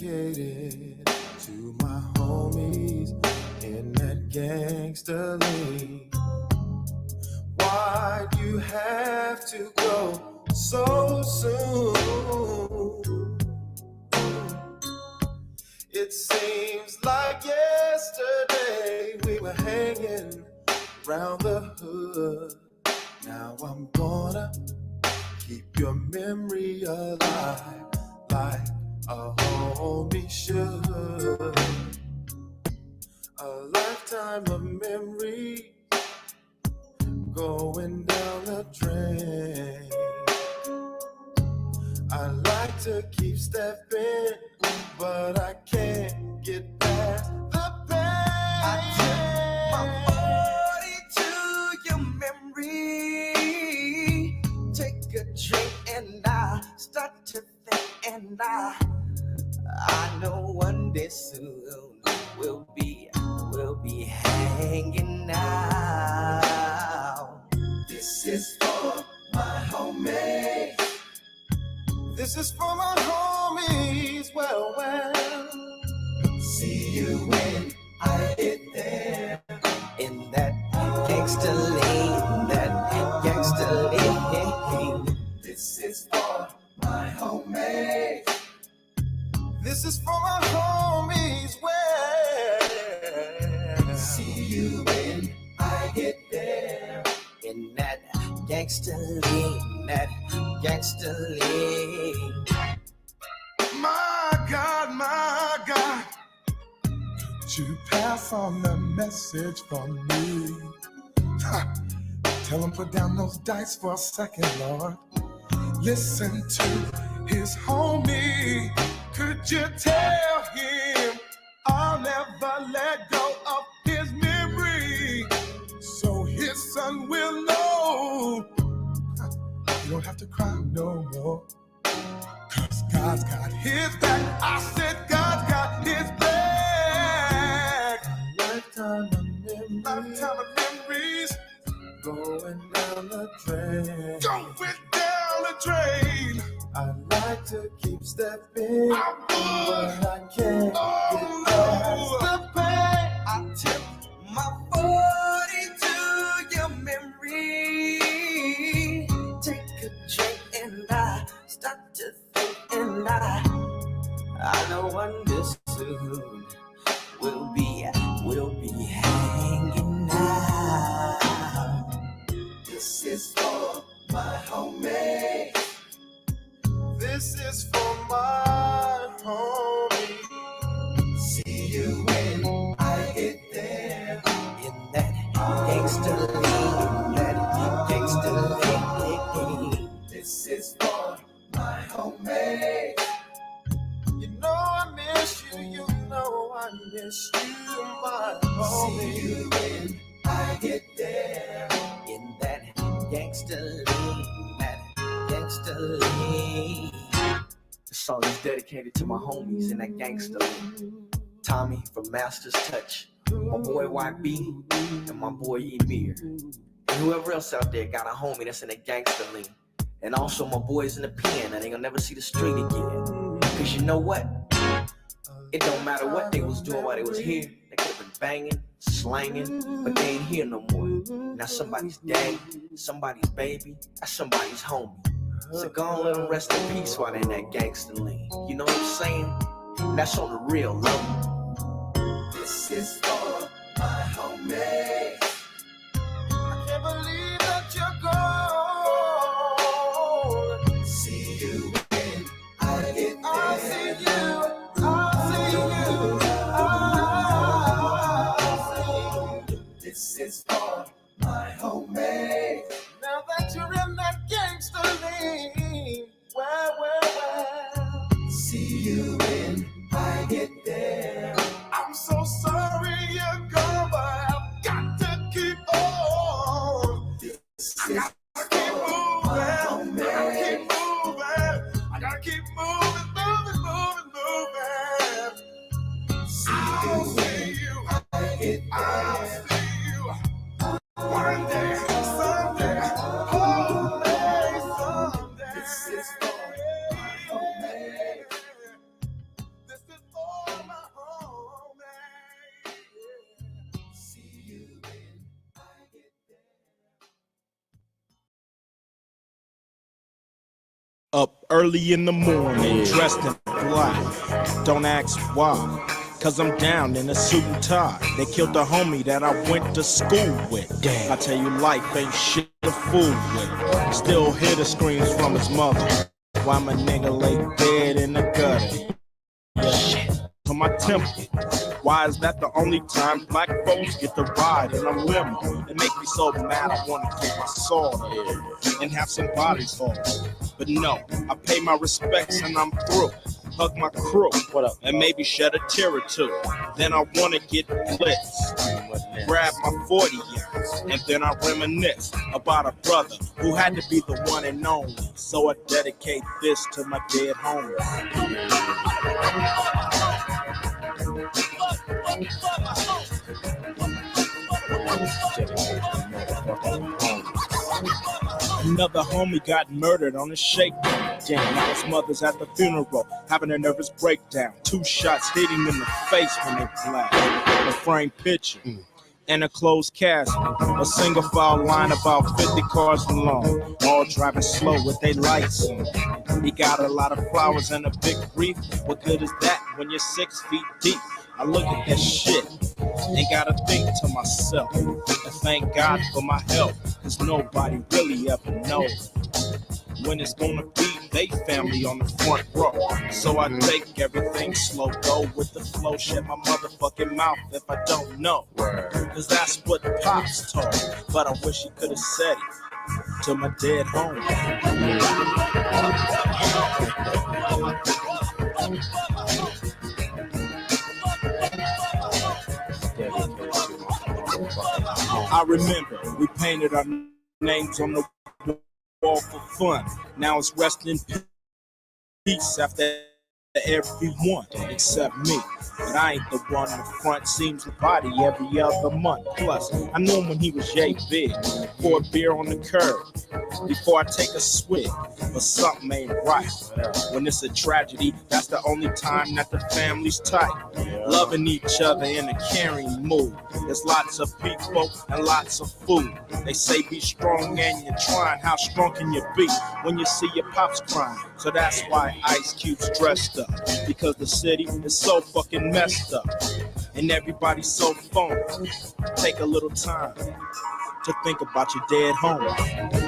dedicated to my homies in that gangster league. Why'd you have to go so soon? It seems like yesterday we were hanging round the hood. Now I'm gonna keep your memory alive like a homie should. A lifetime of memories going down the drain. I like to keep stepping, but I can't get past the pain. I took my body to your memory. Take a drink and I start to think, and I know one day soon we'll be hanging out. This is for my homies. This is for my homies. Well, see you when I get there. In that gangster lane, This is for my homies. This is for my homies. Well, see you when I get there. In that gangster lane, My God, to pass on the message from me. Tell him put down those dice for a second, Lord. Listen to his homie. Could you tell him I'll never let go of his memory, so his son will know you don't have to cry no more, 'cause God's got his back. I said God's got his back. Lifetime of memories going down the drain. I like to keep stepping, but I can't get past the pain. I tip my body to your memory. Take a drink and I start to think, and I know one day soon we'll be hanging out. This is for my homie. This is for my homie. See you when I get there. In that gangster lane, This is for my homie. You know I miss you, you know I miss you, my homie. See you when I get there. In that gangster lane, This song is dedicated to my homies in that gangster lane. Tommy from Master's Touch, my boy YB, and my boy Emir. And whoever else out there got a homie that's in a gangster lane. And also my boys in the pen that ain't gonna never see the street again. 'Cause you know what? It don't matter what they was doing while they was here. They could have been banging, slanging, but they ain't here no more. Now somebody's daddy, somebody's baby, that's somebody's homie. So go on, let them rest in peace while they're in that gangster lane. You know what I'm saying? That's on the real level. This is for my homies. I can't believe that you're gone. See you when I get there. I'll see you. This is for my homies. Now that you're in that gangster lane, well. See you when I get there. I'm so sorry early in the morning, dressed in black. Don't ask why, cause I'm down in a suit and tie. They killed the homie that I went to school with. Damn. I tell you, life ain't shit to fool with. Still hear the screams from his mother while my nigga lay dead in the gutter. Yeah. To my temple. Why is that the only time black folks get to ride in a limo? It makes me so mad I wanna take my sword and have some bodies fall. But no, I pay my respects and I'm through. Hug my crew, what up, and maybe shed a tear or two. Then I wanna get blitzed, grab my 40 ounce, and then I reminisce about a brother who had to be the one and only. So I dedicate this to my dead homie. Another homie got murdered on a shakedown. Damn, now his mother's at the funeral, having a nervous breakdown. 2 shots hit him in the face when they flashed. A framed picture and a closed casket. A single file line about 50 cars long, all driving slow with their lights on. He got a lot of flowers and a big wreath. What good is that when you're 6 feet deep? I look at that shit and gotta think to myself and thank God for my health, cause nobody really ever knows when it's gonna be they family on the front row. So I take everything slow, go with the flow, shut my motherfucking mouth if I don't know, cause that's what Pops told. But I wish he could have said it to my dead home. I remember we painted our names on the wall for fun. Now it's resting in peace after everyone except me. But I ain't the one in the front, seems the body every other month. Plus, I knew him when he was yay big. Pour a beer on the curb before I take a swig. But something ain't right. When it's a tragedy, that's the only time that the family's tight. Loving each other in a caring mood. There's lots of people and lots of food. They say be strong and you're trying. How strong can you be when you see your pops crying? So that's why Ice Cube's dressed up, because the city is so fucking messed up and everybody's so phony. Take a little time to think about your dead home.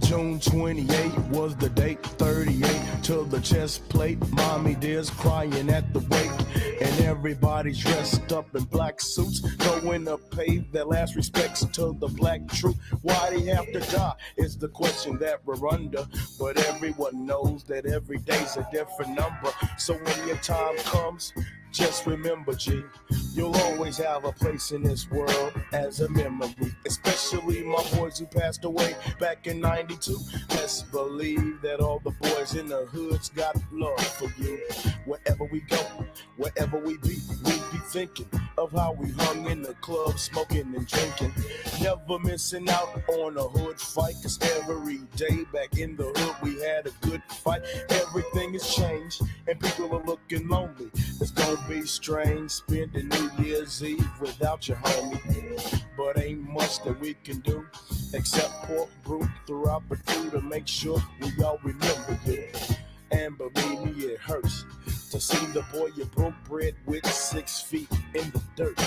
June 28 was the date, 38 to the chest plate. Mommy dear's crying at the wake, and everybody's dressed up in black suits, going to pay their last respects to the black truth. Why they have to die is the question that we're under, but everyone knows that every day's a different number. So when your time comes, Just remember, G, you'll always have a place in this world as a memory. Especially my boys who passed away back in '92. Let's believe that all the boys in the hoods got love for you. Wherever we go, wherever we be thinking of how we hung in the club, smoking and drinking. Never missing out on a hood fight, cause every day back in the hood we had a good fight. Everything has changed and people are looking lonely. It's gonna be strange spending New Year's Eve without your homie. But ain't much that we can do except pork brew throughout the crew to make sure we all remember you. And believe me, it hurts to see the boy you broke bread with 6 feet in the dirt.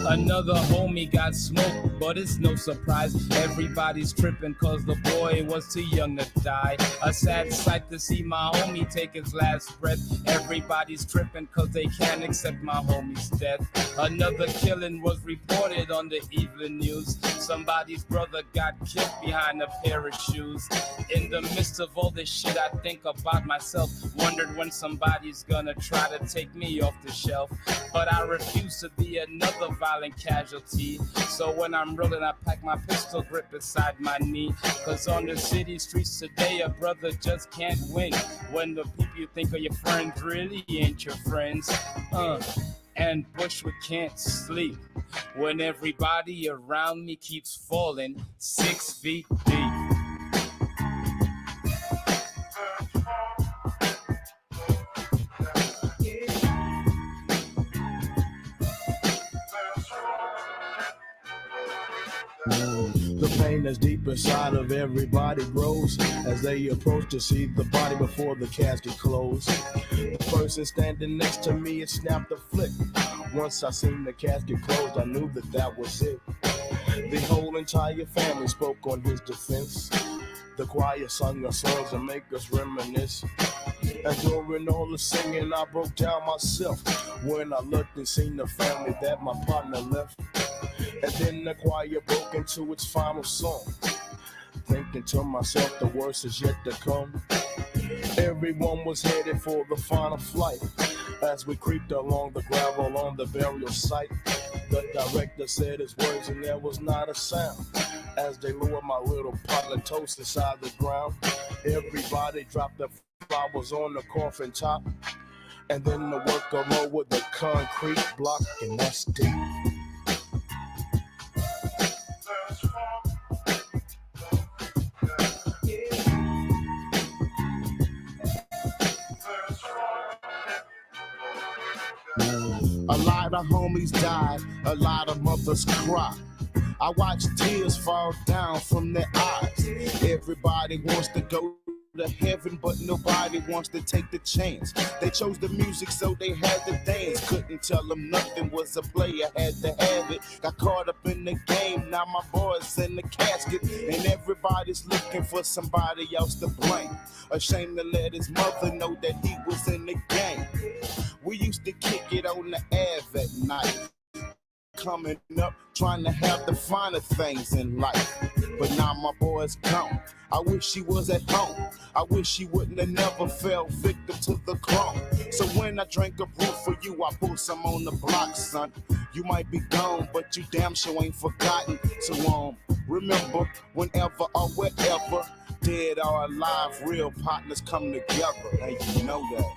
Another homie got smoked, but it's no surprise. Everybody's tripping cause the boy was too young to die. A sad sight to see my homie take his last breath. Everybody's tripping cause they can't accept my homie's death. Another killing was reported on the evening news. Somebody's brother got killed behind a pair of shoes. In the midst of all this shit, I think about myself. Wondered when somebody's gonna try to take me off the shelf. But I refuse to be another violent casualty. So when I'm rolling, I pack my pistol grip beside my knee. Cause on the city streets today, a brother just can't win. When the people you think are your friends really ain't your friends. And Bushwick can't sleep when everybody around me keeps falling 6 feet deep. The pain that's deep inside of everybody grows as they approach to see the body before the casket closed. The person standing next to me had snapped a flick. Once I seen the casket closed, I knew that that was it. The whole entire family spoke on his defense. The choir sung the songs that make us reminisce. And during all the singing, I broke down myself when I looked and seen the family that my partner left. And then the choir broke into its final song, thinking to myself the worst is yet to come. Everyone was headed for the final flight as we creeped along the gravel on the burial site. The director said his words and there was not a sound as they lowered my little partner toast inside the ground. Everybody dropped their flowers on the coffin top, and then the worker lowered the concrete block, and that's deep. A lot of homies died, a lot of mothers cried. I watched tears fall down from their eyes. Everybody wants to go to heaven, but nobody wants to take the chance. They chose the music, so they had to dance. Couldn't tell them nothing was a play, I had to have it. Got caught up in the game, now my boy's in the casket, and everybody's looking for somebody else to blame. Ashamed to let his mother know that he was in the game. We used to kick it on the Ave at night, coming up, trying to have the finer things in life. But now my boy's gone. I wish he was at home. I wish he wouldn't have never fell victim to the clone. So when I drink a brew for you, I pull some on the block, son. You might be gone, but you damn sure ain't forgotten. So remember, whenever or wherever, dead or alive, real partners come together. And you know that.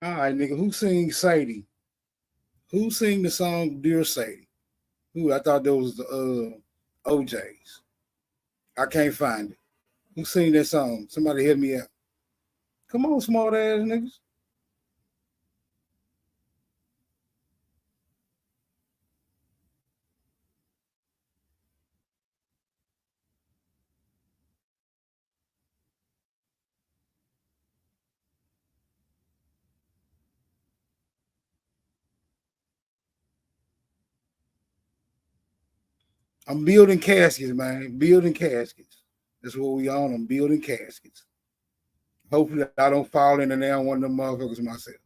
All right, nigga. Who sings Sadie? Who sing the song Dear Sadie? Who? I thought that was the OJ's. I can't find it. Who sing that song? Somebody help me out. Come on, smart ass niggas. I'm building caskets, man. Building caskets. That's what we on. I'm building caskets. Hopefully I don't fall into there on one of them motherfuckers myself.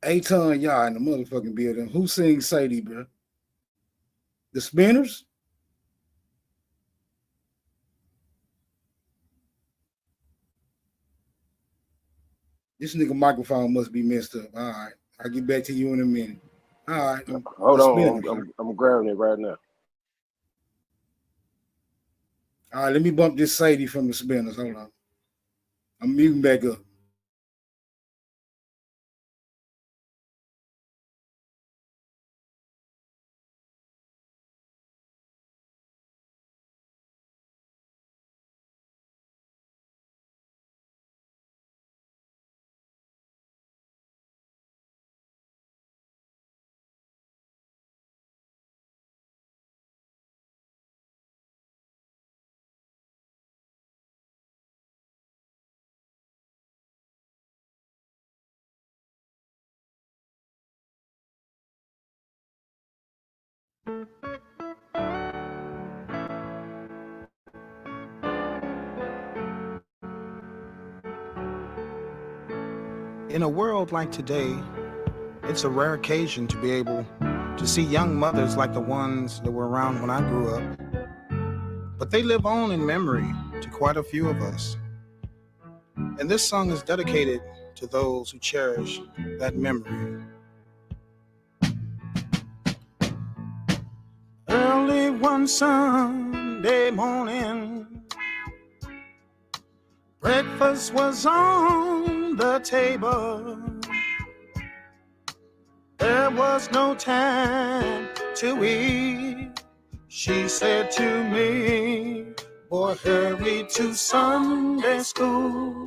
A-ton, y'all in the motherfucking building. Who sings Sadie, bro? The Spinners? This nigga microphone must be messed up. All right. I'll get back to you in a minute. All right. Hold on. I'm grabbing it right now. All right, let me bump this Sadie from the Spinners. Hold on. I'm muting back up. In a world like today, it's a rare occasion to be able to see young mothers like the ones that were around when I grew up. But they live on in memory to quite a few of us. And this song is dedicated to those who cherish that memory. Early one Sunday morning, breakfast was on the table. There was no time to eat. She said to me, boy, hurry to Sunday school,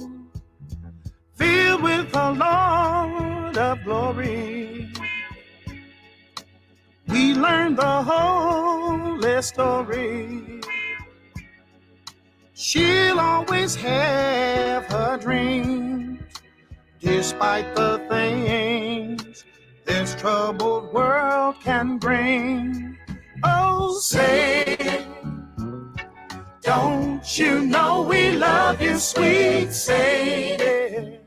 filled with the Lord of glory. We learned the holy story. She'll always have her dreams, despite the things this troubled world can bring. Oh, say, don't you know we love you, sweet Sadie?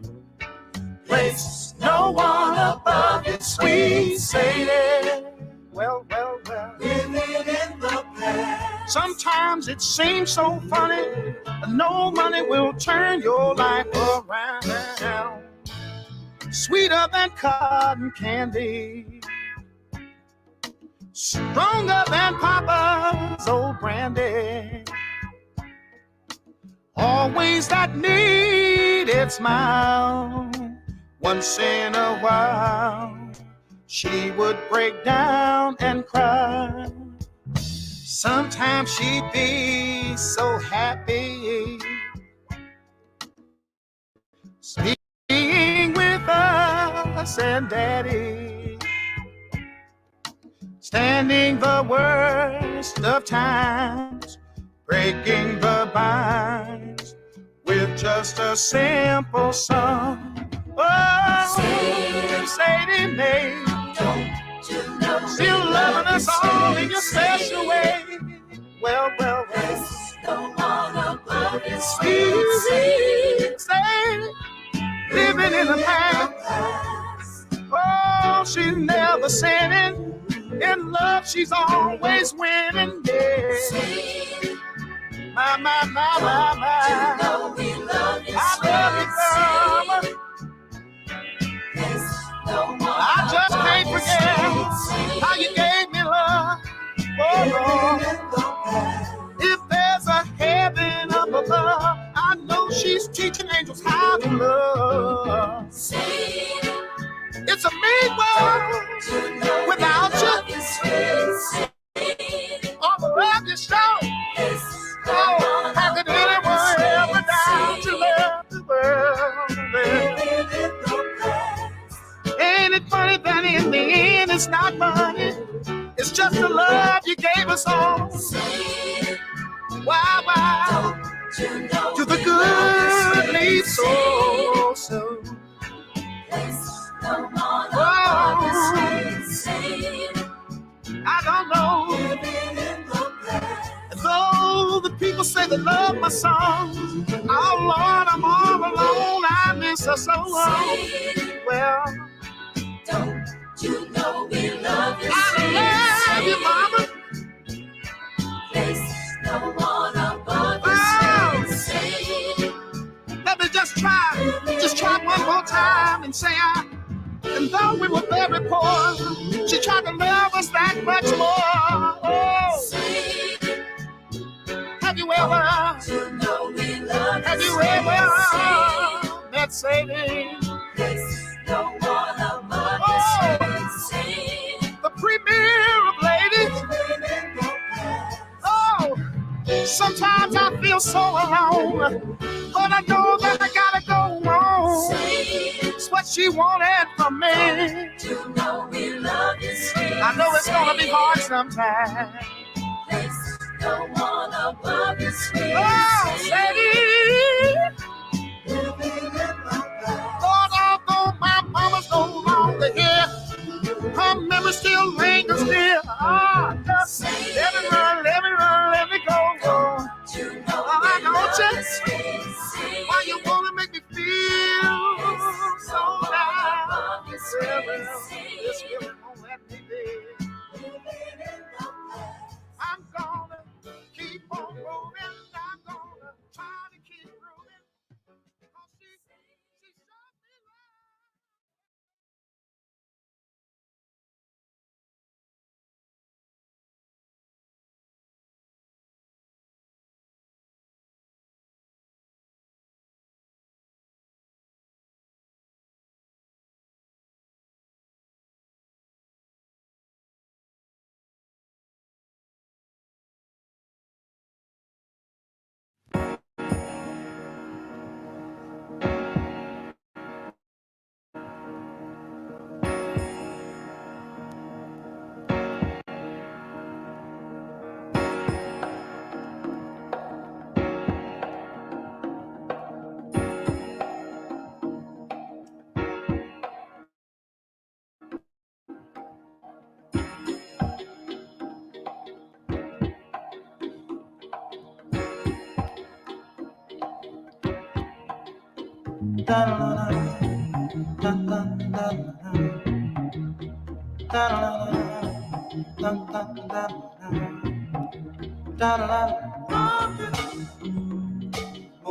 Place no one above you, sweet Sadie. Well, living in the past. Sometimes it seems so funny, no money will turn your life around. Sweeter than cotton candy, stronger than Papa's old brandy. Always that needed smile. Once in a while, she would break down and cry. Sometimes she'd be so happy, being with us and Daddy, standing the worst of times, breaking the binds with just a simple song. Oh, Sadie Mae, don't you know, still loving us all in your special way. Well, there's no one above you, sweet Sadie, living in the past. Oh, she's never sinning. In love, she's always winning. Yeah. My. You know we love you, I love you, girl. I just can't forget how you gave me love. Oh, Lord. If there's a heaven up above, I know she's teaching and angels how to love. It's a mean world without you. All the love you show. Oh, how could anyone ever doubt you love the world? Ain't it funny that in the end it's not money? It's just the love you gave us all. Wow, wow. To the good lead so. I don't know. And though the people say they love my song, oh Lord, I'm all alone. I miss her so long. Well, don't you know we love you? I love you, Mama. There's no one above you. Let me just try one more time and say and though we were very poor, she tried to love us that much more. Oh, have you ever met Sadie? No one above the premier of ladies. Oh, sometimes I feel so alone, but I know that I gotta go on. It's what she wanted from me. I know it's gonna be hard sometimes. No one above you, sweet. Oh, Sadie. Lord, although my mama's no longer here, her memory still lingers near. Ah, just let me run, let me go. Oh, I don't you? Why you wanna make me feel so down? This feeling won't let me be. I'm gonna keep on moving. I'm gonna try to keep moving. Cause she showed me love.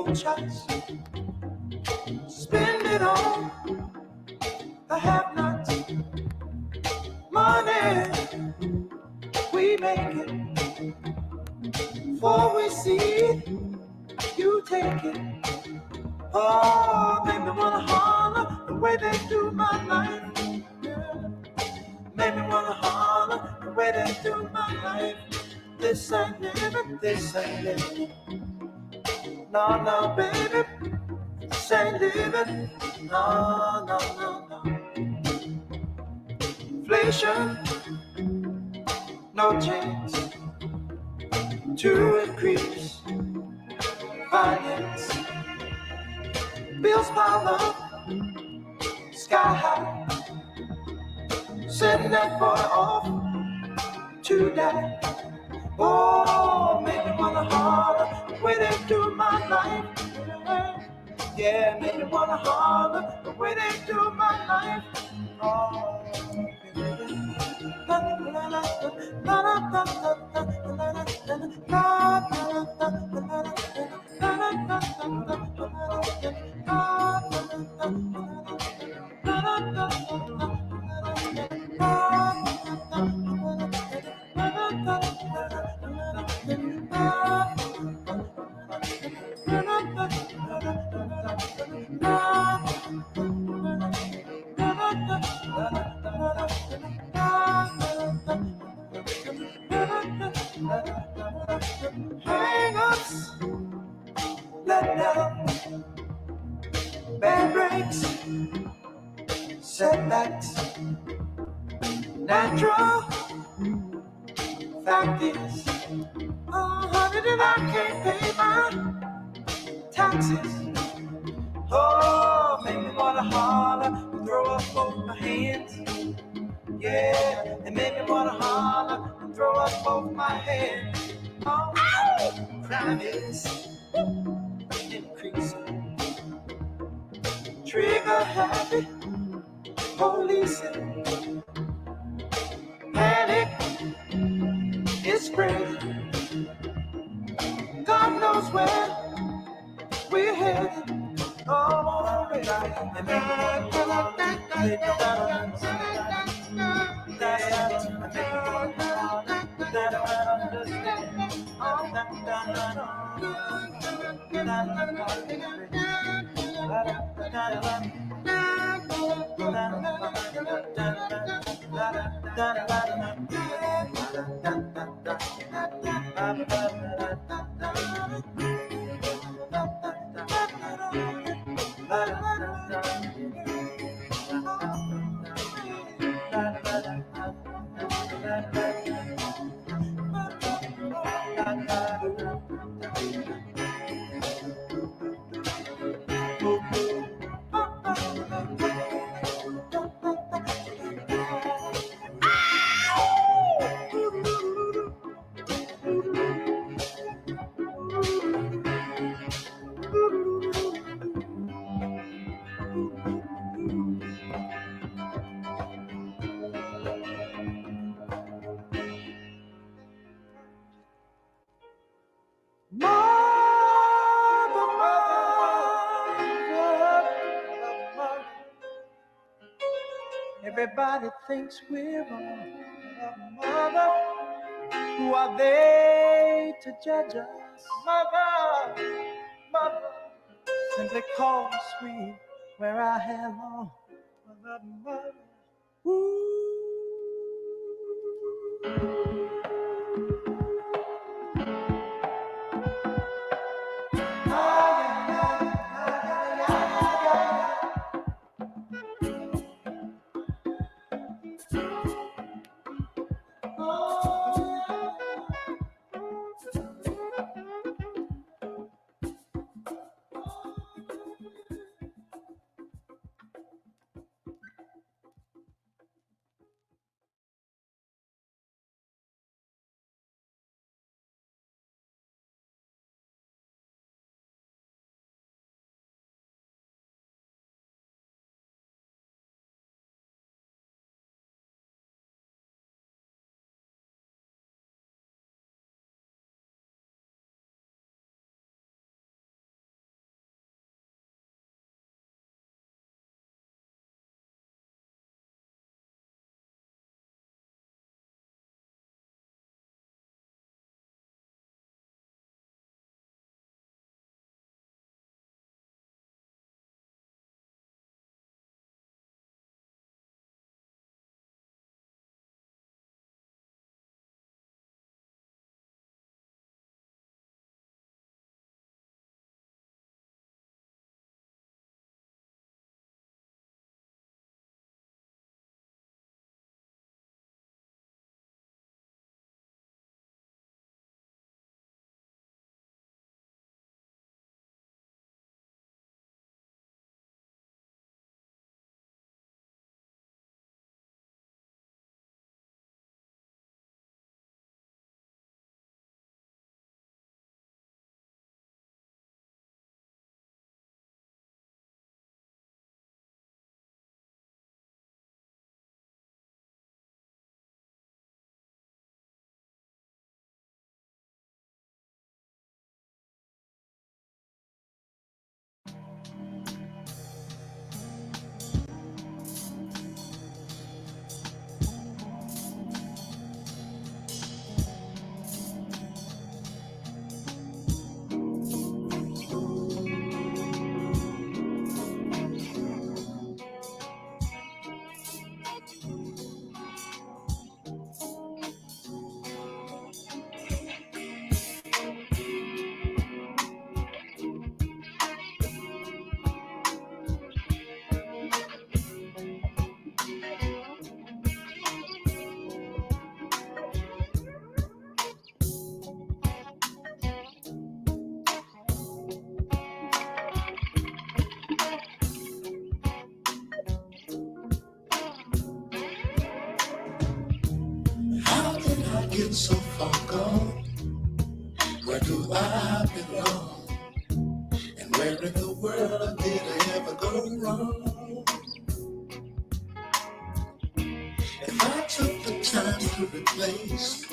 Muchas, spend it on the have-nots. Money, we make it. Before we see it, you take it. Oh, make me wanna holler the way they do my life. Yeah. Make me wanna holler the way they do my life. This ain't living, this ain't living. No, no, baby, this ain't living. No, no, no, no. Inflation, no chance to increase finance. Bills pile up, sky high. Send that boy off to die. Oh, make me wanna holler the way they do my life. Yeah, make me wanna holler the way they do my life. Oh, Hang-ups, letdowns, bad breaks, setbacks, natural fact is, oh, honey, that I can't pay my taxes. Oh, make me wanna holler, throw up both my hands. Yeah, it made me wanna holler and throw up both my hands. Oh, crime is increasing. Trigger happy, police, panic is spreading. God knows where we're headed. Oh, it made me wanna everybody thinks we're wrong. Mother, who are they to judge us? Mother, simply cause we wear our hair long. Mother, get so far gone? Where do I belong? And where in the world did I ever go wrong? If I took the time to replace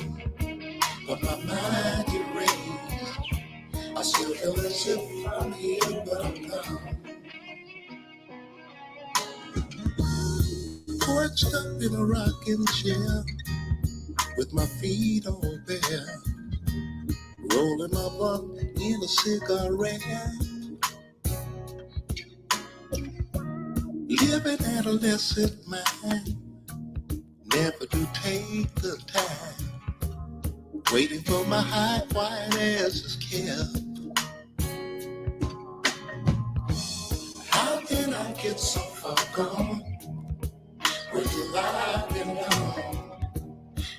what my mind erased, I still feel as if I'm here, but I'm gone. Perched up in a rocking chair, with my feet on bare, rolling my blunt in a cigarette, living adolescent mind, never do take the time, waiting for my high white ass is kept. How can I get so far gone? Where do I belong?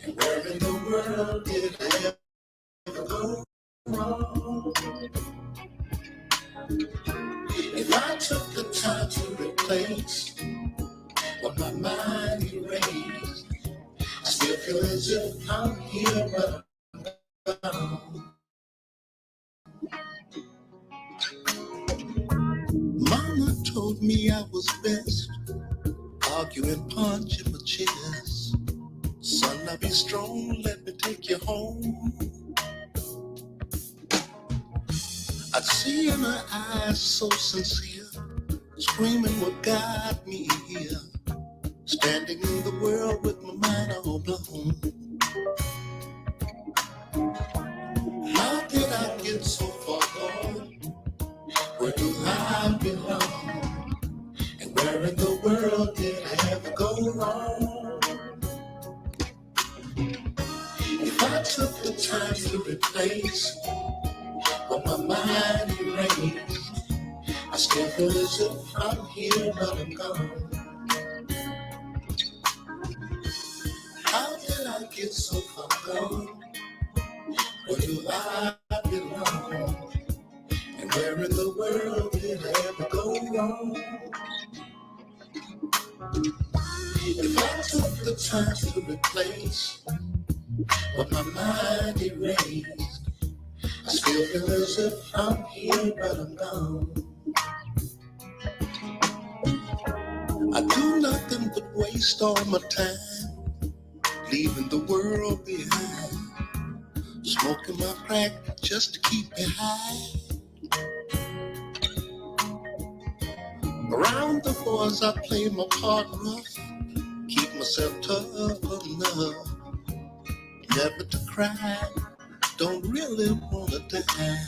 And where in the world did I ever go wrong? If I took the time to replace what my mind erased, I still feel as if I'm here, but I'm gone. Mama told me I was best, arguing, punching my chest. Son, I be strong, let me take you home. I'd see in her eyes so sincere, screaming what got me here, standing in the world with my mind all blown. How did I get so far gone? Where do I belong? And where in the world did I ever go wrong? If I took the time to replace what my mind erased, I still feel as if I'm here, but I'm gone. How did I get so far gone? Where do I belong? And where in the world did I ever go wrong? If I took the time to replace what my mind erased, I still feel as if I'm here, but I'm gone. I do nothing but waste all my time, leaving the world behind, smoking my crack just to keep me high. Around the boys I play my part rough, keep myself tough enough, never to cry, don't really wanna die.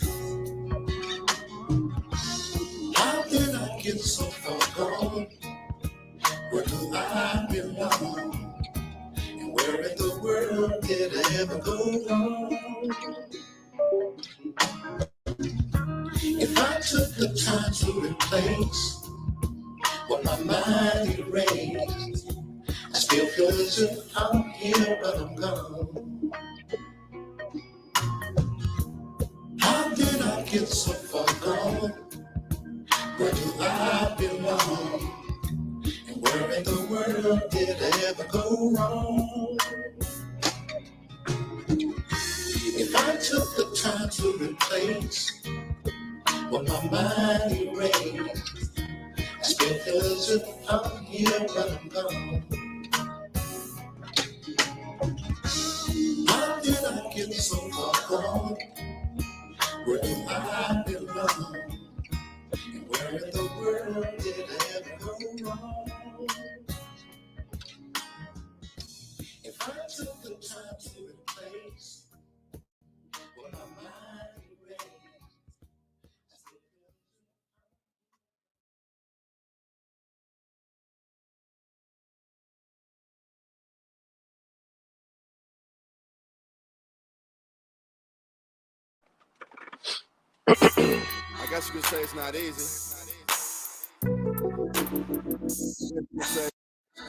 How did I get so far gone? Where do I belong? And where in the world did I ever go wrong? If I took the time to replace what my mind erased, I still feel as if I'm here, but I'm gone. How did I get so far gone? Where do I belong? And where in the world did I ever go wrong? If I took the time to replace what my mind erased, I still feel as if I'm here, but I'm gone. How did I get so far gone? Where do I belong? And where in the world did I ever go wrong? If I took the time to replace what my mind erased, I still feel I guess you could say it's not easy. You say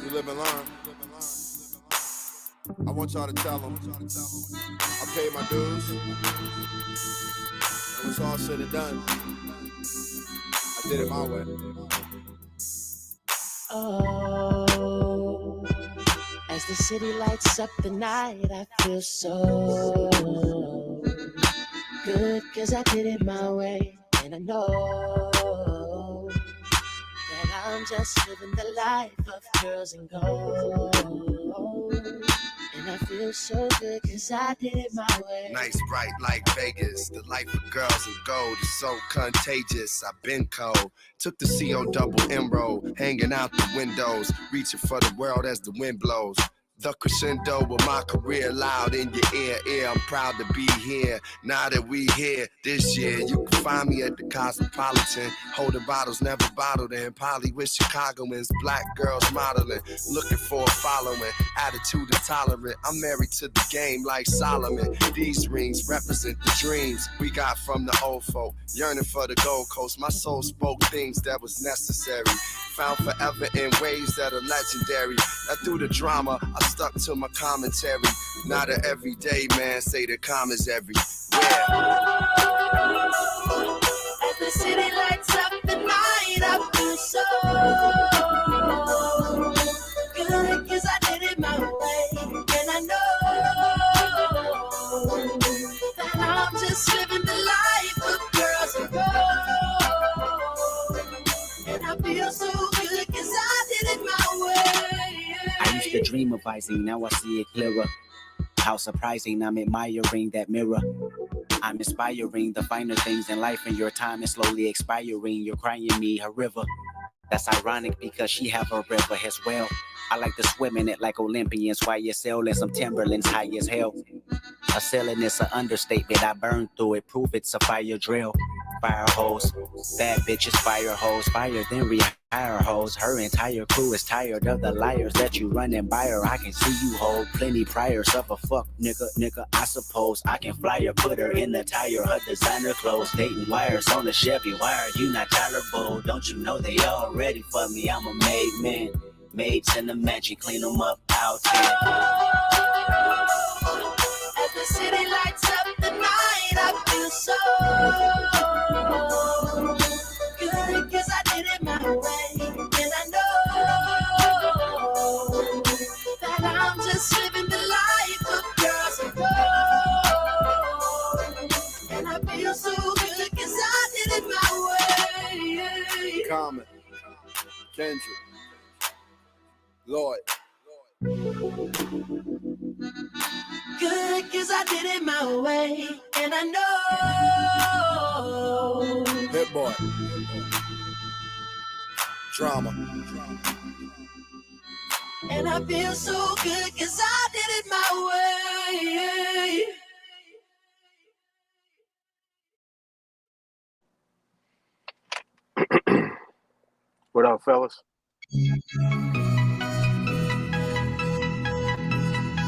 you live and learn. I want y'all to tell them I paid my dues. And when it's all said and done, I did it my way. Oh, as the the city lights up the night, I feel so good, cause I did it my way. And I know that I'm just living the life of girls and gold. And I feel so good, cause I did it my way. Nice, bright like Vegas. The life of girls and gold is so contagious. I've been cold. Took the CO double M road, hanging out the windows, reaching for the world as the wind blows. The crescendo of my career loud in your ear. I'm proud to be here. Now that we here this year, you can find me at the Cosmopolitan, holding bottles never bottled in Poly with Chicagoans, black girls modeling, looking for a following, attitude intolerant. I'm married to the game like Solomon. These rings represent the dreams we got from the old folk, yearning for the Gold Coast. My soul spoke things that was necessary, found forever in ways that are legendary. Now through the drama, I stuck to my commentary. Not an everyday man, say the commas everywhere. As the city lights up the night, I feel so good, cause I did it my way. And I know that I'm just living the life of girls and gold. And I feel so good, cause I did it my way. I used to dream of rising, now I see it clearer. How surprising, I'm admiring that mirror. I'm inspiring the finer things in life, and your time is slowly expiring. You're crying me a river. That's ironic because she have a river as well. I like to swim in it like Olympians while you're sailing some Timberlands high as hell. A sailing is an understatement. I burned through it, prove it's a fire drill. Fire hose, bad bitches, fire hose, fire then rehire hose. Her entire crew is tired of the liars that you running by her. I can see you hold plenty priors of a fuck nigga. I suppose I can fly her, put her in the tire, her designer clothes, dating wires on the Chevy. Why are you not tolerable? Don't you know they all ready for me? I'm a made man, maids in the mansion, clean them up out here. As the city lights up the night, I feel so good, cause I did it my way. And I know that I'm just living the life of girls and gold. And I feel so good, cause I did it my way. Common, Kendrick, Lloyd. Good, cause I did it my way. And I know Hit boy. Drama. and I feel so good, cause I did it my way. What up, fellas?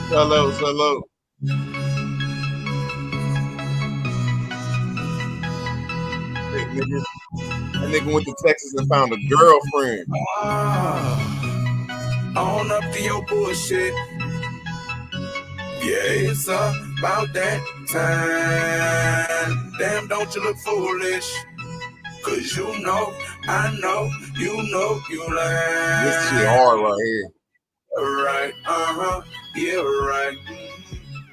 Hello. That nigga went to Texas and found a girlfriend. On up to your bullshit. Yeah, it's about that time. Damn, don't you look foolish? Cause you know, I know, you know you lying. This shit hard right here. Right, yeah, right.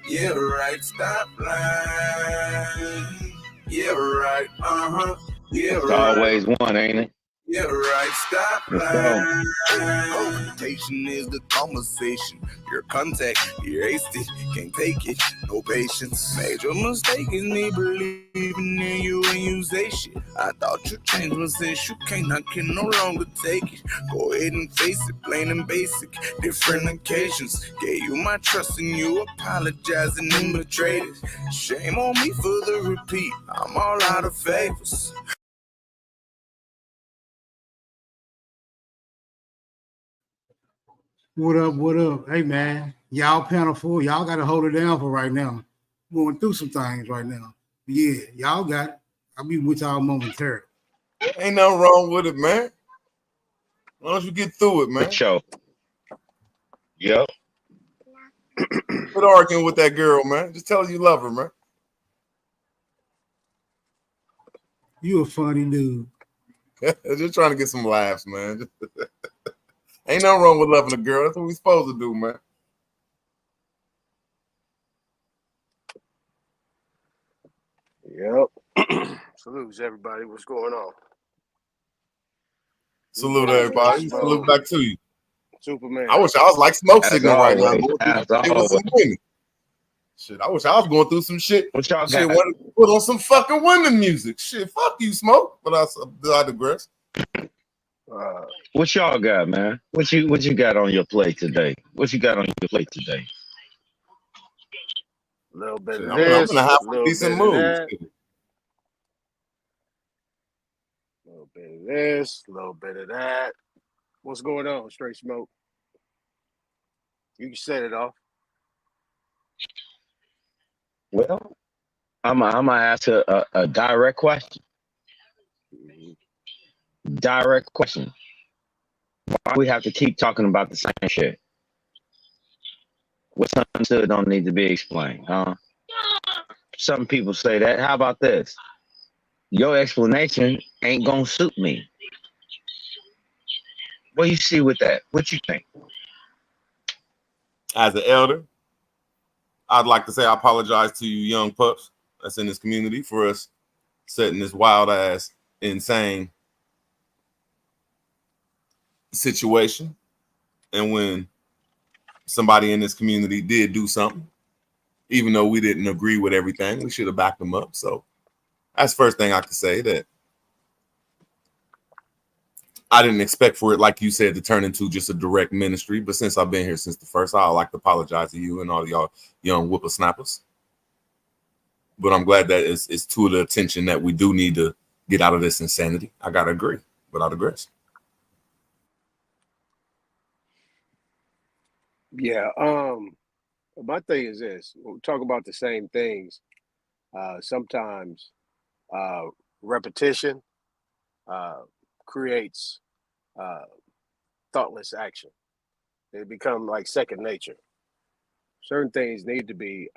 Yeah, right, stop lying. Yeah, right, yeah, It's right. always one, ain't it? Yeah, right, stop Let's lying. Confrontation is the conversation. Your contact, your hasty, can't take it, no patience. Major mistake is me believing in you and you say shit. I thought you changed, but since you can't, I can no longer take it. Go ahead and face it, plain and basic, different occasions. Gave you my trust and you apologizing and betrayed it. Shame on me for the repeat, I'm all out of favors. What up? What up? Hey, man. Y'all panel full. Y'all got to hold it down for right now. Going through some things right now. Yeah, y'all got it. I'll be with y'all momentarily. Ain't nothing wrong with it, man. Why don't you get through it, man? For sure. Yep. Quit arguing with that girl, man. Just tell her you love her, man. You a funny dude. Just trying to get some laughs, man. Ain't nothing wrong with loving a girl. That's what we supposed to do, man. Yep. Salutes, everybody. What's going on? Salute everybody. Salute back to you. Superman. I wish I was like Smoke As Signal right now. always, as always. Shit, I wish I was going through some shit. What y'all Shit, got? wanted to put on some fucking women music. Shit, fuck you, Smoke. But I digress. What y'all got, man? What you got on your plate today? What you got on your plate today? A little bit Shit, of I'm this, gonna have a a little decent bit of mood. that. A little bit of this, a little bit of that. What's going on, Straight Smoke? You can set it off. Well, I'm gonna ask a direct question. Direct question. Why do we have to keep talking about the same shit? What's understood don't need to be explained, huh? Some people say that. How about this? Your explanation ain't gonna suit me. What do you see with that? What you think? As an elder, I'd like to say I apologize to you young pups that's in this community for us setting this wild ass, insane situation. And when somebody in this community did do something, even though we didn't agree with everything, we should have backed them up. So that's the first thing I could say, that I didn't expect for it, like you said, to turn into just a direct ministry. But since I've been here since the first, I'd like to apologize to you and all y'all young whippersnappers. But I'm glad that it's to the attention that we do need to get out of this insanity. I gotta agree, but I digress. Yeah. My thing is this: we talk about the same things. Sometimes repetition creates thoughtless action. They become like second nature. Certain things need to be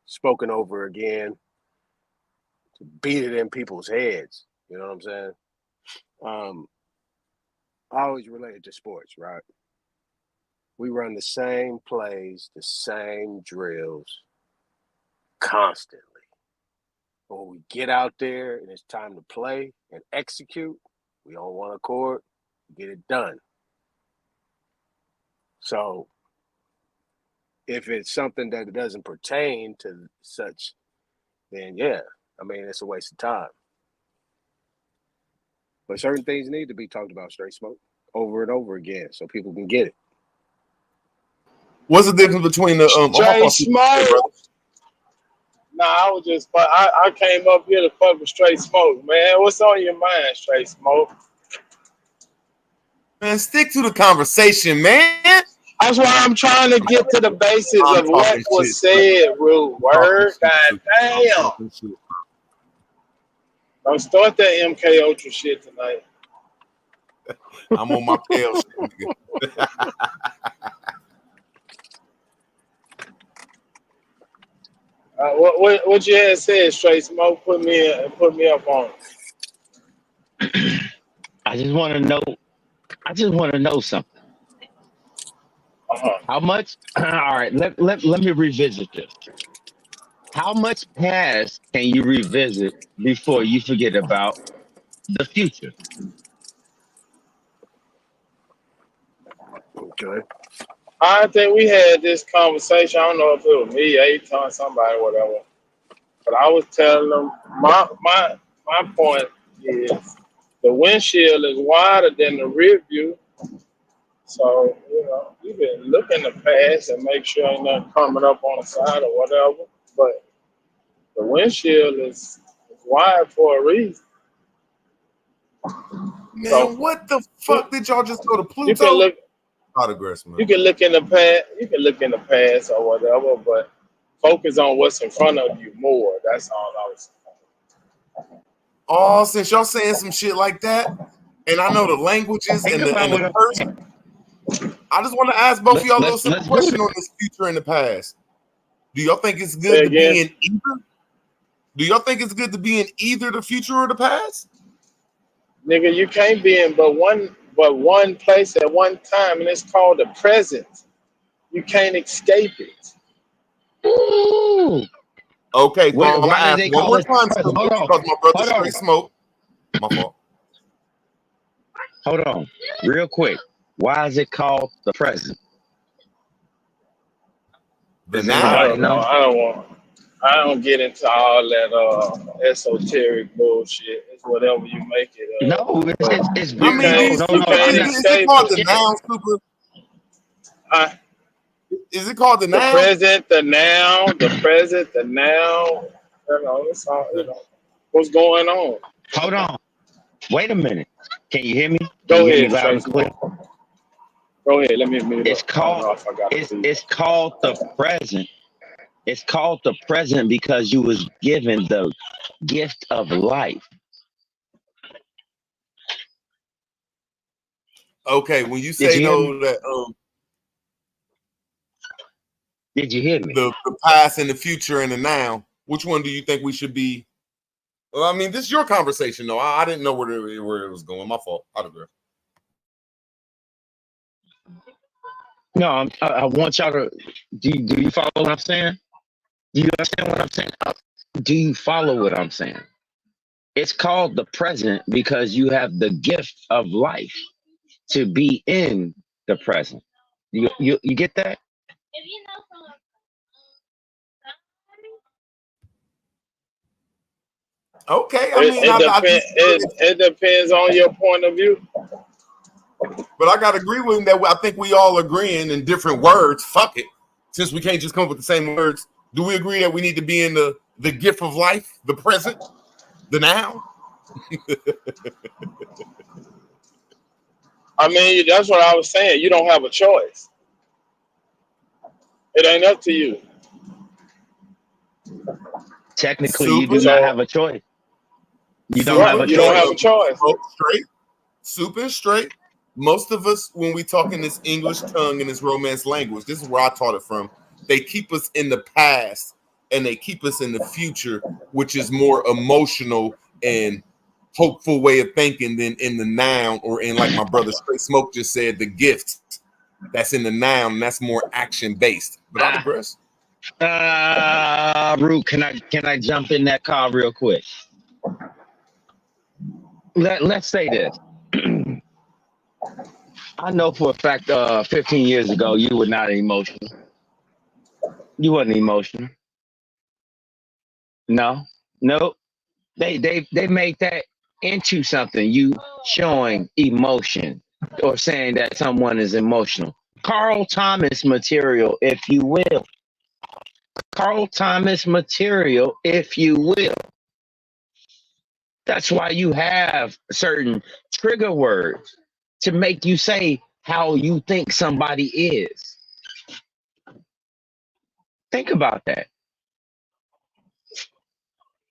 spoken over again to beat it in people's heads. You know what I'm saying? I always relate it to sports, right? We run the same plays, the same drills constantly. But when we get out there and it's time to play and execute, we on one accord, get it done. So if it's something that doesn't pertain to such, then yeah, I mean, it's a waste of time. But certain things need to be talked about, Straight Smoke, over and over again so people can get it. What's the difference between the Straight Smoke? Nah, I was just, but I came up here to fuck with Straight Smoke, man. What's on your mind, Straight Smoke? Man, stick to the conversation, man. That's why I'm trying to get to the basis of what was said, Rude Word. God damn. Don't start that MK Ultra shit tonight. I'm on my pale shit, nigga. What you had said, Straight Smoke, put me up on it. I just want to know something. How much? All right, let me revisit this. How much past can you revisit before you forget about the future? Okay. I think we had this conversation. I don't know if it was me, Aton, somebody, whatever. But I was telling them my point is the windshield is wider than the rear view. So, you can look in the past and make sure ain't nothing coming up on the side or whatever. But the windshield is wide for a reason. Man, So, what the fuck did y'all just go to Pluto? You can look. I digress, man. You can look in the past. You can look in the past or whatever, but focus on what's in front of you more. That's all I was saying. Oh, since y'all saying some shit like that, and I know the languages and the person, I just want to ask both of y'all a little simple question on this future and the past. Do y'all think it's good to be in either? Do y'all think it's good to be in either the future or the past? Nigga, you can't be in but one place at one time, and it's called the present. You can't escape it. Ooh. Okay, so I'm gonna Why do ask they one call more it time, present? Super, Hold on. because my brother Hold on. straight smoke. My fault. Hold on. Real quick. Why is it called the present? The Does now. I anybody don't know. know? I don't get into all that esoteric bullshit. It's whatever you make it. No, it's You I mean, very can't these you no. Super, I'm can't not. is it escape called the it. noun, Super? Uh, Is it called the the noun? present, the noun, the present, the noun. You know, it's all, what's going on. Hold on. Wait a minute. Can you hear me? Can Go you hear me ahead, loud Straight and clear? Smoke. Go ahead. Let me mute It's up. I don't know called if I got to it's called the present. It's called the present because you was given the gift of life. Okay, when you Did say you hear me? though that Did you hear me? the past and the future and the now, which one do you think we should be? Well, I mean, this is your conversation, though. I didn't know where it was going. My fault. I digress. No, I want y'all to. Do you follow what I'm saying? Do you understand what I'm saying? Do you follow what I'm saying? It's called the present because you have the gift of life to be in the present. You get that? Okay, I mean, I just, It depends on your point of view. but I got to agree with him that I think we all agreeing in different words. Fuck it, since we can't just come up with the same words. Do we agree that we need to be in the gift of life, the present, the now? I mean, that's what I was saying. You don't have a choice. It ain't up to you. Technically, you do not have a choice. You don't have a choice. You don't have a choice. Straight, super and straight. Most of us, when we talk in this English tongue and this Romance language, this is where I taught it from. They keep us in the past and they keep us in the future, which is more emotional and hopeful way of thinking than in the noun or in, like my brother Straight Smoke just said, the gift that's in the noun, and that's more action based. But I digress. Root, can I jump in that car real quick? Let's say this. I know for a fact 15 years ago you were not emotional. You wasn't emotional. No. They made that into something. You showing emotion or saying that someone is emotional. Carl Thomas material, if you will. Carl Thomas material, if you will. That's why you have certain trigger words to make you say how you think somebody is. Think about that.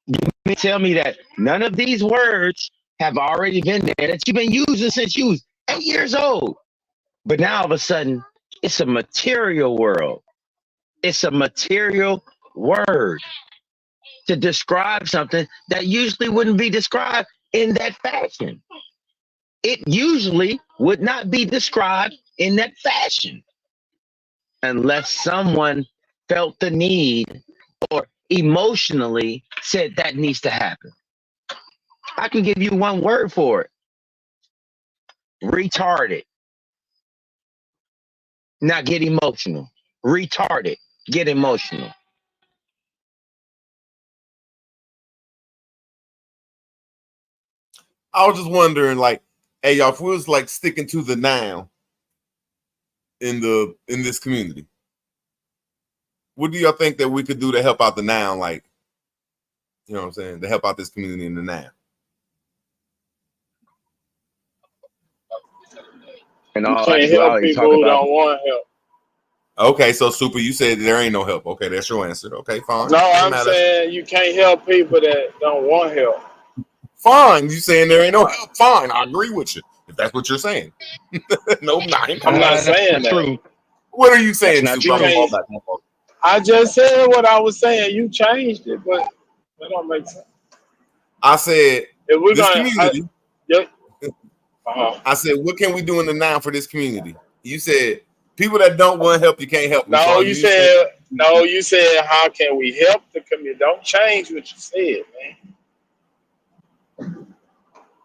You tell me that none of these words have already been there that you've been using since you was 8 years old. But now all of a sudden, it's a material world. It's a material word to describe something that usually wouldn't be described in that fashion. It usually would not be described in that fashion unless someone felt the need or emotionally said that needs to happen. I can give you one word for it. Retarded. Now get emotional. Retarded. Get emotional. I was just wondering, like, hey y'all, if we was like sticking to the noun in this community, what do y'all think that we could do to help out the noun? Like, you know what I'm saying, to help out this community in the noun. And you can't help people who don't want help. Okay, so Super, you said there ain't no help. Okay, that's your answer. Okay, fine. No, I'm saying you can't help people that don't want help. Fine, you saying there ain't no help. Fine, I agree with you. If that's what you're saying. No, I'm not saying that. True. What are you saying, That's Super? not true. I just said what I was saying. You changed it, but that don't make sense. I said if we're this gonna, community. I said, what can we do in the noun for this community? You said people that don't want help, you can't help. No, you said No, you said how can we help the community? Don't change what you said, man.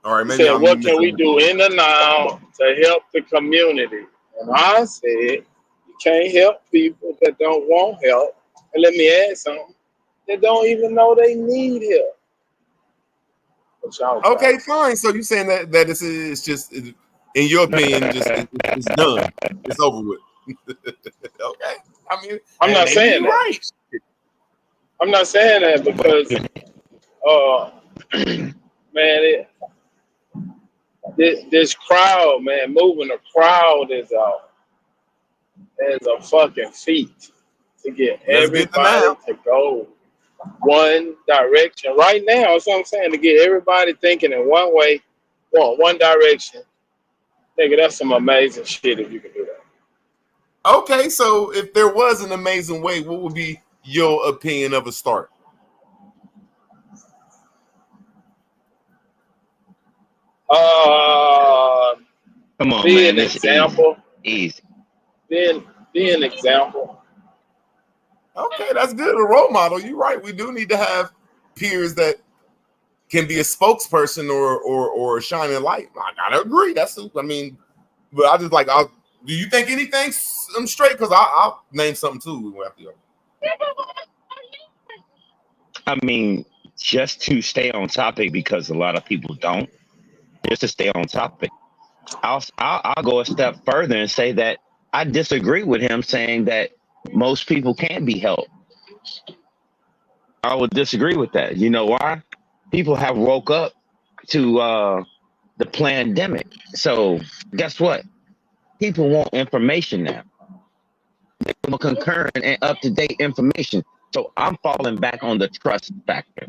All right, You maybe said I'm what can we do misunderstanding. in the now to help the community? And I said you can't help people that don't want help. And let me add something. They don't even know they need help. But y'all Okay, fine. So you saying that it's just, in your opinion, just it's done. It's over with. Okay. I mean, I'm not maybe saying you're that. right. I'm not saying that because, man, this crowd, man, moving the crowd is a fucking feat to get Let's get to everybody now. to go one direction. Right now, that's what I'm saying, to get everybody thinking in one way, one direction. Nigga, that's some amazing shit if you can do that. Okay, so if there was an amazing way, what would be your opinion of a start? Come on, Be man. an It's example. easy. Be an example. Okay, that's good. A role model. You're right. We do need to have peers that can be a spokesperson or a shining light. I gotta agree. I mean, but I just like. Do you think anything straight? Because I'll name something too after you. I mean, just to stay on topic because a lot of people don't. Just to stay on topic, I'll go a step further and say that I disagree with him saying that most people can't be helped. I would disagree with that. You know why? People have woke up to the pandemic. So guess what? People want information now. They want concurrent and up-to-date information. So I'm falling back on the trust factor.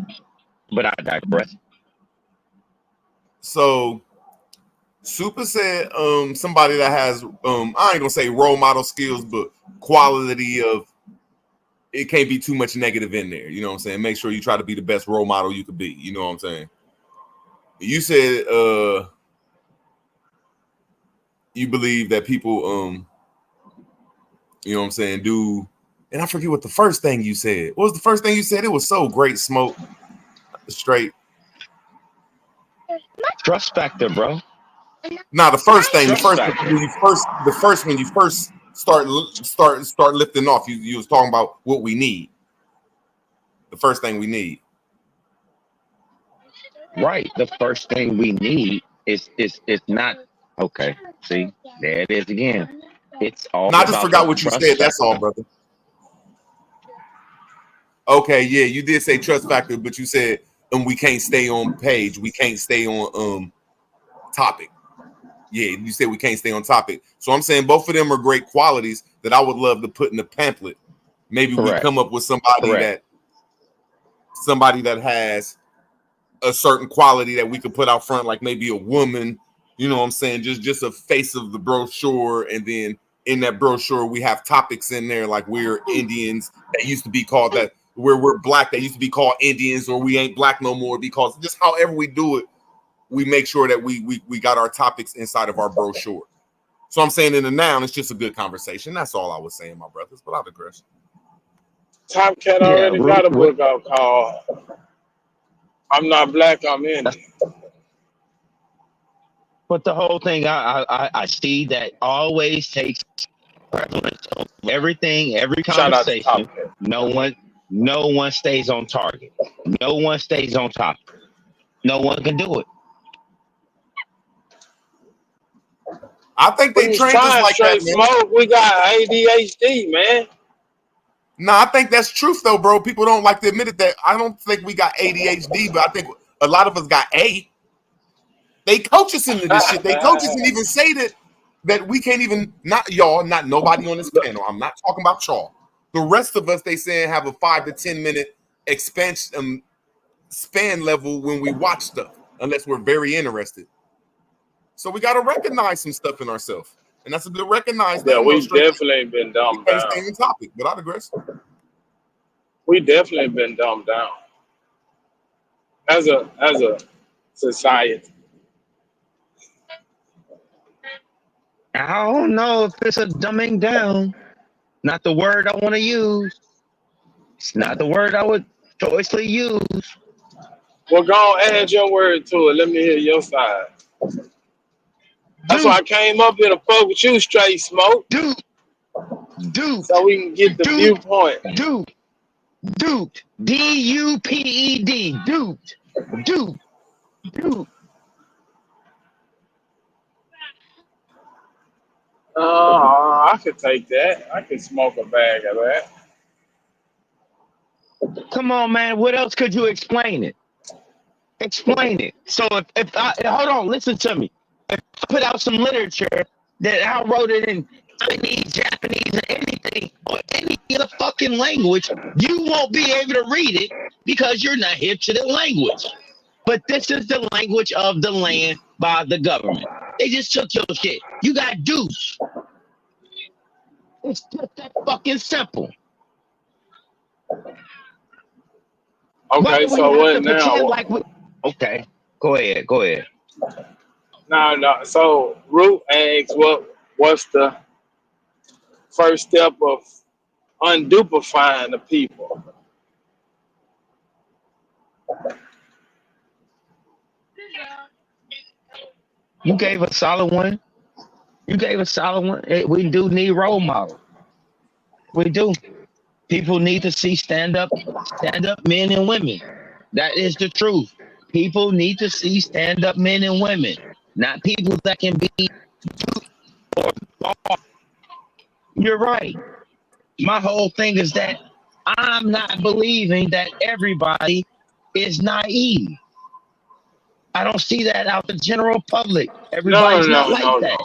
But I digress. So Super said somebody that has I ain't gonna say role model skills, but quality of it can't be too much negative in there. You know what I'm saying? Make sure you try to be the best role model you could be. You know what I'm saying? You said you believe that people you know what I'm saying, do, and I forget what the first thing you said. What was the first thing you said? It was so great, Smoke. Straight. Trust factor, bro. Now the first thing, Trust factor. when you first start lifting off, you was talking about what we need. The first thing we need. Right. The first thing we need is not okay. See, there it is again. It's all No, I just about forgot the what you trust said. That's all, factor. brother. Okay, yeah, you did say trust factor, but you said we can't stay on page. We can't stay on topic. Yeah, you said we can't stay on topic. So I'm saying both of them are great qualities that I would love to put in the pamphlet. Maybe we come up with somebody that has a certain quality that we could put out front, like maybe a woman, you know what I'm saying? Just a face of the brochure, and then in that brochure we have topics in there like we're Indians that used to be called that, where we're black that used to be called Indians, or we ain't black no more, because just however we do it, we make sure that we got our topics inside of our brochure. So I'm saying in the noun, it's just a good conversation. That's all I was saying, my brothers. But I digress. Top Cat already got a book out called I'm Not Black, I'm Indian. But the whole thing I see that always takes prevalence of everything, every Shout out to conversation. Top Cat. No one stays on target. No one stays on top. No one can do it. I think they trained us like that, man. Smoke, we got ADHD, man. No, I think that's truth though, bro. People don't like to admit it. That I don't think we got ADHD, but I think a lot of us got A. They coach us into this shit. They coach us and even say that we can't even, not y'all, not nobody on this panel. I'm not talking about y'all. The rest of us, they saying, have a 5 to 10 minute expansion span level when we watch stuff, unless we're very interested. So we got to recognize some stuff in ourselves, and that's a good recognized thing. Yeah, we definitely been dumbed down. Stay on topic, but I digress. We definitely been dumbed down as a society. I don't know if it's a dumbing down. Not the word I want to use. It's not the word I would choicely use. Well, go on, add your word to it. Let me hear your side. That's why I came up here to fuck with you, straight smoke. Dude. So we can get the viewpoint. Duped. D-U-P-E-D. Duped. I could take that. I could smoke a bag of that. Come on, man. What else could you explain it? Explain it. So if I hold on, listen to me. If I put out some literature that I wrote it in Chinese, Japanese, or anything, or any other fucking language, you won't be able to read it because you're not hip to the language. But this is the language of the land by the government. They just took your shit. You got duped. It's just that fucking simple. Okay, so what now? Like okay, go ahead. No. So Root asks, what's the first step of undupifying the people? You gave a solid one. We do need role models. We do. People need to see stand up men and women. That is the truth. People need to see stand up men and women, not people that can be. You're right. My whole thing is that I'm not believing that everybody is naive. I don't see that out the general public. Everybody's not like that.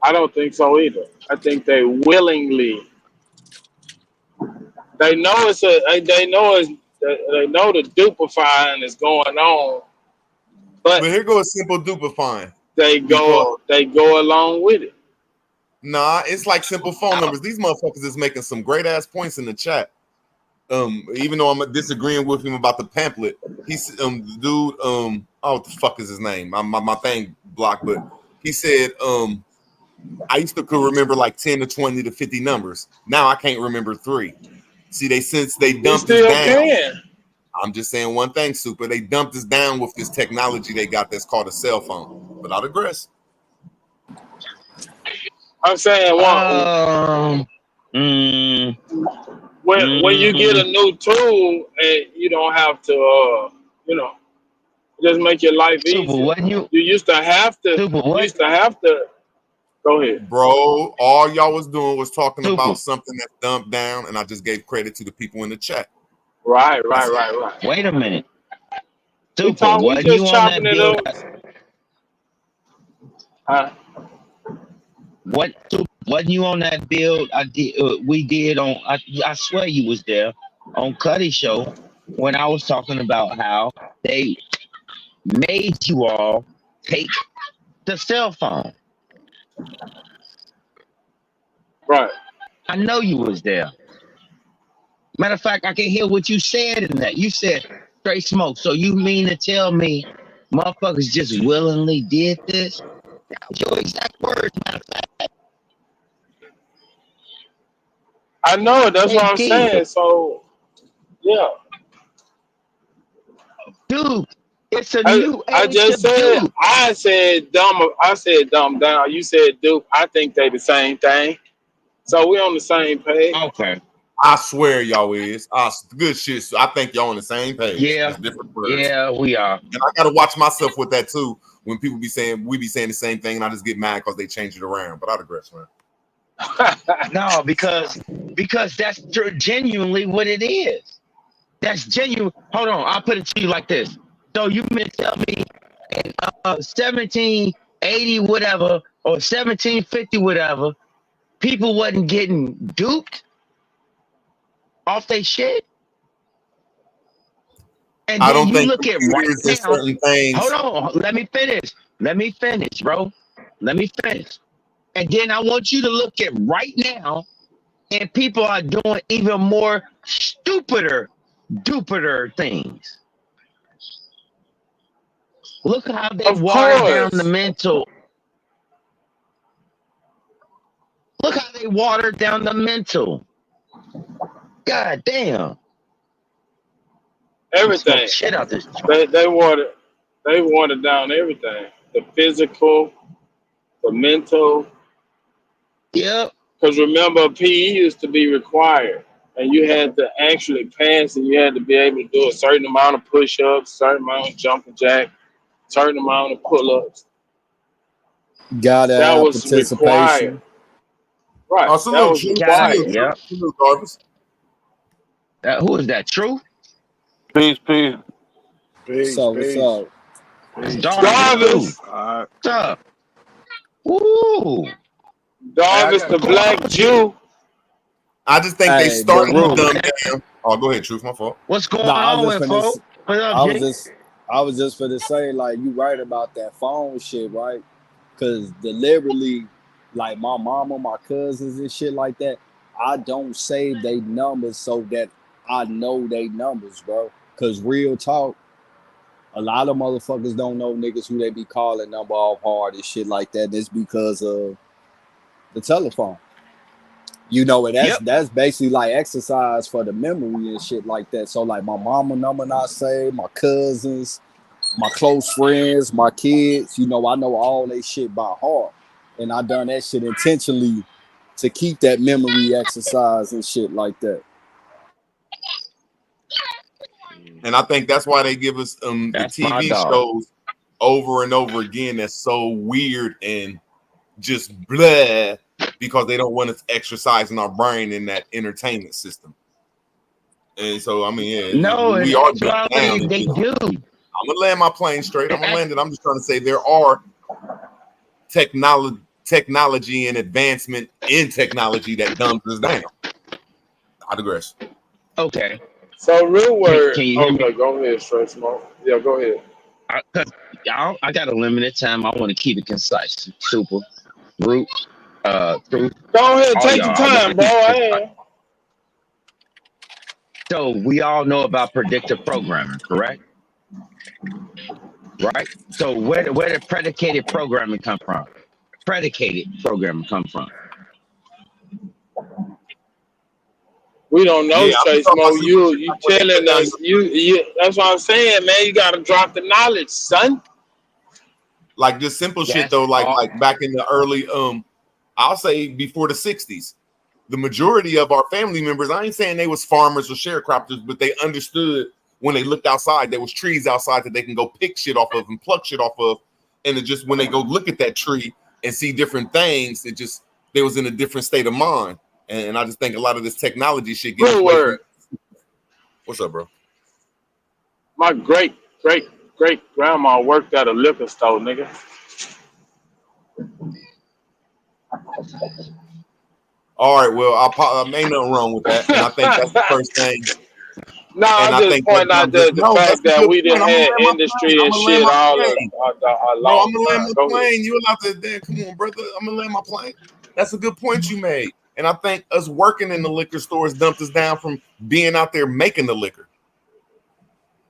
I don't think so either. I think they willingly. They know they know the dupifying is going on, but here goes simple dupifying. They go along with it. Nah, it's like simple phone numbers. These motherfuckers is making some great ass points in the chat. Even though I'm disagreeing with him about the pamphlet, he's dude. Oh, what the fuck is his name? My thing blocked, but he said I used to could remember like 10 to 20 to 50 numbers. Now I can't remember 3. See, since they dumped us down. I'm just saying one thing, Super. They dumped us down with this technology they got that's called a cell phone. But I digress. I'm saying when you get a new tool and you don't have to just make your life easier. You used to have to. Go ahead, bro. All y'all was doing was talking about something that's dumped down, and I just gave credit to the people in the chat. Right. Wait a minute. We just chopping it up. Wasn't you on that build? We did on. I swear you was there on Cuddy show when I was talking about how they made you all take the cell phone. Right. I know you was there. Matter of fact, I can hear what you said in that. You said straight smoke. So you mean to tell me motherfuckers just willingly did this? That was your exact words, matter of fact. I know, that's what I'm saying. So yeah. Dude, it's a new age. I just said dude. I said dumb down. You said dude. I think they the same thing. So we on the same page. Okay. I swear y'all is. Good shit. So I think y'all on the same page. Yeah. It's different words. Yeah, we are. And I gotta watch myself with that too. When people be saying we be saying the same thing, and I just get mad because they change it around. But I digress, man. No, because that's genuinely what it is. That's genuine. Hold on, I'll put it to you like this. So you meant to tell me in 1780 whatever or 1750 whatever, people wasn't getting duped off their shit? And I then don't think look at right now. Certain things. Hold on, let me finish, bro. Let me finish. And then I want you to look at right now, and people are doing even more stupider things. Look how they water down the mental. Look how they watered down the mental. God damn. Everything. Shit out this. They watered down everything. The physical, the mental. Yep. Because remember, PE used to be required, and you had to actually pass, and you had to be able to do a certain amount of push-ups, certain amount of jumping jack, certain amount of pull-ups. Gotta That have was participation. required. Right. Oh, That was required. Yeah. Jarvis. Who is that? True? Peace. So what's up? Jarvis. Alright. What's up? Woo. Jarvis, the black Jew. I just think they starting to dumb down. Oh, go ahead, Truth. My fault. What's going I on, was with folks? What up, I Jake? was just for to say, like, you right about that phone shit, right? Because deliberately, like my mama, my cousins and shit like that, I don't save they numbers so that I know they numbers, bro. Because real talk, a lot of motherfuckers don't know niggas who they be calling number off hard and shit like that. And it's because of the telephone. You know, and that's basically like exercise for the memory and shit like that. So like my mama number not saved, my cousins, my close friends, my kids, you know, I know all they shit by heart. And I done that shit intentionally to keep that memory exercise and shit like that. And I think that's why they give us the TV shows over and over again that's so weird and just blah, because they don't want us exercising our brain in that entertainment system. And so, I mean, No, we are down. They do. I'm gonna land my plane straight. I'm gonna land it. I'm just trying to say there are technology and advancement in technology that dumbs us down. I digress. Okay. So real word. Can you hear me? Go ahead, Straight Smoke. Yeah, go ahead. I got a limited time. I want to keep it concise. Super. Root. Truth. Go ahead, take your time, bro. So we all know about predictive programming, correct? Right? So where did predicated programming come from? Predicated programming come from? We don't know, Straight Smoke. You telling us you that's what I'm saying, man. You gotta drop the knowledge, son. Like just simple shit though, like back in the early I'll say before the 60s, the majority of our family members, I ain't saying they was farmers or sharecroppers, but they understood when they looked outside, there was trees outside that they can go pick shit off of and pluck shit off of. And it just when they go look at that tree and see different things, it just they was in a different state of mind. And I just think a lot of this technology shit gets away from. What's up, bro? My great grandma worked at a liquor store, nigga. All right, well, I ain't nothing wrong with that, and I think that's the first thing. No, I'm just pointing out the fact that we didn't have industry and shit all along. I'm gonna land my plane. You allowed to there? Come on, brother. I'm gonna land my plane. That's a good point you made, and I think us working in the liquor stores dumped us down from being out there making the liquor.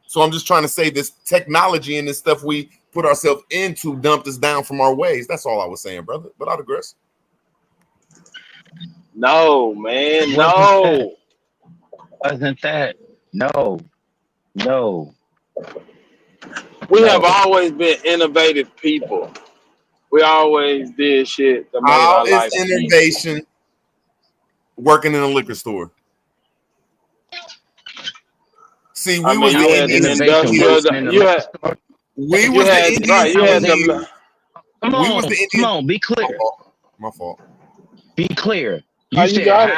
So I'm just trying to say this technology and this stuff we put ourselves into dumped us down from our ways. That's all I was saying, brother. But I digress. No, man, no. Wasn't that? No. We have always been innovative people. We always did shit that made our life innovation easy. Working in a liquor store. See, we was the Indians. We was the Indians. Come on, be clear. My fault. Be clear. You said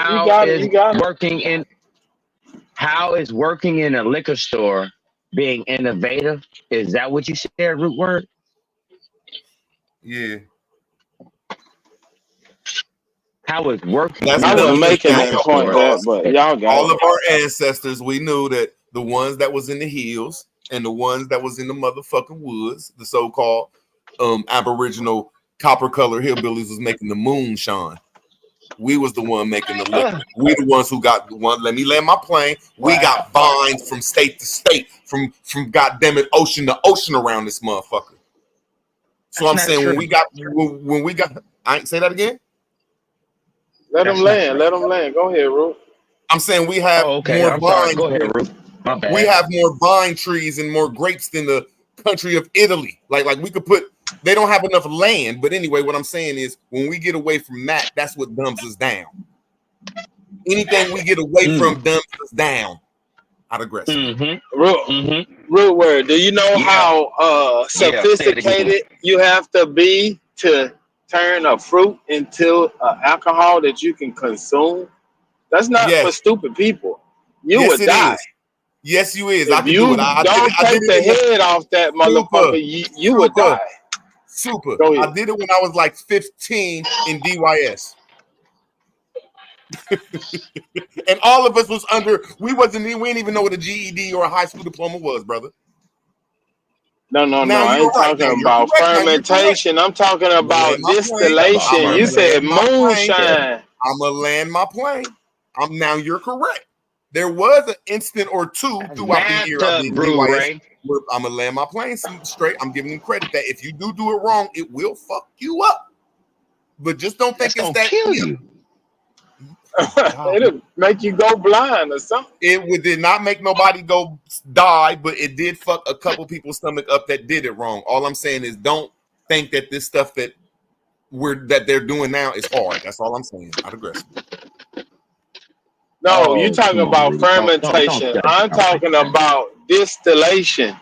how is working in a liquor store being innovative? Is that what you said, root word? Yeah. How is working? That's I wasn't making that point, but y'all got all of our ancestors. We knew that the ones that was in the hills and the ones that was in the motherfucking woods, the so-called Aboriginal copper-colored hillbillies, was making the moonshine. We was the one making the liquor. We the ones who got the one. Let me land my plane. We got vines from state to state, from goddamn it, ocean to ocean around this motherfucker. So I'm saying when we got, I ain't say that again. Let That's them not land. Let them land. Go ahead, Ru. I'm saying we have okay. more I'm sorry. vines. Go ahead, Ruth. My bad. We have more vine trees and more grapes than the country of Italy. Like we could put. They don't have enough land. But anyway, what I'm saying is, when we get away from that, that's what dumbs us down. Anything we get away from dumbs us down. I digress. Root word. Do you know how sophisticated you have to be to turn a fruit into alcohol that you can consume? That's not for stupid people. You would die. Is. Yes, you is. If I can you do it. I take did the it head off that motherfucker, you would die. Super. I did it when I was like 15 in DYS. And all of us was under. We didn't even know what a GED or a high school diploma was, brother. No. I ain't talking about fermentation. I'm talking about distillation. You said moonshine. I'm gonna land my plane. Now you're correct. There was an instant or two throughout the year I did DYS where I'm gonna land my plane straight. I'm giving you credit that if you do it wrong, it will fuck you up. But just don't think it's that kill you. It'll make you go blind or something. It did not make nobody go die, but it did fuck a couple people's stomach up that did it wrong. All I'm saying is, don't think that this stuff that they're doing now is hard. That's all I'm saying. I digress. No, you're talking about fermentation. I'm talking about distillation.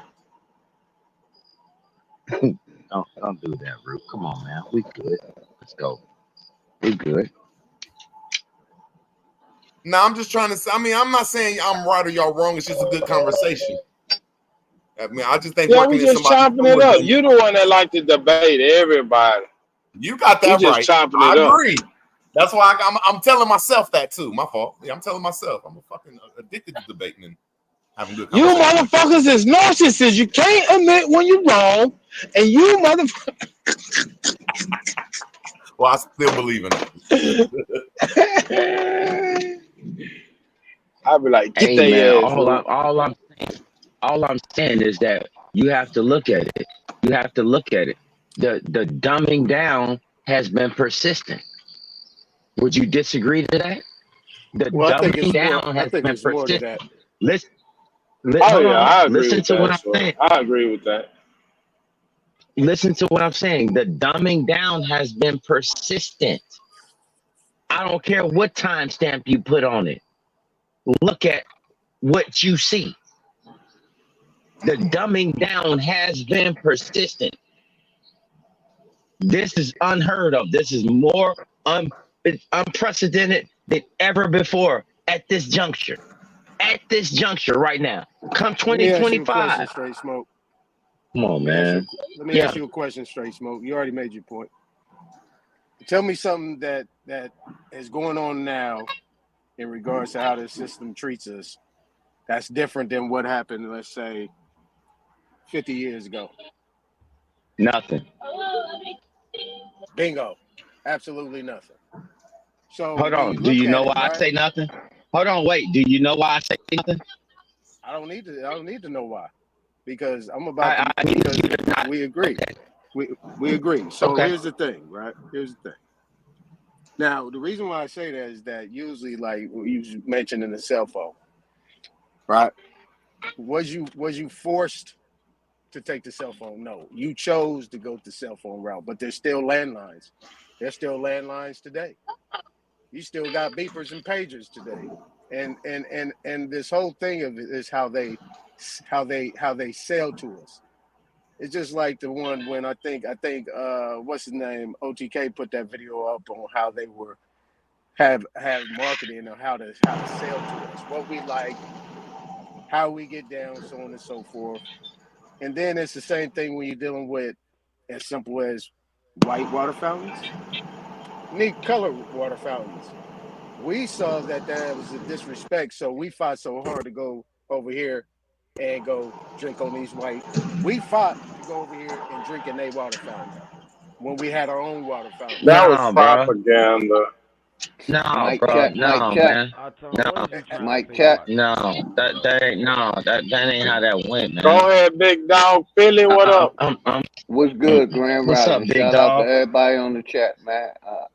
Don't do that, Root. Come on, man. We good. Let's go. We good. No, I'm just trying to say. I mean, I'm not saying I'm right or y'all wrong. It's just a good conversation. I mean, I just think we just chopping it up. You the one that like to debate everybody. You got that right. Chopping it up. Agree. That's why I'm telling myself that too. My fault. Yeah, I'm telling myself. I'm fucking addicted to debating and having good You conversations. motherfuckers is narcissists. You can't admit when you're wrong, and you motherfuckers. Well, I still believe in it. I'll be like, get hey, their man, ass. All I'm saying is that you have to look at it. You have to look at it. The dumbing down has been persistent. Would you disagree to that? The dumbing down has been persistent. Listen to what I'm saying. I agree with that. Listen to what I'm saying. The dumbing down has been persistent. I don't care what timestamp you put on it. Look at what you see. The dumbing down has been persistent. This is unheard of. This is more unprecedented than ever before at this juncture. At this juncture right now. Come 2025. Straight Smoke. Come on, man. Let me ask you a question, Straight Smoke. You already made your point. Tell me something that is going on now in regards to how the system treats us that's different than what happened, let's say, 50 years ago. Nothing. Bingo. Absolutely nothing. So hold on. Do you know why I say nothing? Hold on, wait. Do you know why I say nothing? I don't need to know why. Because I'm about to we agree. We agree. So here's the thing, right? Here's the thing. Now, the reason why I say that is that usually, like you mentioned in the cell phone, right? Was you forced to take the cell phone? No. You chose to go the cell phone route, but there's still landlines. There's still landlines today. You still got beepers and pagers today. And this whole thing of it is how they sell to us. It's just like the one when I think what's his name, OTK put that video up on how they were have marketing on how to sell to us, what we like, how we get down, so on and so forth. And then it's the same thing when you're dealing with as simple as white water fountains. You need color water fountains. We saw that was a disrespect, so we fought so hard to go over here and go drink on these white. We fought to go over here and drink in their water fountain when we had our own water fountain. That was propaganda. No, Mike bro. check, No, Mike check. man. No. Mike check. No, that ain't how that went, man. Go ahead, big dog. Philly, what up? What's good, Grand What's Rising? up, big Shout dog? out to everybody on the chat, man.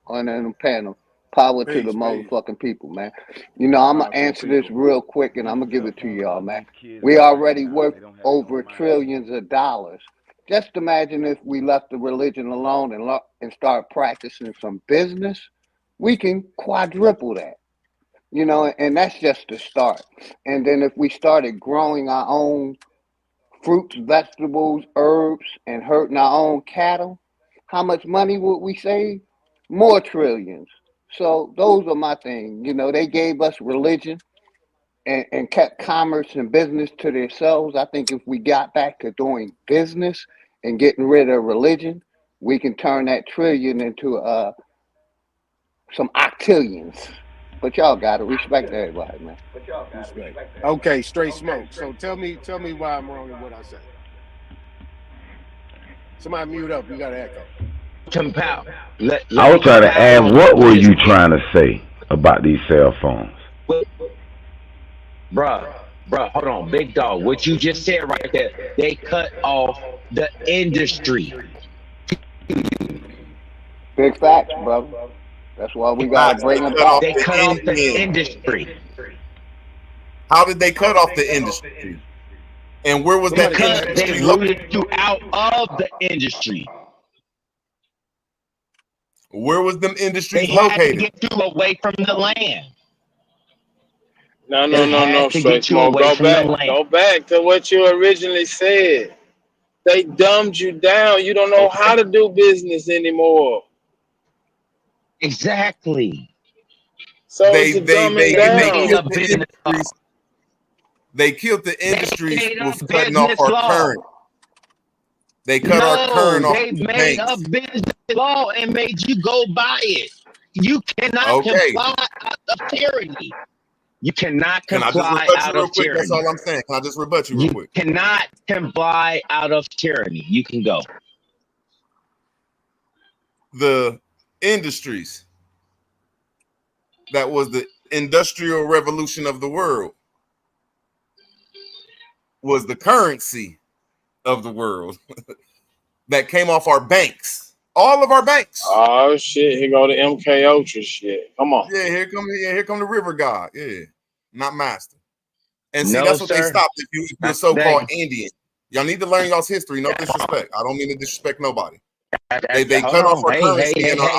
On the panel. Power to the Peace, peace. motherfucking people, man. You know, I'm gonna answer this real quick, and I'm gonna give it to y'all, man. We already worth over trillions of dollars. Just imagine if we left the religion alone and start practicing some business, we can quadruple that. You know, and that's just the start. And then if we started growing our own fruits, vegetables, herbs, and herding our own cattle, how much money would we save? More trillions. So those are my things. You know, they gave us religion and kept commerce and business to themselves. I think if we got back to doing business and getting rid of religion, we can turn that trillion into some octillions. But y'all gotta respect everybody, man. Respect. Okay, straight smoke. So tell me why I'm wrong in what I said. Somebody mute up. You got an echo. Compile. I was trying to ask, what were you trying to say about these cell phones? Bruh, hold on, big dog. What you just said right there, they cut off the industry. Big facts, brother. That's why we gotta bring them back. They cut off the industry. How did they cut off the industry? And where was that industry They rooted you out of the industry. Where was them industries They had to located? get you away from the land. No, They had to straight get you smoke. away from the Go land. back to what you originally said. They dumbed you down. You don't know how to do business anymore. Exactly. So it's a dumbing down. They killed the industries They made was up cutting off business our law. current. They cut our current off They the made banks. up business law and made you go buy it. You cannot Okay. comply out of tyranny. You cannot Can I just comply rebut out you real of quick? tyranny. That's all I'm saying. Can I just rebut you real You quick? cannot comply out of tyranny. You can go. The industries that was the industrial revolution of the world was the currency of the world that came off our banks. All of our banks. Oh shit! Here go the MK Ultra shit. Come on. Yeah, here come the river god. Yeah, not master. And see, No, that's what they sir. stopped. If you're Not so-called today. Indian, y'all need to learn y'all's history. No disrespect. I don't mean to disrespect nobody. They Hold cut off on. our Hey, currency, hey, and hey, I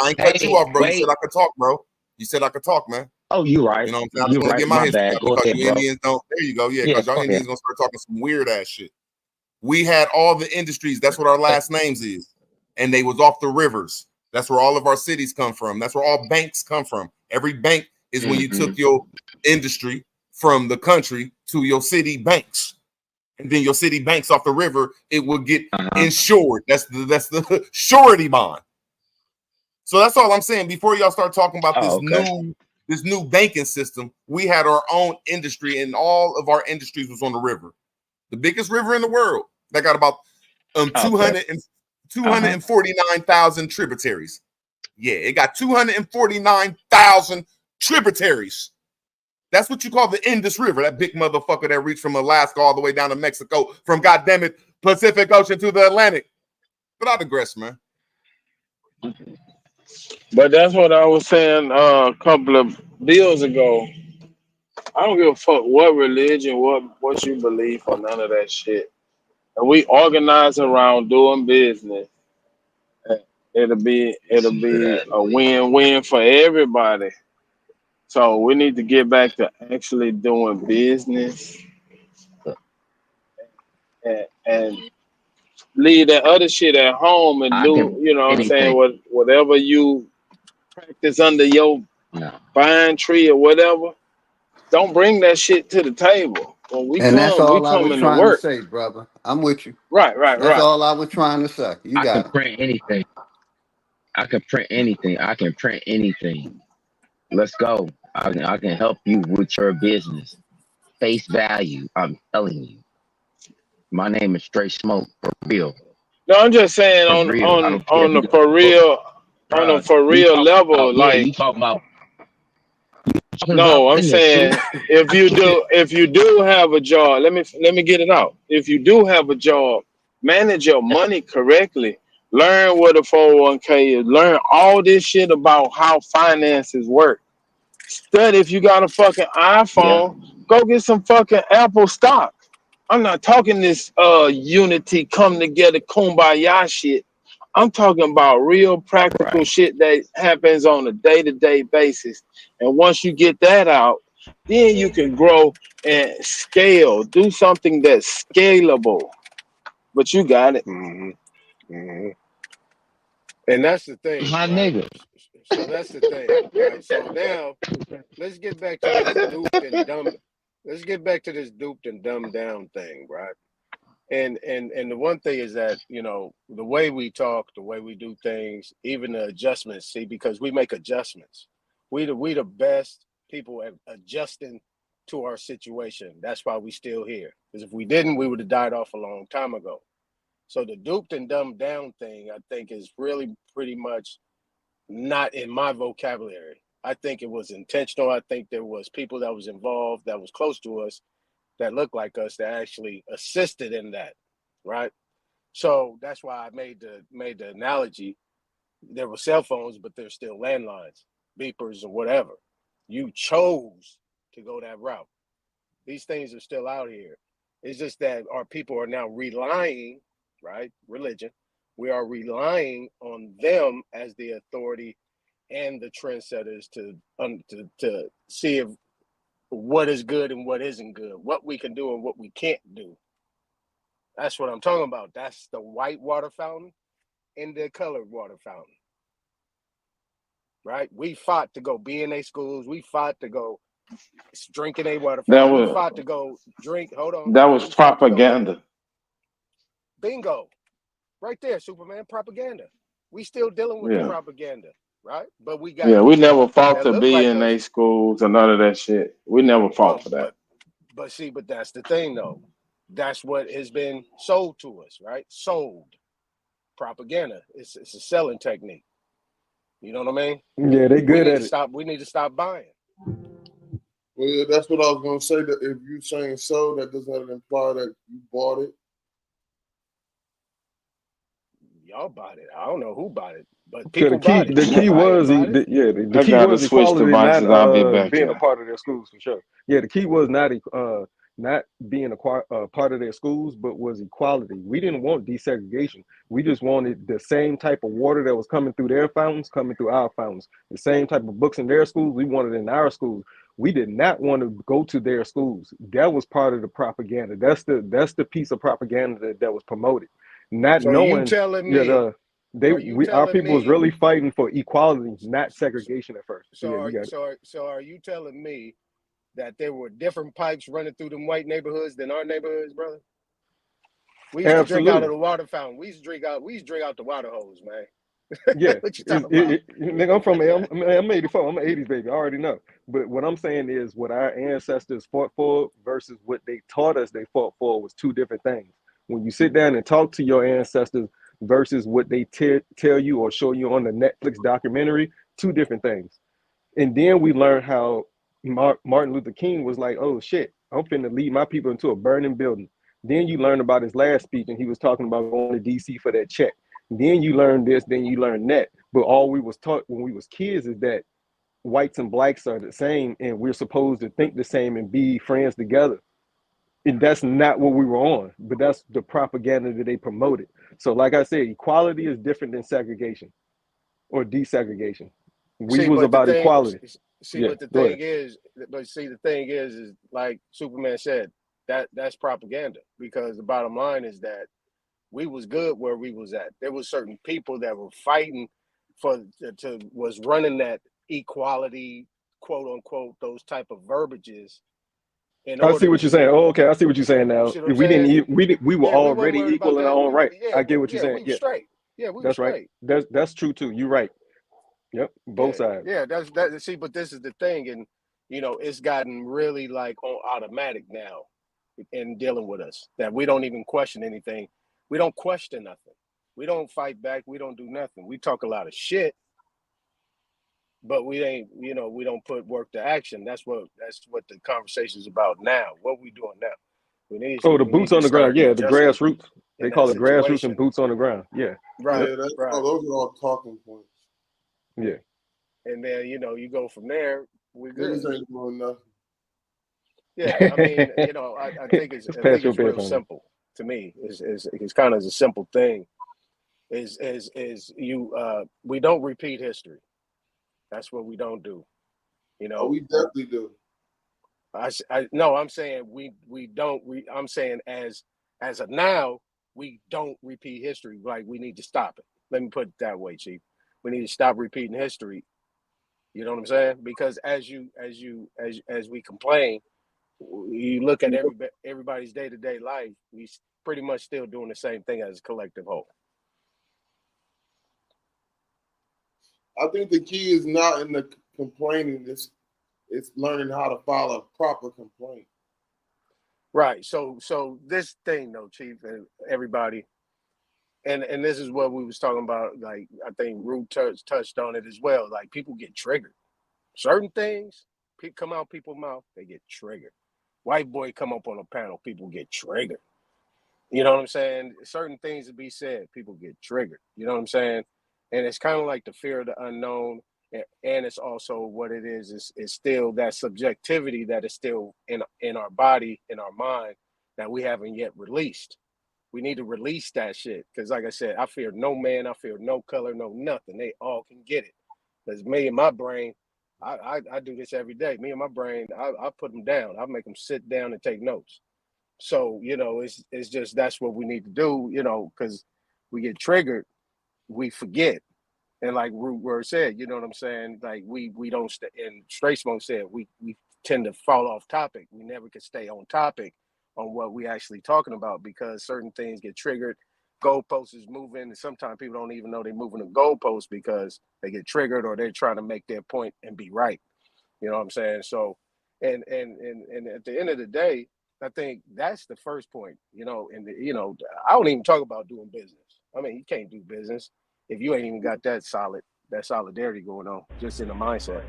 ain't cut you hey, off, bro. You wait. said I could talk, bro. You said I could talk, man. Oh, you right. You know what I'm saying? I You just want to right. get my My history bad. out Go because ahead, you bro. Indians don't. There you go. Yeah, Yeah, because y'all go Indians ahead. gonna start talking some weird ass shit. We had all the industries. That's what our last names is, and they was off the rivers. That's where all of our cities come from. That's where all banks come from. Every bank is when you took your industry from the country to your city banks, and then your city banks off the river, it will get insured. That's the surety bond. So that's all I'm saying. Before y'all start talking about this new banking system, we had our own industry, and all of our industries was on the river, the biggest river in the world. That got about 249,000 tributaries. Yeah, it got 249,000 tributaries. That's what you call the Indus River, that big motherfucker that reached from Alaska all the way down to Mexico, from goddamn it, Pacific Ocean to the Atlantic. But I digress, man. But that's what I was saying a couple of bills ago. I don't give a fuck what religion, what you believe, or none of that shit. And we organize around doing business. It'll be a win-win for everybody. So we need to get back to actually doing business and leave that other shit at home and do, you know what I'm saying, whatever you practice under your pine tree or whatever. Don't bring that shit to the table. When we And that's come, we all I was coming to trying to work. say, brother. I'm with you. Right. That's all I was trying to say. You I got can it. print anything. I can print anything. Let's go. I can help you with your business. Face value. I'm telling you. My name is Straight Smoke for real. No, I'm just saying For real. I don't care on who the for real level, like you talking about. no, I'm saying if you do have a job, let me get it out. If you do have a job, manage your money correctly. Learn what a 401k is. Learn all this shit about how finances work. Study. If you got a fucking iPhone, go get some fucking Apple stock. I'm not talking this unity, come together, kumbaya shit. I'm talking about real practical shit that happens on a day-to-day basis. And once you get that out, then you can grow and scale. Do something that's scalable. But you got it. And that's the thing, My right? nigga. So that's the thing, right? So now let's get back to this duped and dumb. Let's get back to this duped and dumbed down thing, right? And the one thing is that, you know, the way we talk, the way we do things, even the adjustments, see, because we make adjustments. We the best people at adjusting to our situation. That's why we still here. Because if we didn't, we would have died off a long time ago. So the duped and dumbed down thing, I think, is really pretty much not in my vocabulary. I think it was intentional. I think there was people that was involved, that was close to us, that looked like us, that actually assisted in that, right? So that's why I made the analogy. There were cell phones, but there's still landlines, beepers, or whatever. You chose to go that route. These things are still out here. It's just that our people are now relying, right? Religion. We are relying on them as the authority and the trendsetters to see if what is good and what isn't good, what we can do and what we can't do. That's what I'm talking about. That's the white water fountain and the colored water fountain, right? We fought to go be in their schools. We fought to go drink in a water fountain. We fought to go drink. Hold on. That was propaganda. Bingo. Right there, Superman. Propaganda. We still dealing with the propaganda, right? But we got we never fought to look be like in us. their schools or none of that shit. We never fought for that. But see, but that's the thing though. That's what has been sold to us, right? Sold. Propaganda. It's a selling technique. You know what I mean? Yeah, they good at it. We need to stop buying. Well, yeah, that's what I was gonna say. That if you're saying so, that does not imply that you bought it. Y'all bought it. I don't know who bought it, but people bought it. The key was the key was equality, not being a part of their schools for sure. Yeah, the key was not being a part of their schools, but was equality. We didn't want desegregation. We just wanted the same type of water that was coming through their fountains, coming through our fountains. The same type of books in their schools, we wanted in our schools. We did not want to go to their schools. That was part of the propaganda. That's the piece of propaganda that was promoted. Not So knowing you telling me our people was really fighting for equality, not segregation at first. So are you telling me that there were different pipes running through them white neighborhoods than our neighborhoods, brother? We used to drink out of the water fountain. We used to drink out the water hose, man. Yeah, What you talking about? nigga, I'm 84. I'm an 80s baby. I already know. But what I'm saying is what our ancestors fought for versus what they taught us they fought for was two different things. When you sit down and talk to your ancestors versus what they tell you or show you on the Netflix documentary, two different things. And then we learned how Martin Luther King was like, oh shit, I'm finna lead my people into a burning building. Then you learn about his last speech and he was talking about going to DC for that check. Then you learn this, then you learn that. But all we was taught when we was kids is that whites and blacks are the same and we're supposed to think the same and be friends together. And that's not what we were on, but that's the propaganda that they promoted. So like I said, equality is different than segregation or desegregation. We was about equality. But the thing is like Superman said, that's propaganda, because the bottom line is that we was good where we was at. There was certain people that were fighting was running that equality, quote unquote, those type of verbages. I see what you're saying. Oh, okay, I see what you're saying now. We were already equal in our own right. I get what you're saying. We were straight. Yeah, we that's were right. straight. That's true too. You're right. Yep, both sides. Yeah, that's see, but this is the thing, and it's gotten really like on automatic now in dealing with us, that we don't even question anything. We don't question nothing. We don't fight back. We don't do nothing. We talk a lot of shit, but we ain't, we don't put work to action. That's what the conversation is about now. What we doing now? We need the boots on the ground. Yeah, the grassroots. They in call that it grassroots and situation. boots on the ground. Yeah. Right, Yeah, right. those are all talking points. Yeah. And then you go from there. We're good. Niggas ain't doing nothing. Yeah, I mean, I think it's Just pass your real bedtime. simple to me. It's kind of a simple thing. We don't repeat history. That's what we don't do. Oh, we definitely do. No, I'm saying we don't. I'm saying as of now, we don't repeat history. Like, we need to stop it. Let me put it that way, Chief. We need to stop repeating history. You know what I'm saying? Because as we complain, you look at everybody's day-to-day life, we pretty much still doing the same thing as a collective whole. I think the key is not in the complaining. It's learning how to file a proper complaint. Right. So this thing though, Chief, and everybody, and this is what we was talking about. Like, I think Root touched on it as well. Like, people get triggered. Certain things come out people's mouth, they get triggered. White boy come up on a panel, people get triggered. You know what I'm saying? Certain things to be said, people get triggered. You know what I'm saying? And it's kind of like the fear of the unknown. And it's also what it is still that subjectivity that is still in our body, in our mind, that we haven't yet released. We need to release that shit. Because like I said, I fear no man, I fear no color, no nothing. They all can get it. Because me and my brain, I do this every day. Me and my brain, I put them down. I make them sit down and take notes. So, it's just, that's what we need to do, because we get triggered, we forget. And like Root Word said, you know what I'm saying? Like, we don't and Straight Smoke said, we tend to fall off topic. We never can stay on topic on what we actually talking about, because certain things get triggered. Goalposts is moving, and sometimes people don't even know they're moving the goalposts because they get triggered or they're trying to make their point and be right. You know what I'm saying? So, and at the end of the day, I think that's the first point. I don't even talk about doing business. I mean, you can't do business if you ain't even got that solidarity going on, just in the mindset.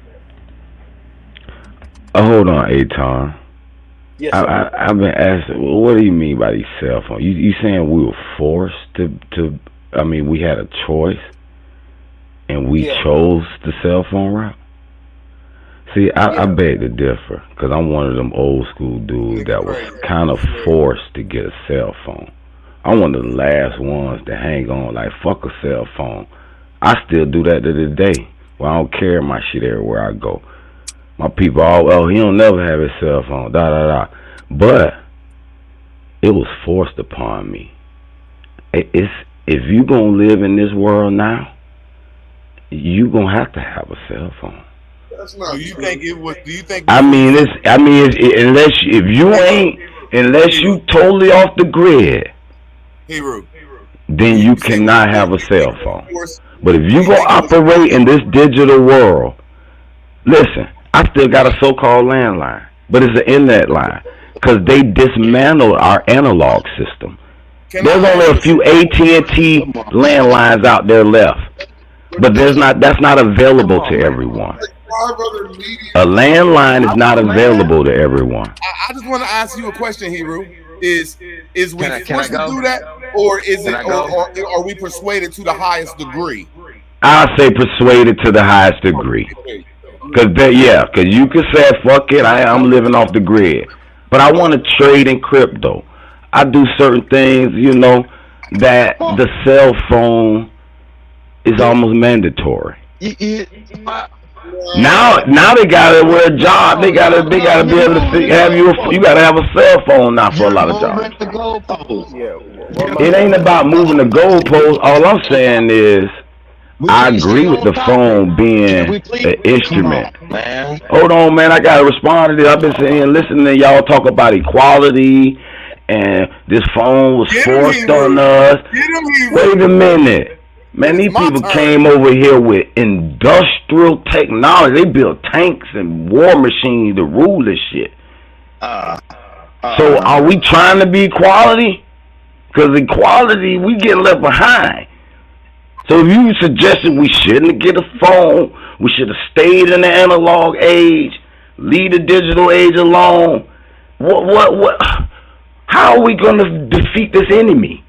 Hold on, Aton. Yes, sir. I've been asking, what do you mean by these cell phones? You saying we were forced to? I mean, we had a choice, and we chose the cell phone route. See, I beg to differ, because I'm one of them old school dudes that was kind of forced to get a cell phone. I'm one of the last ones to hang on like, fuck a cell phone. I still do that to this day. Well, I don't carry my shit everywhere I go. My people, he don't never have his cell phone, But it was forced upon me. If you gonna live in this world now, you gonna have to have a cell phone. That's not. Do you think it was? Do you think? Unless you totally off the grid, Hero, then you cannot have a cell phone. But if you gonna operate in this digital world, listen, I still got a so-called landline, but it's an internet line, because they dismantled our analog system. There's only a few AT&T landlines out there left, but that's not available to everyone. A landline is not available to everyone. I just want to ask you a question, Hero. Is we forced to do that, or is it, or are we persuaded to the highest degree? I say persuaded to the highest degree. Because you could say, fuck it, I'm living off the grid. But I want to trade in crypto. I do certain things, that the cell phone is almost mandatory. Now they gotta wear a job. They gotta be able to have you gotta have a cell phone now for a lot of jobs. It ain't about moving the goalposts. All I'm saying is, I agree with the phone being an instrument. Hold on, man. I gotta respond to this. I've been sitting listening to y'all talk about equality, and this phone was forced on us. Wait a minute. Man, these people came over here with industrial technology. They built tanks and war machines to rule this shit. So are we trying to be equality? Because equality, we get left behind. So if you suggested we shouldn't get a phone, we should have stayed in the analog age, leave the digital age alone, what? How are we going to defeat this enemy?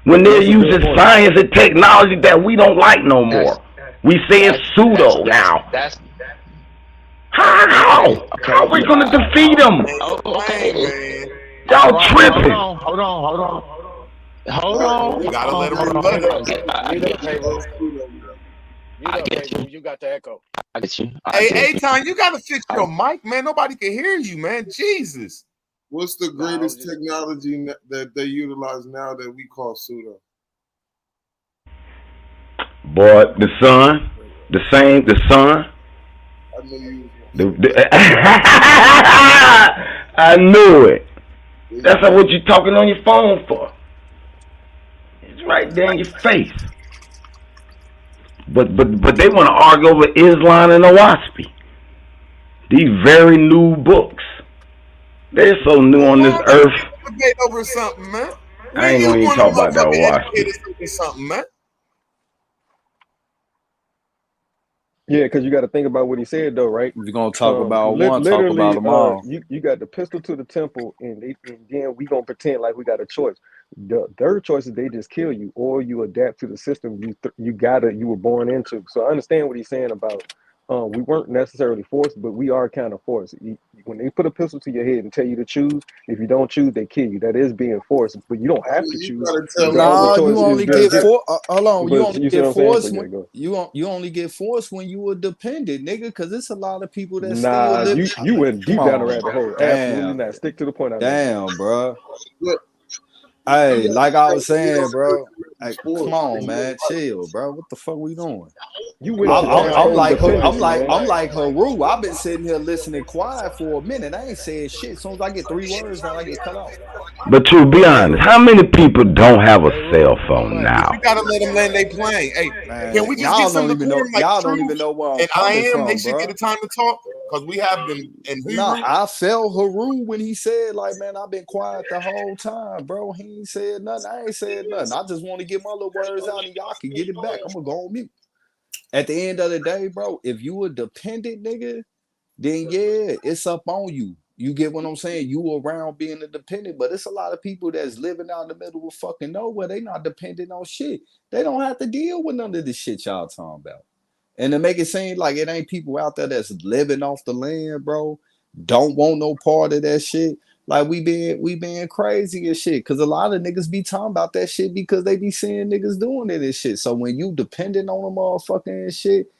When they're That's a good using point. science and technology that we don't like no more. We say it's pseudo now. That's How? okay. How we gonna defeat them? Okay. Y'all Hold tripping. on. You gotta let him rebut it. Mute up, Harold. You got the echo. I get you. Hey, Ton, you gotta fix your mic, man. Nobody can hear you, man. Jesus. What's the greatest technology that they utilize now that we call pseudo? Boy, the sun. The sun. I knew you. I knew it. That's not what you're talking on your phone for. It's right there in your face. But they want to argue over Islam and Owaspy. These very new books. They're so new on this earth. Debate over something, man. I ain't gonna even talk about that Owaspy. Something, man. Yeah, because you got to think about what he said, though, right? If you're gonna talk about one, talk about them all. You got the pistol to the temple, and then we gonna pretend like we got a choice. The third choice is they just kill you, or you adapt to the system you were born into. So I understand what he's saying about we weren't necessarily forced, but we are kind of forced. When they put a pistol to your head and tell you to choose, if you don't choose, they kill you. That is being forced, but you don't have to choose. No, you only get forced. Hold on, you only get forced when you only get forced when you a dependent, nigga. Because it's a lot of people that nah, still live. you went deep down the rabbit hole. Absolutely Damn, not. Stick to the point. Damn, bro. Hey, like I was saying, bro. Hey, come on, man, chill, bro. What the fuck we doing? I'm like Haru. I've been sitting here listening quiet for a minute. I ain't saying shit. As soon as I get 3 words, then I get cut off. But to be honest, how many people don't have a cell phone now? We gotta let them land their plane. Hey, Man, can we just y'all get some don't even know. decorum, like Y'all don't Truth even know where I'm and I coming am? from, They should bro. get a time to talk because we have them in Hebrew. No, I felt Haru when he said, like, man, I've been quiet the whole time, bro. He ain't said nothing. I ain't said nothing. I just want to get my little words out and y'all can get it back. I'm gonna go on mute. At the end of the day, bro, if you a dependent nigga, then yeah, it's up on you. You get what I'm saying? You around being a dependent, but it's a lot of people that's living out in the middle of fucking nowhere. They not dependent on shit. They don't have to deal with none of this shit y'all talking about. And to make it seem like it ain't people out there that's living off the land, bro, don't want no part of that shit. Like we being crazy and shit. Cause a lot of niggas be talking about that shit because they be seeing niggas doing it and shit. So when you dependent on a motherfucking shit,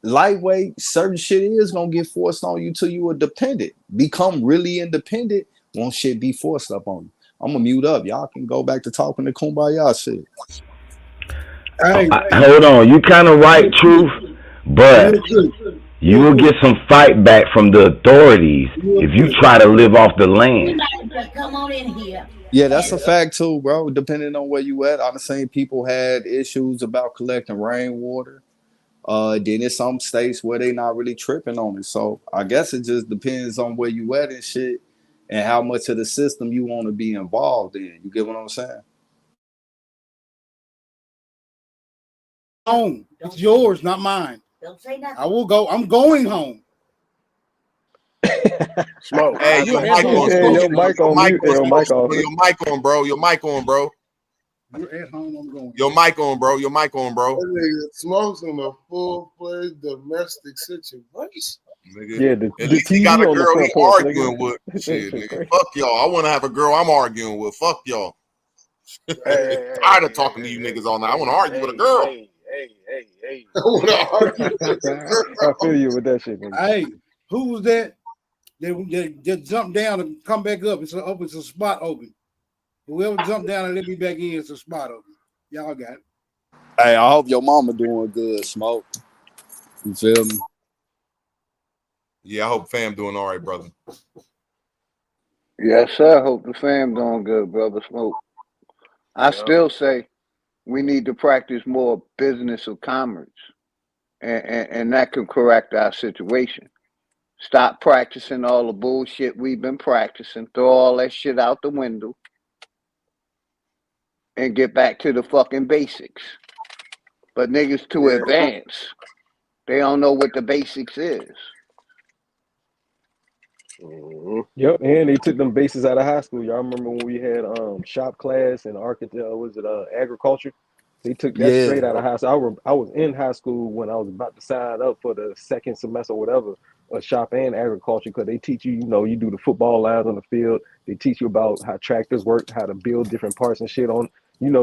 lightweight, certain shit is gonna get forced on you till you are dependent. Become really independent, won't shit be forced up on you. I'm gonna mute up. Y'all can go back to talking to Kumbaya shit. Hold on, you kind of right, Truth, but you will get some fight back from the authorities if you try to live off the land. Come on in here. Yeah, that's a fact too, bro. Depending on where you at, I'm saying people had issues about collecting rainwater. Then there's some states where they not really tripping on it. So I guess it just depends on where you at and shit, and how much of the system you want to be involved in. You get what I'm saying? Home. It's yours, not mine. Don't say nothing. I will go. I'm going home. Smoke. Hey, your mic on. Your mic on mute. Your mic off. Your mic on, bro. Your mic on, bro. You're at home. I'm going. Your mic on, bro. Your mic on, bro. That nigga Smokes in a full-fledged domestic situation. Nigga. Yeah, At least he TV got a on the girl front he porch, arguing nigga. with. Shit, nigga. Fuck y'all. I want to have a girl I'm arguing with. Fuck y'all. Tired of talking to you niggas all night. I want to argue with a girl. Hey. I want to argue with a girl. I feel you with that shit, nigga. Hey, who was that? They jump down and come back up. It's a spot open. Whoever jumped down and let me back in, it's a spot open. Y'all got it. Hey, I hope your mama doing good, Smoke. You feel me? Yeah, I hope fam doing all right, brother. Yes, sir. Hope the fam doing good, brother Smoke. I still say we need to practice more business of commerce, and that can correct our situation. Stop practicing all the bullshit we've been practicing. Throw all that shit out the window and get back to the fucking basics. But niggas too advanced. They don't know what the basics is. Yep, and they took them bases out of high school. Y'all remember when we had shop class and agriculture? They took that Yeah. straight out of high school. I was in high school when I was about to sign up for the second semester or whatever of shop and agriculture, because they teach you, you do the football lines on the field. They teach you about how tractors work, how to build different parts and shit on,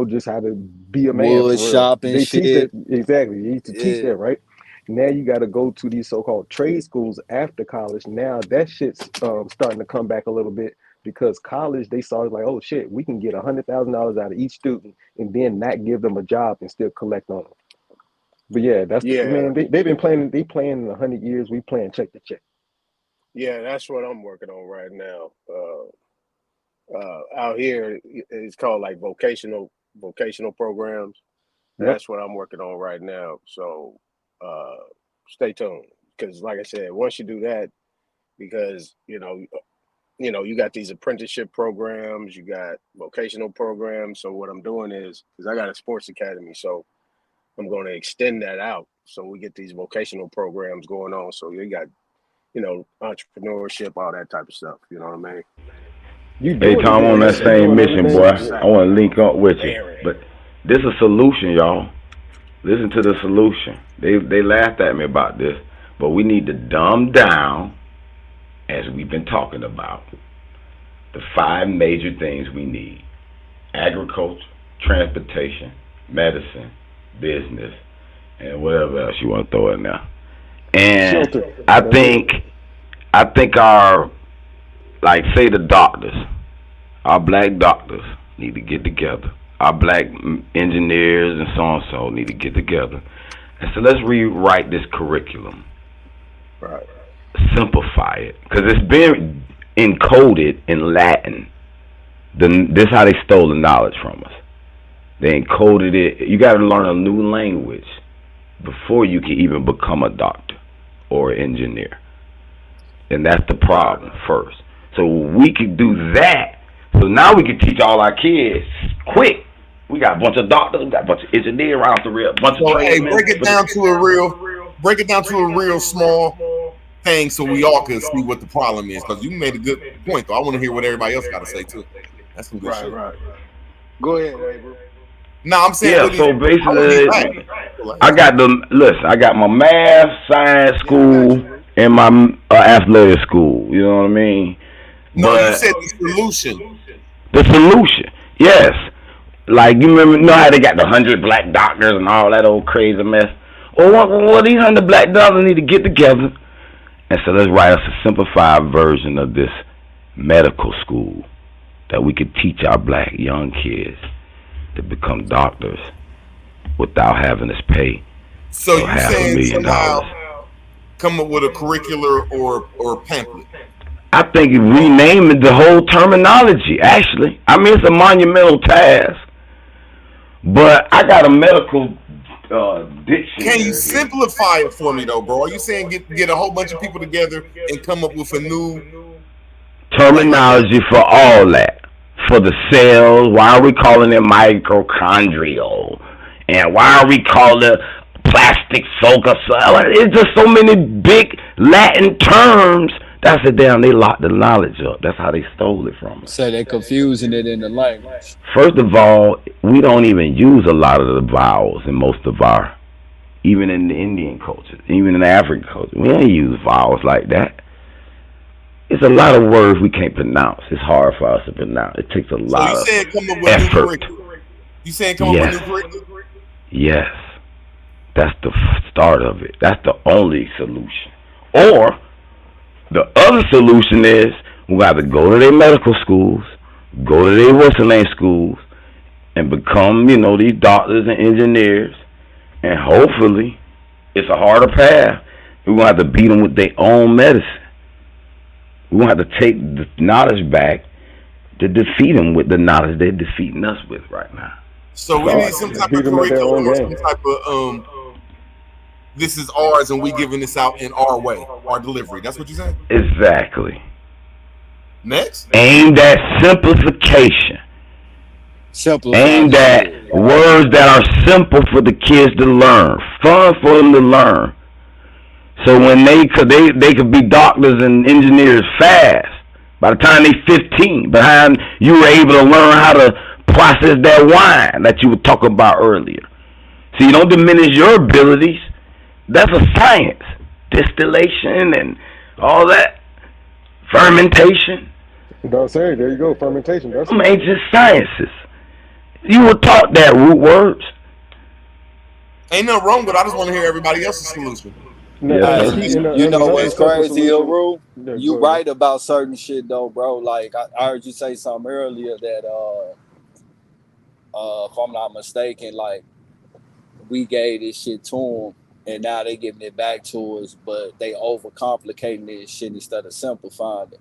just how to be a man. Wood For real. shop and They shit. teach that exactly. They used to teach Yeah. that, right? Now you got to go to these so-called trade schools after college. Now that shit's starting to come back a little bit, because college, they saw it like, oh shit, we can get $100,000 out of each student and then not give them a job and still collect on them. But yeah, they've been playing. They playing in 100 years. We playing check to check. Yeah, that's what I'm working on right now. Out here, it's called like vocational programs. Yep. That's what I'm working on right now. So stay tuned, because like I said, once you do that, because you got these apprenticeship programs, you got vocational programs. So what I'm doing is I got a sports academy, so I'm going to extend that out. So we get these vocational programs going on. So you got, entrepreneurship, all that type of stuff. You know what I mean? Hey, Tom, on that same mission, boy. I want to link up with you. But this is a solution, y'all. Listen to the solution. They laughed at me about this, but we need to dumb down, as we've been talking about, the 5 major things we need: agriculture, transportation, medicine, business, and whatever else you want to throw in there. And Shelter. I think our, like, say the doctors, our black doctors need to get together. Our black engineers and so need to get together. And so let's rewrite this curriculum. Right. Simplify it, because it's been encoded in Latin. This is how they stole the knowledge from us. They encoded it. You got to learn a new language before you can even become a doctor or an engineer. And that's the problem first. So we could do that. So now we can teach all our kids quick. We got a bunch of doctors, we got a bunch of engineers around the real, bunch of tradesmen. Break it down to a real small thing so we all can see what the problem is. Because you made a good point, though. I want to hear what everybody else got to say too. That's some good shit. Right. Go ahead, Abel. No, I'm saying. Yeah, so basically, I got my math, science school, and my athletic school. You know what I mean? No, but you said the solution. The solution, yes. Like, you remember, how they got the 100 black doctors and all that old crazy mess? Well, these 100 black doctors need to get together. And so let's write us a simplified version of this medical school that we could teach our black young kids to become doctors without having us pay. So you're saying $500,000. somehow come up with a curricular or pamphlet? I think renaming the whole terminology, actually. I mean, it's a monumental task. But I got a medical dictionary. Can you simplify it for me, though, bro? Are you saying get a whole bunch of people together and come up with a new terminology for all that? For the cells, why are we calling it mitochondrial? And why are we calling it plastic soga cell? It's just so many big Latin terms. That's it. Damn, they locked the knowledge up. That's how they stole it from us. So they're confusing it in the language. First of all, we don't even use a lot of the vowels in most of our, even in the Indian culture, even in the African culture. We don't use vowels like that. It's a lot of words we can't pronounce. It's hard for us to pronounce. It takes a lot of effort. You saying come up with new curriculum? Yes. That's the start of it. That's the only solution. Or the other solution is we got to go to their medical schools, go to their what's-the-name schools, and become, these doctors and engineers. And hopefully, it's a harder path. We're going to have to beat them with their own medicine. We're going to have to take the knowledge back to defeat them with the knowledge they're defeating us with right now. So we need some type of curriculum or some type of this is ours and we giving this out in our way, our delivery. That's what you're saying? Exactly. Next? Aimed at simplification. Aimed at words that are simple for the kids to learn, fun for them to learn. So when they could be doctors and engineers fast. By the time they 15, behind you were able to learn how to process that wine that you were talking about earlier. So you don't diminish your abilities. That's a science. Distillation and all that. Fermentation. Don't say, there you go, fermentation. That's Some ancient sciences. You were taught that root words. Ain't nothing wrong, but I just want to hear everybody else's solution. You know what's crazy, Rule? Yeah, You go right about certain shit though, bro. Like I heard you say something earlier that if I'm not mistaken, like we gave this shit to them and now they giving it back to us, but they overcomplicating this shit instead of simplifying it.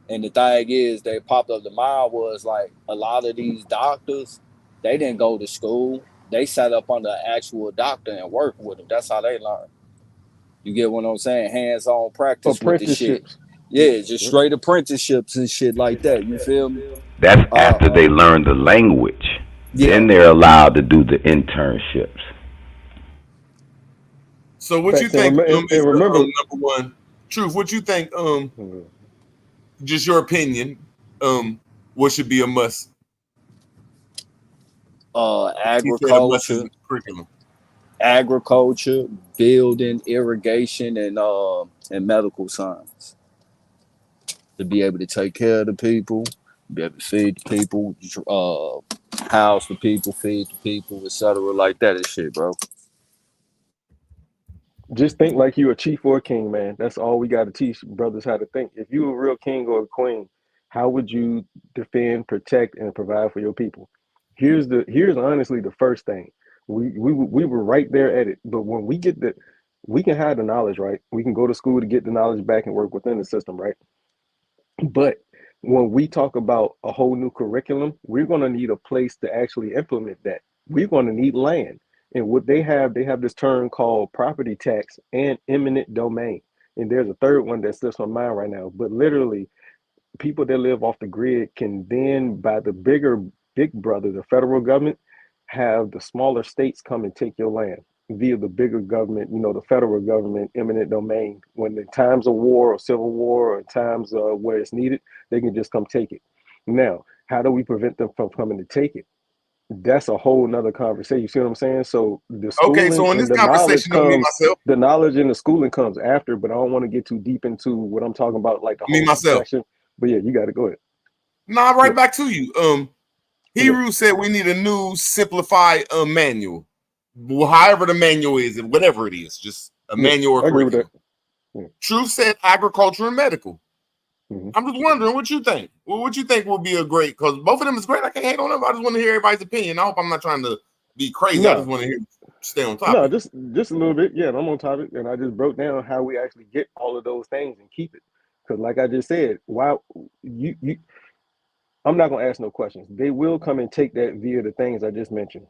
And the thing is, they popped up the mind was like a lot of these doctors, they didn't go to school. They sat up under an actual doctor and worked with them. That's how they learn. You get what I'm saying? Hands-on practice with the shit. Yeah, just straight apprenticeships and shit like that. You feel me? That's after they learn the language. Yeah. Then they're allowed to do the internships. So what you think? Remember, number one, Truth. What you think? Just your opinion. What should be a must? Agriculture. Curriculum. Agriculture, building, irrigation, and medical science. To be able to take care of the people, be able to feed the people, house the people, feed the people, etc. like that and shit, bro. Just think like you a chief or a king, man. That's all we got to teach brothers how to think. If you a real king or a queen, how would you defend, protect, and provide for your people? Here's honestly the first thing. We were right there at it, but when we get we can have the knowledge, right? We can go to school to get the knowledge back and work within the system, right? But when we talk about a whole new curriculum, we're going to need a place to actually implement that. We're going to need land. And what they have this term called property tax and eminent domain. And there's a third one that slips my mind right now. But literally, people that live off the grid can then, by the big brother, the federal government, have the smaller states come and take your land via the bigger government, the federal government, eminent domain. When in times of war or civil war or in times where it's needed, they can just come take it. Now, how do we prevent them from coming to take it? That's a whole nother conversation. You see what I'm saying? So the schooling so in this and conversation, the knowledge and the schooling comes after, but I don't want to get too deep into what I'm talking about, like the whole section. But yeah, you got to go ahead. Nah, right back to you. Heru said we need a new simplified manual. Well, however the manual is, whatever it is, just a manual or curriculum. Truth said agriculture and medical. I'm just wondering what you think. Well, what you think would be a great, because both of them is great. I can't hate on them. I just want to hear everybody's opinion. I hope I'm not trying to be crazy. I just want to stay on top. No, just a little bit. Yeah, I'm on topic, and I just broke down how we actually get all of those things and keep it. Because, like I just said, I'm not gonna ask no questions. They will come and take that via the things I just mentioned.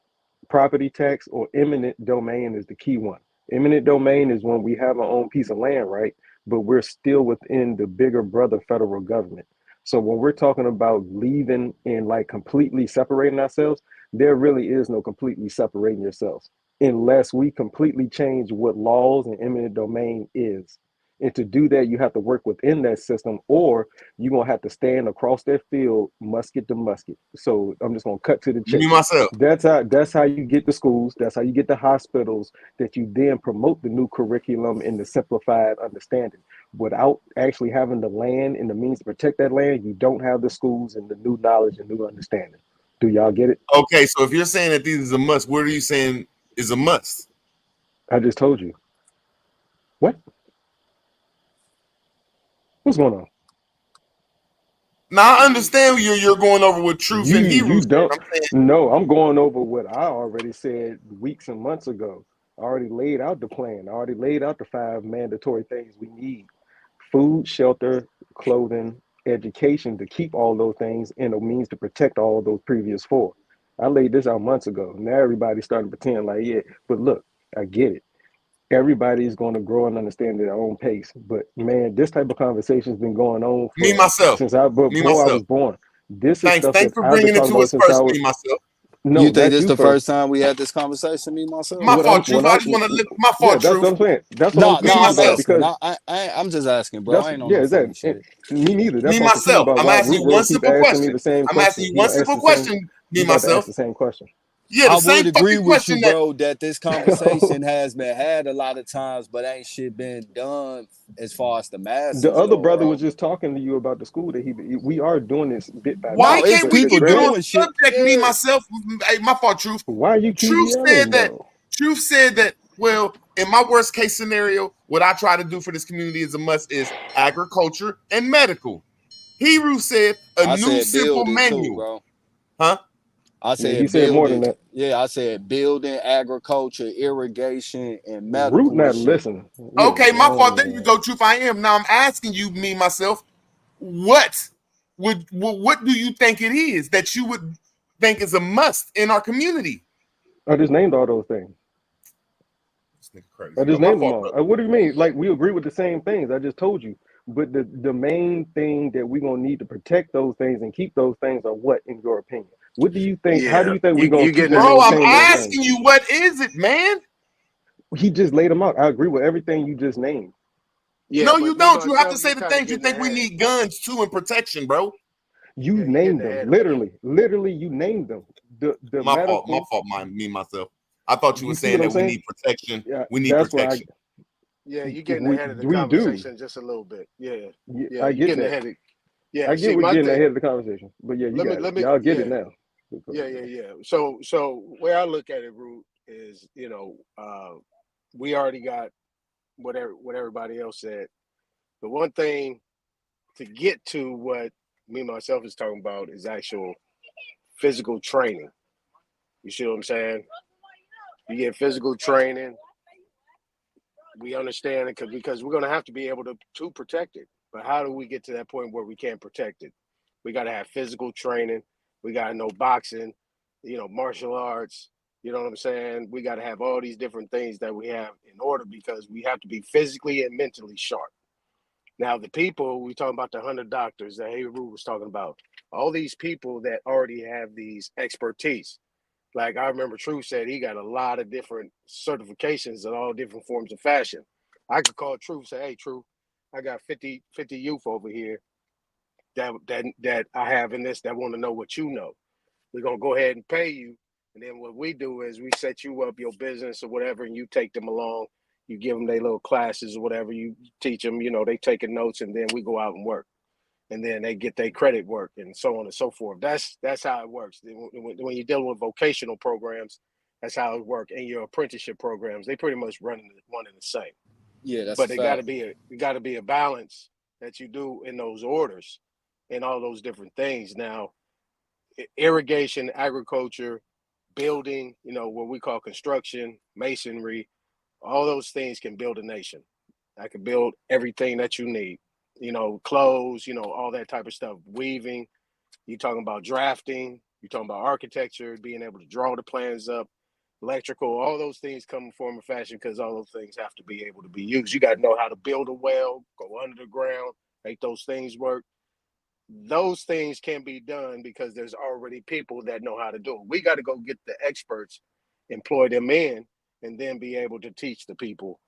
Property tax or eminent domain is the key one. Eminent domain is when we have our own piece of land, right? But we're still within the bigger brother federal government. So when we're talking about leaving and like completely separating ourselves, there really is no completely separating yourselves unless we completely change what laws and eminent domain is. And to do that, you have to work within that system, or you're going to have to stand across that field, musket to musket. So I'm just going to cut to the chase. Me myself. That's how you get the schools. That's how you get the hospitals, that you then promote the new curriculum and the simplified understanding. Without actually having the land and the means to protect that land, you don't have the schools and the new knowledge and new understanding. Do y'all get it? Okay, so if you're saying that these is a must, what are you saying is a must? I just told you. What? What's going on? Now I understand you're going over with Truth and Heru. No, I'm going over what I already said weeks and months ago. I already laid out the plan. I already laid out the 5 mandatory things we need: food, shelter, clothing, education, to keep all those things, and a means to protect all those previous 4. I laid this out months ago. Now everybody's starting to pretend like, yeah, but look, I get it. Everybody's going to grow and understand at their own pace. But man, this type of conversation has been going on since I was born. This is thanks for bringing it to us first. Me myself. No, You think not this you, the sir. first time we had this conversation, me myself? My What fault, I'm, Truth. what I I, just want to my yeah, fault, that's what Truth. I'm saying. That's what I'm No, Me no, speaking I'm about myself. asking. because No, I'm just asking, bro. that's I ain't on yeah, no funny exactly. shit. Me neither. Me That's why I'm confused myself. about I'm why asking Root you Roll one keep simple asking me question. the same I'm asking question. you He one gonna ask simple the same. question. He Me about to myself. ask the same question. Yeah, I the same would agree fucking with you, question that. bro, that this conversation has been had a lot of times, but ain't shit been done as far as the The masses other go, brother was bro. just talking to you about the school that we are doing this bit by Why No, bit, it's can't but we the people keep it on grand. doing the shit. subject? Me Yeah. myself. Hey, my fault, Truth. Why you keep Truth said yelling that. though? Truth said that. Well, in my worst case scenario, what I try to do for this community is a must is agriculture and medical. Hebrew said a I new said simple building too, manual. bro. Huh? I Yeah, he said said more than building. that. Yeah, I said building, agriculture, irrigation, and Root medical and not shit. listening. Okay, my fault. There you Yeah. go, Truth. I am. Now I'm asking you, me, myself, what what do you think it is that you would think is a must in our community? I just named all those things. This nigga crazy, I bro. just My named them fault, all. brother. What do you mean? Like we agree with the same things. I just told you. But the main thing that we're gonna need to protect those things and keep those things are what, in your opinion? What do you think? How do Yeah, you think we're gonna you keep getting and it. Bro, I'm maintain those things? asking you, what is it, man? He just laid them out. I agree with everything you just named. Yeah, No, but you me don't. You have to myself, say you the kind of things you getting think we ahead. need guns too in protection, bro. You Yeah, you getting named them. ahead of me. Literally, you named them. The My fault. My medical. fault. Me myself. I thought you were You see saying what I'm that we saying? need protection. Yeah, We need that's where protection. Yeah, you getting ahead of the we do. conversation just a little bit. Yeah, Yeah, yeah, I you get getting that. ahead of. Yeah, I get see, we're my getting thing. ahead of the conversation. But yeah, you got it. Let me. Y'all get it Yeah, now. yeah. So where I look at it, Root, is we already got what everybody else said. The one thing to get to what me myself is talking about is actual physical training. You see what I'm saying? You get physical training. We understand it because we're going to have to be able to protect it. But how do we get to that point where we can't protect it? We got to have physical training. We got to know boxing, martial arts. You know what I'm saying? We got to have all these different things that we have in order because we have to be physically and mentally sharp. Now, the people, we talking about the 100 doctors that Hayru was talking about, all these people that already have these expertise. Like I remember True said he got a lot of different certifications in all different forms of fashion. I could call True and say, hey, True, I got 50 youth over here that I have in this that want to know what you know. We're going to go ahead and pay you. And then what we do is we set you up your business or whatever, and you take them along. You give them their little classes or whatever. You teach them, they taking notes, and then we go out and work. And then they get their credit work and so on and so forth. That's how it works. When you're dealing with vocational programs, that's how it works. And your apprenticeship programs, they pretty much run one and the same. Yeah, that's a But it got fact. to be a balance that you do in those orders and all those different things. Now, irrigation, agriculture, building, what we call construction, masonry, all those things can build a nation. I can build everything that you need, clothes, all that type of stuff, weaving. You're talking about drafting, you're talking about architecture, being able to draw the plans up, electrical, all those things come in form of fashion because all those things have to be able to be used. You got to know how to build a well, go under the ground, make those things work. Those things can be done because there's already people that know how to do it. We got to go get the experts, employ them in, and then be able to teach the people.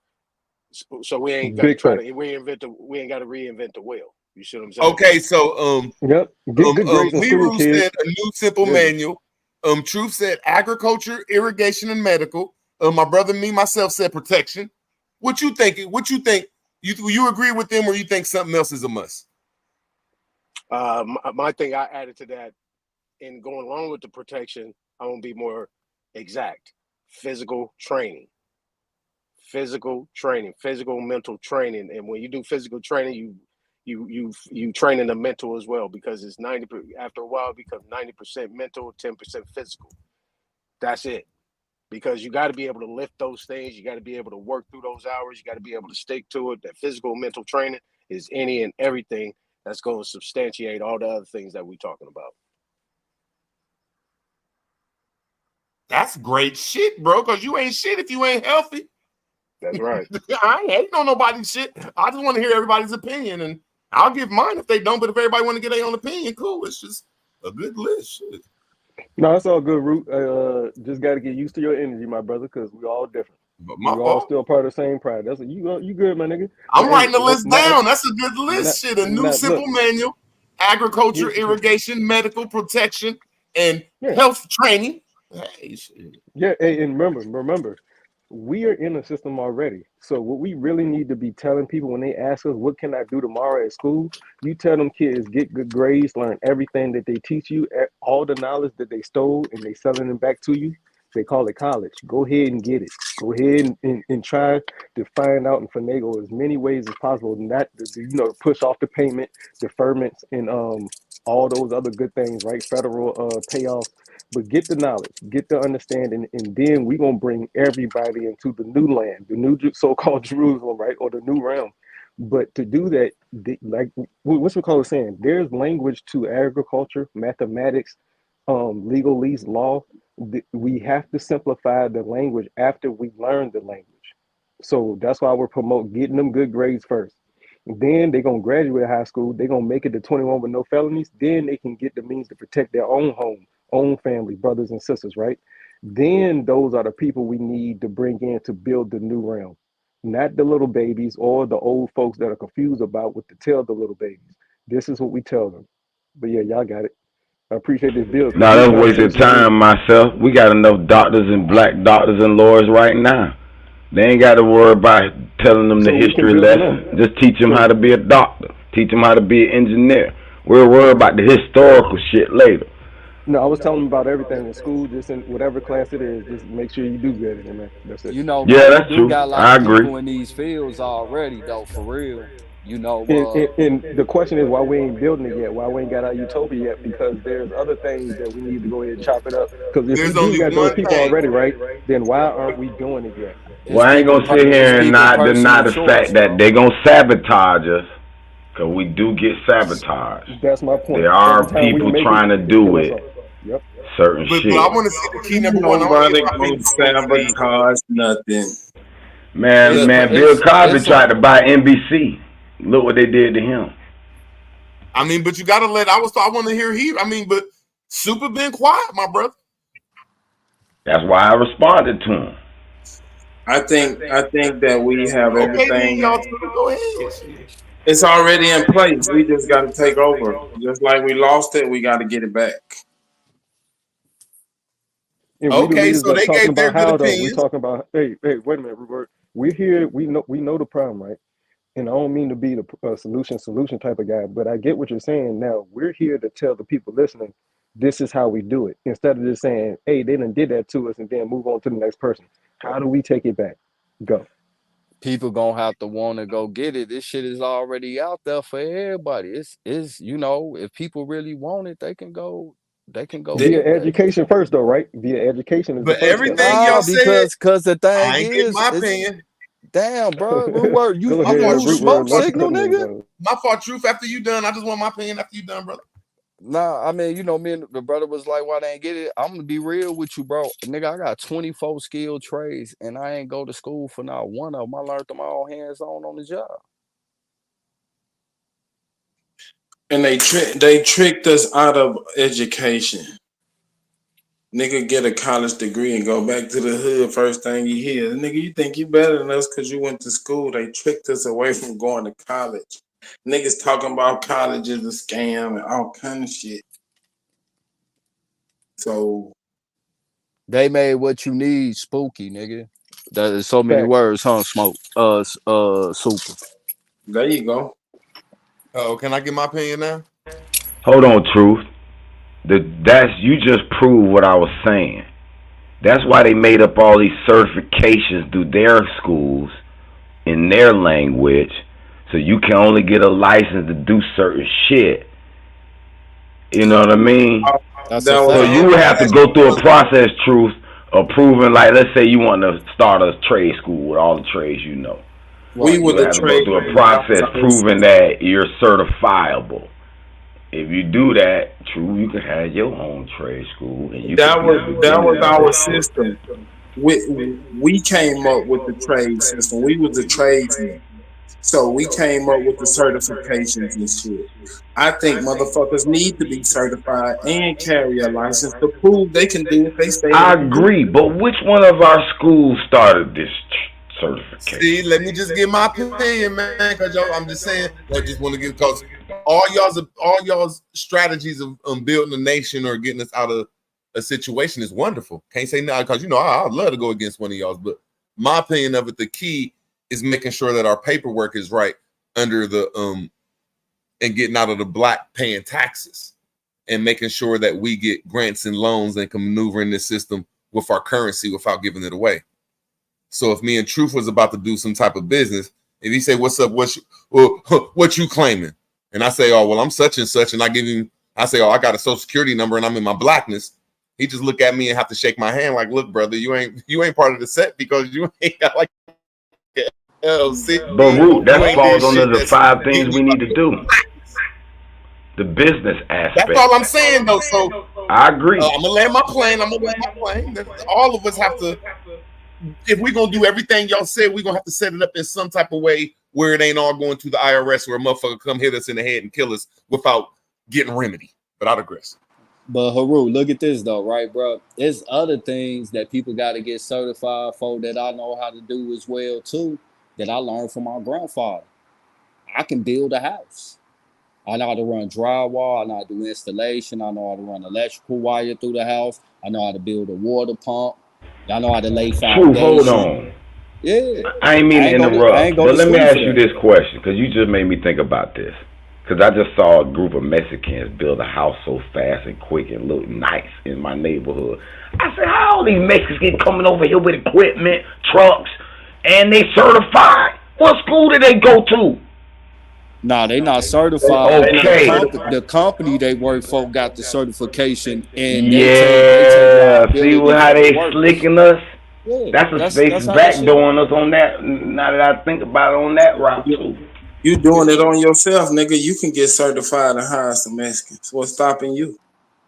So we ain't got to Big try fact. to we ain't got to reinvent the wheel. You see what I'm saying? Okay, so Yep. Get good grades in school, Leroy kids. said a new simple Literally. manual. Truth said agriculture, irrigation, and medical. My brother, me, myself said protection. What you think? What you think? You agree with them, or you think something else is a must? My thing I added to that, in going along with the protection, I want to be more exact. Physical mental training, and when you do physical training, you train in the mental as well because it's 90. After a while, it becomes 90% mental, 10% physical. That's it. Because you got to be able to lift those things. You got to be able to work through those hours. You got to be able to stick to it. That physical mental training is any and everything that's going to substantiate all the other things that we're talking about. That's great shit, bro. Because you ain't shit if you ain't healthy. That's right. I ain't hating on nobody's shit. I just want to hear everybody's opinion, and I'll give mine if they don't. But if everybody want to get their own opinion, cool. It's just a good list. Shit. No, it's all good, Root. Just got to get used to your energy, my brother, because we all different. But We my all fault. still part of the same pride. That's you good, my nigga. I'm But writing hey, the list down. That's a good list. Shit, a new look, simple manual: agriculture, here's the truth. irrigation, medical protection, and Yeah. health training. Hey, shit. Yeah, hey, and remember, we are in a system already. So what we really need to be telling people when they ask us, what can I do tomorrow at school? You tell them kids, get good grades, learn everything that they teach you, all the knowledge that they stole, and they selling it back to you. They call it college. Go ahead and get it. Go ahead and try to find out and finagle as many ways as possible, not to push off the payment, deferments, and all those other good things, right? Federal payoffs. But get the knowledge, get the understanding, and then we're going to bring everybody into the new land, the new so-called Jerusalem, right? Or the new realm. But to do that, like what's McCullough saying, there's language to agriculture, mathematics, legalese, law. We have to simplify the language after we learn the language. So that's why we're promoting getting them good grades first. Then they're going to graduate high school. They're going to make it to 21 with no felonies. Then they can get the means to protect their own home, own family, brothers and sisters, right? Then those are the people we need to bring in to build the new realm. Not the little babies or the old folks that are confused about what to tell the little babies. This is what we tell them. But yeah, y'all got it. I appreciate this bill. No, that's wasting time, myself. We got enough doctors and black doctors and lawyers right now. They ain't got to worry about telling them the history lesson. Just teach them how to be a doctor. Teach them how to be an engineer. We'll worry about the historical shit later. No, I was telling them about everything in school, just in whatever class it is. Just make sure you do good in it, man. That's it. You know, Yeah, man, that's we do true. got a lot I of agree. people in these fields already, though, for real. You know, And the question is why we ain't building it yet, why we ain't got our utopia yet, because there's other things that we need to go ahead and chop it up. Because if we There's do only got those one people thing. already, right, then why aren't we doing it yet? Well, I ain't gonna sit here and not deny the fact that they gonna sabotage us, cause we do get sabotaged. That's my point. There are Every time we people make trying to they do kill us it. off. Yep. Certain But shit. I want to see the key number one. I want to Nobody get my gonna opinion. sabotage nothing. Man, Bill Cosby tried to buy NBC. Look what they did to him. I mean, but you gotta let. I want to hear he. I mean, but Super been quiet, my brother. That's why I responded to him. I think that we have Okay, then everything. y'all two, go ahead. It's already in place. We just got to take over. Just like we lost it, we got to get it back. And we the Okay, leaders so that's they talking gave their about good how though. We're opinions. talking about hey, wait a minute, Robert. We're here. We know the problem, right? And I don't mean to be the solution type of guy, but I get what you're saying. Now we're here to tell the people listening, this is how we do it. Instead of just saying, hey, they done did that to us, and then move on to the next person. How do we take it back? Go. people gonna have to want to go get it. This shit is already out there for everybody. It's you know, if people really want it, they can go Via get that. education first, though, right? Via education is the But first step. everything y'all said, because the thing I ain't getting is, my it's opinion. damn, bro. Root, you Go My ahead, fault, use truth. smoke not to signal, cut me in, nigga? brother. My fault, truth. After you done, I just want my opinion after you done, brother. Nah, I mean, you know, me and the brother was like, why they ain't get it? I'm gonna be real with you, bro. Nigga, I got 24 skilled trades and I ain't go to school for not one of them. I learned them all hands-on on the job. And they tricked us out of education. Nigga get a college degree and go back to the hood. First thing you hear, nigga, you think you better than us because you went to school. They tricked us away from going to college. Niggas talking about college is a scam and all kind of shit. So They made what you need spooky, nigga. That is so many Fact. words, huh? Smoke. Super. there you go. Oh, can I get my opinion now? Hold on, Truth. You just proved what I was saying. That's why they made up all these certifications through their schools in their language, so you can only get a license to do certain shit. You know what I mean? So you would have to go through a process, Truth, of proving, like, let's say you want to start a trade school with all the trades you know. We were You the have to go trade. through a process proving that you're certifiable. If you do that, true, you can have your own trade school. And you That can was our system. We came up with the trade system. We was the tradesmen. So we came up with the certifications and shit. I think motherfuckers need to be certified and carry a license to prove they can do what they say I they can do. agree, but which one of our schools started this certification? See, let me just give my opinion, man. Because I'm just saying, I just want to give because all y'all's strategies of building a nation or getting us out of a situation is wonderful. Can't say no because I'd love to go against one of y'all's, but my opinion of it, the key is making sure that our paperwork is right under the and getting out of the black paying taxes and making sure that we get grants and loans and can maneuver in this system with our currency without giving it away. So if me and Truth was about to do some type of business, if he say, "What's up? What you claiming?" And I say, "Oh, well, I'm such and such," and I say, "Oh, I got a social security number and I'm in my blackness." He just look at me and have to shake my hand like, "Look, brother, you ain't part of the set because you ain't got like LLC." But Root, that falls under the 5 things we need to do. The business aspect. That's all I'm saying, though. So I agree. I'm gonna land my plane. All of us have to. If we're gonna do everything y'all said, we're gonna have to set it up in some type of way where it ain't all going to the IRS where a motherfucker come hit us in the head and kill us without getting remedy. But I digress. But Haru, look at this though, right, bro? There's other things that people got to get certified for that I know how to do as well too. That I learned from my grandfather. I can build a house. I know how to run drywall. I know how to do installation. I know how to run electrical wire through the house. I know how to build a water pump. I know how to lay foundation. Hold on. Yeah. I ain't mean to interrupt, but let me ask you this question because you just made me think about this. Because I just saw a group of Mexicans build a house so fast and quick and look nice in my neighborhood. I said, how all these Mexicans coming over here with equipment, trucks, and they certified? What school did they go to? Nah, they not certified. Okay. The company they work for got the certification. And yeah, see how they slicking us? Yeah, that's backdooring us on that. Now that I think about it on that route too. You doing it on yourself, nigga. You can get certified and hire some Mexicans. What's stopping you?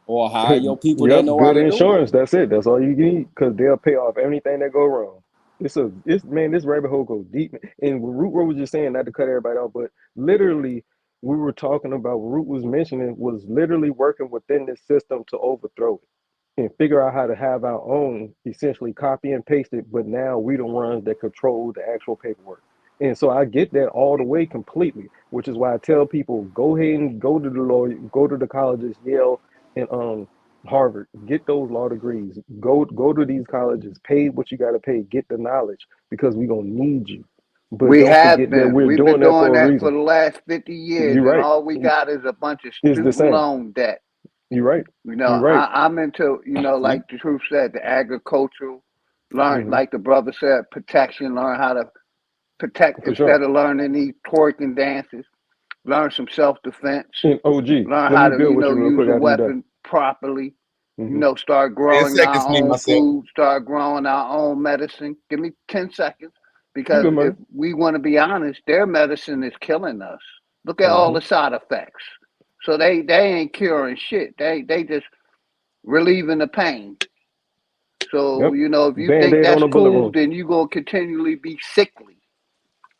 Or hire your people that know how to insurance. That's it. That's all you need because they'll pay off anything that go wrong. This rabbit hole goes deep. And Root was just saying, not to cut everybody off, but literally we were talking about what Root was mentioning was literally working within this system to overthrow it and figure out how to have our own, essentially copy and paste it. But now we the ones that control the actual paperwork. And so I get that all the way completely, which is why I tell people, go ahead and go to the lawyer, go to the colleges, Yale and Harvard, get those law degrees, go to these colleges, pay what you got to pay, get the knowledge because we're going to need you. But we have been. We've been doing that for the last 50 years. You're right. And all we got is a bunch of student loan debt. You're right. You're right. I'm into, like the Truth said, the agricultural, learn, like the brother said, protection, learn how to protect instead of learning these twerking dances. Learn some self-defense. OG. Learn how to, use a weapon properly. Start growing our own food, start growing our own medicine. Give me 10 seconds. Because if we want to be honest, their medicine is killing us. Look at all the side effects. So they ain't curing shit. They just relieving the pain. So, if you think that's cool, then you're going to continually be sickly.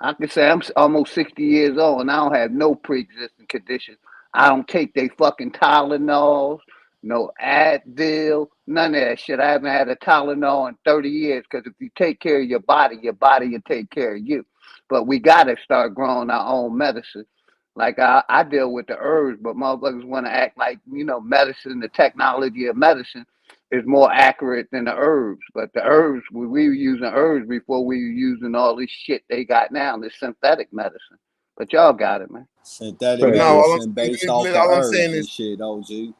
I can say I'm almost 60 years old and I don't have no pre-existing conditions. I don't take they fucking Tylenols, no Advil, none of that shit. I haven't had a Tylenol in 30 years because if you take care of your body will take care of you. But we got to start growing our own medicine. Like I deal with the herbs, but motherfuckers want to act like, medicine, the technology of medicine is more accurate than the herbs. But the herbs, we were using herbs before we were using all this shit they got now, this synthetic medicine. But y'all got it, man. Synthetic medicine based off the herbs and shit, OG.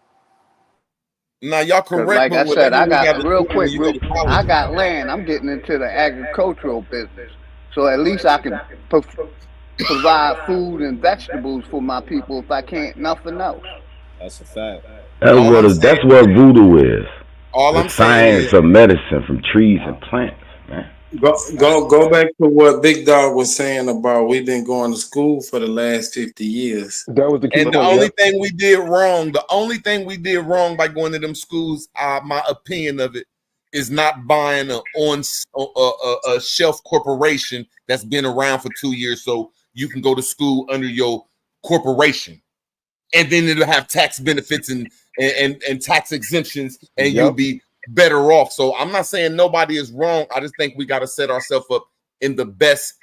Now y'all correct. Like I said, I got real quick. I got land. I'm getting into the agricultural business, so at least I can provide food and vegetables for my people if I can't nothing else. That's a fact. That's what voodoo is. All the I'm science of medicine from trees and plants, man. Go back to what Big Dog was saying about we've been going to school for the last 50 years. That was the key. And the only thing we did wrong by going to them schools, my opinion of it, is not buying a shelf corporation that's been around for 2 years, so you can go to school under your corporation, and then it'll have tax benefits and tax exemptions, and you'll be better off. So I'm not saying nobody is wrong. I just think we got to set ourselves up in the best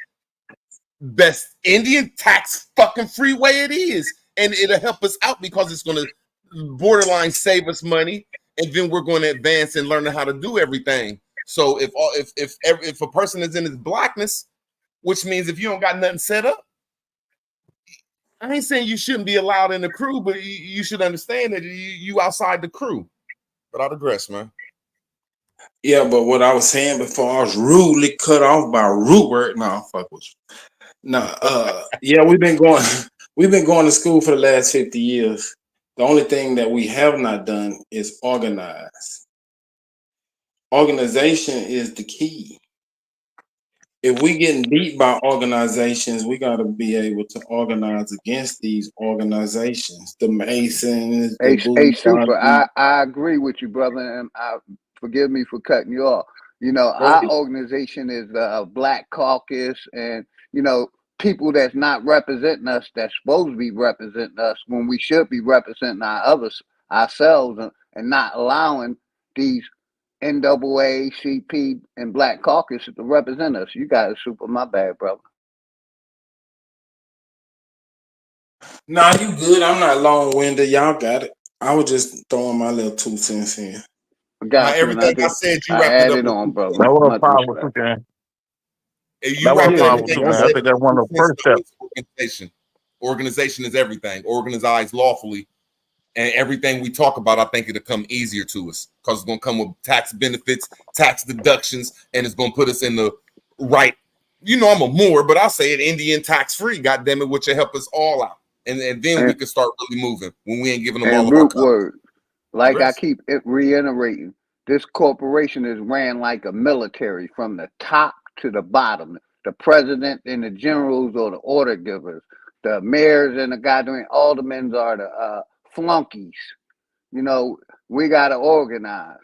Indian tax fucking free way it is, and it'll help us out because it's going to borderline save us money, and then we're going to advance and learn how to do everything. So if a person is in his blackness, which means if you don't got nothing set up, I ain't saying you shouldn't be allowed in the crew, but you should understand that you outside the crew. But I digress, man. Yeah, but what I was saying before, I was rudely cut off by Rootwork. No, fuck with you. No, yeah, we've been going to school for the last 50 years. The only thing that we have not done is organize. Organization is the key. If we getting beat by organizations, we got to be able to organize against these organizations, the Masons, the Hey, Super, I agree with you, brother, and forgive me for cutting you off. You know, our organization is the Black Caucus, and, you know, people that's not representing us, that's supposed to be representing us when we should be representing ourselves and not allowing these NAACP and Black Caucus to represent us. You got it, Super. My bad, brother. Nah, you good. I'm not long-winded. Y'all got it. I was just throwing my little 2 cents in. Got everything I said, you wrapped it added up. on, brother. That was Much powerful respect. too, man. You That was wrapped powerful everything too, I man. I said. think that's one of the first steps. Organization is everything. Organized lawfully, and everything we talk about, I think it'll come easier to us because it's gonna come with tax benefits, tax deductions, and it's gonna put us in the right. You know, I'm a Moor, but I say it Indian tax free. God damn it, which will help us all out, and then we can start really moving when we ain't giving them all And of our root cuts. word, like I Yes. keep reiterating, this corporation is ran like a military from the top to the bottom. The president and the generals are the order givers. The mayors and the goddamn aldermen are the flunkies. You know, we got to organize,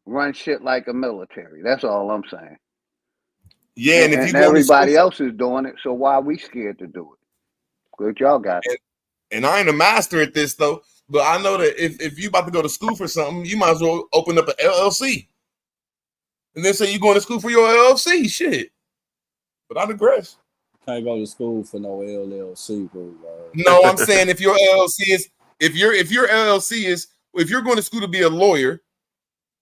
run shit like a military. That's all I'm saying. Yeah, and if you And go to everybody school, else is doing it, so why are we scared to do it? Good, y'all got it. and I ain't a master at this though, but I know that if you about to go to school for something, you might as well open up an LLC, and then say you're going to school for your LLC. Shit, but I digress. Can't go to school for no LLC, bro. No, I'm saying if your LLC is if your LLC is if you're going to school to be a lawyer,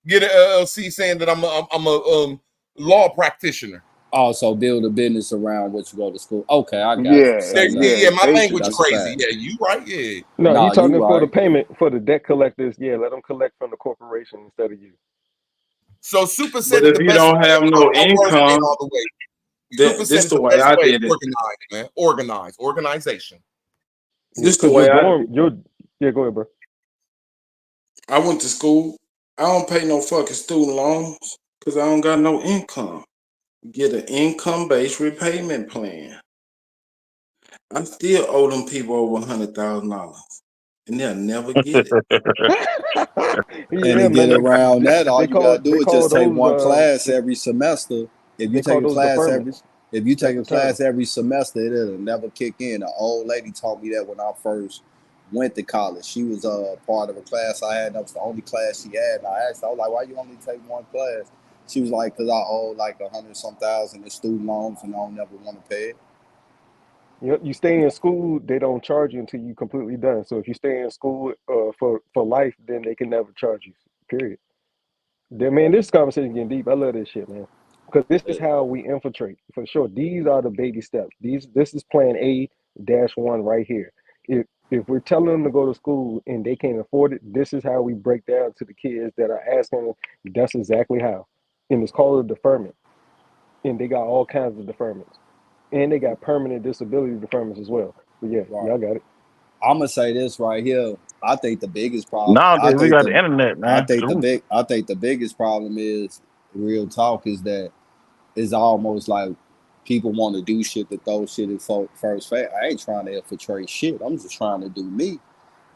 get an LLC saying that I'm a law practitioner. Also build a business around what you go to school. Okay, I got you. Yeah, my language That's crazy. fact. Yeah, you right. Yeah. No, Nah, you talking you for the right. payment for the debt collectors. Yeah, let them collect from the corporation instead of you. So Super said But it if the you best don't way. have no My words ain't income, all the way. Super said this it the the way best I way. did it. Organized, man. Organization. This the Because way you're I born. Yeah, go ahead, bro. I went to school. I don't pay no fucking student loans because I don't got no income. Get an income-based repayment plan. I still owe them people over $100,000, and they'll never get it. And to get around that, all you gotta do they is call just take those, one class every semester. If you they call take a those class deferments. if you take That's a the term. class every semester, it'll never kick in. An old lady taught me that when I first went to college. She was part of a class I had. That was the only class she had. And I asked her, I was like, "Why you only take one class?" She was like, "Cause I owe like $100-some thousand in student loans, and I don't never want to pay it." You stay in school, they don't charge you until you completely done. So if you stay in school for life, then they can never charge you. Period. Then, man, this conversation getting deep. I love this shit, man. Because this is how we infiltrate for sure. These are the baby steps. This is plan A-1 right here. If we're telling them to go to school and they can't afford it, this is how we break down to the kids that are asking them. That's exactly how. And it's called a deferment. And they got all kinds of deferments. And they got permanent disability deferments as well. But yeah, y'all got it. I'm gonna say this right here. I think the biggest problem. Nowadays we got the internet, man. I think the biggest problem is real talk is that it's almost like people want to do shit to throw shit in first face. I ain't trying to infiltrate shit. I'm just trying to do me.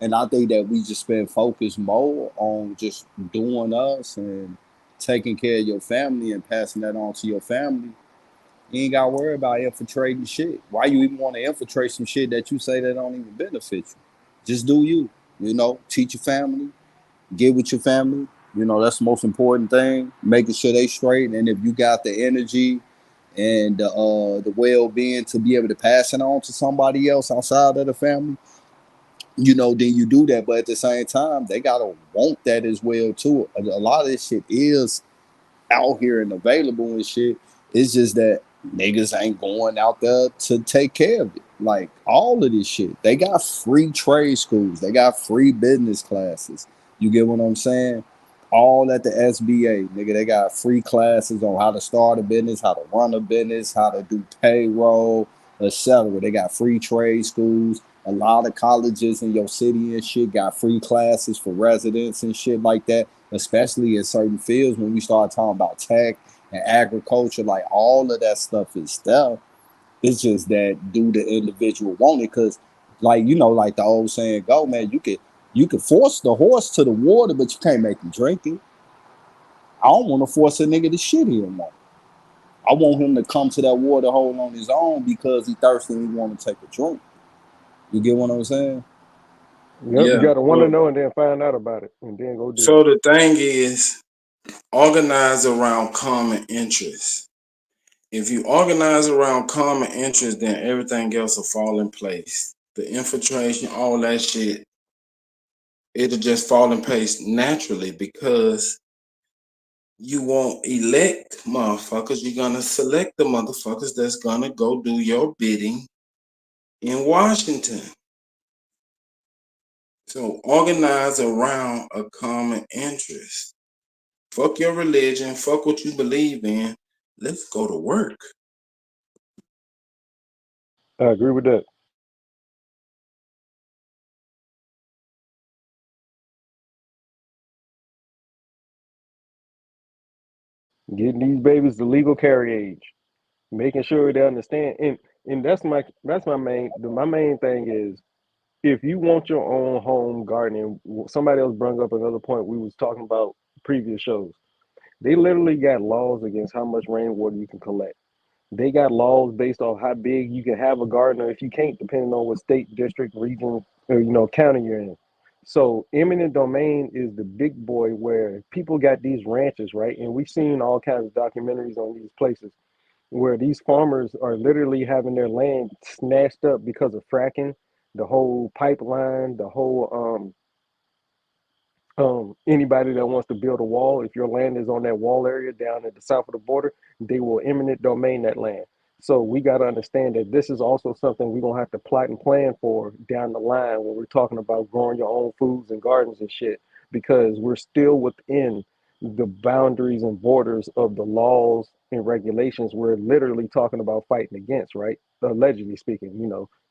And I think that we just been focused more on just doing us and taking care of your family and passing that on to your family, you ain't got to worry about infiltrating shit. Why you even want to infiltrate some shit that you say that don't even benefit you? Just do you. You know, teach your family, get with your family. You know, that's the most important thing, making sure they straight. And if you got the energy and the well-being to be able to pass it on to somebody else outside of the family, you know, then you do that. But at the same time, they got to want that as well, too. A lot of this shit is out here and available and shit. It's just that niggas ain't going out there to take care of it. Like, all of this shit. They got free trade schools. They got free business classes. You get what I'm saying? All at the SBA, nigga. They got free classes on how to start a business, how to run a business, how to do payroll, etc. They got free trade schools. A lot of colleges in your city and shit got free classes for residents and shit like that, especially in certain fields. When we start talking about tech and agriculture, like, all of that stuff is there. It's just that do the individual want it? Because, like, you know, like the old saying go, man, you can force the horse to the water, but you can't make him drink it. I don't want to force a nigga to shit he don't want. I want him to come to that water hole on his own because he thirsty and he want to take a drink. You get what I'm saying? Yep, you gotta want to know and then find out about it and then go do So it. the thing is, organize around common interests. If you organize around common interests, then everything else will fall in place. The infiltration, all that shit, it'll just fall in place naturally because you won't elect motherfuckers. You're gonna select the motherfuckers that's gonna go do your bidding in Washington. So organize around a common interest. Fuck your religion, fuck what you believe in. Let's go to work. I agree with that. Getting these babies to legal carry age, making sure they understand, and that's my main thing is, if you want your own home garden, somebody else brought up another point we was talking about previous shows. They literally got laws against how much rainwater you can collect. They got laws based off how big you can have a garden, or if you can't, depending on what state, district, region, or county you're in. So eminent domain is the big boy where people got these ranches, right? And we've seen all kinds of documentaries on these places where these farmers are literally having their land snatched up because of fracking, the whole pipeline, the whole anybody that wants to build a wall, if your land is on that wall area down at the south of the border, they will eminent domain that land. So we got to understand that this is also something we're going to have to plot and plan for down the line when we're talking about growing your own foods and gardens and shit, because we're still within the boundaries and borders of the laws and regulations we're literally talking about fighting against, right? Allegedly speaking,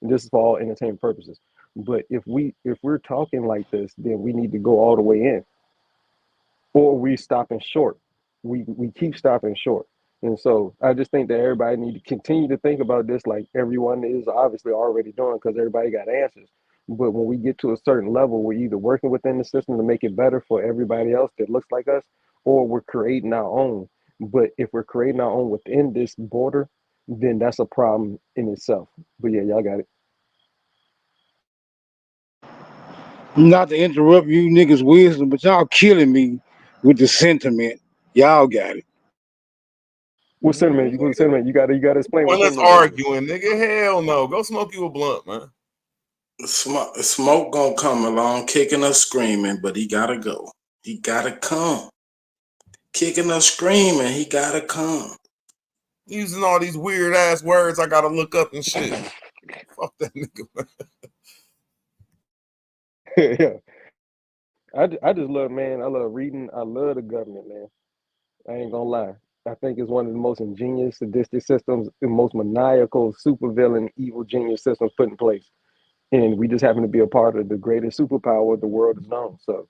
and this is for all entertainment purposes. But if we're talking like this, then we need to go all the way in, or we stopping short. We keep stopping short. And so I just think that everybody need to continue to think about this, like everyone is obviously already doing, because everybody got answers. But when we get to a certain level, we're either working within the system to make it better for everybody else that looks like us, or we're creating our own. But if we're creating our own within this border, then that's a problem in itself. But yeah, y'all got it. Not to interrupt you niggas' wisdom, but y'all killing me with the sentiment. Y'all got it. What sentiment? What sentiment? You gotta explain Well, what let's sentiment. arguing, nigga. Hell no. Go smoke you a blunt, man. Smoke gonna come along, kicking us, screaming, but he gotta go. He gotta come. Kicking us, screaming, he gotta come. Using all these weird ass words I gotta look up and shit. Fuck that nigga, man. Yeah. I just love, man. I love reading. I love the government, man. I ain't gonna lie. I think it's one of the most ingenious, sadistic systems, the most maniacal, supervillain, evil genius systems put in place. And we just happen to be a part of the greatest superpower the world has known. So,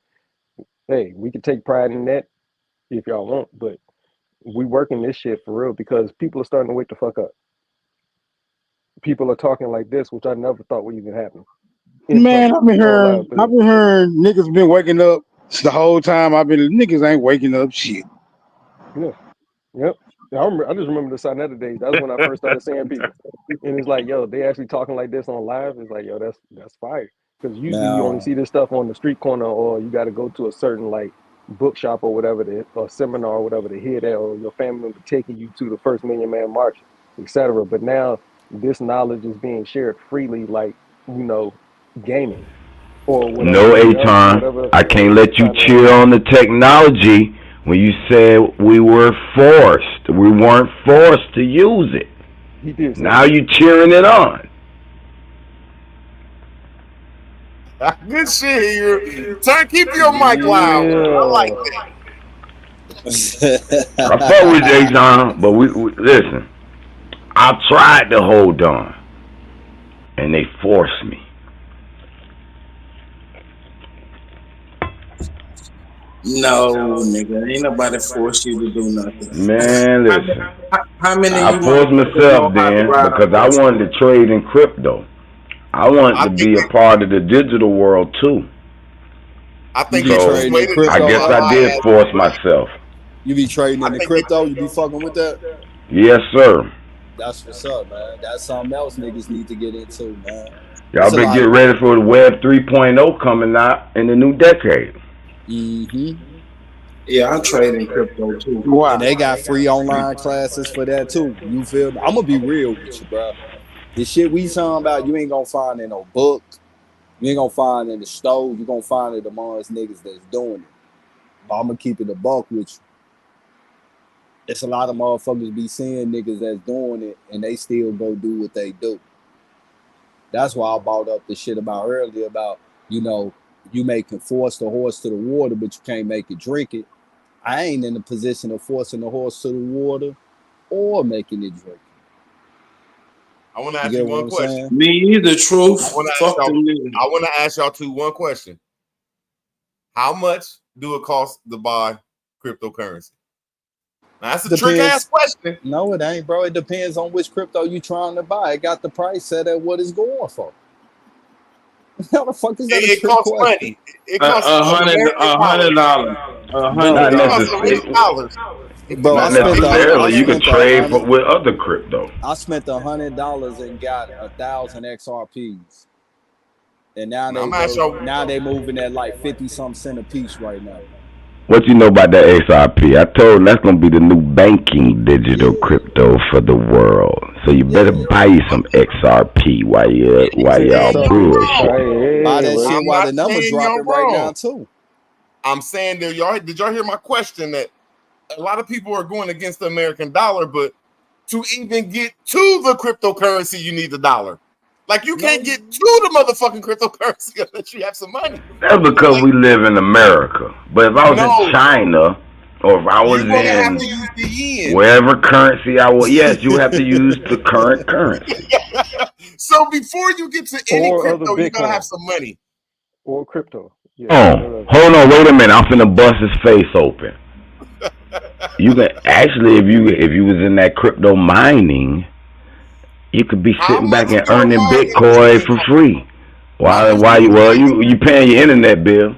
hey, we can take pride in that if y'all want, but we working this shit for real because people are starting to wake the fuck up. People are talking like this, which I never thought would even happen. Man, I've been hearing niggas been waking up the whole time. Niggas ain't waking up shit. Yeah. Yep. Yeah, I just remember the Sinetta days. That's when I first started seeing people. And it's like, yo, they actually talking like this on live. It's like, yo, that's fire. Because usually you only Now, see this stuff on the street corner, or you got to go to a certain like bookshop or whatever, or seminar or whatever to hear that, or your family member taking you to the first Million Man March, etc. But now this knowledge is being shared freely, like, gaming or whatever No, the other, Aton, whatever I can't let you kind cheer of on the technology when you said we were forced. We weren't forced to use it. he did say Now that. you cheering it on. Good shit here. Turn, keep your mic loud. I like that. I fuck with Aton, but we listen. I tried to hold on, and they forced me. No, nigga, ain't nobody force you to do nothing. Man, listen. How many I of you forced motherfuckers myself know how to then ride a because I bicycle? wanted to trade in crypto. I wanted to be a part of the digital world too. I think you be they So trading in persuaded I crypto, guess I Al? did force myself. You be trading I in the think crypto? You be fucking with that? Yes, sir. That's what's up, man. That's something else niggas need to get into, man. Y'all It's a better lot get of ready for the Web 3.0 coming out in the new decade. Yeah, I trade in crypto too. Wow. And they got free online classes for that too. You feel me? I'm gonna be real with you, bro. The shit we talking about, you ain't gonna find in no book. You ain't gonna find in the store. You gonna find it amongst niggas that's doing it. But I'm gonna keep it a buck with you. It's a lot of motherfuckers be seeing niggas that's doing it and they still go do what they do. That's why I brought up the shit about earlier about, you may can force the horse to the water, but you can't make it drink it. I ain't in the position of forcing the horse to the water or making it drink. I want to You ask get you what one I'm question. saying? Me either, truth. I want to ask Fuck them y'all. niggas. I want to ask y'all one question. How much do it cost to buy cryptocurrency? Now, that's a trick ass question. No, it ain't, bro. It depends on which crypto you trying to buy. It got the price set at what it's going for. How the fuck is that a It trick costs question? money. It costs $100. Not It costs necessarily. $100. Bro, I Not spent necessarily. You can trade with other crypto. I spent $100 and got 1,000 XRPs. And now they moving at like 50-something cent a piece right now. What you know about that XRP? I told them that's gonna be the new banking digital crypto for the world. So you better buy you some XRP while y'all bullshit. Buy that shit I'm while not the numbers saying y'all dropping right now wrong. too. I'm saying that did y'all hear my question? That a lot of people are going against the American dollar, but to even get to the cryptocurrency, you need the dollar. Like you can't get to the motherfucking cryptocurrency unless you have some money. That's because we live in America. But if I was in China or if I was You're gonna have to in use the yen. wherever currency I was, yes, you have to use the current currency. So before you get to any Or other crypto, you gotta Bitcoin. have some money. Or crypto. Yeah. Oh, hold on, wait a minute. I'm finna bust his face open. You can actually, if you was in that crypto mining, you could be sitting back and earning Bitcoin for free. You paying your internet bill.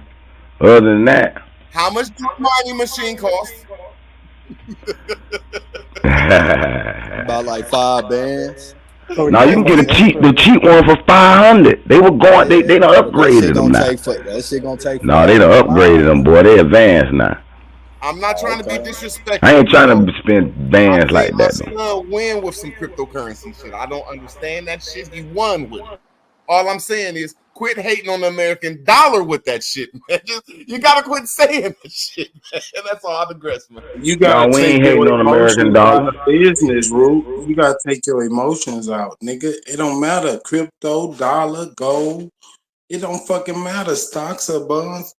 Other than that, How much does a mining machine cost? About like 5 bands. now you can get the cheap one for 500. They were going, they done upgraded them now. That shit gonna take. No, they done upgraded them, boy. They advanced now. I'm not trying to be disrespectful. I ain't trying to spend bands like My that though. son win with some cryptocurrency shit. I don't understand that shit. He won with it. All I'm saying is quit hating on the American dollar with that shit, man. You gotta quit saying that shit, man. That's all I digress, man. You gotta we take ain't your hating on American emotions dollar. out of business, Root. You gotta take your emotions out, nigga. It don't matter. Crypto, dollar, gold. It don't fucking matter. Stocks or bonds.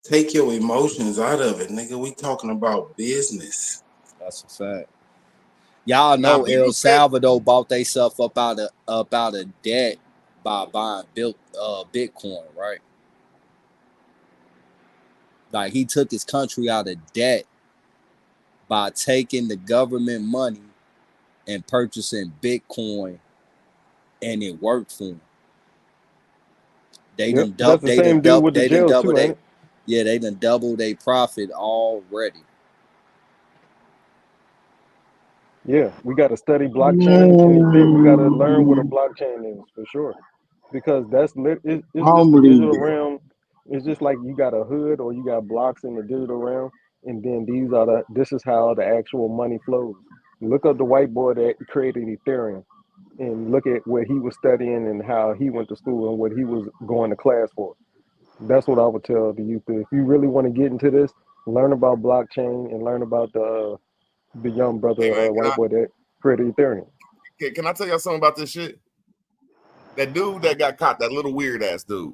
Take your emotions out of it, nigga. We talking about business. That's a fact. Y'all know El Salvador bought themselves up out of debt by buying Bitcoin, right? Like he took his country out of debt by taking the government money and purchasing Bitcoin, and it worked for him. They done double they done double their profit already. Yeah, we got to study blockchain and shit. We got to learn what a blockchain is for sure, because it's just the digital Unbelievable. realm. It's just like you got a hood or you got blocks in the digital realm, and then this is how the actual money flows. Look up the white boy that created Ethereum, and look at what he was studying and how he went to school and what he was going to class for. That's what I would tell the youth. If you really want to get into this, learn about blockchain and learn about the young brother Hey man, white boy that created Ethereum. can I tell y'all something about this shit? That dude that got caught, that little weird ass dude,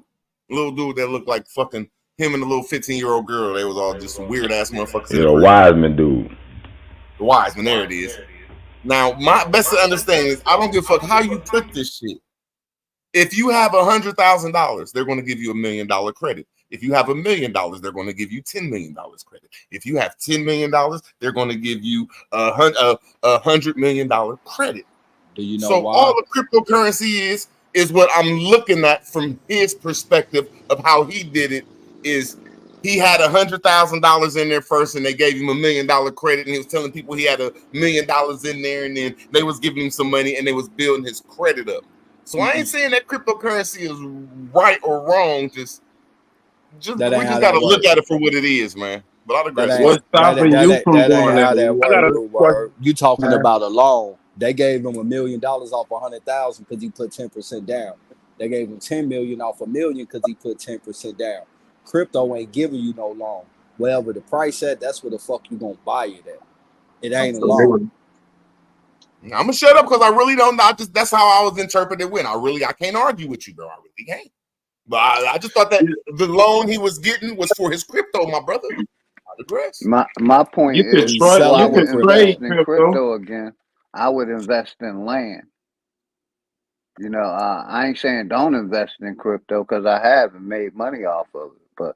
little dude that looked like fucking him and the little 15-year-old girl. They was all just some weird ass motherfuckers. You know, Wiseman dude. The Wiseman, there it is. Now, my best understanding is I don't give a fuck how you put this shit. If you have $100,000, they're going to give you $1 million credit. If you have $1 million, they're going to give you $10 million credit. If you have $10 million, they're going to give you $100 million credit. Do you know so why? all the cryptocurrency is what I'm looking at from his perspective of how he did it. Is he had $100,000 in there first, and they gave him $1 million credit, and he was telling people he had $1 million in there, and then they was giving him some money, and they was building his credit up. So I ain't saying that cryptocurrency is right or wrong. Just we just gotta look at it for what it is, man. But I digress. What's stopping you from doing that? You talking about a loan? They gave him $1 million off $100,000 because he put 10% down. They gave him $10 million off $1 million because he put 10% down. Crypto ain't giving you no loan. Wherever the price at, that's where the fuck you gonna buy it at. It ain't a loan. I'm gonna shut up because I really don't know. That's how I was interpreted when I can't argue with you, bro. I really can't. But I just thought that the loan he was getting was for his crypto, my brother. I digress. My point You could is, try- so I you would could invest trade in crypto. crypto again. I would invest in land. You know, I ain't saying don't invest in crypto because I have and made money off of it. But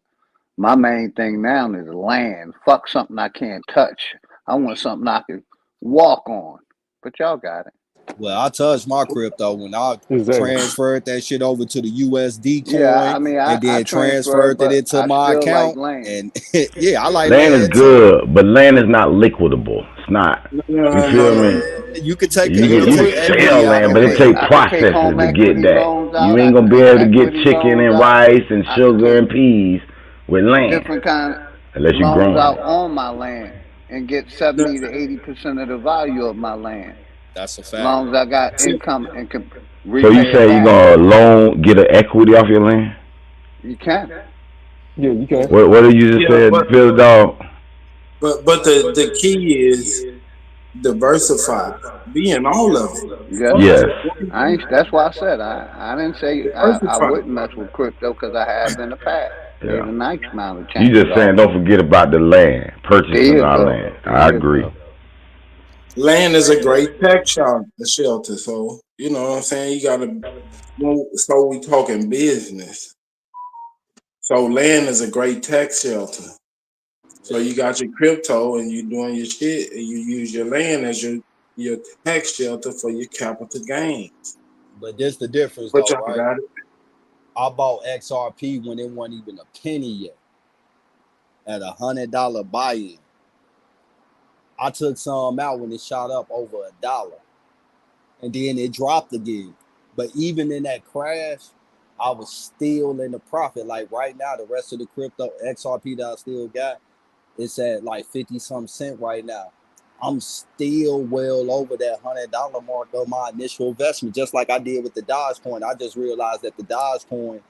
my main thing now is land. Fuck something I can't touch. I want something I can walk on. But y'all got it. Well, I touched my crypto when I transferred that shit over to the USD coin, Yeah, I mean, I and then transferred, transferred it into but my I still like account. land. And yeah, I like Land is land too. good, but land is not liquidable. It's not. You feel me? You could take You can sell land, but it takes processes to get that. You ain't gonna be able to get chicken and rice and sugar and peas with land Different kind of unless you loans grow out it. on my land and get 70 to 80% of the value of my land. That's a fact. As long as I got income and can So repay you it say you back. get an equity off your land? You can. Yeah, you can. What did you just say, Phil Dog? But the key is diversify. Be in all of it. Yes. That's why I said I didn't say I wouldn't mess with crypto because I have in the past. Made a nice amount of change. You just saying don't forget about the land, purchasing our land. I agree. Land is a great tax shelter. So, you know what I'm saying? So we talking business. So land is a great tax shelter. So you got your crypto and you doing your shit and you use your land as your tax shelter for your capital gains. But there's the difference, But though, y'all right? got it. I bought XRP when it wasn't even a penny yet at $100 buy-in. I took some out when it shot up over $1, and then it dropped again. But even in that crash, I was still in the profit. Like right now, the rest of the crypto XRP that I still got, it's at like 50-some cent right now. I'm still well over that $100 mark of my initial investment, just like I did with the Dogecoin. I just realized that the Dogecoin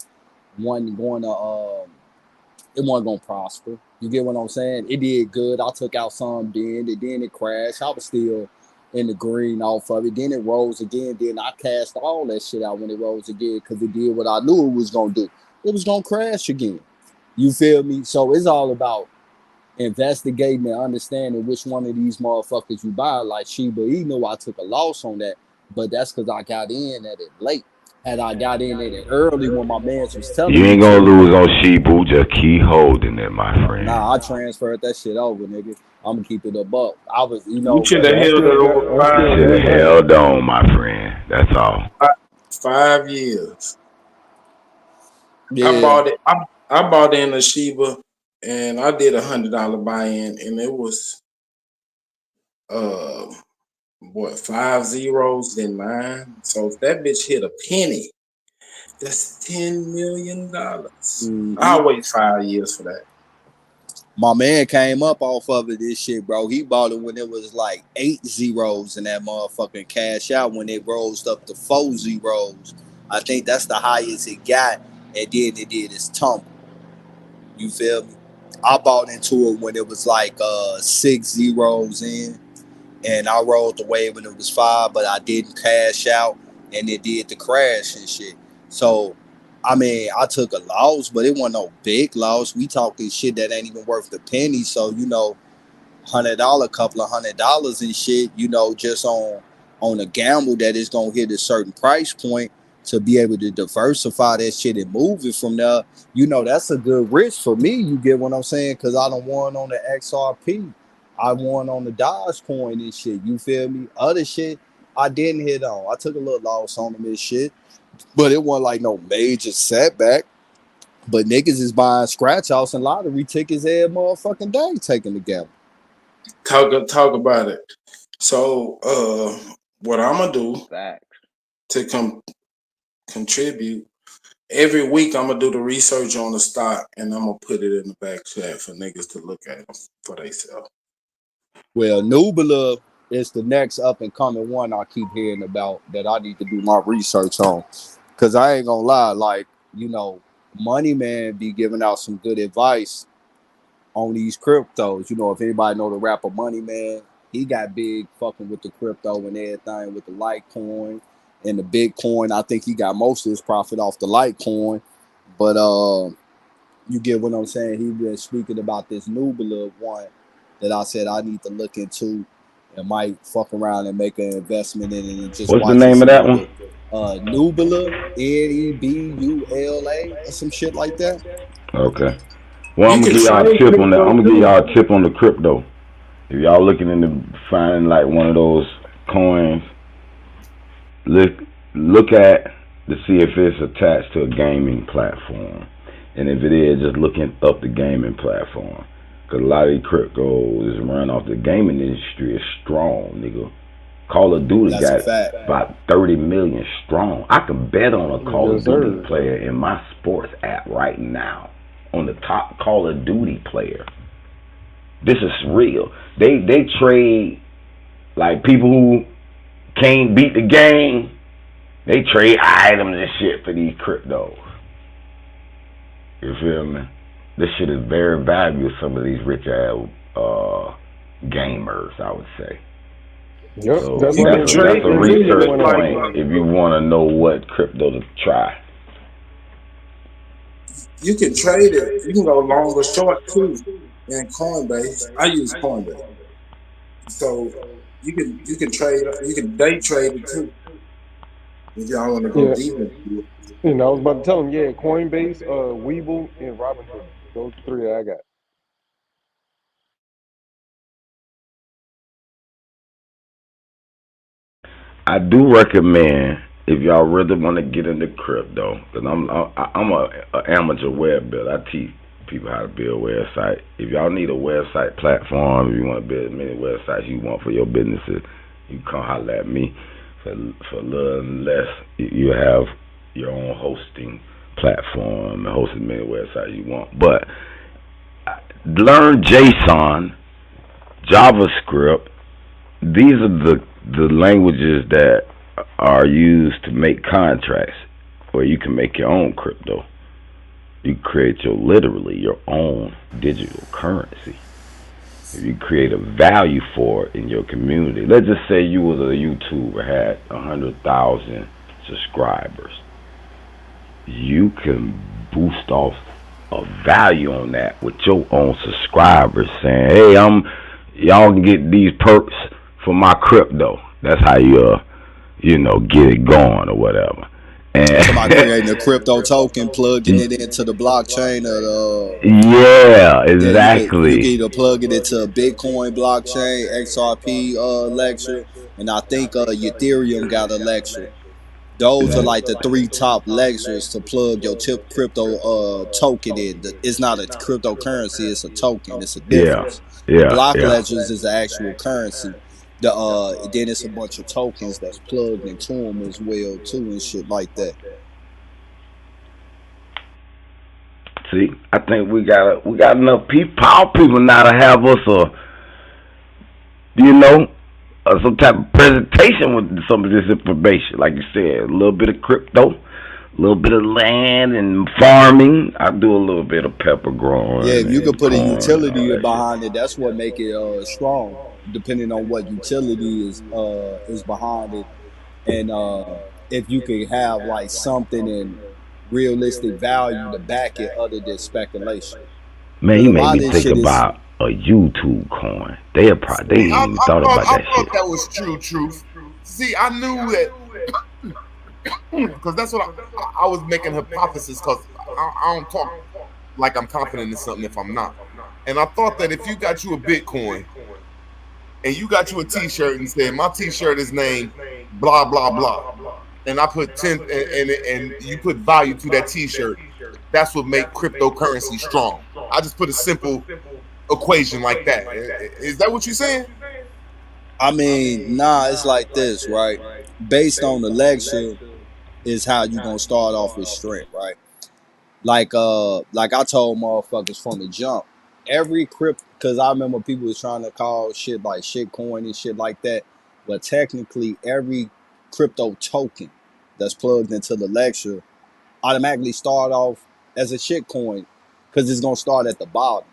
wasn't going to prosper. You get what I'm saying? It did good. I took out some then it crashed. I was still in the green off of it. Then it rose again. Then I cashed all that shit out when it rose again because it did what I knew it was going to do. It was going to crash again. You feel me? So it's all about investigating and understanding which one of these motherfuckers you buy. Like Shiba Inu, I took a loss on that, but that's because I got in at it late. Had I got in at it early when my man was telling me, You ain't gonna lose on Shibu. Just keep holding it, my friend. Nah, I transferred that shit over, nigga. I'm gonna keep it a buck. I was, you know, You should have held it over 5 Should have years. held on, my friend. That's all. 5 years. Yeah. I bought in a Shiba and I did $100 buy-in and it was what, 5 zeros than mine. So if that bitch hit a penny, that's $10 million. I'll wait 5 years for that. My man came up off of it, this shit, bro. He bought it when it was like 8 zeros in that motherfucking cash out when it rose up to 4 zeros. I think that's the highest it got, and then it did its tumble. You feel me? I bought into it when it was like 6 zeros in, and I rolled the wave when it was 5, but I didn't cash out, and it did the crash and shit. So, I mean, I took a loss, but it wasn't no big loss. We talking shit that ain't even worth the penny. So, you know, $100, couple of $100 and shit, you know, just on a gamble that is gonna hit a certain price point to be able to diversify that shit and move it from there. You know, that's a good risk for me. You get what I'm saying? Because I done won on the XRP. I won on the Dogecoin and shit. You feel me? Other shit I didn't hit on. I took a little loss on them and shit. But it wasn't like no major setback. But niggas is buying scratch outs and lottery tickets every motherfucking day taking the gamble. Talk about it. So what I'm gonna do to contribute, every week I'm gonna do the research on the stock and I'm gonna put it in the back chat for niggas to look at for themselves. Well, Nubula is the next up and coming one I keep hearing about that I need to do my research on. Cause I ain't gonna lie, like, you know, Money Man be giving out some good advice on these cryptos. You know, if anybody know the rapper Money Man, he got big fucking with the crypto and everything with the Litecoin and the Bitcoin. I think he got most of his profit off the Litecoin. But you get what I'm saying? He been speaking about this Nubula one that I said I need to look into and might fuck around and make an investment in it and just What's watch the name of that one? Nubula, Nebula, or some shit like that. Okay. Well, I'm gonna give y'all a tip on that. I'm gonna give y'all a tip on the crypto. If y'all looking into finding like one of those coins, look at to see if it's attached to a gaming platform, and if it is, just looking up the gaming platform. Cause a lot of these cryptos is run off the gaming industry is strong, nigga. Call of Duty got about 30 million strong. I can bet on a Call of Duty player in my sports app right now. On the top Call of Duty player. This is real. They trade like people who can't beat the game. They trade items and shit for these cryptos. You feel me? This shit is very valuable. Some of these rich ass gamers, I would say. Yep, So that's a research point if you want to know what crypto to try. You can trade it. You can go long or short too in Coinbase. I use Coinbase. So you can trade, you can day trade it too. If y'all want to go deep into it. You know, I was about to tell him, yeah, Coinbase, Webull, and Robinhood. Those three I got. I do recommend if y'all really want to get into crypto, because I'm a amateur web builder. I teach people how to build websites. If y'all need a website platform, if you want to build as many websites you want for your businesses, you come holler at me. For a little less, you have your own hosting platform and host as many websites you want. But learn JSON, JavaScript. These are the languages that are used to make contracts, where you can make your own crypto. You create literally your own digital currency. If you create a value for it in your community, let's just say you was a YouTuber, had 100,000 subscribers. You can boost off a value on that with your own subscribers, saying, "Hey, y'all can get these perks for my crypto." That's how you get it going or whatever. And somebody creating a crypto token, plugging it into the blockchain or yeah, exactly. You can either plug it into a Bitcoin blockchain, XRP lecture, and I think Ethereum got a lecture. Those are like the three top lectures to plug your crypto token in. It's not a cryptocurrency, it's a token. It's a difference. Yeah. Block ledgers is the actual currency. Then it's a bunch of tokens that's plugged into them as well too and shit like that. See, I think we got enough power people now to have us some type of presentation with some of this information. Like you said, a little bit of crypto, a little bit of land and farming. I do a little bit of pepper growing. Yeah, if you could put a corn utility and all behind it, that's what make it strong. Depending on what utility is behind it, and if you could have like something in realistic value to back it other than speculation. Man, you A made lot me of this think shit is about a YouTube coin. They ain't even thought about that I shit. thought that was true, truth. See, I knew that because that's what I was making hypothesis because I don't talk like I'm confident in something if I'm not. And I thought that if you got you a Bitcoin and you got you a T-shirt and said my T-shirt is named blah blah blah, and I put 10 and you put value to that T-shirt, that's what make cryptocurrency strong. I just put a simple equation like that. Is that what you're saying? I mean, nah, it's like this, right? Based on the lecture is how you gonna start off with strength, right? Like I told motherfuckers from the jump, every crypto, because I remember people was trying to call shit like shitcoin and shit like that, but technically every crypto token that's plugged into the lecture automatically start off as a shitcoin because it's gonna start at the bottom.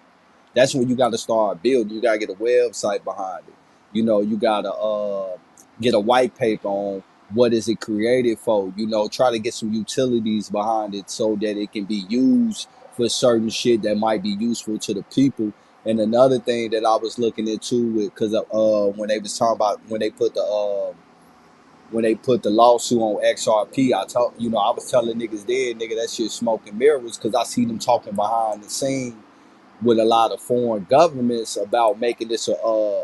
That's when you got to start building. You got to get a website behind it. You got to get a white paper on what is it created for. Try to get some utilities behind it so that it can be used for certain shit that might be useful to the people. And another thing that I was looking into, because when they was talking about when they put the lawsuit on XRP, I was telling niggas nigga, that shit smoking mirrors because I see them talking behind the scene with a lot of foreign governments about making this a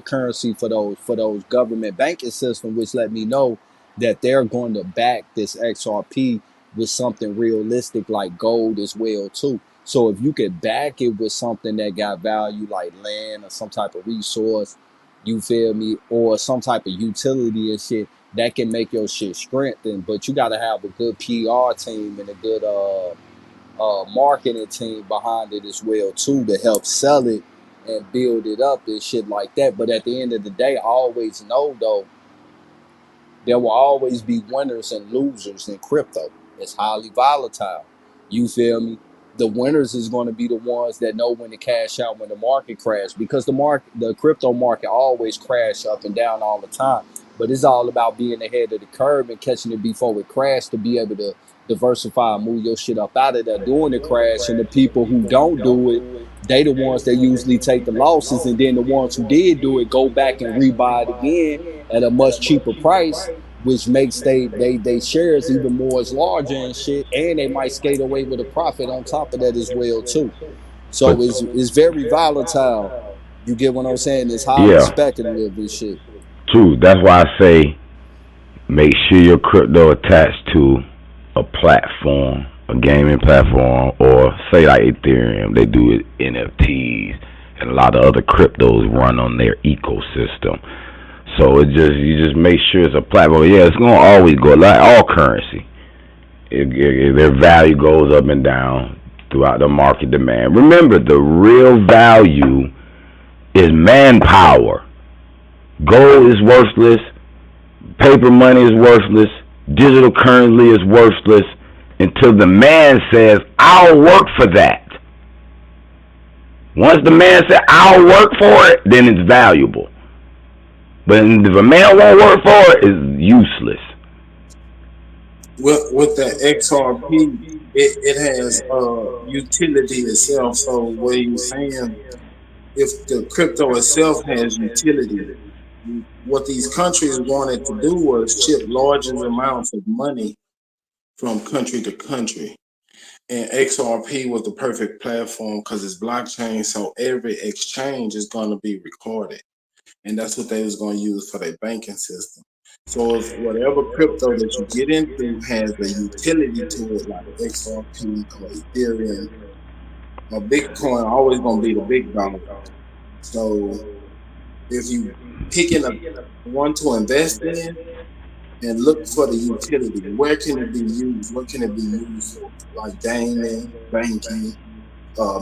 currency for those government banking systems, which let me know that they're going to back this XRP with something realistic like gold as well too. So if you could back it with something that got value like land or some type of resource, you feel me, or some type of utility and shit, that can make your shit strengthen. But you got to have a good PR team and a good marketing team behind it as well too to help sell it and build it up and shit like that. But at the end of the day, I always know though, there will always be winners and losers in crypto. It's highly volatile. You feel me? The winners is going to be the ones that know when to cash out when the market crashes, because the crypto market always crash up and down all the time. But it's all about being ahead of the curve and catching it before it crashes to be able to diversify and move your shit up out of there during the crash. And the people who don't do it, they the ones that usually take the losses, and then the ones who did do it go back and rebuy it again at a much cheaper price, which makes they shares even more as larger and shit, and they might skate away with a profit on top of that as well too. So it's very volatile. You get what I'm saying? It's highly speculative and shit. True. That's why I say make sure your crypto attached to a platform, a gaming platform, or say like Ethereum, they do it NFTs, and a lot of other cryptos run on their ecosystem. So you just make sure it's a platform. Yeah, it's gonna always go like all currency. Their value goes up and down throughout the market demand. Remember, the real value is manpower. Gold is worthless. Paper money is worthless. Digital currency is worthless until the man says, "I'll work for that." Once the man says, "I'll work for it," then it's valuable. But if a man won't work for it, it's useless. With the XRP, it has utility itself. So what you're saying, if the crypto itself has utility, what these countries wanted to do was ship large amounts of money from country to country. And XRP was the perfect platform because it's blockchain, so every exchange is going to be recorded. And that's what they was going to use for their banking system. So if whatever crypto that you get into has a utility to it, like XRP or Ethereum or Bitcoin, always going to be the big dog. So if you picking a one to invest in and look for the utility, where can it be used? What can it be used for? Like gaming, banking,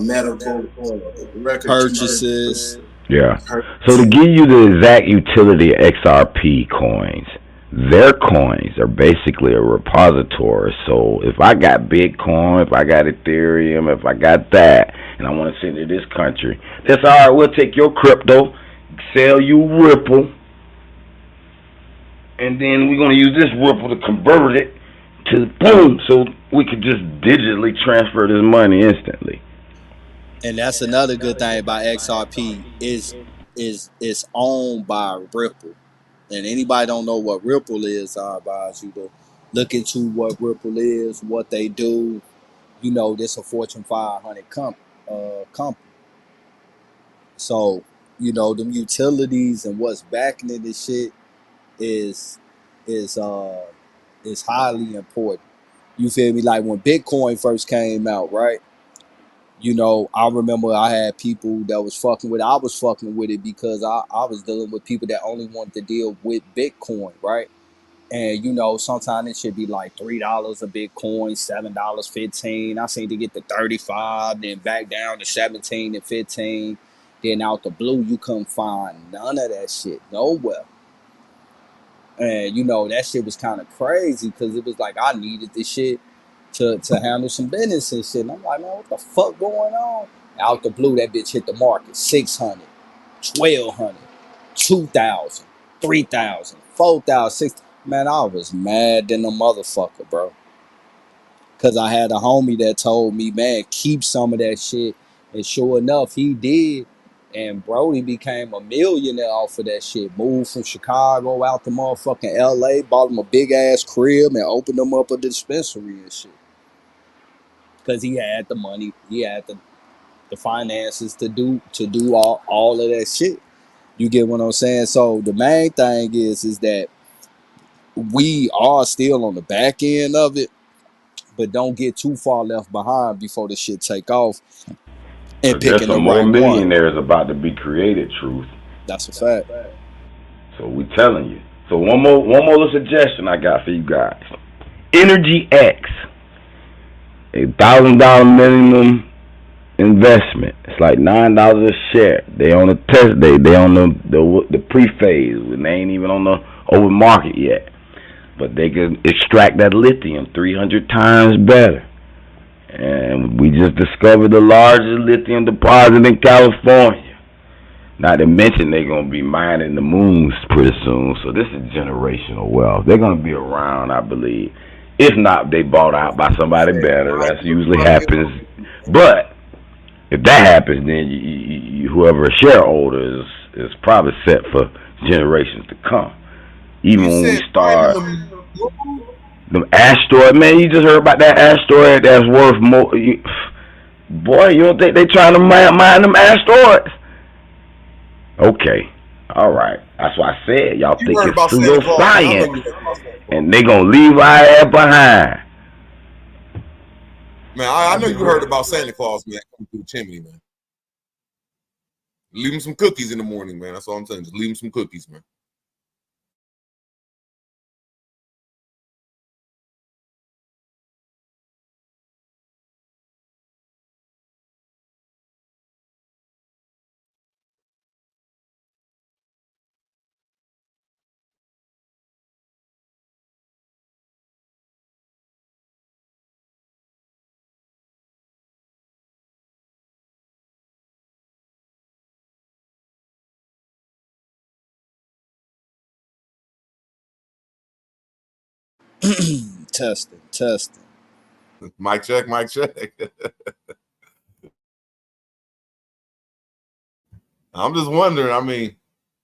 medical, or record keeping. Purchases. Yeah. So to give you the exact utility of XRP coins, their coins are basically a repository. So if I got Bitcoin, if I got Ethereum, if I got that, and I want to send it to this country, that's all right. We'll take your crypto, sell you Ripple, and then we're going to use this Ripple to convert it to boom, so we could just digitally transfer this money instantly. And that's another good thing about XRP is it's owned by Ripple. And anybody don't know what Ripple is, I advise you to look into what Ripple is, what they do. You know, this a Fortune 500 company. So, you know, them utilities and what's backing it and shit is highly important. You feel me? Like when Bitcoin first came out, right? You know, I remember I had people that was fucking with it. I was fucking with it because I was dealing with people that only wanted to deal with Bitcoin, right? And, you know, sometimes it should be like $3 a Bitcoin, $7.15. I seen to get to 35, then back down to 17 and 15. Then out the blue, you couldn't find none of that shit nowhere. And, you know, that shit was kind of crazy because it was like I needed this shit to handle some business and shit. And I'm like, man, what the fuck going on? Out the blue, that bitch hit the market. 600, 1,200, 2,000, 3,000, 4,000, 6,000. Man, I was mad than a motherfucker, bro. Because I had a homie that told me, man, keep some of that shit. And sure enough, he did. And Brody became a millionaire off of that shit. Moved from Chicago out to motherfucking LA, bought him a big ass crib and opened him up a dispensary and shit. Because he had the money, he had the finances to do all of that shit. You get what I'm saying? So the main thing is that we are still on the back end of it, but don't get too far left behind before the shit take off and There's picking the some more right one. millionaires about to be created, Truth. That's a fact. So we telling you. So one more little suggestion I got for you guys. Energy X, $1,000 minimum investment. It's like $9 a share. They on the test day. They on the pre-phase. They ain't even on the open market yet. But they can extract that lithium 300 times better. And we just discovered the largest lithium deposit in California. Not to mention they're going to be mining the moons pretty soon. So this is generational wealth. They're going to be around, I believe. If not, they bought out by somebody better. That usually happens. But if that happens, then whoever a shareholder is probably set for generations to come. Even when we start the asteroid, man, you just heard about that asteroid that's worth more. Boy, you don't think they trying to mine them asteroids? Okay, all right. That's why I said y'all think it's pseudoscience, and they gonna leave our ass behind. Man, I know you heard about Santa Claus, man, coming through the chimney, man. Leave him some cookies in the morning, man. That's all I'm saying. Just leave him some cookies, man. Testing. Mic check, mic check. I'm just wondering, I mean,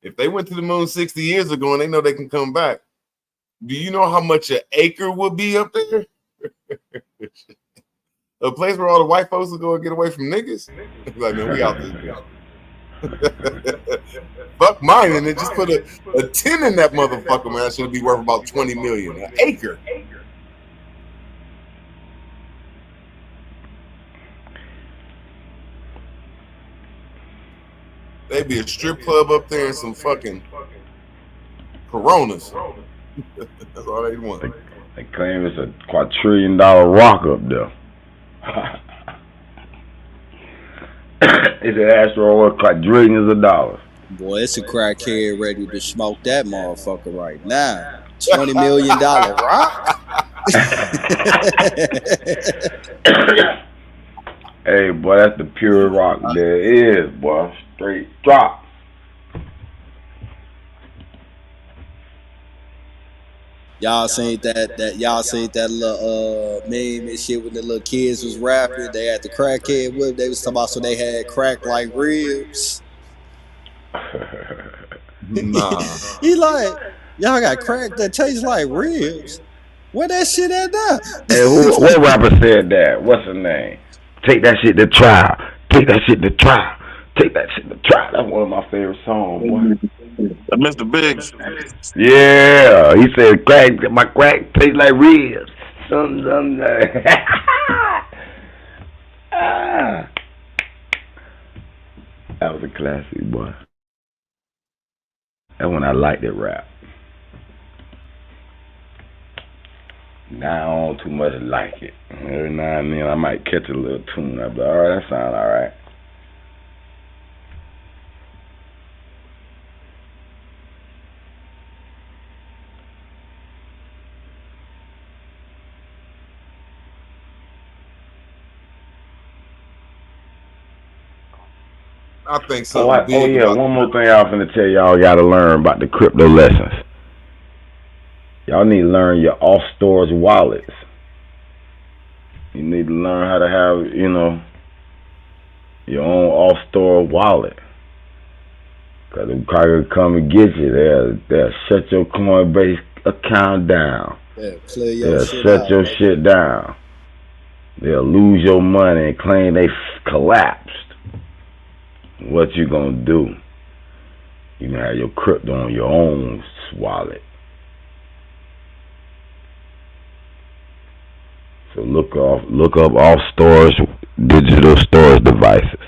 if they went to the moon 60 years ago and they know they can come back, do you know how much an acre would be up there? A place where all the white folks will go and get away from niggas? Like, man, we out there. Fuck mine, and then just put a 10 in that motherfucker, man. That should be worth about 20 million. An acre. They be a strip club up there and some fucking Coronas. That's all they want. They claim it's a quadrillion-dollar rock up there. It's an asteroid worth quadrillions of dollars. Boy, it's a crackhead ready to smoke that motherfucker right now. $20 million rock? Hey, boy, that's the pure rock there is, boy. Straight drop. Y'all seen that y'all seen that little meme and shit when the little kids was rapping. They had the crackhead with them. They was talking about so they had crack like ribs. Nah. He like, y'all got crack that tastes like ribs. Where that shit at now? Hey, what rapper said that? What's his name? Take that shit to trial. Take that shit to trial. Take that shit to trial. That's one of my favorite songs, boy. Mr. Biggs. Yeah, he said crack. My crack tastes like ribs. Something. That was a classic, boy. That's when I liked it rap. Now I don't too much like it. Every now and then I might catch a little tune. I'll be like, alright, that sound alright. I think something big. Yeah, one more thing I was finna tell y'all gotta learn about the crypto lessons. Y'all need to learn your off-stores wallets. You need to learn how to have, your own off-store wallet. Cause if Carter come and get you, they'll shut your Coinbase account down. Yeah, clear your shit shut out, your man. shit down. They'll lose your money and claim they collapsed. What you gonna do? You gonna have your crypto on your own wallet. So look up off stores, digital storage devices.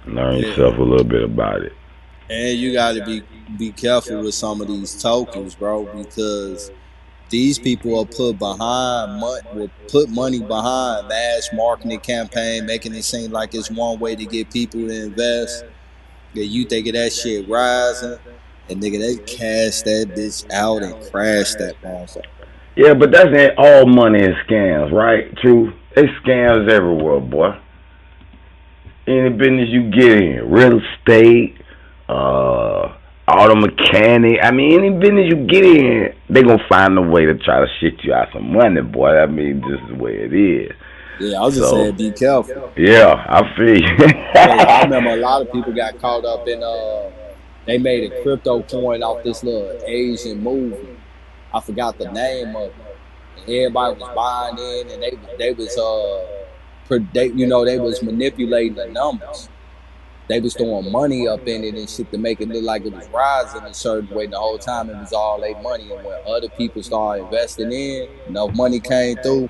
Learn yourself a little bit about it. And you got to be careful with some of these tokens, bro, because these people will put money behind mass marketing campaign, making it seem like it's one way to get people to invest. Yeah, you think of that shit rising, and nigga, they cash that bitch out and crash that motherfucker. Yeah, but that's ain't all money is scams, right? True. They scams everywhere, boy. Any business you get in, real estate, auto mechanic. I mean, any business you get in, they gonna find a way to try to shit you out some money, boy. I mean, this is the way it is. Yeah, I was just saying, be careful. Yeah, I feel you. I remember a lot of people got caught up in, they made a crypto coin off this little Asian movie. I forgot the name of it. And everybody was buying in, and they was manipulating the numbers. They was throwing money up in it and shit to make it look like it was rising a certain way. The whole time it was all their money. And when other people started investing in, enough money came through,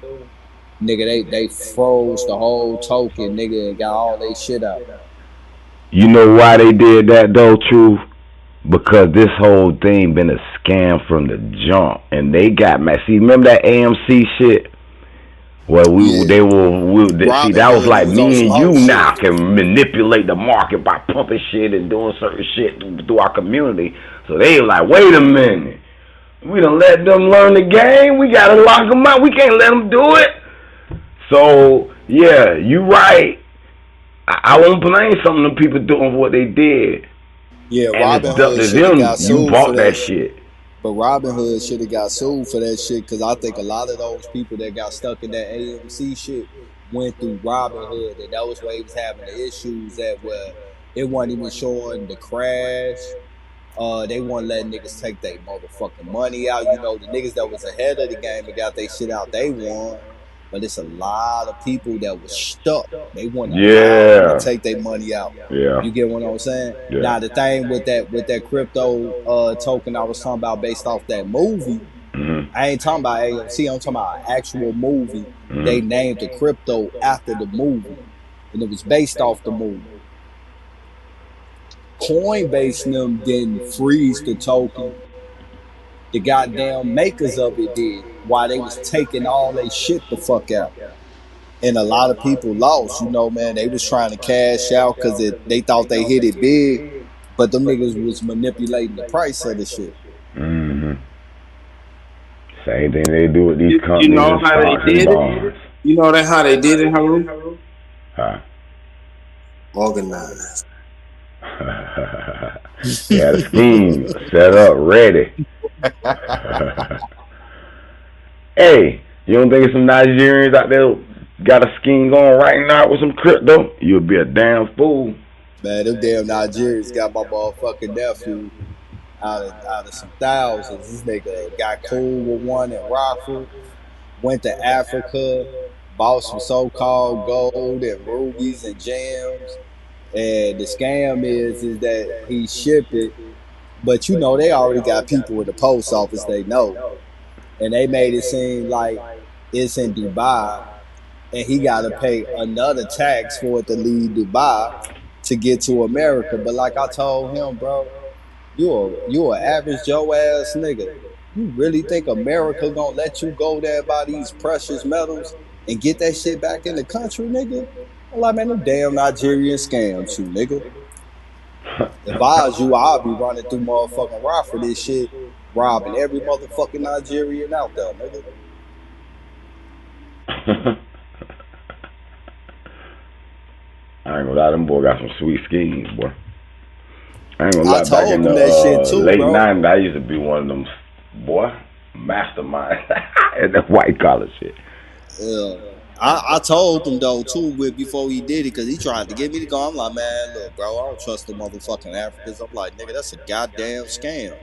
nigga, they froze the whole token, nigga, and got all their shit out. You know why they did that though, True? Because this whole thing been a scam from the jump, and they got mad. See, remember that AMC shit? Well, that was like me and you now can manipulate the market by pumping shit and doing certain shit through our community. So they like, wait a minute, we done let them learn the game. We gotta lock them out. We can't let them do it. So yeah, you right. I won't blame some of the people doing what they did. Yeah, and Robinhood should have got sued you bought for that shit. But Robinhood should have got sued for that shit, because I think a lot of those people that got stuck in that AMC shit went through Robinhood, and that was where he was having the issues at where it wasn't even showing the crash. They weren't letting niggas take their motherfucking money out. You know, the niggas that was ahead of the game and got their shit out, they won. But it's a lot of people that was stuck. They want to take their money out. Yeah. You get what I'm saying? Yeah. Now the thing with that crypto token I was talking about based off that movie, I ain't talking about AMC, I'm talking about an actual movie. They named the crypto after the movie. And it was based off the movie. Coinbase and them didn't freeze the token. The goddamn makers of it did, while they was taking all their shit the fuck out. And a lot of people lost, you know, man. They was trying to cash out because they thought they hit it big, but them niggas was manipulating the price of the shit. Mm-hmm. Same thing they do with these companies. You know and how stocks they and did bonds. it? You know that how they did it, Haru? Huh? Organized. They had a scheme set up, ready. Hey, you don't think some Nigerians out there got a scheme going right now with some crypto? You'll be a damn fool. Man, them damn Nigerians got my motherfucking nephew out of some thousands. This nigga got cool with one in Rockford, went to Africa, bought some so-called gold and rubies and gems. And the scam is that he shipped it, but you know they already got people in the post office they know, and they made it seem like it's in Dubai, and he got to pay another tax for it to leave Dubai to get to America. But like I told him, bro, you an average Joe ass nigga. You really think America gonna let you go there and buy these precious metals and get that shit back in the country, nigga? I'm like, man, them damn Nigerian scams, you nigga. If I was you, I'd be running through motherfucking Rock for this shit, robbing every motherfucking Nigerian out there, nigga. I ain't gonna lie, them boy got some sweet schemes, boy. I ain't gonna lie, told back in them the that shit too, late bro. 90s, I used to be one of them, boy, mastermind and that white collar shit. Yeah. I told him though too before he did it, because he tried to get me to go. I'm like, man, look, bro, I don't trust the motherfucking Africans. I'm like, nigga, that's a goddamn scam.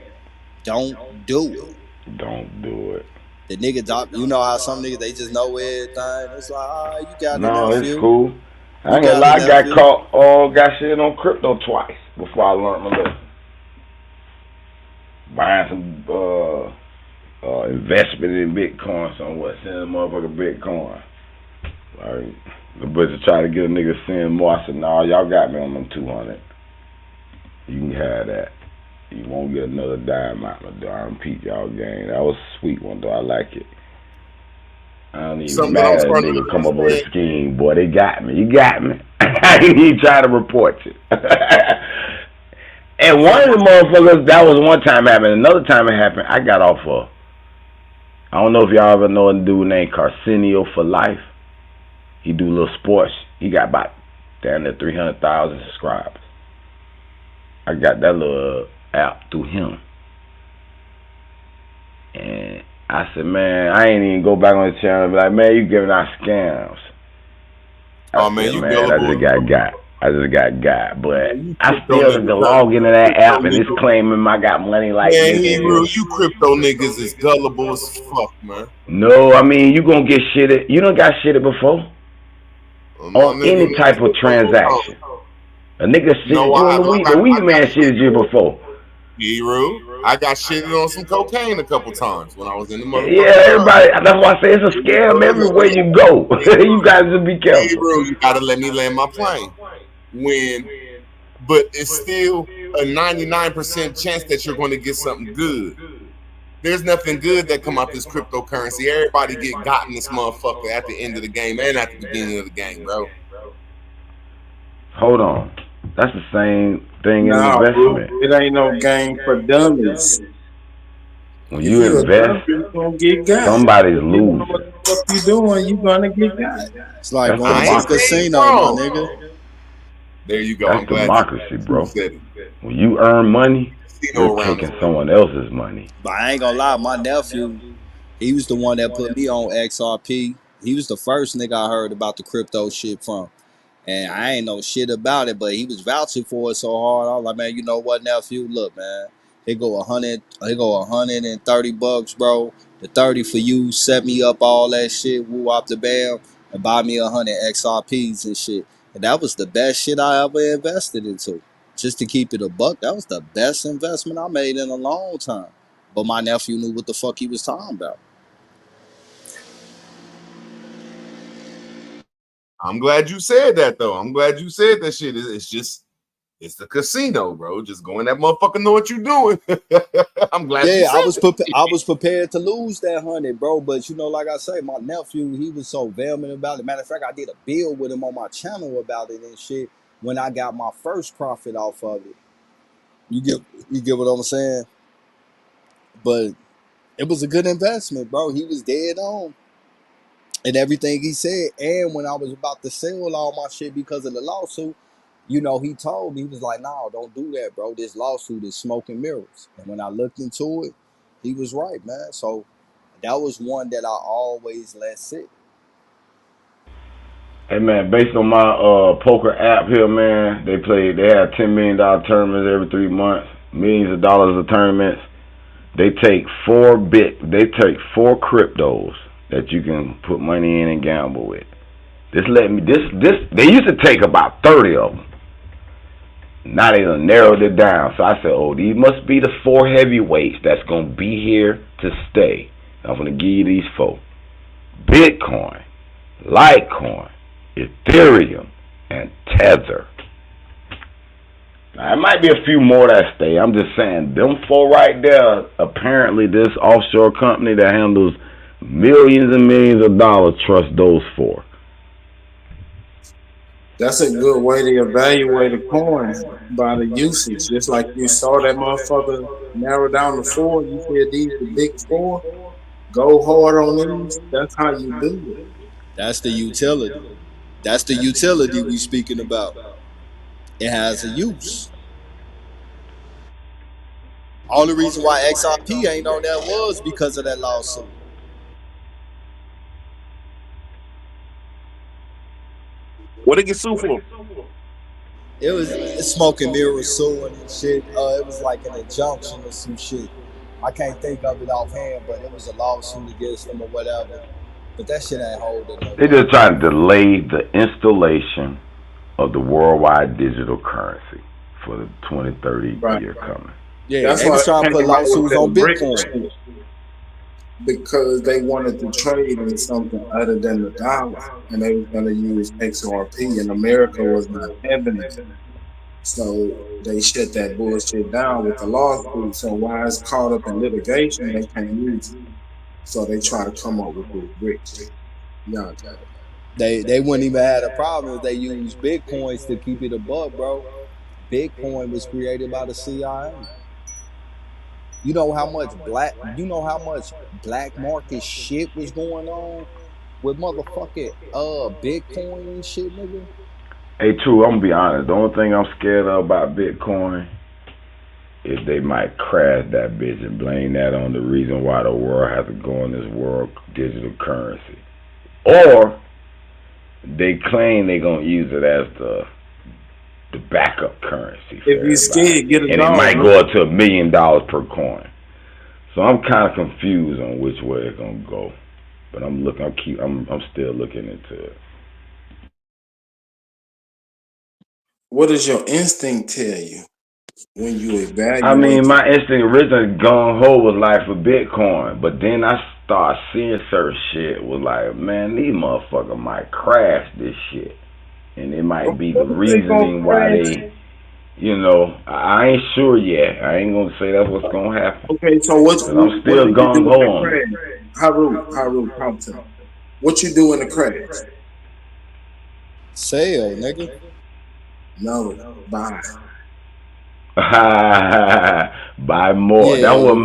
Don't do it. Don't do it. The nigga, you know how some niggas, they just know everything. It's like, all right, you got No, it, it's nephew. cool. I You ain't gonna got lie, it, I got nephew. caught, got shit on crypto twice before I learned my lesson. Buying some investment in Bitcoin somewhere, sending a motherfucker Bitcoin. Like, the butcher tried to get a nigga send more. I said, nah, y'all got me on them 200. You can have that. You won't get another dime out of the darn Pete y'all game. That was a sweet one though. I like it. I don't even Something that I mad was at a starting to nigga come up with a understand. scheme, boy. They got me. You got me. I didn't even try to report you. And one of the motherfuckers, that was one time happened. Another time it happened, I got off of, I don't know if y'all ever know a dude named Carcinio for Life. He do little sports. He got about down to 300,000 subscribers. I got that little app through him. And I said, man, I ain't even go back on the channel and be like, man, you giving out scams. Oh man, you I gullible. just got got. But I crypto still had to niggas, log into that crypto app and it's niggas. claiming I got money like Man, this. Hebrew, you crypto niggas is gullible as fuck, man. No, I mean, you gonna get shitted. You done got shitted before. On nigga, any type of transaction. A nigga shitted No, you on the weed man shitted you before. Hebrew, I got shitted on some cocaine a couple times when I was in the motherfucker. Yeah, everybody, that's why I say it's a scam everywhere you go. You guys just be careful. Hebrew, you gotta let me land my plane. But it's still a 99% chance that you're going to get something good. There's nothing good that come out this cryptocurrency. Everybody get got in this motherfucker at the end of the game and at the beginning of the game, bro. Hold on. That's the same thing in Nah, investment. bro, it ain't no game for dummies. When If you you a invest, dummy, you gonna get got. somebody's If you don't know losing. what the fuck you doing, you gonna get got. It's like That's going to the democracy. casino, my nigga. There you go. That's I'm glad democracy, bro. you said it. When you earn money, Casino you're around taking this someone else's money. But I ain't gonna lie, my nephew, he was the one that put me on XRP. He was the first nigga I heard about the crypto shit from. And I ain't know shit about it, but he was vouching for it so hard. I was like, man, you know what, nephew? Look, man, here go $130, bro. The 30 for you, set me up all that shit, woo up the bam, and buy me 100 XRPs and shit. And that was the best shit I ever invested into. Just to keep it a buck, that was the best investment I made in a long time. But my nephew knew what the fuck he was talking about. I'm glad you said that though. I'm glad you said that shit. It's It's the casino, bro. Just go in that motherfucker, know what you're doing. I'm glad you Yeah, I said was prepared to lose that 100, bro. But you know, like I say, my nephew, he was so vehement about it. Matter of fact, I did a build with him on my channel about it and shit when I got my first profit off of it. You get what I'm saying? But it was a good investment, bro. He was dead on. And everything he said. And when I was about to sell all my shit because of the lawsuit, you know, he told me, he was like, no, don't do that, bro. This lawsuit is smoke and mirrors. And when I looked into it, he was right, man. So that was one that I always let sit. Hey man, based on my poker app here, man, they have $10 million tournaments every 3 months, millions of dollars of tournaments. They take four cryptos that you can put money in and gamble with. They used to take about 30 of them. Now they done narrowed it down. So I said, oh, these must be the 4 heavyweights that's going to be here to stay. I'm going to give you these 4. Bitcoin, Litecoin, Ethereum, and Tether. Now, it might be a few more that stay. I'm just saying, them 4 right there, apparently this offshore company that handles millions and millions of dollars trust those 4. That's a good way to evaluate a coin by the usage. Just like you saw that motherfucker narrow down to 4, you said these the big 4. Go hard on these. That's how you do it. That's the utility. That's the utility we speaking about. It has a use. Only reason why XRP ain't on that was because of that lawsuit. What did it get sued for? It was smoking mirrors suing and shit. It was like an injunction or some shit. I can't think of it offhand, but it was a lawsuit against them or whatever. But that shit ain't holding no. They just trying to delay the installation of the worldwide digital currency for the 2030 year coming. Yeah, that's they why was trying to put lawsuits on brick Bitcoin. shit, because they wanted to trade in something other than the dollar, and they was going to use XRP, and America was not having it. So they shut that bullshit down with the lawsuit. So while it's caught up in litigation, they can't use it. So they try to come up with this brick shit. Y'all got it. They wouldn't even have a problem if they used Bitcoins to keep it above, bro. Bitcoin was created by the CIA. You know how much black market shit was going on with motherfucking Bitcoin and shit, nigga? Hey, true, I'm gonna be honest. The only thing I'm scared of about Bitcoin is they might crash that bitch and blame that on the reason why the world has to go in this world digital currency. Or they claim they're gonna use it as the backup currency. If you scared, get it and on. it might go up to $1 million per coin. So I'm kind of confused on which way it's gonna go. But I'm still looking into it. What does your instinct tell you when you evaluate? I mean, my instinct originally gung ho was like for Bitcoin, but then I start seeing certain shit was like, man, these motherfuckers might crash this shit, and it might be the reasoning why they, you know, I ain't sure yet. I ain't gonna say that's what's gonna happen. Okay, so I'm still gung ho on it. Haru, talk to me. What you do in the crash? Sell, nigga. No, buy. Buy more. Yeah, That what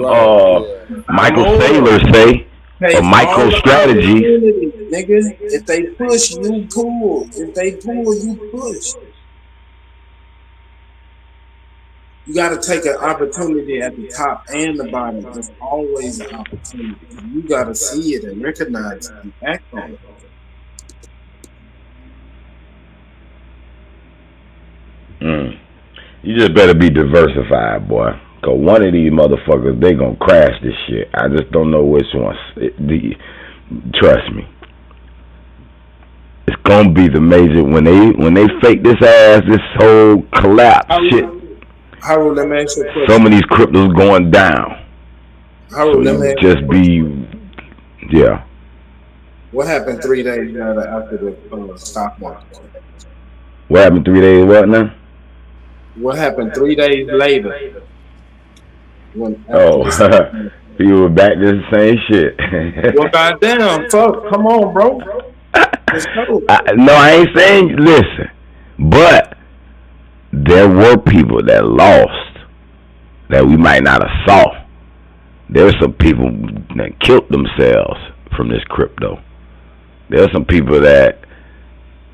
yeah. Michael More. Saylor say. Hey, A MicroStrategy. Nigga, if they push, you pull. If they pull, you push. You got to take an opportunity at the top and the bottom. There's always an opportunity. You got to see it and recognize it and act on it. You just better be diversified, boy. Cause one of these motherfuckers, they gonna crash this shit. I just don't know which one. Trust me, it's gonna be the major when they fake this whole collapse shit. Harold, let me ask you a question. Some of these cryptos going down. Harold, So let me you ask you a just question. yeah. What happened 3 days after the stock market? What happened 3 days? What now? What happened 3 days later? When Oh, you were back to the same shit. well, goddamn, fuck, come on, bro. Let's go. No, I ain't saying. Listen, but there were people that lost that we might not have saw. There's some people that killed themselves from this crypto. There's some people that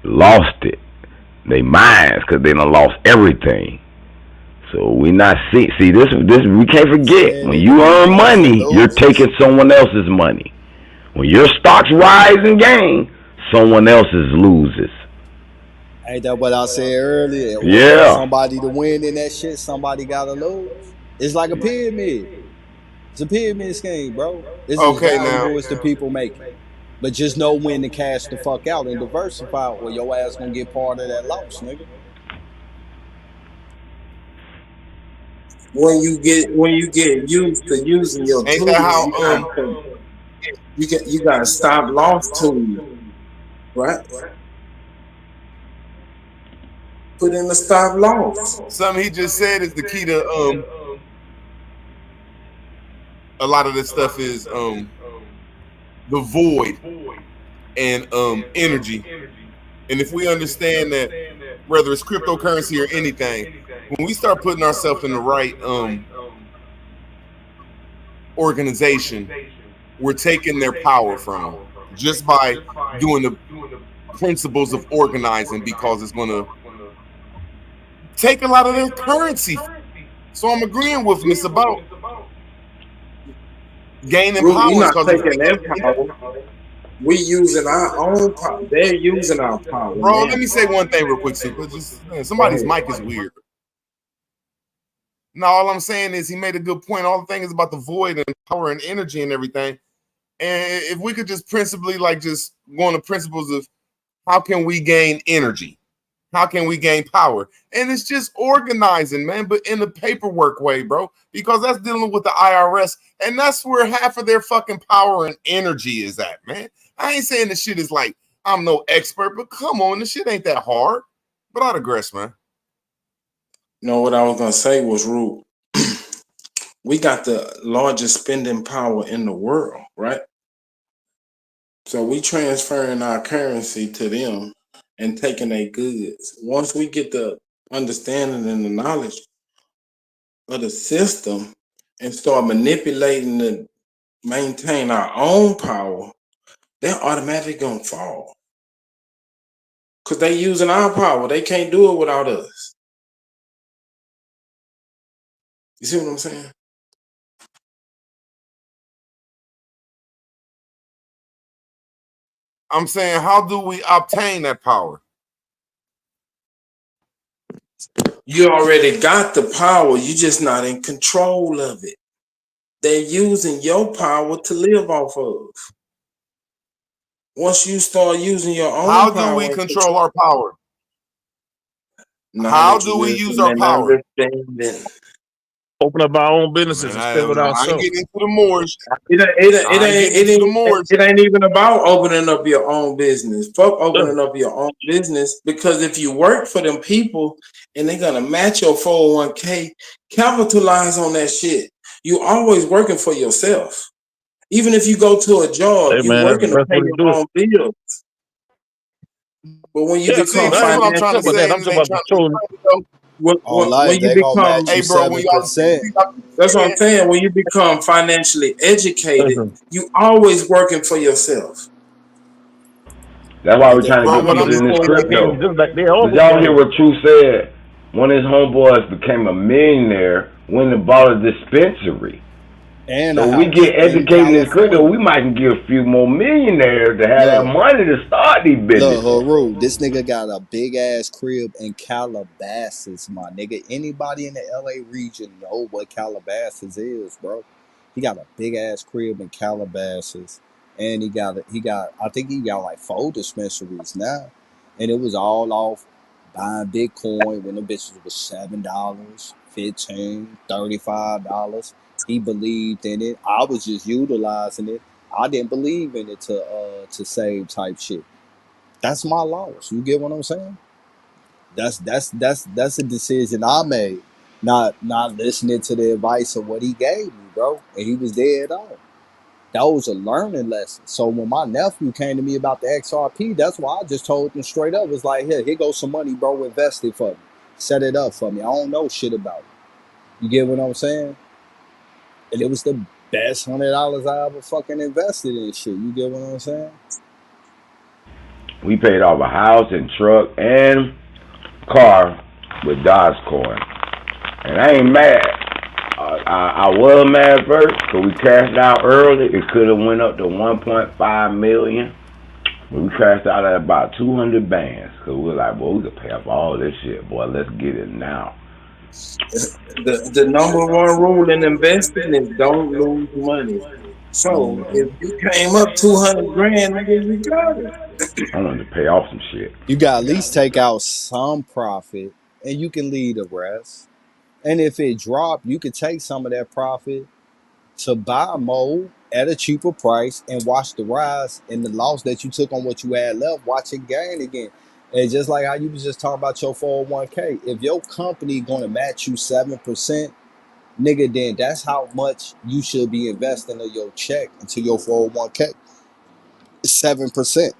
lost it, they minds, because they done lost everything. So we not see this we can't forget, when you earn money, you're taking someone else's money. When your stocks rise and gain, someone else's loses. Ain't that what I said earlier? Yeah. Somebody to win in that shit, somebody gotta lose. It's like a pyramid. It's a pyramid scheme, bro. It's Okay, as valuable now. as the people make it. But just know when to cash the fuck out and diversify, or your ass gonna get part of that loss, nigga. When you get used to using your Ain't tools, that how you gotta stop loss tool, right? Put in the stop loss. Something he just said is the key to a lot of this stuff is the void and energy. And if we understand that, whether it's cryptocurrency or anything, when we start putting ourselves in the right organization, we're taking their power from them just by doing the principles of organizing, because it's going to take a lot of their currency. So I'm agreeing with him. It's about gaining power. We're not taking their power. We using our own power. They're using our power. Bro, man. let me say one thing real quick, Super. Somebody's mic is weird. No, all I'm saying is he made a good point. All the thing is about the void and power and energy and everything. And if we could just principally just go on the principles of how can we gain energy? How can we gain power? And it's just organizing, man, but in the paperwork way, bro, because that's dealing with the IRS, and that's where half of their fucking power and energy is at, man. I ain't saying the shit is like I'm no expert, but come on, this shit ain't that hard. But I digress, man. No, what I was gonna say was, Root, we got the largest spending power in the world, right? So we transferring our currency to them and taking their goods. Once we get the understanding and the knowledge of the system and start manipulating to maintain our own power, they're automatically gonna fall. Because they using our power. They can't do it without us. You see what I'm saying? I'm saying, how do we obtain that power? You already got the power. You're just not in control of it. They're using your power to live off of. Once you start using your own How power, do we control our power? knowledge, How do we use wisdom, our and power? understanding. Open up our own businesses and spend it I ain't ourselves. getting into the Moors. It ain't even about opening up your own business. Fuck opening up your own business, because if you work for them people and they're gonna match your 401k, capitalize on that shit. You always working for yourself. Even if you go to a job, Hey, you man, working that's to pay what your it own bills. But when you Yeah, become that's what I'm financially, trying to say. I'm talking about controlling. when you become, Hey, bro, when y'all that's what I'm saying. When you become financially educated, you always working for yourself. That's why we're trying to Bro, get what people I'm in this crypto. Just like they Did always y'all done hear it. what True said? One of his homeboys became a millionaire when they bought a dispensary. And So a we house get in educated in this crypto, California. we might can get a few more millionaires to have that Look, money to start these look, businesses. Haru, this nigga got a big ass crib in Calabasas, my nigga. Anybody in the LA region know what Calabasas is, bro? He got a big ass crib in Calabasas, and he got I think he got like 4 dispensaries now, and it was all off buying Bitcoin when the bitches was $7, $15, $35. He believed in it. I was just utilizing it. I didn't believe in it to save type shit. That's my loss. You get what I'm saying? That's a decision I made. Not listening to the advice of what he gave me, bro. And he was dead on. That was a learning lesson. So when my nephew came to me about the XRP, that's why I just told him straight up. It's like, here goes some money, bro. Invest it for me. Set it up for me. I don't know shit about it. You get what I'm saying? And it was the best $100 I ever fucking invested in shit. You get what I'm saying? We paid off a house and truck and car with Dogecoin. And I ain't mad. I was mad first because we cashed out early. It could have went up to 1.5 million. But we cashed out at about 200 bands because we were like, boy, we could pay off all this shit, boy. Let's get it now. The number one rule in investing is don't lose money. So if you came up 200 grand, nigga, you got it. I wanted to pay off some shit. You got at least take out some profit and you can leave the rest. And if it dropped, you could take some of that profit to buy more at a cheaper price and watch the rise and the loss that you took on what you had left, watch it gain again. And just like how you was just talking about your 401k, if your company gonna match you 7%, nigga, then that's how much you should be investing of your check into your 401k. 7%.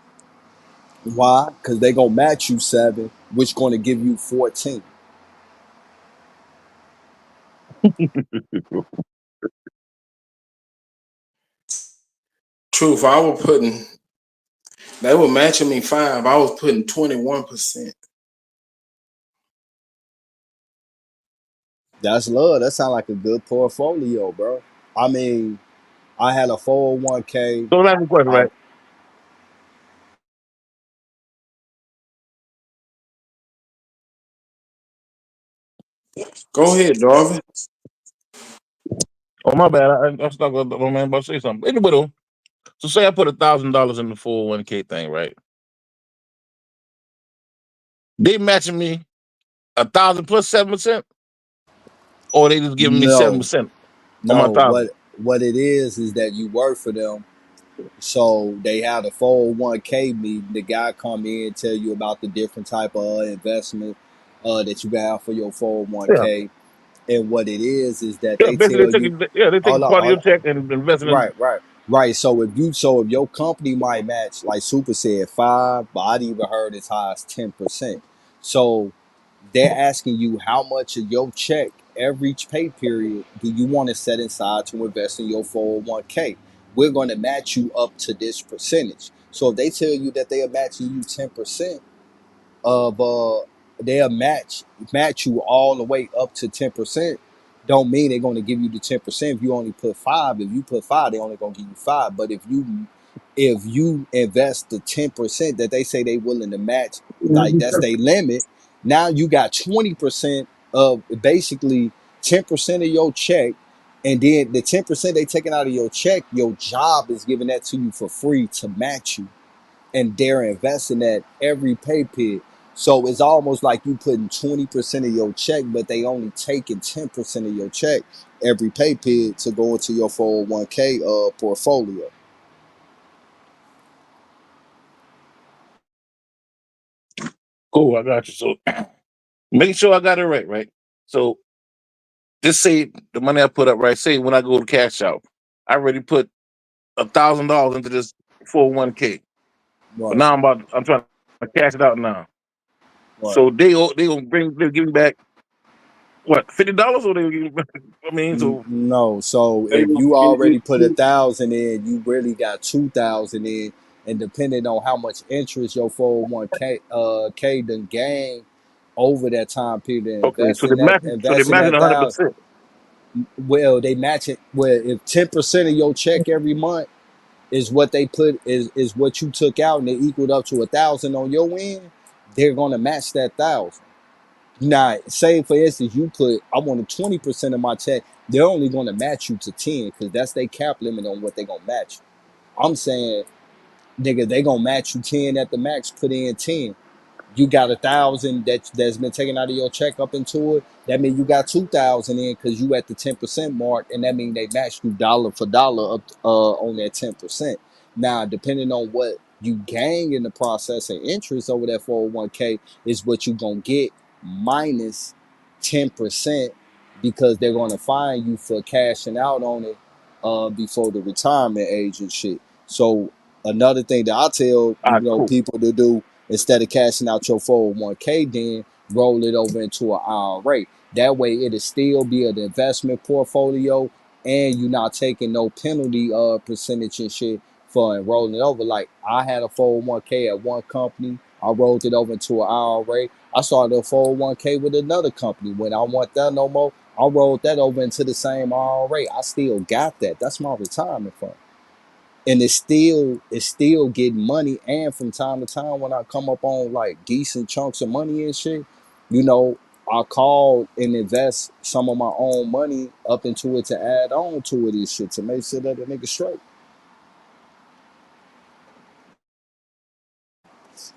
Why? Because they gonna match you 7, which gonna give you 14. Truth, I was putting, they were matching me 5. I was putting 21%. That's love. That sounds like a good portfolio, bro. I mean, I had a 401k. So that's the question, right? Go ahead, Darvin. Oh my bad. I stuck with the man about to say something. Anyway, though, so say I put $1,000 in the 401k thing, right? They matching me 1,000 plus 7%, or they just giving me 7% on my No, 1,000. what it is that you work for them. So they have a 401k meeting. The guy come in and tell you about the different type of investment that you got for your 401k. And what it is that Yeah, they basically tell you. they take part of your check and invest in it. Right. So if your company might match, like Super said, 5, but I'd even heard as high as 10%. So they're asking you how much of your check every pay period do you want to set aside to invest in your 401k. We're going to match you up to this percentage. So if they tell you that they are matching you 10% of they'll match you all the way up to 10%, don't mean they're going to give you the 10% if you only put 5. If you put 5, they're only going to give you 5. But if you invest the 10% that they say they willing to match, like that's their limit, now you got 20% of basically 10% of your check. And then the 10% they taking out of your check, your job is giving that to you for free to match you. And they're investing that every pay period. So it's almost like you putting 20% of your check, but they only taking 10% of your check every pay period to go into your 401k portfolio. Cool, I got you. So make sure I got it right? So just say the money I put up, right? Say when I go to cash out, I already put $1,000 into this 401k. Right. But now I'm trying to cash it out now. Right. So they'll give me back what, $50, or they'll give me back, I mean, so no. So if you already put 1,000 in, you really got 2,000 in, and depending on how much interest your 401k done gain over that time period, okay, so they're matching 100%. Well, they match it. Well, if 10% of your check every month is what they put is what you took out, and they equaled up to 1,000 on your end, they're gonna match that 1,000. Now, say for instance, you put I wanted 20% of my check, they're only gonna match you to 10 because that's their cap limit on what they gonna match you. I'm saying, nigga, they gonna match you 10 at the max. Put in 10. You got 1,000 that's been taken out of your check up into it. That means you got 2,000 in because you at the 10% mark, and that means they matched you dollar for dollar up on that 10%. Now, depending on what you gain in the process of interest over that 401k is what you're going to get minus 10% because they're going to fine you for cashing out on it before the retirement age and shit. So another thing that I tell Cool. people to do instead of cashing out your 401k, then roll it over into an IRA. That way it'll still be an investment portfolio and you're not taking no penalty percentage and shit for enrolling it over. Like I had a 401k at one company. I rolled it over into an IRA. I started a 401k with another company. When I want that no more, I rolled that over into the same IRA. I still got that. That's my retirement fund. And it's still getting money. And from time to time when I come up on like decent chunks of money and shit, I call and invest some of my own money up into it to add on to it and shit to make sure that the nigga straight.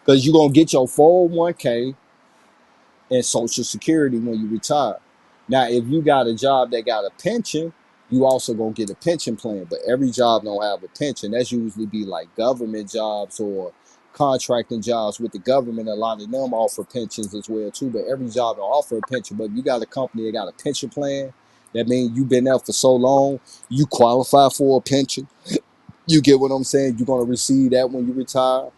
Because you're going to get your 401k and Social Security when you retire. Now, if you got a job that got a pension, you also going to get a pension plan. But every job don't have a pension. That's usually be like government jobs or contracting jobs with the government. A lot of them offer pensions as well, too. But every job don't offer a pension. But if you got a company that got a pension plan, that means you've been there for so long, you qualify for a pension. You get what I'm saying? You're going to receive that when you retire.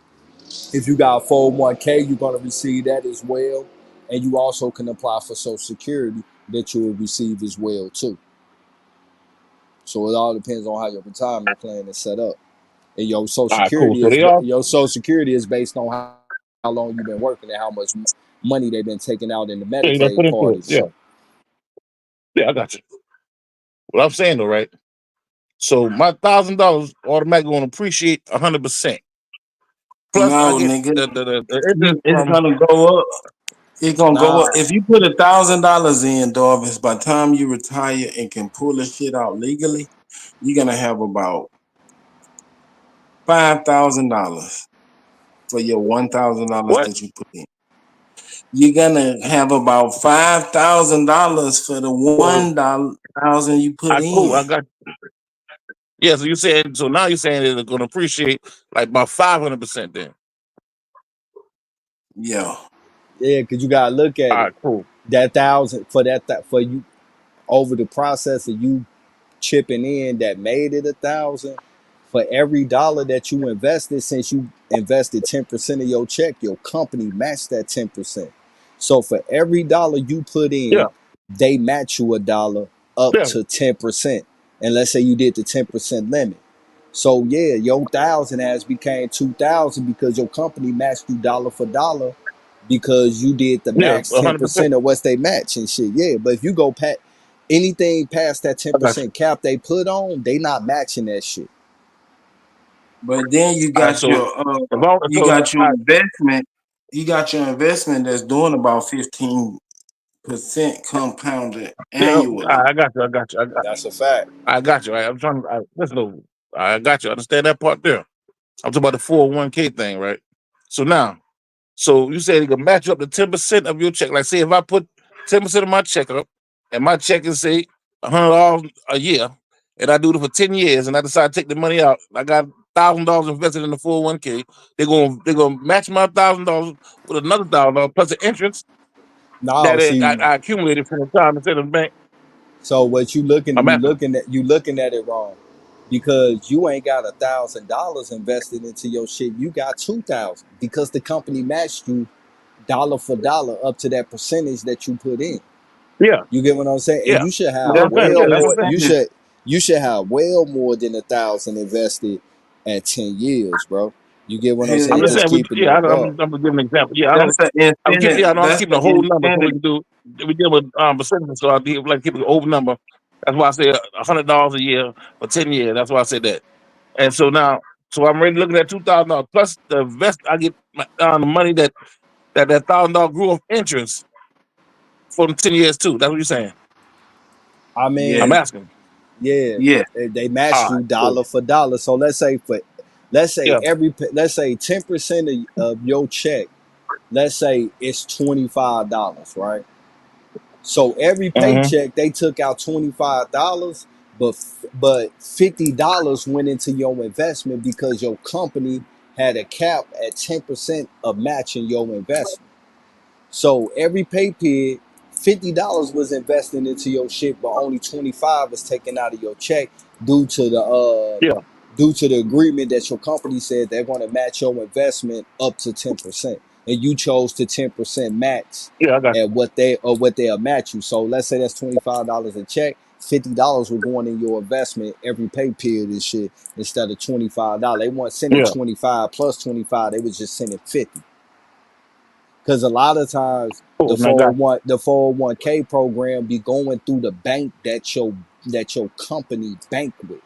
If you got a 401k, you're going to receive that as well. And you also can apply for Social Security that you will receive as well, too. So it all depends on how your retirement plan is set up. And your Social Cool. Security is based on how long you've been working and how much money they've been taking out in the Medicaid part of Yeah. Yeah, I got you. What I'm saying though, right? So my $1,000 automatically going to appreciate 100%. Plus, I No, get nigga, the interest it's from. gonna go up. It's gonna go Nah. up. If you put $1,000 in, Darvis, by the time you retire and can pull the shit out legally, you're gonna have about $5,000 for your $1,000 What? that you put in. You're gonna have about $5,000 for the $1,000 you put in. Cool. I got. Yeah, so now you're saying it's going to appreciate like about 500% then. Yeah. Yeah, because you got to look at it. Cool. That $1,000 for you over the process of you chipping in that made it $1,000. For every dollar that you invested, since you invested 10% of your check, your company matched that 10%. So for every dollar you put in, they match you $1 up to 10%. And let's say you did the 10% limit. So yeah, your 1,000 has became 2,000 because your company matched you dollar for dollar because you did the max 10% of what they match and shit. Yeah, but if you go anything past that 10% cap they put on, they not matching that shit. But then you got your investment. You got your investment that's doing about 15% compounded annually. I got you. That's a fact. I got you. I'm trying to listen. I got you. Understand that part there. I'm talking about the 401k thing, right? So now, you said it can match up to 10% of your check. Like, say if I put 10% of my check up, and my check is say $100 a year, and I do it for 10 years, and I decide to take the money out, I got $1,000 invested in the 401k. They're gonna match my $1,000 with another $1,000 plus the interest that I accumulated from the time it's in the bank. So what you looking at it wrong, because you ain't got $1,000 invested into your shit. You got 2,000 because the company matched you dollar for dollar up to that percentage that you put in. Yeah, you get what I'm saying. Yeah, And you should have more. You should have well more than 1,000 invested at 10 years, bro. You get what I'm saying? I'm just saying, keeping it above. I'm giving an example. Yeah, That's the incentive. I'm keeping a whole number. So we can do. We deal with percentages, so I do like keep an over number. That's why I say $100 a year for 10 years. That's why I said that. And so now, I'm ready looking at $2,000 plus the invest. I get the money that $1,000 grew of interest for the 10 years too. That's what you're saying. I mean, I'm asking. Yeah. They matched you dollar for dollar. So let's say 10% of your check, let's say it's $25, right? So every paycheck they took out $25, but $50 went into your investment because your company had a cap at 10% of matching your investment. So every pay period, $50 was invested into your shit, but only 25 was taken out of your check due to Yeah, the agreement that your company said they're going to match your investment up to 10%, and you chose the 10% max yeah, I got at what they'll match you. So let's say that's $25 a check. $50 were going in your investment every pay period and shit instead of $25. They weren't you. sending Yeah. 25 plus 25. They was just sending 50. Because a lot of times Oh, my God. the 401k program be going through the bank that your company bank with.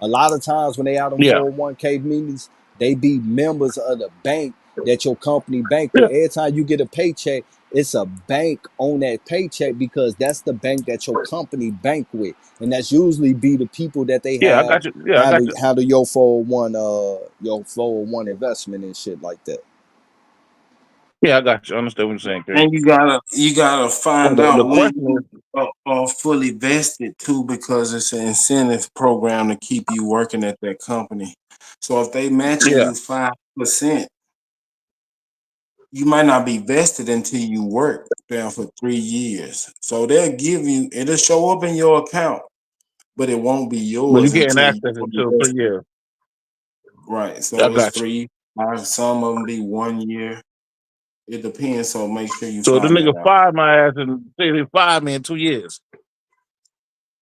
A lot of times when they out on Yeah. 401k meetings, they be members of the bank that your company bank Yeah. with. Every time you get a paycheck, it's a bank on that paycheck because that's the bank that your company bank with, and that's usually be the people that they Yeah, I have got you. Yeah, I got you. handle your 401 investment and shit like that. Yeah, I got you. I understand what you're saying, Chris. And you gotta Well, find the out when question you is, are fully vested too, because it's an incentive program to keep you working at that company. So if they matching yeah, you 5%, you might not be vested until you work there for 3 years. So it'll show up in your account, but it won't be but you yours getting until you access fully until 3 vested. years. Right. I So it's got you. 3, some of them be 1 year. It depends. So make sure you So the find that nigga out. fired my ass and say they fired me in 2 years.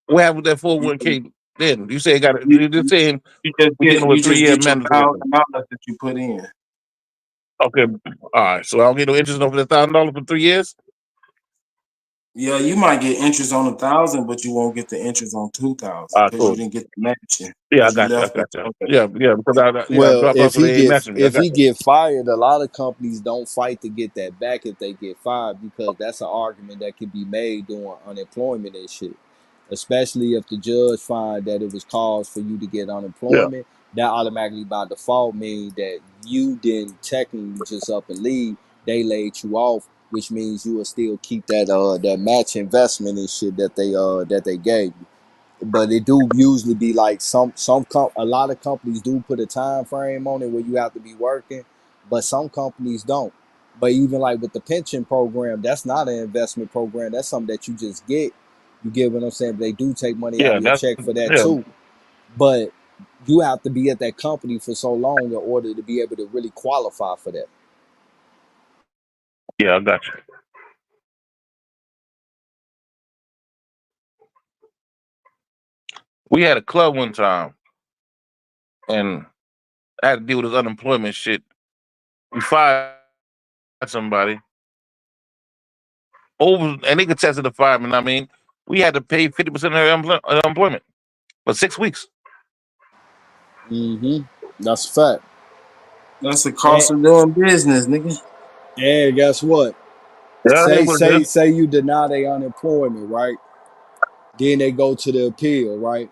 What happened with that You, 401k then? You say you, you just saying you just we're get dealing with you just 3 year get your mandatory thing. $1,000 that you put in. Okay. All right. So I don't get no interest over the $1,000 for 3 years? Yeah, you might get interest on 1,000, but you won't get the interest on 2,000 All right, because you cool. didn't get the matching Yeah, I because you got you. I left it. got you. Okay. Yeah, yeah, because I Well, dropped out so they ain't matching me. I if got he you. get fired, a lot of companies don't fight to get that back if they get fired because that's an argument that can be made during unemployment and shit. Especially if the judge find that it was cause for you to get Yeah. unemployment, that automatically by default means that you didn't technically just up and leave. They laid you off, which means you will still keep that match investment and shit that they gave you. But it do usually be like a lot of companies do put a time frame on it where you have to be working, but some companies don't. But even like with the pension program, that's not an investment program. That's something that you just get. You get what I'm saying? They do take money out Yeah, of your that's check for that yeah, too. But you have to be at that company for so long in order to be able to really qualify for that. yeah, I got you. We had a club one time and I had to deal with this unemployment shit. We fired somebody over and they contested the fireman. I mean, we had to pay 50% of their unemployment for 6 weeks. Mm-hmm. That's a fact. That's the And, cost of doing business, nigga. and guess what? Yeah, it is Say what it say is. say you deny their unemployment, right? Then they go to the appeal, right?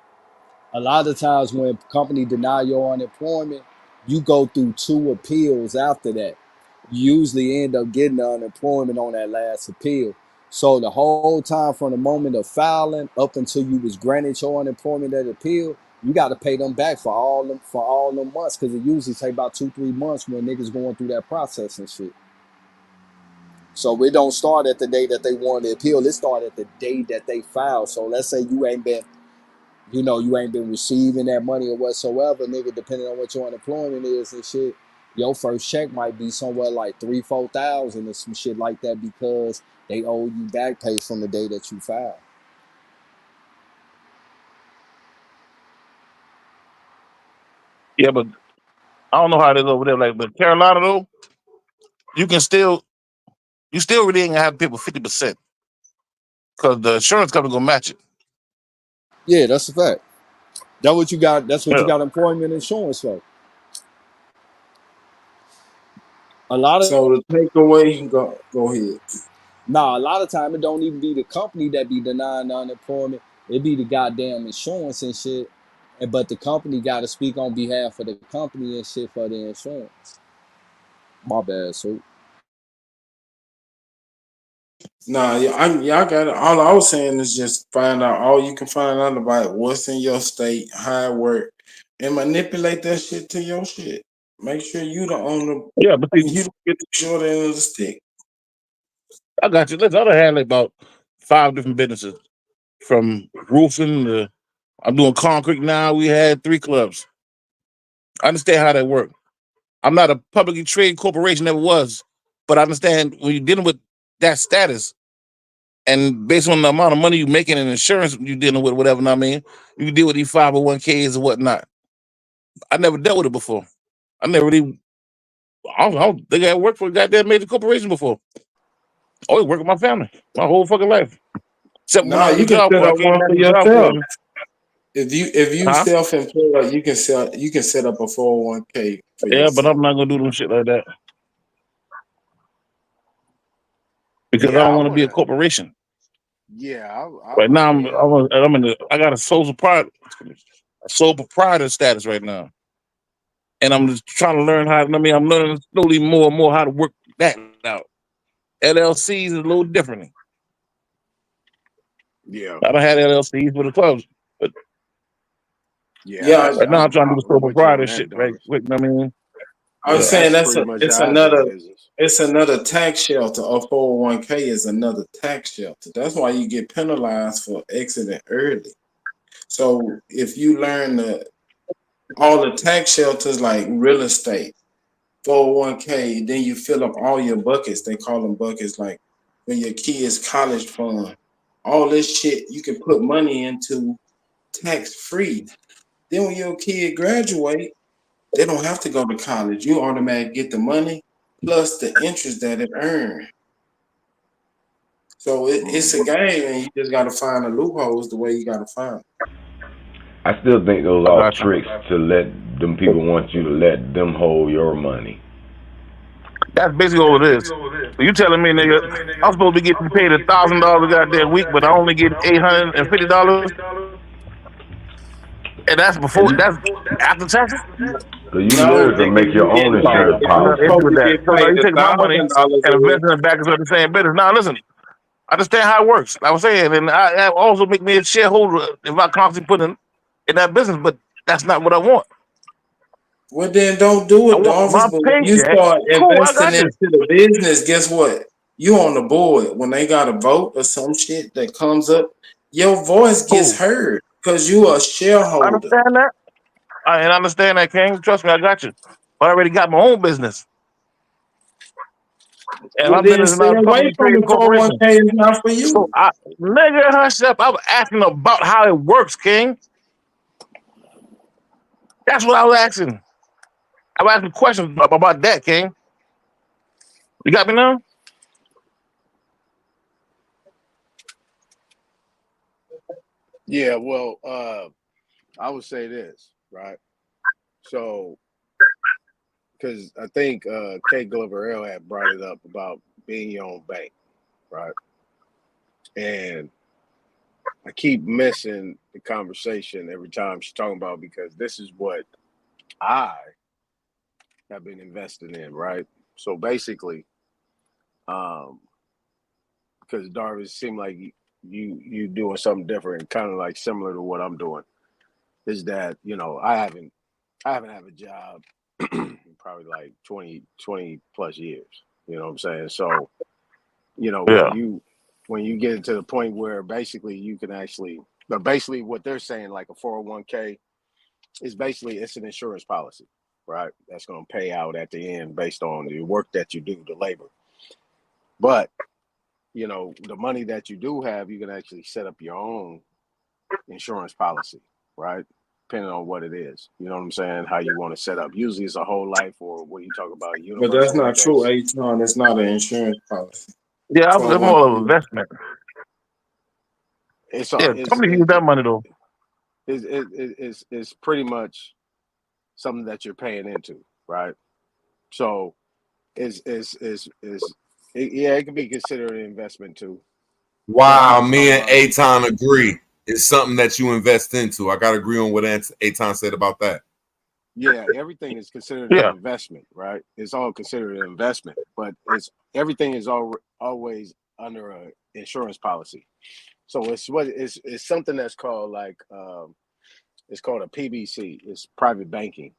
A lot of times when company deny your unemployment, you go through 2 appeals after that. You usually end up getting the unemployment on that last appeal. So the whole time from the moment of filing up until you was granted your unemployment at appeal, you got to pay them back for all them months because it usually take about 2-3 months when niggas going through that process and shit. So it don't start at the day that they won the appeal. It start at the day that they filed. So let's say you ain't been receiving that money or whatsoever, nigga, depending on what your unemployment is and shit, your first check might be somewhere like 3,000-4,000 or some shit like that because they owe you back pay from the day that you filed. Yeah, but I don't know how it is over there. Like, but Carolina though, you still really ain't gonna have to pay for 50% because the insurance company gonna match it. Yeah, that's a fact. That's what you Yeah. got employment insurance for. A lot of So the takeaway, go ahead. a lot of time it don't even be the company that be denying the unemployment. It be the goddamn insurance and shit. But the company got to speak on behalf of the company and shit for the insurance. My bad, so. Nah, y'all got it. All I was saying is just find out all you can find out about what's in your state, how it work, and manipulate that shit to your shit. Make sure you the owner. Yeah, but see, You don't get the short end of the stick. I got you. Listen, I done had like about 5 different businesses, from roofing to I'm doing concrete now. We had 3 clubs. I understand how that works. I'm not a publicly traded corporation, never was, but I understand when you're dealing with that status and based on the amount of money you're making in insurance you're dealing with, whatever, know what I mean, you can deal with these 501ks and whatnot. I never dealt with it before. I never really, I don't think I worked for a goddamn major corporation before. I always worked with my family my whole fucking life. Except when I Nah, was you in can Job set Corps, I up came one back for to Job Corps. yourself. If you Huh? self-employed, you can set up a 401k for Yeah, but yourself. I'm not gonna do them shit like that because I Yeah, don't I want to be a wanna. corporation. Yeah, I Right now, yeah. I got a sole proprietor status right now, and I'm just trying to learn how. I mean, I'm learning slowly more and more how to work that out. LLCs is a little different. Yeah. I don't had LLCs for the clubs, but Yeah, right now I'm trying to do the sole I'm with you on proprietor that, shit. Right, Doris. quick. I mean, I'm yeah. saying That's pretty much it's how I do business. another tax shelter. A 401k is another tax shelter. That's why you get penalized for exiting early. So if you learn all the tax shelters like real estate, 401k, then you fill up all your buckets. They call them buckets, like when your kids' college fund. All this shit you can put money into tax free. Then when your kid graduate, they don't have to go to college. You automatically get the money plus the interest that it earned. So it's a game, and you just got to find the loopholes the way you got to find. I still think those I are got you. tricks to let them people want you to let them hold your money. That's basically all it is. So you telling me, nigga, I'm supposed to be getting paid $1,000 a goddamn week, but I only get $850, and that's after taxes. So you No, literally can nigga, make your you own getting paid. insurance It's You not policy. issue supposed with to that. get So now you paid take my money $1,000 and a invest week. in it back into the same business. Now listen, I understand how it works. Like I was saying, and I also make me a shareholder if I constantly put in that business, but that's not what I want. Well, then don't do I it, want Dolphins. my But when you paycheck. start Cool, I investing got into you. the business, guess what? You on the board. When they got a vote or some shit that comes up, your voice gets Cool. heard because you a I shareholder. understand that. I understand that, King. Trust me, I got you. I already got my own business. And my Well, then business is stay not a away publicly from the traded corporation. 401k. It's not for So you. nigga, hush up. I was asking about how it works, King. That's what I was asking. I was asking questions about that, King. You got me now? Yeah, well, I would say this, right? So, because I think Kate Glover L had brought it up about being your own bank, right? And I keep missing the conversation every time she's talking about because this is what I have been investing in, right? So basically, because Darvis seemed like you doing something different, kind of like similar to what I'm doing, is that I haven't had a job in probably like 20 plus years. You know what I'm saying? So, Yeah. when you get to the point where basically you can actually, but basically what they're saying, like a 401k, is basically it's an insurance policy, right? That's going to pay out at the end based on the work that you do, the labor. But the money that you do have, you can actually set up your own insurance policy, right? Depending on what it is. You know what I'm saying? How you want to set up. Usually it's a whole life, or what you talk about, But that's universal not true, index. H-Ton. It's not an insurance policy. Yeah, I'm more of an 401k. investment. It's Yeah, company use that money though. it's pretty much something that you're paying into, right? So it can be considered an investment too. But I'm Wow, just me talking and about Aton agree. It's something that you invest into. I gotta agree on what Aton said about that. yeah, everything is considered an Yeah. investment, right? It's all considered an investment, but everything is always under a insurance policy. So it's something that's called like it's called a PBC. It's private banking.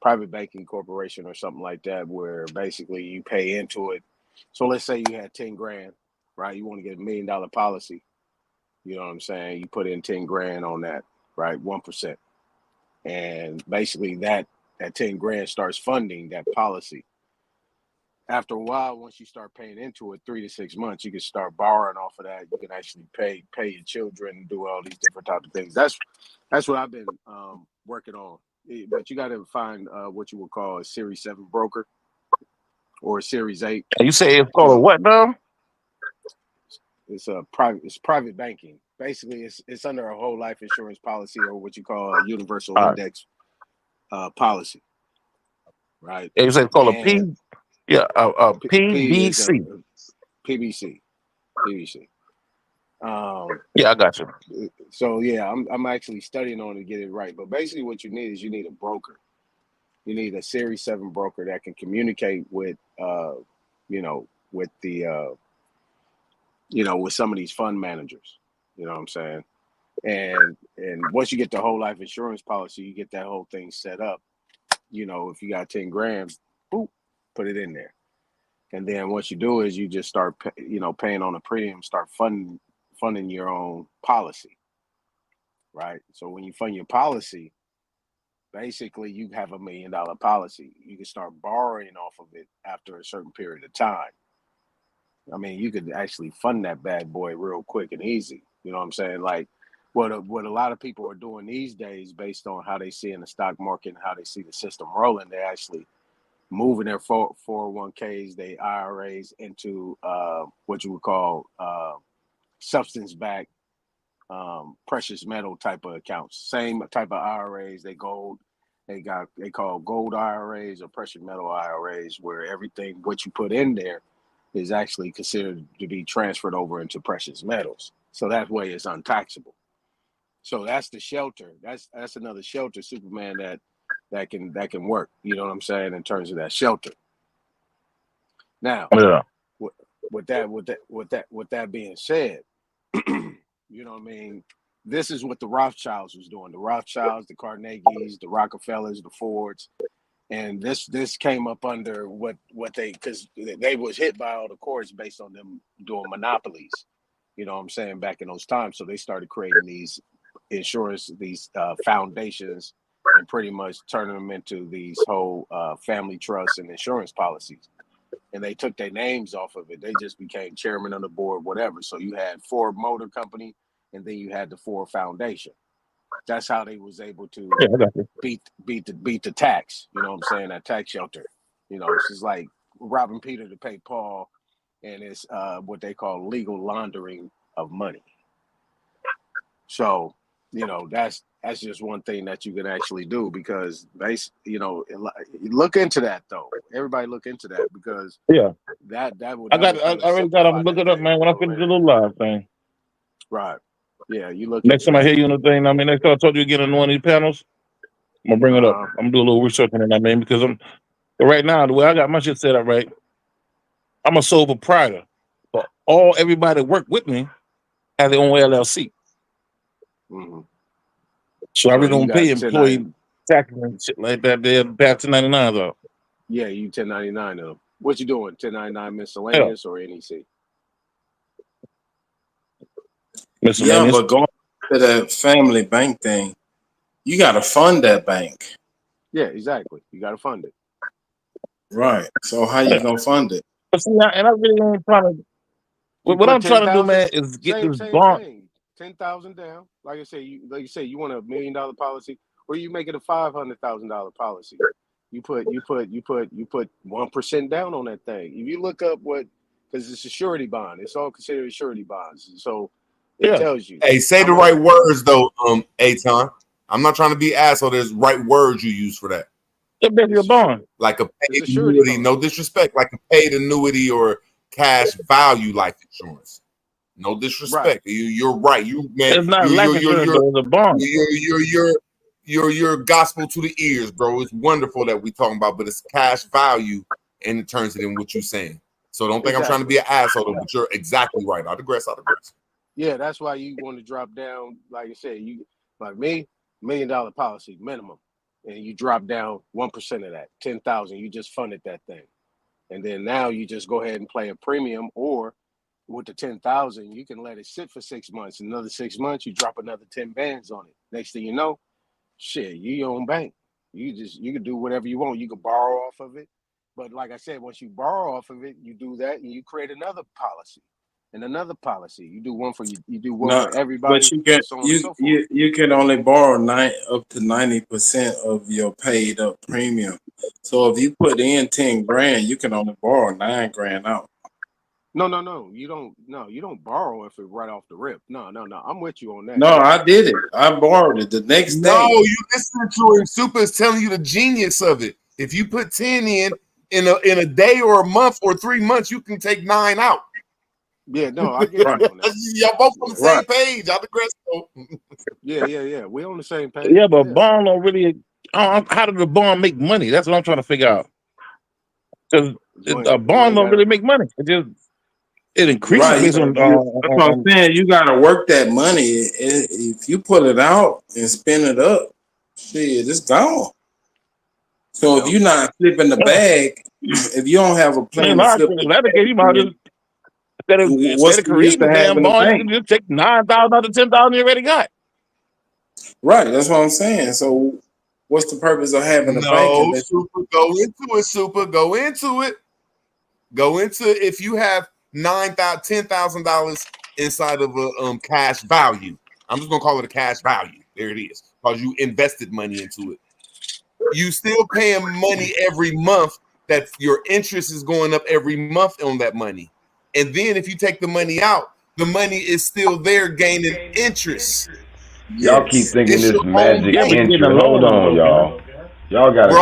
private banking corporation or something like that, where basically you pay into it. So let's say you had 10 grand, right? You want to get $1 million policy. You know what I'm saying? You put in 10 grand on that, right? 1%. And basically that 10 grand starts funding that policy. After a while, once you start paying into it, 3 to 6 months, you can start borrowing off of that. You can actually pay your children, do all these different types of things. That's what I've been working on. But you got to find what you would call a Series 7 broker or a Series 8. And you say it's called a what now? It's private banking. Basically, it's under a whole life insurance policy, or what you call a universal index policy, right? And you say it's called a P. Yeah, PBC. PBC. PBC. Yeah, I got you. So yeah, I'm actually studying on to get it right. But basically, what you need is you need a broker. You need a Series 7 broker that can communicate with, with the, with some of these fund managers. You know what I'm saying? And once you get the whole life insurance policy, you get that whole thing set up. You know, if you got 10 grand, boop, put it in there. And then what you do is you just start, paying on a premium, start funding your own policy, right? So when you fund your policy, basically you have $1 million policy. You can start borrowing off of it after a certain period of time. I mean, you could actually fund that bad boy real quick and easy. You know what I'm saying? Like what a lot of people are doing these days, based on how they see in the stock market and how they see the system rolling, they're actually moving their 401ks, their IRAs into what you would call substance-backed precious metal type of accounts. Same type of IRAs. They call gold IRAs or precious metal IRAs, where everything what you put in there is actually considered to be transferred over into precious metals. So that way it's untaxable. So that's the shelter. That's another shelter, Superman, that can work. You know what I'm saying, in terms of that shelter. Now, yeah. with that being said, you know what I mean, this is what the Rothschilds was doing. The Rothschilds, the Carnegies, the Rockefellers, the Fords. And this came up under what because they was hit by all the courts based on them doing monopolies, you know what I'm saying, back in those times. So they started creating these insurance, these foundations, and pretty much turning them into these whole family trusts and insurance policies. And they took their names off of it. They just became chairman of the board, whatever. So you had Ford Motor Company, and then you had the Ford Foundation. That's how they was able to beat the tax. You know what I'm saying? That tax shelter. You know, it's just like robbing Peter to pay Paul, and it's what they call legal laundering of money. So, you know, that's just one thing that you can actually do, because look into that though. Everybody look into that, because that would. I already got. I'm looking it up, man. When I finish the little live thing. Right. Yeah, you look. Next time I hear you on the thing, I mean, next time I told you again on one of these panels, I'm gonna bring it up. I'm gonna do a little research on it, I mean, because right now, the way I got my shit set up, right, I'm a sole proprietor. But everybody that work with me has their own LLC. Mm-hmm. So I really don't pay employee taxes and shit like that. They're back to 99 though. Yeah, you 1099 though. What you doing? 1099 miscellaneous or NEC? Yeah, but going to that family bank thing, you got to fund that bank. Yeah, exactly. You got to fund it. Right. So how you gonna fund it? But see, and I really ain't trying to. What I'm trying to do, man, is get this bond. 10,000 down. Like I say, you want $1 million policy, or you make it a $500,000 policy. You put 1% down on that thing. If you look up because it's a surety bond, it's all considered surety bonds. So it tells you. Hey, say the right words though, Aton. I'm not trying to be asshole. There's right words you use for that. It's basically a bond, like a paid annuity. No disrespect, like a paid annuity or cash value life insurance. No disrespect. Right. You're right. It's not life insurance. It's a bond. You're gospel to the ears, bro. It's wonderful that we talking about, but it's cash value, and it turns it in what you're saying. So don't think I'm trying to be an asshole, but you're exactly right. I digress. Yeah, that's why you want to drop down. Like I said, you like me, $1 million policy minimum, and you drop down 1% of that, 10,000. You just funded that thing, and then now you just go ahead and play a premium, or with the 10,000, you can let it sit for 6 months. Another 6 months, you drop another 10 bands on it. Next thing you know, shit, you your own bank. You can do whatever you want. You can borrow off of it. But like I said, once you borrow off of it, you do that and you create another policy and another policy. You do one for you do one for everybody. But you can so on and so forth. you can only borrow up to 90% of your paid up premium. So if you put in 10 grand, you can only borrow 9 grand out. No. You don't borrow if it right off the rip. No. I'm with you on that. No, I did it. I borrowed it the next day. No, you listen to him. Super is telling you the genius of it. If you put 10 in a day or a month or 3 months, you can take 9 out. Yeah, no, I get Right. you on that. Y'all both on the same page. Out the Gresto. Yeah. We're on the same page. Yeah, but bond don't really. How did the bond make money? That's what I'm trying to figure out. Because a bond don't really make money. It increases Right. based on. That's what I'm saying. You got to work that money. If you put it out and spin it up, shit, it's gone. So if you're not flipping the bag, if you don't have a plan to flip the bag, Instead of creating a damn bond, you can just take 9,000 out of 10,000 you already got. Right, that's what I'm saying. So what's the purpose of having a bank? No, Super, go into it. Super, go into it. Go into it. If you have $10,000 inside of a cash value, I'm just gonna call it a cash value. There it is, because you invested money into it. You still paying money every month. That your interest is going up every month on that money. And then if you take the money out, the money is still there gaining interest. Y'all keep thinking It's this your own magic bank. interest. Hold on, y'all. Y'all gotta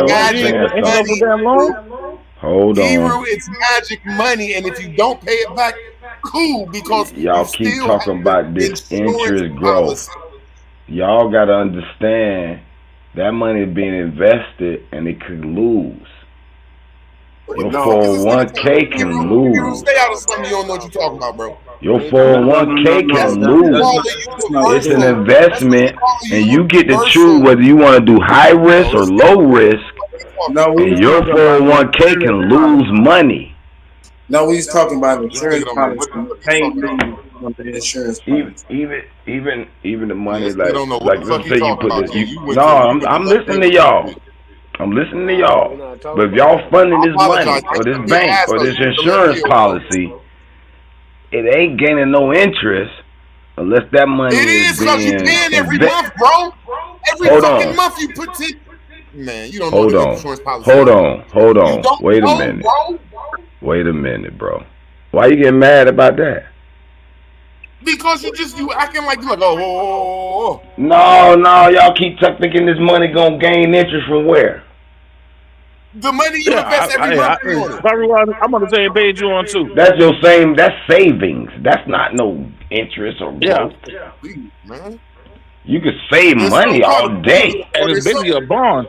magic understand money. Hold on. Hebrew, it's magic money, and if you don't pay it back, cool, because Y'all you keep still talking have about the this insurance interest growth. policy. Y'all gotta understand that money is being invested and it could lose. Your 401k can You lose. stay out of something you don't know what you're talking about, bro. Your 401k can lose. It's an investment, and you get to choose whether you want to do high risk or low risk. And your 401k can lose money. No, we was talking about insurance policy. You can't lose on the insurance policy. Even the money, Yes, we don't know what the fuck let's say he you talking put about, this. so you went No, to- you went to I'm left listening to field. y'all. I'm listening to y'all. But if y'all funding this money or this bank or this insurance policy, it ain't gaining no interest unless that money It is because you being paying every invested. month, bro. Every Hold fucking on. month you put 10. Man, you don't know Hold the on. insurance policy. Hold on. You don't Wait a know, minute. bro. Wait a minute, bro. Why you getting mad about that? Because you acting like you like, oh. No, y'all keep thinking this money gonna gain interest from where? The money you invest every month on it. I'm on the same page you on too. That's savings. That's not no interest or growth. Man. You could save money all day. And it's basically a bond.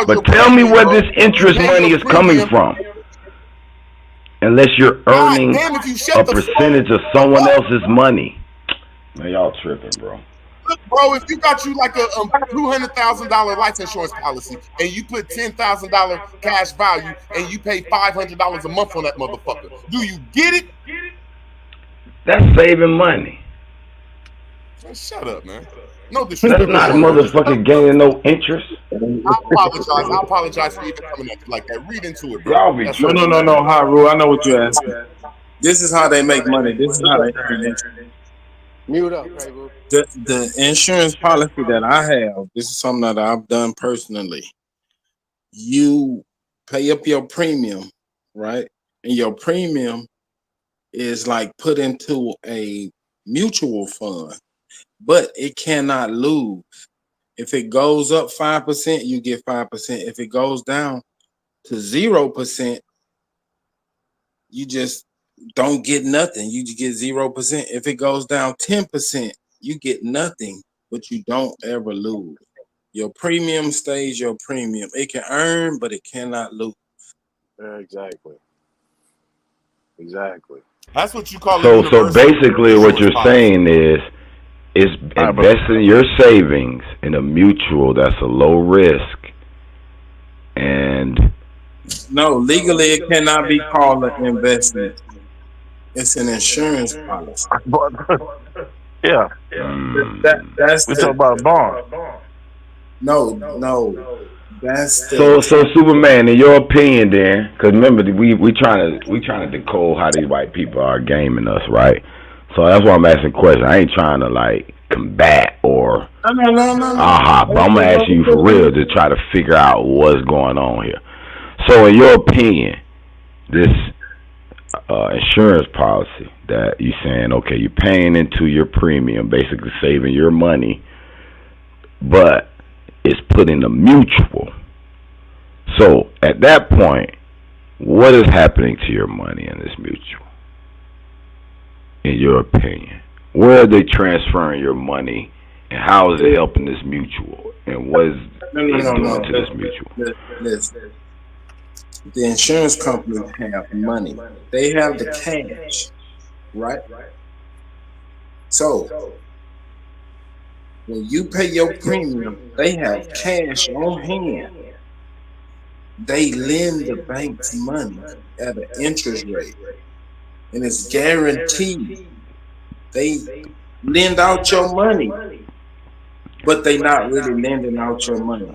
But tell me where this interest money is coming from. Unless you're earning damn, if you a shut the percentage of someone else's money. Man, y'all tripping, bro. Look, bro, if you got you like a $200,000 life insurance policy and you put $10,000 cash value and you pay $500 a month on that motherfucker, do you get it? That's saving money. Man, shut up, man. No disrespect. That's not motherfucking gaining no interest. I apologize for even coming at you like that. Read into it, bro. Y'all be That's No, all. Haru. I know what you're asking. This is how they make money. This is how they earn interest. Mute up, Playboy. The insurance policy that I have, this is something that I've done personally. You pay up your premium, right? And your premium is like put into a mutual fund, but it cannot lose. If it goes up 5%, you get 5%. If it goes down to 0%, you just don't get nothing. You just get 0%. If it goes down 10%, you get nothing, but you don't ever lose. Your premium stays your premium. It can earn, but it cannot lose. Exactly. That's what you call So basically what you're saying is It's investing your savings in a mutual that's a low risk, and No, legally it cannot be called an investment. It's an insurance policy. Yeah. That's We talk about a bond. No. That's so Superman, in your opinion, then, because remember we trying to decode how these white people are gaming us, right? So that's why I'm asking questions. I ain't trying to like combat or No. but I'm gonna ask you for real to try to figure out what's going on here. So in your opinion, this insurance policy that you're saying, okay, you're paying into your premium, basically saving your money, but it's put in a mutual. So at that point, what is happening to your money in this mutual? In your opinion, where are they transferring your money, and how is it helping this mutual, and what is it doing to this mutual? Listen. The insurance companies have money. They have the cash, right? So when you pay your premium, they have cash on hand. They lend the banks money at an interest rate, and it's guaranteed. They lend out your money, but they not really lending out your money.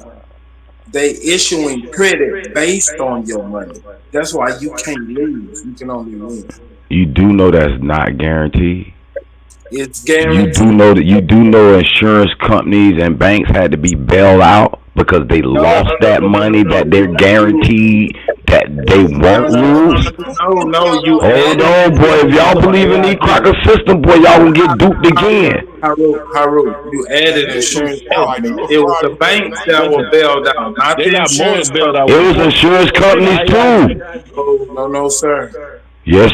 They issuing credit based on your money. That's why you can't lose. You can only win. You do know that's not guaranteed. It's guaranteed. You do know insurance companies and banks had to be bailed out because they lost that money that they're guaranteed that they won't lose. No, you. Hold on, boy. If y'all believe in the Crocker system, boy, y'all gonna get duped again. Haru, you added insurance company. It was the banks that were bailed out, not the insurance company. It was insurance companies too. No, sir. Yes.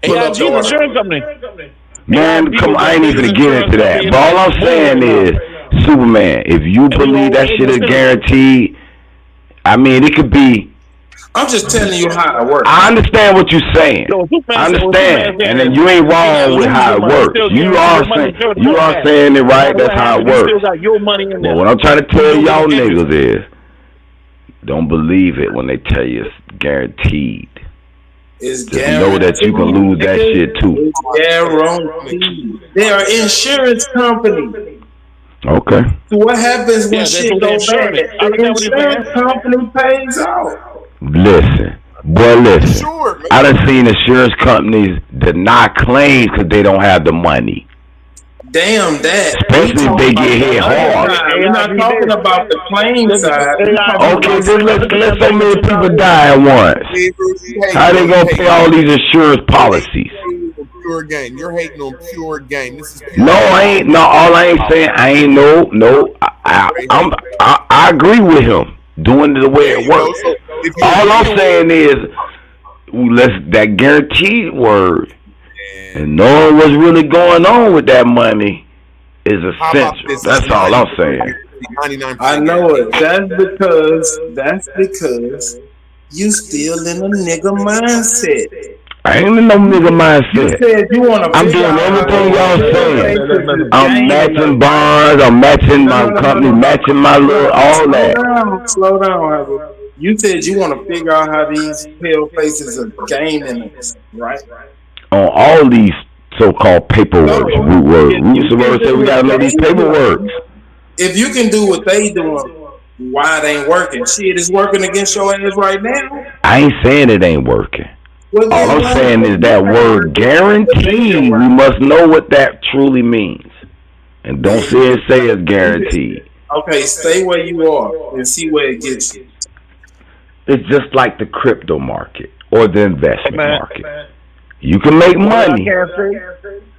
AIG is insurance company. Man, come on, I ain't even gonna get into that. But all I'm saying is, Superman, if you believe that shit is guaranteed, I mean, it could be. I'm just telling you how it works. I understand what you're saying. I understand, and then you ain't wrong with how it works. You are saying it right. That's how it works. But what I'm trying to tell y'all niggas is, don't believe it when they tell you it's guaranteed. Just know that you can lose that shit too. It's guaranteed. They are insurance company. Okay. So what happens when shit goes bad? The insurance company pays out. Listen. I done seen insurance companies deny claims because they don't have the money. Damn that. Especially if they get hit hard. We're not talking about the claim side. Okay, then let so many people die at once. How they gonna pay all these insurance policies? Pure game. You're hating on pure game. This is pure No, I ain't. No, all I ain't saying. I ain't no. I agree with him doing it the way it works. All I'm saying is, that guaranteed word. And knowing what's really going on with that money is essential. That's all I'm saying. I know it. That's because you still in a nigga mindset. I ain't in no nigga mindset. You said you want to. I'm doing everything y'all saying. I'm matching bonds. I'm matching my company, matching my little all that. Slow down, Herbert. You said you want to figure out how these pale faces are gaming us, right? On all these so-called paperwork, root words say we gotta know these paperwork. If you can do what they doing, why it ain't working? Shit is working against your ass right now. I ain't saying it ain't working. All I'm saying is that word guaranteed, we must know what that truly means. And don't say it's guaranteed. Okay, stay where you are and see where it gets you. It's just like the crypto market or the investment market. You can make money,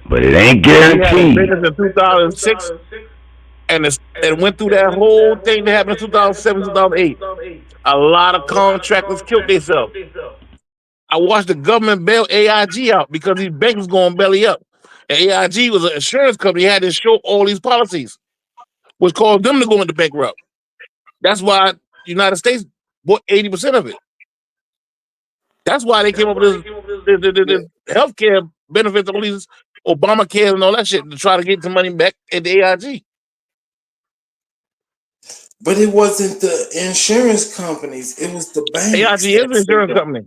but it ain't guaranteed. In 2006, and it went through that whole thing that happened in 2007, 2008. A lot of contractors killed themselves. I watched the government bail AIG out because these banks was going belly up. And AIG was an insurance company, had to insure all these policies, which caused them to go into bankrupt. That's why the United States bought 80% of it. That's why they came up with this healthcare benefits, Obamacare and all that shit to try to get the money back at the AIG. But it wasn't the insurance companies; it was the banks. AIG is an insurance company.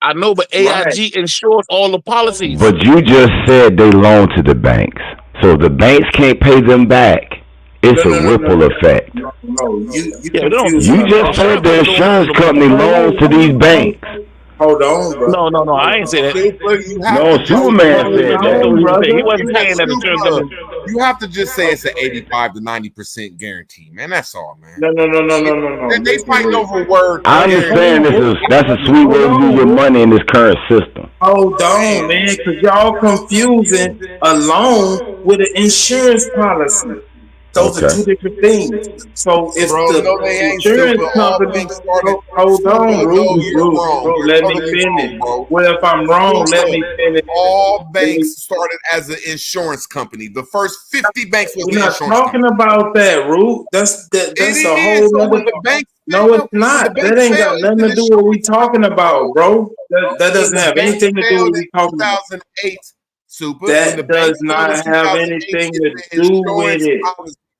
I know, but AIG insures all the policies. But you just said they loan to the banks. So if the banks can't pay them back, it's a ripple effect. No, you You just said the insurance company loans to these banks. Hold on, bro. No, I ain't say that. No, Superman said that. He wasn't saying that insurance company. You have to just say it's an 85 to 90% guarantee, man. That's all, man. No. They fighting over words. I understand that's a sweet way to use your money in this current system. Hold on, man, because y'all confusing a loan with an insurance policy. Those are two different things. So if the insurance company, hold on, bro, let me finish. Well, if I'm wrong, let me finish. All banks started as an insurance company. The first 50 banks was We're not insurance talking about that, Root. That's a whole other. No, it's not. That ain't got nothing to do with what we talking about, bro. That doesn't have anything to do with what we talking about. 2008, Super. That does not have anything to do with it.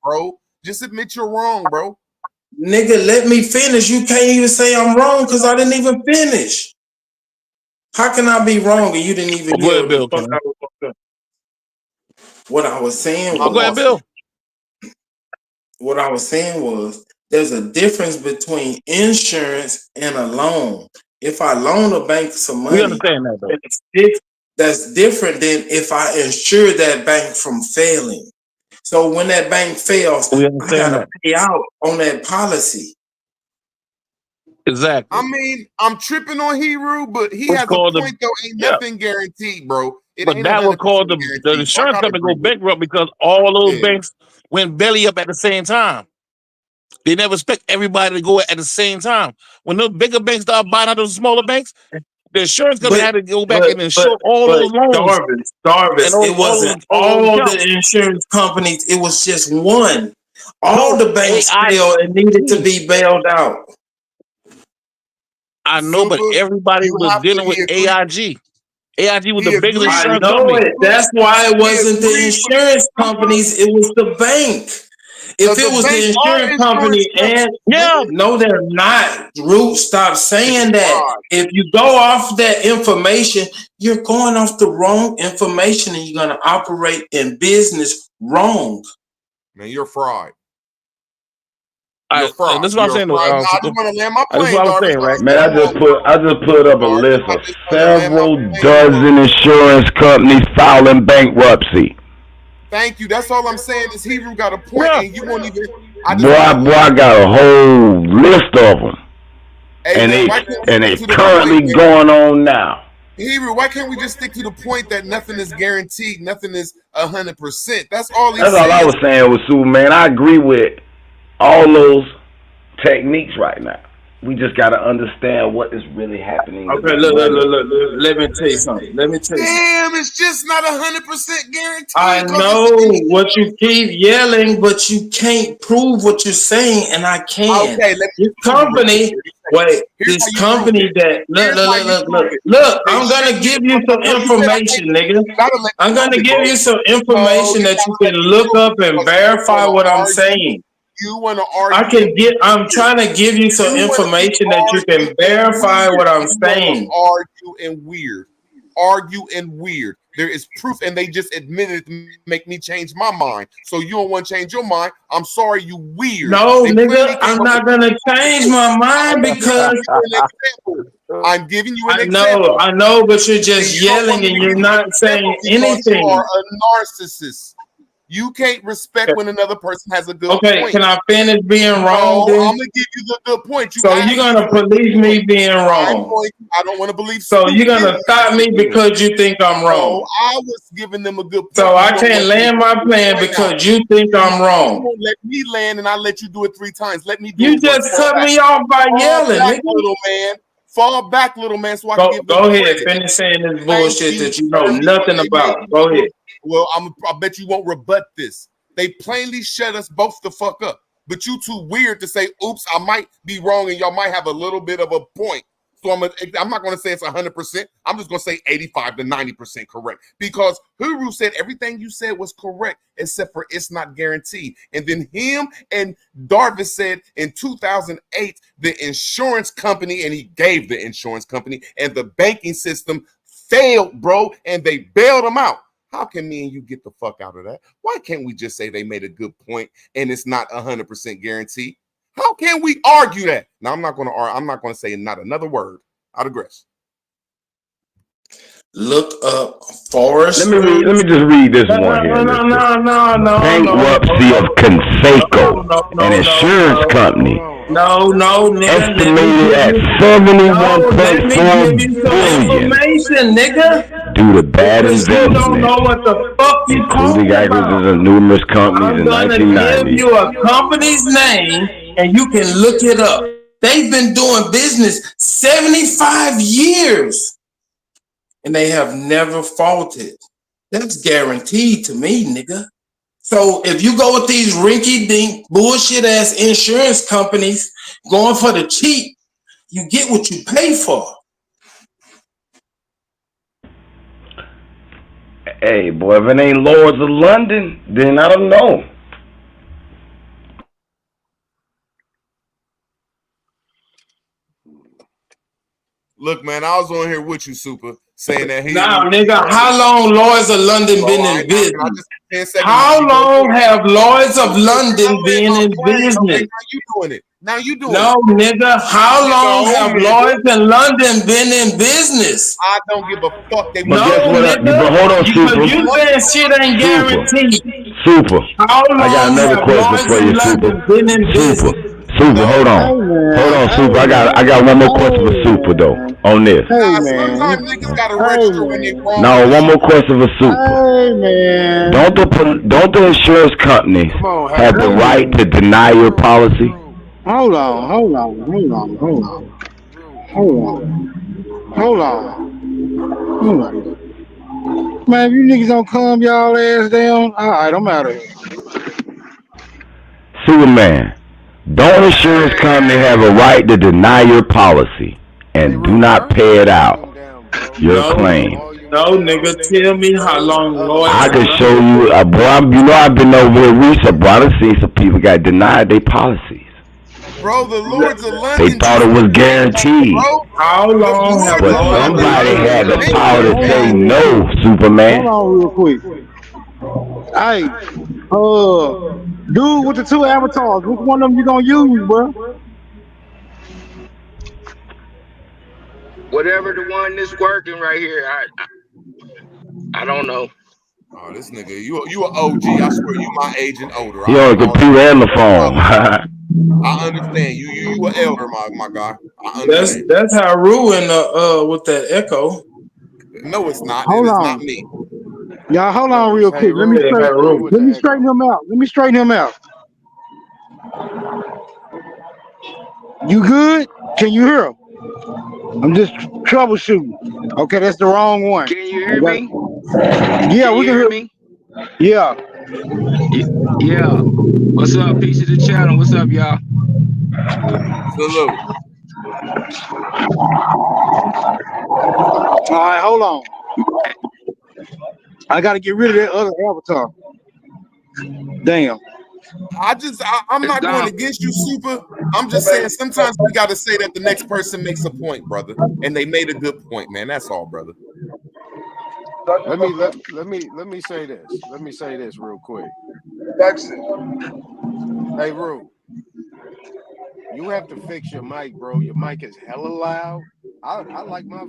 Bro, just admit you're wrong, bro. Nigga, let me finish. You can't even say I'm wrong because I didn't even finish. How can I be wrong and you didn't even hear Bill? What I was saying was, go ahead, Bill. What I was saying was there's a difference between insurance and a loan. If I loan a bank some money, we understand that, though. That's different than if I insure that bank from failing. So when that bank fails, I gotta pay out on that policy. Exactly. I mean, I'm tripping on Hero, but he has a point though. Ain't nothing guaranteed, bro. But that would cause the insurance company to go bankrupt because all those banks went belly up at the same time. They never expect everybody to go at the same time. When those bigger banks start buying out those smaller banks, the insurance company had to go back and insure all those loans. Jarvis, it wasn't all the insurance companies. It was just one. All the banks failed and needed to be bailed out. I know, but everybody was dealing with AIG. AIG was the biggest insurance I know company. it. That's why it wasn't the insurance companies. It was the bank. If it was the insurance company and no, they're not. Root, stop saying that. If you go off that information, you're going off the wrong information and you're gonna operate in business wrong. Man, you're fraud. This is what I'm saying. I just want to land my plane. That's what I'm saying, right? Man, I just put up a list of several dozen insurance companies filing bankruptcy. Thank you. That's all I'm saying is Hebrew got a point, and you won't even. I got a whole list of them, and it's currently going on now. Hebrew, why can't we just stick to the point that nothing is guaranteed, nothing is 100%? That's all. That's all I was saying with Superman. I agree with all those techniques right now. We just got to understand what is really happening. Okay, look. Let me tell you something. Damn, it's just not 100% guaranteed. I know what you keep yelling, but you can't prove what you're saying, and I can. Okay, this company that look. I'm gonna give you some information, nigga. I'm gonna give you some information that you can look up and verify what I'm saying. You want to argue? I'm trying to give you some information that you can verify what I'm saying. Argue and weird. There is proof, and they just admitted it to make me change my mind. So you don't want to change your mind. I'm sorry, you weird. No, nigga, I'm not gonna change my mind because I'm giving you an example. I know, but you're just yelling and you're not saying anything. You are a narcissist. You can't respect when another person has a good point. Okay, can I finish being wrong? No, I'm gonna give you the good point. So you're gonna police me being wrong. I don't want to believe. So you're gonna stop me because you think I'm wrong. No, I was giving them a good point. So I can't land my plan because you think I'm wrong. You won't let me land, and I let you do it 3 times. Let me do it. You just cut me off by yelling, nigga. Little man. Fall back, little man, so I can give go ahead, finish saying this bullshit that you know nothing about. Go ahead. Well, I bet you won't rebut this. They plainly shut us both the fuck up. But you too weird to say, oops, I might be wrong and y'all might have a little bit of a point. So I'm not going to say it's 100%. I'm just going to say 85 to 90% correct, because Huru said everything you said was correct except for it's not guaranteed. And then him and Darvis said in 2008 the insurance company, and he gave the insurance company, and the banking system failed, bro, and they bailed them out. How can me and you get the fuck out of that? Why can't we just say they made a good point and it's not 100% guaranteed? How can we argue that? Now, I'm not going to argue. I'm not going to say not another word. I digress. Look up Forest. Let me just read this one here. No. Bankruptcy of Conseco, an insurance company, estimated at $71.4 billion due to bad investment, including acquisitions of numerous companies in 1990. Give you a company's name and you can look it up. They've been doing business 75 years and they have never faulted. That's guaranteed to me, nigga. So if you go with these rinky-dink bullshit ass insurance companies going for the cheap, you get what you pay for. Hey, boy, if it ain't Lords of London, then I don't know. Look, man, I was on here with you, Super, saying that he. Now, nigga, how long Lloyd's of London been in business? How long have Lloyd's of London been in business? Okay, now you doing it. Now you doing no, it. Nigga, how long have Lloyd's in London been in business? I don't give a fuck. They no, nigga, but hold on, Super. You saying shit ain't guaranteed. Super. How long I got another question for you, Super. Super, hold on. Hold on, Super. I got one more question for Super, though, on this. Sometimes niggas gotta register when they wrong. No, one more question for Super. Hey, man. Don't the insurance companies have the right to deny your policy? Hold on. Man, if you niggas don't calm y'all ass down, all right, I'm out of here. Superman, don't insurance company have a right to deny your policy and do not pay it out, your claim? No, nigga, tell me how long Lloyd's. I can show you, boy. You know I've been over there recently, bro. I've seen some people got denied their policies. Bro, the Lords of London. They thought it was guaranteed. How long have but somebody had the power to say no, Superman. Hold on real quick. Hey, dude with the two avatars, which one of them you gonna use, bro? Whatever the one that's working right here, I don't know. Oh, this nigga, you an OG. I swear, you my age and older. You on a computer and the phone. I understand. You an elder, my guy. I understand. That's how ruined with that echo. No, it's not. Hold it's on. not me. Y'all, hold on real quick. Let me straighten him out. You good? Can you hear him? I'm just troubleshooting. Okay, that's the wrong one. Can you hear me? Yeah, we can hear me. Yeah. Yeah. What's up? Peace to the channel. What's up, y'all? Salute. All right, hold on. I got to get rid of that other avatar. Damn. I'm not going against you, Super. I'm just saying sometimes we got to say that the next person makes a point, brother, and they made a good point, man. That's all, brother. Let me say this. Let me say this real quick. Hey, Rue, you have to fix your mic, bro. Your mic is hella loud. I like my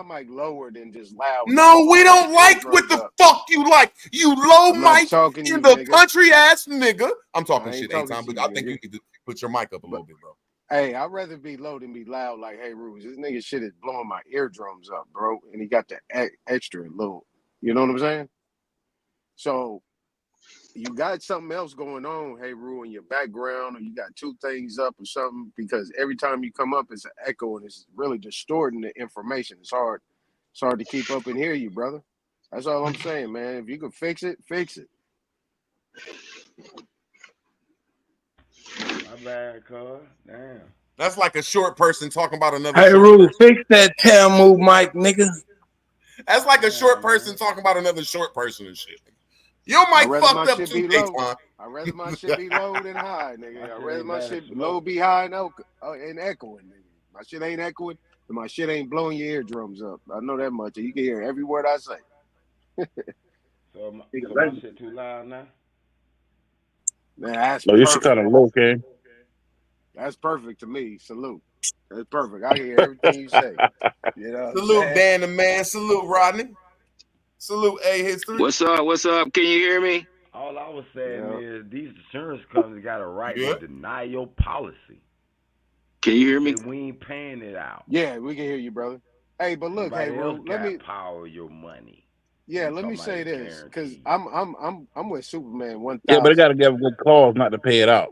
mic lower than just loud. No, we don't like what the fuck you like. You low mic in the country ass nigga. I'm talking shit ain't time, but I think you need to put your mic up a little bit, bro. Hey, I'd rather be low than be loud. Like, hey, Ruse, this nigga shit is blowing my eardrums up, bro. And he got the extra little, you know what I'm saying? So you got something else going on, hey, Rue, in your background, or you got two things up or something, because every time you come up, it's an echo and it's really distorting the information. It's hard to keep up and hear you, brother. That's all I'm saying, man. If you can fix it, fix it. My bad, cuz. Damn. That's like a short person talking about another Hey, short Rue, person. fix that move mic, nigga. That's like a short person talking about another short person and shit. Your mic fucked up too, K-Twan. I'd rather my shit be low than high, nigga. I'd rather my shit slow. low be high and echoing, nigga. My shit ain't echoing, and my shit ain't blowing your eardrums up. I know that much. You can hear every word I say. So my shit too loud now? Man, that's No, your shit perfect. kind of low, King. That's perfect to me. Salute. That's perfect. I can hear everything you say. You know. Salute Dan the man. Salute Rodney. Salute A History. What's up? What's up? Can you hear me? All I was saying is these insurance companies got a right to deny your policy. Can you hear me? And we ain't paying it out. Yeah, we can hear you, brother. Hey, but look, Nobody hey, else Ru, let me power your money. Yeah, let me say this, because I'm with Superman 1000. Yeah, but they got to give a good cause not to pay it out.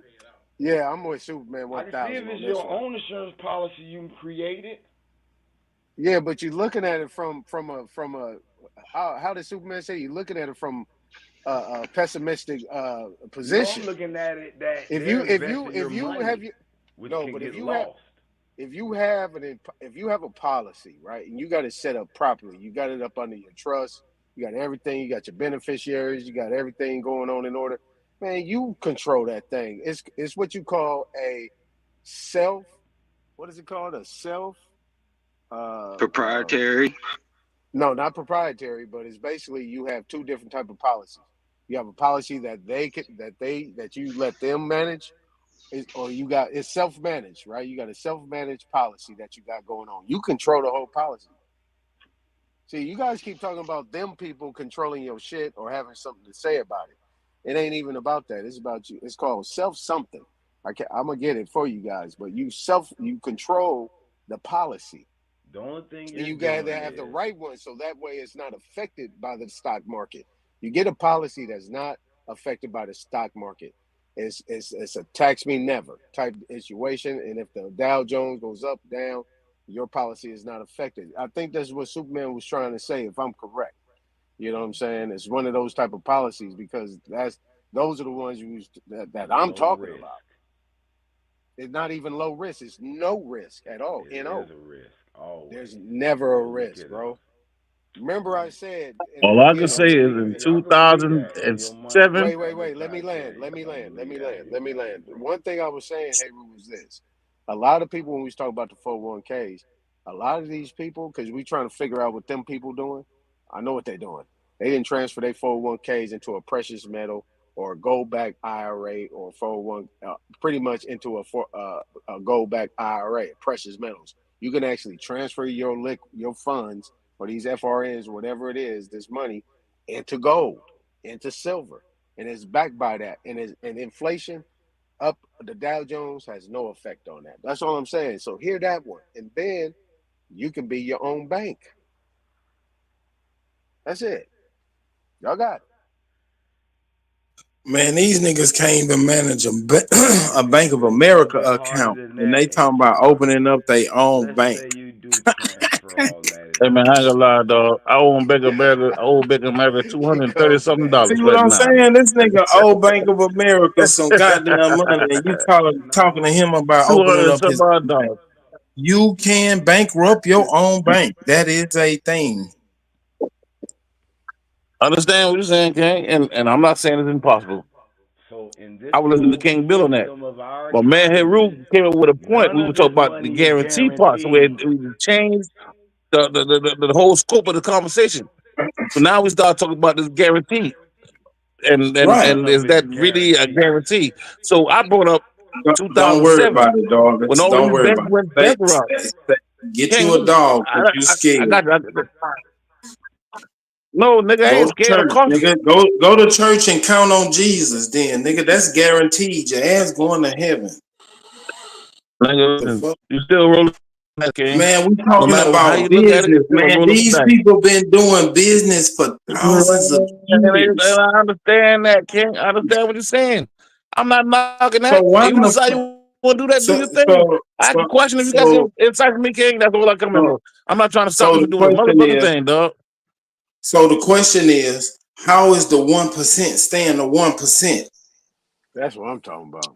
Yeah, I'm with Superman I 1000. can see if it's your own insurance policy you created. Yeah, but you're looking at it from a how did Superman say? You're looking at it from a pessimistic position. No, I'm looking at it that if you have a policy, right, and you got it set up properly, you got it up under your trust, you got everything, you got your beneficiaries, you got everything going on in order, man, you control that thing. It's what you call a what is it called? A self proprietary? No, not proprietary, but it's basically you have two different type of policies. You have a policy that you let them manage, or you got it's self-managed, right? You got a self-managed policy that you got going on. You control the whole policy. See, you guys keep talking about them people controlling your shit or having something to say about it. It ain't even about that. It's about you. It's called self-something. I'm gonna get it for you guys, but you control the policy. The only thing you got to have the right one, so that way it's not affected by the stock market. You get a policy that's not affected by the stock market. It's a tax me never type situation, and if the Dow Jones goes up, down, your policy is not affected. I think that's what Superman was trying to say, if I'm correct. You know what I'm saying? It's one of those type of policies, because those are the ones that I'm talking about. It's not even low risk. It's no risk at all. There's a risk. Always. There's never a risk, bro. Remember I said. All I can say is in 2007. Wait. Let me land. One thing I was saying, hey, was this. A lot of people, when we talk about the 401ks, a lot of these people, because we trying to figure out what them people doing, I know what they're doing. They didn't transfer their 401ks into a precious metal or a gold back IRA or 401, pretty much into a gold back IRA, precious metals. You can actually transfer your funds or these FRNs or whatever it is, this money, into gold, into silver, and it's backed by that. And inflation up, the Dow Jones has no effect on that. That's all I'm saying. So hear that one, and then you can be your own bank. That's it. Y'all got it. Man, these niggas can't even manage a Bank of America account, and they talking about opening up their own bank. Hey man, I ain't gonna lie, dog. I owe Bank of America $230-something See what right I'm now. saying? This nigga owe Bank of America some goddamn money, and you talking to him about opening up his own bank. You can bankrupt your own bank. That is a thing. Understand what you're saying, King? And I'm not saying it's impossible. So in this I was listening to King Bill on that. But man, Heru came up with a point. We were talking about the guarantee part, so we changed the whole scope of the conversation. So now we start talking about this guarantee, and is that really a guarantee? So I brought up 2007. Don't worry about it, dog. When all Don't these worry banks about went it. bankrupt. Get you a dog if you scared. No, nigga, I ain't scared of cost. Nigga. Go to church and count on Jesus, then, nigga. That's guaranteed. Your ass going to heaven. Nigga, you still rolling? Man, we talking about business, man. These people been doing business for thousands of years. I understand that, King. I understand what you're saying. I'm not knocking that. So why You decide you want to do that, do your thing. I ask a question if you got some insight from me, King. That's all I come in with. I'm not trying to stop you from doing the motherfucking thing, dog. So the question is, how is the 1% staying the 1%? That's what I'm talking about.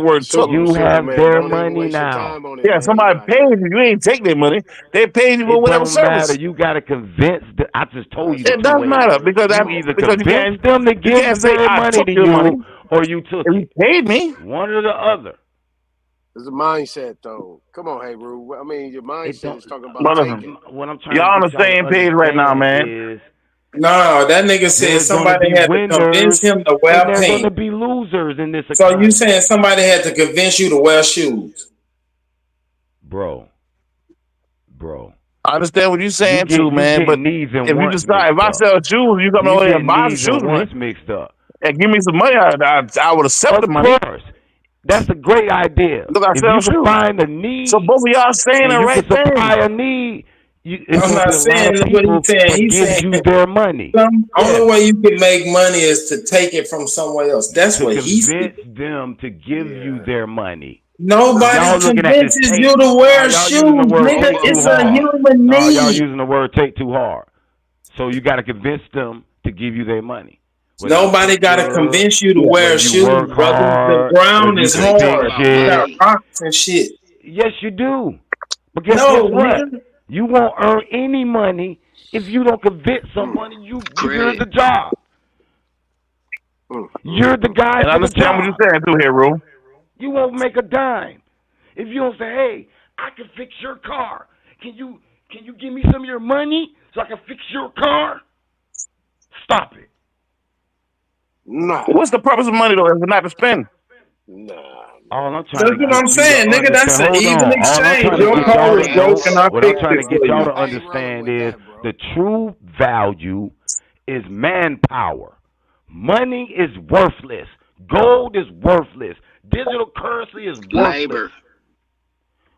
the word took. You have Superman, their don't even money waste your now. time on it, Yeah, man. somebody pays you. You ain't take their money. They paid you for It whatever don't matter. service. You gotta convince. I just told you the It two does ways. matter because You either because you convince can't them to give say their I money took to your money you, or you took and you it. paid me. One or the other. It's a mindset, though. Come on, hey, Rue. I mean, your mindset is talking about Brother, taking. What I'm trying y'all on to the get y'all to same page right now, understand man. is No, that nigga said there's going to somebody be had to convince winners him to and wear there's going to pants. be losers in this So economy. you saying somebody had to convince you to wear shoes? Bro. I understand what you're saying too, You man. get But needs and if you wants decide, if mixed I up. sell shoes, you come You over here get and buy some needs shoes and from me wants mixed up. and give me some money, I would accept the money. Of course. That's a great idea. Because I If sell you can shoes. find a need So both of y'all saying and the you right can supply thing. a need, it's I'm going to not be a lot saying of what people he's saying. that He's give saying you their money. only way you can make money is to take it from somewhere else. That's To what he said. convince them to give you their money. Nobody Y'all looking at this convinces tape. you to wear Y'all using the shoes, word nigga. take too It's a hard. human Y'all need. using the word take too hard. So you got to convince them to give you their money. Whether Nobody you got to good, convince you to whether wear you shoes, work brother. The hard, ground whether you is can fix hard. You got shit. rocks and shit. Yes, you do. But guess No, what? nigga. You won't earn any money if you don't convince somebody you're the job. You're the guy And I for the understand what job. you're saying too here, Rue. You won't make a dime if you don't say, "Hey, I can fix your car. Can you give me some of your money so I can fix your car?" Stop it. Nah. What's the purpose of money though? If not to spend? Nah. All I'm trying That's to what I'm get you to saying, nigga. That's understand. an Hold even on. All I'm exchange. trying to Your get car y'all is to know. broken. I What I'm fixed trying to it get for y'all you. to understand is the true value is manpower. Money is worthless. Gold is worthless. Digital currency is worthless.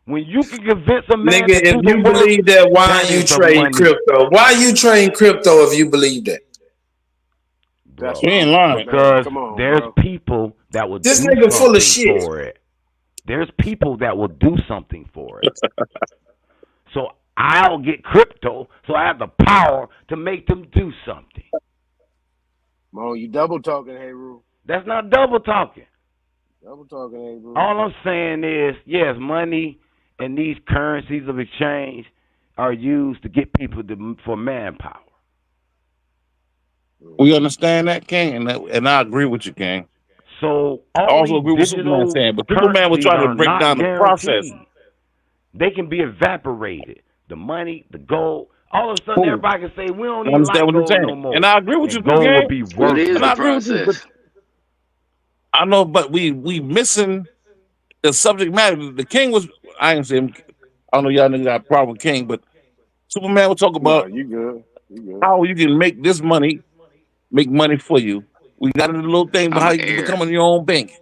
When you can convince a man Nigga, to if do the you work, believe that, why that you is the trade money. crypto? Why you trading crypto if you believe that? That's You ain't lying. Because Come on, there's bro. people that will This do nigga full of something shit. for it. There's people that will do something for it. So I'll get crypto, so I have the power to make them do something. Mo, you double talking, hey, Rue. That's not double talking. Double talking, hey, Rue. All I'm saying is, yes, money and these currencies of exchange are used to get people for manpower. We understand that, King, and I agree with you, King. So I all also these agree with Superman digital saying, but Superman was currencies trying to are break not down the process. guaranteed. They can be evaporated. The money, the gold. All of a sudden, Cool. everybody can say we don't I even understand like what you're gold no saying, more. and I agree with you, And too, gold will King. be worthless. And I agree with you, but I know, but we missing the subject matter. The King was, I ain't saying, I don't know y'all niggas got a problem with King, but Superman will talk No, about you good. You good. how you can make this money, make money for you. We got a little thing about how you can become your own bank.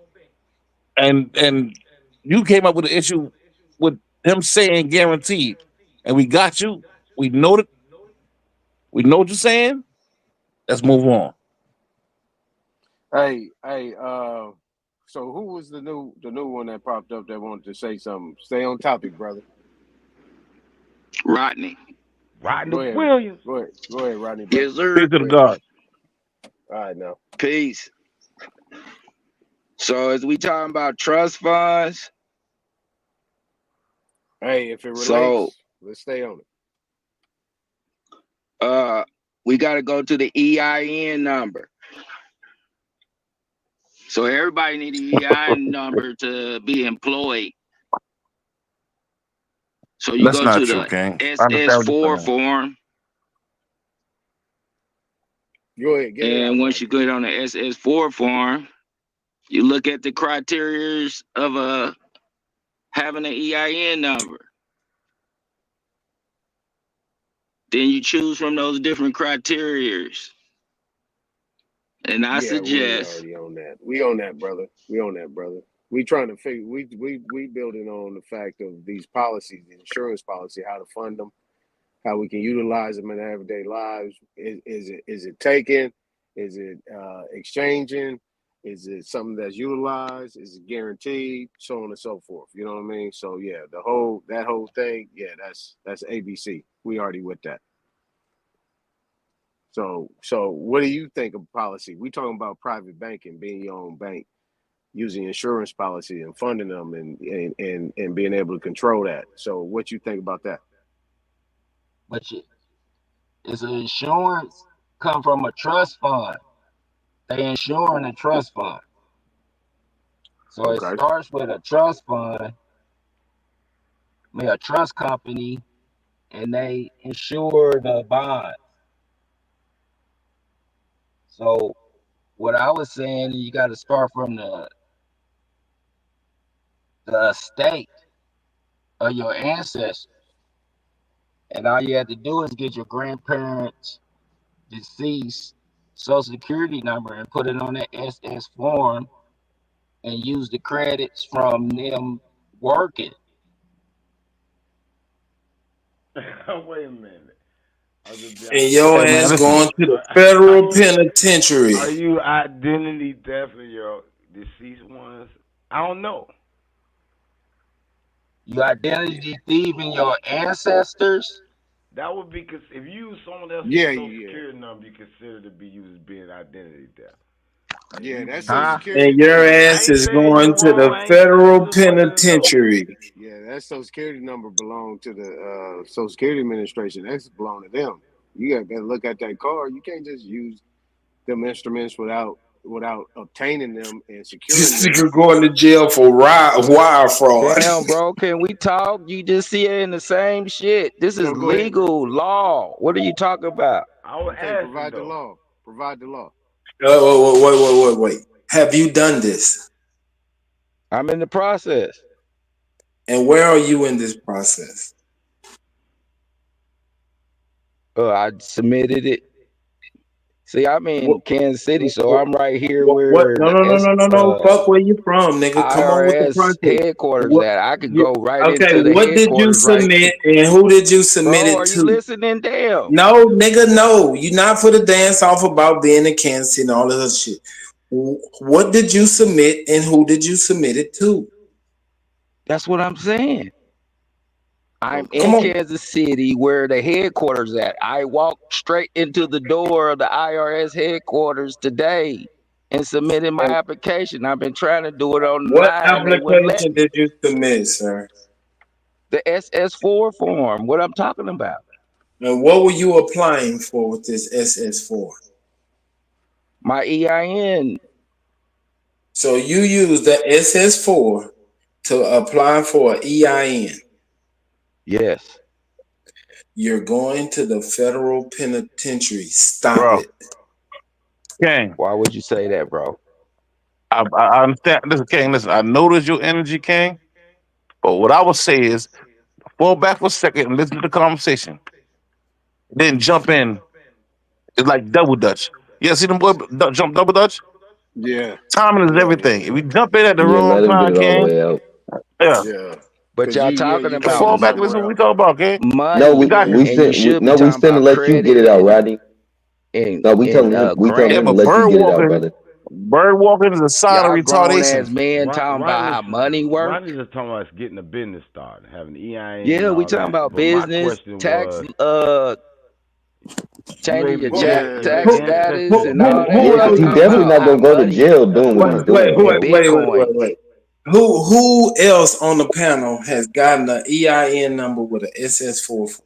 And you came up with an issue with him saying guaranteed. And we got you. We know that we know what you're saying. Let's move on. Hey, so who was the new one that popped up that wanted to say something? Stay on topic, brother. Rodney. Go ahead. Williams. Go ahead, Rodney. Bro. Yes, sir. Peace to the God. All right, now. Peace. So as we talking about trust funds, Hey, if it relates, so let's stay on it. we got to go to the EIN number. So everybody need an EIN number to be employed. So you That's go not to true, the King. I understand what you're SS4 saying. form. Go ahead. Get it out, And once you get on the SS4 form, you look at the criteria of having an EIN number. Then you choose from those different criteria. And I suggest we already on that. We on that, brother. We on that, brother. We trying to figure. We building on the fact of these policies, the insurance policy, how to fund them, how we can utilize them in our everyday lives. Is it taken? Is it exchanging? Is it something that's utilized? Is it guaranteed? So on and so forth. You know what I mean? So yeah, that whole thing. Yeah, that's ABC. We already with that. So what do you think of policy? We talking about private banking, being your own bank, using insurance policy and funding them and being able to control that. So what you think about that? but it's an insurance come from a trust fund. They insuring a trust fund. So it starts with a trust fund, a trust company, and they insure the bond. So what I was saying, you got to start from the estate of your ancestors. And all you have to do is get your grandparents' deceased social security number and put it on that SS form and use the credits from them working. Wait a minute. And your Hey, man, ass listen. going to the federal penitentiary. Are you identity theft of your deceased ones? I don't know. You identity thieving your ancestors? That would be because if you use someone else's Yeah, social yeah. security number, you consider to be used as being identity theft. Yeah, that's social Huh? security. And your I ass ain't is saying you going to wrong. the I ain't saying federal I just wanted to know. penitentiary. Yeah, that social security number belong to the Social Security Administration. That's belong to them. You got to look at that card. You can't just use them instruments without obtaining them and securing This them. nigga going to jail for wire fraud. Damn, bro, can we talk? You just see it in the same shit. This is No, go ahead. legal law. What are you talking about? I would Okay, ask provide the though. law. Provide the law. Wait. Have you done this? I'm in the process. And where are you in this process? I submitted it. See, I'm in What? Kansas City, so What? I'm right here What? where No. the Fuck where you from, nigga. Come on with the IRS process. headquarters What? at. I could go right Okay, into the what did you headquarters right submit and who did you submit Bro, it are you to? listening? Damn. No, nigga, no. You're not for the dance off about being in Kansas City and all this other shit. What did you submit and who did you submit it to? That's what I'm saying. I'm Come in on. Kansas City where the headquarters at. I walked straight into the door of the IRS headquarters today and submitted my application. I've been trying to do it What online. They wouldn't let application me. did you submit, sir? The SS4 form. What I'm talking about. And what were you applying for with this SS4? My EIN. So you used the SS4 to apply for an EIN. Yes. You're going to the federal penitentiary. Stop Bro. it. King. Why would you say that, bro? I understand. Listen, King, listen, I noticed your energy, King. But what I would say is fall back for a second and listen to the conversation. Then jump in. It's like double dutch. Yeah, see them boy jump double dutch? Yeah. Timing is everything. If you jump in at the Yeah, wrong let him get time, it all the King. way out. Yeah. Yeah. But y'all talking you about Fall back and listen to what we talk about, King. money, No, we got you. we and you sent should no, be we talking sent to about let you get it out, credit Rodney. No, we telling him we told Yeah, him to but let you bird get it out, walking, brother. bird walking is a sign of Y'all grown ass retardation. men talking about how money work. Rodney's just talking about us getting a business started, having EIN. Yeah, and we all talking that. about But my business, question tax, was, changing your Yeah. tax status and all that. Who Yeah, Y'all because else? he talking definitely about not how gonna go to money jail doing what he's Wait. doing, bro. Bitcoin. Who else on the panel has gotten an EIN number with an SS4?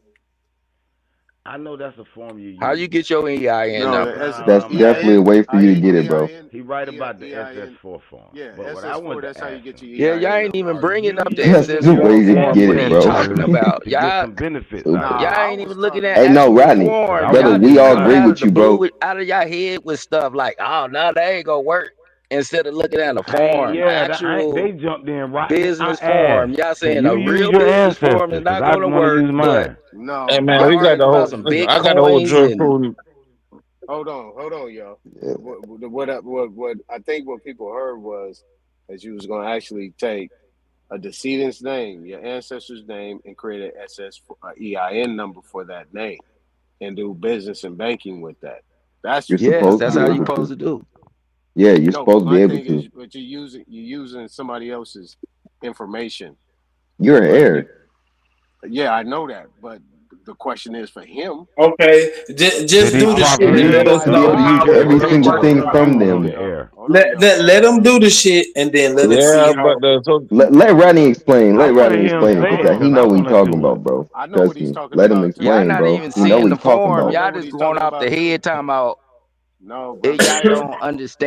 I know that's a form you use. How you get your EIN No, number? That's definitely a way for you to get it, bro. He right about the SS4 form. Yeah, but what I SS4, wanted that's to how you ask get him, your Yeah, y'all EIN ain't even number. bringing up the That's the way SS4 to form. get What are it, you bro. talking about? to get Y'all, some benefits Nah, out of it. y'all I ain't was even looking at Hey, no, actual Rodney, form. brother, Y'all we just all coming agree out of with the you, blue bro. out of y'all head with stuff like, oh no, that ain't gonna work. Instead of looking at a form, They actual jumped in right. business I asked, form. Y'all can saying you a use real your business form is ancestors? Because not I gonna want to work, use but mine. No, Hey man, my we got the talking about whole. some Listen, I got the whole bitcoins and jurisprudence. hold on, y'all. What I think what people heard was that you was gonna actually take a decedent's name, your ancestor's name, and create an EIN number for that name, and do business and banking with that. That's You're yes, supposed to that's be how you able supposed to. to do. Yeah, you're no. But supposed to be my able thing to. is, but you're using somebody else's information. You're an But heir. yeah, I know that. But the question is for him. Okay, just do the shit You and let us supposed to be know able to use how it every works. single thing from them. Let them do the shit and then let us see Yeah, how. but Let Rodney explain. I Let want to Rodney hear him explain it say because it he because I know what he's want to talking do about, it. bro. I know Trust what he's me. talking Let him about too. Y'all explain, not bro. even He know seeing what the he's talking form. about. Y'all just going off the head talking about No, Y'all brother. don't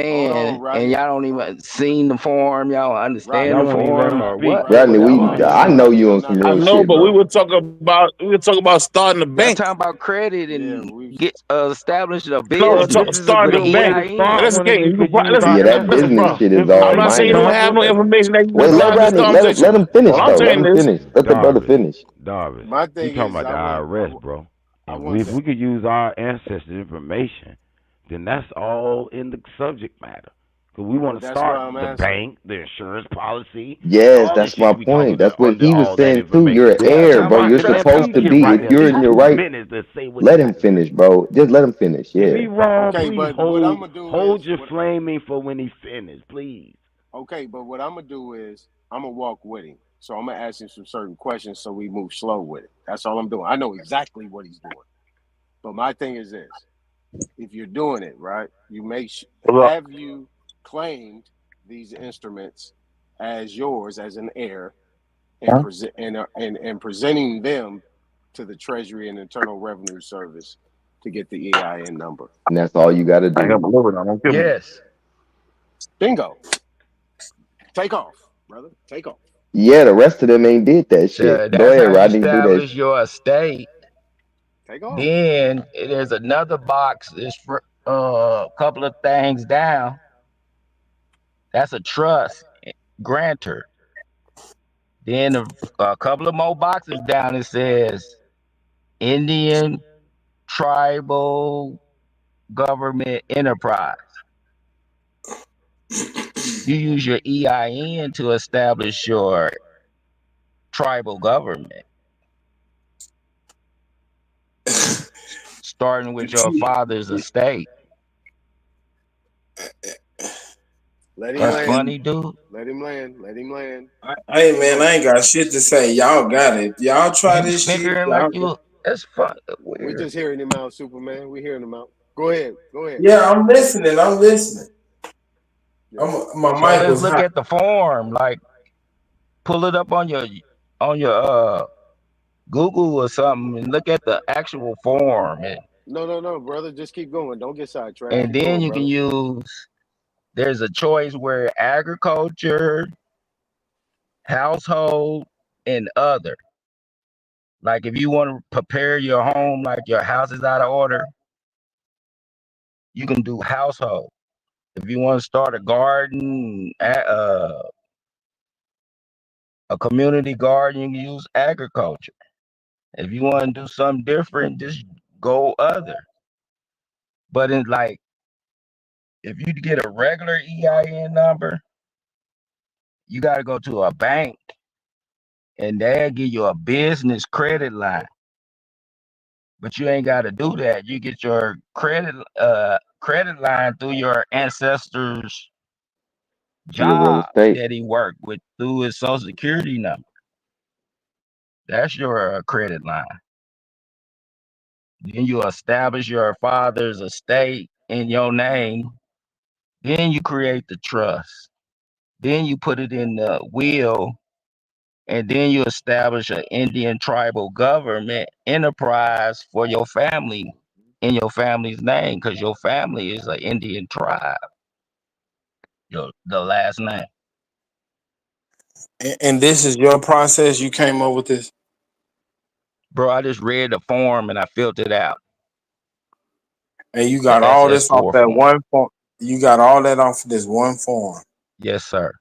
Hold understand, on, and Rodney. y'all don't even seen the form. Y'all don't understand Y'all the won't even let form him or speak. what? Rodney, Rodney, I know you on some I real know, shit, but we bro. were talking about starting a Y'all bank. talking about credit and get establishing a No, business starting with a an bank. EIN. That's okay. You can listen. Yeah, that business shit is all I'm not saying you don't minor. have no information that you can Wait, let provide this Rodney conversation. let him finish What I'm though. Let saying him is, finish. Let the brother finish. Darvish, My we thing talking is, about the IRS, bro. I And want if we could use our ancestors' information, then that's all in the subject matter. Because we want but to that's why start I'm the answering. bank, the insurance policy, Yes, all this that's shit my that we talking point. That's about what under he was all that saying too. You're information. an Yeah, heir, talking bro. about You're Just let him supposed speak to trust. it be. right If there. you're Take in your 2 right, minutes to say what let you him got to say. finish, bro. Just let him finish. If Yeah. he wrong, Okay, please but what I'm gonna do hold is your flaming for when he finished, please. okay, but what I'm gonna do is I'm gonna walk with him. So I'm gonna ask him some certain questions so we move slow with it. That's all I'm doing. I know exactly what he's doing. But my thing is this: if you're doing it right, you have you claimed these instruments as yours as an heir and and presenting them to the Treasury and Internal Revenue Service to get the EIN number. And that's all you got to I got do. my living on. Don't kill me. Yes. Bingo. Take off, brother. Take off. Yeah, the rest of them ain't did that shit. Go That's ahead, how you Rodney. Do that. establish your estate. Take off. Then there's another box. It's for a couple of things down. That's a trust grantor. Then a couple of more boxes down. It says Indian Tribal Government Enterprise. You use your EIN to establish your tribal government, starting with your father's estate. Let him That's land. funny, dude. Let him land. Let him land. Hey man, I ain't got shit to say. Y'all got it. Y'all try You this shit. figuring like Y'all got you? That's fun. We Weird. just hearing him out, Superman. We hearing him out. Go ahead. Go ahead. Yeah, I'm listening. Yeah. My So mic let's was look hot. at the form. Like, pull it up on your Google or something and look at the actual form, No, brother. Just keep going. Don't get sidetracked. and Keep then going, you can brother. use. There's a choice where agriculture, household, and other. Like if you want to prepare your home, like your house is out of order, you can do household. If you want to start a garden, a community garden, you can use agriculture. If you want to do something different, just go other. But it's like if you get a regular EIN number, you got to go to a bank and they'll give you a business credit line. But you ain't got to do that. You get your credit line through your ancestors' Your real job estate. that he worked with through his social security number. That's your credit line. Then you establish your father's estate in your name. Then you create the trust. Then you put it in the will. And then you establish an Indian tribal government enterprise for your family in your family's name, because your family is an Indian tribe. The last name. And this is your process. You came up with this. Bro, I just read the form and I filled it out. And you The got all this off SS4 that form. one form. You got all that off this one form. Yes, sir.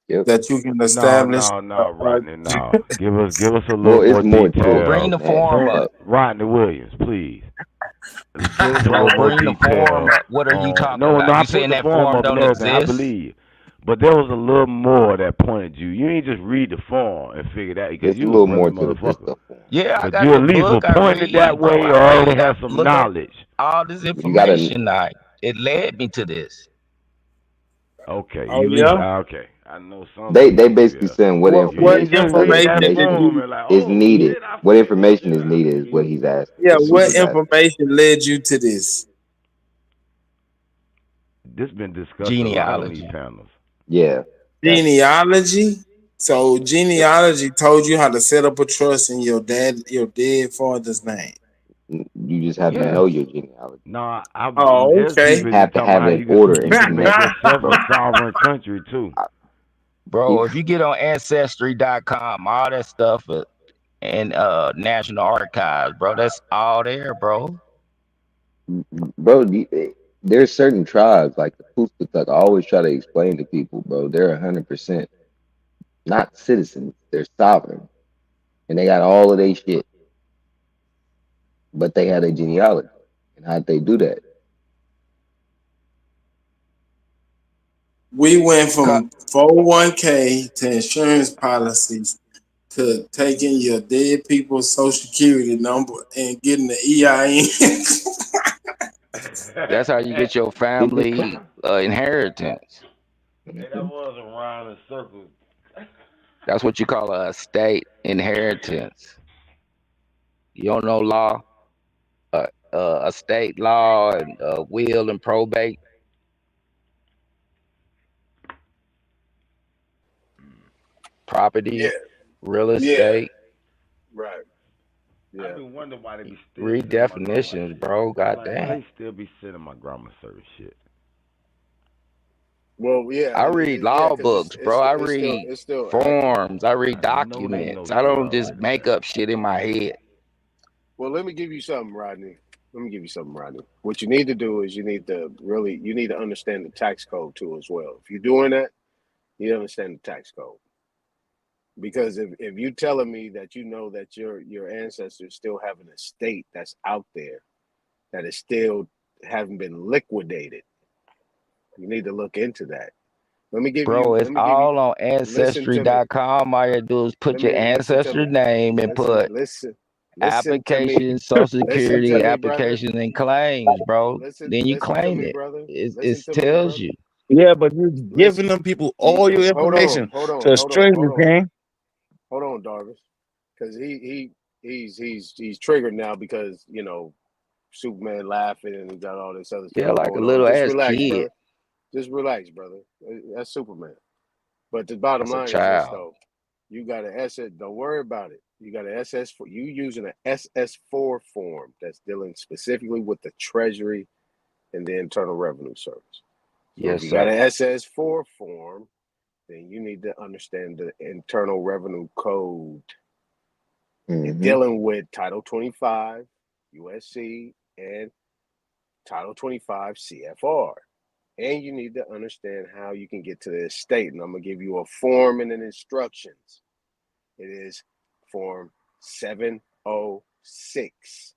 Yep. That you can No, establish. Rodney, no. Give us a Well, little it's more more to Bro, it bring detail. than the that. form up. Rodney Williams, please. Give us a Bro, little more bring the form detail up. What are you on. talking No, about? I You put saying the that form form up and don't everything. I exist? believe. But there was a little more that pointed you. You ain't just read the form and figure that because It's a you a little brother more to it. Just motherfucker. the form. Yeah, I But got you the at least were book I pointed that read, bro. way or I already read, I have some look at knowledge. all this You got to. information. It led me to this. Okay, Oh you at least yeah. okay. I know some They people. basically Yeah, saying what What you ain't information just does read it that information? form basically and like, is oh needed. shit, I What figured this information shit is out. needed is what he's asking. Yeah. The What super's asking. information led you to this? This been discussed a lot on these Genealogy. panels. Yeah. That's Genealogy. So genealogy told you how to set up a trust in your dead father's name. you You just have to Yeah. know your genealogy. No, I'm Oh, just You too busy have to talking about have how an order and you can make connection, yourself bro. a sovereign country too. Bro, if you get on Ancestry.com, all that stuff and National Archives, bro, that's all there, bro. Bro, there's certain tribes like the Pushtaq. I always try to explain to people, bro. They're 100% not citizens. They're sovereign, and they got all of their shit, but they had a genealogy. And how'd they do that? We went from 401k to insurance policies to taking your dead people's social security number and getting the EIN. That's how you get your family inheritance. Mm-hmm. That was around in circles. That's what you call a estate inheritance. You don't know law, estate law and will and probate. Property, Yeah. real Yeah. estate. Right. I've Yeah. been wondering why they be still Read sending my grandma definitions, shit. bro. Why Goddamn. they still be sending my grandma certain shit? Well, yeah. I read law books, bro. I read It's still forms. I read I know they know documents. I don't stuff just like make that. up shit in my head. Well, let me give you something, Rodney. What you need to do is you need to understand the tax code too as well. If you're doing that, you understand the tax code. Because if you telling me that you know that your ancestors still have an estate that's out there that is still haven't been liquidated, you need to look into that. Let me give Bro, you. it's Let me give you. all on Listen to me. Ancestry.com. All you do is put Let your me listen to ancestry me. name and put Listen to me. applications, social Listen to security me, brother. applications and claims, bro. Then you Listen to claim me, it. brother. It Listen to me, tells brother. you. Yeah, but you're Listen. giving them people all your Hold on, information to a stranger, King. hold on, Darvis, because he's triggered now because Superman laughing and he got all this other Yeah, stuff like a going on. little Just ass relax, kid. brother. Just relax, brother. That's Superman. But the bottom That's a line is this, child. though. You got an SS. Don't worry about it. You got an SS. You using an SS4 form that's dealing specifically with the Treasury and the Internal Revenue Service. So Yes, if you got an sir. SS4 form, then you need to understand the Internal Revenue Code. And dealing with Title 25 USC and Title 25 CFR. And you need to understand how you can get to the estate. And I'm going to give you a form and an instructions. It is Form 706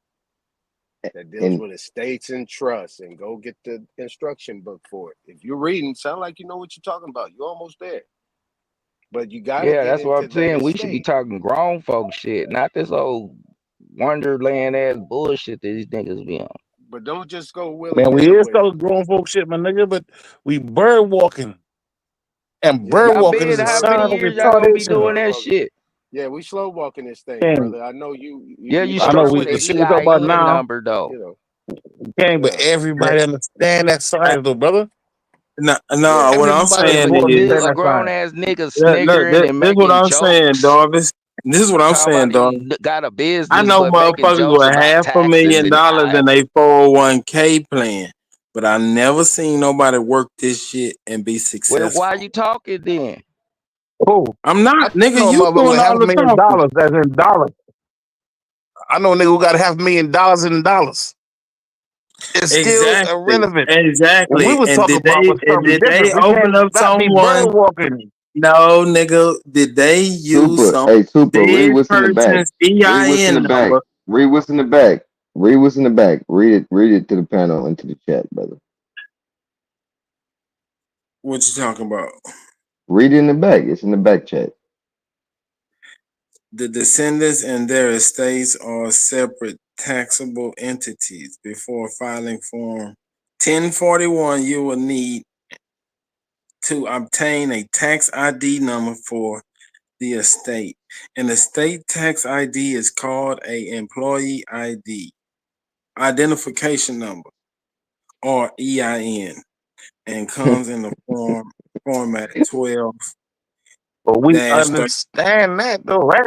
that deals with estates and trusts. And go get the instruction book for it. If you're reading, sound like you know what you're talking about. You're almost there. But you got to Yeah, get that's what into I'm that saying. We should be estate. talking grown folk shit, not this old Wonderland ass bullshit that these niggas be on. But don't just go Man, willy-nilly we is with it. talking grown folk shit, my nigga, but we bird walking. And Yeah, bird Y'all walking been is a how sign many of years y'all gonna be retardation. doing that shit? Yeah, we slow walking this thing, King, brother. I know you Yeah, you I know start we with the the shit we talk about EIN now, number though. King, but everybody understand that science though, brother. No, Everybody what I'm in saying the world is, understand A that grown science. ass nigga look, sniggering and this is what making I'm saying, jokes. Darvis. This is what I'm Talking saying, about he Darvis. got a I business, know but making motherfuckers jokes with about taxes and $500,000 in a 401k plan, but I never seen nobody work this shit and be well, successful. why you talking then? Oh, I'm not, I nigga. know a You mother doing with all the talking. $500,000, as in dollars. I know a nigga who got $500,000 in dollars. It's still irrelevant. What we Exactly. was And talking about was did something they different. We open can't up not be someone? bird walking. No, nigga. Did they use some Super, read dead what's in the back. person's Read what's in the EIN back. number? Read what's in the back. Read what's in the back. Read it to the panel and to the chat, brother. What you talking about? Read it in the back. It's in the back chat. The descendants and their estates are separate taxable entities. Before filing Form 1041, you will need to obtain a tax ID number for the estate. An estate tax ID is called a employee ID, identification number, or EIN, and comes in the format 12. But we understand that though, right?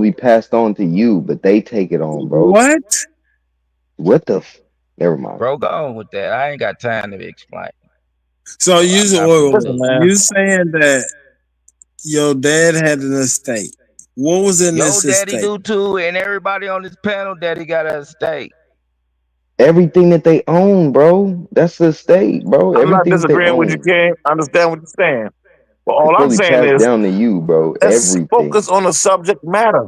supposed to be passed on to you, but they take it on, bro. What? What the? Never mind. Bro, go on with that. I ain't got time to explain. So I'm not Listen, man. you saying that your dad had an estate? What was in Yo, this daddy estate? do too, and everybody on this panel, daddy got a estate. Everything that they own, bro. That's the estate, bro. I'm not Everything that they disagreeing with you, own. King. I understand what you're saying. But It's all I'm really saying passed is, down to you, bro. let's Everything. focus on the subject matter.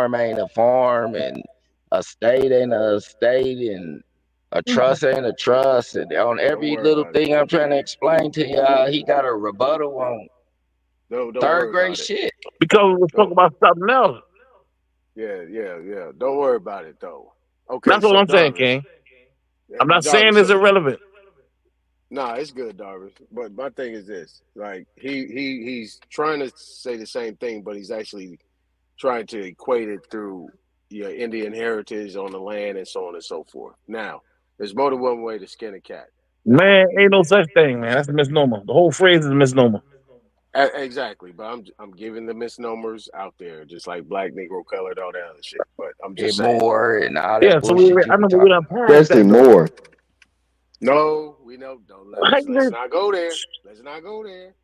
farm ain't a farm, and a state ain't a state, and a trust ain't a trust, and on every little thing I'm trying to explain to y'all, he got a rebuttal on Don't third worry grade about it. shit. Because we were talking about something else. Yeah. Don't worry about it though. Okay, That's what so I'm saying, Darvin, King. I'm not saying it's so irrelevant. Nah, it's good, Darvish. But my thing is this: like he's trying to say the same thing, but he's actually trying to equate it through your Indian heritage on the land and so on and so forth. Now, there's more than one way to skin a cat. Man, ain't no such thing, man. That's a misnomer. The whole phrase is a misnomer. Exactly, but I'm giving the misnomers out there, just like black, Negro, colored, all that other shit. But I'm just saying. More and all that Yeah, so bullshit you I be know we're talking. not past Especially that though. more. No, we know. Don't How let's you let's gonna- not go there. Let's not go there.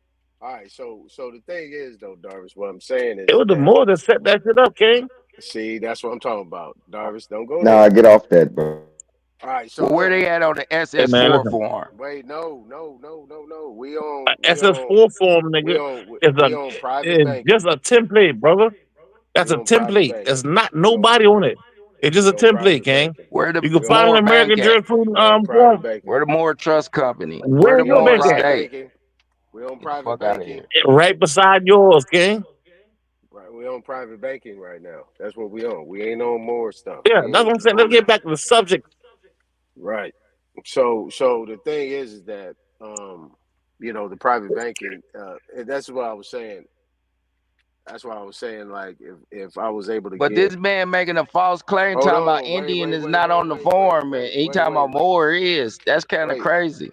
All right, so the thing is though, Darvish, what I'm saying It is was the that more that set that shit up, King. see, that's what I'm talking about. Darvish, don't go Nah, there. get off that, bro. All right, so Well, where look. they at on the Hey man, SS4 listen. form? Wait, no. We SS4 form, nigga, on private is banking. just a template, brother. That's We a on private template. There's banking. not nobody on it. It's just a We on template, private King. banking. Where the You can We find an more American bank at? jurisprudence We on private form. banking. Where the more trust company? Where Where's the We your on more bank at? private state? banking. We on Get the private fuck out of banking. here. Right beside yours, King. Right, we on private banking right now. That's what we on. We ain't on more stuff. Yeah, We that's what ain't I'm saying. Let's get back to the subject. right. So the thing is that the private banking. And that's what I was saying. That's why I was saying like if I was able to But get. this man making a false claim Hold talking about on, Indian is not on the form, and he talking about more is. That's kind of crazy.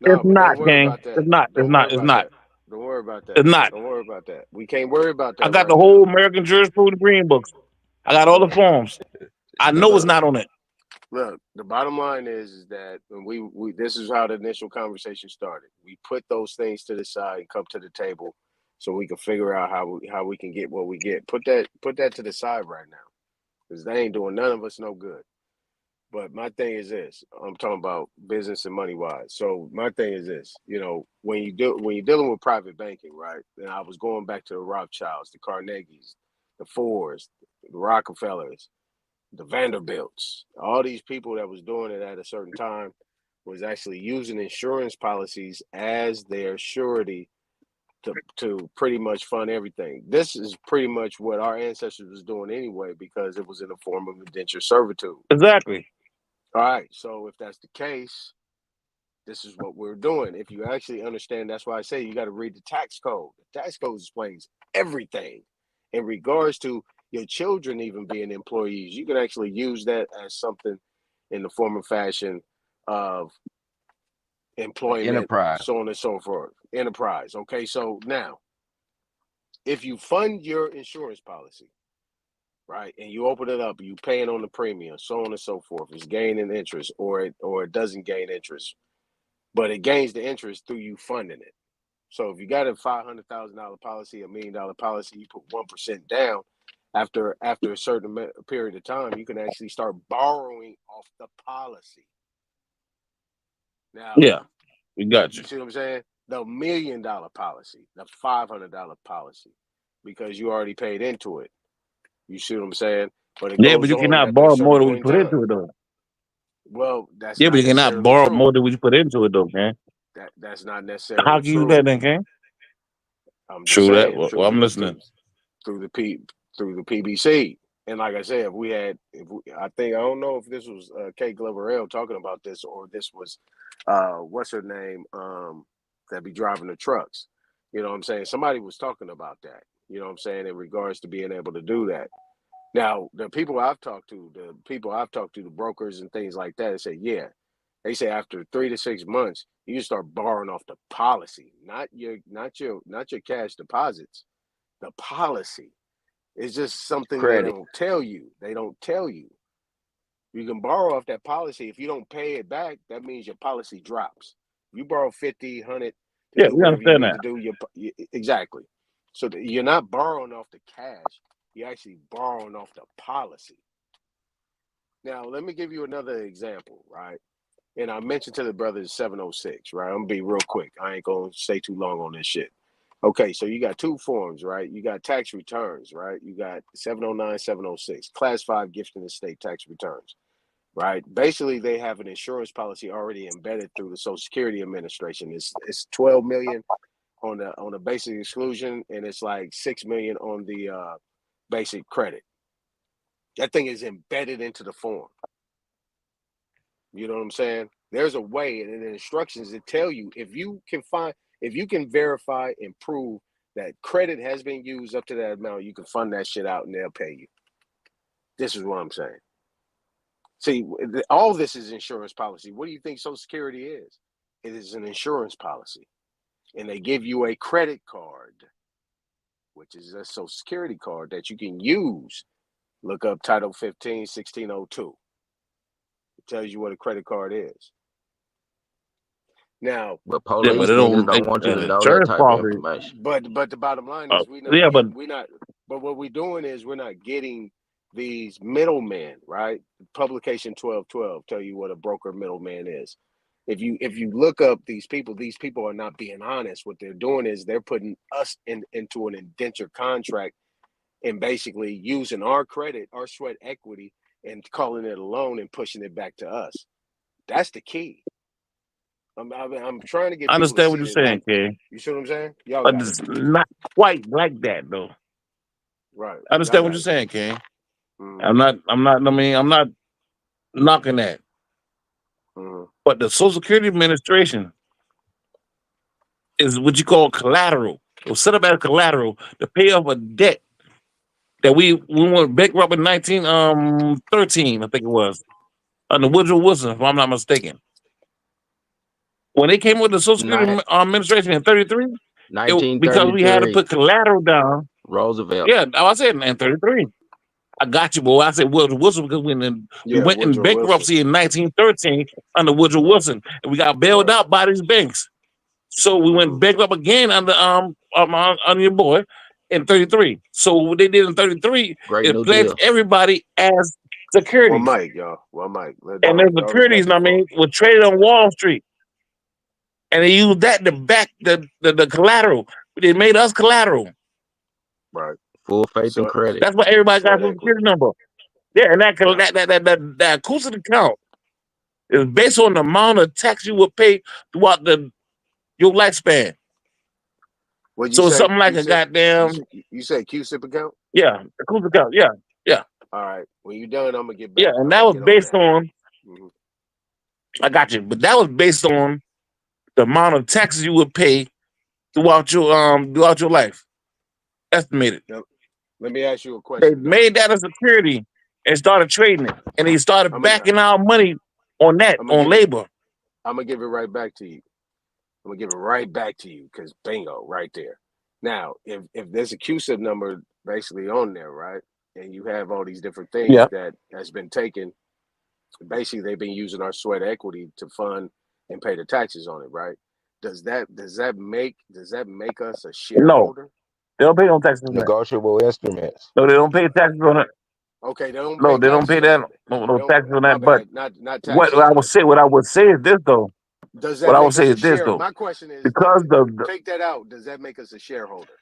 It's No, but not, don't worry King. about that. It's not. It's Don't worry not. It's about not. that. Don't worry about that. It's not. Don't worry about that. We can't worry about I that got the right now. whole American jurisprudence green books. I got all the forms. I know it's Look, not on it. look. The bottom line is that when we this is how the initial conversation started. We put those things to the side and come to the table, so we can figure out how we can get what we get. Put that to the side right now, because they ain't doing none of us no good. But my thing is this: I'm talking about business and money wise. So my thing is this: when you're dealing with private banking, right? And I was going back to the Rothschilds, the Carnegies, the Fords, the Rockefellers, the Vanderbilts, all these people that was doing it at a certain time was actually using insurance policies as their surety to pretty much fund everything. This is pretty much what our ancestors was doing anyway, because it was in the form of indentured servitude. Exactly. All right, so if that's the case, this is what we're doing. If you actually understand, that's why I say you got to read the tax code. The tax code explains everything in regards to your children even being employees. You can actually use that as something in the form of fashion of employment, Enterprise. so on and so forth. Enterprise. Okay, so now, if you fund your insurance policy, right, and you open it up, you paying on the premium, so on and so forth, it's gaining interest, or it doesn't gain interest, but it gains the interest through you funding it. So if you got a $500,000 policy, $1 million policy, you put 1% down. After a certain period of time, you can actually start borrowing off the policy. Now, Yeah, we got you. You see what I'm saying? The $1 million policy, the $500 policy, because you already paid into it. You see what I'm saying? But it Yeah, goes but you on cannot after a borrow certain more than what point you in put time. into it, though. Well, that's Yeah, but not you cannot necessarily borrow true. more than what you put into it, though, man. That's not How necessarily can you do true. that, then, King? I'm just True that. saying Well, I'm listening. through the PBC. And like I said, I don't know if this was Kate Glover L talking about this, or this was what's her name that be driving the trucks. You know what I'm saying? Somebody was talking about that. You know what I'm saying, in regards to being able to do that. Now, the people I've talked to, the brokers and things like that, they say, yeah. They say after 3 to 6 months, you start borrowing off the policy, not your cash deposits. The policy. It's just something they Credit. don't tell you. They don't tell you. You can borrow off that policy. If you don't pay it back, that means your policy drops. You borrow 50, 100 to Yeah, do we whatever you understand need that. to do. Exactly. So you're not borrowing off the cash. You're actually borrowing off the policy. Now, let me give you another example, right? And I mentioned to the brothers 706, right? I'm going to be real quick. I ain't going to stay too long on this shit. Okay, so you got two forms, right? You got tax returns, right? You got 709, 706, Class 5 gift and estate tax returns, right? Basically, they have an insurance policy already embedded through the Social Security Administration. It's 12 million on the basic exclusion, and it's like 6 million on the basic credit. That thing is embedded into the form. You know what I'm saying? There's a way and the instructions that tell you if you can verify and prove that credit has been used up to that amount, you can fund that shit out and they'll pay you. This is what I'm saying. See, all this is insurance policy. What do you think Social Security is? It is an insurance policy. And they give you a credit card, which is a Social Security card that you can use. Look up Title 15, 1602. It tells you what a credit card is. Now, But Yeah, police but it niggas don't don't want you to know that insurance type of policy. information. but the bottom line is but what we're doing is we're not getting these middlemen, right? Publication 1212 tell you what a broker middleman is. If you look up these people are not being honest. What they're doing is they're putting us into an indenture contract and basically using our credit, our sweat equity, and calling it a loan and pushing it back to us. That's the key. I'm trying to get I people to understand what see you're that. saying, King. You see what I'm saying? Y'all But got it. it's not quite like that though. Right. I Y'all understand what got you're it. saying, King. Mhm. I'm not knocking that. Mhm. But the Social Security Administration is what you call collateral. It was set up as collateral to pay off a debt that we went bankrupt in 1913, I think it was, under Woodrow Wilson, if I'm not mistaken. When they came with the Social Security Administration in 33, because we had to 1933, put collateral down. Roosevelt. Yeah, I said in 33. I got you, boy. I said Woodrow Wilson because we went in Woodrow bankruptcy in 1913 under Woodrow Wilson, and we got bailed out by these banks. So we went bankrupt again under your boy in 33. So what they did in 33, Great it New pledged Deal. everybody as One securities. mic, y'all. One mic. And the securities, were traded on Wall Street. And they used that to back the collateral. They made us collateral. Right. Full faith and credit. That's why everybody got a Sweat Social equity. Security number. Yeah, and that acoustic account is based on the amount of tax you would pay throughout your lifespan. What'd you So it's say? something like a goddamn You said QSIP account? acoustic account. Yeah. All right. When you're done, I'm gonna get back. Yeah, and that was based on I got you, but that was based on the amount of taxes you would pay throughout your life. Estimated. Now, let me ask you a They question. made that a security and started trading it. And they started backing our money on that, on labor. I'm gonna give it right back to you. Because bingo, right there. Now, if there's a QSIP number basically on there, right, and you have all these different things that has been taken, basically they've been using our sweat equity to fund and pay the taxes on it, right? Does that make us a shareholder? No, they don't pay no taxes on that. Negotiable instruments. No, they don't pay taxes on it. Okay, they don't. No, pay they don't pay taxes on that. it. No taxes on that. My But bad, not taxes. what I would say is this though. Does What that I would make say us a is this share? though. My question is, Because take that out. Does that make us a shareholder,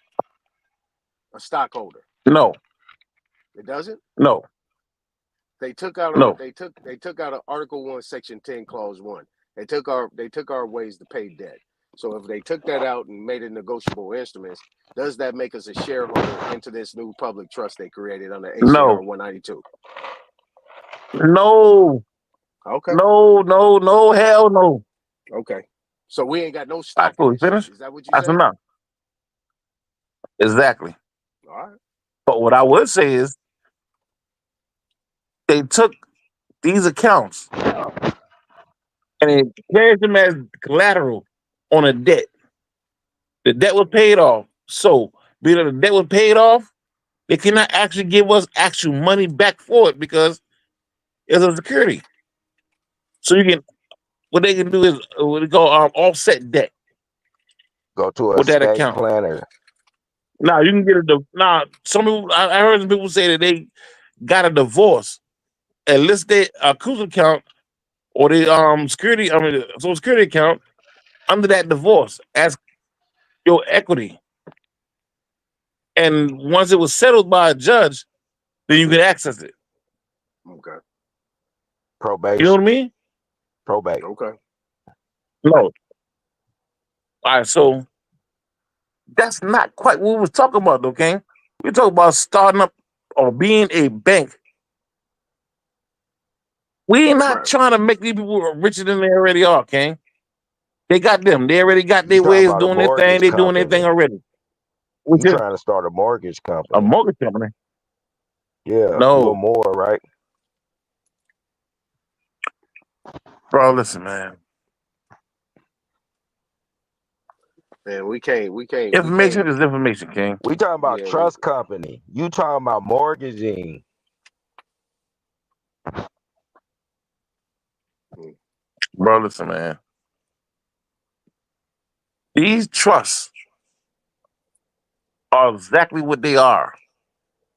a stockholder? No, It doesn't. no. They took out. No. They took out of Article 1, Section 10, Clause 1. They took our ways to pay debt. So if they took that out and made it negotiable instruments, does that make us a shareholder into this new public trust they created under ACR No. 192? No. Okay. No, hell no. Okay. So we ain't got no I stock in fully this shit. finished. Is that what you I say? said no. Exactly. All right. But what I would say is they took these accounts and they carried them as collateral on a debt. The debt was paid off. So being that the debt was paid off, they cannot actually give us actual money back for it because it's a security. So what they can do is what they call offset debt Go to a with that estate account. planner. Now you can get some people. I heard some people say that they got a divorce and list their acoustic account or the Social Security account under that divorce as your equity. And once it was settled by a judge, then you can access it. Okay. Probation. You know what I mean? Probate. Okay. No. All right, so that's not quite what we was talking about, though, King. We talk about starting up or being a bank We ain't not Right. trying to make these people richer than they already are, King. They got them. They already got You their talking ways about a doing their thing. mortgage They doing their thing company. already. Which You is trying to start a mortgage a company. mortgage company. Yeah, you No, or more, right? bro, listen, man. Man, we can't. Information is information, King. We talking about Yeah, trust company. You talking about mortgaging. Bro, listen, man. These trusts are exactly what they are.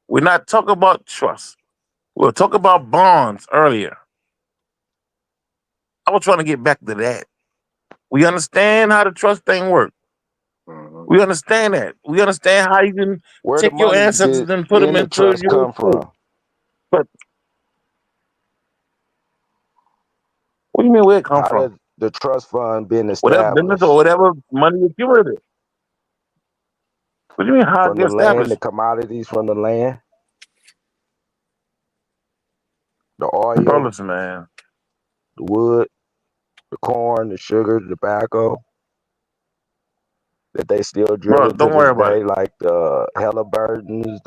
We're not talking about trusts. We'll talk about bonds earlier. I was trying to get back to that. We understand how the trust thing works. We understand that. We understand how you can Where the take your money ancestors and put them in the into trust your come estate. from? But what do you mean where it come How from? does the trust fund been Whatever business or established? whatever money accumulated. What do you mean how it From the gets land, the established? commodities from the land, the Bro, oil, listen, man. the wood, the corn, the sugar, the tobacco that they still Bro, drilling to don't this worry about day, it. like the Halliburtons,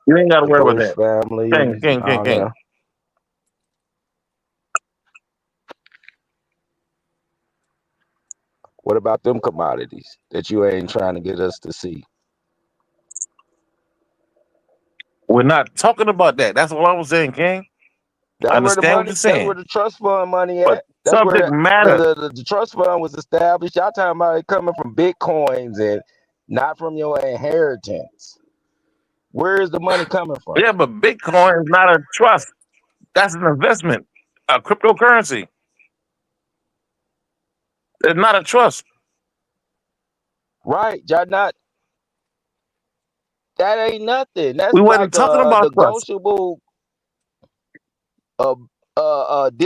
You ain't got to the worry about Bush that. families, and all King. that. What about them commodities that you ain't trying to get us to see? We're not talking about that. That's what I was saying, King. I That's where the understand what you're money. That's saying. where the trust fund money But at. That's subject where matter, the trust fund was established. Y'all talking about it coming from bitcoins and not from your inheritance. Where is the money coming from? yeah, but Bitcoin is not a trust. That's an investment, a cryptocurrency. It's not a trust. Right, y'all not. That ain't nothing. That's We like wasn't talking a about trust. negotiable,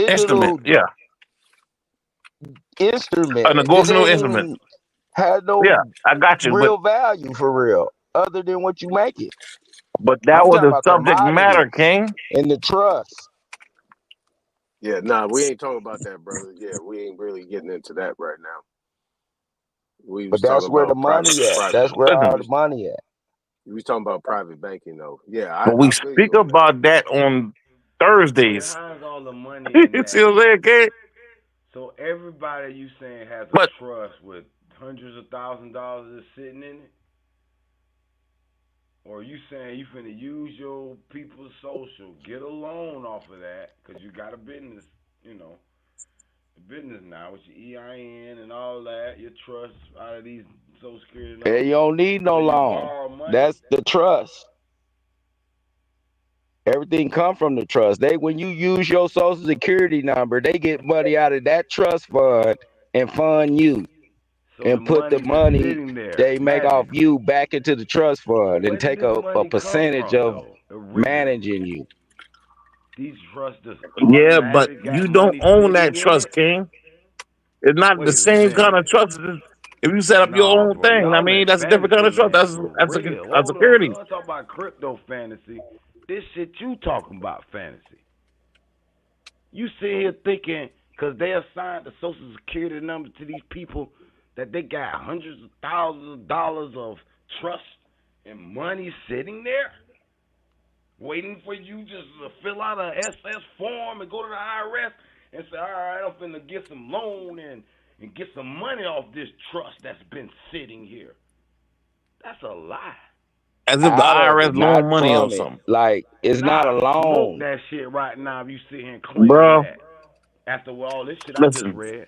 Instrument, digital yeah. instrument. A It negotiable ain't instrument. even had no Yeah, I got you. real value for real, other than what you make it. But that I'm was talking the about subject matter, commodities King. and the trust. yeah. Nah, we ain't talking about that, brother. Yeah, we ain't really getting into that right now. We was But talking that's where the about money at. That's where Listen, all the money at. We was talking about private banking, though. Yeah, but we I feel speak you on that. about that on Thursdays. How's all the money in You that? see what I'm saying, King? So everybody you saying has a But trust with hundreds of $1,000s just sitting in it? Or are you saying you finna use your people's social, get a loan off of that, because you got a business, a business now with your EIN and all that, your trust out of these Social Security And numbers. you don't need no So you loan. borrow money. That's the trust. Everything come from the trust. When you use your social security number, they get money out of that trust fund and fund you So the and put the money's just money sitting there, they make off magically. you back into the trust fund Where and did take this a money come percentage from, of though, originally? managing you. These trusts just yeah, but automatically got you don't money own that sitting in trust, it? King. It's not the Wait a same kind of minute. trust. If you set up your Nah, own bro, thing, I y'all mean, in that's a different kind fantasy of trust. land That's for that's real. a Hold on, we security. don't talk about crypto fantasy. This shit you talking about fantasy. You sit here thinking because they assigned the Social Security number to these people that they got hundreds of thousands of dollars of trust and money sitting there, waiting for you just to fill out a SS form and go to the IRS and say, all right, I'm finna get some loan and get some money off this trust that's been sitting here. That's a lie. As if the Out of it, IRS not loan money or from it. something. Like, it's not a Nah, smoke loan. that shit right now if you sit here and claim Bro, that. After all this shit I just listen, read.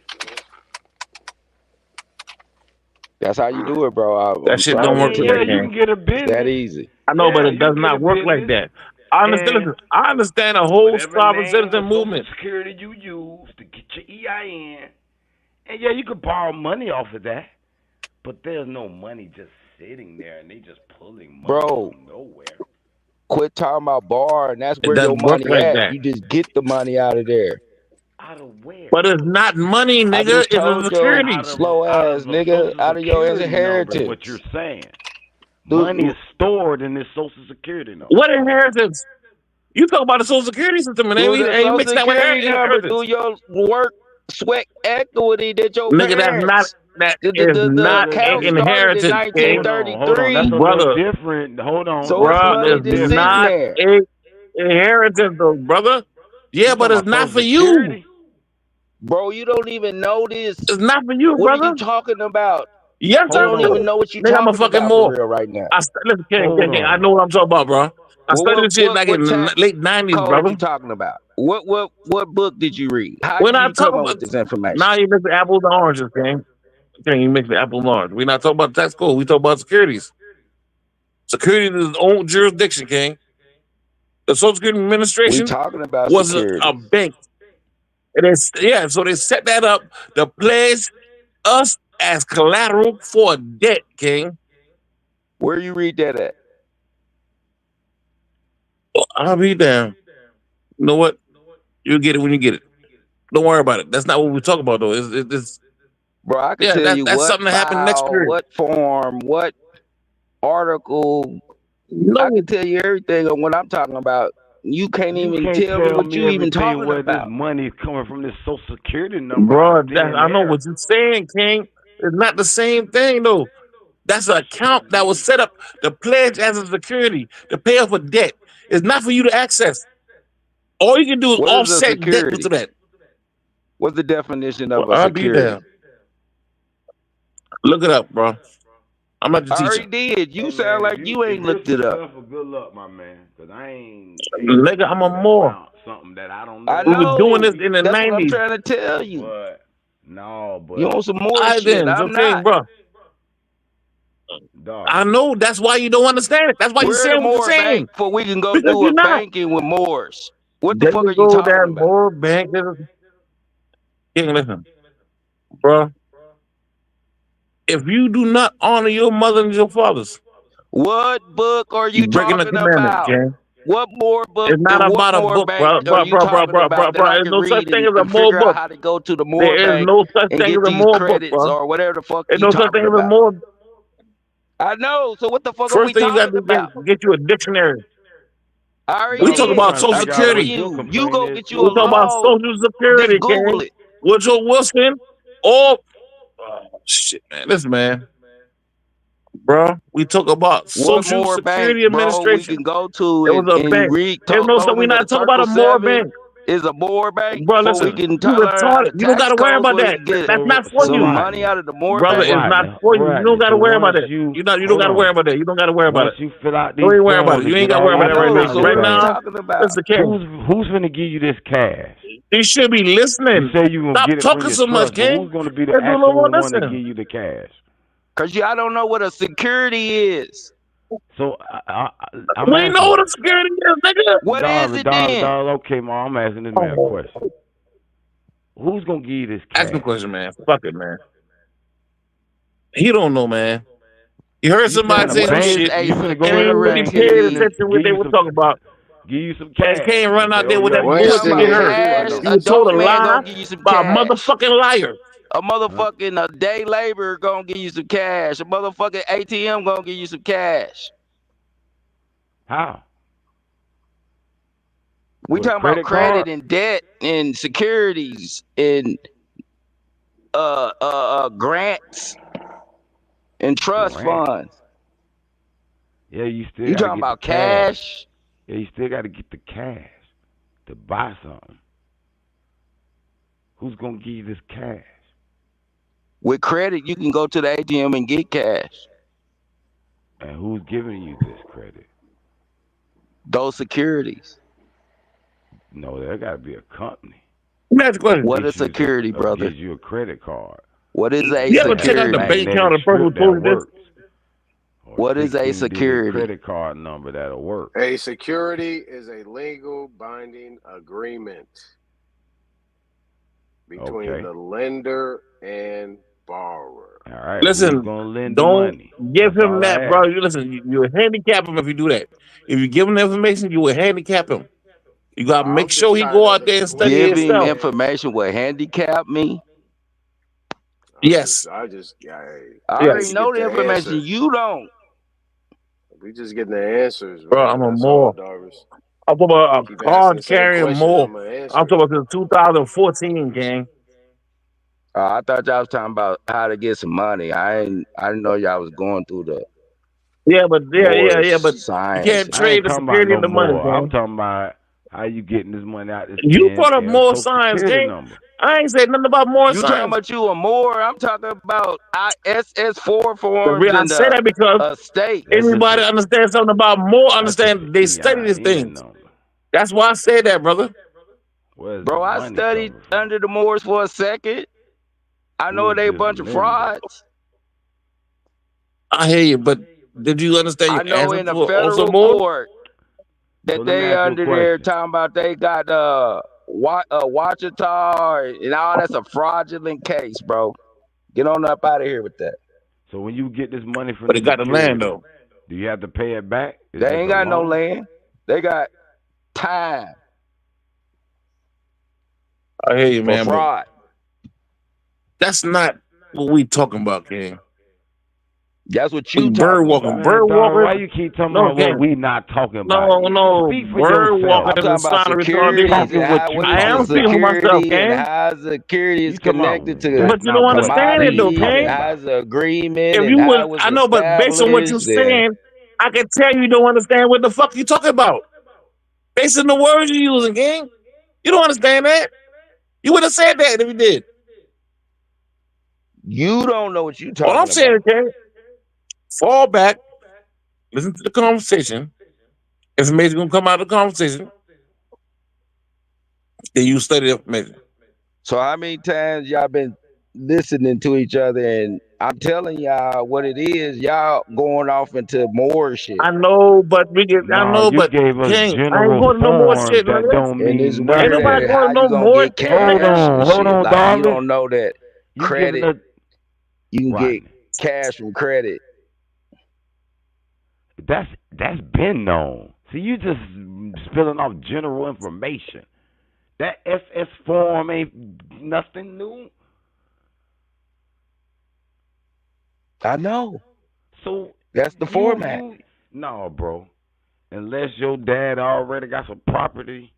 That's how you do it, bro. that I'm shit I don't sorry work mean, like to that, yeah, tell you you. King. can get a It's that business. easy. I know, but Yeah, it you does can get a not work like business. that. I understand. And Listen, I understand the whole whatever sovereign name citizen of Social movement. Security you use to get your EIN. And yeah, you could borrow money off of that. But there's no money just sitting there and they just pulling money Bro, from nowhere. quit talking about borrowing. That's It where your doesn't work money like at. that. You just get the money out of there. Out of where? But it's not money, I nigga. just It's a told your security. slow Out ass of a nigga Social out of your Security number is what inheritance. you're saying. Dude, Money is stored in this Social Security number. What inheritance? You talk about the Social Security system, and Through the then you Social mix that with Security number, inheritance. through your work, sweat equity that your Nigga, that's not parents. The account started in inheritance, King. Hold on. That's a 1933, little Brother, different. Hold on. so That's it's a bro, little money it's that's sitting not different. there. inheritance, though, brother. You Yeah, but talking it's about not Social for you. Security? Bro, you don't even know this. It's not for you, What are brother. you talking about? Yes, You I don't Hold even on. do. know what you're Nigga, I'm a talking fucking about for more. real right now. Listen, Hold King, I on. know what I'm talking about, bro. I studied this shit back in What the tax late 90s, code brother. you talking about? What book did you read? How We're did not you come talking up about. with this information? Now you mix the apples and oranges, King. You mix the apples and oranges. We're not talking about tax code. We talk about securities. Security is its own jurisdiction, King. The Social Security We Administration talking about was a security. bank. And so they set that up to pledge us as collateral for a debt, King. Where you read that at? Well, I'll be down. You know what? You'll get it when you get it. Don't worry about it. That's not what we talk about, though. It's Bro, I can yeah, tell you that's what something that happened next file, year. what form, what article. I No, can tell you everything on what I'm talking about. You can't You even can't tell me tell what me you even everything talking where this about. money is coming from, this Social Security number bro, out thin I know air. what you're saying, King. It's not the same thing, though. That's an account that was set up to pledge as a security to pay off a debt. It's not for you to access. All you can do is What is a offset debt security? to that. What's the definition Well, of a I'll be security? there. Look it up, bro. I'm not your I already teacher. did. You Hey sound man, like you if ain't you're looked it up. successful, good luck, my man. Cause I ain't Nigga, I'm a messing more. around something that I don't I know We were about. doing know. this in the That's what I'm 90s. trying to tell you. But no, You but on some more I shit. then, I'm okay, not. bro. dog. I know that's why you don't understand it. That's why you're Where the saying what you're Moore Bank saying. before we can go Because do you're a not. banking with Moors? What the There fuck you are you go, talking that about? more bank. King, listen, bro. If you do not honor your mother and your fathers, What book are you you're breaking the talking commandment, about? King. What Moore book It's not and what about a Moore book, Bank bro, are bro, you bro, bro, talking bro, bro, about that bro. I There's can no such read thing as a and more figure out book. how to go to the Moore There is Bank no such and thing get as a these more book, credits bro. or whatever the fuck There's you no such talking thing as a about? more. I know. So what the fuck are First we thing you got talking to do about? is get you a dictionary. I already We talk Dog, I'm about did. trying to Social I'm figure out telling Security. what your you. You complaint go is get you too, We a talk about dog. log. Social Just Security, Google King. it. Woodrow Wilson or shit, man. Listen, man, bro. We talk about What Social more bank, Security bro, we Administration. can go to It was a and bank. read There's no told we me what not a talking about Circle a more 7 bank, is a Moore bank bro. before we Listen, can you learn how retarded. the You don't got tax to worry codes about where we that. can get That's not for some you, money out of the Moore brother. bank. It's not Rodney, for you. You don't Rodney. got So to worry about once that. you You don't hold got to worry on, about that. You don't got to worry about once it. you fill out Don't these even worry about forms it. and You ain't get got to all worry about I your that right know. now. So Right what are we information, now, talking about? that's the king. who's gonna give you this cash? You should be You listening. say you gonna Stop get it from talking your so much, trust, but King. who's gonna be the Let's do a little more actual one to give listening. you the cash? Cause y'all don't know what a security is. So I'm We know asking, what a security is, nigga. What is it then? okay, Ma, I'm asking this man a question. Who's gonna give you this Ask him a cash? question, man. Fuck it, man. He don't know, man. You heard You saying somebody a say What some bank? is shit a You finna and go in a ain't really bank and paid finna security? attention to what give they you were some talking about. cash And can't run and say, out oh, there you with got that to You give me talking some bullshit they about cash. heard. I cash? know. You A were told a dope man lie gonna give you some by a cash. motherfucking liar. A Huh? motherfucking a day laborer gonna give you some cash. A motherfucking ATM gonna give you some cash. How? We With a talking about credit card? credit and debt and securities and grants and trust Grant. funds. Yeah, you still You got to talking get the about cash. cash? Yeah, you still got to get the cash to buy something. Who's gonna give you this cash? With credit, you can go to the ATM and get cash. And who's giving you this credit? Those securities. No, there got to be a company Next question. What is security, brother? gives you a credit card What is a You ever that has check a out the security? bank account magnetic of the person who strip told that you this? works, or What is a 16-digit security? credit card number that'll work. A security is a legal binding agreement between Okay. the lender and borrower. All right. Who's Listen, gonna lend the don't money? give That's him all I that, bro. ask. You listen. You will handicap him if you do that. If you give him the information, you will handicap him. You gotta make I'm sure just he trying go to out there and study explain Give it, him himself. man. information what handicap me. Yes, I just, hey, I we already just yes, know get the the information. answers. You don't. We just getting the answers, bro. man. I'm a That's all, more. Darvis. I'm talking about a Keep asking the card same carrying question, more. I'm gonna I'm answer talking it. about since 2014, gang. I thought y'all was talking about how to get some money. I didn't know y'all was going through the Yeah, but more but you science. can't I ain't trade the talking about security no and the money, more. I'm gang. talking about how you getting this money out this You brought up 10L more Social science, Security gang. number. I ain't said nothing about more You talking science. about you a more? I'm talking about SS4 I forms and say the that because estate. That's just anybody a understands something about more, that's just understand an they study these EIN things. number. That's why I said that, brother. Where's the Bro, I money studied coming from? under the Moors for a second. I Who know is they a this bunch of lender? frauds. I hear you, but did you understand I your know answer in the to also federal more? court So that let me they ask you a under there question. talking about they got Wachita and all that's a fraudulent case, bro. Get on up out of here with that. So when you get this money from But the they got the land security, though. do you have to pay it back? Is They this ain't a got no loan? land. They got time I hear you, for man, but fraud. that's not what we talking about, gang. That's what We you bird talking walking. about. Man, Bird dog, why walking. you keep talking No, about what gang. we not talking about? No, You no. speak for Bird walking yourself. I'm is a talking about sign of retardation. securities and Talking what how what you I is the am talking speaking for about. myself, security and gang. how the security You is talking connected about to that's But you not don't what understand it though, we commodities talking and gang. how's about. the agreement If and you how would, it was I know, but based on what you're established and saying, I can tell you don't understand what the fuck you talking about. Based on the words you're using, gang. You don't understand that. You would have said that if you did. you don't know what you All I'm talking saying, about. okay, fall back, listen to the conversation. Information gonna come out of the conversation. Then you study the information. So how many times y'all been listening to each other and I'm telling y'all what it is, y'all going off into more shit. I know, but I No, know, you but gave us King, I ain't general going to no more forms shit, that nigga. don't And it's mean Ain't nobody where nothing. going how to no you gonna more get shit, nigga. cash and Hold shit. on, Like you darling. don't know that You giving credit, us you can get Rodney. cash from credit. That's been known. See, you just spilling off general information. That SS form ain't nothing new. I know. So That's the format. no, bro. Unless your dad already got some property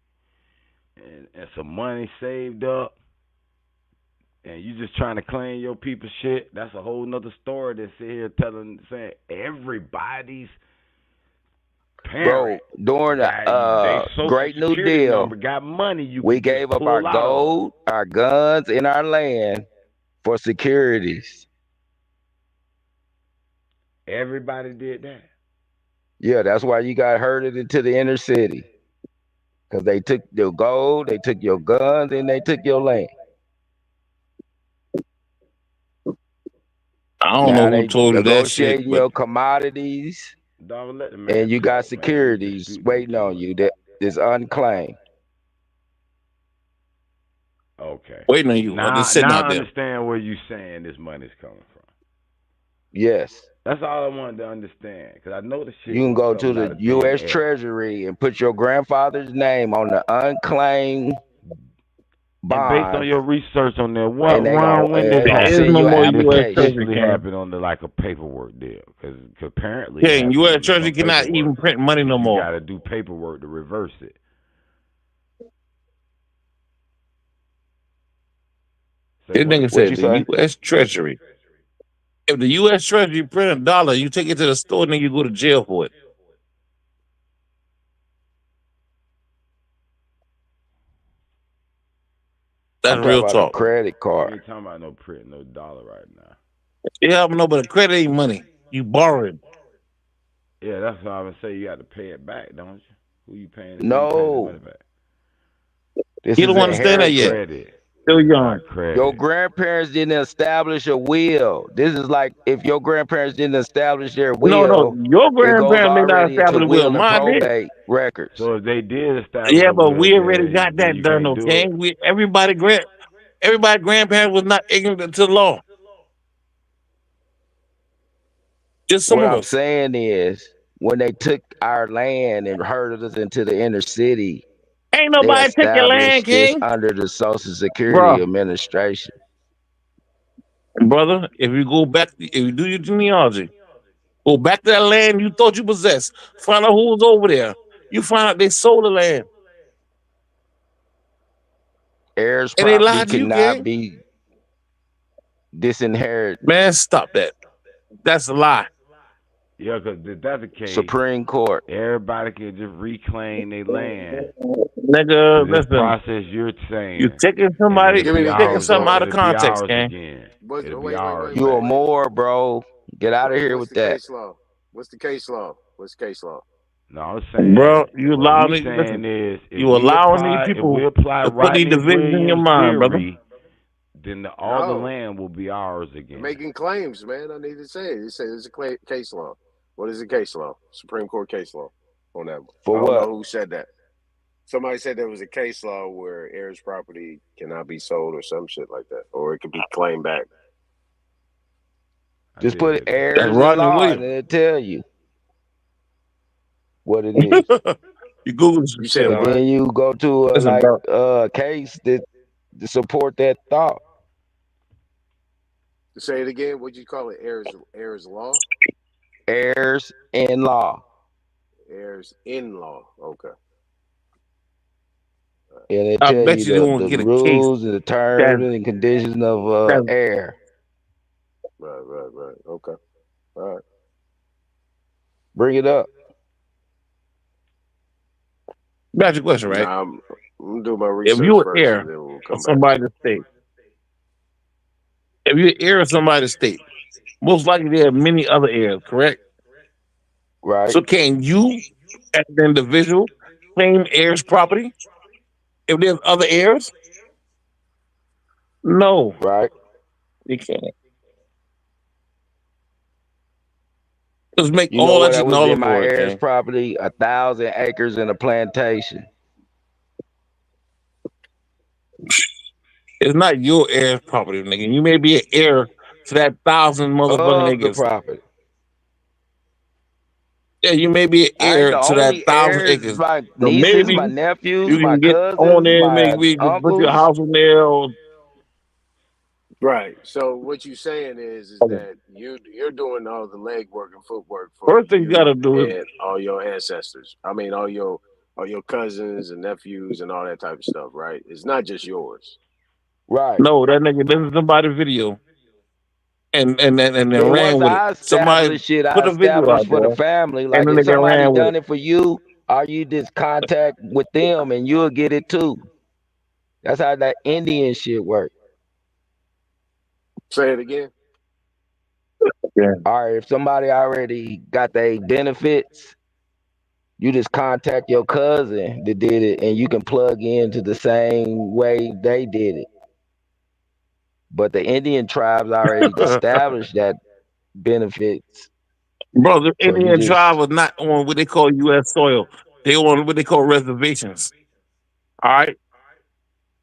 and some money saved up, and you just trying to claim your people's shit, that's a whole nother story that sit here saying everybody's parent Bro, during got the they social Great New security number, Deal, got money you we can just gave up our pull out of. gold, our guns, and our land for securities. Everybody did that. Yeah, that's why you got herded into the inner city. Because they took your gold, they took your guns, and they took your land. I don't know Now who they told you that shit, negotiating but your commodities, Dog, let the man and you got talk, man. You securities disputing waiting too on much. you that is unclaimed. Okay. waiting on you. Or Now just sitting out I there. understand where you saying this money's coming from. Yes. That's all I wanted to understand, because I know the shit You can ain't go to coming out the of thin U.S. air. Treasury and put your grandfather's name on the unclaimed And based on bonds, your research on that, and when they this gonna There is happened? send no you more an When this U.S. application. Treasury, officially King. happened under like a paperwork deal, because apparently it King, has to U.S. be Treasury some cannot paperwork, even print money no and you more. got to do paperwork to reverse it. Say This what? nigga What you said the say? U.S. Treasury. If the U.S. Treasury print $1, you take it to the store and then you go to jail for it. I'm That's talking real about a talk. credit We card. ain't talking about no print, no dollar right now. Yeah, but no, but credit ain't money. You borrowing. Yeah, that's what I would say. You got to pay it back, don't you? Who you paying the money No, back? this You is don't understand that yet. inheritance. Credit. Still young. Not credit. Your grandparents didn't establish a will. This is like if your grandparents didn't establish their No, will, your it goes grandparents may not already into establish a will. will and Mine did. probate records. So if they did establish Yeah, a but will, we already got then that you done, can't do okay? it. Everybody grandparents was not ignorant to the law. Just some What of I'm us. saying is, when they took our land and herded us into the inner city, Ain't they nobody take your land, established this King. under the Social Security Bruh, Administration. brother, if you do your genealogy, go back to that land you thought you possessed. Find out who was over there. You find out they sold the land Heirs and they property lied to you, cannot King. be disinherited. Man, stop that. That's a lie. Yeah, because if that's the case, Supreme Court. everybody can just reclaim their land. Nigga, This listen. process you're saying, You taking and somebody, it'll Give me be the taking ours. case something law. out of It'll be context, ours gang. again. What's, It'll be wait, ours. You a again. Moor, bro. Get out of here What's with the that. case law? What's the case law? What's the case law? No, I'm saying Bro, you what allowing he's me, saying listen, is if you we allowing these people apply to put these Rodney divisions in your Williams' mind, brother. theory, then all the No. land will be ours You're again. making claims, man. I need to say it. It says it's a case law. What is a case law? Supreme Court case law on that one. For I don't what? know who said that. Somebody said there was a case law where heirs property cannot be sold or some shit like that, or it could be claimed back. Just put That's heirs in Rodney law Williams. and it'll tell you what it is. You Google some You shit, said And what? then you go to listen, bro. a case that to support that thought. Say it again. What'd you call it? Heirs law? Heirs in law. Heirs in law. Okay. And it I tell bet you you they won't the get a case rules and the terms that and conditions of heir. Right. Okay. All right. Bring it up. got your question, right? Nah, I'm gonna do my If research you an first, heir and then we'll of come back. somebody's estate, if you're an heir of somebody's estate, most likely they have many other heirs, correct? Right. So can you, as an individual, claim heirs property if there's other heirs? No, Right. you can't. Just make You know all what that shit was null in and my void, heirs man. property? 1,000 acres in a plantation. It's not your heirs property, nigga. You may be an heir to that 1,000 motherfucking Of the acres. property. Yeah, you may be an I ain't heir the to that only 1,000 heirs. acres. My So nieces, maybe my nephews, you my can get on cousins, there, my maybe put your uncles. house on there. Or, Right. So what you're saying is okay. that you're doing all the legwork and footwork for First thing you got you to do is, and all your ancestors. I mean, all your cousins and nephews and all that type of stuff. Right. It's not just yours. Right. no, that nigga, this is somebody's video. And then And once ran with it. I Somebody establish it, I put a video establish out for the there, family. and Like the if nigga somebody ran with done it. it for you, are you just contact with them and you'll get it too. That's how that Indian shit work. Say it again. Yeah. All right, if somebody already got their benefits, you just contact your cousin that did it and you can plug into the same way they did it. But the Indian tribes already established that benefits. Bro, the So you Indian just, tribe was not on what they call U.S. soil. They on what they call reservations. All right?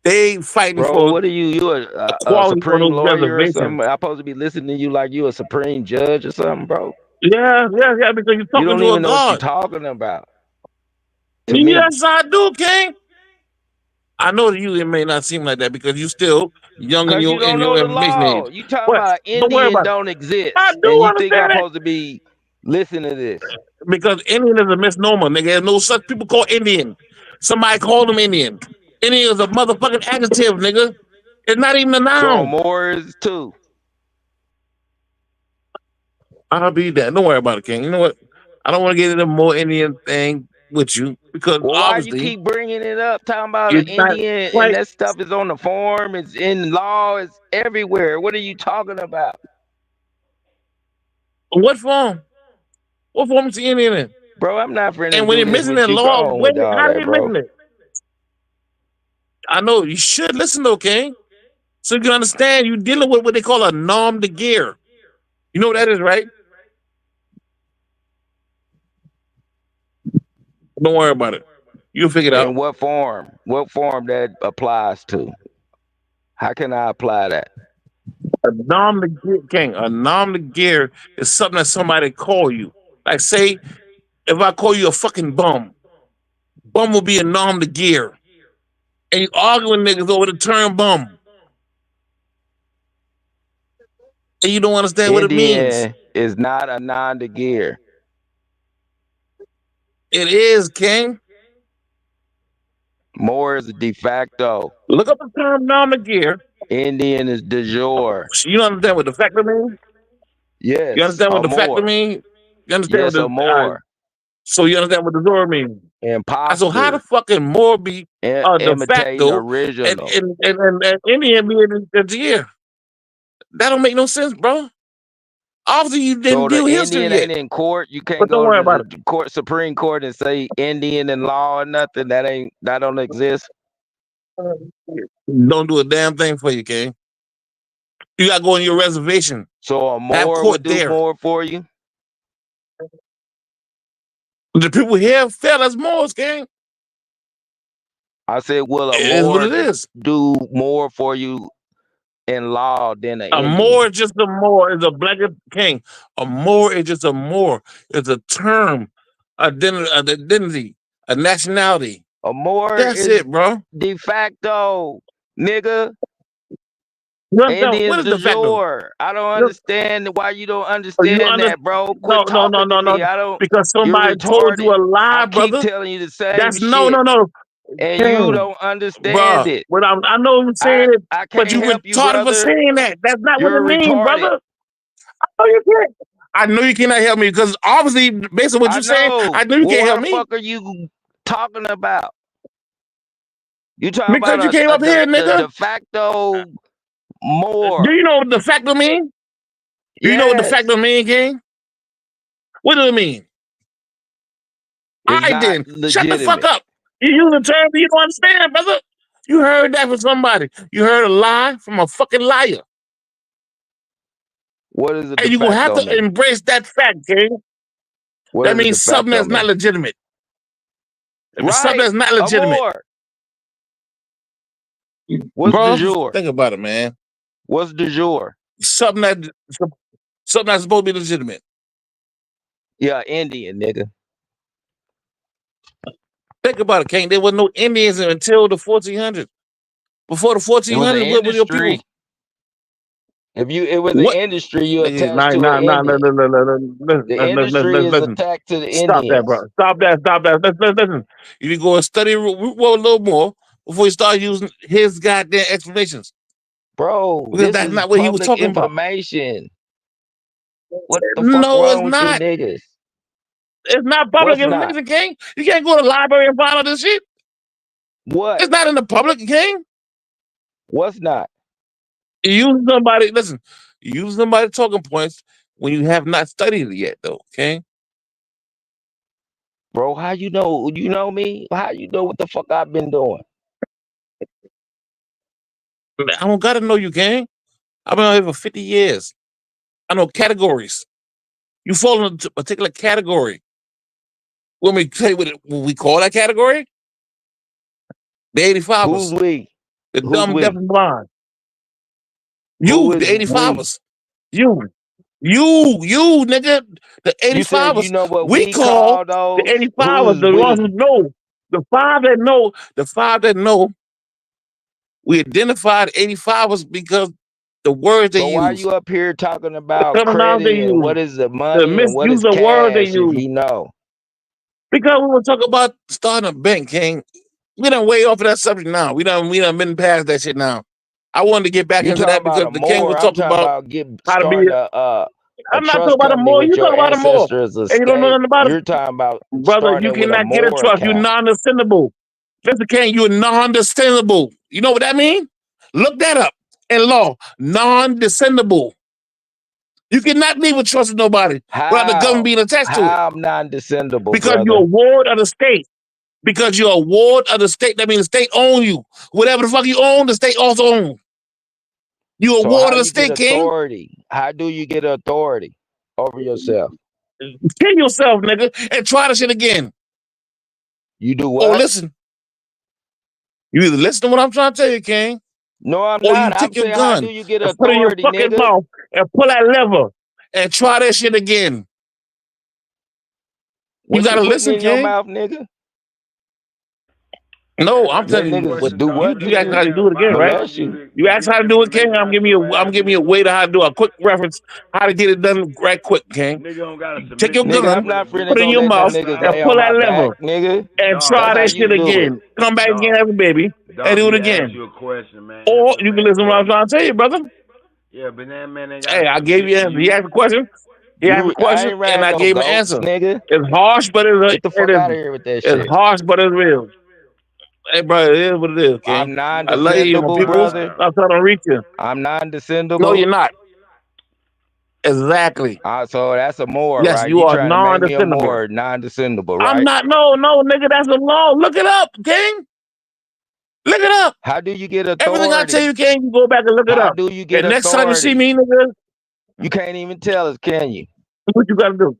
They fighting bro, for what are you? You a equality on supreme those lawyer or something? reservations. I'm supposed to be listening to you like you a supreme judge or something, bro. Yeah, because you're You talking don't to a even know what you're god. talking about. To me, Yes, I do, King. I know to you it may not seem like that because you still young in cause you don't your know the information law. age. You talking But about don't worry Indian about it. don't exist, I and do you think I'm understand that supposed to be listening to this? because Indian is a misnomer, nigga. There's no such people called Indian. Somebody called them Indian. Indian is a motherfucking adjective, nigga. It's not even a So noun. Moors too. I'll be that. Don't worry about it, King. You know what? I don't want to get into more Indian thing with you because Well, why you obviously keep bringing it up? Talking about you're the not Indian and quite. that stuff is on the form. It's in law. It's everywhere. What are you talking about, What form? What form is the Indian in? bro? I'm not finna And when do you're this missing with that you. Go law, on with all how are that, they bro. missing it? I know you should listen though, King. So you can understand you're dealing with what they call a nom de guerre. You know what that is, right? Don't worry about it. You'll figure it out. In what form? What form that applies to? How can I apply that? A nom de guerre, King. A nom de guerre is something that somebody call you. Like say, if I call you a fucking bum will be a nom de guerre. And you arguing niggas over the term bum. And you don't understand what it means. Indian is not a nom de guerre. It is, King. More is de facto. Look up the term nomenclature. Indian is de jure. You understand what de facto means? Yes. You understand what de facto Amor. means? You understand Yes, what the amor. so you understand what the jure means? So how the Imposter. fucking more be de Imitating facto original. and Indian being the year? That don't make no sense, bro. Obviously, you didn't So the do history Indian ain't yet. in court. You can't But don't go worry to about it. the court, Supreme Court, and say Indian in law or nothing. That don't exist. Don't do a damn thing for you, King. You got to go on your reservation. So a Have more court would do there. more for you. The people here fell as Moors, King. I said, will a It is what Moor it is. do more for you in law than an A Indian? Moor is just a Moor. Is a black king. A Moor is just a Moor. It's a term, identity, a nationality. A Moor That's is it, bro. de facto, nigga. What Indians is de de facto? jure. I don't understand why you don't You understand that, bro. Quit No. talking to me. I don't. Because You're somebody told you retarded. a lie, I keep brother. telling you the same That's shit. no. And King, you don't understand it. When I know you're saying it, I but can't you help you, retarded for brother. saying that. That's not what You're it means, retarded. brother. I know you cannot help me because obviously, based on what you're saying, I know you can't help What me. the fuck are you talking about? You talking Because about you came up here, nigga. de facto Moor. Do you know what de facto mean? Do you know what de facto mean, King? What do it mean? All right, then. Shut the fuck legitimate. up. You use a term you don't understand, brother. You heard that from somebody. You heard a lie from a fucking liar. What is a And you're going to have to embrace that fact, King. What that does means de something facto that's not mean? legitimate. If it's something Right. that's not legitimate. Amor. What's Bro, de jure? think about it, man. What's de jure? Something that's supposed to be legitimate. Yeah, Indian, nigga. Think about it, King. There was no Indians until the 1400s. Before the 1400s, where were your people? If it was an industry, you attached to Nah, an Indian. The industry is listen. attached to the Stop that, Indians. bro. Stop that. Listen. You need to go and study Root a little more before you start using his goddamn explanations. Bro, Because this that's is not what he was public talking about. information. What the No, fuck wrong it's with not. you niggas? It's not public What's not? information, King. You can't go to the library and find out this shit. What? It's not in the public, King. What's not? Use somebody talking points when you have not studied it yet, though, okay? Bro, how you know? You know me? How you know what the fuck I've been doing? I don't gotta know you, King. I've been out here for 50 years. I know categories. You fall into a particular category. When we tell you what we call that category, the 85ers. Who's we? The Who's dumb, we? deaf, and blind. Who You, the is 85ers. You, nigga. The 85ers. You said you know what we call those? the 85ers. The ones who know. The five that know. We identified 85ers because the words they So use. why you up here talking about The terminology credit they and use. what is the The money and what is misuse of word they cash use. if you know? Because we were talking about starting a bank, King. We done way off of that subject now. We done been past that shit now. I wanted to get back You into talking that because about the a King was more? I'm talking talking about about how to be. starting a I'm not talking trust about a company more. with You your talking about a more. ancestors' And you don't know estate. nothing about it. You're talking about Brother, you starting with a cannot get a more trust. You're account. non-descendable. Listen, King, you're non-descendable. You know what that means? Look that up in law. Non-descendable. You cannot leave a trust with nobody without the government being attached to it. How I'm non-descendable, Because brother? you're a ward of the state. Because you're a ward of the state. That means the state owns you. Whatever the fuck you own, the state also owns. You're a So ward how of the you get state, King. authority? How do you get authority over yourself? Kill yourself, nigga, and try this shit again. You do Oh, what? listen. You either listen to what I'm trying to tell you, King. No, I'm Or not. you I'm take your saying, how gun do you get and put it in your authority, fucking nigga? mouth and pull that lever and try that shit again. What You gotta putting listen, in your King. mouth, nigga? No, I'm Let telling you niggas what do what to you asked you? how to do it again, right? Molest you? You asked how to do it, King. I'm giving you a way to how to do a quick reference, how to get it done right quick, King. Nigga don't gotta Take submit your to Nigga, me I'm gun, with a not beat. finna put it go in your let them mouth, niggas and lay on pull my that back, lever nigga. and Dog, try That's how that you shit do it. again. Come back again, dog, every baby, and do let it me ask again. you a question, man. Or Answer the you can man listen to what I'm question. trying to tell you, brother. Yeah, but that man ain't gotta Hey, I gave submit you to an answer. He you. asked a question. He asked a I question, ain't and ran I no gave him an goats, answer. nigga. It's harsh, but Get the it fuck out of is. here with that It's shit. harsh, but it's real. Hey, bro, it is what it is, King. I'm I love you, my non-descendable, peoples. brother. I'm trying to reach you. I'm No, non-descendable. you're not. Exactly. So that's a more, Yes, right? you You are trying to make me a non-descendable. more non-descendable, I'm right? not. No, nigga, that's the law. Look it up, King. Look it up. How do you get Everything I tell authority? you, King, you go back and look it How up. do you get And next time you see authority? me, nigga, You can't even tell us, can you? what you gotta do,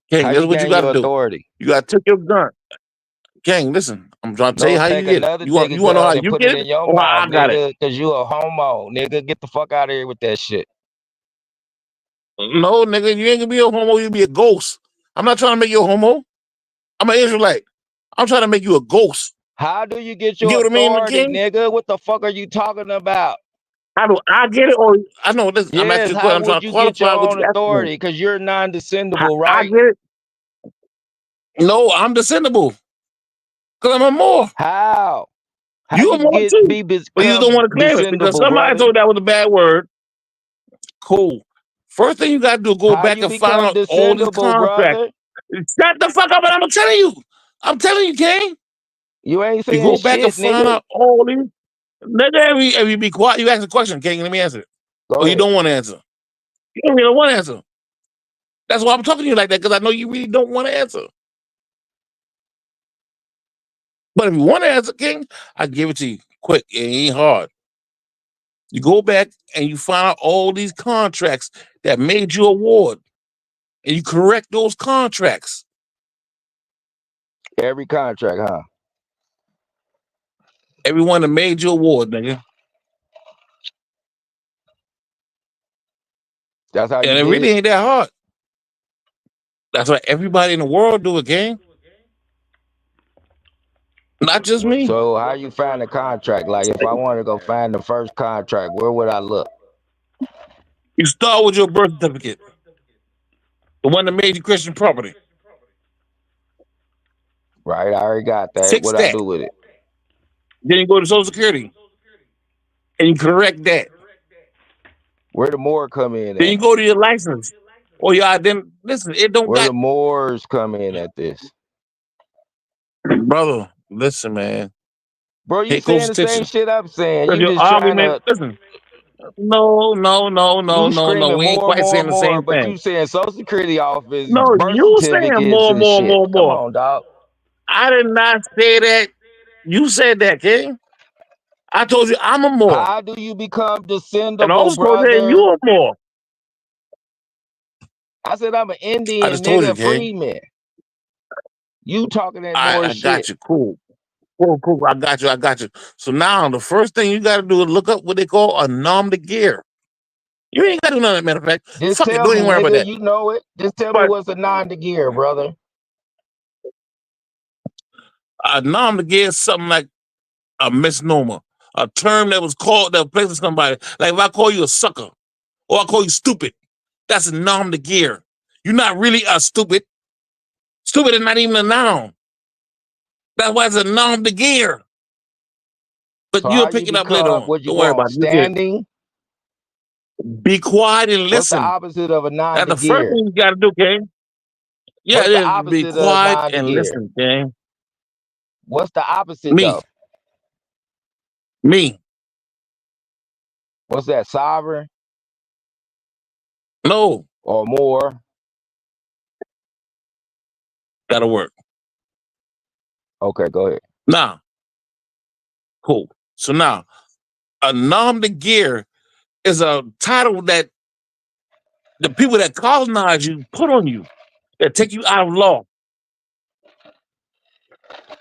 King? How That's you what you gain gotta your do. authority? You gotta take your gun, King. Listen, I'm trying to tell you No, how you take get it. another You want nigga to know how gun and you put get it it, in your or how mouth, I got it? nigga, because you a homo, nigga. Get the fuck out of here with that shit. No, nigga, you ain't gonna be a homo. You be a ghost. I'm not trying to make you a homo. I'm an Israelite. I'm trying to make you a ghost. How do you get You your get what I mean, authority, King? nigga? What the fuck are you talking about? How do I get it? Or I know this. I'm Yes, asking you a how question. I'm trying would to you get your qualify what own you asking me. authority? Because you're How non-descendable, I right? get it? No, I'm descendable. Cause I'm a more. How? How You a you more too. But you just don't become want to claim it because descendable, somebody brother? told you that was a bad word. Cool. First thing you gotta do is go How back you and find become out all these descendable, contracts. brother? Shut the fuck up, and I'm telling you. I'm telling you, King. You ain't You saying go back and shit, find nigga. out all these. Nigga, if you be quiet, you ask a question, King. Let me answer it. Go Or you ahead. don't want to answer. You don't really want to answer. That's why I'm talking to you like that, because I know you really don't want to answer. But if you want to answer, King, I give it to you quick. It ain't hard. You go back and you find out all these contracts that made you award, and you correct those contracts. Every contract, huh? Everyone that made you award, nigga. That's how you And it did really it? ain't that hard. That's why everybody in the world do it, King. Not just me. So how you find a contract? Like if I want to go find the first contract, where would I look? You start with your birth certificate, the one that made you Christian property. Right, I already got that. Fix What I that. do with it? Then you go to Social Security and you correct that. Where the more come in Then at? you go to your license or your identity. Listen, it don't Where got the mores come in at this? brother. Listen, man. Bro, you Pay close saying the same attention. shit I'm saying. Because You your just trying argument, to listen. No. you We screaming ain't more, quite more, saying the more, same but thing. you saying Social Security office, No, birth you saying certificates more, and shit. Come more. on, dog. I did not say that. You said that, King. I told you I'm a more. How do you become And I descendable, also said brother? you a more. I said I'm an I Indian just told you, nigga, King. freeman. You talking that more I shit. got you. Cool. I got you. So now the first thing you got to do is look up what they call a nom de guerre. You ain't got to do none of that, matter of fact. Just Fuck it. tell Don't me, even worry about nigga, that. you know it. Just tell me But what's a non-de-gear, brother. a nom de guerre is something like a misnomer, a term that was called that placed on somebody. Like if I call you a sucker or I call you stupid, that's a nom de guerre. You're not really a stupid. Stupid is not even a noun. That's why it's a nom de guerre. But So you'll how you pick it up later become on. what you Don't worry want? about it. You'll get it. Standing? Be quiet and What's the listen. opposite of a That's the first non-de-gear? thing you got to do, King. Yeah, What's it the is. Be opposite of quiet and non-de-gear? listen, King. What's the opposite Me. though? Me. What's that? Sovereign No. or more? That'll work. Okay, go ahead. Now, cool. So now, a nom de guerre is a title that the people that colonize you put on you, that take you out of law.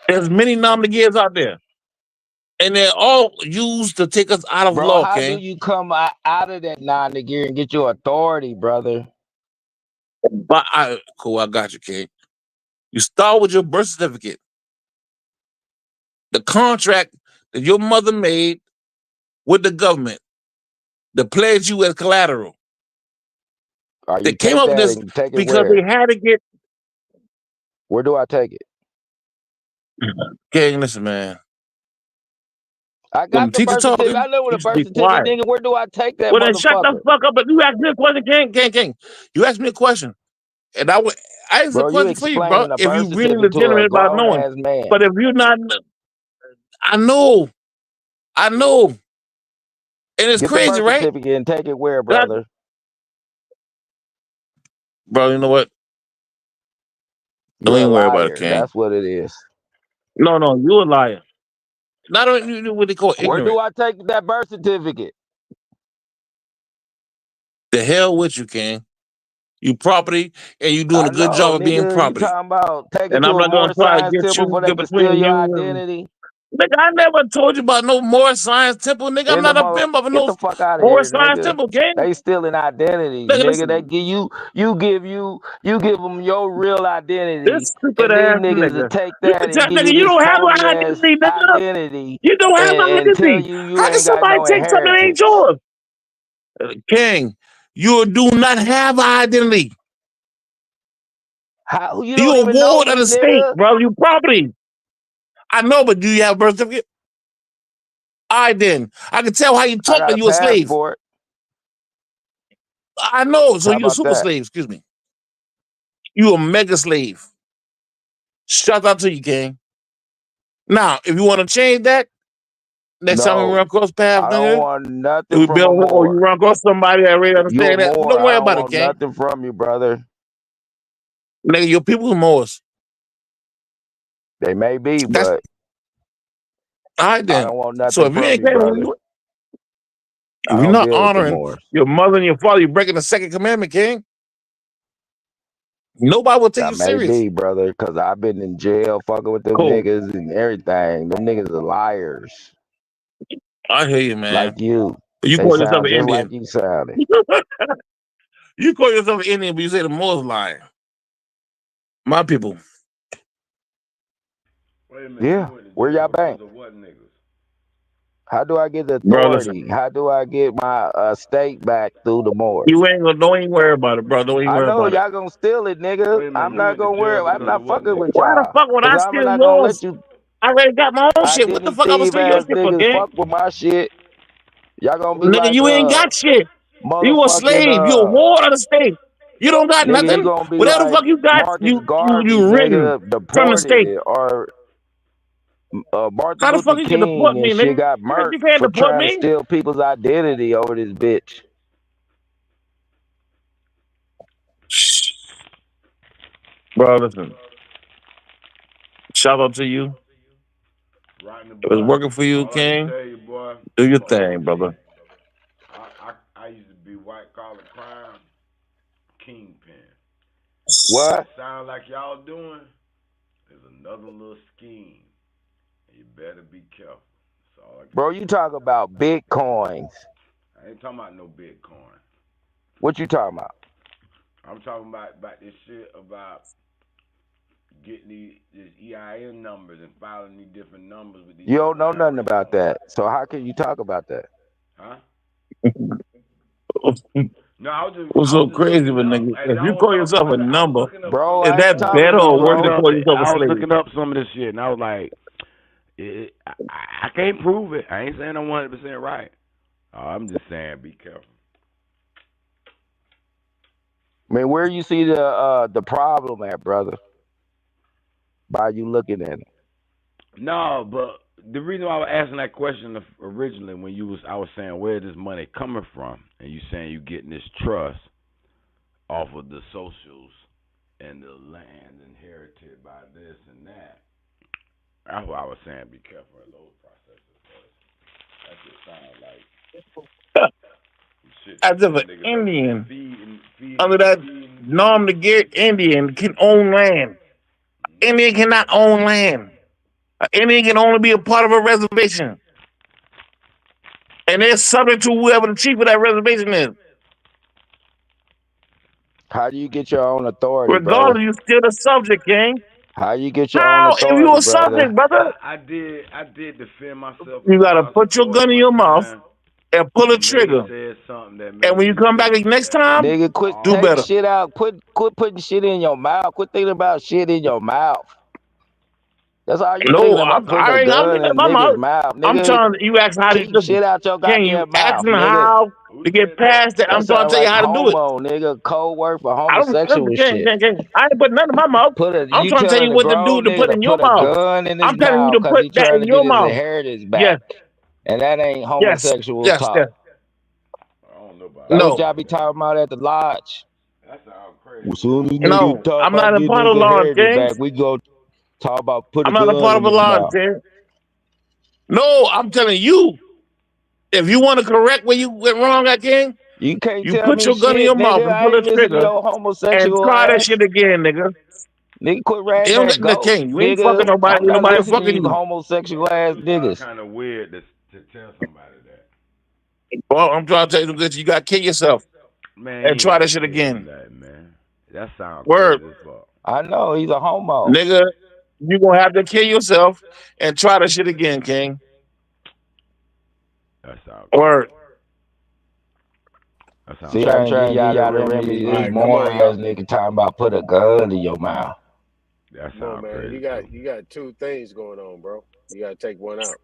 There's many nom de guerres out there, and they're all used to take us out of Bro, law, how do King. you come out of that non-de-gear and get your authority, brother? But I got you, King. You start with your birth certificate. the contract that your mother made with the government that pledged you as collateral. Or you They came take up with that this and take it because where? they had to get. Where do I take it? King, listen, man. I When got the the teacher birth certificate. I talking, know what you a should birth be certificate, quiet. nigga. Where do I take that Well, then shut the motherfucker? fuck up. But you asked me a question, King. You asked me a question, and I asked a Bro, you question for you, bro. explaining a If birth you really certificate to a legitimate about grown knowing, ass man. but if you're not, I know, and it's Get the crazy, birth right? certificate and take it where, That- brother? bro, you know what? Don't You're a even worry about it, liar. King. That's what it is. No, you a liar. Not only you what they call Where ignorant. do I take that birth certificate? The hell with you, King. You property, and you doing I a good know, job of being nigga. You property. talking about take it And to I'm a not gonna more try to science get temple you before they get can steal between your you and. identity? Nigga, I never told you about no more science temple, nigga. I'm In the not a member of get no the fuck out of more here, science nigga. temple, King. They stealing identities, Nigga, nigga. They listen. give you give them your real identity, This stupid and these ass niggas will nigga. take You that can and tell give nigga you you this don't have phony an ass identity, nigga. identity, You don't have an and tell identity. you How can ain't got somebody no take something that ain't inheritance. yours? King, you do not have an identity. How you You don't even know award of me, the state, nigga? bro. You property. I know, but do you have a birth certificate? I didn't. I can tell how you I talk got that a you a slave. passport. I know, so How you a about super that? slave, excuse me. You a mega slave. Shout out to you, King. Now, if you want to change that, next time we No, run across paths, I don't nigga, want nothing we from a build or you Moor. run across somebody that really You understand a that. Moor. Don't worry I don't about it, want King. nothing from you, brother. Nigga, your people are Moors. They may be, That's but all right I then. don't want So nothing if you from ain't you, came, brother. if I you're don't not deal with the honoring Moors. your mother and your father, you're breaking the second commandment, King. Nobody will take I you may serious. be, brother, because I've been in jail fucking with them Cool. niggas and everything. Them niggas are liars. I hear you, man. Like you. You They call yourself sound an just Indian. like you sounded. You call yourself an Indian, but you say the Moors lying. My people. Wait a minute. Yeah. You went to Where jail y'all because bank? of what niggas? How do I get the Bro, listen. authority? How do I get my state back through the Moors? You ain't gonna don't even worry about it, bro. Don't even I worry know about it. y'all gonna steal it, nigga. Wait a minute. I'm You not went to gonna jail worry. I'm because of not what fucking with niggas? Why the y'all. fuck would I Cause I'm steal not gonna yours? let you I already got my own shit. What the identity fuck I was thief stealing your ass shit for, niggas gang? fuck with my shit. Y'all gonna be Nigga, like you ain't got shit. You a motherfucking slave. You a ward of the state. You don't got nigga, you nothing. gonna be Whatever the like fuck you got, Marcus you Garvey, written nigga, from the state. deported, or Martin How the fuck Luther you can deport King me, and shit nigga? got You murked can't for deport trying to me. steal people's identity over this bitch. Bro, listen. Shout out to you. Right in the If it's butt. working for you, All I can King, tell you, boy. do your thing, brother. I used to be white collar crime kingpin. What? Sound like y'all doing? There's another little scheme. You better be careful. That's all I can Bro, say. you talk about Bitcoins. I ain't talking about no Bitcoin. What you talking about? I'm talking about this shit about getting these EIN numbers and filing these different numbers with these You don't different know nothing IRS about numbers. that. So how can you talk about that? Huh? No, I was What's so just crazy looking with up. nigga? As If you y'all was call talking yourself a about it, I was number, looking up Bro, some is I of this ain't that shit. talking better to you, or worse than bro. calling yourself a I was slave? looking up some of this shit, and I was like, I can't prove it. I ain't saying I'm 100% right. I'm just saying be careful. I mean, where you see the problem at, brother? By you looking at it. No, but the reason why I was asking that question originally when I was saying where this money coming from, and you saying you getting this trust off of the socials and the land inherited by this and that. That's why I was saying be careful of those processes. That just sounds like shit As that if an niggas are Indian feeding. under that norm to get Indian can own land. Indian cannot own land. An Indian can only be a part of a reservation. And they're subject to whoever the chief of that reservation is. How do you get your own authority, Regardless, brother? you're still the subject, gang. How you get your own How? If you authority, a subject, brother? brother, I did defend myself you in gotta child put your support gun in one your mouth time and pull a when May trigger. said something that And made when you me come back think next that we time, Nigga, quit do all take better. shit out. Quit putting shit in your mouth. Quit thinking about shit in your mouth. That's all you thinking No, about. Putting a I'm gun getting in a my nigga's mouth. mouth. I'm Nigga, telling you, ask how to keep listen. shit out your Can you goddamn mouth, asking nigga. how to get past that? That I'm trying sound to tell you like how to do it. homo, nigga. Code word for I don't listen, homosexual shit. I ain't putting nothing in my mouth. I'm You trying to tell you telling a what to do grown to nigga put to in your put a mouth. gun in his I'm telling you mouth to because put he that trying in to get your his mouth. inheritance Yes, back. And that ain't yes, homosexual yes, talk. yes. I don't know about That all what No, y'all that, be man. talking about at the lodge. That sounds crazy. As soon as niggas no, talk I'm about not a getting part his of law, inheritance King. back, we go talk about put a I'm not a gun part in of a his law, mouth. King. No, I'm telling you, if you want to correct where you went wrong at, King, You can't you tell put me your gun in shit, your mouth nigga. and I pull a ain't listen to trigger your and homosexual try that ass. shit again, nigga. Nigga, quit riding You don't that get the goat, King. You ain't fucking nigga. nobody. I'm Ain't not nobody listening to fucking you you. homosexual ass It sounds niggas. kind of weird to tell somebody that. Well, I'm trying to tell you this. You got to kill yourself Man, and you ain't try that gotta shit tell me again. that, man. That sounds Word, crazy as fuck. I know he's a homo. nigga. You gonna have to kill yourself and try that shit again, King. That sounds crazy. Word. That sounds See, I'm crazy. trying to give y'all the remedy. All This right, come moron on, ass y'all. nigga talking about put a gun in your mouth. That Come on, sounds man. crazy too. You got two things going on, bro. You got to take one out.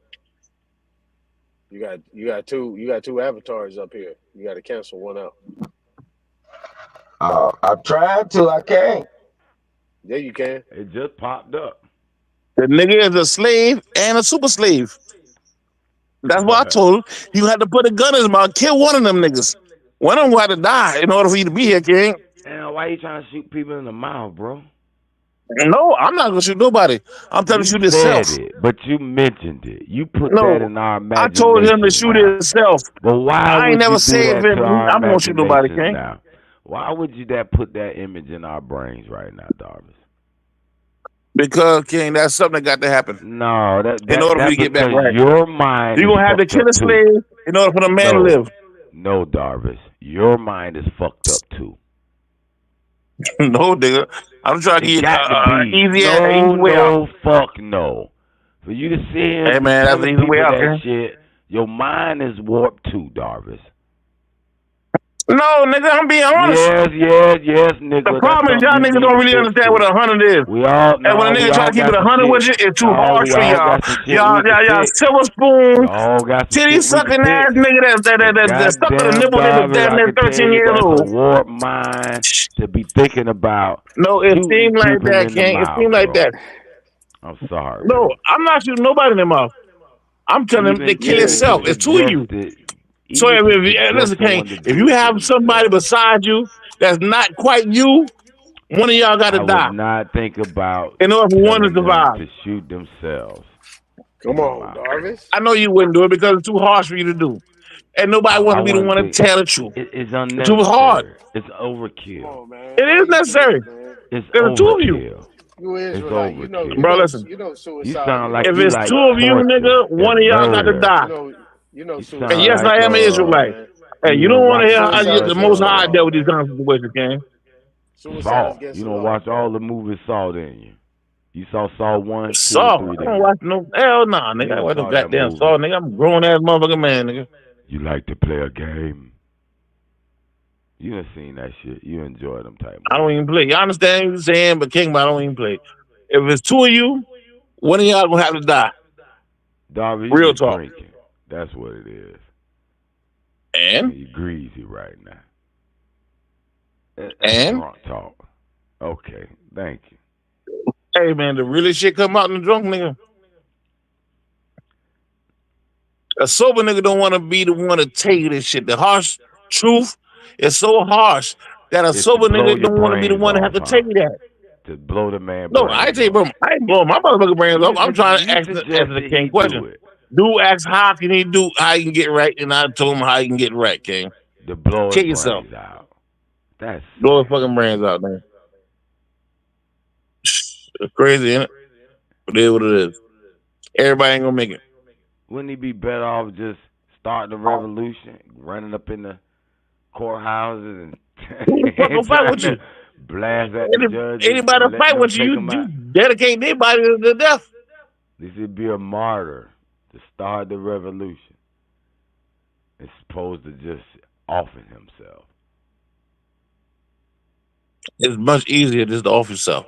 You got two avatars up here. You got to cancel one out. I'm trying to. I can't. Yeah, you can. It just popped up. The nigga is a slave and a super slave. That's what I told him. You had to put a gun in his mouth, kill one of them niggas. One of them had to die in order for you to be here, King. And why you trying to shoot people in the mouth, bro? No, I'm not gonna shoot nobody. I'm telling You you this said self. it, but you mentioned it. You put that No, in our I told him to imaginations shoot now. himself. But why I ain't would never you do said that to our I'm gonna shoot nobody, imaginations King. now? Why would you put that image in our brains right now, Darvis? Because King, that's something that got to happen No, in order for you that to get back because right. your mind You're is gonna have to fucked kill up a too. slave in order for the man to live. No, Darvis, your mind is fucked up too. No, nigga. I'm trying to It get got to be. easy way out. Fuck no. For you to sit here Hey and be man, that's the telling easy way people out, that King. shit, your mind is warped too, Darvis. No, nigga, I'm being honest. Yes, nigga. The That's problem is something y'all you niggas need don't to really fix understand too. what 100 is. We all And when a nigga try to keep it 100 with you, it's too harsh we for all y'all. got some shit we can Y'all fix. silver We spoon, all got some titty shit we can sucking fix. ass nigga that stuck to the Goddamn, nipple nigga Darvis, damn I near can tell 13 you years that's a old. warped mind to be thinking about No, it shooting seemed like people that, in the King. It mouth, seemed like bro. that. I'm sorry, No, man. I'm not shooting nobody in the mouth. I'm telling them they kill Even if yourself. you It's two of you. So even if you listen, suggest for King, one to if do you it to have somebody themselves, beside you that's not quite you, one of y'all got to I would die not think about in order for one to telling them survive. to shoot themselves Come in the on, mouth. Darvis. I know you wouldn't do it because it's too harsh for you to do. And nobody wants I to be the wouldn't one to think tell the truth. it's It's too hard. unnecessary. It's Come overkill. on, man. It Why is you do necessary. this, man? It's There's two of you. overkill. You It's Israelite. overkill. Bro, listen. You Suicide. sound like If you it's like two of you, torture nigga, one of and y'all got to murder. die. You And sound yes, like I am an Israelite. man. Hey, you you don't done want to watch hear how the Suicide's Most against the High law, dealt with these man. kind of situations, King. Suicide's Saw. against You the don't law. watch all the movies Saw, didn't you? You saw Saw 1, 2, and Saw. 3, I don't didn't you? watch no. Hell nah, nigga. You I done watch no saw that goddamn movie. Saw, nigga. I'm a grown ass motherfucking man, nigga. You like to play a game. You done seen that shit. You enjoy them type I don't movies. even play. You understand what you're saying, but King, but I don't even play. If it's two of you, one of y'all gonna have to die. Darby, you Real just talk. drinking. That's what it is. And You greasy right now. That's And? drunk talk. Okay, thank you. Hey man, the really shit come out in the drunk nigga. A sober nigga don't want to be the one to tell you this shit. The harsh truth is so harsh that a It's to sober blow nigga your don't want to be the brains one to have off, to tell huh? you that. To blow the man No, I brains tell you, off. bro, I ain't blowing my motherfucking brains off. I'm trying to You answer the suggested he King do question. it. Dude asked how can he do how he can get right, and I told him how he can get right, King. To blow his Kill yourself. brains out. That's Blow his fucking brains out, man. It's crazy, isn't it? But it is what it is. Everybody ain't gonna make it. Wouldn't he be better off just starting a revolution, running up in the courthouses Who the fuck gonna and fight trying with to you? blast at the judges Anybody and let fight them with take you, them you out. dedicate their body to death. This would be a martyr to start the revolution. It's supposed to just offer himself. It's much easier just to off yourself.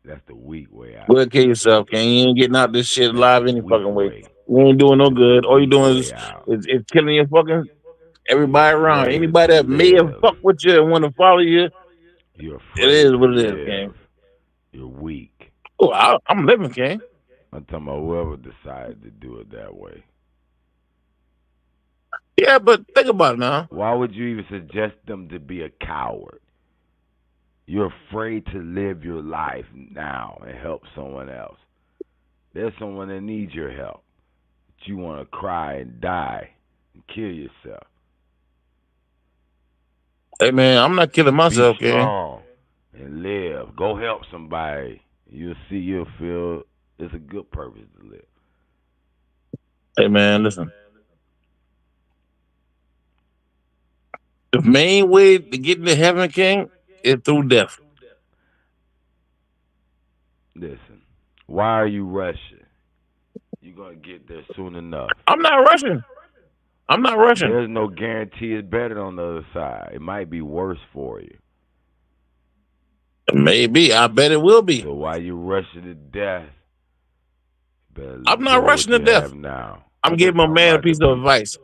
That's the weak way out. Go ahead, kill yourself, King. You ain't getting out this shit That's alive the any weak fucking way. way. You ain't doing no That's the good. All you weak doing way out. is killing your fucking everybody around. Afraid Anybody to that may have live. fucked with you and want to follow you, You're it afraid is to what it is, King. live. You're weak. Oh, I'm living, King. I'm talking about whoever decided to do it that way. Yeah, but think about it now. Why would you even suggest them to be a coward? You're afraid to live your life now and help someone else. There's someone that needs your help. But you want to cry and die and kill yourself. Hey, man, I'm not killing myself, Be King. strong and live. Go help somebody. You'll see, you'll feel it's a good purpose to live. Hey, man, listen. The main way to get into heaven, King, is through death. Listen, why are you rushing? You're going to get there soon enough. I'm not rushing. I'm not rushing. There's no guarantee it's better on the other side. It might be worse for you. Maybe. I bet it will be. So why you rushing to death? I'm not rushing to death. Now. I'm giving my man a piece of advice.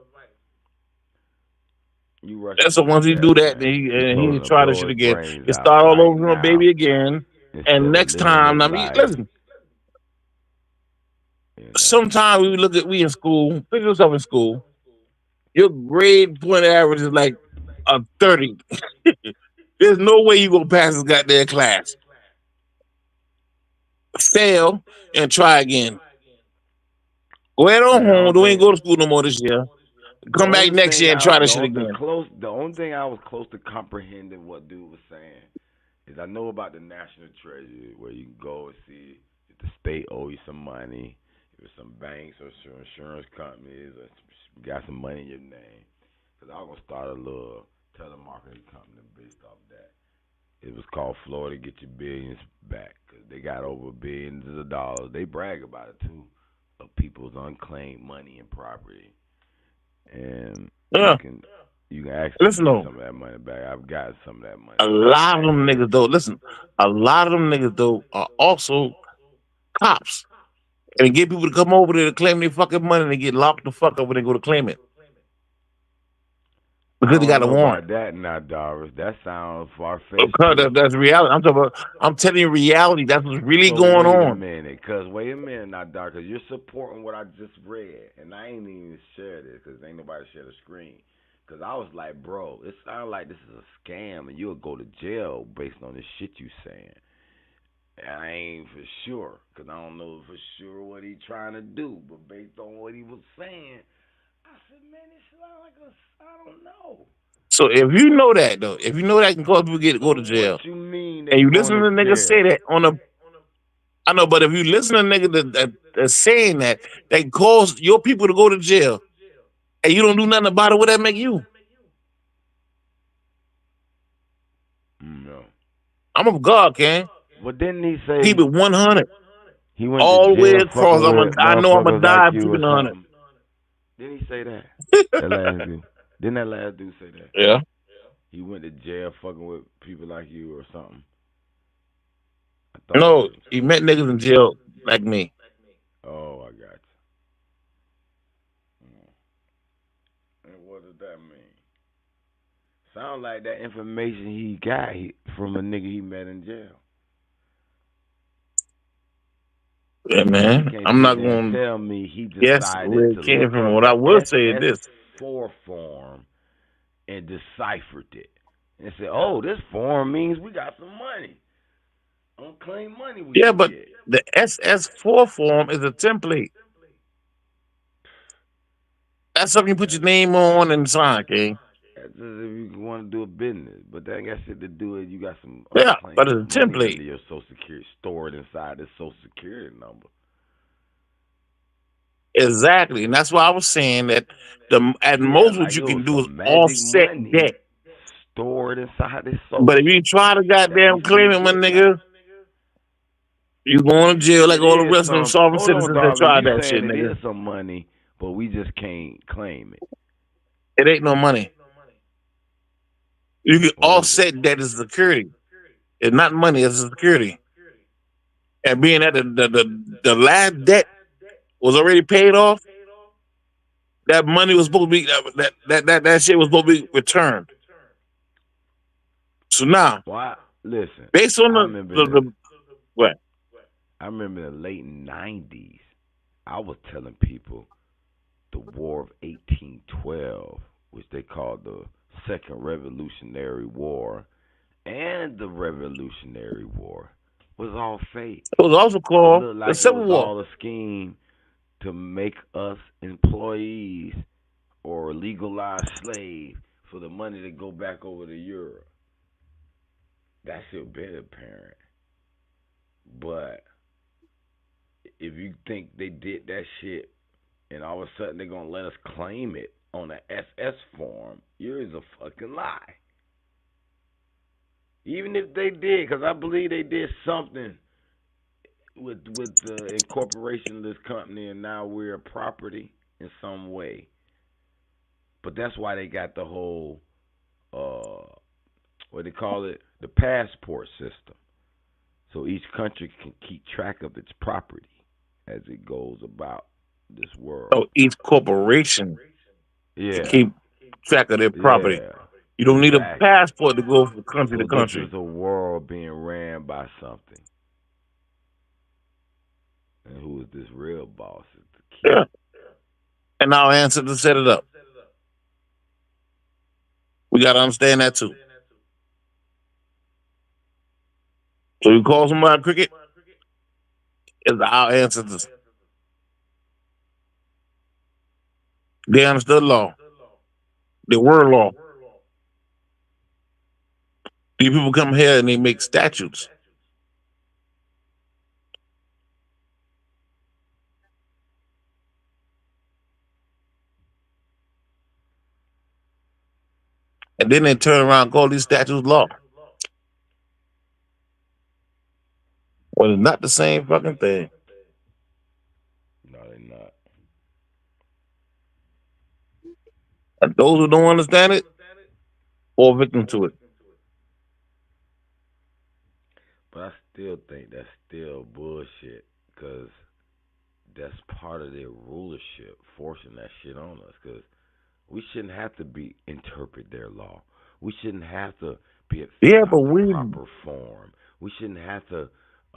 That's the once he do that, then he try this shit again. You start all over on baby again. And next time, I mean, listen. Sometimes we in school, pick yourself in school. Your grade point average is like a 30. There's no way you gonna pass this goddamn class. Fail and try again. Go ahead on home. Don't even go to school no more this year. Come back next year and try this shit again. The only thing I was close to comprehending what dude was saying is I know about the National Treasury where you can go and see if the state owe you some money, if some banks or some insurance companies or got some money in your name. Because I was going to start a little telemarketing company based off that. It was called Florida Get Your Billions Back because they got over billions of dollars. They brag about it too, of people's unclaimed money and property. And you can actually get some of that money back. I've got some of that money. A lot of them niggas though, listen, a lot of them niggas though are also cops. And they get people to come over there to claim their fucking money and they get locked the fuck up when they go to claim it. Because they got a warrant. About that now, Doris. That sounds far-fetched. That's reality. I'm telling you reality. That's what's really going on. Wait a minute now, Doc, because you're supporting what I just read. And I ain't even share this because ain't nobody share the screen. Because I was like, bro, it sounds like this is a scam and you'll go to jail based on this shit you saying. And I ain't for sure because I don't know for sure what he trying to do. But based on what he was saying, I said, man, this sounds like I don't know. So if you know that though, if you know that can cause people to go to jail, what you mean and you listen to niggas say that on a, I know, but if you listen to niggas that's saying that cause your people to go to jail, and you don't do nothing about it, what that make you? No. I'm of God, King. Well, didn't he say keep it 100? He went all the way jail across. I know I'm gonna die like keeping 100. Didn't he say that? That last dude. Didn't that last dude say that? Yeah. He went to jail fucking with people like you or something. No, he met niggas in jail like me. Oh, I got you. And what does that mean? Sound like that information he got from a nigga he met in jail. Yeah, man. I'm not going to tell me he decided decided where it to came look from. up What I will the say is this. SS4 form and deciphered it and said, "Oh, this form means we got some money, unclaimed money." Yeah, but the SS4 form is a template. That's something you put your name on and sign, King. That's just if you want to do a business, but that got shit to do with you got some yeah, but it's a money template. under your Social Security stored inside this Social Security number. Exactly, and that's why I was saying that at most what you can do is offset debt. store it inside this But if you try to goddamn claim it, my nigga, you going to jail like It all the is rest of them some. sovereign Hold on, citizens that darling. tried You that saying shit, it nigga. is some money, but we just can't claim it. It ain't no money. You can What is it? offset that as security. It's not money, it's security. And being that the last debt was already paid off, that money was supposed to be that shit was supposed to be returned. So now, Why? Listen, based on I remember in the what? I remember in the late '90s, I was telling people the War of 1812, which they called the Second Revolutionary War, and the Revolutionary War was all fake. It was also It called looked the like it Civil was War. all a scheme to make us employees or legalized slaves for the money to go back over to Europe. That should be apparent. But if you think they did that shit and all of a sudden they're gonna let us claim it on an SS form, yours a fucking lie. Even if they did, because I believe they did something with the incorporation of this company, and now we're a property in some way. But that's why they got the whole what they call it, the passport system. So each country can keep track of its property as it goes about this world. So each corporation Yeah. can keep track of their property. Yeah. You don't need a Exactly. passport to go from country So to this country. is a world being ran by something. And who is this real boss? Is the key. Yeah. And our ancestors set it up. We gotta understand that too. So you call somebody cricket, it's our ancestors. They understood law. They were law. These people come here and they make statutes. And then they turn around and call these statutes law. Well, it's not the same fucking thing. No, they're not. And those who don't understand it, fall victim to it. But I still think that's still bullshit, because that's part of their rulership, forcing that shit on us. Because we shouldn't have to interpret their law. We shouldn't have to be Yeah, but proper form. We shouldn't have to.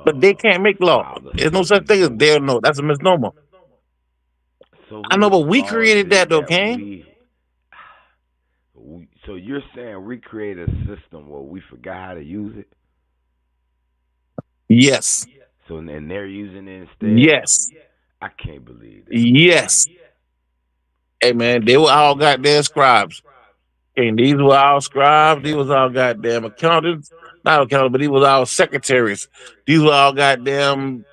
But they can't make law. file the There's no such thing as dare no. That's a misnomer. So I know, but whose we law created is it that though, Kane. So you're saying we created a system where we forgot how to use it? Yes. So and they're using it instead? Yes. I can't believe that. Yes. Hey man, they were all goddamn scribes. And these were our scribes. These was our goddamn accountants. Not accountants, but these was our secretaries. These were our goddamn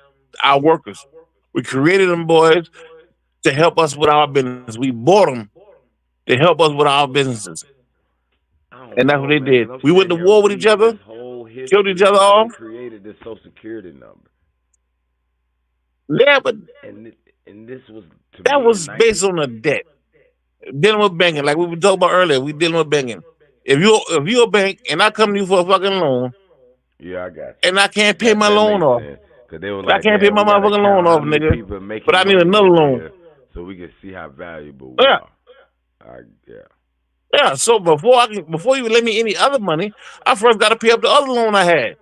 our workers. We created them boys to help us with our business. We bought them to help us with our businesses. And that's what they did. We went to war with each other, killed each other How off. they created this Social Security number. Yeah, but And this was to that me was in based on a debt. Dealing with banking, like we were talking about earlier, we dealing with banking. If you're a bank and I come to you for a fucking loan, yeah, I got you. and I can't pay my loan makes off, sense. Cause they were I like, can't pay "Damn, my we gotta motherfucking count loan how off, many nigga. people are making But I need money another over loan. here so we can see how valuable we Yeah. are." Yeah. Yeah, so before you lend me any other money, I first got to pay up the other loan I had.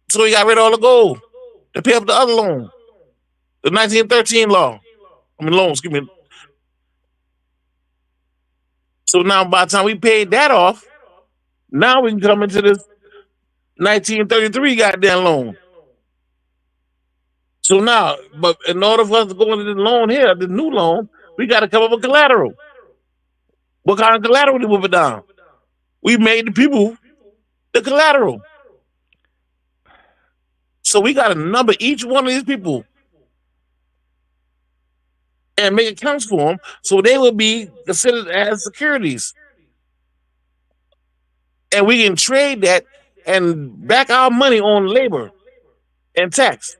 So we got rid of all the gold to pay up the other loan, the 1913 loan. Excuse me. So now by the time we paid that off, now we can come into this 1933 goddamn loan. So now, but in order for us to go into this loan here, the new loan, we got to come up with collateral. What kind of collateral did we put down? We made the people the collateral. So we got to number each one of these people and make accounts for them so they will be considered as securities. and we can trade that and back our money on labor and tax.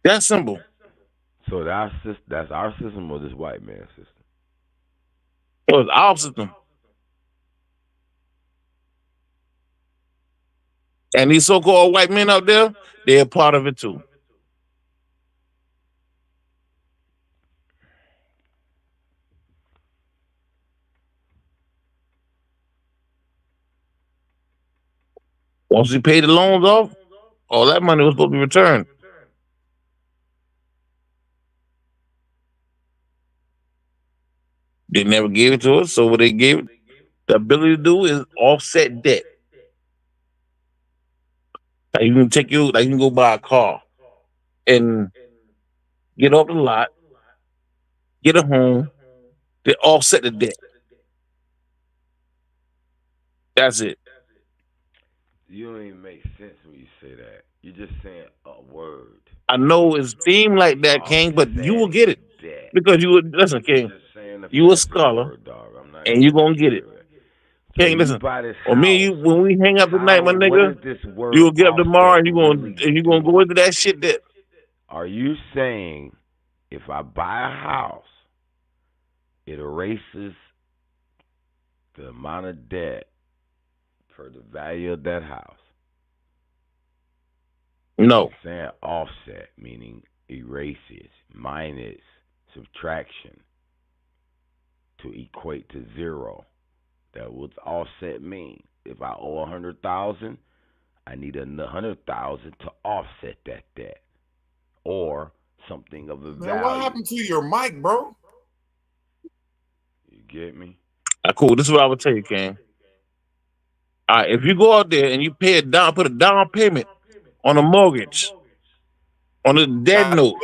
That's simple. So that's our system or this white man's system? So it's our system. And these so-called white men out there, they're part of it too. Once we paid the loans off, all that money was supposed to be returned. They never gave it to us, so what they gave it, the ability to do is offset debt. Like you can go buy a car and get off the lot, get a home, they offset the debt. That's it. You don't even make sense when you say that. You're just saying a word. I know it seemed like that, King, but you will get it because you would listen, King. You a scholar, and you gonna get it. King, listen. Or me, and you, when we hang up tonight, my nigga, you will get up tomorrow and you gonna go into that shit. That Are you saying if I buy a house, it erases the amount of debt for the value of that house? No. I'm saying offset, meaning erases, minus, subtraction to equate to zero. That would offset mean. If I owe 100,000, I need 100,000 to offset that debt, or something of a value. Man, what happened to your mic, bro? You get me? Cool. This is what I would tell you, King. All right, if you go out there and you put a down payment on a mortgage, on a dead note,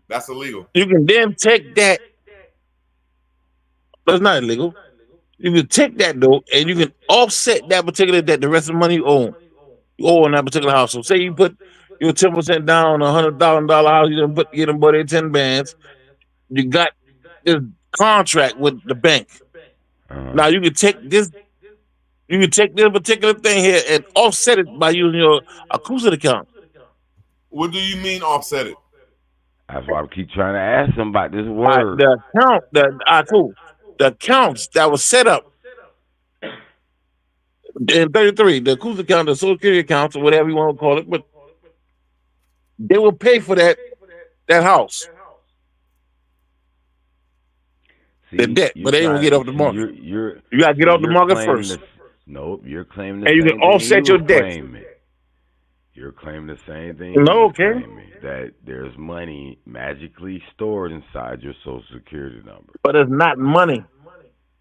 that's illegal. You can then take that. That's not illegal. You can take that note and you can offset that particular debt, the rest of the money you owe on that particular house. So say you put your 10% down on a $100,000 house, you done get them their 10 bands. You got this contract with the bank. Now you can take this. You can take this particular thing here and offset it by using your acoustic account. What do you mean offset it? That's why I keep trying to ask them about this word. The account, the accounts that was set up in 33, the acoustic account, the social security accounts, or whatever you want to call it, but they will pay for that house. The debt, but they ain't gonna get off the market. You gotta get off the market first. Nope, you're claiming the and same you can offset your debt. You're claiming the same thing. No, okay. That there's money magically stored inside your social security number. But it's not money.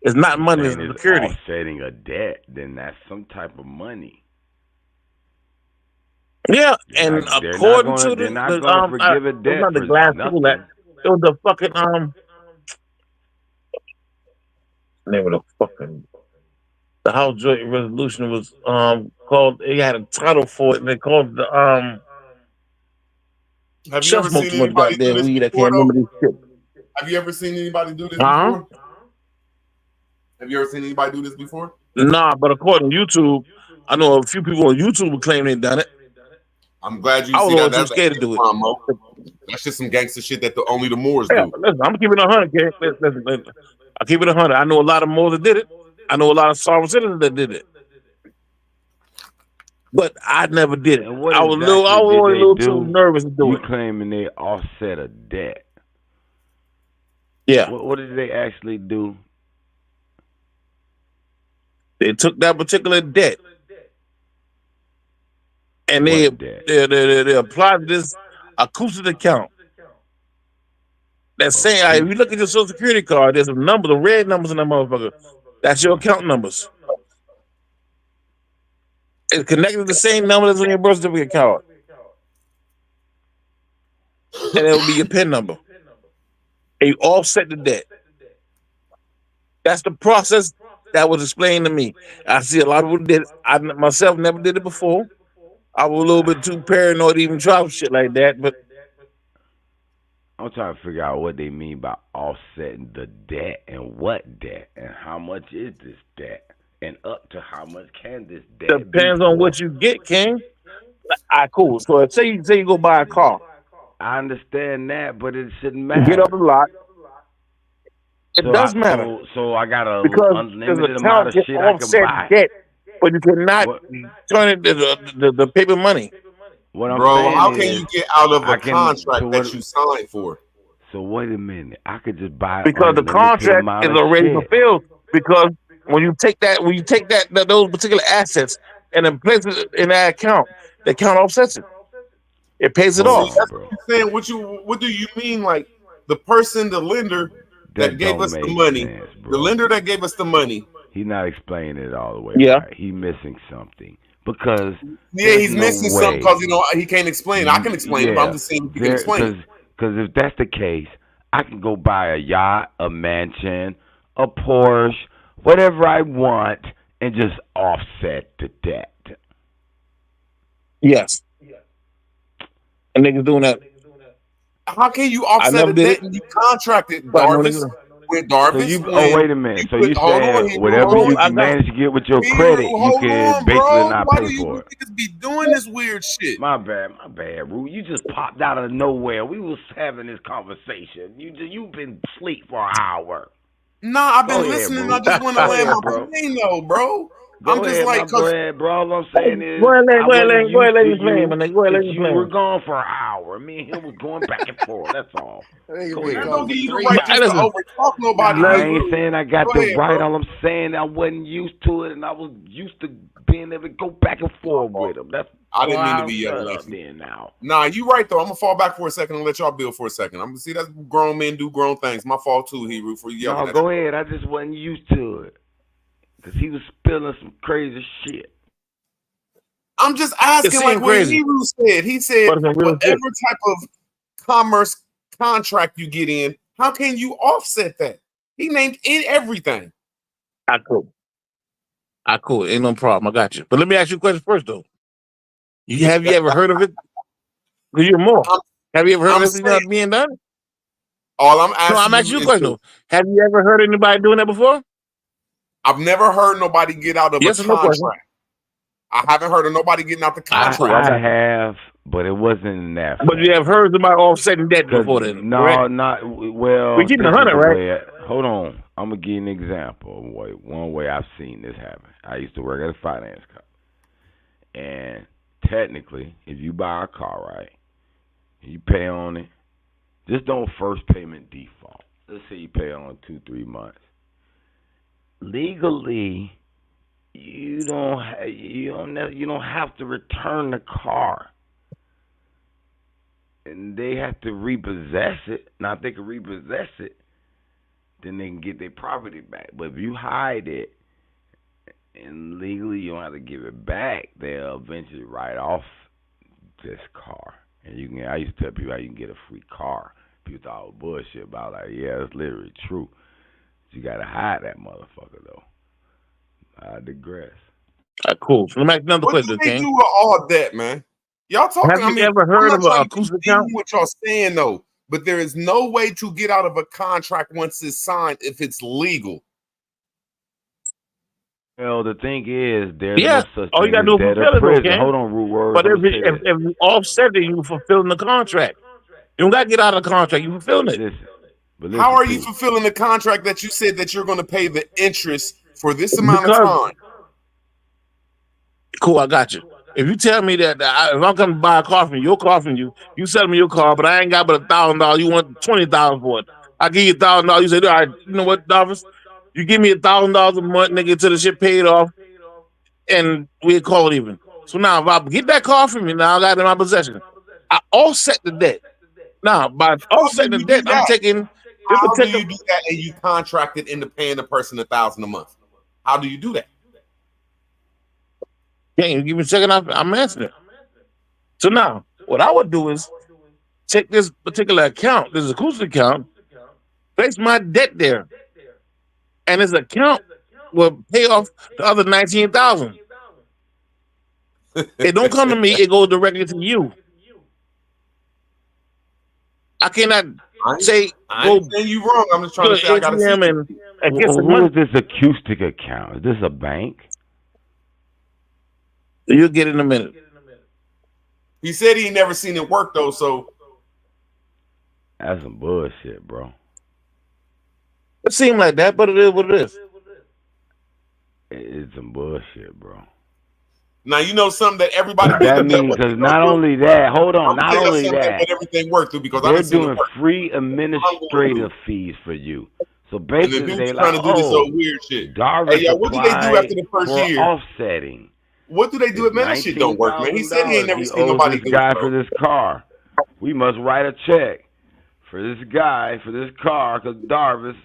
It's not money. It's security. Offsetting a debt, then that's some type of money. Yeah, and according to they're not gonna forgive a debt not the for glass nothing. that it was the fucking name of the fucking. The House Joint Resolution was called. It had a title for it, and they called it the Have you ever seen anybody do this weed. I before? can't remember this shit. Have you ever seen anybody do this before? Have you ever seen anybody do this before? Nah, but according to YouTube, I know a few people on YouTube who claim they done it. I'm glad you I see was that. too That's scared to do it. That's just some gangster shit that only the Moors Yeah, do. listen, I'm keeping it 100. Okay? Listen. I keep it 100. I know a lot of Moors that did it. I know a lot of sovereign citizens that did it, but I never did it. I was a little too nervous to do You it. claiming they offset a debt? Yeah. What did they actually do? They took that particular debt and they applied this acoustic account. That's saying, if you look at your social security card, there's some numbers, the red numbers in that motherfucker. That's your account numbers. It's connected to the same number that's on your birth certificate card. And it will be your PIN number. And you offset the debt. That's the process that was explained to me. I see a lot of people did it. I myself never did it before. I was a little bit too paranoid to even try shit like that, but I'm trying to figure out what they mean by offsetting the debt and what debt and how much is this debt and up to how much can this debt be Depends on for. what you get, King. Cool. So say you go buy a car, I understand that, but it shouldn't you get matter. off the lot. It does matter So I got a because there's unlimited a amount count of to shit I can offset buy. debt, but you cannot What turn it to the paper money. what I'm Bro, saying how can is you get out of I a can. contract that you signed for? So wait a minute. I could just buy an Because the unlimited contract amount is of already shit. fulfilled. Because when you take those particular assets and then place it in that account, the account offsets it. It pays it Hold See, off. on, that's bro. what you're saying. What do you mean? Like the person, the lender that That gave don't us the make money, sense, the bro. lender that gave us the money. He's not explaining it all the way Yeah. right. He's missing something because Yeah, there's he's no missing something way. because he can't explain. I can explain it, but I'm Yeah, just saying if he can explain it. because if that's the case, I can go buy a yacht, a mansion, a Porsche, whatever I want, and just offset the debt. Yes. And niggas doing that. How can you I offset never a did debt it, and you contracted but I know Darvis niggas. with So Darvis wait when a minute. you So put you hold on, saying Hebrew, whatever hold you on. I got manage to get with your Hebrew, credit, you hold can on, basically bro. not Why pay do you for it. niggas be doing this weird shit? My bad, Rue. You just popped out of nowhere. We was having this conversation. You've been asleep for an hour. Nah, I've Go been ahead, listening. Rue. I just want to Go land ahead, my bro. plane though, bro. I'm Go just ahead, my like, cause bread, bro. All I'm saying is Go ahead, I wasn't go ahead, used let to me play, you man. Go ahead, let because me you play. were gone for an hour. Me and him was going back and forth. That's all. Nigga Go been that ahead, gone don't Rue. for give you the 3 right Hey, just to hours. listen, overtalk nobody, I let, ain't Hebrew. saying I got Go the ahead, right. bro. All I'm saying I wasn't used to it, and I was used to being able to go back and forth with him. That's I so didn't mean to I'll be shut yelling at up you. then now. Nah, you right though. I'm gonna fall back for a second and let y'all build for a second. I'm gonna see that grown men do grown things. My fault too, Hebrew, for yelling No, at you. go ahead. I just wasn't used to it because he was spilling some crazy shit. I'm just it asking, like seemed what crazy, Hebrew said. He said, but it's some real whatever shit. type of commerce contract you get in, how can you offset that? He named in everything. Cool. Cool. Ain't no problem. I got you. But let me ask you a question first, though. Have you ever heard of it? Because you're more. Have you ever heard I'm of it being done? all I'm No, I'm asking asking you you a is question, to, though. Have you ever heard anybody doing that before? I've never heard nobody get out of a Yes or no question? contract. I haven't heard of nobody getting out the Cool. contract. I have, but it wasn't in that But you form. have heard somebody offsetting debt Cause before then, no, correct? not We're well. keeping This is 100, the right? way. Hold on, I'm gonna give you an example. One way I've seen this happen. I used to work at a finance company, and technically, if you buy a car, right, you pay on it. Just don't first payment default. Let's say you pay on 2-3 months. Legally, you don't have to return the car. And they have to repossess it. Now, if they can repossess it, then they can get their property back. But if you hide it and legally you don't have to give it back, they'll eventually write off this car. And you can. I used to tell people how you can get a free car. People thought I was bullshit, but I was like, yeah, it's literally true. You gotta hide that motherfucker though. I digress. Cool. So let me ask you another What do question, they King. do with all that, man? Y'all talking, Have I you mean, ever I'm heard not of an trying to be acoustic deep account? in what y'all saying though, but there is no way to get out of a contract once it's signed if it's legal. Well, the thing is, there's Yeah. no such All you thing gotta as do is debtor fulfill it, though, prison. King. Hold on, Root Words. But Let if me say this. you offset it, you fulfilling the contract. You don't gotta get out of the contract. You fulfilling it. Listen, How are you fulfilling the contract that you said that you're going to pay the interest for this amount of Because time? cool, I got you. If you tell me that if I'm coming to buy a car from you, your car from you, you sell me your car, but I ain't got but $1,000. You want $20,000 for it. I give you $1,000. You say, all right, you know what, Dolphins? You give me $1,000 a month, nigga, until the shit paid off, and we call it even. So now, if I get that car from me, now I got it in my possession. I offset the debt. Now, by How do offsetting the you debt, do I'm that? taking this How do particular. you do that and you contracted into paying the person $1,000 a month? How do you do that? Can you give me a second? I'm answering it. So now, what I would do is take this particular account, this acoustic account, place my debt there, and this account will pay off the other 19,000. It don't come to me; it goes directly to you. I cannot I say ain't go saying you wrong. I'm just trying to to say I gotta see ATM it. and get some Who money. is this acoustic account? Is this a bank? You'll get in a minute. He said he ain't never seen it work though, so That's some bullshit, bro. It seems like that, but it is what it is. It's some bullshit, bro. now you know something that everybody But picked that up that means what because not only that, hold on, I'm not gonna tell you only something that that, what everything worked through because I they're done seen it doing work. free I'm going administrative through. fees for you. So And the basically, dude's they trying like, to do this oh, old weird shit. Hey Darvis y'all, what do they do after applied the first for year? offsetting. What do they do? It's Man, that shit don't work, man. He said he ain't $19,000 never he seen owes nobody this do guy it, for bro. this car. We must write a check for this guy for this car because Darvis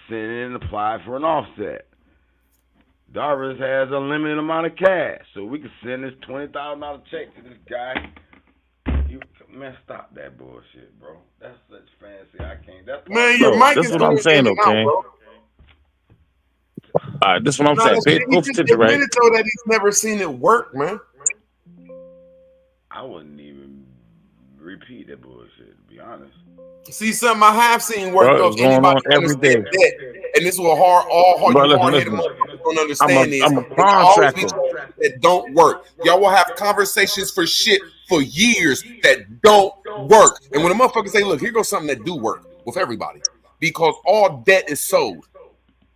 sent in and applied for an offset. Darvis has a limited amount of cash, so we can send this $20,000 check to this guy. Man, stop that bullshit, bro. That's such fancy. I can't. That's Man, your Bro, mic this is is what I'm going saying, in and out, okay? bro. All right, this is what I'm No, saying. that Pay shit, he close just attention, right? admitted though that he's never seen it work, man. I wouldn't even repeat that bullshit, to be honest. See, something I have seen work Bro, though. it's If going anybody on every day. understand that, and this is what all Bro, you listen, hard-headed listen. motherfuckers don't understand is I'm a there always be contractor. shit that don't work. Y'all will have conversations for shit for years that don't work. And when a motherfucker say, look, here goes something that do work with everybody. Because all debt is sold.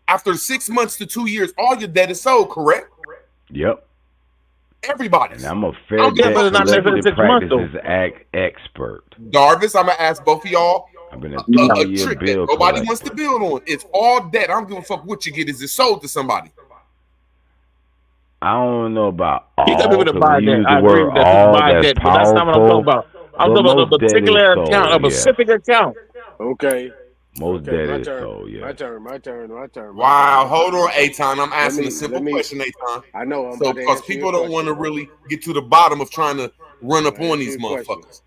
After 6 months to 2 years, all your debt is sold, correct? Yep. Everybody's. And I'm a I fair don't give a debt but it's not necessarily collective 6 months though. practices expert. Darvis, I'm gonna ask both of y'all I've been a a 20-year trick that bill nobody wants to collector. build on. It's all debt. I don't give a fuck what you get. Is it sold to somebody? I don't know about You got all, people that because buy when you that. use the I agree word with that. People all, buy that's that, but that's not what I'm talking powerful. about. I'm But talking about a most debt is particular account, a sold, yeah. specific account. Okay. Most Okay, debt my is turn. sold, yeah. My turn. My turn. My turn. My Wow, turn. hold on, Aton. I'm Let asking a me. simple Let me. question, Aton. I know. I'm So, about to because answer your people don't want question, to bro. really get to the bottom of trying to run I'm up gonna on answer these your question. motherfuckers.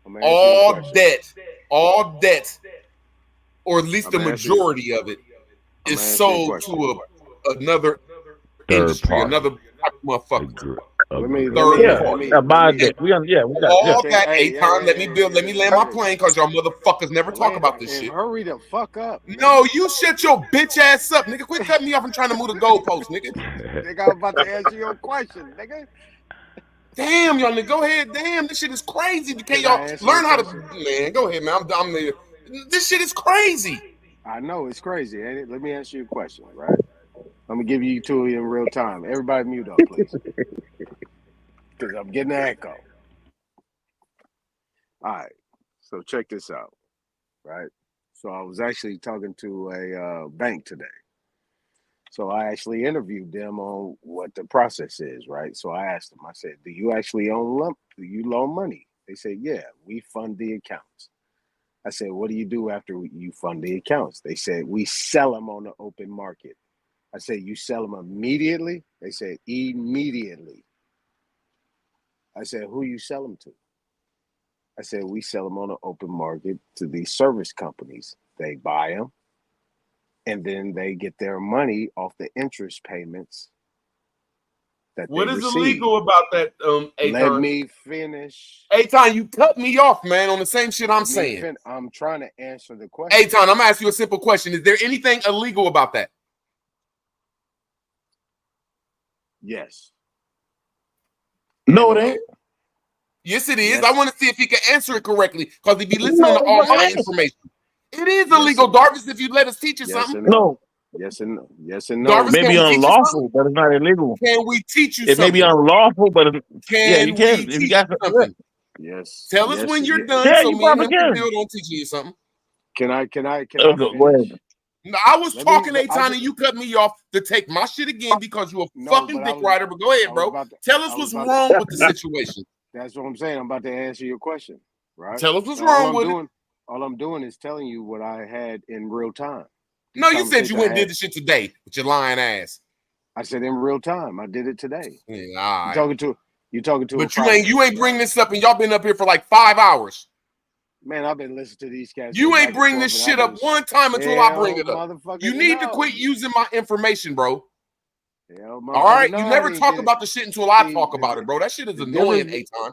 I'm gonna answer your All debt, or at least I'm the gonna answer. majority of it, I'm is gonna answer your sold question. to another Third industry, another party. type of motherfucker. Let me. Third Yeah, party. buy me. that. We got All Okay. that, Hey. Aton, let me land my plane because y'all motherfuckers never talk Land. about this And shit. hurry the fuck up, man. No, you shut your bitch ass up, nigga. Quit cutting me off and trying to move the goalpost, nigga. Nigga, I'm about to answer your question, nigga. Damn, y'all nigga, go ahead. Damn, this shit is crazy. Can't Can y'all I answer learn your how to question? man, go ahead, man. This shit is crazy. I know it's crazy, ain't it? Let me answer your question, right? I'm gonna give you two in real time. Everybody mute up, please. Because I'm getting an echo. All right. So check this out, right? So I was actually talking to a bank today. So I actually interviewed them on what the process is, right? So I asked them, I said, do you actually do you loan money? They said, yeah, we fund the accounts. I said, what do you do after you fund the accounts? They said, we sell them on the open market. I said, you sell them immediately? They said, immediately. I said, who you sell them to? I said, we sell them on the open market to these service companies. They buy them, and then they get their money off the interest payments that What they is receive. illegal about that, Aton? Let me finish. Aton, you cut me off, man, on the same shit I'm saying. I'm trying to answer the question. Aton, I'm gonna ask you a simple question. Is there anything illegal about that? Yes. No, it ain't. Yes, it is. Yes. I want to see if he can answer it correctly because he be listening No, to all but my it ain't. information. It is illegal, Darvis, if you let us teach you Yes something. and no. No, Yes and no. Yes and no. Darvis, may can be we teach you something? unlawful, but it's not illegal. Can we teach you It may be something? unlawful, but yeah, you Can can we if you teach got you the something? Yes. Tell us Yes. when you're Yeah. done yeah, so you me and probably him can can. build on teaching you something. Can I Go finish? ahead. No, I was Let talking, me. Aton, and you cut me off to take my shit again because you a No, fucking but I dick was. rider. But go I ahead, was bro. about to. Tell I us was what's about. wrong with the situation. That's what I'm saying. I'm about to answer your question, right? Tell us what's And all wrong I'm with it. doing, all I'm doing is telling you what I had in real time. The No, you said you conversation I went and did had. the shit today with your lying ass. I said in real time. I did it today. Yeah, all You right. talking to a But private you ain't person, bring right? this up, and y'all been up here for like 5 hours. Man, I've been listening to these cats You go ain't back and bring forth, this and shit I've up been one time until I bring hell, it up. motherfucker, You need to no. quit using my information, bro. Hell, All right, motherfucker, you no. never talk about the shit until I See, talk about it, bro. That shit is the annoying, difference. Aton.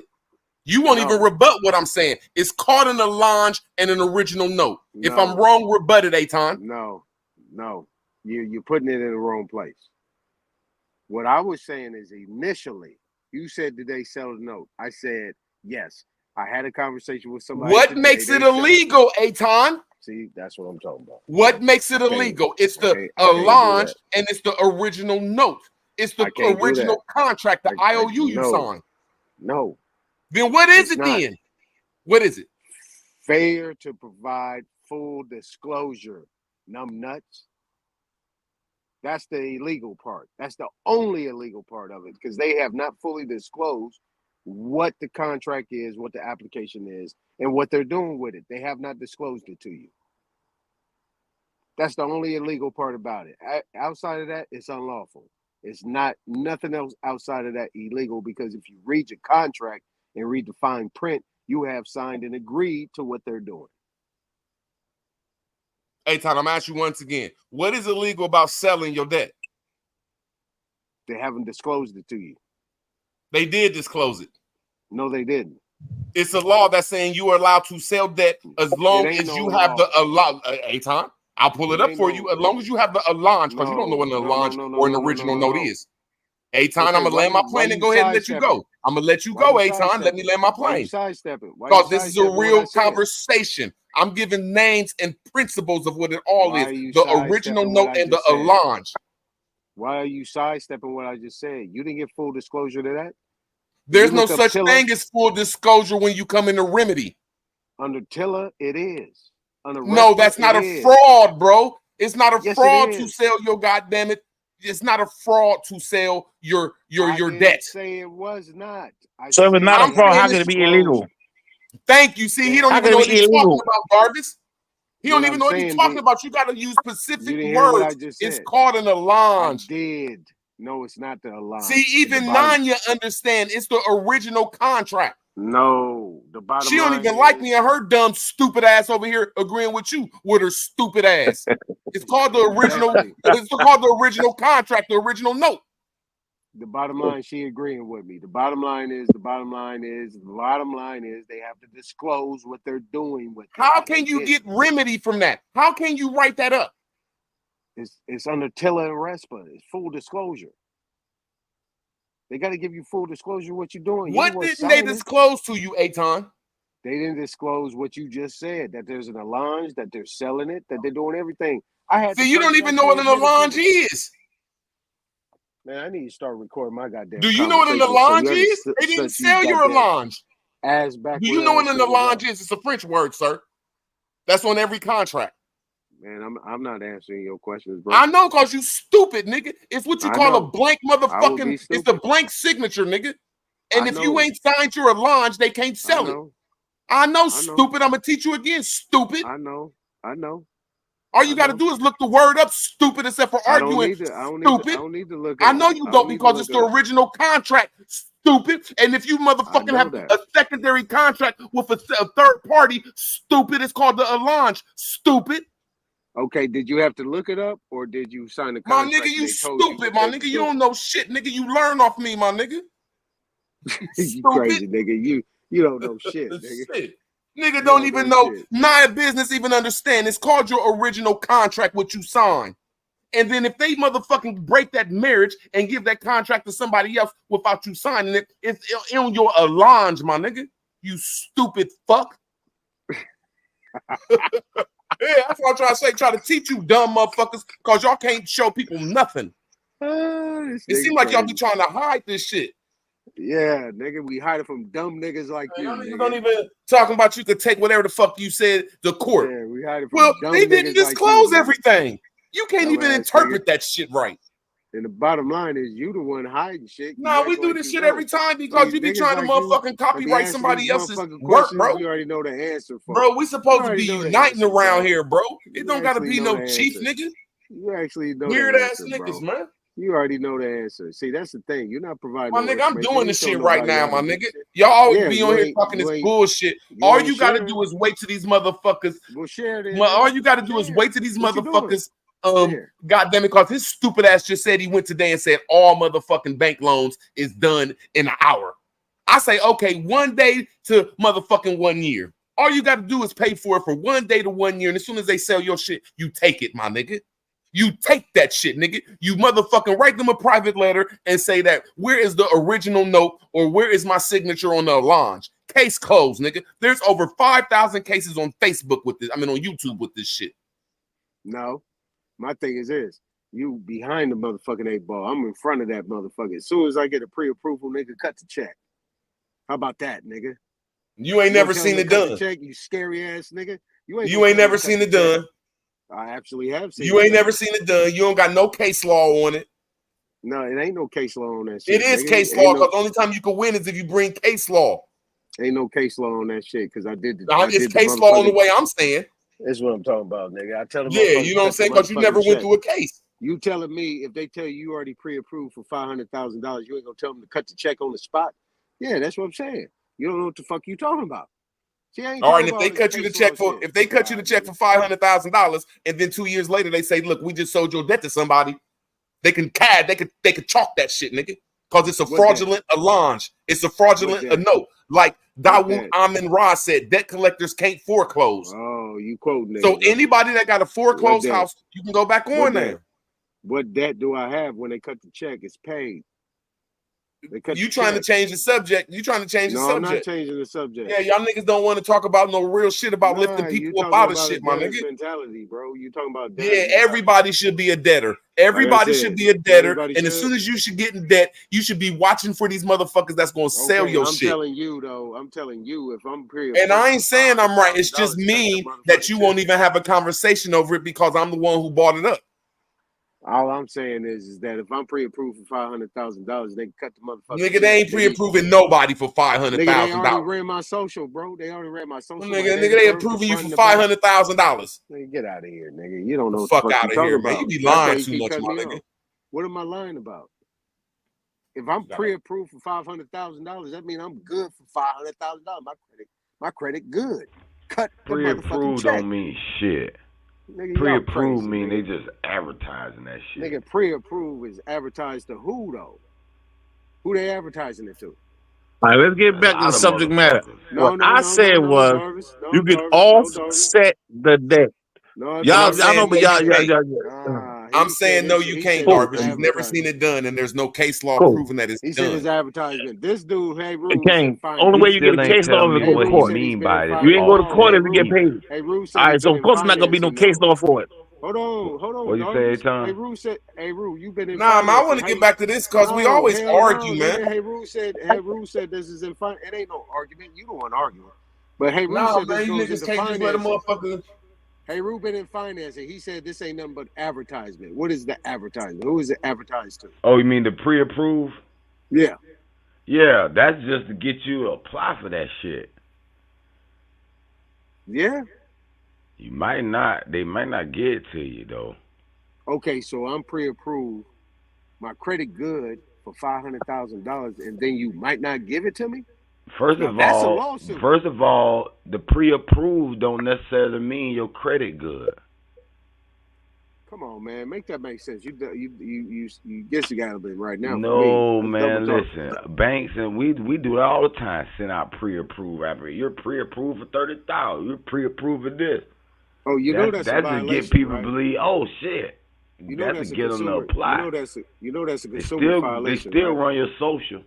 it. You won't even rebut what I'm saying. It's called an allonge and an original note. If I'm wrong, rebut it, Aton. No. You're putting it in the wrong place. What I was saying is initially, you said, did they sell the note? I said, yes. I had a conversation with somebody. What makes it illegal, Aton? See, that's what I'm talking about. What makes it illegal? It's the allonge and it's the original note. It's the I can't do that. original contract, the IOU you no. signed. No. Then what is It's it not. then? What is it? Failure to provide full disclosure, numb nuts. That's the illegal part. That's the only illegal part of it because they have not fully disclosed what the contract is, what the application is, and what they're doing with it. They have not disclosed it to you. That's the only illegal part about it. Outside of that, it's unlawful. It's not nothing else outside of that illegal because if you read your contract and read the fine print, you have signed and agreed to what they're doing. Hey, Todd, I'm asking you once again. What is illegal about selling your debt? They haven't disclosed it to you. They did disclose it. No, they didn't. It's a law that's saying you are allowed to sell debt as long as you have the law. Hey, Todd, I'll pull it up for you as long as you have the allonge because you don't know what an allonge or an original note is. Eitan, I'm gonna land my plane and go ahead and let you go. I'm gonna let you go, Eitan. Let me land my plane. Because this is a real conversation. I'm giving names and principles of what it all is. The original note and the allonge. Why are you sidestepping what I just said? You didn't get full disclosure to that? There's no such thing as full disclosure when you come into remedy. Under Tiller, it is. No, that's not a fraud, bro. It's not a fraud to sell your goddamn it. It's not a fraud to sell your debt. Say it was not. So if it's not a fraud, how can it be illegal? Thank you. See, he don't even know what he's talking about, Jarvis. He don't even know what he's talking about. You got to use specific words. It's called an allonge. I did. No, it's not the allonge. See, even Nanya understand it's the original contract. No, the bottom she don't even like me and her dumb stupid ass over here agreeing with you with her stupid ass. It's called the original. It's called the original contract, the original note. The bottom line, she agreeing with me. The bottom line is they have to disclose what they're doing with. How can you get remedy from that? How can you write that up? It's under Tiller and RESPA. It's full disclosure. They got to give you full disclosure what you're doing. What didn't they disclose to you, Eitan? They didn't disclose what you just said, that there's an allonge, that they're selling it, that they're doing everything. So you don't even know what an allonge is. Man, I need to start recording my goddamn. Do you know what an allonge is? They didn't sell your allonge. Do you know what an allonge is? It's a French word, sir. That's on every contract. Man, I'm not answering your questions, bro. I know, cause you stupid, nigga. It's what you call a blank motherfucking. It's the blank signature, nigga. And if you ain't signed your allonge, they can't sell it. I know, stupid. I'm gonna teach you again, stupid. I know. All you got to do is look the word up, stupid, except for arguing. Stupid. I don't need to look. I know you don't because it's the original contract, stupid. And if you motherfucking have a secondary contract with a third party, stupid, it's called the allonge, stupid. Okay, did you have to look it up or did you sign the contract? My nigga, you stupid, my nigga. You don't know shit, nigga. You learn off me, my nigga. You crazy, nigga. You don't know shit, nigga. Shit. Nigga don't even know. Not a business even understand. It's called your original contract, what you signed. And then if they motherfucking break that marriage and give that contract to somebody else without you signing it, it's on your allonge, my nigga. You stupid fuck. Yeah, that's what I'm trying to say. Try to teach you dumb motherfuckers because y'all can't show people nothing. It seems like y'all be trying to hide this shit. Yeah, nigga, we hide it from dumb niggas like you. Niggas don't even talking about you could take whatever the fuck you said to court. Yeah, we hide it from dumb they didn't niggas disclose like everything. You can't even interpret that shit right. And the bottom line is you the one hiding shit. No, we do this shit every time because you be trying to motherfucking copyright somebody else's work, bro. You already know the answer for. Bro, we supposed to be uniting around here, bro. It don't gotta be no chief, nigga. You actually know weird ass niggas, man. You already know the answer. See, that's the thing. You're not providing. My nigga, I'm doing this shit right now, my nigga. Y'all always be on here talking this bullshit. All you gotta do is wait till these motherfuckers. Well, share it. All you gotta do is wait till these motherfuckers. Goddamn it, because his stupid ass just said he went today and said all motherfucking bank loans is done in an hour. I say, okay, 1 day to motherfucking 1 year. All you gotta do is pay for it for 1 day to 1 year, and as soon as they sell your shit, you take it, my nigga. You take that shit, nigga. You motherfucking write them a private letter and say that where is the original note or where is my signature on the allonge? Case closed, nigga. There's over 5,000 cases on Facebook with this. I mean, on YouTube with this shit. No, my thing is this. You behind the motherfucking 8 ball. I'm in front of that motherfucker. As soon as I get a pre-approval, nigga, cut the check. How about that, nigga? You ain't never seen it done. Check, you scary ass nigga. You ain't never seen it done. I absolutely have seen it. You ain't never seen it done. You don't got no case law on it. No, it ain't no case law on that shit. It is case law because the only time you can win is if you bring case law. Ain't no case law on that shit because I did the. It's case law on the way I'm saying. That's what I'm talking about, nigga. I tell them. Yeah, you know what I'm saying? Because you never went through a case. You telling me if they tell you already pre-approved for $500,000, you ain't gonna tell them to cut the check on the spot? Yeah, that's what I'm saying. You don't know what the fuck you talking about. See, I ain't all right, and if they cut you the check for $500,000, and then 2 years later they say, "Look, we just sold your debt to somebody," they can chalk that shit, nigga, because it's a fraudulent allonge. It's a fraudulent note. Like Dawood Amin Ra said, debt collectors can't foreclose. Oh, you quoting that? So anybody that got a foreclosed house, you can go back on there. What debt do I have when they cut the check? It's paid. You trying to change the subject? You trying to change the subject? No, I'm not changing the subject. Yeah, y'all niggas don't want to talk about no real shit about lifting people up out of shit, my nigga. Mentality, bro. You talking about debt? Yeah, everybody should be a debtor. Everybody should be a debtor. And as soon as you should get in debt, you should be watching for these motherfuckers that's gonna sell your shit. I'm telling you though. I'm telling you, if I'm and I ain't saying I'm right. It's just mean that you won't even have a conversation over it because I'm the one who bought it up. All I'm saying is that if I'm pre-approved for $500,000, they can cut the motherfucker. Nigga, they ain't pre-approving nobody for $500,000. They already ran my social, bro. They already ran my social. Nigga, they approving you for $500,000. Nigga, get out of here, nigga. You don't know what the fuck out of here, man. You be lying too much, my nigga. What am I lying about? If I'm pre-approved for $500,000, that means I'm good for $500,000. My credit good. Cut the pre-approved don't mean shit. Nigga, pre-approved mean they just advertising that shit. Nigga, pre-approved is advertised to who though? Who they advertising it to? All right, let's get back to the subject matter. What I said was you can offset the debt. Y'all know, but y'all. I'm saying no, you can't, Darvish. You've never seen it done, and there's no case law proving that it's done. He said it's advertisement. This dude, hey, Rue, only way you get a case law is to go to court. You ain't go to court if you get paid. Hey, Rue, all right, so of course not gonna be no case law for it. Hold on. What you say, Tom? Hey, Rue said, hey, Rue, you been in. Nah, man, I want to get back to this because we always argue, man. Hey, Rue said this is in finance. It ain't no argument. You don't want to argue. But hey, Rue said this you niggas can't just let a motherfucker. Hey, Ruben in financing, he said this ain't nothing but advertisement. What is the advertisement? Who is it advertised to? Oh, you mean the pre-approved? Yeah. Yeah, that's just to get you to apply for that shit. Yeah. They might not get it to you though. Okay, so I'm pre-approved. My credit good for $500,000, and then you might not give it to me? First of all, the pre-approved don't necessarily mean your credit good. Come on, man, make that make sense. You guess you got to be right now. No, man, listen, banks and we do it all the time. Send out pre-approved. You're pre-approved for $30,000. You're pre-approved for this. Oh, that's a to get people to believe. Oh shit, that's to get them to apply. You know that's a consumer violation. They still run your social.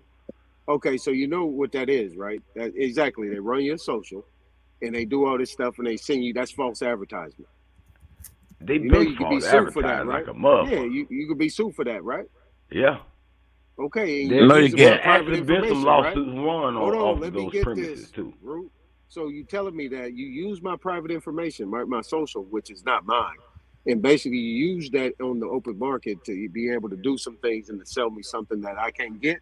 Okay, so you know what that is, right? Exactly. They run your social, and they do all this stuff, and they send you. That's false advertisement. They been false advertising like a motherfucker. Yeah, you could be sued for that, right? Yeah. Okay. There's actually been some lawsuits won off let those me get premises this, too. Root. So you telling me that you use my private information, my social, which is not mine, and basically you use that on the open market to be able to do some things and to sell me something that I can't get?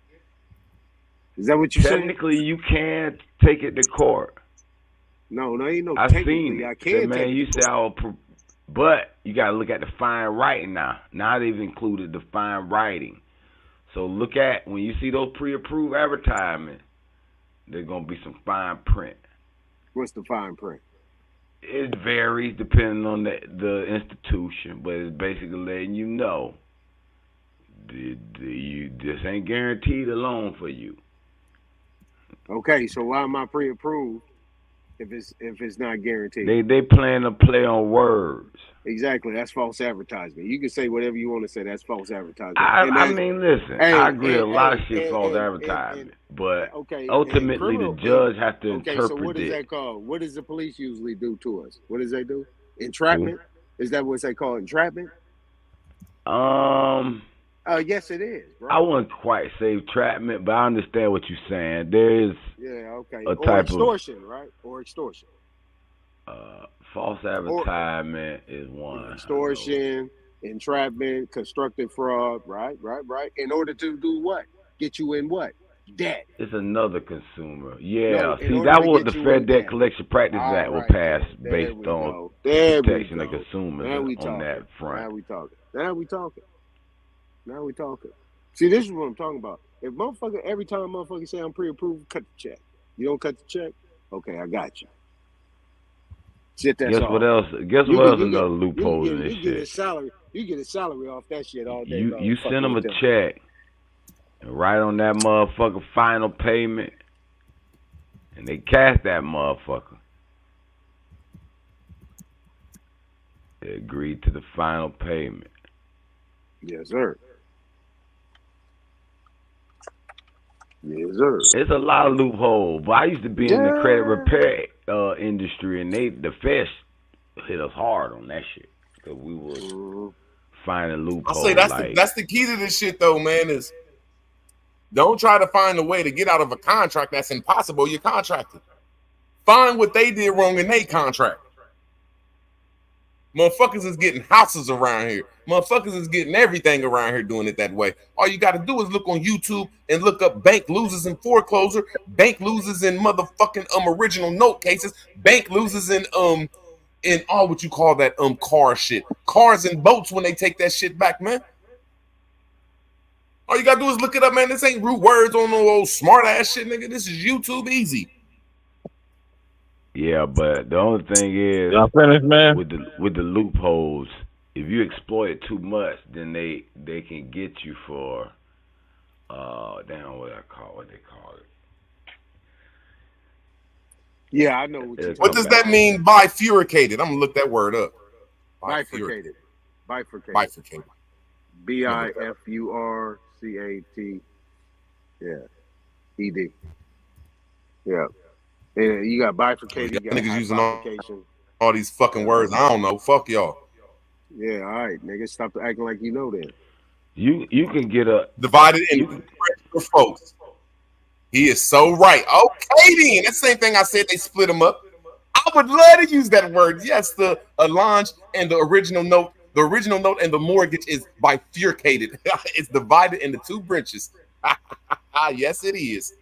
Is that what you're saying? Technically, you can't take it to court. No, ain't no. I seen it. I can't. Man, you say but you got to look at the fine writing now. Now they've included the fine writing. So look at when you see those pre-approved advertisements, there's gonna be some fine print. What's the fine print? It varies depending on the institution, but it's basically letting you know this ain't guaranteed a loan for you. Okay, so why am I pre-approved if it's not guaranteed? They plan to play on words. Exactly, that's false advertisement. You can say whatever you want to say. That's false advertisement. I mean, listen, I agree. A lot of shit false advertisement, but ultimately the judge has to interpret so what is that called? What does the police usually do to us? What does they do? Entrapment? Is that what they call entrapment? Yes, it is, bro. I wouldn't quite say entrapment, but I understand what you're saying. There is Yeah, okay. a Or type extortion, right? Or extortion. of false advertisement is one. Extortion, entrapment, constructive fraud, right? In order to do what? Get you in what? Debt. It's another consumer. Yeah. No, in See, order that to was get the you Fair in Debt debt. Collection Practice All Act was right, passed there based we on go. There we protection of go. consumers Now we on talking. that front. Now we talking. Now we talking. See, this is what I'm talking about. If motherfucker, every time motherfucker say I'm pre-approved, cut the check. You don't cut the check? Okay, I got you. Shit, that's Guess all. what else? Guess You what get- else? you Another get- loophole you in get- this you get a shit. salary. You get a salary off that shit all day long. You fucking send them a with them. check, and right on that motherfucker final payment, and they cash that motherfucker. They agreed to the final payment. Yes, sir. Yes, sir. It's a lot of loopholes. But I used to be in the credit repair industry, and the feds hit us hard on that shit because we was finding I loopholes. say that's like, the key to this shit though, man. Is don't try to find a way to get out of a contract that's impossible. You're contracted. Find what they did wrong in their contract. Motherfuckers is getting houses around here. Motherfuckers is getting everything around here doing it that way. All you got to do is look on YouTube and look up bank losers in foreclosure, bank losers in motherfucking original note cases, bank losers in all what you call that car shit. Cars and boats when they take that shit back, man. All you gotta do is look it up, man. This ain't root words on no old smart ass shit, nigga. This is YouTube easy. yeah, but the only thing is, Y'all finished, man? with the loopholes, if you exploit it too much, then they can get you for what they call it. Yeah, I know what you're What does that mean? Bifurcated. I'm gonna look that word up. Bifurcated. Bifurcated. Bifurcat. Yeah. ED. Yeah. And you got bifurcated. You got Niggas using bifurcation. all these fucking words. I don't know. Fuck y'all. Yeah, all right, nigga. Stop acting like you know that. You can get a divided into folks. He is so right. Okay, then. That's the same thing I said. They split them up. I would love to use that word. Yes, the allonge and the original note. The original note and the mortgage is bifurcated. It's divided into two branches. Yes, it is.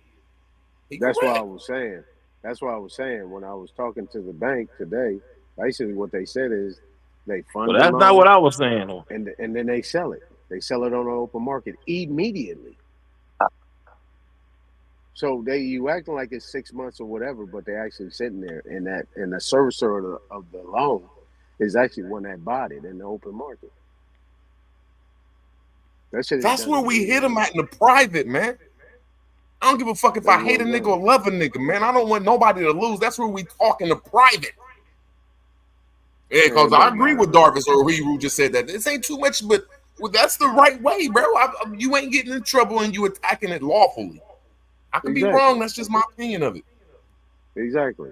That's why I was saying. That's why I was saying when I was talking to the bank today. Basically, what they said is they fund. Well, that's not what I was saying, though. And then they sell it. They sell it on the open market immediately. So you acting like it's 6 months or whatever, but they actually sitting there, and the servicer of the loan is actually one that bought it in the open market. That's where we hit them at in the private, man. I don't give a fuck if I hate a nigga or love a nigga, man. I don't want nobody to lose. That's where we talk in the private. Yeah, because I agree with Darvis or who just said that. This ain't too much, but that's the right way, bro. You ain't getting in trouble and you attacking it lawfully. I could be wrong. That's just my opinion of it. Exactly.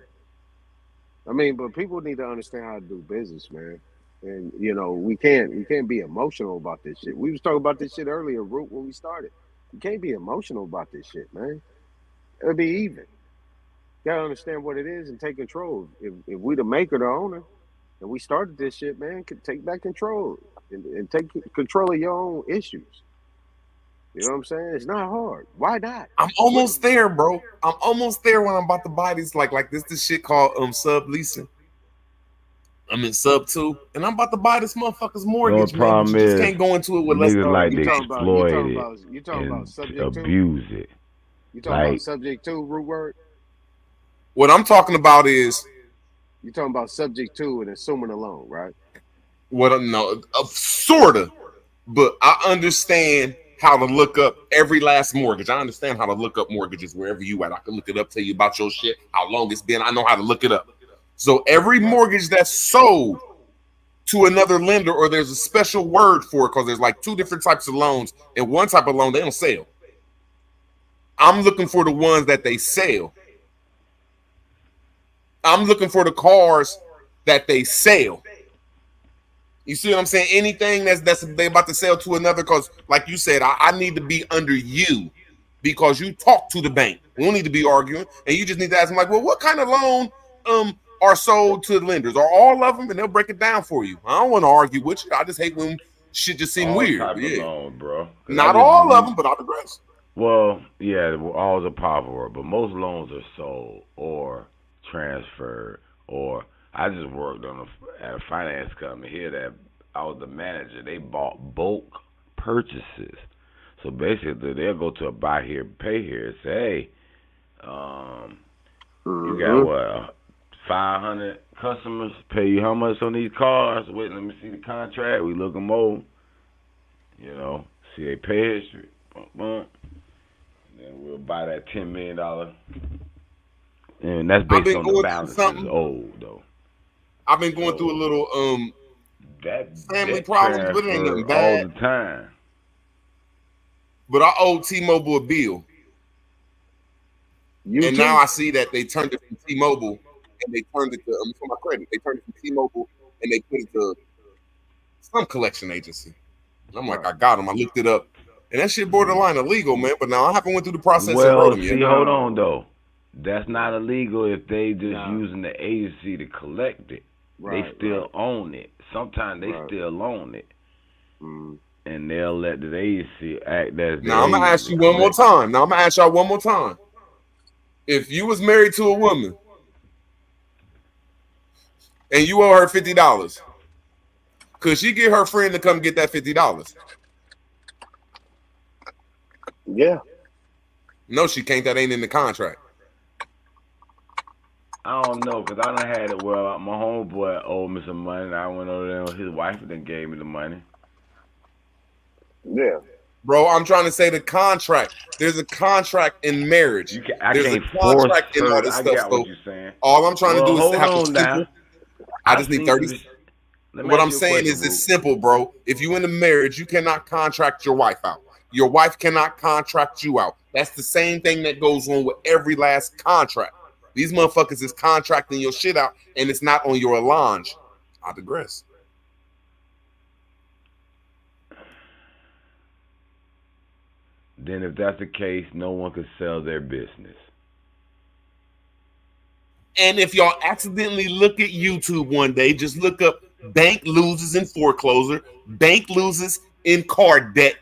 I mean, but people need to understand how to do business, man. And we can't be emotional about this shit. We was talking about this shit earlier, Root, when we started. You can't be emotional about this shit, man. It'll be even. You gotta understand what it is and take control. If we the maker, the owner, and we started this shit, man, take back control and take control of your own issues. You know what I'm saying? It's not hard. Why not? I'm almost there, bro. I'm almost there when I'm about to buy these like this shit called subleasing. I'm in sub 2, and I'm about to buy this motherfucker's mortgage. The problem man. You is just can't go into it with less niggas like you to talking exploit you talking about it subject and to? abuse it. You talking about subject to, Root word? What I'm talking about is you talking about subject to and assuming a loan, right? Sorta, but I understand how to look up every last mortgage. I understand how to look up mortgages wherever you at. I can look it up, tell you about your shit, how long it's been. I know how to look it up. So every mortgage that's sold to another lender, or there's a special word for it, because there's like two different types of loans, and one type of loan they don't sell. I'm looking for the ones that they sell. I'm looking for the cars that they sell. You see what I'm saying? Anything that's they about to sell to another, because like you said, I need to be under you because you talk to the bank. We don't need to be arguing, and you just need to ask them like, well, what kind of loan are sold to lenders? Are all of them? And they'll break it down for you. I don't want to argue with you. I just hate when shit just seem All weird. type of Yeah, loans, bro. 'Cause I not just all of them, but I digress. Well, yeah, all a powerful word, but most loans are sold or transferred. Or I just worked at a finance company here that I was the manager. They bought bulk purchases. So basically, they'll go to a buy here, pay here, and say, hey, you got what, 500 customers, pay you how much on these cars? Wait, let me see the contract. We look them over, see their pay history. Then we'll buy that $10 million. And that's based on the balances old, though. I've been going through a little family problems, but it ain't nothing bad. All the time. But I owe T-Mobile a bill. Now I see that they turned it from T-Mobile and they turned it to for my credit. They turned it from T-Mobile and they put it to some collection agency. And I'm like, I got them. I looked it up. And that shit borderline illegal, man. But now I haven't went through the process and wrote them yet. Hold on, though. That's not illegal if they just using the agency to collect it. They still own it. Sometimes they still own it. And they'll let the agency act as Now I'm going to ask you one more time. Now I'm going to ask y'all one more time. If you was married to a woman and you owe her $50, could she get her friend to come get that $50? Yeah. No, she can't. That ain't in the contract. I don't know, because I done had it where my homeboy owed me some money, and I went over there and his wife then gave me the money. Yeah. Bro, I'm trying to say the contract. There's a contract in marriage. There's a contract in all this stuff. I got what you're saying. All I'm trying to do is have a simple. Now. I just need 30. What I'm saying is it's simple, bro. If you in a marriage, you cannot contract your wife out. Your wife cannot contract you out. That's the same thing that goes on with every last contract. These motherfuckers is contracting your shit out, and it's not on your allonge. I digress. Then if that's the case, no one could sell their business. And if y'all accidentally look at YouTube one day, just look up bank loses in foreclosure, bank loses in car debt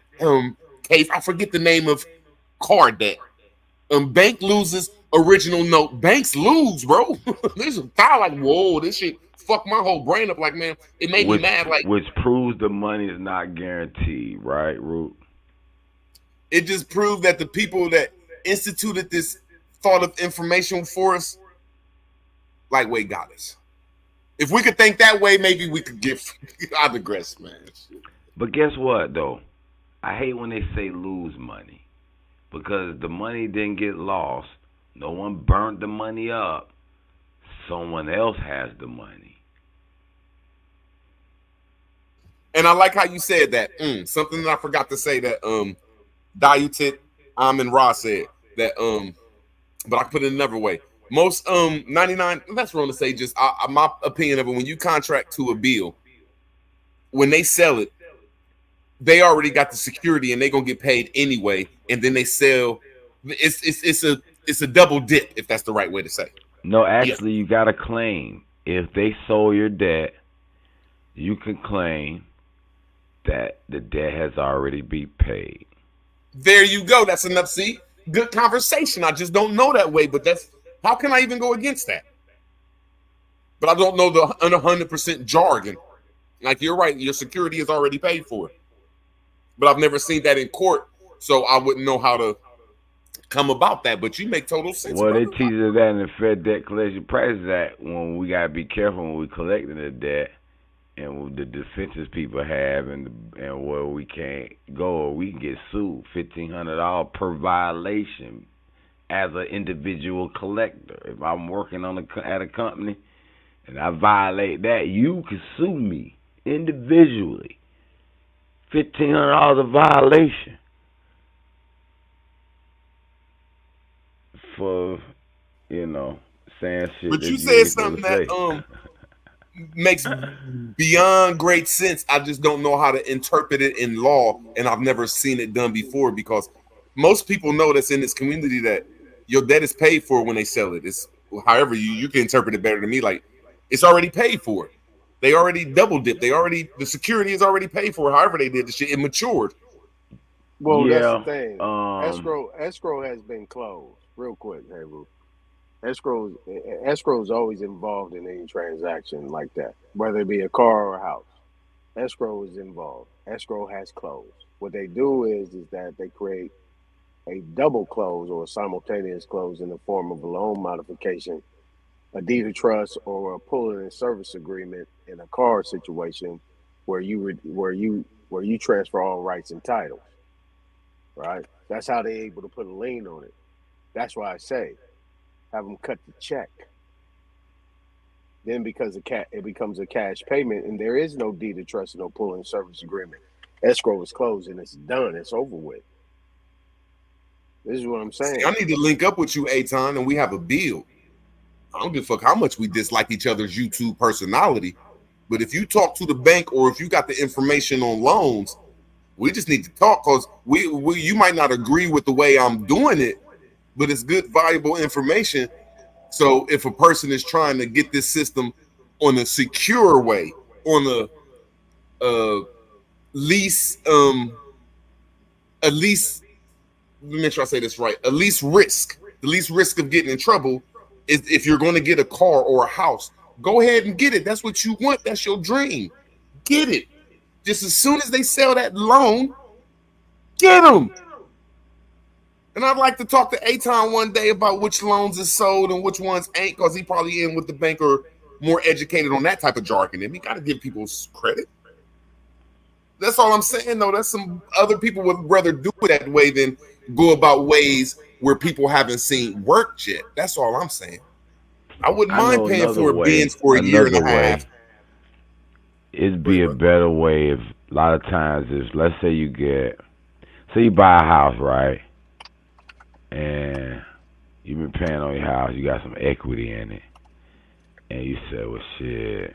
case. I forget the name of car debt. Bank loses original note. Banks lose, bro. This is kind of like, whoa, this shit fucked my whole brain up. Like, man, it made me mad. Like, which proves the money is not guaranteed, right, Root? It just proved that the people that instituted this thought of information for us, lightweight got us. If we could think that way, maybe we could get. I digress, man. But guess what, though? I hate when they say lose money, because the money didn't get lost. No one burnt the money up. Someone else has the money. And I like how you said that. Something that I forgot to say that Dayutit Amin Ra said that but I put it another way. Most 99, that's wrong to say, just my opinion of it, when you contract to a bill, when they sell it, they already got the security and they're gonna get paid anyway, and then they sell. It's a double dip, if that's the right way to say. No, actually, you got to claim. If they sold your debt, you can claim that the debt has already been paid. There you go. That's enough. See, good conversation. I just don't know that way, but that's how can I even go against that? But I don't know the 100% jargon. Like, you're right, your security is already paid for. But I've never seen that in court, so I wouldn't know how to come about that. But you make total sense. Well, they teach us that in the Fair Debt Collection Practices Act, when we gotta be careful when we collecting the debt, and the defenses people have, and where we can't go, or we can get sued $1,500 per violation as an individual collector. If I'm working at a company and I violate that, you can sue me individually. $1,500 a violation for saying shit. But you said something that makes beyond great sense. I just don't know how to interpret it in law, and I've never seen it done before because most people know that's in this community that your debt is paid for when they sell it. It's however you can interpret it better than me. Like it's already paid for. They already double dipped. The security is already paid for. However they did the shit, it matured. Well, that's the thing. Escrow has been closed. Real quick, hey, Ru. Escrow is always involved in any transaction like that, whether it be a car or a house. Escrow is involved. Escrow has closed. What they do is that they create a double close or a simultaneous close in the form of a loan modification, a deed of trust, or a pulling and service agreement in a car situation where you transfer all rights and titles. Right? That's how they're able to put a lien on it. That's why I say have them cut the check. Then because it becomes a cash payment and there is no deed of trust and no pulling service agreement. Escrow is closed and it's done. It's over with. This is what I'm saying. See, I need to link up with you, Aton, and we have a bill. I don't give a fuck how much we dislike each other's YouTube personality. But if you talk to the bank or if you got the information on loans, we just need to talk because you might not agree with the way I'm doing it, but it's good, valuable information. So if a person is trying to get this system on a secure way, on a least, at least, let me make sure I say this right, at least risk, the least risk of getting in trouble is if you're going to get a car or a house, go ahead and get it. That's what you want. That's your dream. Get it. Just as soon as they sell that loan, get them. And I'd like to talk to Aton one day about which loans is sold and which ones ain't, because he probably in with the banker more educated on that type of jargon. And we got to give people credit. That's all I'm saying, though. That's some other people would rather do it that way than go about ways where people haven't seen work yet. That's all I'm saying. I wouldn't mind paying for a Benz for a year and a half. It'd be a better way if a lot of times if let's say you buy a house, right? And you've been paying on your house, you got some equity in it. And you say, well shit,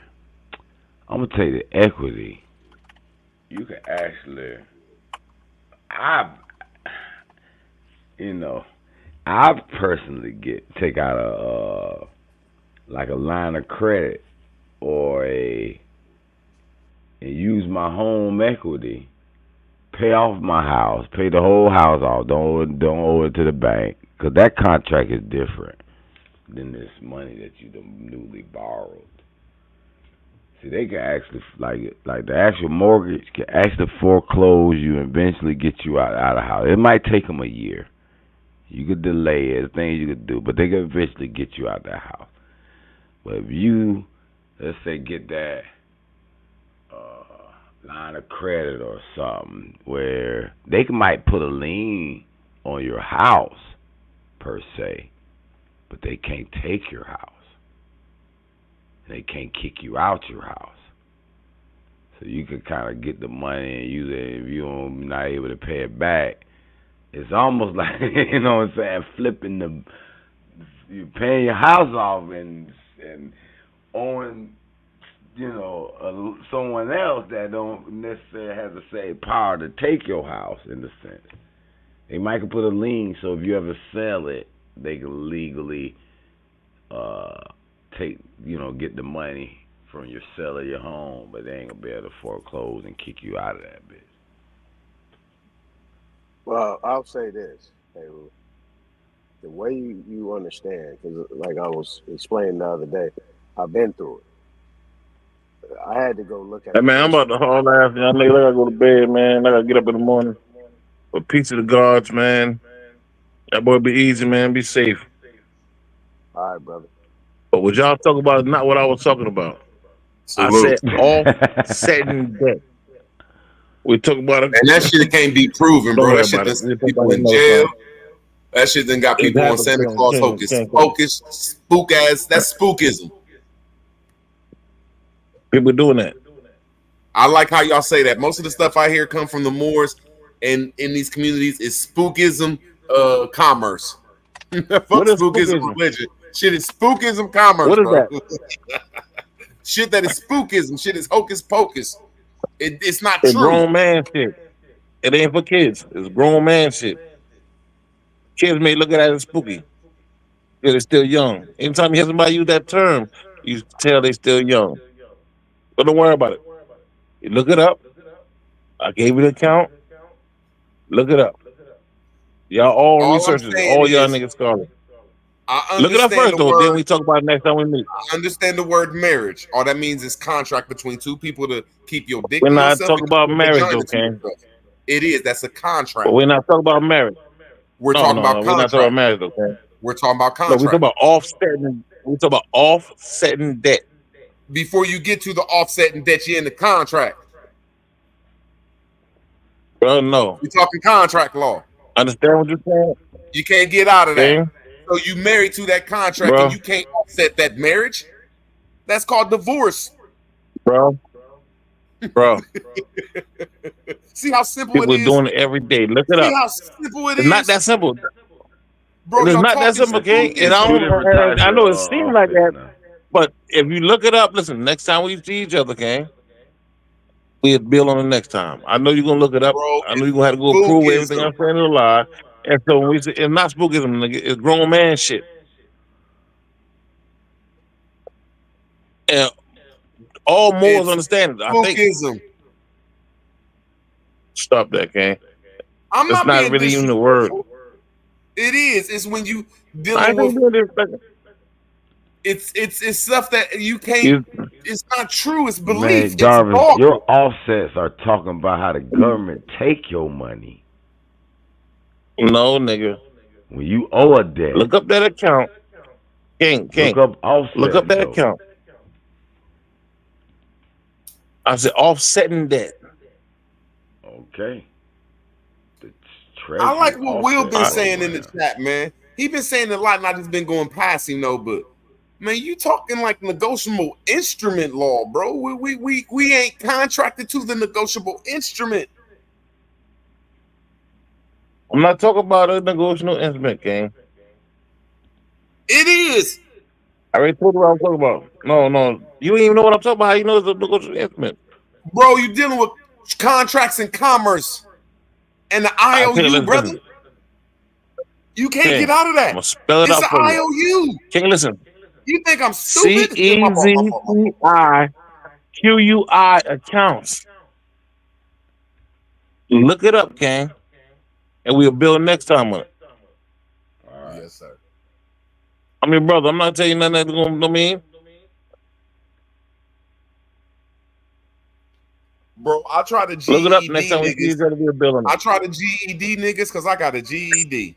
I'm gonna take the equity. You can actually I personally take out a like a line of credit or and use my home equity, pay off my house, pay the whole house off, don't owe it to the bank, because that contract is different than this money that you newly borrowed. See, they can actually, like the actual mortgage can actually foreclose you and eventually get you out of the house. It might take them a year. You could delay it, things you could do, but they can eventually get you out of that house. But if you, let's say, get that line of credit or something where they might put a lien on your house per se, but they can't take your house. They can't kick you out your house. So you can kind of get the money and use it. If you're not able to pay it back, it's almost like, you know what I'm saying, flipping you're paying your house off and owing, someone else that don't necessarily have the same power to take your house in the sense. They might put a lien, so if you ever sell it, they can legally get the money from your sale of your home, but they ain't gonna be able to foreclose and kick you out of that bitch. Well, I'll say this, hey, the way you understand, because like I was explaining the other day, I've been through it. I had to go look at. Hey man, I'm about to haul ass. I gotta go to bed, man. I gotta get up in the morning. But peace to the gods, man. That boy be easy, man. Be safe. All right, brother. But what y'all talk about is not what I was talking about. I said offsetting debt. We talk about it. And that shit can't be proven, bro. That shit done people in jail. That shit done got people on Santa Claus hocus, spook ass. That's spookism. People doing that. I like how y'all say that. Most of the stuff I hear come from the Moors and in these communities is spookism, commerce. Fuck spookism religion. Shit is spookism commerce. What is bro. that? shit that is spookism, shit is hocus pocus. It's not It's true. grown man shit. It ain't for kids. It's grown man shit. Kids may look at that as spooky because they're still young. Anytime you hear somebody use that term, you tell they still young. But don't worry about it. You look it up. I gave you the account. Look it up. Y'all all All I'm researchers. saying All y'all is, niggas scholars. I Look it up understand first, the though. Then word. we talk about it next time we meet. I understand the word marriage. All that means is contract between two people to keep your dick We're to not yourself talking and keep about your marriage, vagina though, to King. yourself. It is. That's a But contract. we're not talking about marriage. We're No, talking no, about no. We're not talking about contract. marriage, though, King. We're talking about No, we talk contract. about offsetting. We talk about offsetting debt. Before you get to the offset and debt, you're in the contract. Bro, no. We're talking contract law. Understand what you're saying? You can't get out of that. King? So you married to that contract Bro, and you can't offset that marriage. That's called divorce. bro. See how simple it People are is? doing it every day. Look it See up. how simple it It's not is? that simple. Bro, It's y'all not that talking simple, King. And spookism. I Two don't. different types I of know it seems like offset that, now. but if you look it up, listen. Next time we see each other, King, we'll build on the next time. I know you're gonna look it up. Bro, I know it's you're gonna have to go prove everything spookism. I'm saying is a lie. And so when we say it's not spookism, nigga, it's grown man shit. And all Moors It's understand it. I think. spookism. Stop that, King. I'm That's not not being really even the word. disrespectful. It is. It's when you I dealing ain't with gonna do this. it's stuff that you can't. You, It's not true. It's belief. Man, It's Jarvis, dogma. your offsets are talking about how the government take your money no, nigga. when you owe a debt. Look up that account. King. Look up Look up offsets, that though. account. I said offsetting debt. Okay. The I like Treasury what Will offset been saying in the program. chat, man. He been saying a lot, and I just been going past him, though. But man, you talking like negotiable instrument law, bro. We ain't contracted to the negotiable instrument. I'm not talking about a negotiable instrument, King. It is. I already told you what I'm talking about. No. You ain't even know what I'm talking about. How you know it's a negotiable instrument? Bro, you dealing with contracts and commerce and the I tell you, IOU, brother. listen. You can't King, get out of I'm that. gonna spell it It's out an for you. IOU. King, listen. You think I'm stupid? CEZTIQUI accounts. Look it up, King. And we'll build next time on it. Yes, sir. I mean, brother, I'm not telling you nothing that's gonna mean. Bro, I try to Look it up next GED time we see niggas. each other. We'll build on I it. try to GED niggas because I got a GED.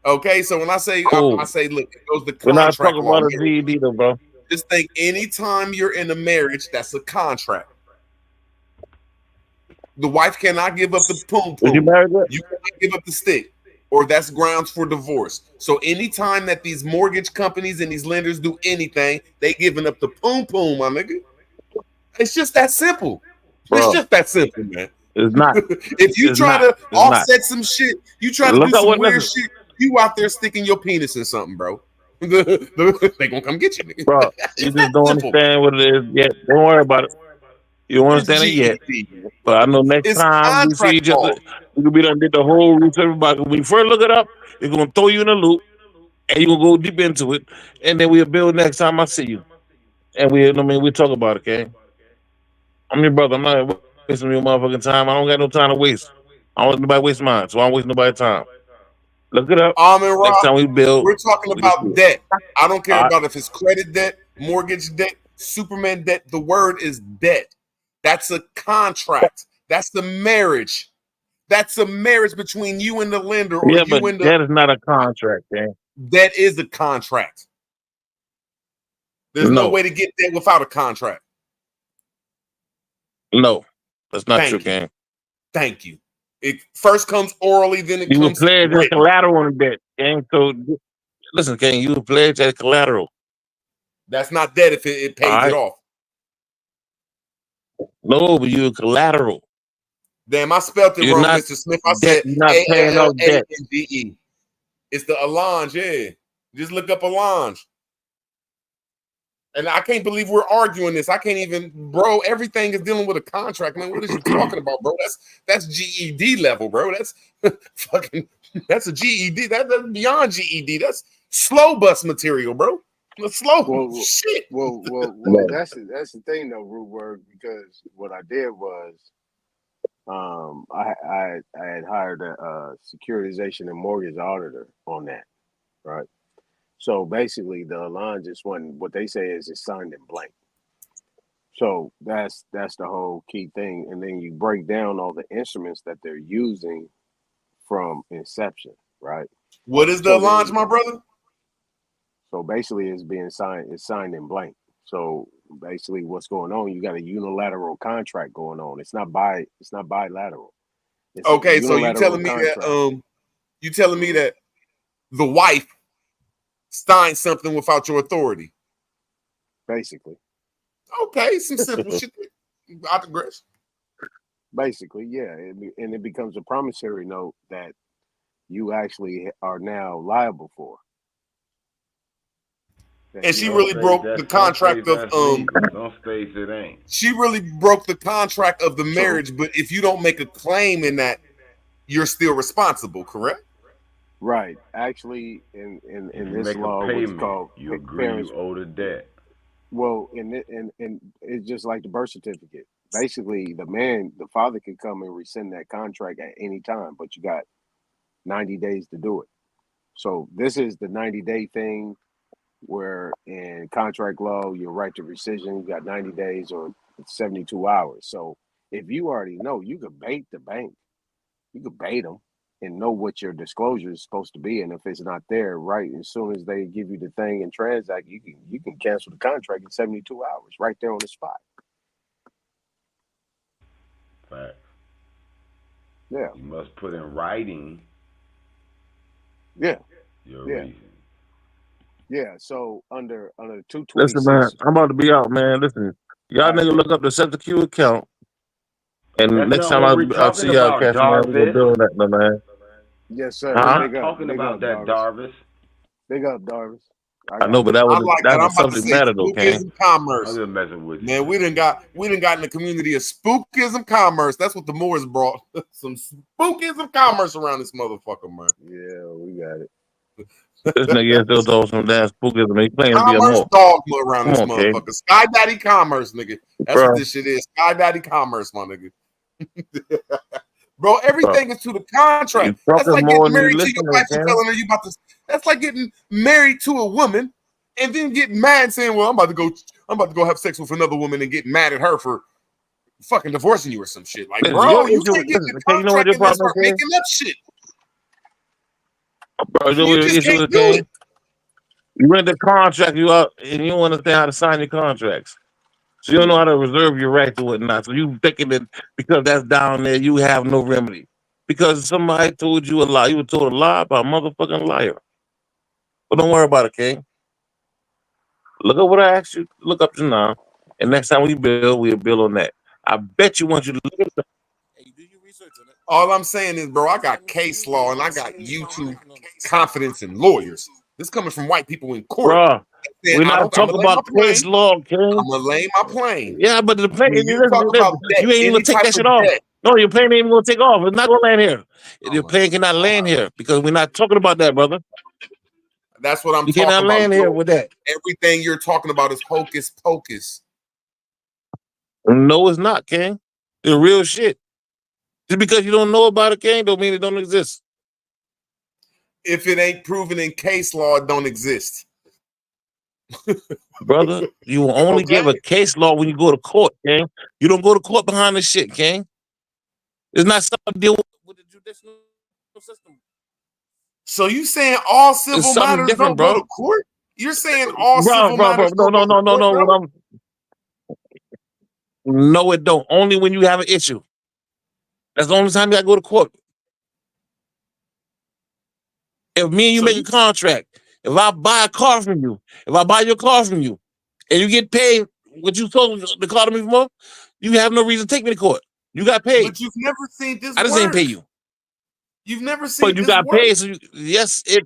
Okay, so when I say Cool. I say, look, it goes to We're not contract talking law. about a GED though, bro. Just think, anytime you're in a marriage, that's a contract. The wife cannot give up the poom Was you poom. married yet? You cannot give up the stick, or that's grounds for divorce. So anytime that these mortgage companies and these lenders do anything, they giving up the poom poom, my nigga. It's just that simple. It's Bro, just that simple, man. it's not. If you It's try not. to It's not. offset some shit, you try to Look do up some what weird listen, shit, you out there sticking your penis in something, bro. They gonna come get you, nigga. bro. You It's just that don't simple. understand what it is yet. Don't worry about it. You don't It's understand it yet. GED. But I know next It's time we see contract each other, law. we could be done did the whole research about it. When you first look it up, it's gonna throw you in a loop and you're gonna go deep into it. And then we'll build next time I see you. And we'll talk about it, okay? I'm your brother. I'm not wasting your motherfucking time. I don't got no time to waste. I don't let nobody waste mine, so I don't waste nobody's time. Look it up. Amin Next Ra, time we build, we're talking we just do about it. debt. I don't care All right. about if it's credit debt, mortgage debt, Superman debt. The word is debt. That's a contract. That's the marriage. That's a marriage between you and the lender, or Yeah, but you and the that is not a contract, man. debt is a contract. There's no No, way to get there without a contract. no, that's not true, Thank you. gang. Thank you. It first comes orally, then it You would comes pledge as written. collateral on debt, gang. So listen, gang, you would pledge as collateral. That's not debt if it All pays it right. off. No, but you collateral. Damn, I spelled it You're wrong, not Mr. Smith. I debt. said You're not paying off debt. ALLANGE. It's the Allange, yeah. Just look up Allange. And I can't believe we're arguing this. I can't even, bro. Everything is dealing with a contract, man. What is you talking about, bro? That's GED level, bro. That's fucking. That's a GED. That's beyond GED. That's slow bus material, bro. Slow shit. Well, that's the thing though, Rootwork, because what I did was, I had hired a securitization and mortgage auditor on that, right? So basically, the line just wasn't what they say is it's signed in blank. So that's the whole key thing, and then you break down all the instruments that they're using from inception, right? What is the launch, my brother? So basically, it's signed in blank. So basically, what's going on? You got a unilateral contract going on. It's not bilateral. It's okay, so you telling me that the wife signed something without your authority? Basically. Okay, some simple shit. I digress. Basically, yeah, and it becomes a promissory note that you actually are now liable for. And she really broke the contract of Don't state it ain't. She really broke the contract of the marriage, but if you don't make a claim in that, you're still responsible, correct? Right. Actually, in this law, what's called you agree you owe the debt. Well, and it's just like the birth certificate. Basically, the father can come and rescind that contract at any time, but you got 90 days to do it. So this is the 90-day thing, where in contract law, your right to rescission, you got 90 days or 72 hours. So if you already know, you could bait the bank. You could bait them and know what your disclosure is supposed to be. And if it's not there, right, as soon as they give you the thing and transact, you can cancel the contract in 72 hours right there on the spot. Fact. Yeah. You must put in writing. Yeah. Your reason. Yeah, so under 226. Listen, man, I'm about to be out, man. Listen, y'all nigga look up the SEPTQ account. And That's next not time what we're I'll see talking y'all about, cats, man, we're gonna Darvis. build that, man. Yes, sir. We're Huh? not talking about that, Darvis. Big up, Darvis. I know, but that was I like that's that. a I'm about to subject say matter though, King. spookism commerce. I'm just messing with you. Man, we done got in the community of spookism commerce. That's what the Moors brought. Some spookism commerce around this motherfucker, man. Yeah, we got it. This nigga still told some damn spookism. He claims to be a Commerce more. dogma around Come this on, King. motherfucker. Sky Daddy commerce, nigga. That's Bro. what this shit is. Sky Daddy commerce, my nigga. Bro, everything is to the contract. You That's talking like more getting than you married to your listening, wife and King. telling her you about to. That's like getting married to a woman and then getting mad and saying, "Well, I'm about to go have sex with another woman," and get mad at her for fucking divorcing you or some shit. Like, Listen, bro, your you issue- can't get in the listen, you know what contract your and then problem start is? making up shit. Bro, you know You what your just issue can't is, do King? it. You read the contract, you out, and you don't understand how to sign your contracts. So you don't know how to reserve your right to it not. So you thinking that because that's down there, you have no remedy. Because somebody told you a lie. You were told a lie by a motherfucking liar. But don't worry about it, King. Look at what I asked you. Look up to now. And next time we'll build on that. I bet you want you to look at the All I'm saying is, bro, I got case law and I got YouTube confidence in lawyers. This coming from white people in court. Bruh, Saying, we're not talking about case law, King. I'm gonna lay my plane. Yeah, but the plane, When you listen, talk about debt, you ain't even any gonna take type that shit of off. debt. No, your plane ain't even gonna take off. It's not gonna land here. Your plane cannot land here because we're not talking about that, brother. That's what I'm You talking cannot about. land here Yo. with that. Everything you're talking about is hocus pocus. No, it's not, King. It's real shit. Just because you don't know about it, King, don't mean it don't exist. If it ain't proven in case law, it don't exist. Brother, you will only give a case law when you go to court, King. You don't go to court behind the shit, King. It's not something to deal with the judicial system. So you saying all civil It's something matters different, don't go bro. to court? You're saying all Bro, civil matters no, don't go to court, bro? what No, it don't. Only when you have an issue. That's the only time you gotta go to court. If me and you make a contract, if I buy a car from you, if I buy your car from you, and you get paid what you sold the car to me for, you have no reason to take me to court. You got paid. But you've never seen this I just work. ain't pay you. You've never seen But you this got work. paid, so yes, it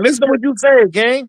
And listen to what you say, gang.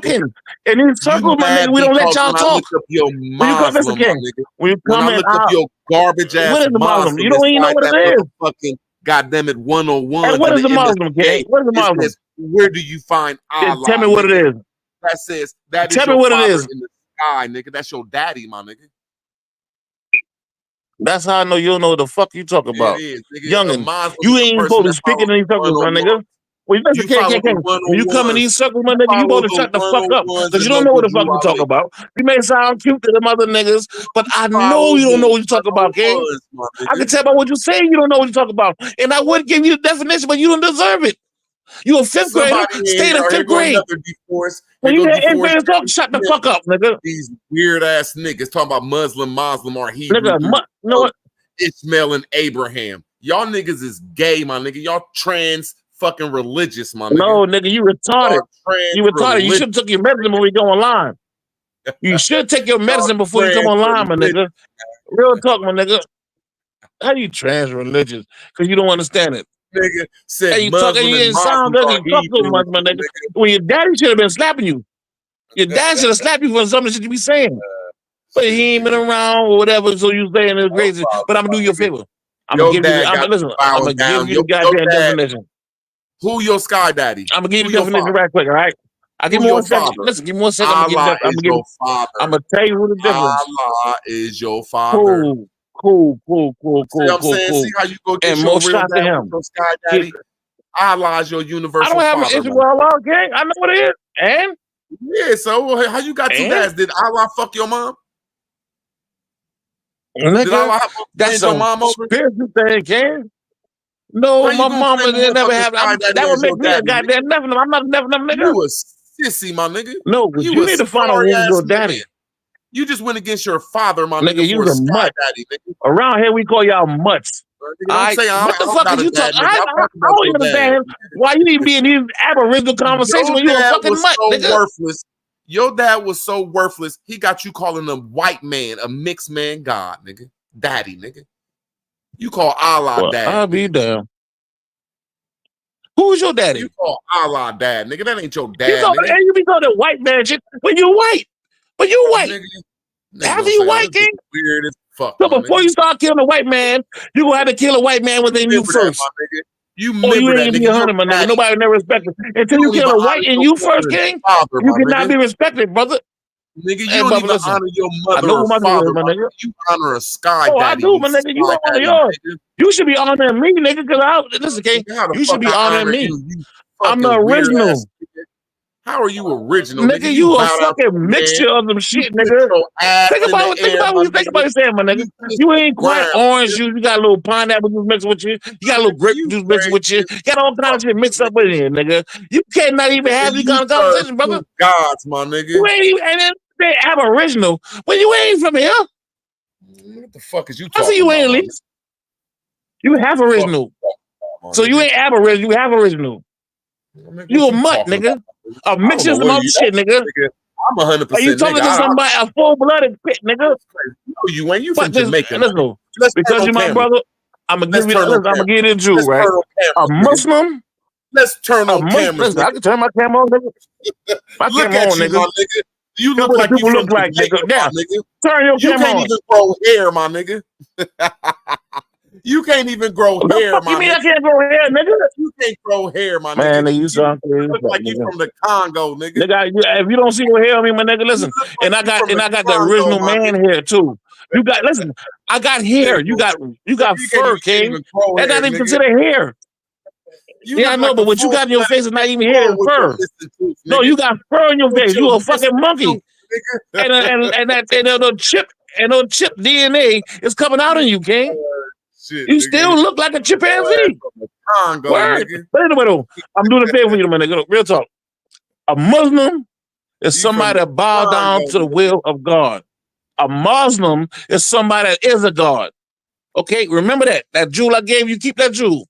talking. In these circles, my mad nigga, we don't let because y'all when I talk. looked up your When you come, listen, Muslim, my King. nigga. When you When come I in, looked up your garbage ass what is the Muslim? You Muslim don't even know inside what that it is. motherfucking goddamn it And 101s what in is the the Muslim, King? MSA, What is the it Muslim? says, where do you find Tell Allah, me what it nigga? is. That says that is Tell me your what it father is. in the sky, nigga. That's your daddy, my nigga. That's how I know you don't know what the fuck you talk It about. is, nigga. A Youngin, Muslim you is a ain't person supposed to that speak follows in these circles, my 101. nigga. When You follow the when you come in 101s. these circles, my You nigga, you follow better the shut the fuck up. 101s Because you and don't the know what the fuck you talk Wujuwale. about. You may sound cute to them other niggas, but I know Follow you don't know the what you talk about, King. 101s, my I can nigga. tell by what you say you don't know what you talk about. And I would give you the definition, but you don't deserve it. You a fifth grader, Somebody stay in here, here fifth go grade. another DeForest. When Here you go get eighth DeForest. grade talk, shut the fuck up, nigga. These weird ass niggas talking about Muslim or Hebrew Nigga, through you know what? Ishmael and Abraham. Y'all niggas is gay, my nigga. Y'all trans fucking religious, my nigga. No, nigga, you retarded. Y'all You retarded. You should have took your medicine when we go online. You should take your medicine before you come online, my nigga. Real talk, my nigga. How you trans religious? Because you don't understand it. Nigga said Hey, you Muslim talking, you and didn't sound Muslims good. are You talk too Hebrew, much, my nigga. Well, your daddy should have been slapping you. Your dad should have slapped you for some of the shit you be saying. But he ain't been around or whatever, so you saying it's crazy. But I'm gonna do you a favor. I'm gonna give you the, I'm gonna give you the goddamn definition. Who your sky daddy? I'm gonna give you Who the your definition father? right quick, all right? I'll give Who me your 1 second. father? Listen, give me 1 second. Allah is your father. I'm gonna tell you who the difference. Allah is your father. Cool. See what I'm saying? See how you go get And your most real shout to dad him. with your sky daddy? Allah is your I universal don't have an father. issue with Allah, gang. I know what it is. And yeah, so how you got two dads? Did Allah fuck your mom? nigga, that's your a mom over? spiritual thing, gang. No, How you my gonna mama claim a didn't never motherfucking have. sky daddy That would as your make me a daddy, goddamn Nephilim. I'm not a Nephilim, nigga. You a sissy, my nigga. No, because you a need to find out sorry who's ass your nigga. daddy. You just went against your father, my Nigga, nigga, you for a a sky mutt. daddy, nigga. Around here, we call y'all mutts. Nigga, don't say What the I don't fuck got is a you dad, talking? nigga. I'm I talking about don't your dad. understand why you even be in these aboriginal conversations Your when you a dad fucking was mutt, so nigga. worthless. Your dad was so worthless. He got you calling him white man, a mixed man god, nigga. Daddy, nigga. You call Allah Well, dad. I'll be damn. Who's your daddy? You call Allah dad, nigga. That ain't your You dad, call, nigga. and you be calling it white man shit when you white. But you white. Nigga After gonna you say, white, this king. is weird as fuck, So my before nigga. you start killing a white man, you gonna have to kill a white man within you Remember that, first. my nigga. You Or you remember ain't that, be nigga. 100, my nigga. Daddy. Nobody never respect it. Until You you don't kill even a honor white in your you mother first, and king, father, you my cannot nigga. be respected, brother. Nigga, you Hey, don't brother, even listen. honor your I mother know who or my nigga father, is, my my nigga. nigga. You honor a sky Oh, I daddy. do, You my nigga. You sky don't honor daddy, yours. nigga. You should be honoring me, nigga, because listen, king, How the you should fuck be I honoring honor me. you? You I'm the fucking weird ass original. nigga. How are you original, nigga? Nigga, You you a bow down to fucking a man. mixture of some You shit, put nigga. your ass Think in the about air, what my you think about nigga. it saying, my nigga. You kiss You the ain't quite ground, orange nigga. juice. You got a little pineapple juice mixed with you. You got a little grape You juice mixed with you. crazy You got all kinds of shit mixed up in here, nigga. You cannot even have these you kind of serve conversations, brother. two gods, my nigga. You ain't even, and then they aboriginal. But you ain't from here. What the fuck is you I talking see you about, ain't at my nigga? least. You have original. So you ain't aboriginal. You have original. You a mutt, nigga. A mixture of some other shit, nigga. I'm 100% Are you talking nigga. to somebody, a full-blooded pit, nigga? No, you ain't. You But from this, Jamaica. let's go. Let's turn Because on you're my camera. brother, I'm gonna give Let's you. turn on I'm gonna camera. give you the Jew, Let's right? turn on A cameras, nigga. Muslim. Let's turn A on Muslim. cameras, Listen, I nigga. can turn my camera on, nigga. My Look camera at on, you, nigga. my nigga. You Here's look what like the you people from look like, Jamaica, nigga. Yeah. my nigga. Turn your You camera can't on. even grow hair, my nigga. You can't even grow What the hair, fuck my you mean nigga. I can't grow hair, nigga? You can't grow hair, my Man, nigga. you sound crazy, look like you nigga. from the Congo, nigga. Nigga, if you don't see no hair on me, my nigga, listen. And I got from the the Congo, original my man nigga. hair too. You got listen. I got hair. You got fur, can't king. even grow That's hair, not even nigga. considered hair. You Yeah, I look know, like but a what you got in your face is not even hair, bull it's with your fur. missing tooth, nigga. No, you got fur in your With face. your You a fucking missing monkey. tooth, nigga. And the chip DNA is coming out on you, king. Shit, You nigga. still look like a Your ass chimpanzee. from the Congo, Word. nigga. But anyway, though, I'm doing a favor for you, my nigga. Real talk. A Muslim is somebody that bow down to the will of God. A Muslim is somebody that is a God. Okay, remember that. That jewel I gave you, keep that jewel.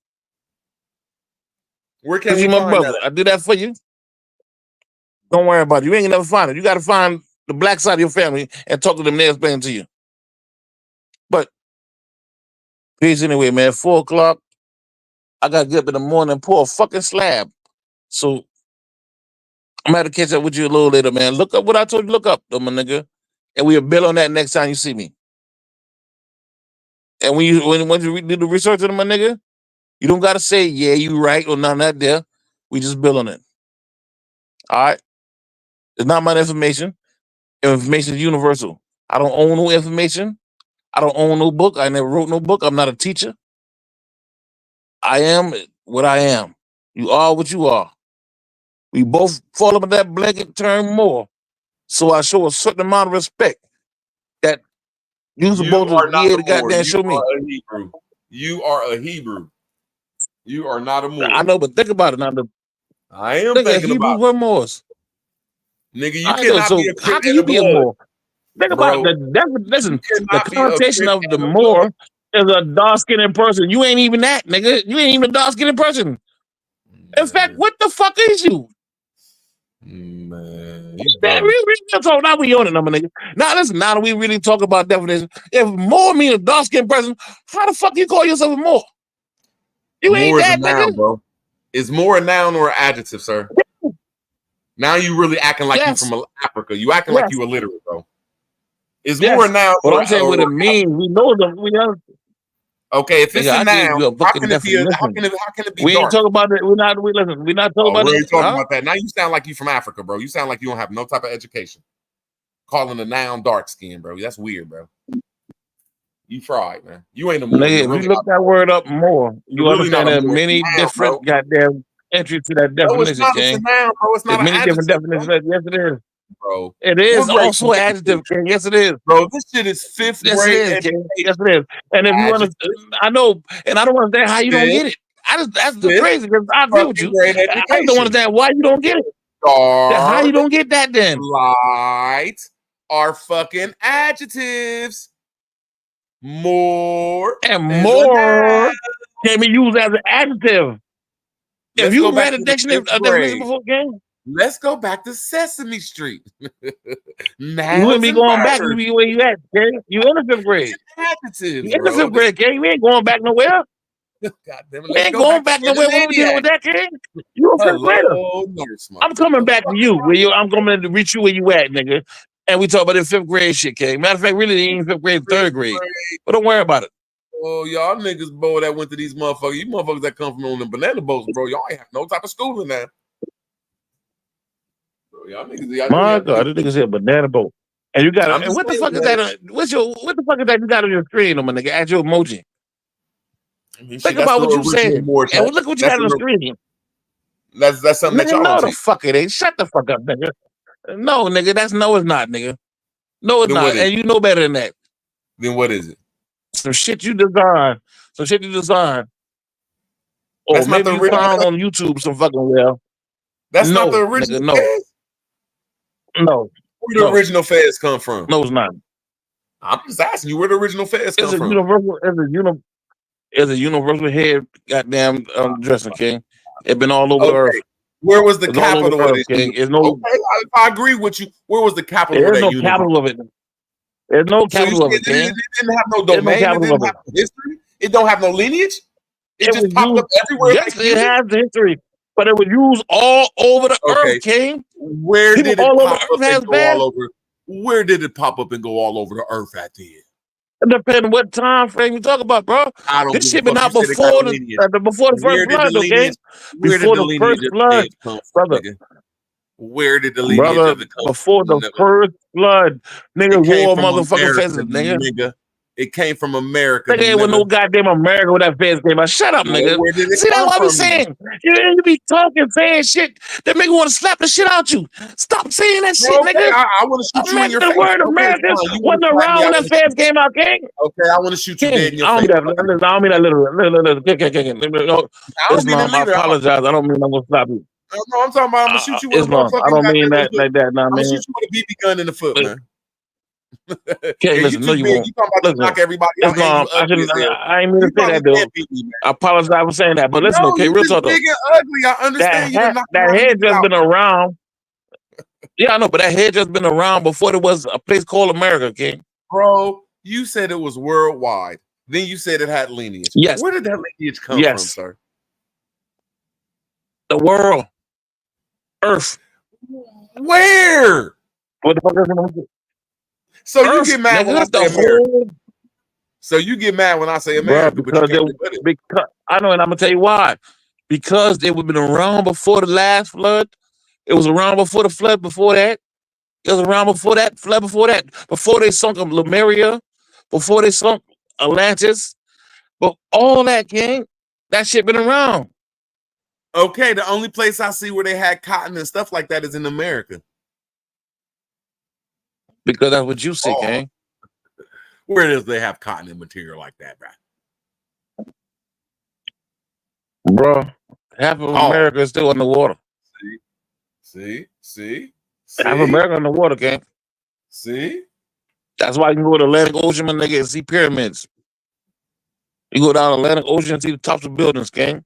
Where can Because we you my find brother. that? I did that for you. Don't worry about it. You ain't gonna never find it. You got to find the black side of your family and talk to them. They'll explain it to you. But peace anyway, man. 4 o'clock. I got to get up in the morning and pour a fucking slab. So I'm going to have to catch up with you a little later, man. Look up what I told you. Look up, though, my nigga. And we'll build on that next time you see me. And when you do the research on it, my nigga, you don't got to say, yeah, you right or none of that there. We just build on it. All right? It's not my information. Information is universal. I don't own no information. I don't own no book. I never wrote no book. I'm not a teacher. I am what I am. You are what you are. We both fall under that blanket term more. So I show a certain amount of respect that you're You supposed to are be not able a to Moor. goddamn You show me. are a Hebrew. You are a Hebrew. You are not a Moor. I know, but think about it now. I am Nigga, thinking Hebrews about were Moors. it. Nigga, you I know. cannot be So a how Crip can and you a be a Blood, Moor? Think about bro. it. Listen, You the cannot be a connotation Crip of the and a Blood. Moor is a dark-skinned person. You ain't even that, nigga. You ain't even a dark-skinned person. In fact, what the fuck is you? Man, Man, we talk now. We on it, number nigga. Now listen. Now that we really talk about definition, if Moor mean a dark-skinned person, how the fuck you call yourself a Moor? You ain't Moor is a that, noun, nigga. bro. Is Moor a noun or an adjective, sir? Now you really acting like Yes. you from Africa. You acting Yes. like you illiterate, bro. Is Yes. Moor a noun But or I'm saying what it means. We know them. We know. okay? If it's Nigga, a I gave noun, you a how fucking can it be? How definition. can it be We ain't dark? talking about it. We're not talking Oh, about we ain't it. talking Huh? about that. Now you sound like you from Africa, bro. You sound like you don't have no type of education. Calling a noun dark skin, bro. That's weird, bro. You fried, man. You ain't a Moor. Nigga, You're if really you look that word up more, you You're really not understand a there are Moor. It's many a noun, bro. different goddamn entries to that No, it's definition, not. It's a King. noun, bro. It's There's not an many different adjective, bro. definitions. Yes, it is. Bro, It is what grade also you an in? adjective, King. Yes, it is. Bro, this shit is fifth Yes, it grade is, King. Yes, education. it is. And if you Adjective. understand, I know, and I don't understand how you don't Fifth, get it. That's the fifth crazy because I agree with fucking you. grade I just don't education. understand why you don't get it. How you Dark, don't get that then? light are fucking adjectives. More And is a more noun. can be used as an adjective. If Let's you go back read a to the dictionary fifth definition grade. before, King, Let's go back to Sesame Street. you wouldn't Nouns be and going back. You'd verbs. be where you at, King. You in the fifth grade. Adjectives, You in the bro. fifth grade, King. We ain't going back nowhere. God damn it. We Let's ain't go going back to back Ed nowhere. and What we dealing with Maniac. that, King? You a fifth grader. Hello, nurse, I'm coming motherfucker. back to you. Where you? I'm coming to reach you where you at, nigga. And we talk about the fifth grade shit, King. Matter of fact, really, it ain't fifth grade, third grade. But don't worry about it. Oh, y'all niggas, bro, that went to these motherfuckers. You motherfuckers that come from on the banana boats, bro. Y'all ain't have no type of schooling now. Bro, y'all niggas, y'all My have God, this nigga said banana boat. And you got I'm and just what the saying, fuck is man. that? What the fuck is that you got on your screen, my nigga? Add your emoji. I mean, shit, Think that's about the what you original said. more And chat. look what you That's got on the the screen. that's something that Nigga, y'all no, don't the teach. fuck it ain't. Shut the fuck up, nigga. No, nigga, it's not, nigga. No, it's Then not. what is And it? you know better than that. Then what is it? Some shit you design. Some shit you design. Or That's not maybe the you original. found on YouTube some fucking well. That's not the No, original nigga, no. Fez. No. Where the original Fez come from? No, it's not. I'm just asking you where the original Fez come It's a from. universal, it's a universal head goddamn dressing, King. It's been all over the earth. Okay. Where was the It's all over capital the of earth, this? King. It's no Okay, I agree with you. Where was the capital of there's that no universe? capital of it. There's no So you capital of said it, King. it didn't have no There's no domain. It capital of didn't it. have no history. It don't have no lineage. It It just was popped up used, everywhere yes, like it humans. has the history, but it was used all over the Okay. earth, King. Where People did it all over pop the up earth has and go bad. all over? Where did it pop up and go all over the earth at the end? It depends on what time frame you talk about, bro. I don't This give a shit been fuck. You out said it got a before lineage. before the first Where did the flood, okay? lineage? Where did Before the the first lineage of flood, Fez come from, brother. nigga? Where did the lineage Brother, of it come before the from? first flood, nigga It came wore from motherfucking America, fences, nigga. nigga. It came from America, Nigga ain't with no nigga. goddamn America with that fence came out. Shut up, Well, nigga. where did it See, that's come what I be from then? saying. You be talking, saying shit that make me want to slap the shit out you. Stop saying that shit, Well, okay, nigga. I want to shoot you in your The face. word Okay, America fine. You want wasn't to slap me? around I when that want to fence shoot. came out, King. Okay, I want to shoot you dead in King, your I don't face. mean that. I don't mean that literally. I don't mean it Islam, I neither. apologize. I don't mean I'm gonna stop you. No, I'm talking about I'm gonna shoot you with a Islam, I motherfucking don't mean goddamn. that like that. Nah, I'm gonna man. shoot you with a BB gun in the foot, man. Okay, And you listen, no, too you big. won't. You talking about to Listen, knock everybody out, and Islam, you ugly as hell. I ain't mean to You say that, probably dude. can't beat me, man. I apologize for saying that, but listen, No, okay, you real just talk though. big and ugly. I understand you to knock a That lot of head niggas just out, been man. around. Yeah, I know, but that head just been around before there was a place called America, King. Bro, you said it was worldwide. Then you said it had lineage. Yes. Where did that lineage come from, Yes. sir? The world. Earth. Where? What the fuck is it? So Earth, you get mad when I nigga, say the America. whole. So you get mad when I say Bro, America, but you can't do it. because I know, and I'm gonna tell you why. Because they would have been around before the last flood. It was around before the flood. Before that, it was around before that flood. Before that, before they sunk Lemuria, before they sunk Atlantis, but all that, King, that shit been around. Okay, the only place I see where they had cotton and stuff like that is in America. Because that's what you say, King. Where does they have cotton and material like that, bro? Bro, half of America is still underwater. See? Half of America underwater, King. See? That's why you can go to the Atlantic Ocean, my nigga, and see pyramids. You go down the Atlantic Ocean and see the tops of buildings, King.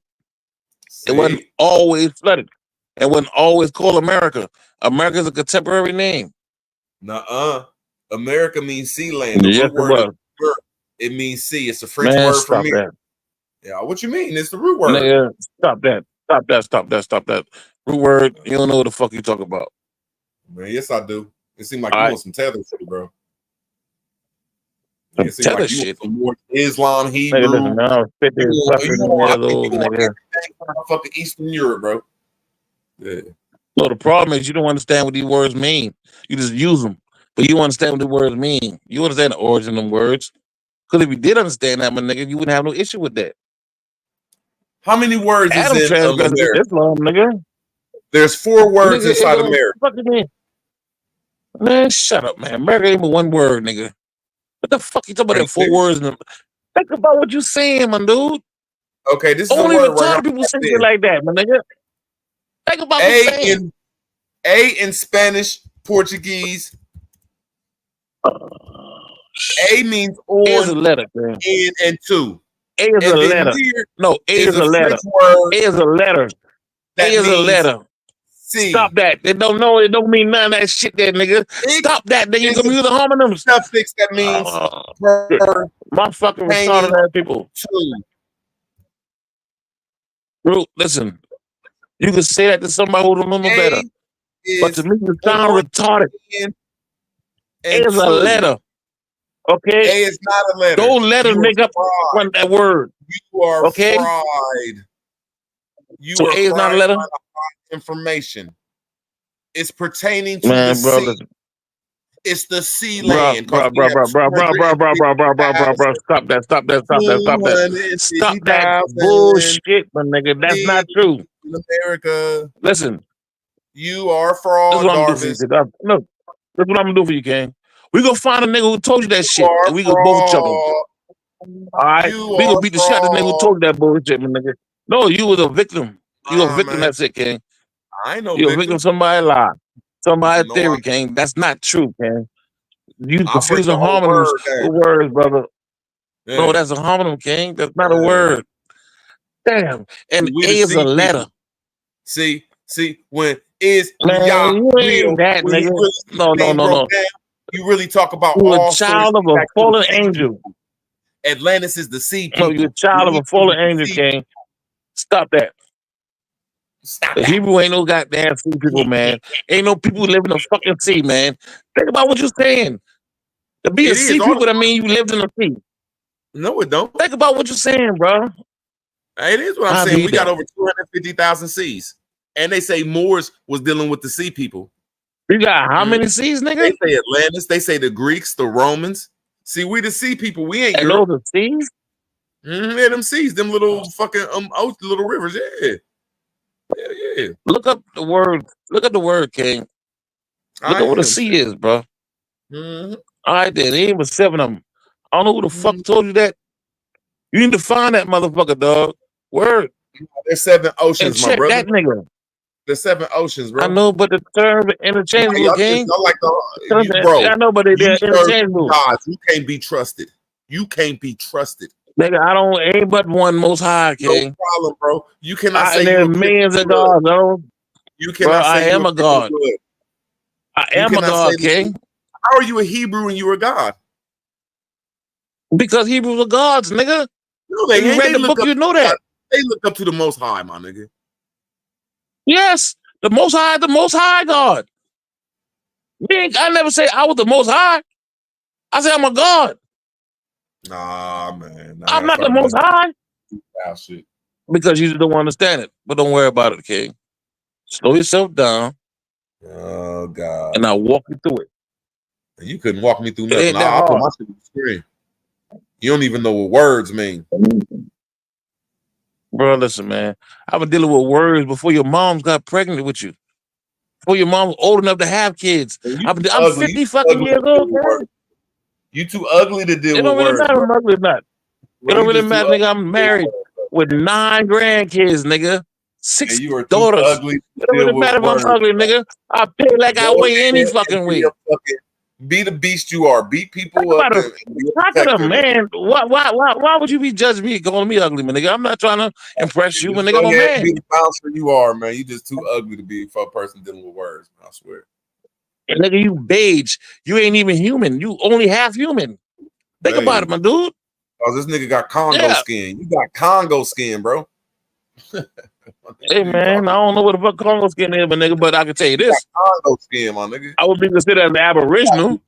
It wasn't always flooded. It wasn't always called America. America is a contemporary name. Nuh-uh. America means sea land. The Yes, root it word was. it means sea. It's a French Man, word for stop me. that. Yeah, what you mean? It's the root word. Nigga, stop that. Root word, you don't know what the fuck you talk about. Man, yes, I do. It seems like All you right. want some tether shit, bro. Yeah, it seems Tether like you shit. want some more Islam, Nigga, Hebrew. listen, man, I was 50 You and want fucking years old, nigga. everything from fucking Eastern Europe, bro. Yeah. No, the problem is you don't understand what these words mean. You just use them, but you don't understand what the words mean. You understand the origin of them words. Because if you did understand that, my nigga, you wouldn't have no issue with that. How many words Adam is in transgressed America? Islam, nigga. There's 4 words Nigga, inside it don't America. fucking mean. Man, shut up, man. America ain't but one word, nigga. What the fuck you talking about? That 4 words? Think about what you saying, my dude. Okay, this is a Only word right here. retarded people say shit like that, my nigga. Think about what you're saying. A in Spanish, Portuguese. A means on. A is a letter, man. In and two. A is a letter. No, A is a letter. A is a letter. A is a letter. C. Stop that. They don't know. It don't mean none of that shit there, nigga. Stop that. Then you can use the homonyms. Suffix that means my fucking retarded ass people. Two. Bro, listen. You can say that to somebody who don't know no better. But to me, you sound retarded. A is a letter. Okay? A is not a letter. Those letters make up that word. You are okay? fried. You So are A is not a fried letter? by the hot information. It's pertaining to Man, the bro, sea. listen. It's the sea Bro, land. stop that bullshit, my nigga. That's not true. In America. Listen. You are fraud, This is what I'm gonna do for you, King. Look, this is what I'm gonna do for you, King. We gonna find a nigga who told you that shit, and we gonna both chuckle. All right, we gonna beat the shit out of the nigga who told you that bullshit, my nigga. No, you was a victim. You a victim. Man. That's it, King. I ain't no You a victim. victim. Somebody lie. Somebody No, theory, King. That's not true, King. You I break confusing the whole homonyms word down. with words, brother. Yeah. No, that's a homonym, King. That's not a word. Damn. And We A the is sea a letter. people. See, when is Man, you ain't that, when you nigga. really No. broke down, you really talk about You a all stories child of a back to the fallen sea angel. people. Atlantis is the sea No, people. you're a child of a fallen angel, King. Stop that. Stop The that. Hebrew ain't no goddamn sea people, man. Ain't no people who live in the fucking sea, man. Think about what you're saying. To be It a is. sea All people, the- that mean you lived in the sea. No, it don't. Think about what you're saying, bro. It is what I'm I saying. be We got that. over 250,000 seas. And they say Moors was dealing with the sea people. You got how many seas, They nigga? say Atlantis. They say the Greeks, the Romans. See, we the sea people. We ain't And Europe. those are seas? Yeah, them seas, them little fucking little rivers. Yeah. Look up the word. Look up the word, King. Look at what a sea is, bro. Mhm. All right, then. There ain't but 7 of them. I don't know who the fuck told you that. You need to find that motherfucker, dog. Word. There's 7 And oceans, my check brother. that nigga. There's 7 oceans, bro. I know, but the terms are interchangeable, Y'all King. like bro. I know, but they're You serve interchangeable. gods. You can't be trusted. You can't be trusted. Nigga, I don't ain't but one most high, No King. problem, bro. You cannot say And you there's a millions of blood. gods, bro. You Bro, cannot I say you am a god. blood. I You am a cannot god, say King. How are you a Hebrew and you a God? Because Hebrews are gods, nigga. No, they If you ain't. read They the look book, up you know to God. that. They look up to the Most High, my nigga. Yes, the most high God. I never say I was the most high. I say I'm a god. Nah, man. Now I'm y'all not the starting most high. that shit. Because you don't understand it. But don't worry about it, King. Slow yourself down. Oh God. And I'll walk you through it. You couldn't walk me through It nothing. ain't that I'll put hard. my shit on the screen. You don't even know what words mean. Bro, listen, man. I've been dealing with words before your moms got pregnant with you. Before your mom's old enough to have kids. I'm Ugly. 50 fucking years old, man. You too ugly to deal It don't with really words, matter bro. if I'm ugly or not. It Bro, don't you really just too matter, ugly nigga. I'm married with 9 grandkids, nigga. 6 and you are too daughters. ugly It to don't deal really with matter if I'm words. ugly, nigga. I pay like I Go weigh any ahead fucking and way. be the beast you are. Beat people Think up about it. and be a How could a protector, nigga. man? Why would you be judging me, calling me ugly, man, nigga? I'm not trying to impress you, Just man, nigga. go I'm a ahead and be man. the bouncer you are, man. You just too ugly to be for a person dealing with words, man, I swear. And nigga, you beige. You ain't even human. You only half human. Think about it, my dude. Oh, this nigga got Congo Yeah. skin. You got Congo skin, bro. Hey man, I don't know what the fuck Congo skin is, but nigga, but I can tell you You this. got Congo skin, my nigga. I would be considered an aboriginal.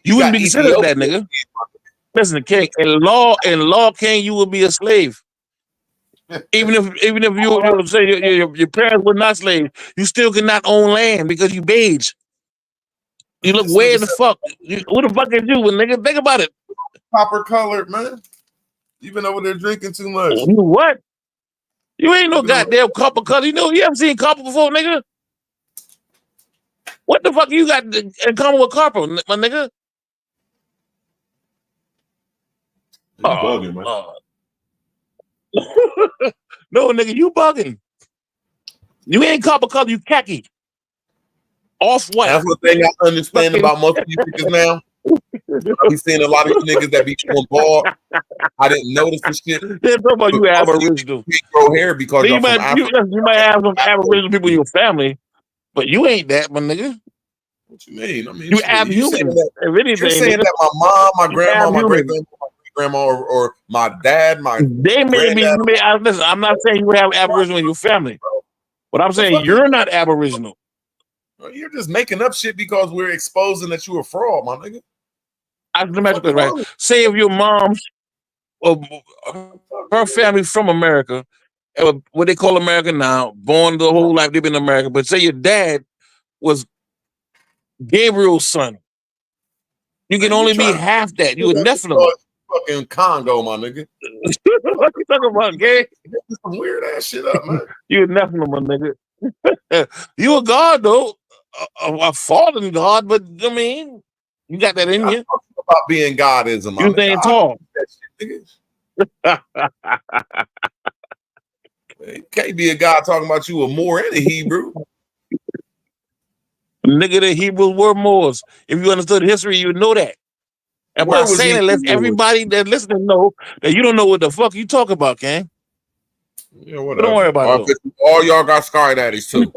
You wouldn't got be considered that, Ethiopian nigga. Listen, King, in law, King, you would be a slave. Even if you say your parents were not slaves, you still cannot own land because you beige. You look way in the fuck. Who the fuck is you, nigga? Think about it. Copper colored, man. You been over there drinking too much. You what? You ain't no goddamn copper color. You ever seen copper before, nigga? What the fuck you got in common with copper, my nigga? You bugging, man. No, nigga, you bugging. You ain't copper color, you khaki. Off-white. That's the thing I understand about most of you niggas now. He's seeing a lot of you niggas that be going bald. I didn't notice this shit. They're talking about you aboriginal. You grow hair because You y'all from might, Africa. you might have some aboriginal people in your family, but you ain't that, my nigga. What you mean? I mean, You shit, abhuman. If anything, you're saying nigga, that my mom, my grandma, my abhuman. great grandma, or my dad, my They may be. granddad. Listen, I'm not saying you have aboriginal in your family, but I'm saying you're not aboriginal. You're just making up shit because we're exposing that you a fraud, my nigga. I can imagine, right? Say if your mom's or her family from America, what they call America now, born the whole life they've been in America, but say your dad was Gabriel's son. You can only be half that. You a Nephilim. Fucking Congo, my nigga. What you talking about, gay? Some weird ass shit up, man. You a Nephilim, my nigga. You a god though, a fallen god, but I mean, you got that in you. About being godism, my You nigga. ain't tall. You can't be a god talking about you a Moor and a Hebrew. Nigga, the Hebrews were Moors. If you understood history, you would know that. And by saying it, let everybody that listening know that you don't know what the fuck you talk about, King. Yeah, whatever. Don't worry about it. All y'all got scar daddies too.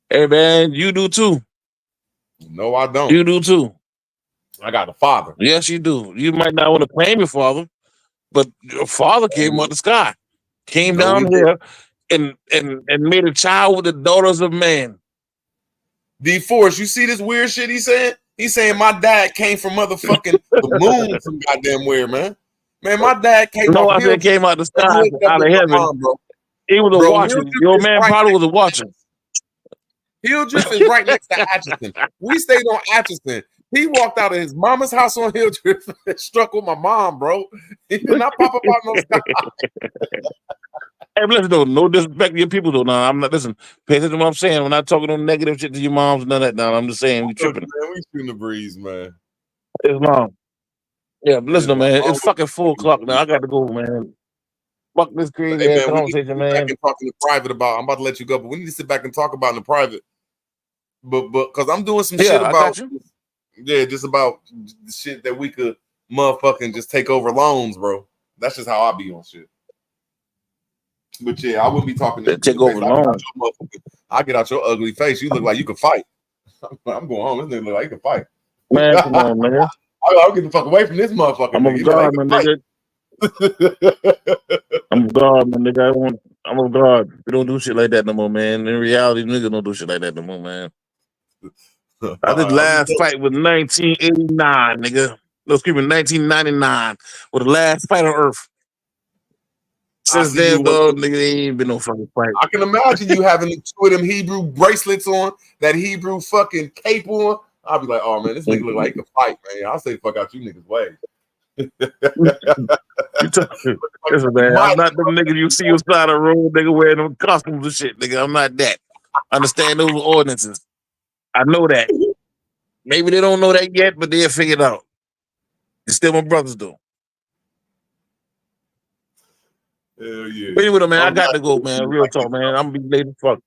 Hey man, you do too. No, I don't. You do too. I got a father. Yes, you do. You might not want to claim your father, but your father came out the sky, came down here, and made a child with the daughters of man. D-Force, you see this weird shit he's saying? He's saying my dad came from motherfucking the moon from goddamn where, man. Man, my dad came No, off I said came out the sky, out of heaven. bro. He was a watcher. Your man probably was a watcher. Hildreth is right next to Atchison. We stayed on Atchison. He walked out of his mama's house on Hildreth and struck with my mom, bro. He did not pop up out no sky. Hey, listen though, no disrespect to your people though. Now I'm not listen. Pay attention to what I'm saying. We're not talking no negative shit to your moms, none of that. Now I'm just saying we tripping. Man, we shooting the breeze, man. It's long. Yeah, but listen, man. It's fucking 4 o'clock now. I got to go, man. Fuck this crazy ass conversation, man. Talking in private about. I'm about to let you go, but we need to sit back and talk about in the private. But because I'm doing some shit about. Yeah, just about the shit that we could motherfucking just take over loans, bro. That's just how I be on shit. But yeah, I wouldn't be talking to take over loans. I get out your ugly face. You look like you could fight. I'm going home. This nigga look like he can fight. Man, come on, man. I'll get the fuck away from this motherfucker. I'm a god, man, nigga. I'm a god, man, nigga. I'm a god. We don't do shit like that no more, man. In reality, niggas don't do shit like that no more, man. I did last fight with 1989, nigga. No, excuse me, 1999 was the last fight on earth. Since then, though, nigga, there ain't been no fucking fight. I can imagine you having 2 of them Hebrew bracelets on, that Hebrew fucking cape on. I'll be like, oh man, this nigga look like he can fight, man. I'll say the fuck out you niggas' way. Listen, man, I'm not them niggas you see on the side of the road, nigga, wearing them costumes and shit, nigga. I'm not that. Understand those ordinances. I know that. Maybe they don't know that yet, but they'll figure it out. It's still my brothers, though. Hell yeah. But anyway, man, I got to go, man. Real talk, man. I'm gonna be late as fuck.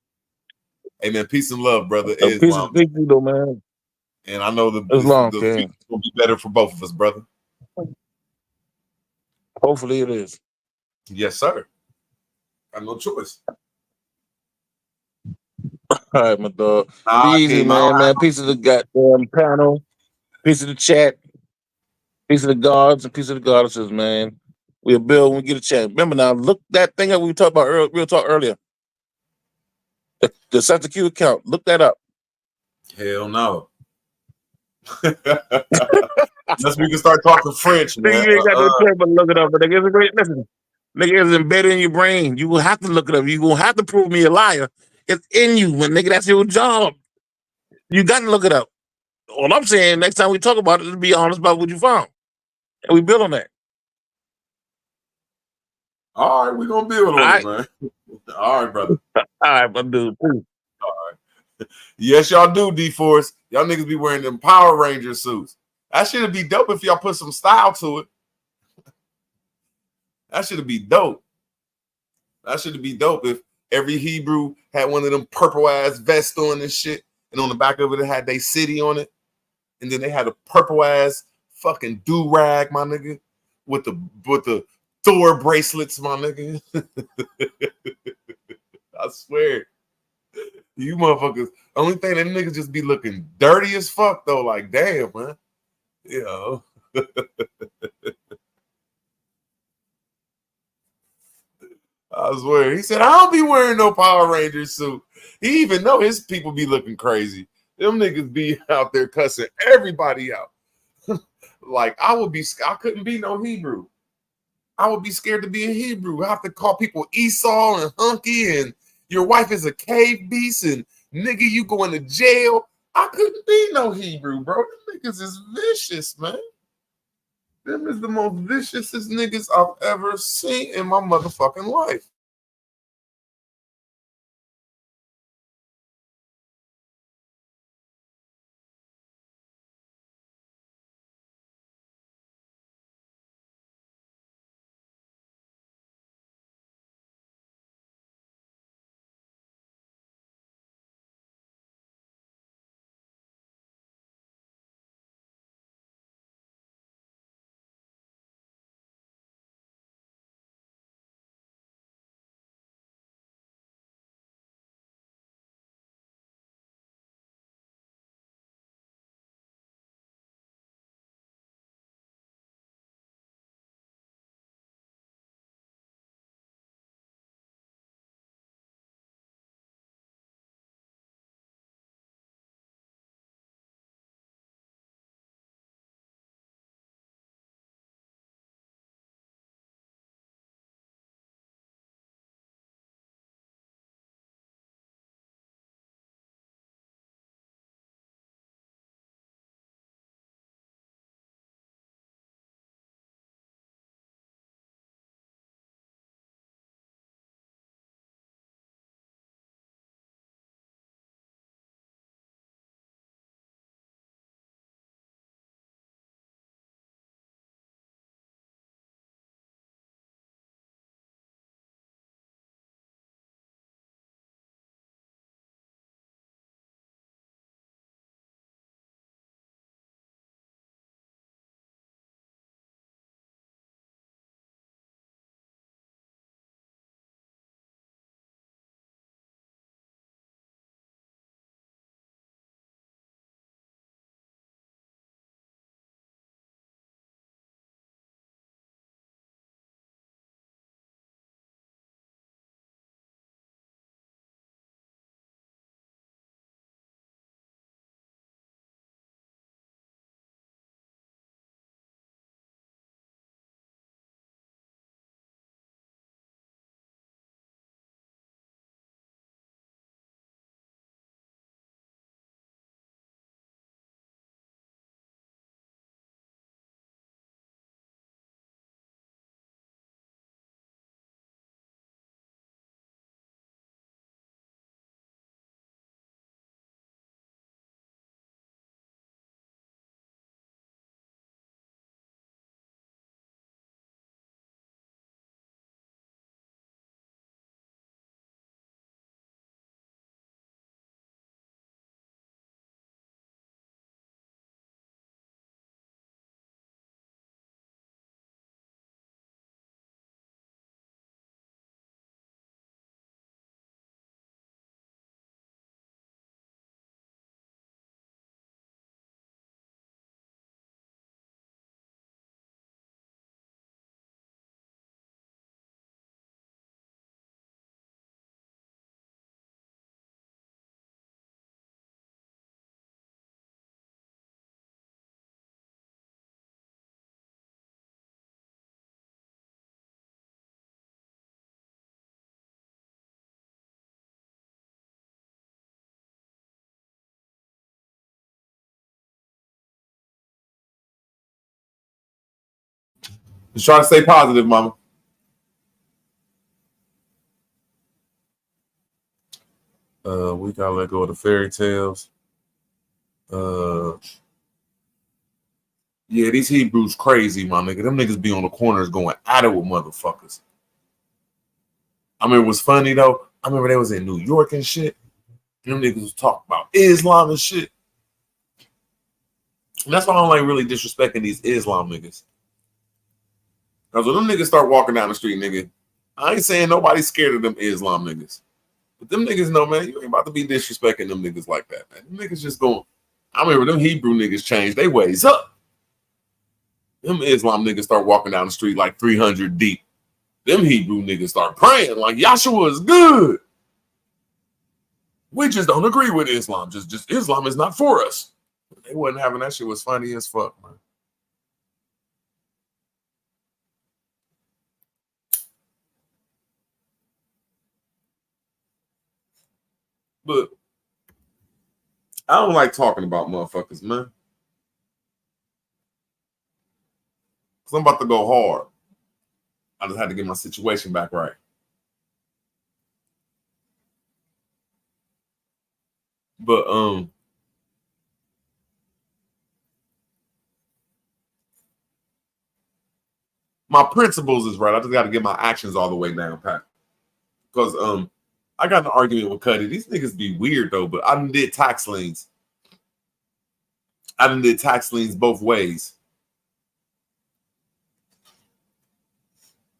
Hey, man, peace and love, brother. Peace and peace, though, man. And I know the future's gonna be better for both of us, brother. Hopefully it is. Yes, sir. Got no choice. All right, my dog. Be easy, man. Peace of the goddamn panel. Peace of the chat. Peace of the gods and peace of the goddesses, man. We'll build when we get a chance. Remember now, look that thing up we talked about real talk earlier. The Santa Q account. Look that up. Hell no. Unless we can start talking French, man. Nigga, you ain't got no choice but look it up. But nigga, it's a great listen. Nigga, it's embedded in your brain. You will have to look it up. You gonna have to prove me a liar. It's in you, man. Nigga, that's your job. You got to look it up. All I'm saying, next time we talk about it, be honest about what you found. And we build on that. All right, we're gonna build on it, man. All right, brother. All right, my dude. Too. All right. Yes, y'all do, D-Force. Y'all niggas be wearing them Power Ranger suits. That should be dope if y'all put some style to it. That should be dope. That should be dope if every Hebrew had one of them purple ass vests on and shit, and on the back of it had their city on it, and then they had a purple ass fucking do rag, my nigga, with the Thor bracelets, my nigga. I swear, you motherfuckers. Only thing that niggas just be looking dirty as fuck though. Like, damn, man. You know. I swear. He said, I don't be wearing no Power Ranger suit. He even know his people be looking crazy. Them niggas be out there cussing everybody out. Like, I couldn't be no Hebrew. I would be scared to be a Hebrew. I have to call people Esau and Hunky, and your wife is a cave beast, and nigga, you going to jail. I couldn't be no Hebrew, bro. Them niggas is vicious, man. Them is the most viciousest niggas I've ever seen in my motherfucking life. Just try to stay positive, mama. We gotta let go of the fairy tales. Yeah, these Hebrews crazy, my nigga. Them niggas be on the corners going at it with motherfuckers. I remember it was funny though. I remember they was in New York and shit. Them niggas was talking about Islam and shit. And that's why I don't like really disrespecting these Islam niggas. Because when them niggas start walking down the street, nigga, I ain't saying nobody's scared of them Islam niggas. But them niggas know, man, you ain't about to be disrespecting them niggas like that, man. Them niggas just going. I remember them Hebrew niggas changed their ways up. Them Islam niggas start walking down the street like 300 deep. Them Hebrew niggas start praying like Yahshua is good. We just don't agree with Islam. Just Islam is not for us. They wasn't having that shit. Was funny as fuck, man. But I don't like talking about motherfuckers, man. Cause I'm about to go hard. I just had to get my situation back right. But my principles is right. I just got to get my actions all the way down, Pat. Because I got an argument with Cuddy. These niggas be weird though, but I done did tax liens. I done did tax liens both ways.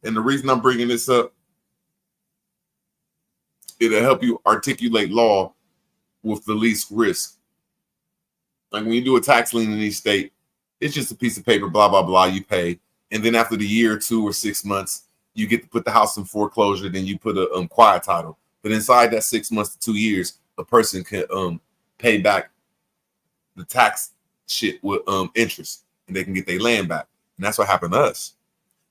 And the reason I'm bringing this up, it'll help you articulate law with the least risk. Like when you do a tax lien in each state, it's just a piece of paper, blah, blah, blah, you pay. And then after the year, 2 or 6 months, you get to put the house in foreclosure, then you put a quiet title. But inside that 6 months to 2 years, a person can pay back the tax shit with interest, and they can get their land back. And that's what happened to us.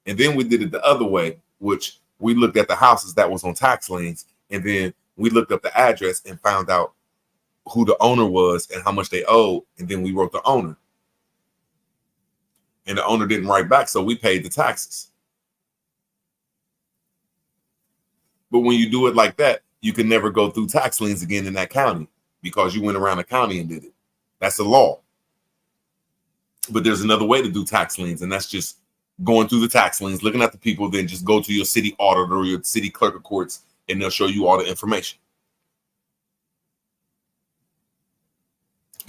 And then we did it the other way, which we looked at the houses that was on tax liens, and then we looked up the address and found out who the owner was and how much they owed, and then we wrote the owner. And the owner didn't write back, so we paid the taxes. But when you do it like that, you can never go through tax liens again in that county because you went around the county and did it. That's the law. But there's another way to do tax liens, and that's just going through the tax liens, looking at the people, then just go to your city auditor or your city clerk of courts, and they'll show you all the information.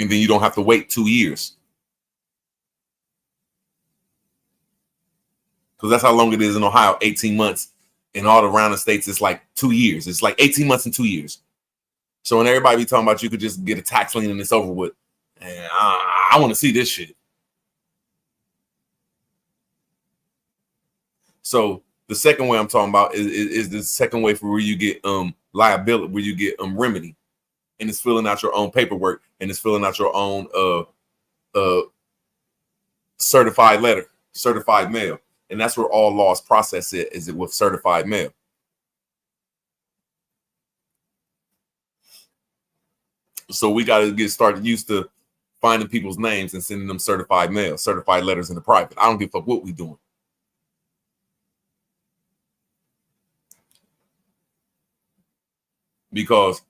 And then you don't have to wait 2 years. Because that's how long it is in Ohio, 18 months. In all the around the states, it's like 2 years. It's like 18 months and 2 years. So when everybody be talking about you could just get a tax lien and it's over with, and I want to see this shit. So the second way I'm talking about is the second way for where you get liability, where you get remedy, and it's filling out your own paperwork, and it's filling out your own certified letter, certified mail. And that's where all laws process it, is it with certified mail. So we got to get started used to finding people's names and sending them certified mail, certified letters in the private. I don't give a fuck what we doing. Because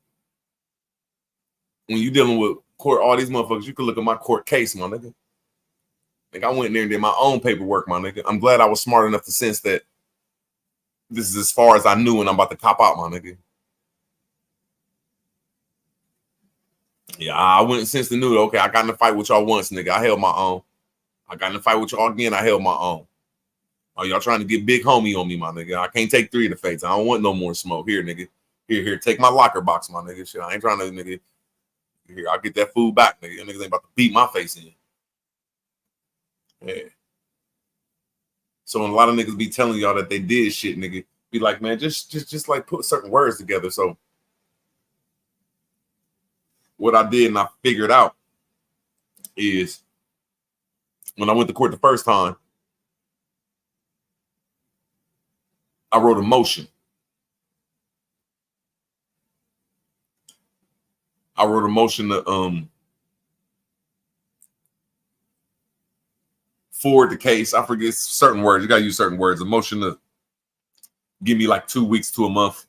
when you dealing with court, all these motherfuckers, you can look at my court case, my nigga. Like I went in there and did my own paperwork, my nigga. I'm glad I was smart enough to sense that this is as far as I knew and I'm about to cop out, my nigga. Yeah, I went and sensed and knew, okay, I got in a fight with y'all once, nigga. I held my own. I got in a fight with y'all again. I held my own. Oh, y'all trying to get big homie on me, my nigga. I can't take 3 of the fates. I don't want no more smoke. Here, nigga. Here, take my locker box, my nigga. Shit, I ain't trying to, nigga. Here, I'll get that food back, nigga. Niggas ain't about to beat my face in. Yeah. So when a lot of niggas be telling y'all that they did shit, nigga, be like, man, just like put certain words together. So what I did and I figured out is when I went to court the first time, I wrote a motion. I wrote a motion to forward the case. I forget certain words. You gotta use certain words. A motion to give me like 2 weeks to a month.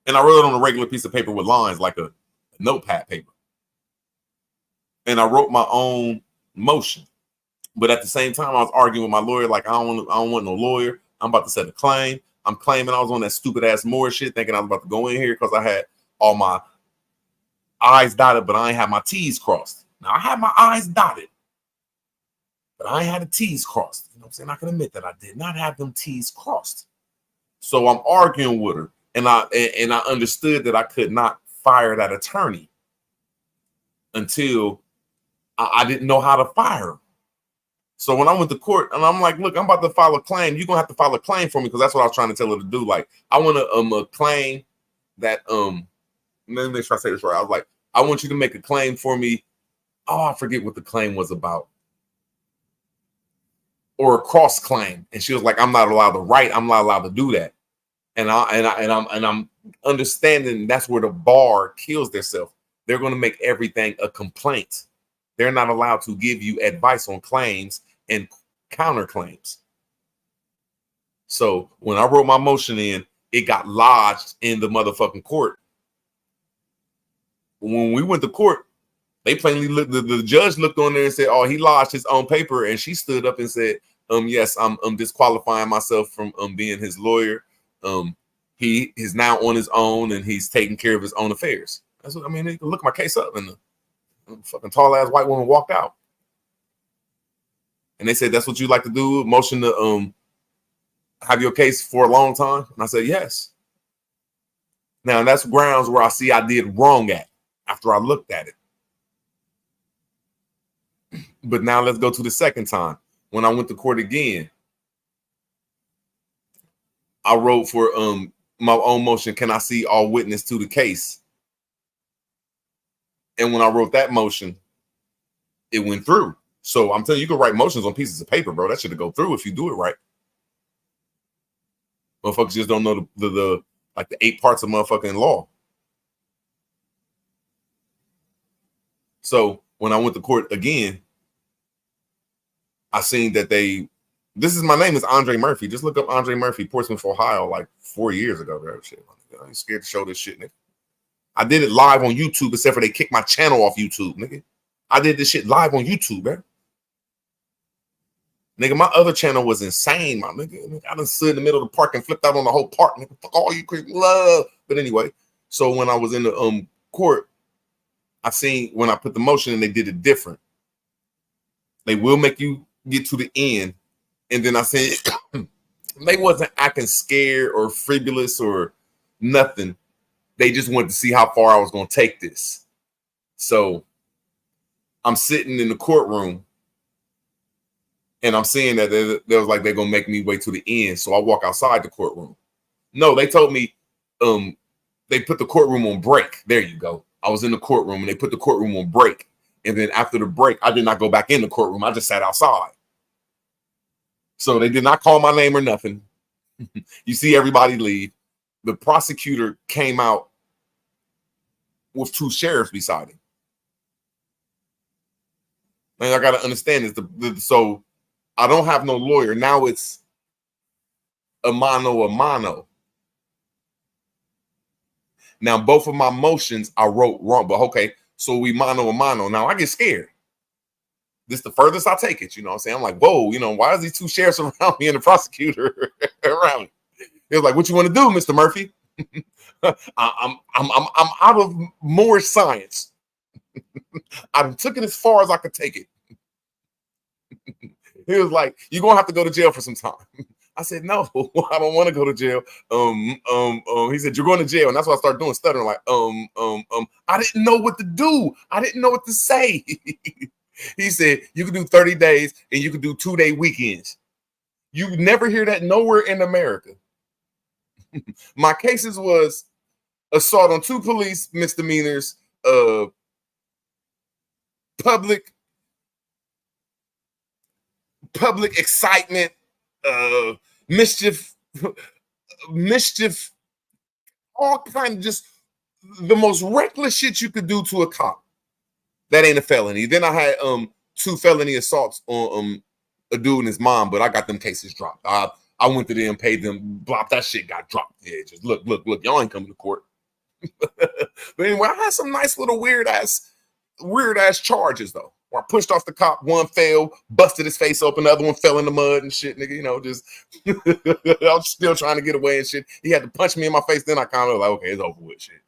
And I wrote it on a regular piece of paper with lines, like a notepad paper. And I wrote my own motion. But at the same time, I was arguing with my lawyer, like, I don't want no lawyer. I'm about to set a claim. I'm claiming I was on that stupid ass Moore shit, thinking I was about to go in here because I had all my I's dotted, but I ain't had my T's crossed. Now I had my I's dotted, but I ain't had the T's crossed. You know what I'm saying? I can admit that I did not have them T's crossed. So I'm arguing with her, and I understood that I could not fire that attorney until I didn't know how to fire him. So when I went to court, and I'm like, look, I'm about to file a claim. You're gonna have to file a claim for me, because that's what I was trying to tell her to do. Like, I want a claim that let me make sure I say this right. I was like, I want you to make a claim for me. Oh, I forget what the claim was about. Or a cross claim. And she was like, I'm not allowed to write. I'm not allowed to do that. And I'm understanding that's where the bar kills themselves. They're going to make everything a complaint. They're not allowed to give you advice on claims and counterclaims. So when I wrote my motion in, it got lodged in the motherfucking court. When we went to court, they plainly looked, the judge looked on there and said, oh, he lodged his own paper. And she stood up and said, yes, I'm disqualifying myself from being his lawyer. He is now on his own, and he's taking care of his own affairs. That's what I mean. They can look my case up, and the fucking tall ass white woman walked out. And they said, that's what you like to do? Motion to have your case for a long time? And I said, yes. Now, that's grounds where I see I did wrong at after I looked at it. But now let's go to the second time. When I went to court again, I wrote for my own motion, can I see all witness to the case? And when I wrote that motion, it went through. So I'm telling you, you can write motions on pieces of paper, bro. That should go through if you do it right. Motherfuckers just don't know the 8 parts of motherfucking law. So when I went to court again, I seen that my name is Andre Murphy. Just look up Andre Murphy, Portsmouth, Ohio, like 4 years ago, bro. Shit, I ain't scared to show this shit, nigga. I did it live on YouTube, except for they kicked my channel off YouTube, nigga. I did this shit live on YouTube, bro. Nigga, my other channel was insane, my nigga. I done stood in the middle of the park and flipped out on the whole park, nigga. Fuck all you crazy love. But anyway, so when I was in the court, I seen when I put the motion and they did it different. They will make you get to the end. And then I said, they wasn't acting scared or frivolous or nothing. They just wanted to see how far I was going to take this. So I'm sitting in the courtroom and I'm seeing that they was like, they're going to make me wait to the end. So I walk outside the courtroom. No, they told me they put the courtroom on break. There you go. I was in the courtroom and they put the courtroom on break. And then after the break, I did not go back in the courtroom. I just sat outside. So they did not call my name or nothing. You see everybody leave. The prosecutor came out with 2 sheriffs beside him. And I got to understand this. So I don't have no lawyer. Now it's a mano. Now, both of my motions I wrote wrong, but okay. So we mano a mano. Now I get scared. This is the furthest I take it. You know what I'm saying? I'm like, whoa, why is these 2 sheriffs around me and the prosecutor around me? It was like, what you want to do, Mr. Murphy? I'm out of more science. I took it as far as I could take it. He was like, you're gonna have to go to jail for some time. I said, no, I don't want to go to jail. He said, you're going to jail. And that's why I started doing stuttering, like, I didn't know what to do. I didn't know what to say. He said, you can do 30 days and you can do 2-day weekends. You never hear that nowhere in America. My cases was assault on 2 police misdemeanors, public excitement, mischief, all kind of just the most reckless shit you could do to a cop. That ain't a felony. Then I had 2 felony assaults on a dude and his mom, but I got them cases dropped. I went to them, paid them, blop, that shit got dropped. Yeah, just look, y'all ain't coming to court. But anyway, I had some nice little weird ass charges though. Where I pushed off the cop, one fell, busted his face open, the other one fell in the mud and shit, nigga. You know, just I was still trying to get away and shit. He had to punch me in my face. Then I kind of like, okay, it's over with, shit.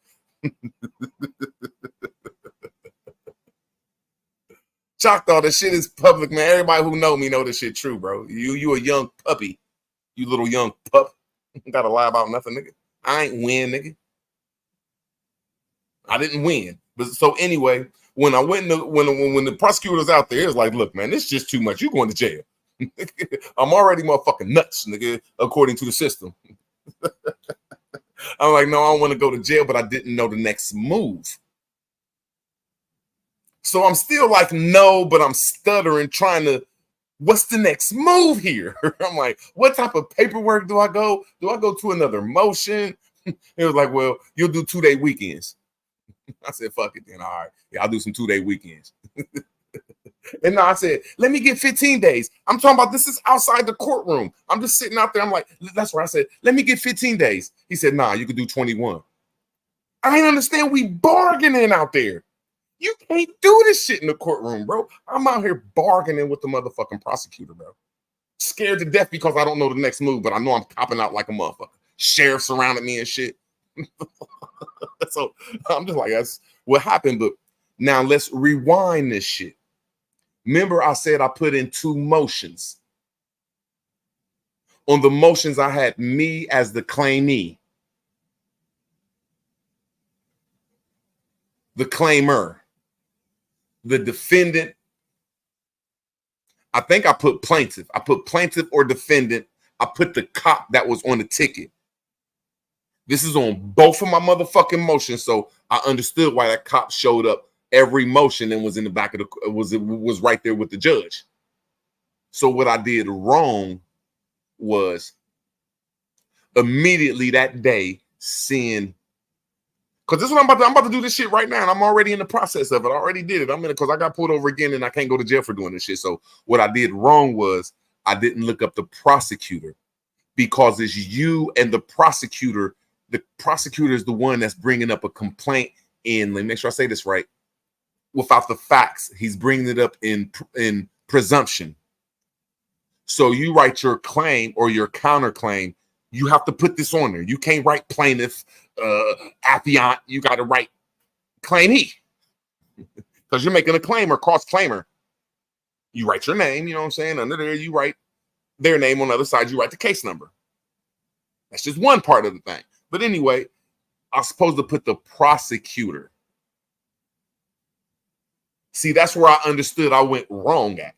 Choctaw, this shit is public, man. Everybody who know me know this shit true, bro. You a young puppy, you little young pup. Gotta lie about nothing, nigga. I ain't win, nigga. I didn't win. But so anyway, when I went to, when the prosecutor was out there, it was like, look, man, this is just too much. You going to jail. I'm already motherfucking nuts, nigga, according to the system. I'm like, no, I don't want to go to jail, but I didn't know the next move. So I'm still like, no, but I'm stuttering, trying to, what's the next move here? I'm like, what type of paperwork do I go? Do I go to another motion? It was like, well, you'll do 2-day weekends. I said, fuck it then. All right. Yeah, I'll do some 2-day weekends. And I said, let me get 15 days. I'm talking about this is outside the courtroom. I'm just sitting out there. I'm like, that's where I said, let me get 15 days. He said, nah, you could do 21. I ain't understand. We bargaining out there. You can't do this shit in the courtroom, bro. I'm out here bargaining with the motherfucking prosecutor, bro. Scared to death because I don't know the next move, but I know I'm copping out like a motherfucker. Sheriff surrounded me and shit. So I'm just like, that's what happened. But now let's rewind this shit. Remember, I said I put in 2 motions. On the motions, I had me as the claimee, the claimer, the defendant. I think I put plaintiff. I put plaintiff or defendant. I put the cop that was on the ticket. This is on both of my motherfucking motions, so I understood why that cop showed up every motion and was in the back of the was right there with the judge. So what I did wrong was immediately that day send, because this is what I'm about to do this shit right now, and I'm already in the process of it. I already did it. I'm in it because I got pulled over again and I can't go to jail for doing this shit. So what I did wrong was I didn't look up the prosecutor, because it's you and the prosecutor. The prosecutor is the one that's bringing up a complaint in, let me make sure I say this right, without the facts. He's bringing it up in presumption. So you write your claim or your counterclaim, you have to put this on there. You can't write plaintiff, affiant. You got to write claimee, because you're making a claim or cross-claimer. You write your name, you know what I'm saying? Under there, you write their name. On the other side, you write the case number. That's just one part of the thing. But anyway, I was supposed to put the prosecutor. See, that's where I understood I went wrong at.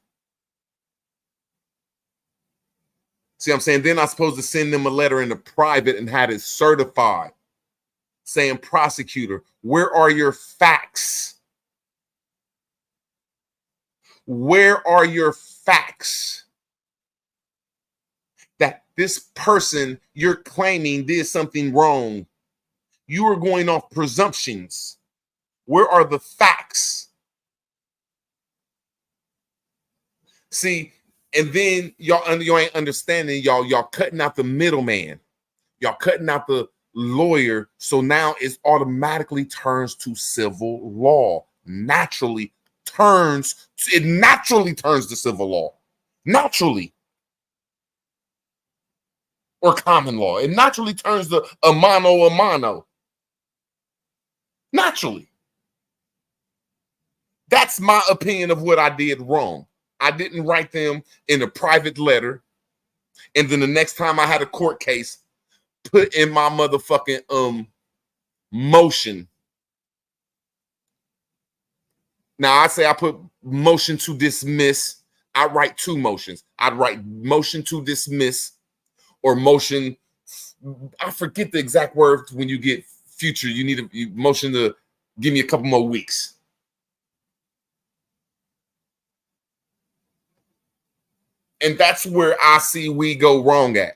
See what I'm saying? Then I was supposed to send them a letter in the private and had it certified saying, prosecutor, where are your facts? Where are your facts that this person you're claiming did something wrong? You are going off presumptions. Where are the facts? See, and then y'all ain't understanding, y'all cutting out the middleman. Y'all cutting out the lawyer. So now it automatically turns to civil law. It naturally turns to civil law. Naturally. Or common law. It naturally turns to a mano. Naturally. That's my opinion of what I did wrong. I didn't write them in a private letter. And then the next time I had a court case, put in my motherfucking motion. Now I say I put motion to dismiss. I write 2 motions. I'd write motion to dismiss or motion. I forget the exact word when you get future. You need a motion to give me a couple more weeks. And that's where I see we go wrong at.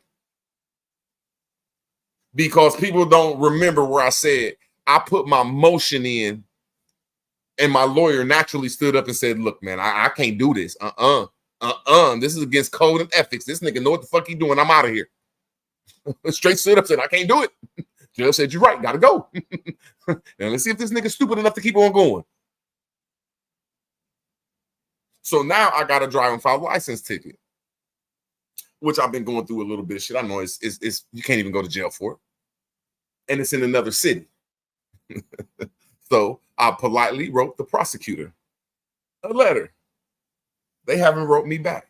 Because people don't remember where I said I put my motion in And my lawyer naturally stood up and said, look, man, I can't do this. This is against code and ethics. This nigga know what the fuck he doing. I'm out of here. Straight stood up, said, I can't do it. Judge said, you're right, gotta go. Now let's see if this nigga's stupid enough to keep on going. So now I got a driving without license ticket, which I've been going through a little bit of shit. I know it's you can't even go to jail for it. And it's in another city. So I politely wrote the prosecutor a letter. They haven't wrote me back.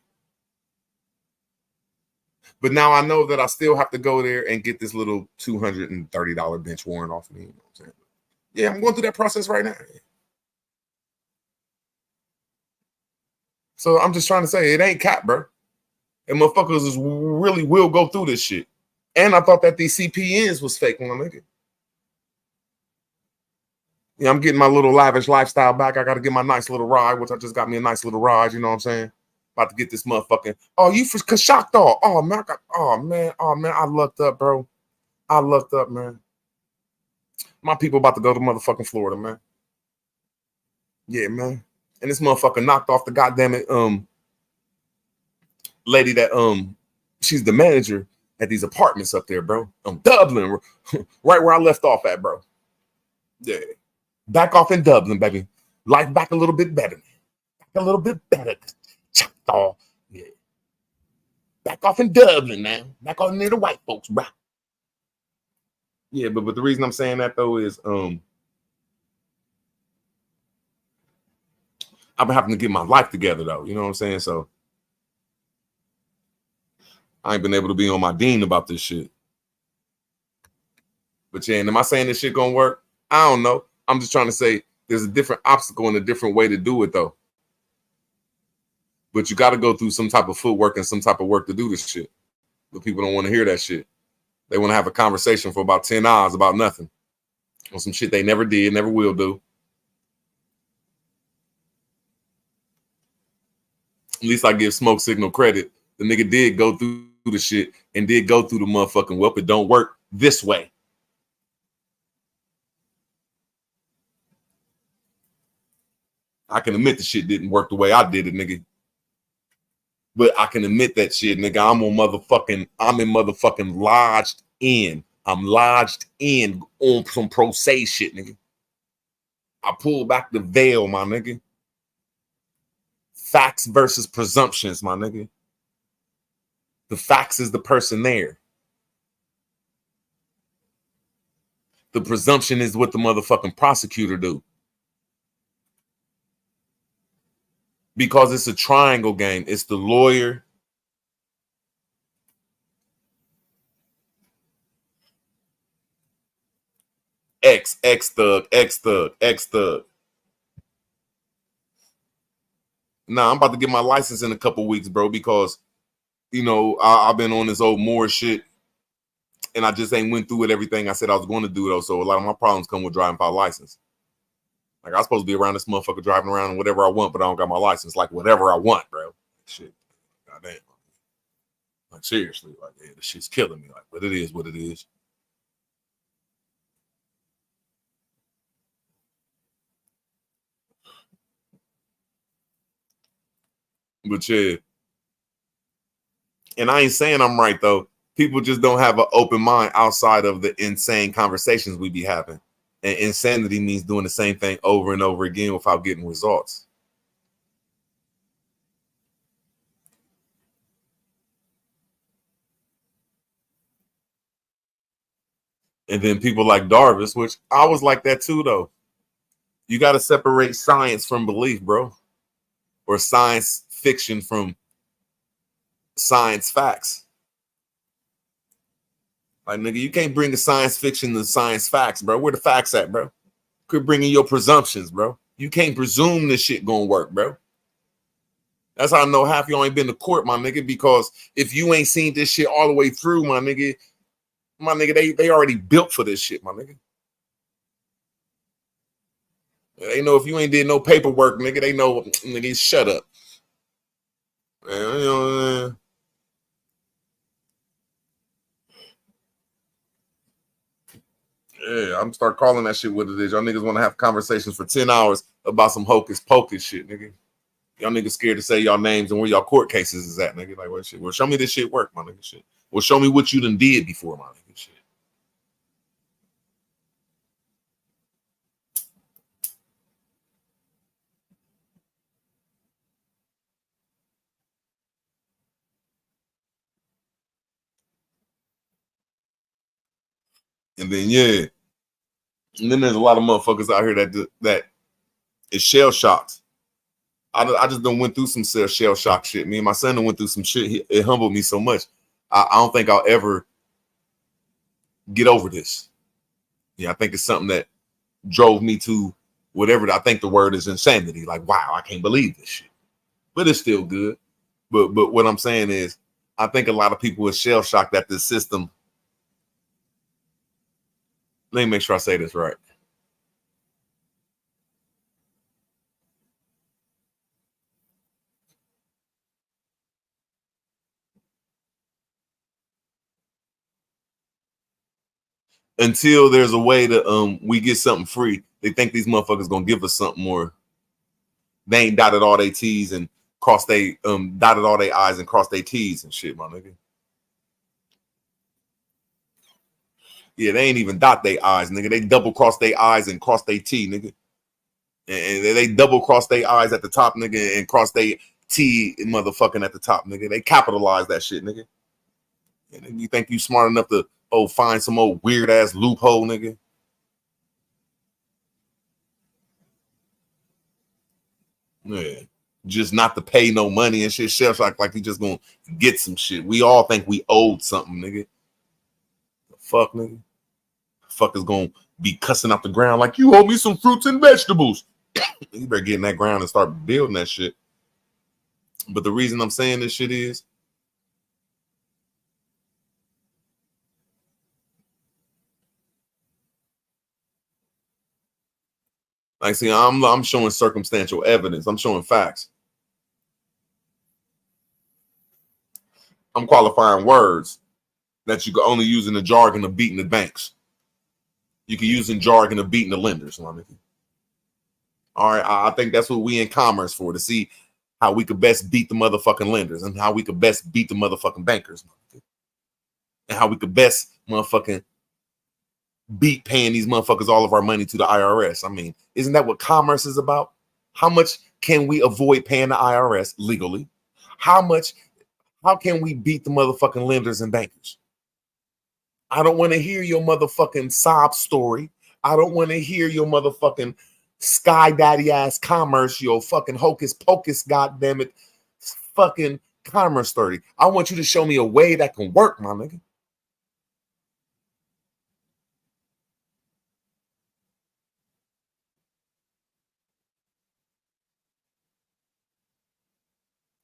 But now I know that I still have to go there and get this little $230 bench warrant off me. You know what I'm saying? Yeah, I'm going through that process right now. So I'm just trying to say, it ain't cap, bro. And motherfuckers really will go through this shit. And I thought that these CPNs was fake, my nigga. Yeah, I'm getting my little lavish lifestyle back. I got to get my nice little ride, which I just got me a nice little ride. You know what I'm saying? About to get this motherfucking. Oh, you for shocked dog? Oh man, oh man, I lucked up, bro. I lucked up, man. My people about to go to motherfucking Florida, man. Yeah, man. And this motherfucker knocked off the goddamn it, lady that she's the manager at these apartments up there, bro. Dublin, right where I left off at, bro. Yeah. Back off in Dublin, baby. Life back a little bit better. Back a little bit better. Yeah. Back off in Dublin now. Back on near the white folks, bro. Yeah, but the reason I'm saying that though is I've been having to get my life together though. You know what I'm saying? So I ain't been able to be on my dean about this shit. But yeah, and am I saying this shit gonna work? I don't know. I'm just trying to say there's a different obstacle and a different way to do it though. But you got to go through some type of footwork and some type of work to do this shit. But people don't want to hear that shit. They want to have a conversation for about 10 hours about nothing. On some shit they never did, never will do. At least I give Smoke Signal credit. The nigga did go through the shit and did go through the motherfucking well, it don't work this way. I can admit the shit didn't work the way I did it, nigga. But I can admit that shit, nigga. I'm in motherfucking lodged in. I'm lodged in on some pro se shit, nigga. I pull back the veil, my nigga. Facts versus presumptions, my nigga. The facts is the person there. The presumption is what the motherfucking prosecutor do. Because it's a triangle game. It's the lawyer. X thug. Nah, I'm about to get my license in a couple weeks, bro, because, you know, I've been on this old Moore shit, and I just ain't went through with everything I said I was going to do, though, so a lot of my problems come with driving without license. Like, I'm supposed to be around this motherfucker driving around and whatever I want, but I don't got my license. Like, whatever I want, bro. Shit. Goddamn. Like, seriously. Like, yeah, this shit's killing me. Like, but it is what it is. But yeah. And I ain't saying I'm right, though. People just don't have an open mind outside of the insane conversations we be having. And insanity means doing the same thing over and over again without getting results. And then people like Darvis, which I was like that too, though. You got to separate science from belief, bro. Or science fiction from science facts. Like, nigga, you can't bring the science fiction to science facts, bro. Where the facts at, bro? Quit bringing your presumptions, bro. You can't presume this shit gonna work, bro. That's how I know half y'all ain't been to court, my nigga, because if you ain't seen this shit all the way through, my nigga, they already built for this shit, my nigga. They know if you ain't did no paperwork, nigga, they know, nigga, shut up. Man, you know what I'm saying? Yeah, I'm start calling that shit what it is. Y'all niggas want to have conversations for 10 hours about some hocus pocus shit, nigga. Y'all niggas scared to say y'all names and where y'all court cases is at, nigga. Like what shit? Well, show me this shit work, my nigga. Shit. Well, show me what you done did before, my nigga. Shit. And then yeah, and then there's a lot of motherfuckers out here that is shell shocked. I just done went through some shell shock shit. Me and my son done went through some shit. It humbled me so much. I don't think I'll ever get over this. Yeah, I think it's something that drove me to whatever. I think the word is insanity. Like, wow, I can't believe this shit. But it's still good. But what I'm saying is, I think a lot of people are shell shocked at this system. Let me make sure I say this right. Until there's a way to we get something free, they think these motherfuckers gonna give us something more. They ain't dotted all they T's and crossed they dotted all they I's and crossed they T's and shit, my nigga. Yeah, they ain't even dot they I's, nigga. They double cross they I's and cross they T, nigga. And they double cross they I's at the top, nigga, and cross they T motherfucking at the top, nigga. They capitalize that shit, nigga. And you think you smart enough to find some old weird ass loophole, nigga? Yeah, just not to pay no money and shit. Shell shock like you just gonna get some shit. We all think we owed something, nigga. The fuck, nigga. The fuck is gonna be cussing out the ground like you owe me some fruits and vegetables. You better get in that ground and start building that shit. But the reason I'm saying this shit is, like, see, I'm showing circumstantial evidence. I'm showing facts. I'm qualifying words that you can only use in the jargon of beating the banks. You can use in jargon of beating the lenders. All right, I think that's what we in commerce for, to see how we could best beat the motherfucking lenders and how we could best beat the motherfucking bankers. And how we could best motherfucking beat paying these motherfuckers all of our money to the IRS. I mean, isn't that what commerce is about? How much can we avoid paying the IRS legally? How can we beat the motherfucking lenders and bankers? I don't want to hear your motherfucking sob story. I don't want to hear your motherfucking sky daddy ass commerce, your fucking hocus pocus, goddammit, fucking commerce 30. I want you to show me a way that can work, my nigga.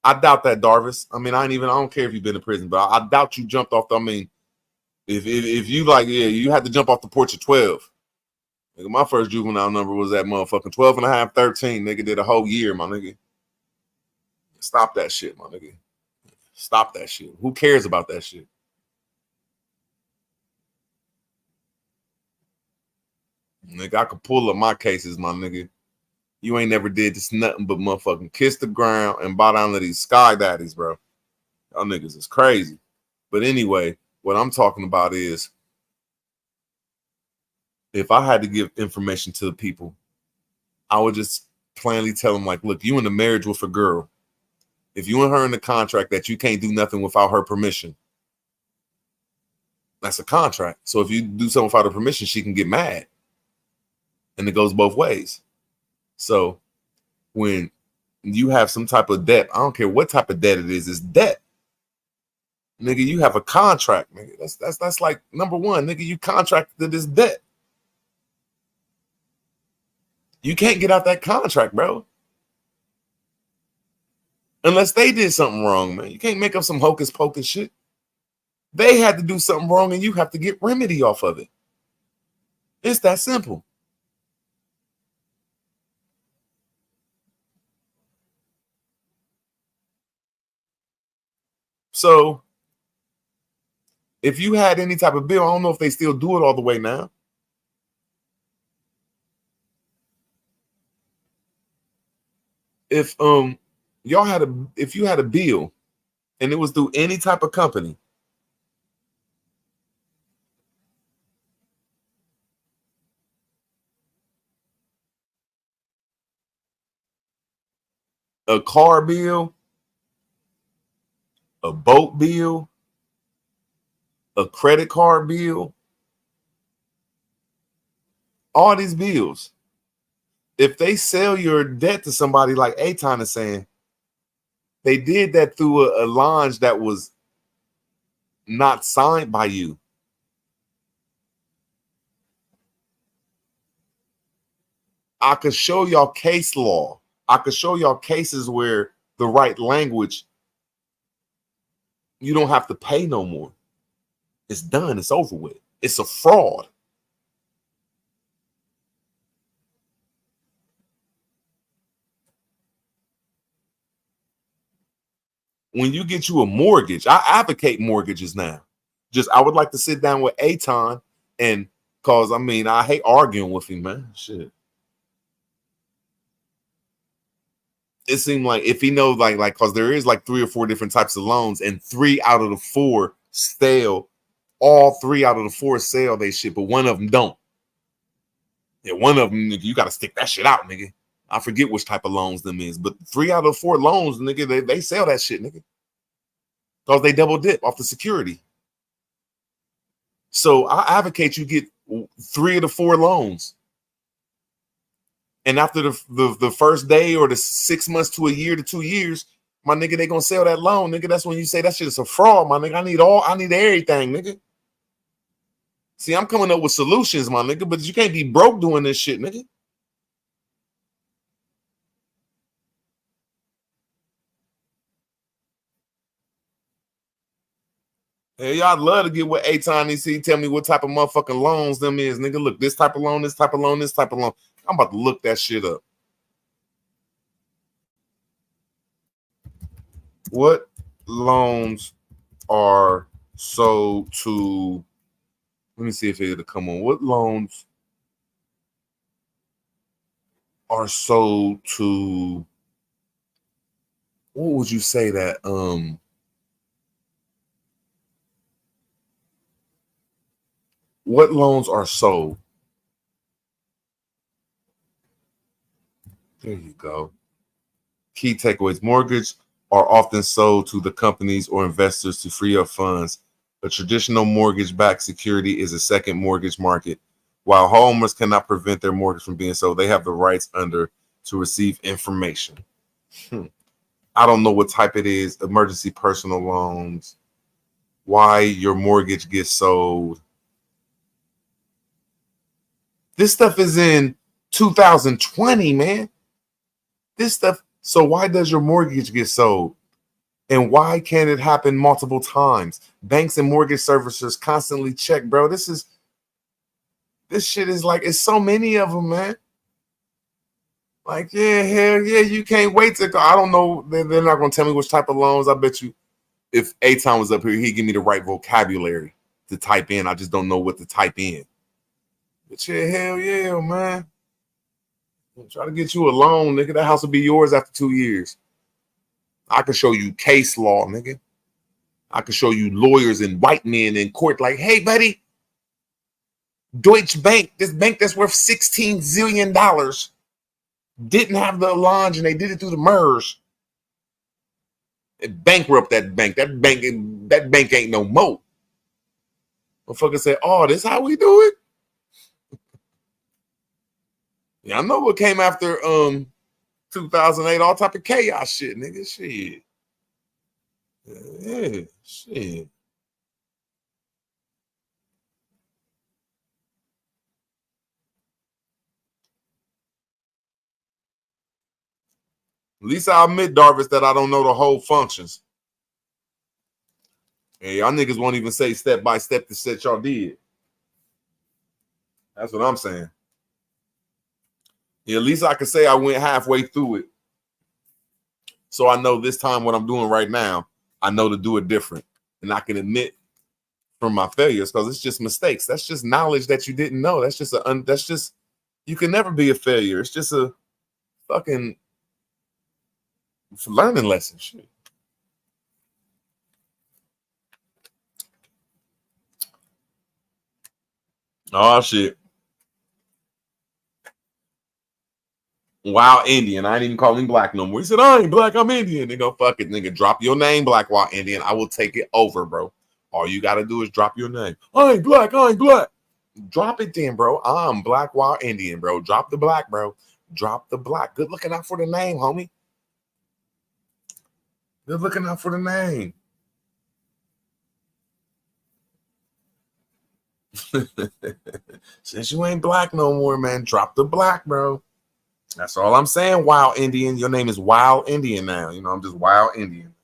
I doubt that, Darvis. I mean, I don't care if you've been in prison, but I doubt you jumped off I mean, if you like, yeah, you had to jump off the porch at 12. Nigga, my first juvenile number was that motherfucking 12 and a half, 13. Nigga did a whole year, my nigga. Stop that shit, my nigga. Stop that shit. Who cares about that shit? Nigga, I could pull up my cases, my nigga. You ain't never did this nothing but motherfucking kiss the ground and bow down to these sky daddies, bro. Y'all niggas is crazy. But anyway, what I'm talking about is, if I had to give information to the people, I would just plainly tell them, like, look, you in a marriage with a girl. If you and her in the contract that you can't do nothing without her permission, that's a contract. So if you do something without her permission, she can get mad. And it goes both ways. So when you have some type of debt, I don't care what type of debt it is, it's debt. Nigga, you have a contract, nigga. That's like number one, nigga, you contracted to this debt. You can't get out that contract, bro. Unless they did something wrong, man. You can't make up some hocus pocus shit. They had to do something wrong and you have to get remedy off of it. It's that simple. So if you had any type of bill, I don't know if they still do it all the way now. if you had a bill and it was through any type of company, a car bill, a boat bill, a credit card bill, all these bills, if they sell your debt to somebody like Aton is saying, they did that through a launch that was not signed by you. I could show y'all case law. I could show y'all cases where the right language, you don't have to pay no more. It's done. It's over with. It's a fraud. When you get you a mortgage, I advocate mortgages now. I would like to sit down with Aton, and cause I mean, I hate arguing with him, man. Shit. It seemed like if he knows like cause there is like 3 or 4 different types of loans, and 3 out of the 4 sell, all 3 out of the 4 sell they shit, but one of them don't. Yeah, one of them, nigga, you gotta stick that shit out, nigga. I forget which type of loans them is, but 3 out of 4 loans, nigga, they sell that shit, nigga. Because they double dip off the security. So I advocate you get 3 of the 4 loans. And after the first day or the 6 months to a year to 2 years, my nigga, they gonna sell that loan, nigga. That's when you say that shit is a fraud, my nigga. I need everything, nigga. See, I'm coming up with solutions, my nigga, but you can't be broke doing this shit, nigga. Hey, y'all love to get with Aton EC. Tell me what type of motherfucking loans them is, nigga. Look, this type of loan, this type of loan, this type of loan. I'm about to look that shit up. What loans are sold to? Let me see if it'll come on. What loans are sold to? What would you say that? What loans are sold? There you go. Key takeaways. Mortgage are often sold to the companies or investors to free up funds. A traditional mortgage-backed security is a second mortgage market. While homeowners cannot prevent their mortgage from being sold, they have the rights under to receive information. I don't know what type it is. Emergency personal loans. Why your mortgage gets sold. This stuff is in 2020, man. This stuff. So why does your mortgage get sold? And why can it happen multiple times? Banks and mortgage servicers constantly check, bro. This shit is like, it's so many of them, man. Like, yeah, hell yeah, you can't wait to go. I don't know. They're not going to tell me which type of loans. I bet you if Aton was up here, he'd give me the right vocabulary to type in. I just don't know what to type in. But yeah, hell yeah, man. Try to get you a loan, nigga. That house will be yours after 2 years. I can show you case law, nigga. I can show you lawyers and white men in court like, hey, buddy, Deutsche Bank, this bank that's worth $16 zillion, didn't have the allonge and they did it through the MERS. It bankrupt that bank. That bank ain't no more. Motherfucker say, oh, this how we do it? Yeah, I know what came after 2008, all type of chaos shit, nigga. Shit. Yeah, shit. At least I admit, Darvis, that I don't know the whole functions. Hey, y'all niggas won't even say step by step the shit y'all did. That's what I'm saying. Yeah, at least I can say I went halfway through it. So I know this time what I'm doing right now, I know to do it different. And I can admit from my failures because it's just mistakes. That's just knowledge that you didn't know. That's just you can never be a failure. It's just a fucking For learning lessons. Shit. Oh shit. Wild Indian. I ain't even call him black no more. He said, I ain't black, I'm Indian. They go, fuck it, nigga. Drop your name, Black Wild Indian. I will take it over, bro. All you gotta do is drop your name. I ain't black, I ain't black. Drop it then, bro. I'm Black Wild Indian, bro. Drop the black, bro. Drop the black. Good looking out for the name, homie. Good looking out for the name. Since you ain't black no more, man, drop the black, bro. That's all I'm saying, Wild Indian. Your name is Wild Indian now. You know, I'm just Wild Indian.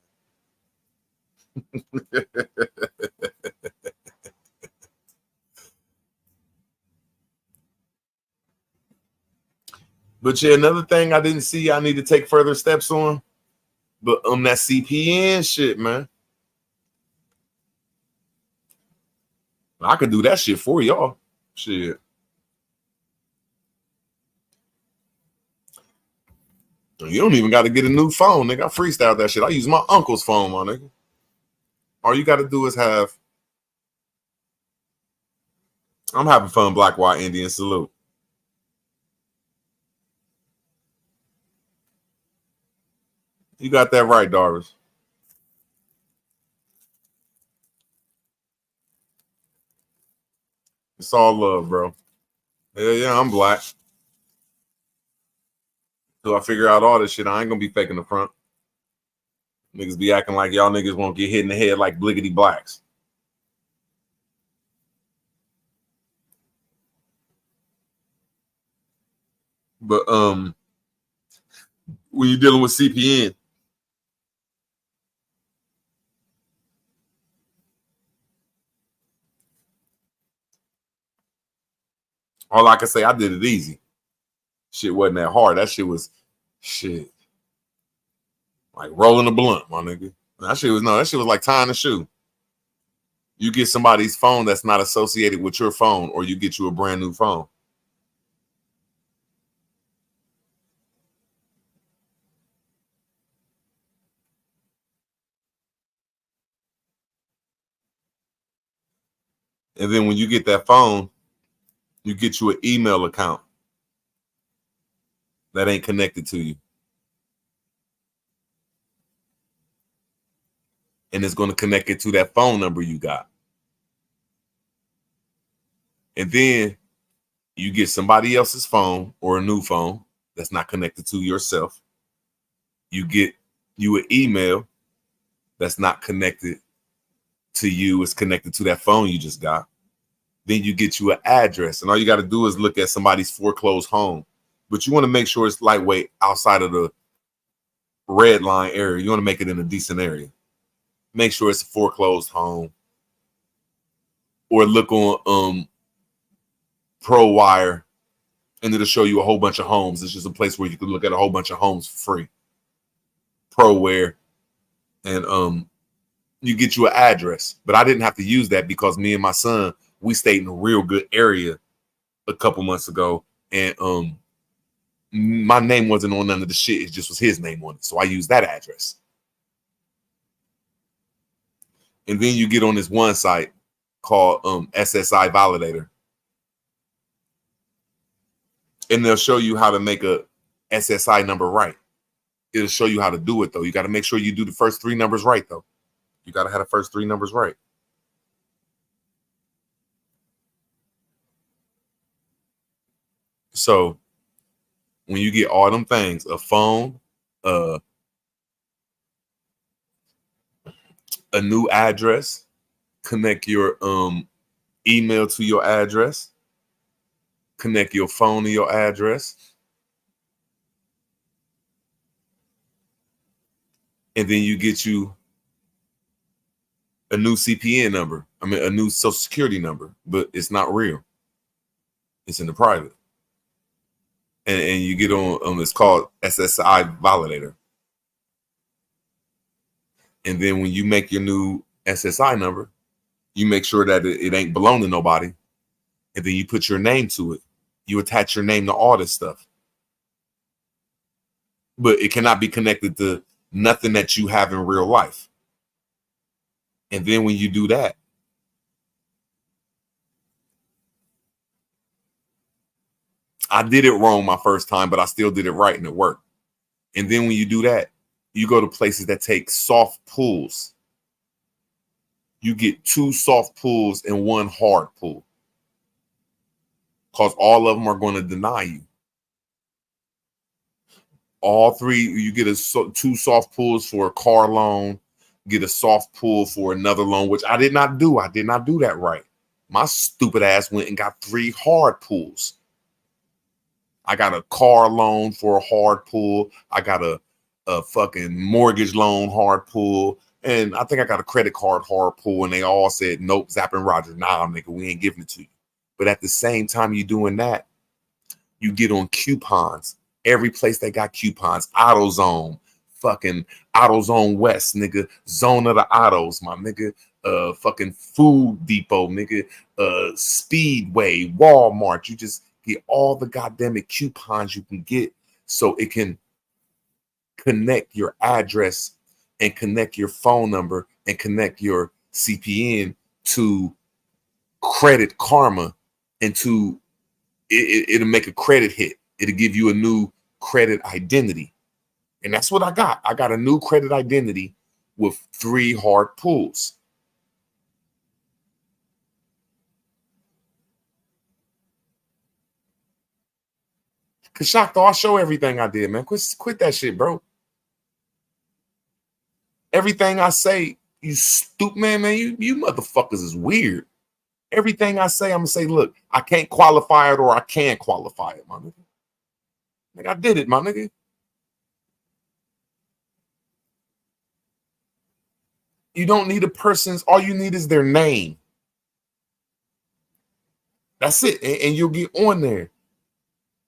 But yeah, another thing I didn't see I need to take further steps on. But that CPN shit, man. I could do that shit for y'all. Shit. You don't even got to get a new phone, nigga. I freestyled that shit. I use my uncle's phone, my nigga. All you got to do is have. I'm having fun, Black Wild Indian. Salute. You got that right, Darvis. It's all love, bro. Yeah, I'm black. Till I figure out all this shit, I ain't gonna be faking the front. Niggas be acting like y'all niggas won't get hit in the head like bliggity blacks. But when you're dealing with CPN, all I can say, I did it easy. Shit wasn't that hard. That shit was shit. Like rolling a blunt, my nigga. That shit was like tying a shoe. You get somebody's phone that's not associated with your phone, or you get you a brand new phone. And then when you get that phone, you get you an email account that ain't connected to you. And it's going to connect it to that phone number you got. And then you get somebody else's phone or a new phone that's not connected to yourself. You get you an email that's not connected to you. It's connected to that phone you just got. Then you get you an address. And all you got to do is look at somebody's foreclosed home. But you want to make sure it's lightweight outside of the red line area. You want to make it in a decent area. Make sure it's a foreclosed home. Or look on ProWire, and it'll show you a whole bunch of homes. It's just a place where you can look at a whole bunch of homes for free. ProWire. And you get you an address. But I didn't have to use that because me and my son, we stayed in a real good area a couple months ago. And my name wasn't on none of the shit. It just was his name on it. So I used that address. And then you get on this one site called SSI Validator. And they'll show you how to make a SSI number right. It'll show you how to do it, though. You got to make sure you do the first three numbers right, though. You got to have the first three numbers right. So when you get all them things, a phone, a new address, connect your email to your address, connect your phone to your address, and then you get you a new CPN number. I mean, a new social security number, but it's not real. It's in the private. And you get on, it's called SSI Validator. And then when you make your new SSI number, you make sure that it ain't belong to nobody. And then you put your name to it. You attach your name to all this stuff. But it cannot be connected to nothing that you have in real life. And then when you do that, I did it wrong my first time, but I still did it right and it worked. And then when you do that, you go to places that take soft pulls. You get 2 soft pulls and 1 hard pull, because all of them are going to deny you. All 3, you get 2 soft pulls for a car loan, get a soft pull for another loan, which I did not do. I did not do that right. My stupid ass went and got 3 hard pulls. I got a car loan for a hard pull. I got a fucking mortgage loan hard pull. And I think I got a credit card hard pull. And they all said, nope, Zapp and Roger, nah, nigga, we ain't giving it to you. But at the same time you doing that, you get on coupons. Every place they got coupons. AutoZone, fucking AutoZone West, nigga. Zone of the Autos, my nigga. Fucking Food Depot, nigga. Speedway, Walmart. You just get all the goddamn coupons you can get, so it can connect your address and connect your phone number and connect your CPN to Credit Karma, and to it'll make a credit hit. It'll give you a new credit identity. And that's what I got. I got a new credit identity with 3 hard pulls. Cause Shock, though, I'll show everything I did, man. Quit that shit, bro. Everything I say, you stupid man, you motherfuckers is weird. Everything I say, I'm gonna say, look, I can't qualify it or I can qualify it, my nigga. Like, I did it, my nigga. You don't need a person's, all you need is their name. That's it. And you'll get on there.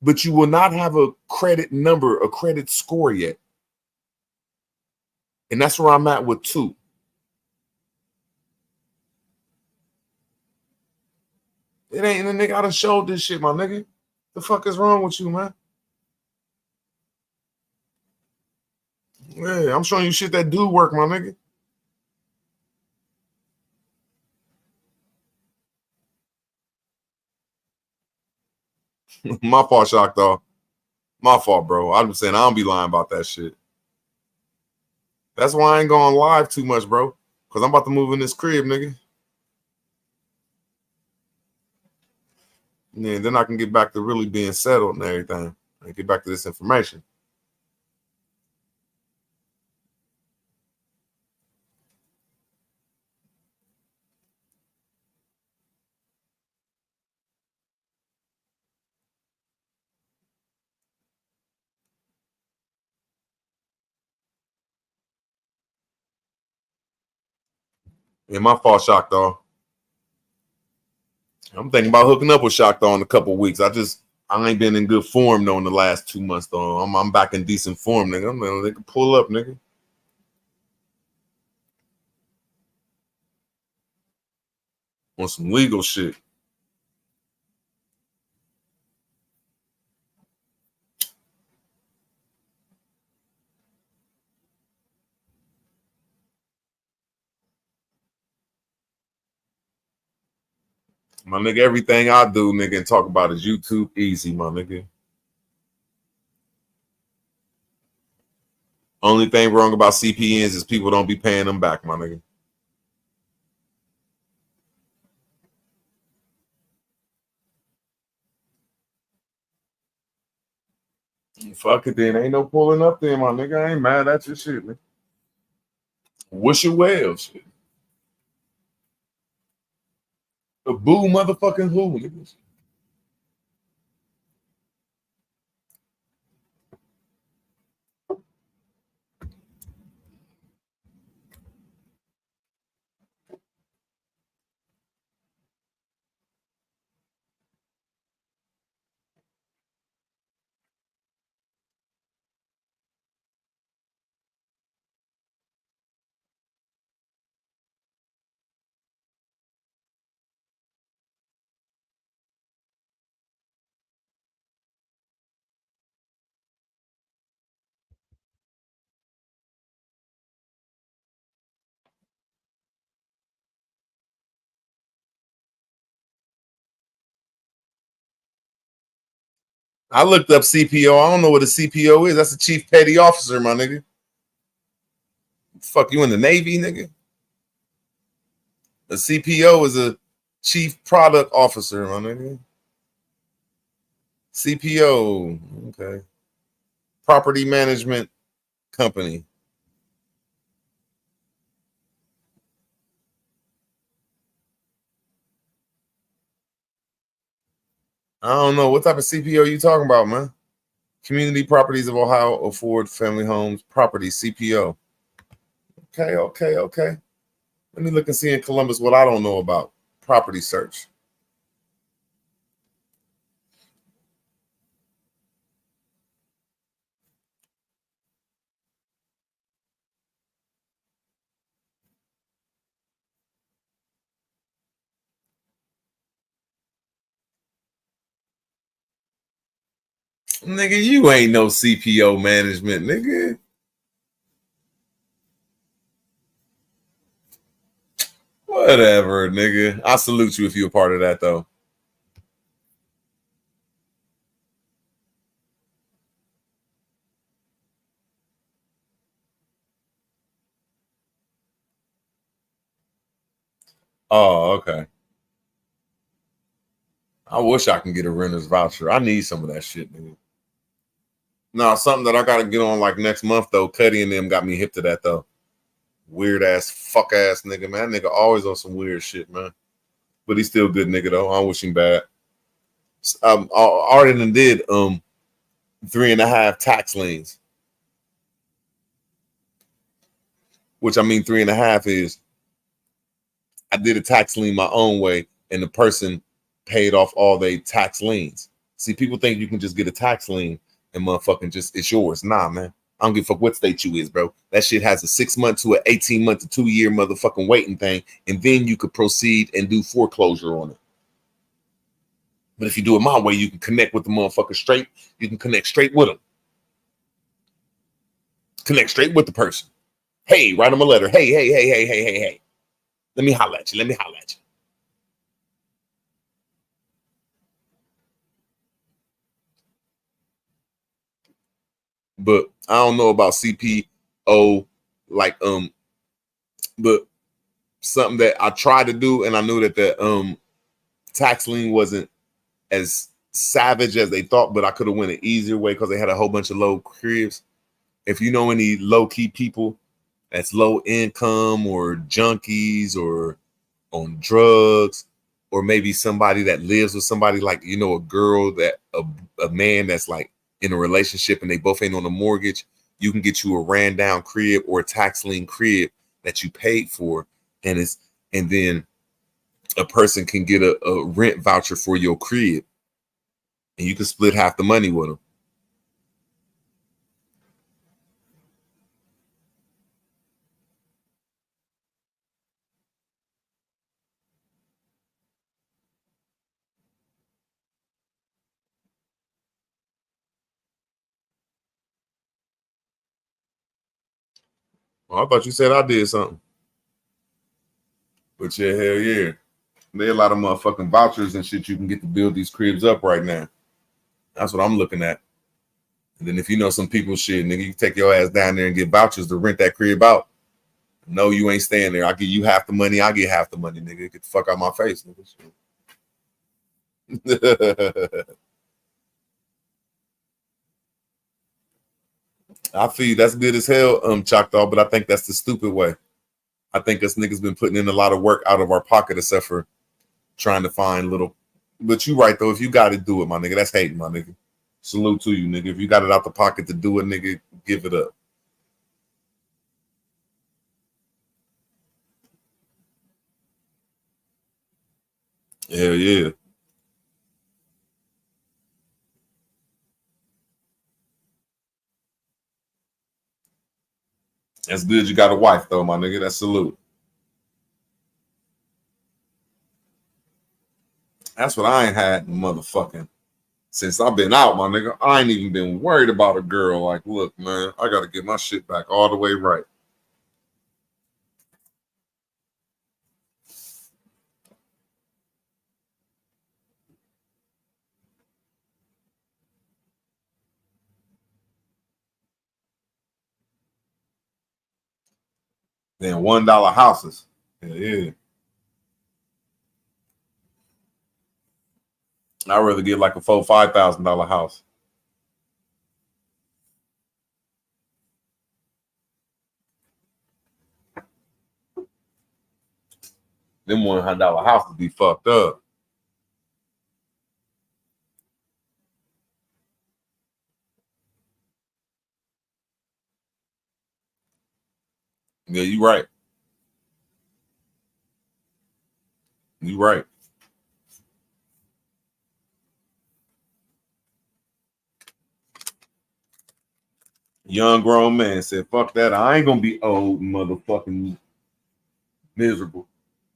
But you will not have a credit number, a credit score yet. And that's where I'm at with 2. It ain't, and nigga, I done showed this shit, my nigga. The fuck is wrong with you, man? Yeah, I'm showing you shit that do work, my nigga. My fault, Shock, though. My fault, bro. I'm just saying I don't be lying about that shit. That's why I ain't going live too much, bro. Because I'm about to move in this crib, nigga. Yeah, then I can get back to really being settled and everything. And get back to this information. Yeah, my fault, Shock, though. I'm thinking about hooking up with Shock, though, in a couple of weeks. I ain't been in good form, though, in the last 2 months, though. I'm back in decent form, nigga. I'm gonna nigga pull up, nigga. On some legal shit. My nigga, everything I do, nigga, and talk about is YouTube easy, my nigga. Only thing wrong about CPNs is people don't be paying them back, my nigga. Fuck it then. Ain't no pulling up there, my nigga. I ain't mad at your shit, man. Wish you well, shit. A boo motherfucking who, niggas. I looked up CPO. I don't know what a CPO is. That's a chief petty officer, my nigga. Fuck, you in the Navy, nigga? A CPO is a chief product officer, my nigga. CPO, okay. Property management company. I don't know. What type of CPO you talking about, man? Community Properties of Ohio Afford Family Homes Property, CPO. Okay. Let me look and see in Columbus what I don't know about. Property search. Nigga, you ain't no CPO management, nigga. Whatever, nigga. I salute you if you're a part of that, though. Oh, okay. I wish I can get a renter's voucher. I need some of that shit, nigga. No, something that I gotta get on like next month though. Cuddy and them got me hip to that though. Weird ass, fuck ass nigga, man. That nigga always on some weird shit, man. But he's still a good nigga though. I don't wish him bad. Arden did 3.5 tax liens. Which I mean 3.5 is I did a tax lien my own way, and the person paid off all their tax liens. See, people think you can just get a tax lien and motherfucking just it's yours. Nah, man. I don't give a fuck what state you is, bro. That shit has a 6 month to an 18 month to 2 year motherfucking waiting thing, and then you could proceed and do foreclosure on it. But if you do it my way, you can connect with the motherfucker straight. You can connect straight with them. Connect straight with the person. Hey, write them a letter. Hey. Let me holler at you. But I don't know about CPO, like but something that I tried to do, and I knew that the tax lien wasn't as savage as they thought, but I could have went an easier way because they had a whole bunch of low cribs. If you know any low key people that's low income or junkies or on drugs, or maybe somebody that lives with somebody like, you know, a girl that a man that's like in a relationship and they both ain't on a mortgage, you can get you a ran down crib or a tax lien crib that you paid for, and then a person can get a rent voucher for your crib, and you can split half the money with them. Oh, I thought you said I did something. But yeah, hell yeah. There are a lot of motherfucking vouchers and shit you can get to build these cribs up right now. That's what I'm looking at. And then if you know some people shit, nigga, you take your ass down there and get vouchers to rent that crib out. No, you ain't staying there. I'll give you half the money. I'll get half the money, nigga. Get the fuck out my face, nigga. I feel you. That's good as hell, Choctaw, but I think that's the stupid way. I think us niggas been putting in a lot of work out of our pocket except for trying to find little. But you right, though. If you got to do it, my nigga, that's hating, my nigga. Salute to you, nigga. If you got it out the pocket to do it, nigga, give it up. Hell yeah. That's good you got a wife, though, my nigga. That's salute. That's what I ain't had, motherfucking. Since I've been out, my nigga, I ain't even been worried about a girl. Like, look, man, I got to get my shit back all the way right. Then $1 houses. Yeah. I'd rather get like a $4,000-$5,000 house. Them $100 houses be fucked up. Yeah, you right. You right. Young grown man said, fuck that. I ain't gonna be old motherfucking miserable.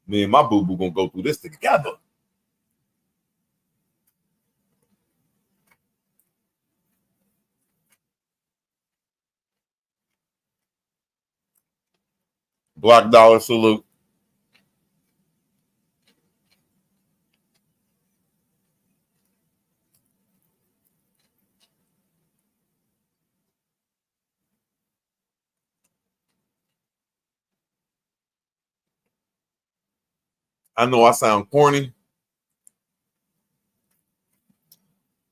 Me and my boo-boo gonna go through this together. Black Dollar salute. I know I sound corny,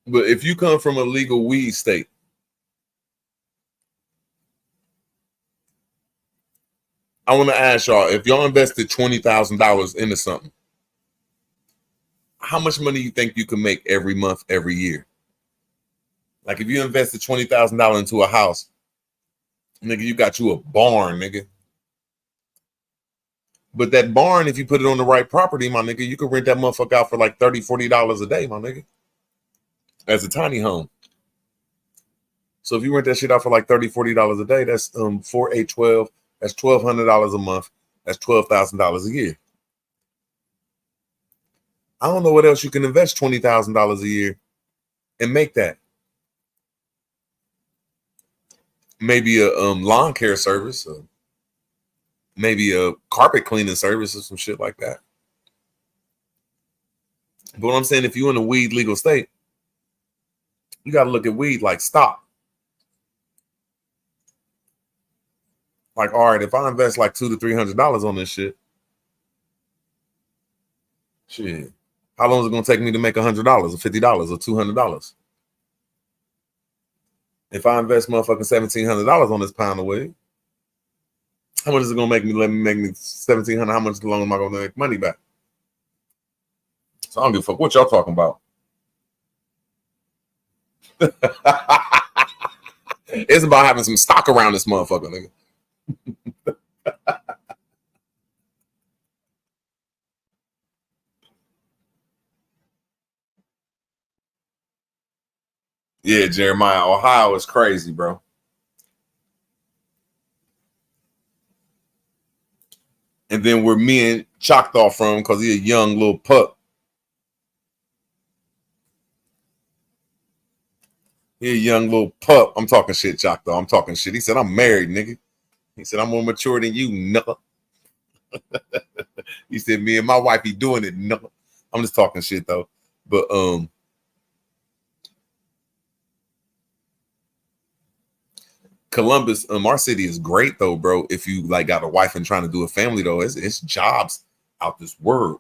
but if you come from a legal weed state, I want to ask y'all, if y'all invested $20,000 into something, how much money you think you can make every month, every year? Like if you invested $20,000 into a house, nigga, you got you a barn, nigga. But that barn, if you put it on the right property, my nigga, you can rent that motherfucker out for like $30, $40 a day, my nigga. As a tiny home. So if you rent that shit out for like $30, $40 a day, that's 4, 8, 12. That's $1,200 a month. That's $12,000 a year. I don't know what else you can invest $20,000 a year and make that. Maybe a lawn care service, maybe a carpet cleaning service or some shit like that. But what I'm saying, if you're in a weed legal state, you got to look at weed like stock. Like, all right, if I invest like $200 to $300 on this shit, how long is it gonna take me to make $100 or $50 or $200? If I invest motherfucking $1,700 on this pound of weed, how much is it gonna make me? Let me make me $1,700. How much long am I gonna make money back? So I don't give a fuck what y'all talking about. It's about having some stock around this motherfucker, nigga. Yeah, Jeremiah, Ohio is crazy, bro. And then where me and Choctaw from, because he a young little pup. He a young little pup. I'm talking shit, Choctaw. I'm talking shit. He said, I'm married, nigga. He said, I'm more mature than you, no. He said, me and my wife be doing it, no. I'm just talking shit, though. But, Columbus, our city is great though, bro. If you like got a wife and trying to do a family though, it's jobs out this world.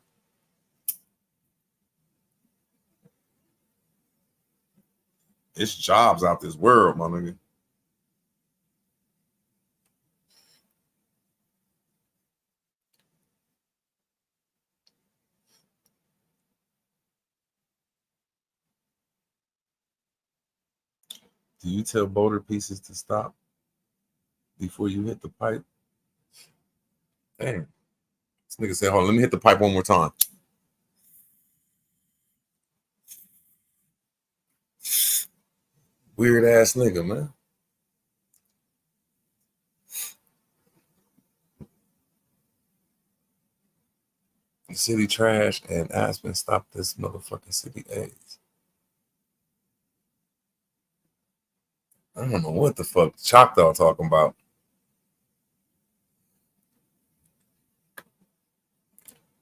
It's jobs out this world, my nigga. Do you tell boulder pieces to stop before you hit the pipe? Damn. This nigga said, hold on, let me hit the pipe one more time. Weird ass nigga, man. The city trash and Aspen stop this motherfucking city AIDS. I don't know what the fuck Choctaw talking about.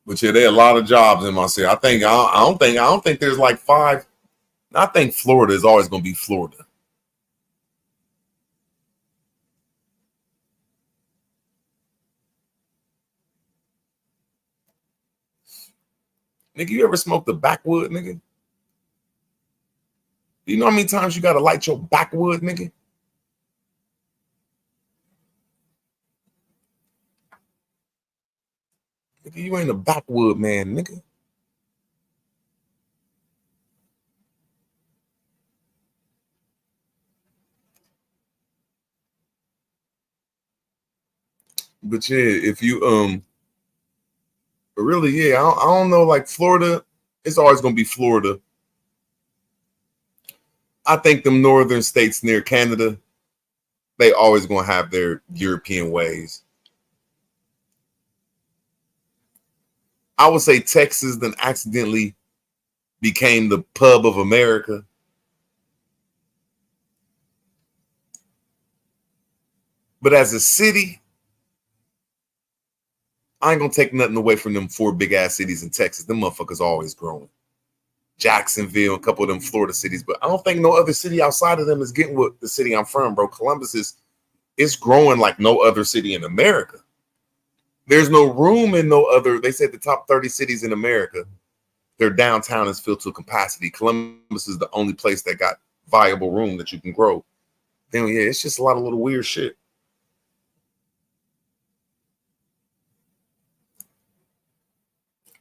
But yeah, there are a lot of jobs in my city. I don't think there's like 5. I think Florida is always gonna be Florida. Nigga, you ever smoked a backwood, nigga? You know how many times you gotta light your backwood, nigga? Nigga, you ain't a backwood man, nigga. But yeah, if you really, yeah, I don't know, like Florida, it's always gonna be Florida. I think them northern states near Canada, they always gonna have their European ways. I would say Texas then accidentally became the pub of America. But as a city, I ain't gonna take nothing away from them 4 big ass cities in Texas. Them motherfuckers always growing. Jacksonville, a couple of them Florida cities, but I don't think no other city outside of them is getting what the city I'm from, bro. Columbus is growing like no other city in America. There's no room in no other. They said the top 30 cities in America, their downtown is filled to capacity. Columbus is the only place that got viable room that you can grow. Then yeah, it's just a lot of little weird shit.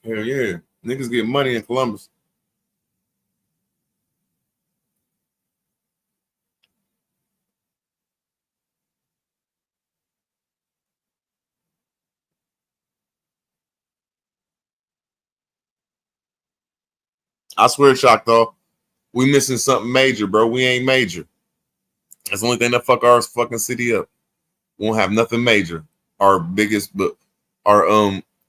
Hell yeah, niggas get money in Columbus. I swear, Shock, though, we missing something major, bro. We ain't major. That's the only thing that fuck our fucking city up. We won't have nothing major. Our biggest, but our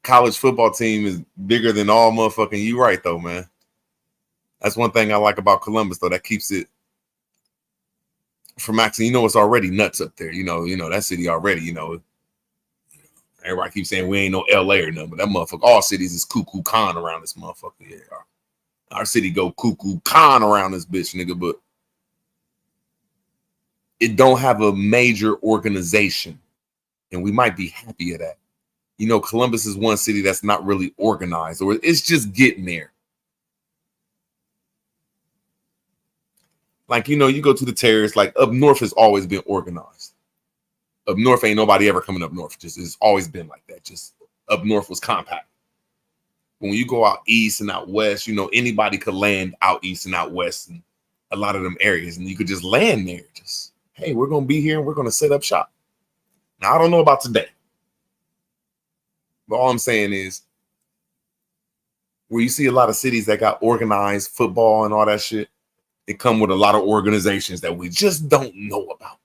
college football team is bigger than all motherfucking. You right though, man. That's one thing I like about Columbus, though. That keeps it from Maxine. You know, it's already nuts up there. You know that city already. You know, everybody keeps saying we ain't no LA or nothing, but that motherfucker, all cities is cuckoo con around this motherfucker. Yeah, our city go cuckoo con around this bitch, nigga, but it don't have a major organization, and we might be happy of that. You know, Columbus is one city that's not really organized, or it's just getting there. Like, you know, you go to the terrace, like up north has always been organized. Up north ain't nobody ever coming up north. Just it's always been like that. Just up north was compact. When you go out east and out west, you know, anybody could land out east and out west and a lot of them areas, and you could just land there. Just, hey, we're gonna be here and we're gonna set up shop. Now, I don't know about today, but all I'm saying is where you see a lot of cities that got organized football and all that shit, it come with a lot of organizations that we just don't know about.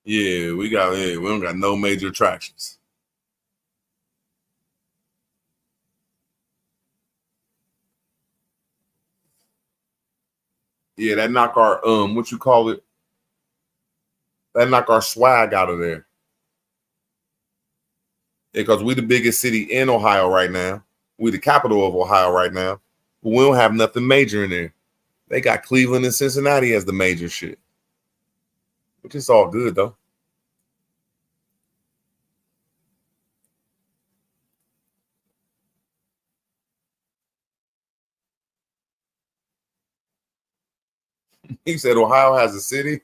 Yeah, we don't got no major attractions. Yeah, that knock our what you call it? That knock our swag out of there. Because we the biggest city in Ohio right now. We the capital of Ohio right now. But we don't have nothing major in there. They got Cleveland and Cincinnati as the major shit. Which is all good though. He said Ohio has a city.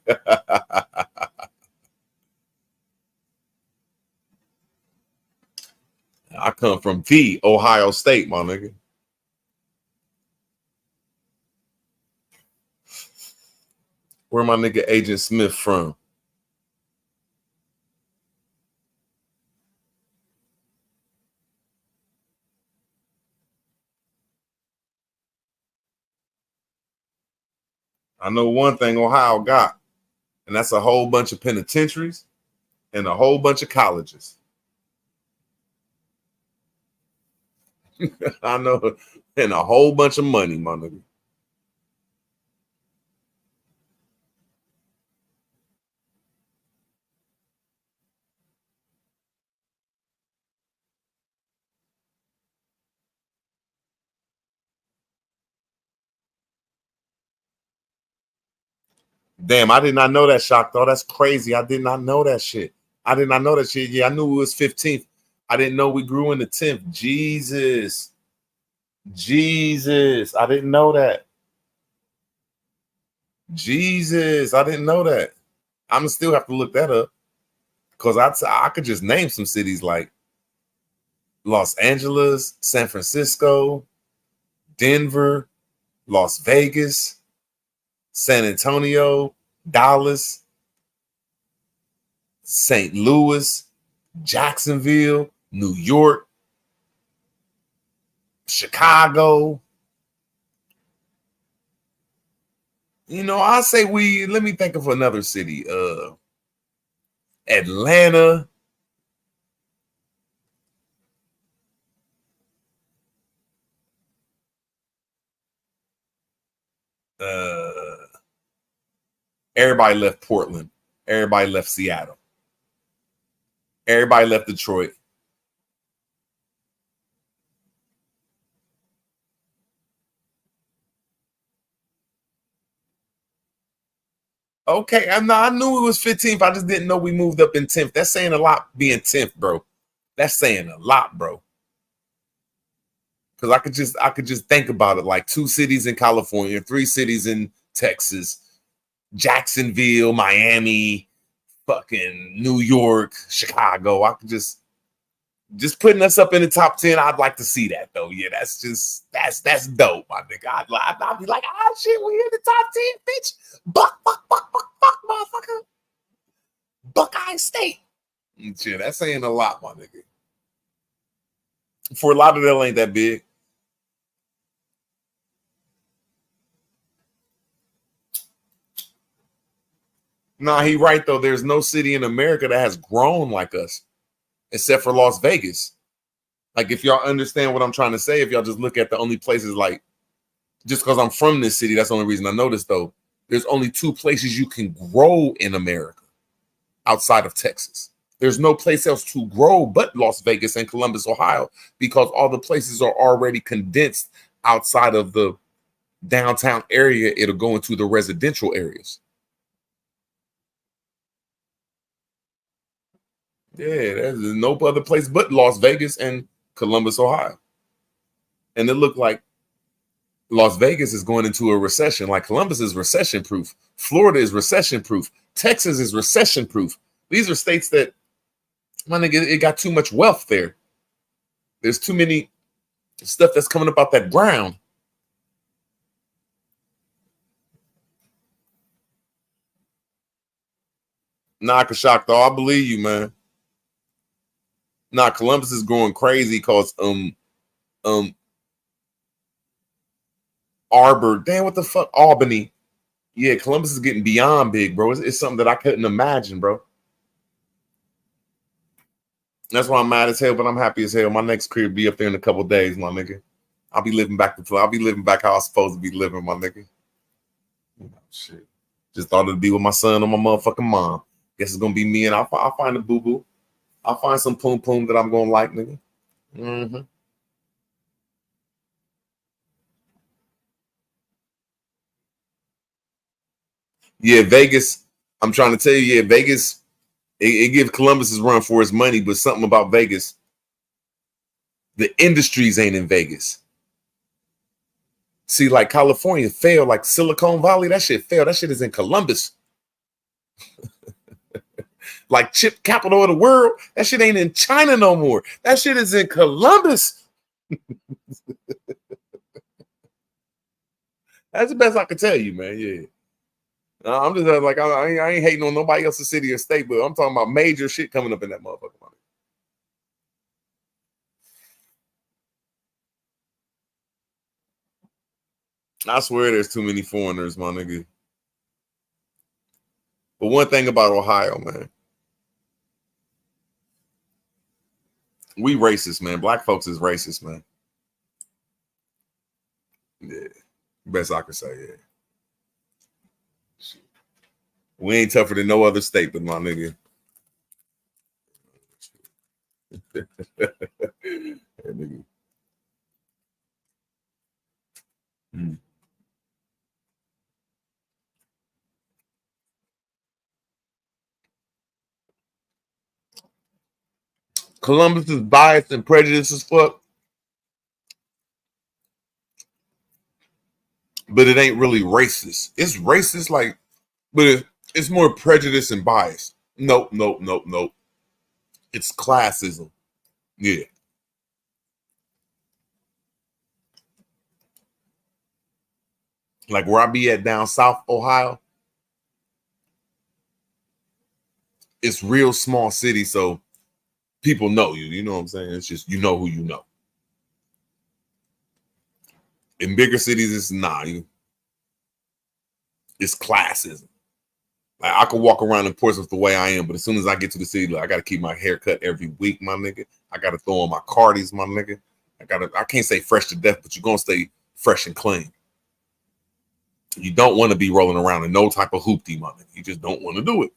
I come from the Ohio State, my nigga. Where my nigga Agent Smith from? I know one thing Ohio got, and that's a whole bunch of penitentiaries and a whole bunch of colleges. I know, and a whole bunch of money, my nigga. Damn, I did not know that, Shock, though. That's crazy. I did not know that shit. I did not know that shit. Yeah, I knew it was 15th. I didn't know we grew into 10th. Jesus. I didn't know that. Jesus, I didn't know that. I'm gonna still have to look that up because I could just name some cities like Los Angeles, San Francisco, Denver, Las Vegas, San Antonio, Dallas, St. Louis, Jacksonville, New York, Chicago. You know, I say let me think of another city. Atlanta. Everybody left Portland. Everybody left Seattle. Everybody left Detroit. Okay, I knew it was 15th. I just didn't know we moved up in 10th. That's saying a lot being 10th, bro. That's saying a lot, bro. Because I could just think about it like 2 cities in California, 3 cities in Texas, Jacksonville, Miami, fucking New York, Chicago. I could just putting us up in the top 10. I'd like to see that though. Yeah, that's dope, my nigga. I'd be like, shit, we in the top 10, bitch. Buck, motherfucker. Buckeye State. Shit, that's saying a lot, my nigga. Fort Lauderdale ain't that big. Nah, he right though. There's no city in America that has grown like us, except for Las Vegas. Like, if y'all understand what I'm trying to say, if y'all just look at the only places, like, just because I'm from this city, that's the only reason I know this though. There's only 2 places you can grow in America outside of Texas. There's no place else to grow but Las Vegas and Columbus, Ohio, because all the places are already condensed outside of the downtown area. It'll go into the residential areas. Yeah, there's no other place but Las Vegas and Columbus, Ohio. And it looked like Las Vegas is going into a recession. Like, Columbus is recession proof. Florida is recession proof. Texas is recession proof. These are states that, my nigga, it got too much wealth there. There's too many stuff that's coming up out that ground. Nah, Kashak, though, I believe you, man. Nah, Columbus is going crazy because Arbor, damn, what the fuck, Albany. Yeah, Columbus is getting beyond big, bro. It's something that I couldn't imagine, bro. That's why I'm mad as hell, but I'm happy as hell. My next career be up there in a couple days, my nigga. I'll be living back how I'm supposed to be living, my nigga. Shit. Just thought it'd be with my son or my motherfucking mom. Guess it's gonna be me, and I'll find a boo-boo. I'll find some poom that I'm gonna like, nigga. Mm-hmm. Yeah, Vegas. I'm trying to tell you, yeah, Vegas. It gives Columbus his run for his money, but something about Vegas, the industries ain't in Vegas. See, like California failed, like Silicon Valley, that shit failed. That shit is in Columbus. Like chip capital of the world, that shit ain't in China no more. That shit is in Columbus. That's the best I can tell you, man. Yeah. I'm just like, I ain't hating on nobody else's city or state, but I'm talking about major shit coming up in that motherfucker. I swear there's too many foreigners, my nigga. But one thing about Ohio, man, we racist, man. Black folks is racist, man. Yeah, best I could say, yeah. We ain't tougher than no other state, but my nigga. Yeah, nigga. Mm. Columbus is biased and prejudiced as fuck, but it ain't really racist. It's racist, like, but it's more prejudice and bias. Nope. It's classism. Yeah. Like where I be at down South Ohio, it's real small city, so people know you. You know what I'm saying? It's just you know who you know. In bigger cities, it's it's classism. Like I could walk around in Portsmouth the way I am, but as soon as I get to the city, like, I got to keep my hair cut every week, my nigga. I got to throw on my Cardis, my nigga. I can't say fresh to death, but you're gonna stay fresh and clean. You don't want to be rolling around in no type of hoopty, my nigga. You just don't want to do it.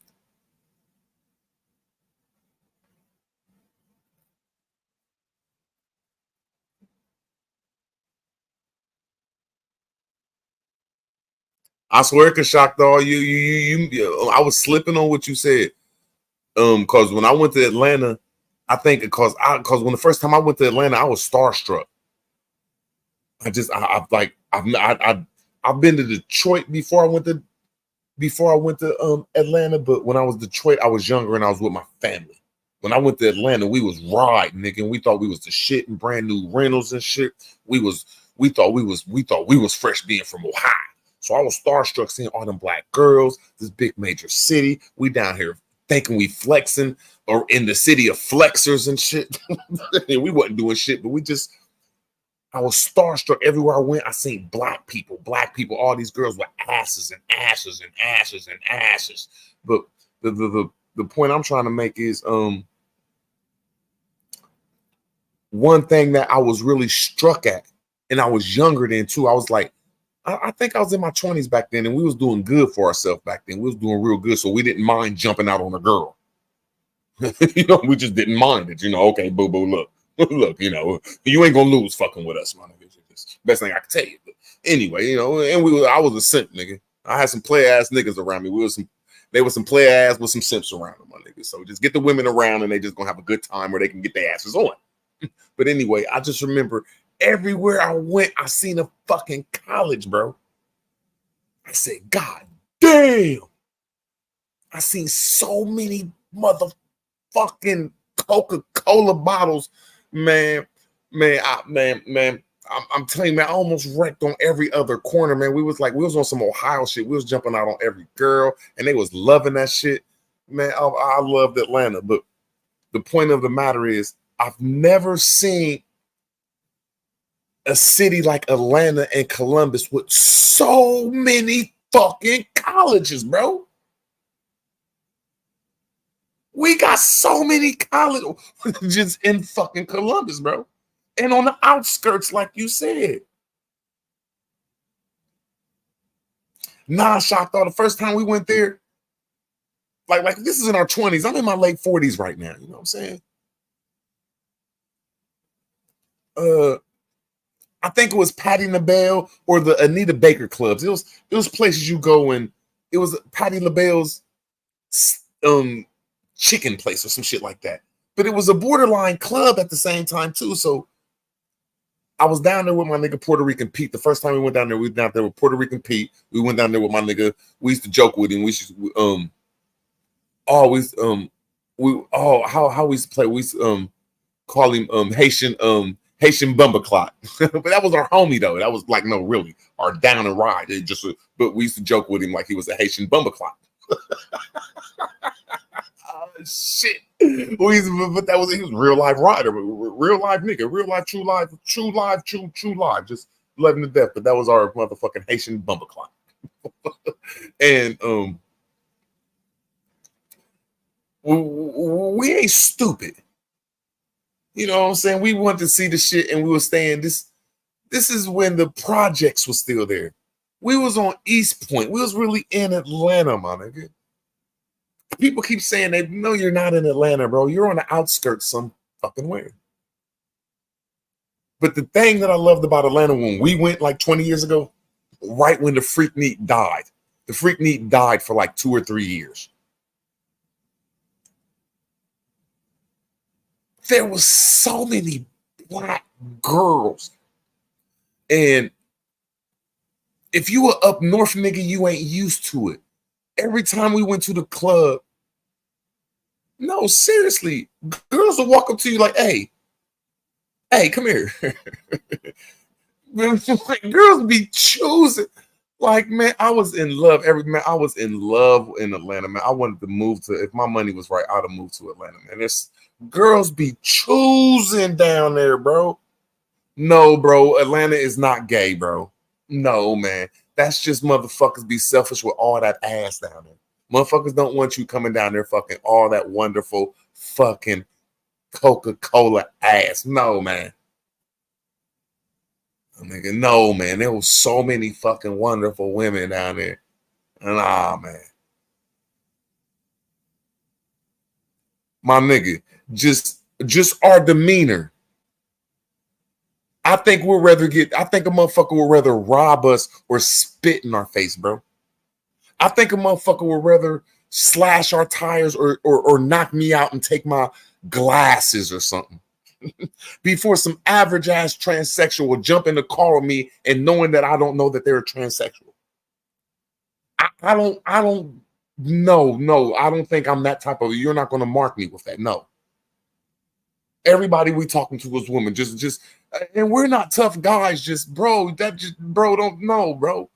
I swear it could shock all you. I was slipping on what you said. Because when I went to Atlanta, I think because when the first time I went to Atlanta, I was starstruck. I've been to Detroit before I went to Atlanta, but when I was Detroit, I was younger and I was with my family. When I went to Atlanta, we was riding, nigga, and we thought we was the shit and brand new rentals and shit. We thought we was fresh being from Ohio. So I was starstruck seeing all them black girls, this big major city. We down here thinking we flexing or in the city of flexers and shit. And we wasn't doing shit, but I was starstruck everywhere I went. I seen black people, all these girls with asses and asses and asses and asses. But the point I'm trying to make is one thing that I was really struck at, and I was younger then too. I was like, I think I was in my 20s back then, and we was doing good for ourselves back then. We was doing real good, so we didn't mind jumping out on a girl. We just didn't mind it. Okay, boo boo, look, you ain't gonna lose fucking with us, my nigga. Best thing I can tell you. But anyway, and I was a simp, nigga. I had some play ass niggas around me. They were some play ass with some simps around them, my nigga. So just get the women around, and they just gonna have a good time where they can get their asses on. But anyway, I just remember everywhere I went, I seen a fucking college, bro. I said, God damn. I seen so many motherfucking Coca-Cola bottles, man. I'm telling you, man, I almost wrecked on every other corner, man. We was on some Ohio shit. We was jumping out on every girl, and they was loving that shit. Man, I loved Atlanta. But the point of the matter is, I've never seen a city like Atlanta and Columbus with so many fucking colleges, bro. We got so many colleges in fucking Columbus, bro. And on the outskirts, like you said. Nah, shocked though. The first time we went there, like this is in our 20s. I'm in my late 40s right now. You know what I'm saying? I think it was Patti LaBelle or the Anita Baker clubs. It was places you go and it was Patti LaBelle's chicken place or some shit like that. But it was a borderline club at the same time too. So I was down there with my nigga Puerto Rican Pete. The first time we went down there, we were down there with Puerto Rican Pete. We went down there with my nigga. We used to joke with him. We used to always how we used to play. We used to call him Haitian Bumbaclot. But that was our homie though. That was like, no, really, our down and ride. But we used to joke with him like he was a Haitian Bumbaclot. Shit. But he was real life rider, real life nigga, real life, true life, just loving to death. But that was our motherfucking Haitian Bumbaclot. And we ain't stupid. You know what I'm saying? We wanted to see the shit, and we were staying. This is when the projects was still there. We was on East Point. We was really in Atlanta, my nigga. People keep saying they know you're not in Atlanta, bro. You're on the outskirts some fucking way. But the thing that I loved about Atlanta when we went like 20 years ago, right when the Freaknik died. The Freaknik died for like 2 or 3 years. there was so many black girls. And if you were up north, nigga, you ain't used to it. Every time we went to the club, no, seriously, girls will walk up to you like, hey, come here. Girls be choosing. Like, man, I was in love. I was in love in Atlanta, man. I wanted to move to, if my money was right, I'd have moved to Atlanta, man. There's girls be choosing down there, bro. No, bro, Atlanta is not gay, bro. No, man. That's just motherfuckers be selfish with all that ass down there. Motherfuckers don't want you coming down there fucking all that wonderful fucking Coca-Cola ass. No, man. Nigga, no, man. There was so many fucking wonderful women down there. Nah, man. My nigga, just our demeanor. I think a motherfucker would rather rob us or spit in our face, bro. I think a motherfucker would rather slash our tires or knock me out and take my glasses or something before some average ass transsexual will jump in the car with me and knowing that I don't know that they're a transsexual. I don't think I'm that type of, you're not going to mark me with that. No. Everybody we talking to is women. Just, and we're not tough guys. Bro, don't know, bro.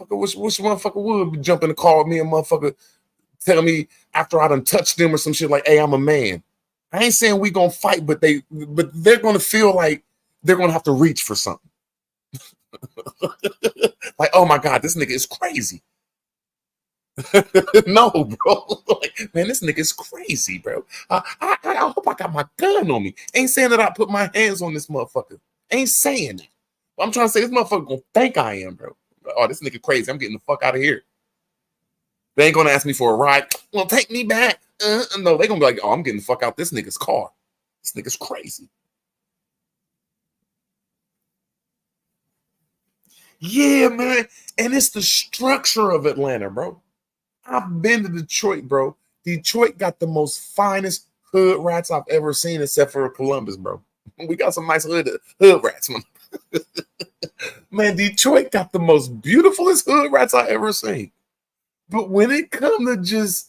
Which motherfucker would jump in the car with me and motherfucker tell me after I done touched them or some shit like, hey, I'm a man. I ain't saying we gonna fight, but they're gonna feel like they're gonna have to reach for something. Like, oh my God, this nigga is crazy. No, bro. Like, man, this nigga is crazy, bro. I hope I got my gun on me. Ain't saying that I put my hands on this motherfucker. Ain't saying that. But I'm trying to say this motherfucker gonna think I am, bro. Oh, this nigga crazy. I'm getting the fuck out of here. They ain't gonna ask me for a ride. Well, take me back. No, they gonna be like, oh, I'm getting the fuck out this nigga's car. This nigga's crazy. Yeah, man. And it's the structure of Atlanta, bro. I've been to Detroit, bro. Detroit got the most finest hood rats I've ever seen, except for Columbus, bro. We got some nice hood rats, man. Man, Detroit got the most beautifulest hood rats I ever seen. But when it comes to just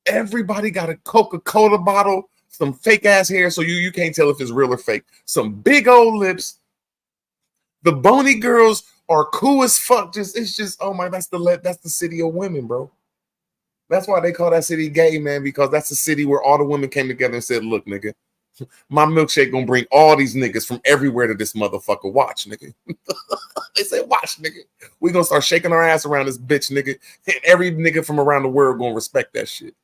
everybody got a Coca-Cola bottle, some fake ass hair, so you can't tell if it's real or fake. Some big old lips. The bony girls are cool as fuck. It's just, oh my, that's the city of women, bro. That's why they call that city gay, man, because that's the city where all the women came together and said, look, nigga, my milkshake gonna bring all these niggas from everywhere to this motherfucker. Watch, nigga. They said, watch, nigga. We gonna start shaking our ass around this bitch, nigga. And every nigga from around the world gonna respect that shit.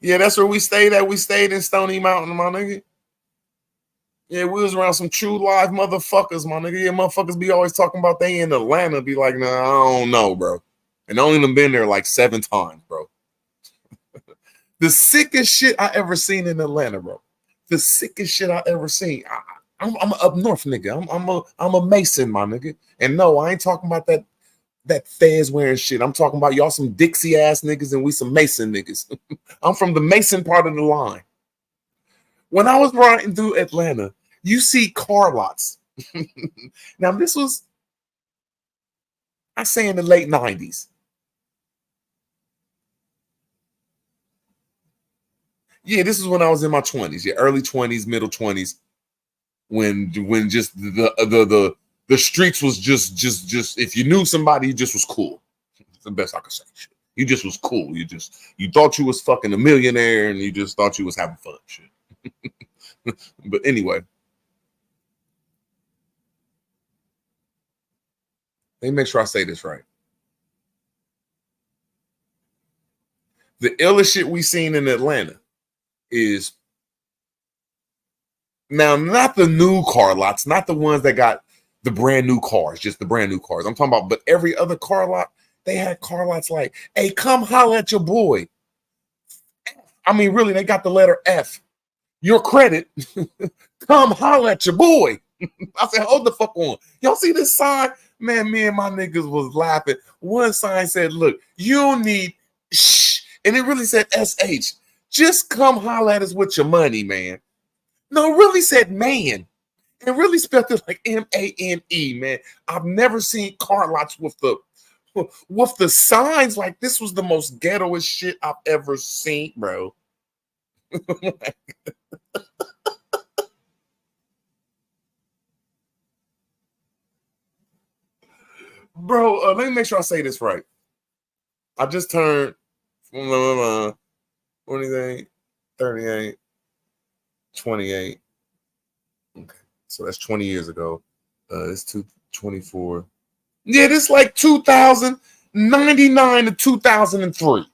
Yeah, that's where we stayed at. We stayed in Stony Mountain, my nigga. Yeah, we was around some true live motherfuckers, my nigga. Yeah, motherfuckers be always talking about they in Atlanta. Be like, nah, I don't know, bro. And I only done been there like 7 times, bro. The sickest shit I ever seen in Atlanta, bro. The sickest shit I ever seen. I'm up north, nigga. I'm a Mason, my nigga. And no, I ain't talking about that Fez wearing shit. I'm talking about y'all some Dixie ass niggas and we some Mason niggas. I'm from the Mason part of the line. When I was riding through Atlanta, you see car lots. Now, this was, I say, in the late 90s. Yeah, this is when I was in my 20s. Yeah, early 20s, middle 20s. When just the streets was just if you knew somebody, you just was cool. That's the best I could say. You just was cool. You thought you was fucking a millionaire and you just thought you was having fun. Shit. But anyway. Let me make sure I say this right. The illest shit we seen in Atlanta is now not the new car lots, not the ones that got the brand new cars, just the brand new cars. I'm talking about, but every other car lot, they had car lots like, hey, come holler at your boy. I mean, really, they got the letter F. Your credit, come holler at your boy. I said, hold the fuck on. Y'all see this sign? Man, me and my niggas was laughing. One sign said, look, you don't need and it really said SH. Just come holler at us with your money, man. No, it really said man. It really spelled it like M-A-N-E, man. I've never seen car lots with the signs. Like, this was the most ghettoest shit I've ever seen, bro. Bro, let me make sure I say this right. I just turned 28, 38, 28. Okay, so that's 20 years ago. It's 224. Yeah, this like 2099 to 2003.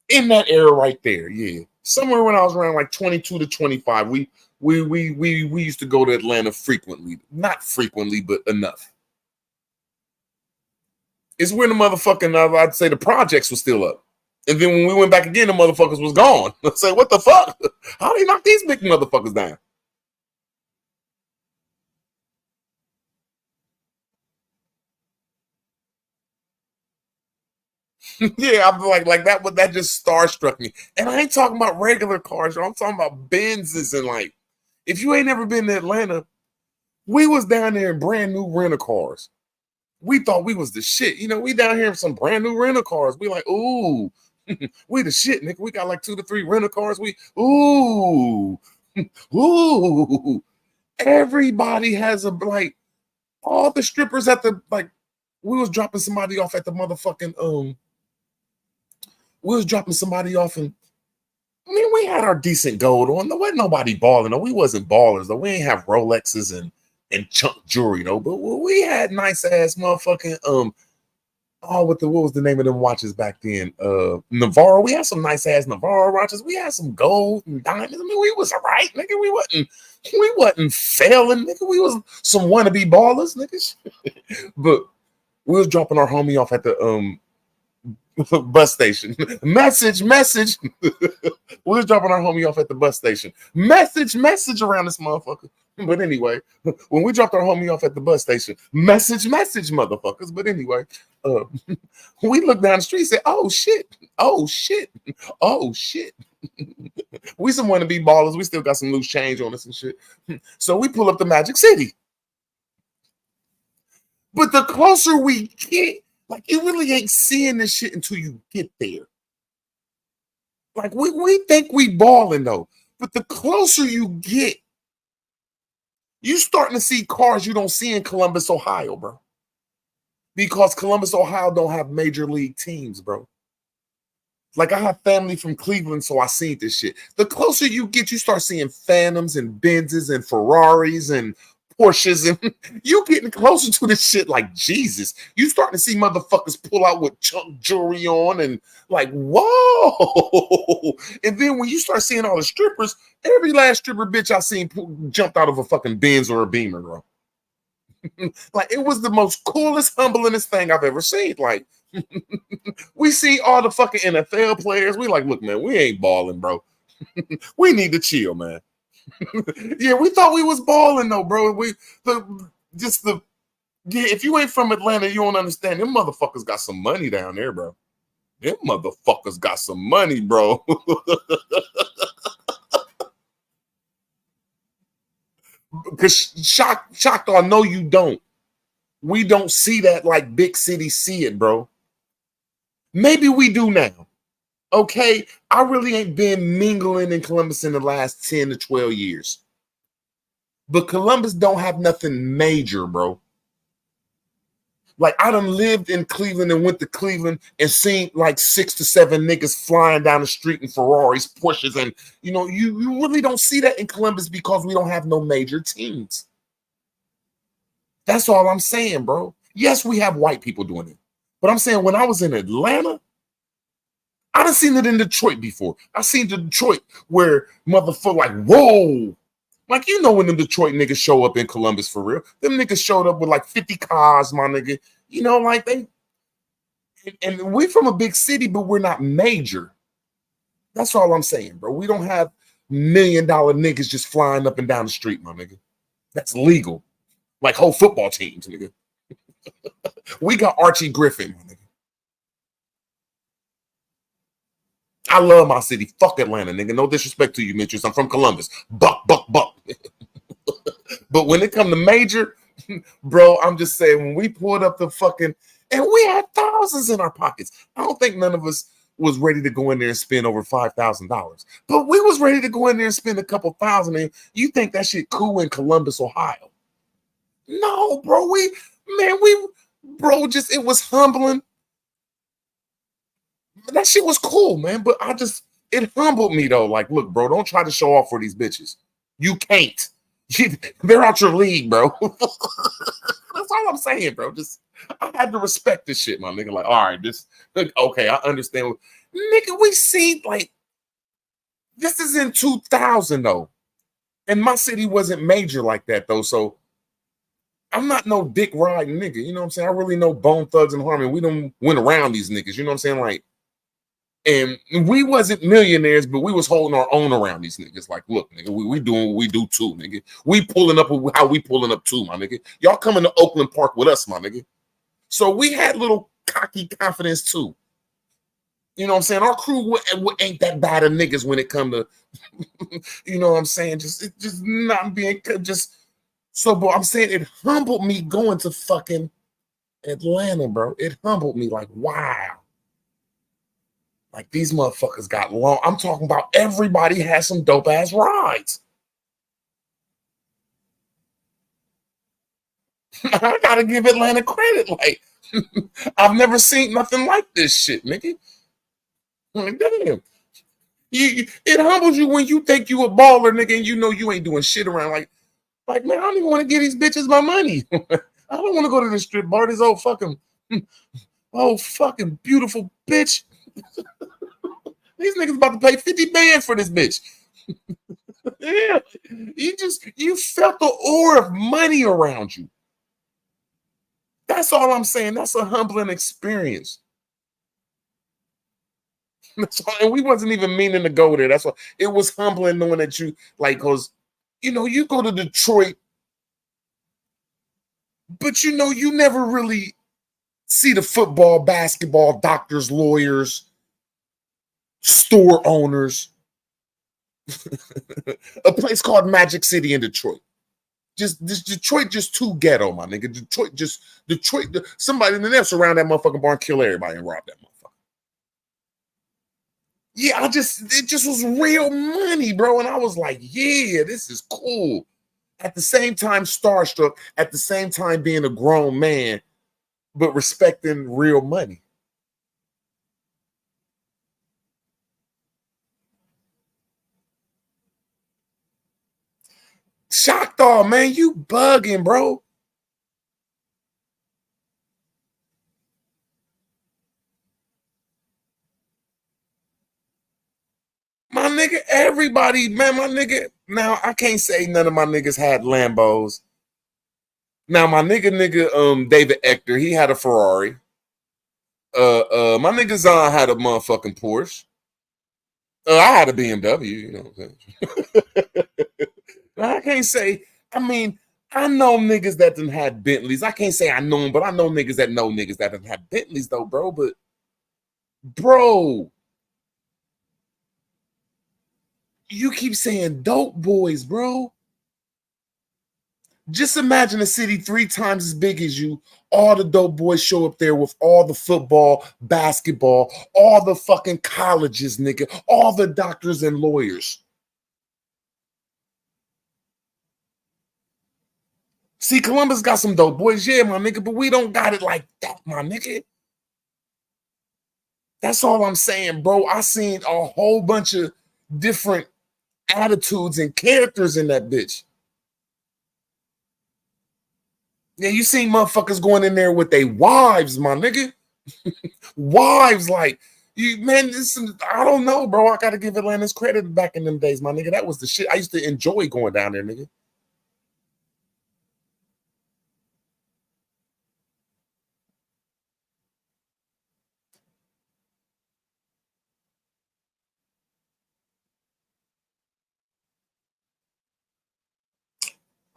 In that era right there, yeah. Somewhere when I was around like 22 to 25, we used to go to Atlanta frequently. Not frequently, but enough. It's when the motherfucking, I'd say the projects were still up. And then when we went back again, the motherfuckers was gone. I say, what the fuck? How do you knock these big motherfuckers down? Yeah, I'm like that. But that just starstruck me. And I ain't talking about regular cars. I'm talking about Benzes and like, if you ain't never been to Atlanta, we was down there in brand new rental cars. We thought we was the shit. You know, we down here in some brand new rental cars. We like, ooh, we the shit, nigga. We got like 2 to 3 rental cars. Ooh. Everybody has a, like, all the strippers at the, like, we was dropping somebody off at the motherfucking, we was dropping somebody off and, I mean, we had our decent gold on. There wasn't nobody balling, though. We wasn't ballers, though. We ain't have Rolexes and chunk jewelry, though. But we had nice ass motherfucking, what was the name of them watches back then? Navarro. We had some nice ass Navarro watches. We had some gold and diamonds. I mean, we was all right, nigga. We wasn't failing, nigga. We was some wannabe ballers, niggas. But we was dropping our homie off at the bus station. Message. We was dropping our homie off at the bus station. Message around this motherfucker. But anyway, when we dropped our homie off at the bus station, message, motherfuckers. But anyway, we looked down the street and said, oh shit. We some wannabe ballers. We still got some loose change on us and shit. So we pull up to Magic City. But the closer we get, like, you really ain't seeing this shit until you get there. Like, we think we balling, though. But the closer you get, you starting to see cars you don't see in Columbus, Ohio, bro. Because Columbus, Ohio don't have major league teams, bro. Like, I have family from Cleveland, so I seen this shit. The closer you get, you start seeing Phantoms and Benzes and Ferraris and Porsches, and you getting closer to this shit like Jesus. You starting to see motherfuckers pull out with chunk jewelry on and like, whoa. And then when you start seeing all the strippers, every last stripper bitch I seen jumped out of a fucking Benz or a Beamer, bro. Like, it was the most coolest, humblingest thing I've ever seen. Like, we see all the fucking NFL players. We like, look, man, we ain't balling, bro. We need to chill, man. Yeah, we thought we was balling though, bro. If you ain't from Atlanta, you don't understand. Them motherfuckers got some money down there, bro. Them motherfuckers got some money, bro. Because shocked, I know you don't. We don't see that like big cities see it, bro. Maybe we do now. Okay, I really ain't been mingling in Columbus in the last 10 to 12 years. But Columbus don't have nothing major, bro. Like, I done lived in Cleveland and went to Cleveland and seen like 6 to 7 niggas flying down the street in Ferraris, Porsches, and you know, you really don't see that in Columbus because we don't have no major teams. That's all I'm saying, bro. Yes, we have white people doing it. But I'm saying when I was in Atlanta, I done seen it in Detroit before. I seen Detroit where motherfucker like, whoa. Like, you know when them Detroit niggas show up in Columbus for real. Them niggas showed up with like 50 cars, my nigga. You know, like they, and we from a big city, but we're not major. That's all I'm saying, bro. We don't have $1 million niggas just flying up and down the street, my nigga. That's legal. Like whole football teams, nigga. We got Archie Griffin, my nigga. I love my city. Fuck Atlanta, nigga. No disrespect to you, Mitchell. I'm from Columbus. Buck. But when it come to major, bro, I'm just saying, when we pulled up the fucking, and we had thousands in our pockets. I don't think none of us was ready to go in there and spend over $5,000. But we was ready to go in there and spend a couple thousand. And you think that shit cool in Columbus, Ohio? No, bro. Just, it was humbling. That shit was cool, man. But it humbled me though. Like, look, bro, don't try to show off for these bitches. You can't. They're out your league, bro. That's all I'm saying, bro. I had to respect this shit, my nigga. Like, all right, okay, I understand. Nigga, we see, like, this is in 2000, though. And my city wasn't major like that, though. So I'm not no dick riding nigga. You know what I'm saying? I really know Bone Thugs and Harmony. We don't went around these niggas. You know what I'm saying? Like, and we wasn't millionaires, but we was holding our own around these niggas. Like, look, nigga, we doing what we do too, nigga. We pulling up how we pulling up too, my nigga. Y'all coming to Oakland Park with us, my nigga. So we had little cocky confidence too. You know what I'm saying? Our crew ain't that bad of niggas when it come to, you know what I'm saying? Just not being so, bro. I'm saying it humbled me going to fucking Atlanta, bro. It humbled me. Like, wow. Like, these motherfuckers got long. I'm talking about everybody has some dope ass rides. I gotta give Atlanta credit. Like, I've never seen nothing like this shit, nigga. Like, damn. It humbles you when you think you a baller, nigga, and you know you ain't doing shit around. Like, man, I don't even want to give these bitches my money. I don't want to go to the strip bar. This old fucking beautiful bitch. These niggas about to pay 50 bands for this bitch. Yeah. You felt the aura of money around you. That's all I'm saying. That's a humbling experience. And we wasn't even meaning to go there. That's why it was humbling knowing that you, like, because, you know, you go to Detroit, but, you know, you never really see the football, basketball, doctors, lawyers, store owners. A place called Magic City in Detroit. Detroit just too ghetto, my nigga. Detroit, somebody in the nest around that motherfucking bar and kill everybody and rob that motherfucker. Yeah, it just was real money, bro. And I was like, yeah, this is cool. At the same time, starstruck, at the same time being a grown man, but respecting real money. Shock dog, man, you bugging, bro. My nigga, everybody, man, my nigga. Now, I can't say none of my niggas had Lambos. Now, my nigga, David Ector, he had a Ferrari. My nigga Zahn had a motherfucking Porsche. I had a BMW, you know what I'm saying? I can't say, I mean, I know niggas that done had Bentleys. I can't say I know them, but I know niggas that done had Bentleys though, bro. But, bro, you keep saying dope boys, bro. Just imagine a city 3 times as big as you. All the dope boys show up there with all the football, basketball, all the fucking colleges, nigga, all the doctors and lawyers. See, Columbus got some dope boys, yeah, my nigga, but we don't got it like that, my nigga. That's all I'm saying, bro. I seen a whole bunch of different attitudes and characters in that bitch. Yeah, you seen motherfuckers going in there with their wives, my nigga. Wives, like, you, man, I don't know, bro. I gotta give Atlanta's credit back in them days, my nigga. That was the shit. I used to enjoy going down there, nigga.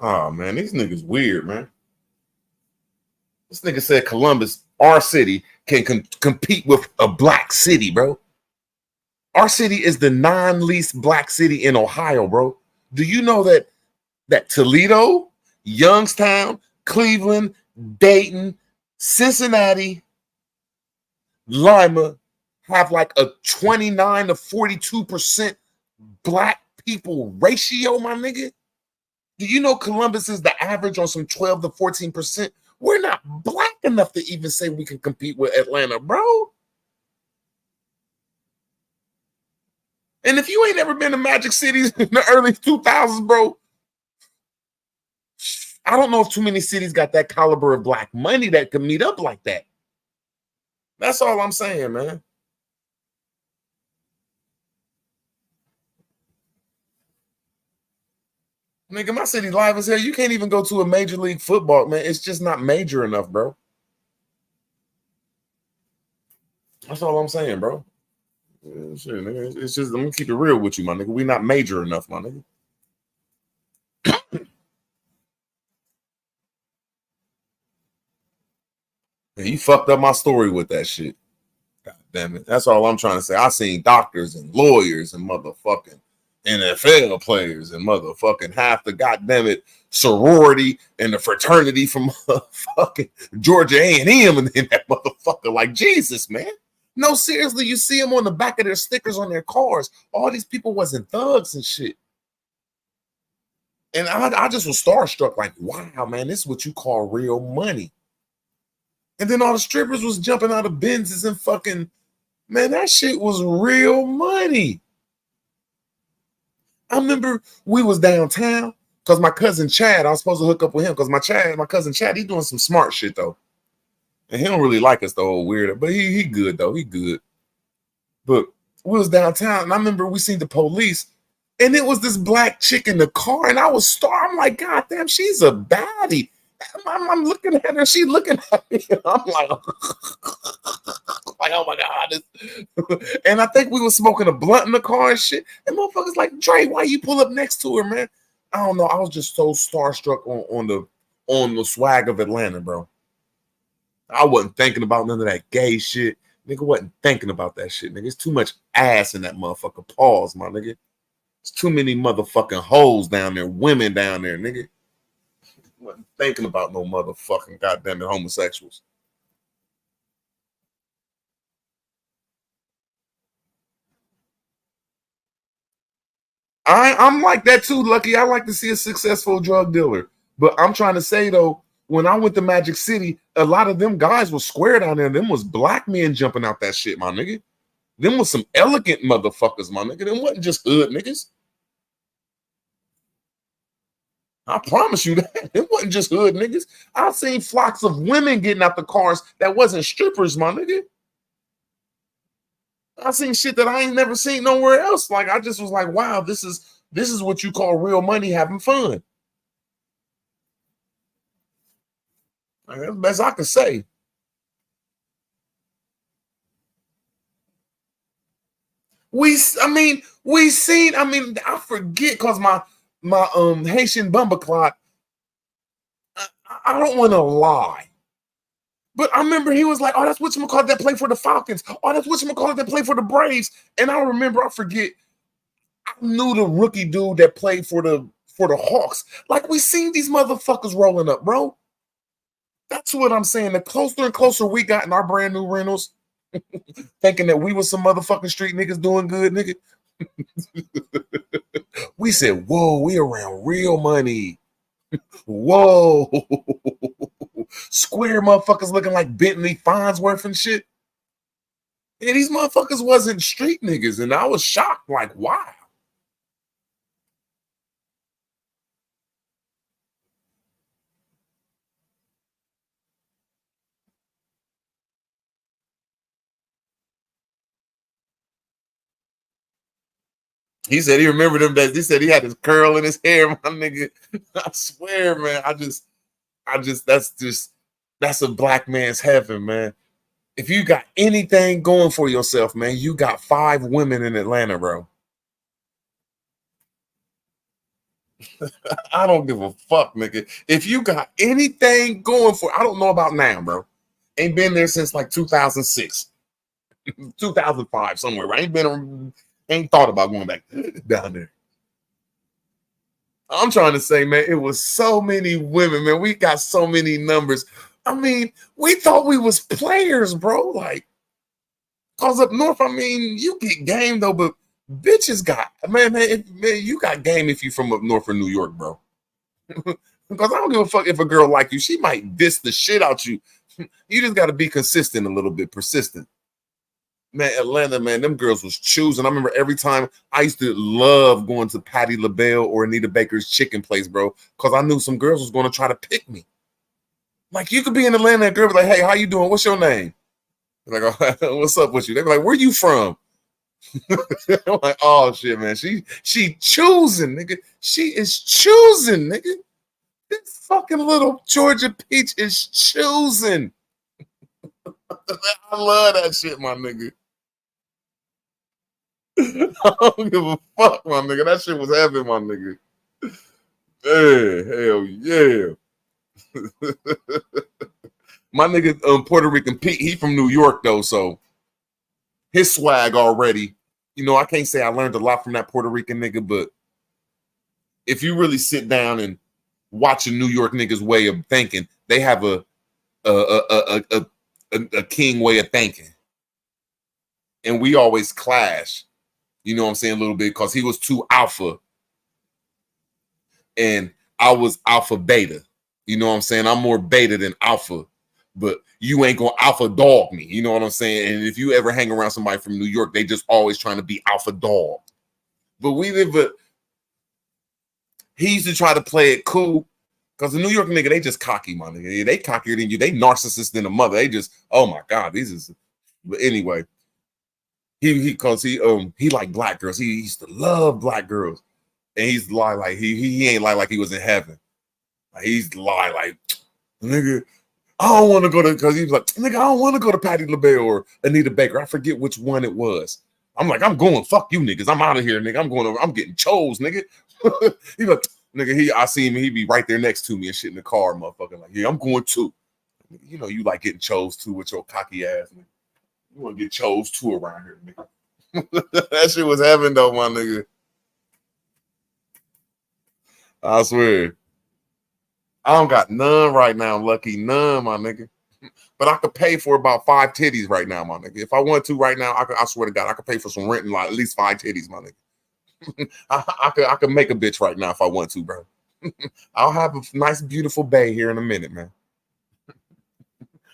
Oh, man, these niggas weird, man. This nigga said Columbus, our city, can compete with a black city, bro. Our city is the non-least black city in Ohio, bro. Do you know that Toledo, Youngstown, Cleveland, Dayton, Cincinnati, Lima have like a 29 to 42% black people ratio, my nigga? Do you know Columbus is the average on some 12 to 14%? We're not black enough to even say we can compete with Atlanta, bro. And if you ain't ever been to Magic Cities in the early 2000s, bro, I don't know if too many cities got that caliber of black money that could meet up like that. That's all I'm saying, man. Nigga, my city live as hell. You can't even go to a major league football, man. It's just not major enough, bro. That's all I'm saying, bro. Yeah, shit, nigga. It's just, I'm gonna keep it real with you, my nigga. We not major enough, my nigga. And you fucked up my story with that shit. God damn it. That's all I'm trying to say. I seen doctors and lawyers and motherfucking NFL players and motherfucking half the goddamn it sorority and the fraternity from motherfucking Georgia A&M and then that motherfucker, like, Jesus, man. No, seriously, you see them on the back of their stickers on their cars. All these people wasn't thugs and shit. And I just was starstruck, like, wow, man, this is what you call real money. And then all the strippers was jumping out of Benzes and fucking, man, that shit was real money. I remember we was downtown because my cousin Chad, I was supposed to hook up with him because my cousin Chad, he doing some smart shit though. And he don't really like us, the old weirdo, but he good though, he good. But we was downtown and I remember we seen the police and it was this black chick in the car and I'm like, God damn, she's a baddie. I'm looking at her, she looking at me, and I'm like, oh my God. And I think we were smoking a blunt in the car and shit. And motherfuckers like, Dre, why you pull up next to her, man? I don't know. I was just so starstruck on the swag of Atlanta, bro. I wasn't thinking about none of that gay shit. Nigga wasn't thinking about that shit, nigga. It's too much ass in that motherfucker. Pause, my nigga. It's too many motherfucking hoes down there, women down there, nigga. Wasn't thinking about no motherfucking goddamn homosexuals. I'm like that too, Lucky. I like to see a successful drug dealer. But I'm trying to say though, when I went to Magic City, a lot of them guys was square down there. Them was black men jumping out that shit, my nigga. Them was some elegant motherfuckers, my nigga. Them wasn't just hood niggas. I promise you that. It wasn't just hood niggas. I've seen flocks of women getting out the cars that wasn't strippers, my nigga. I seen shit that I ain't never seen nowhere else. Like, I just was like, wow, this is what you call real money having fun. Like, that's the best I can say. I forget because my Haitian Bumbleclot, I don't want to lie. But I remember he was like, oh, that's whatchamacallit that play for the Falcons. Oh, that's whatchamacallit that play for the Braves. And I knew the rookie dude that played for the Hawks. Like, we seen these motherfuckers rolling up, bro. That's what I'm saying. The closer and closer we got in our brand new rentals, thinking that we was some motherfucking street niggas doing good, nigga. We said, whoa, we around real money. Whoa. Square motherfuckers looking like Bentley Farnsworth and shit. And these motherfuckers wasn't street niggas. And I was shocked, like, wow. He said he remembered them days. He said he had his curl in his hair, my nigga. I swear, man. That's a black man's heaven, man. If you got anything going for yourself, man, you got 5 women in Atlanta, bro. I don't give a fuck, nigga. If you got anything going for, I don't know about now, bro. Ain't been there since like 2006. 2005 somewhere. I ain't thought about going back down there. I'm trying to say, man, it was so many women, man. We got so many numbers. I mean, we thought we was players, bro. Like, cause up north, I mean, you get game though, but bitches got man, you got game if you from up north or New York, bro. Because I don't give a fuck if a girl like you, she might diss the shit out you. You just got to be consistent a little bit, persistent. Man, Atlanta, man, them girls was choosing. I remember every time I used to love going to Patti LaBelle or Anita Baker's chicken place, bro, because I knew some girls was going to try to pick me. Like, you could be in Atlanta, and a girl be like, hey, how you doing? What's your name? Like, oh, what's up with you? They be like, where you from? I'm like, oh shit, man. She choosing, nigga. She is choosing, nigga. This fucking little Georgia peach is choosing. I love that shit, my nigga. I don't give a fuck, my nigga. That shit was heaven, my nigga. Hey, hell yeah. My nigga, Puerto Rican Pete, he from New York though, so his swag already. You know, I can't say I learned a lot from that Puerto Rican nigga, but if you really sit down and watch a New York nigga's way of thinking, they have a king way of thinking, and we always clash. You know what I'm saying, a little bit, because he was too alpha, and I was alpha beta. You know what I'm saying? I'm more beta than alpha, but you ain't gonna alpha dog me. You know what I'm saying? And if you ever hang around somebody from New York, they just always trying to be alpha dog. But he used to try to play it cool, because the New York nigga, they just cocky, my nigga. They cockier than you. They narcissists than a mother. They just, oh my God, these is. But anyway, he like black girls. He used to love black girls, and he's lie like he ain't lie like he was in heaven. Like, he's lie like, nigga, I don't want to go to, because he was like, nigga, I don't want to go to Patti LaBelle or Anita Baker. I forget which one it was. I'm like, I'm going, fuck you niggas. I'm out of here, nigga. I'm going over, I'm getting chose, nigga. He like, nigga, I see him, he be right there next to me and shit in the car, motherfucker. Like, yeah, I'm going too. You know, you like getting chose too with your cocky ass, nigga. You want to get chose too around here, nigga. That shit was heaven though, my nigga. I swear. I don't got none right now, Lucky. None, my nigga. But I could pay for about 5 titties right now, my nigga. If I want to right now, I swear to God, I could pay for some rent and like at least 5 titties, my nigga. I could make a bitch right now if I want to, bro. I'll have a nice, beautiful bae here in a minute, man.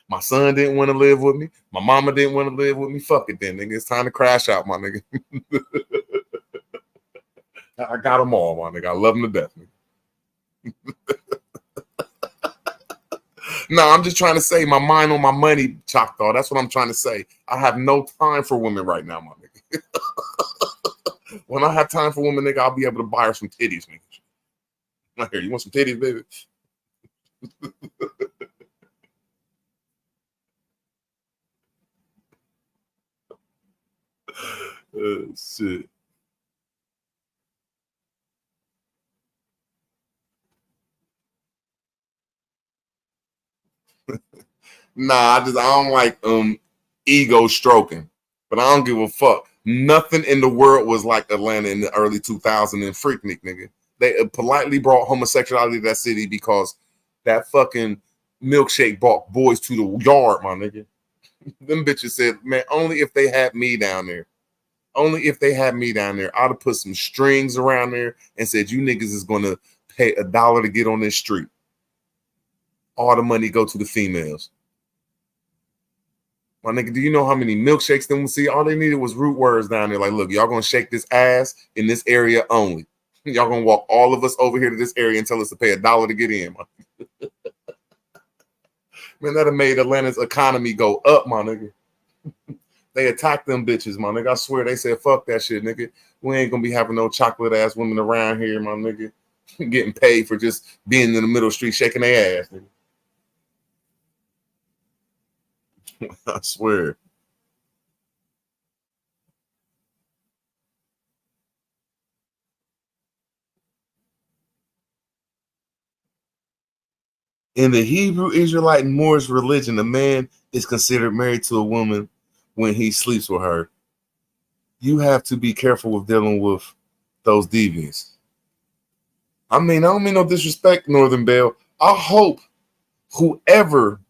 My son didn't want to live with me. My mama didn't want to live with me. Fuck it then, nigga. It's time to crash out, my nigga. I got them all, my nigga. I love them to death, nigga. No, I'm just trying to say my mind on my money, Choctaw. That's what I'm trying to say. I have no time for women right now, my nigga. When I have time for women, nigga, I'll be able to buy her some titties, nigga. Right here, you want some titties, baby? Shit. Nah, I don't like ego stroking, but I don't give a fuck. Nothing in the world was like Atlanta in the early 2000s and Freaknik, nigga. They politely brought homosexuality to that city because that fucking milkshake brought boys to the yard, my nigga. Them bitches said, man, only if they had me down there. Only if they had me down there, I'd have put some strings around there and said, you niggas is going to pay $1 to get on this street. All the money go to the females. My nigga, do you know how many milkshakes them will see? All they needed was root words down there. Like, look, y'all going to shake this ass in this area only. Y'all going to walk all of us over here to this area and tell us to pay $1 to get in, man. Man, that have made Atlanta's economy go up, my nigga. They attacked them bitches, my nigga. I swear they said, fuck that shit, nigga. We ain't gonna be having no chocolate ass women around here, my nigga. Getting paid for just being in the middle of the street shaking their ass, nigga. I swear. In the Hebrew, Israelite, and Moorish religion, a man is considered married to a woman when he sleeps with her, you have to be careful with dealing with those deviants. I mean, I don't mean no disrespect, Northern Belle. I hope whoever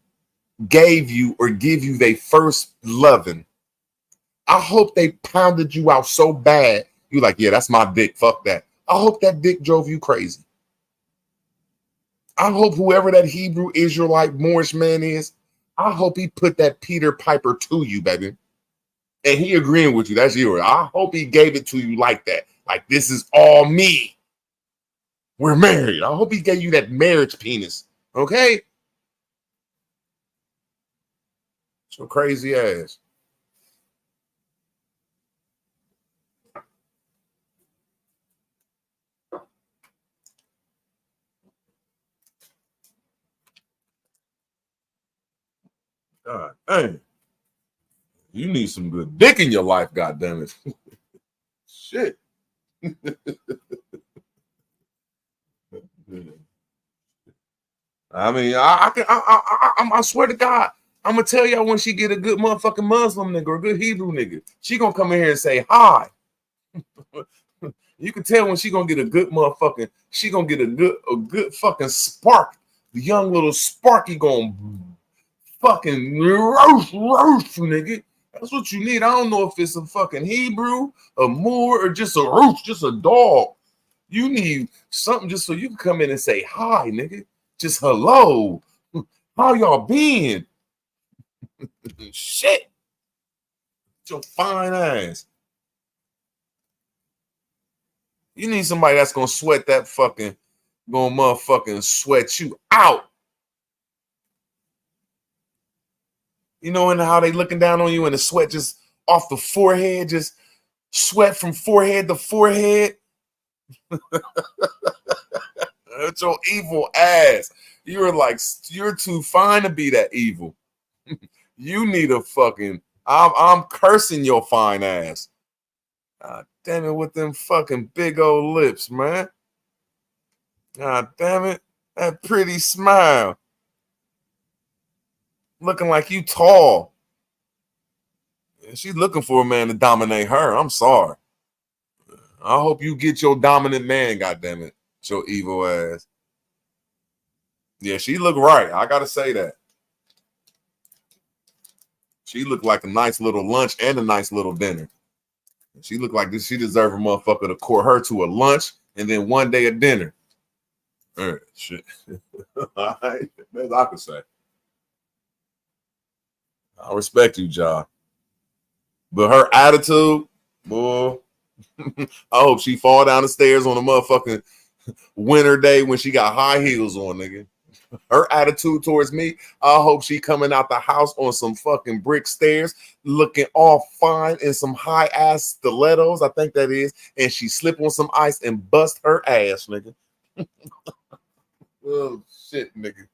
gave you or give you their first loving, I hope they pounded you out so bad, you like, yeah, that's my dick, fuck that. I hope that dick drove you crazy. I hope whoever that Hebrew Israelite Moorish man is, I hope he put that Peter Piper to you, baby. And he agreeing with you. That's yours. I hope he gave it to you like that. Like, this is all me. We're married. I hope he gave you that marriage penis. Okay? So crazy ass. God dang. You need some good dick in your life, goddammit. Shit. I mean, I swear to God, I'm gonna tell y'all when she get a good motherfucking Muslim nigga or a good Hebrew nigga, she gonna come in here and say hi. You can tell when she gonna get a good motherfucking, she gonna get a good fucking spark. The young little Sparky gonna fucking roast, nigga. That's what you need. I don't know if it's a fucking Hebrew, a Moor, or just a roast, just a dog. You need something just so you can come in and say hi, nigga. Just hello. How y'all been? Shit. Your fine ass. You need somebody that's gonna sweat that fucking, gonna motherfucking sweat you out. You know, and how they looking down on you and the sweat just off the forehead, just sweat from forehead to forehead. That's your evil ass. You're too fine to be that evil. You need a fucking, I'm cursing your fine ass. God damn it, with them fucking big old lips, man. God damn it. That pretty smile. Looking like you tall. She's looking for a man to dominate her. I'm sorry. I hope you get your dominant man, goddammit. Your evil ass. Yeah, she look right. I gotta say that. She looked like a nice little lunch and a nice little dinner. She looked like this. She deserved a motherfucker to court her to a lunch and then one day a dinner. All right, shit. All right, that's all I can say. I respect you, Ja. But her attitude, boy, I hope she fall down the stairs on a motherfucking winter day when she got high heels on, nigga. Her attitude towards me, I hope she coming out the house on some fucking brick stairs, looking all fine in some high ass stilettos, I think that is, and she slip on some ice and bust her ass, nigga. Oh shit, nigga.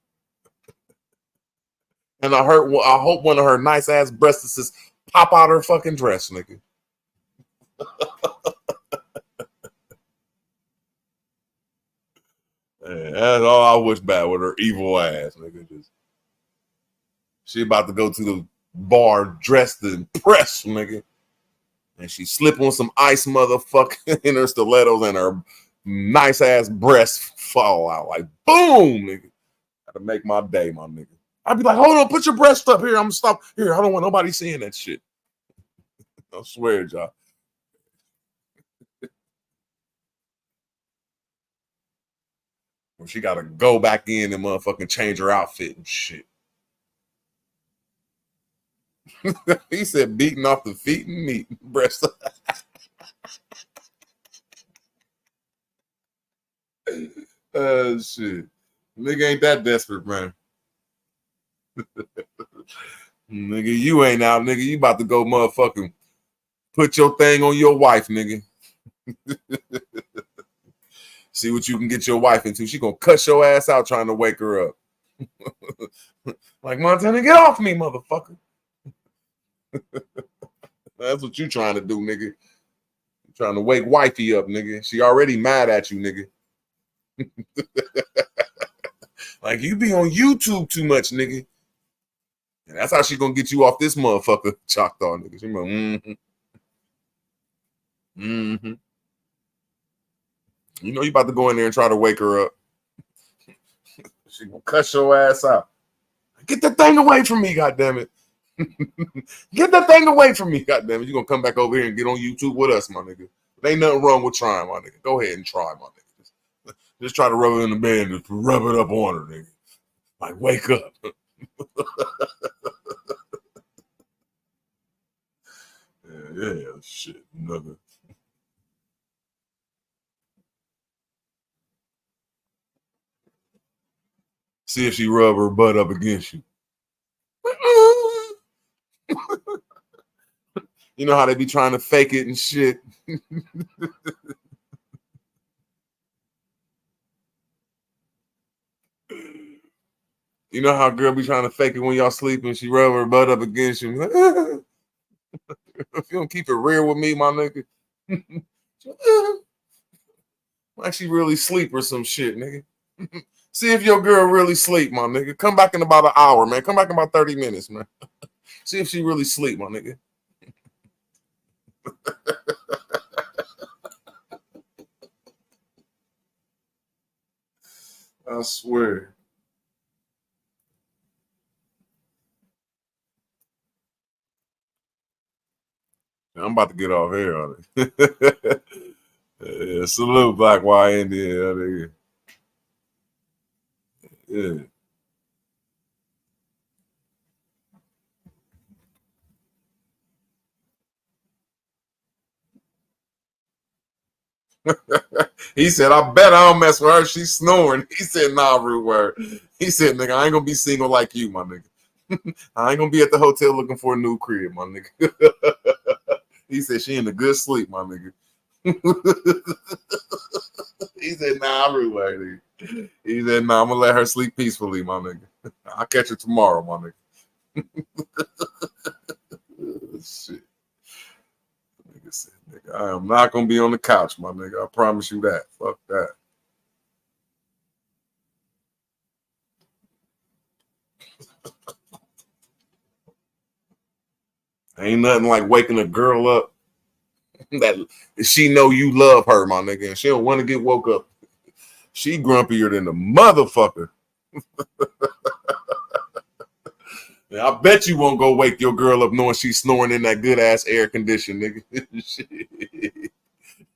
And I hope one of her nice ass breasts pop out her fucking dress, nigga. Man, that's all I wish bad with her evil ass, nigga. She about to go to the bar dressed to impress, nigga. And she slip on some ice, motherfucker, in her stilettos, and her nice ass breasts fall out like boom, nigga. Gotta make my day, my nigga. I'd be like, hold on, put your breast up here. I'm gonna stop here. I don't want nobody seeing that shit. I swear, y'all. Well, she gotta go back in and motherfucking change her outfit and shit. He said beating off the feet and meat breast. Shit. Nigga ain't that desperate, man. Nigga, you ain't out, nigga. You about to go motherfucking put your thing on your wife, nigga. See what you can get your wife into. She gonna cut your ass out trying to wake her up. Like, Montana, get off me, motherfucker. That's what you trying to do, nigga. You're trying to wake wifey up, nigga. She already mad at you, nigga. Like, you be on YouTube too much, nigga. And that's how she gonna get you off this motherfucker, Choctaw nigga. She like, You know you about to go in there and try to wake her up. She gonna cuss your ass out. Get that thing away from me, goddammit. Get that thing away from me, goddammit. You gonna come back over here and get on YouTube with us, my nigga. There ain't nothing wrong with trying, my nigga. Go ahead and try, my nigga. Just try to rub it in the bed and just rub it up on her, nigga. Like, wake up. yeah, shit, nigga. See if she rub her butt up against you. You know how they be trying to fake it and shit. You know how a girl be trying to fake it when y'all sleeping? She rub her butt up against you. If you don't keep it real with me, my nigga. Like she really sleep or some shit, nigga. See if your girl really sleep, my nigga. Come back in about an hour, man. Come back in about 30 minutes, man. See if she really sleep, my nigga. I swear. I'm about to get off here on it. Yeah, salute Black Y Indian. Yeah. He said, I bet I don't mess with her. She's snoring. He said, nah, rude word. He said, nigga, I ain't gonna be single like you, my nigga. I ain't gonna be at the hotel looking for a new crib, my nigga. He said she in a good sleep, my nigga. He said, nah, rude word, nigga. He said, nah, I'm gonna let her sleep peacefully, my nigga. I'll catch her tomorrow, my nigga. Shit. Nigga said, nigga, I am not gonna be on the couch, my nigga. I promise you that. Fuck that. Ain't nothing like waking a girl up that she know you love her, my nigga, and she don't want to get woke up. She grumpier than the motherfucker. I bet you won't go wake your girl up knowing she's snoring in that good ass air condition, nigga.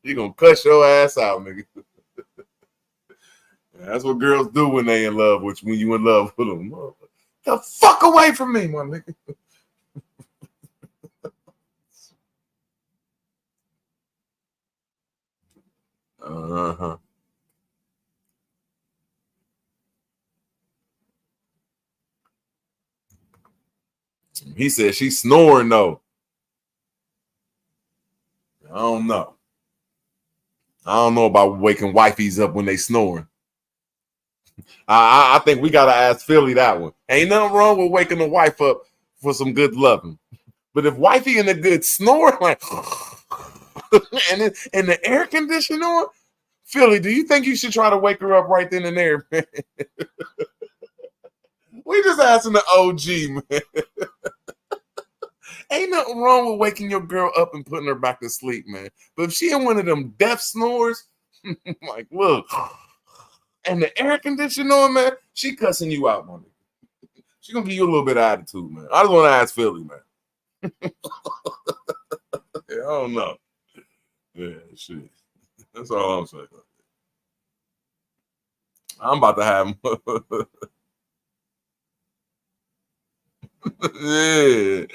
You gonna cuss your ass out, nigga. That's what girls do when they in love with you, when you in love with them. The fuck away from me, my nigga. Uh-huh. He said she's snoring though. I don't know. I don't know about waking wifeys up when they snoring. I think we gotta ask Philly that one. Ain't nothing wrong with waking a wife up for some good loving. But if wifey in a good snore, like and the air conditioner on, Philly, do you think you should try to wake her up right then and there, man? We just asking the OG, man. Ain't nothing wrong with waking your girl up and putting her back to sleep, man. But if she in one of them death snores, like, look, and the air conditioner on, man, she cussing you out, man. She gonna give you a little bit of attitude, man. I just want to ask Philly, man. Yeah, I don't know. Yeah, shit. That's all I'm saying. I'm about to have him. Yeah.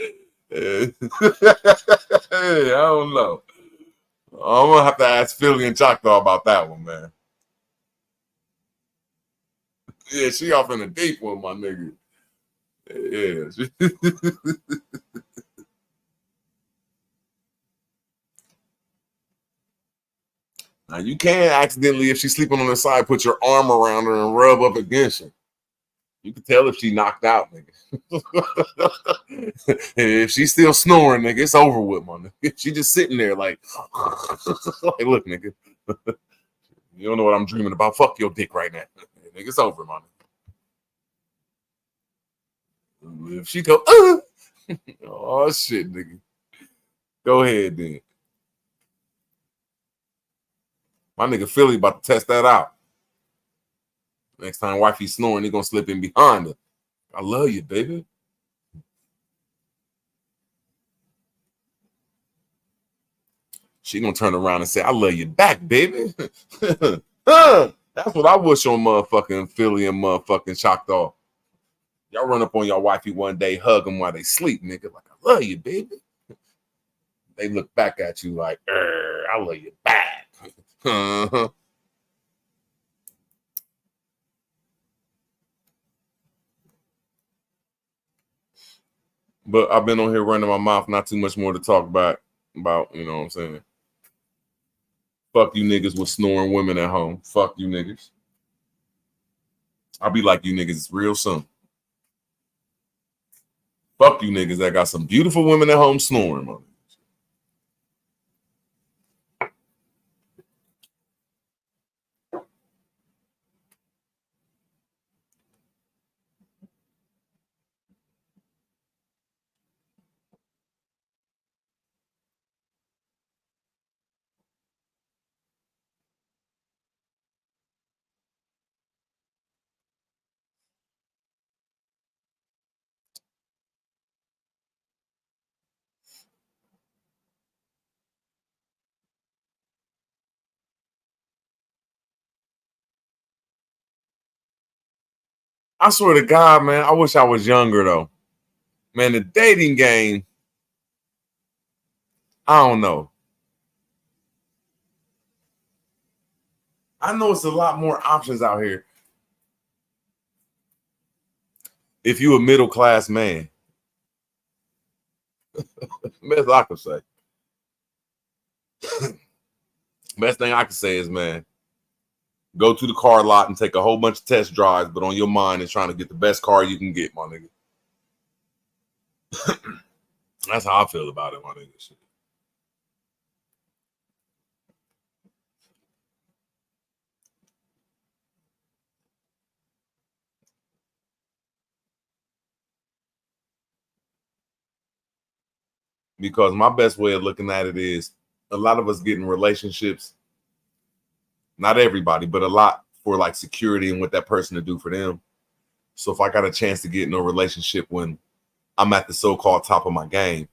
Hey, I don't know. I'm gonna have to ask Philly and Choctaw about that one, man. Yeah, she off in the deep one, my nigga. Yeah. Now you can accidentally, if she's sleeping on her side, put your arm around her and rub up against her. You can tell if she knocked out, nigga. If she's still snoring, nigga, it's over with, my nigga. She just sitting there like, hey, look, nigga. You don't know what I'm dreaming about. Fuck your dick right now. Nigga, it's over, my nigga. If she go, oh shit, nigga. Go ahead then. My nigga Philly about to test that out. Next time wifey snoring, he gonna slip in behind her. I love you, baby. She gonna turn around and say, I love you back, baby. That's what I wish on motherfucking Philly and motherfucking Choctaw. Y'all run up on your wifey one day, hug them while they sleep, nigga. Like, I love you, baby. They look back at you like, I love you back. But I've been on here running my mouth, not too much more to talk about, you know what I'm saying? Fuck you niggas with snoring women at home. Fuck you niggas. I'll be like you niggas real soon. Fuck you niggas that got some beautiful women at home snoring, man. I swear to God, man, I wish I was younger though. Man, the dating game, I don't know. I know it's a lot more options out here. If you a middle class man, best I can say. Best thing I can say is, man, go to the car lot and take a whole bunch of test drives, but on your mind is trying to get the best car you can get, my nigga. That's how I feel about it, my nigga. Shit. Because my best way of looking at it is a lot of us get in relationships, not everybody, but a lot for like security and what that person to do for them. So if I got a chance to get in a relationship when I'm at the so-called top of my game,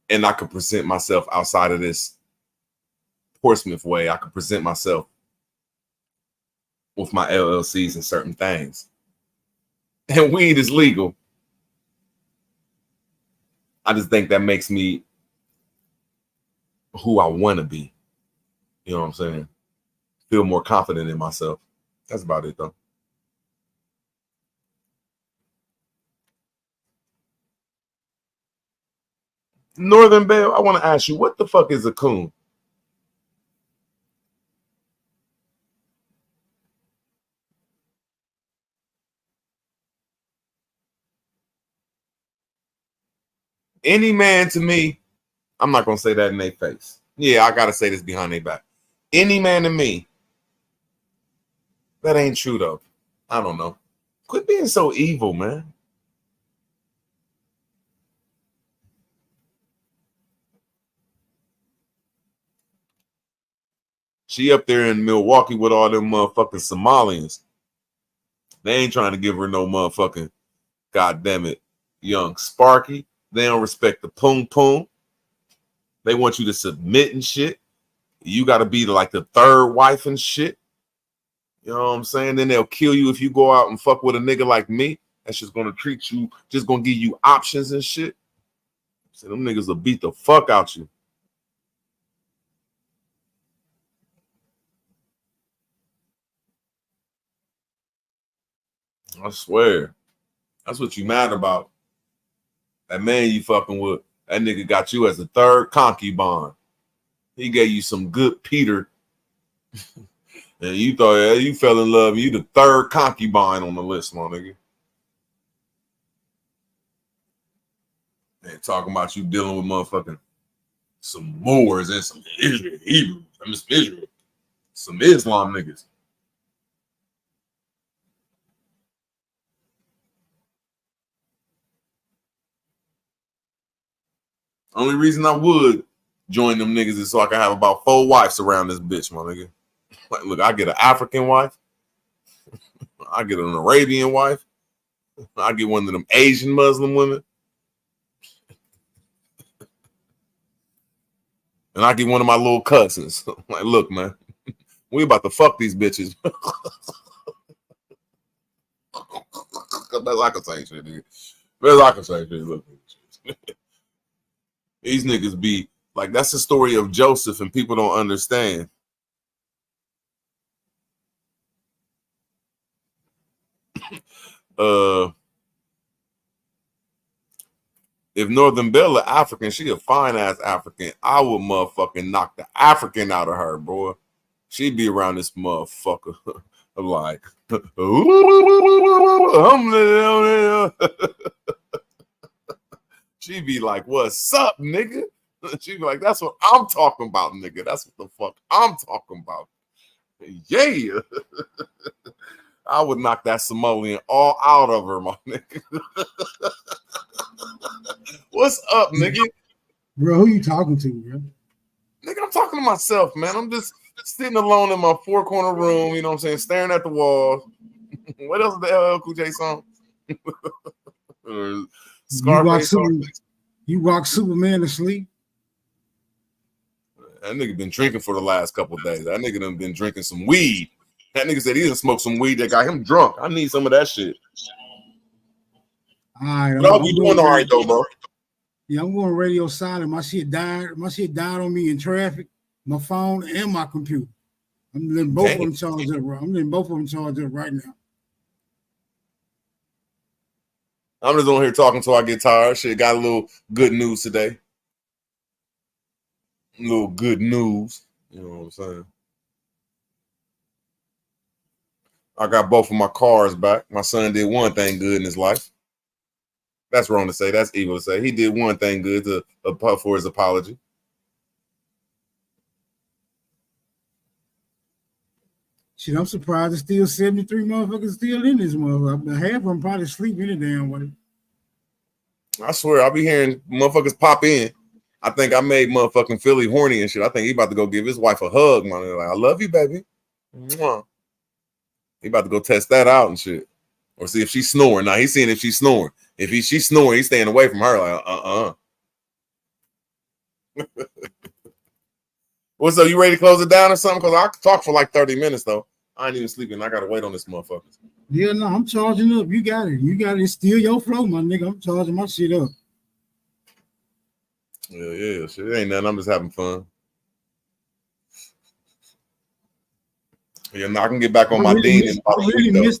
and I could present myself outside of this Portsmouth way, I could present myself with my LLCs and certain things, and weed is legal. I just think that makes me who I want to be. You know what I'm saying? Feel more confident in myself. That's about it, though. Northern Belle, I want to ask you, what the fuck is a coon? Any man to me, I'm not going to say that in their face. Yeah, I got to say this behind their back. Any man to me, that ain't true, though. I don't know. Quit being so evil, man. She up there in Milwaukee with all them motherfucking Somalians. They ain't trying to give her no motherfucking, goddamn it, young Sparky. They don't respect the poom poom. They want you to submit and shit. You got to be like the third wife and shit. You know what I'm saying? Then they'll kill you if you go out and fuck with a nigga like me. That's just going to treat you, just going to give you options and shit. So them niggas will beat the fuck out you. I swear. That's what you mad about. That man you fucking with, that nigga got you as a third concubine. He gave you some good Peter. And you thought, yeah, you fell in love. You the third concubine on the list, my nigga. And talking about you dealing with motherfucking some Moors and some Israel, Hebrews. I'm just Israel. Some Islam niggas. Only reason I would join them niggas is so I can have about 4 wives around this bitch, my nigga. Like, look, I get an African wife. I get an Arabian wife. I get one of them Asian Muslim women. And I get one of my little cousins. Like, look, man, we about to fuck these bitches. Best I can say shit, nigga. Best I can say shit. Look, these niggas be like, that's the story of Joseph, and people don't understand. If Northern Bella African, she a fine ass African, I would motherfucking knock the African out of her, boy. She'd be around this motherfucker like, she'd be like, what's up, nigga? She'd be like, that's what I'm talking about, nigga. That's what the fuck I'm talking about. Yeah. I would knock that Somalian all out of her, my nigga. What's up, nigga? Bro, who you talking to, bro? Nigga, I'm talking to myself, man. I'm just sitting alone in my 4-corner room, you know what I'm saying, staring at the wall. What else is the LL Cool J song? Scarface. You rock Superman to sleep. That nigga been drinking for the last couple of days. That nigga done been drinking some weed. That nigga said he done smoked some weed that got him drunk. I need some of that shit. All right, But I'll be doing all right though, bro. Yeah, I'm going radio silent. My shit died on me in traffic, my phone and my computer. I'm letting both of them charge up. I'm letting both of them charge up right now. I'm just on here talking till I get tired. Shit, got a little good news today. A little good news. You know what I'm saying? I got both of my cars back. My son did one thing good in his life. That's wrong to say. That's evil to say. He did one thing good for his apology. Shit, I'm surprised there's still 73 motherfuckers still in this motherfucker. Half of them probably sleep any damn way. I swear, I'll be hearing motherfuckers pop in. I think I made motherfucking Philly horny and shit. I think he about to go give his wife a hug, man. Like, I love you, baby. Mwah. He about to go test that out and shit. Or see if she's snoring. Now he's seeing if she's snoring. If she's snoring, he's staying away from her. Like, What's up? You ready to close it down or something? Because I could talk for like 30 minutes, though. I ain't even sleeping. I got to wait on this motherfucker. Yeah, no, I'm charging up. You got it. You got it. It's still your flow, my nigga. I'm charging my shit up. Yeah. Shit, it ain't nothing. I'm just having fun. Yeah, now I can get back on my Dean in about a week, though.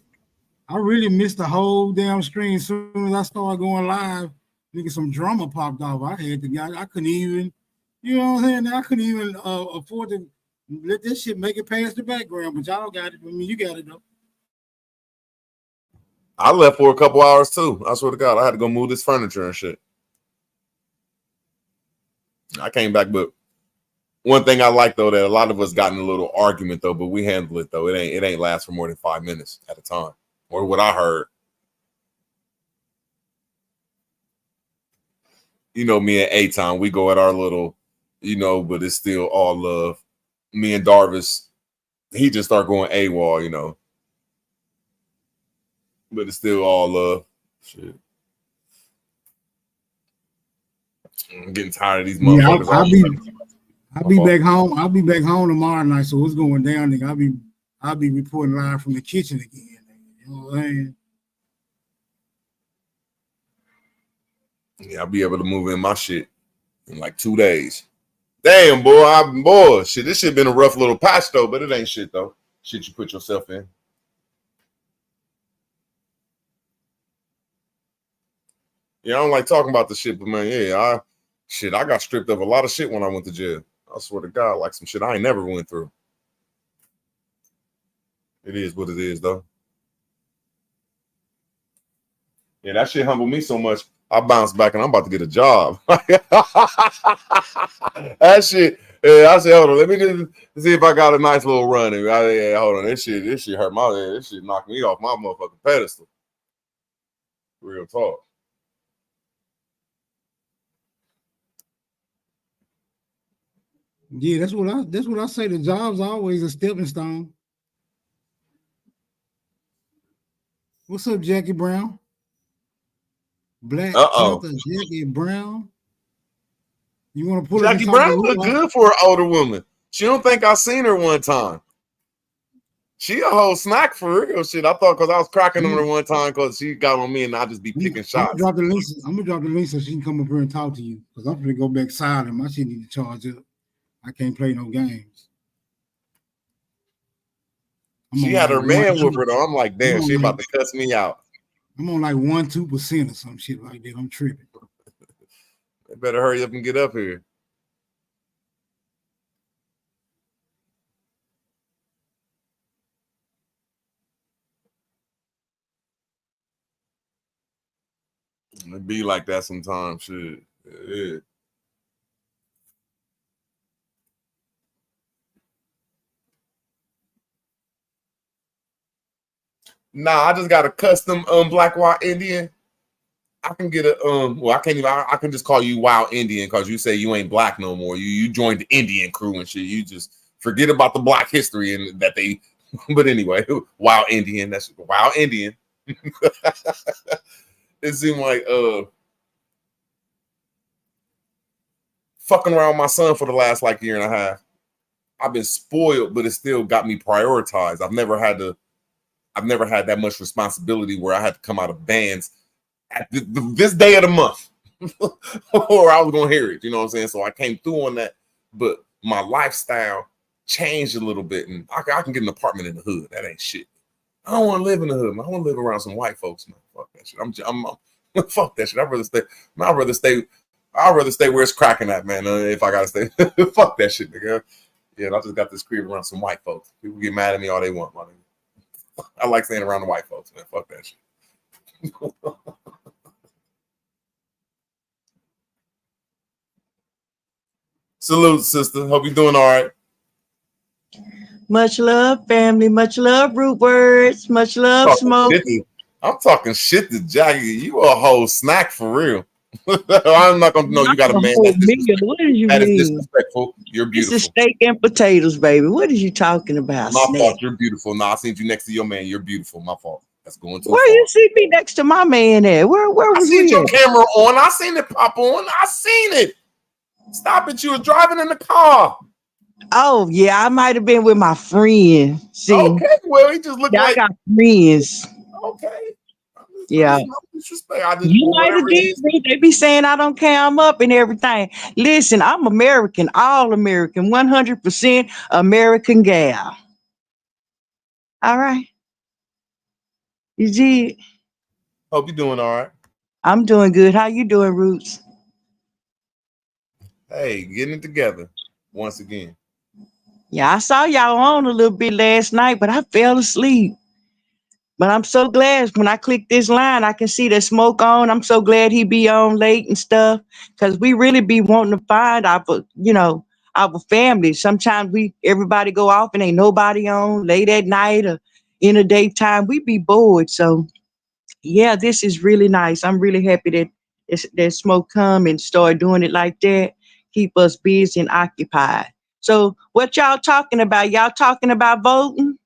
I really missed the whole damn screen. As soon as I started going live, nigga, some drama popped off. I had to get. I couldn't even, you know what I'm saying? I couldn't even afford to let this shit make it past the background. But y'all got it. I mean, you got it though. I left for a couple hours too. I swear to God, I had to go move this furniture and shit. I came back, but one thing I like though that a lot of us got in a little argument though, but we handled it though. It ain't last for more than 5 minutes at a time. Or what I heard. You know, me and A-Time, we go at our little, you know, but it's still all love. Me and Darvis, he just started going AWOL, you know. But it's still all love. Shit. I'm getting tired of these motherfuckers. I'll be back home. I'll be back home tomorrow night. So what's going down, nigga? I'll be reporting live from the kitchen again. You know what I'm saying? Yeah, I'll be able to move in my shit in like 2 days. Damn, boy, shit. This shit been a rough little patch though, but it ain't shit though. Shit you put yourself in. Yeah, I don't like talking about the shit, but man, yeah, I got stripped of a lot of shit when I went to jail. I swear to God, like some shit I ain't never went through. It is what it is, though. Yeah, that shit humbled me so much. I bounced back and I'm about to get a job. That shit Yeah, I said, hold on, let me just see if I got a nice little run. Yeah, hold on, this shit hurt my head. This shit knocked me off my motherfucking pedestal. Real talk. Yeah, that's what I say. The job's always a stepping stone. What's up, Jackie Brown? Black Panther Jackie Brown. You want to pull Jackie Brown look good for an older woman. She don't think I seen her one time. She a whole snack for real shit. I thought because I was cracking on her one time because she got on me and I just be picking shots. I'm gonna drop the link so she can come up here and talk to you because I'm gonna go back silent. My shit need to charge up. I can't play no games. She had her man with her though. I'm like, damn, she about to cuss me out. I'm on like 1-2% or some shit like that. I'm tripping. They better hurry up and get up here. It be like that sometimes. Shit. Yeah. Nah, I just got a custom Black Wild Indian. I can get a well, I can't even I can just call you Wild Indian because you say you ain't black no more. You joined the Indian crew and shit. You just forget about the black history and that they but anyway, Wild Indian, that's Wild Indian. It seemed like fucking around with my son for the last like year and a half. I've been spoiled, but it still got me prioritized. I've never had that much responsibility where I had to come out of bands at this day of the month or I was gonna hear it, you know what I'm saying? So I came through on that, but my lifestyle changed a little bit and I can get an apartment in the hood. That ain't shit. I don't want to live in the hood, man. I want to live around some white folks, man. Fuck that shit. I'm fuck that shit. I'd rather stay where it's cracking at, man. If I gotta stay. Fuck that shit, nigga. Yeah, I just got this crib around some white folks. People get mad at me all they want, my nigga. I like staying around the white folks, man. Fuck that shit. Salute, sister. Hope you're doing all right. Much love, family. Much love, Root Words. Much love, Smoke. I'm talking shit to Jackie. You a whole snack for real. I'm not gonna know you got a man. What did you that mean? Is disrespectful. You're beautiful. It's a steak and potatoes, baby. What are you talking about? My Snack? fault. You're beautiful. Nah, I seen you next to your man. You're beautiful. My fault. That's going too Where far. you see me next to my man at? Where was I seen we your at? camera on. I seen it pop on. I seen it. Stop it. You were driving in the car. Oh yeah, I might have been with my friend. See, okay, well, he just looked I like got friends. Okay. Yeah. No disrespect. You might have did. They be saying I don't cam up and everything. Listen, I'm American, all American, 100% American gal. All right. You did. Hope you're doing all right. I'm doing good. How you doing, Roots? Hey, getting it together once again. Yeah, I saw y'all on a little bit last night, but I fell asleep. But I'm so glad when I click this line, I can see the Smoke on. I'm so glad he be on late and stuff, because we really be wanting to find our, our family. Sometimes everybody go off and ain't nobody on late at night or in the daytime. We be bored. So yeah, this is really nice. I'm really happy that Smoke come and start doing it like that. Keep us busy and occupied. So what y'all talking about? Y'all talking about voting?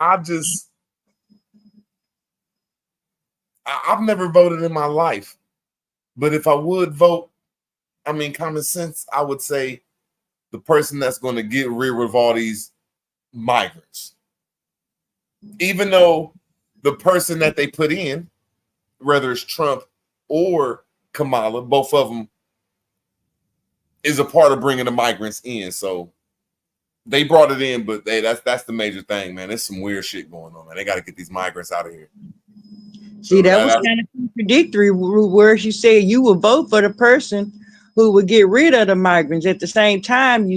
I've never voted in my life, but if I would vote, I mean, common sense, I would say the person that's going to get rid of all these migrants, even though the person that they put in, whether it's Trump or Kamala, both of them is a part of bringing the migrants in. So they brought it in, but that's the major thing, man. There's some weird shit going on, man. They got to get these migrants out of here. See, that was kind of contradictory, where you said you would vote for the person who would get rid of the migrants. At the same time,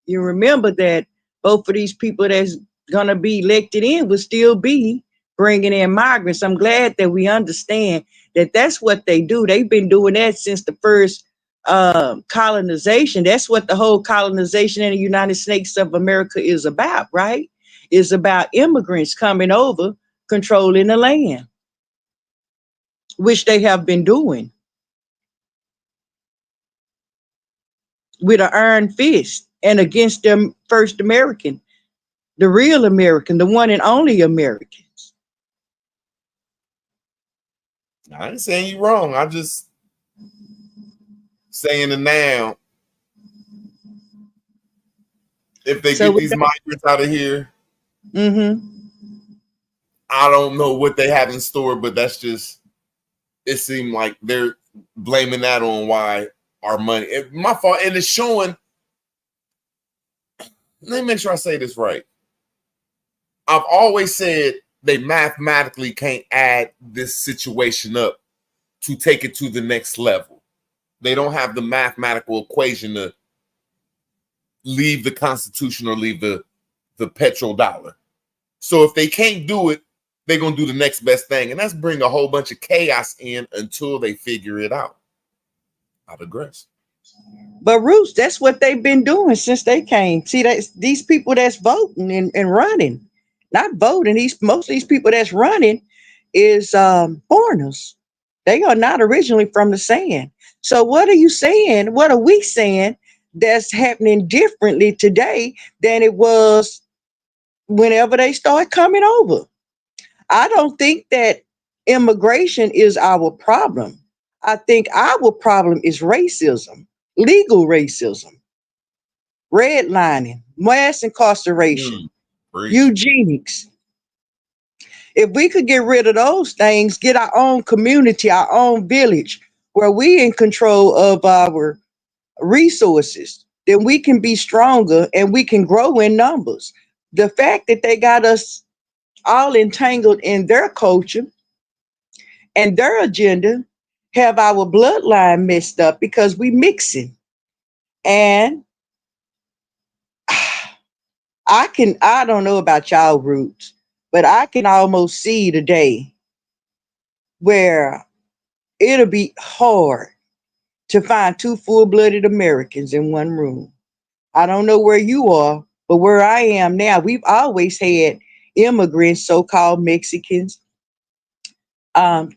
you remember that both of these people that's gonna be elected in will still be bringing in migrants. I'm glad that we understand that that's what they do. They've been doing that since the first colonization. That's what the whole colonization in the United States of America is about, right? It's about immigrants coming over, controlling the land, which they have been doing with an iron fist and against them first American, the real American, the one and only Americans. I ain't saying you wrong. I just saying it now. If they get these migrants out of here, I don't know what they have in store, but that's just, it seemed like they're blaming that on why our money, my fault, and it's showing. Let me make sure I say this right. I've always said they mathematically can't add this situation up to take it to the next level. They don't have the mathematical equation to leave the Constitution or leave the petrodollar. So if they can't do it, they're going to do the next best thing. And that's bring a whole bunch of chaos in until they figure it out. I digress. But Roots, that's what they've been doing since they came. See, that's these people that's voting and running, not voting. Most of these people that's running is foreigners. They are not originally from the sand. So what are you saying? What are we saying that's happening differently today than it was whenever they start coming over? I don't think that immigration is our problem. I think our problem is racism, legal racism, redlining, mass incarceration, eugenics. If we could get rid of those things, get our own community, our own village, where we in control of our resources, then we can be stronger and we can grow in numbers. The fact that they got us all entangled in their culture and their agenda have our bloodline messed up because we mixing. And I don't know about y'all Roots, but I can almost see the day where it'll be hard to find two full-blooded Americans in one room. I don't know where you are, but where I am now, we've always had immigrants, so-called Mexicans.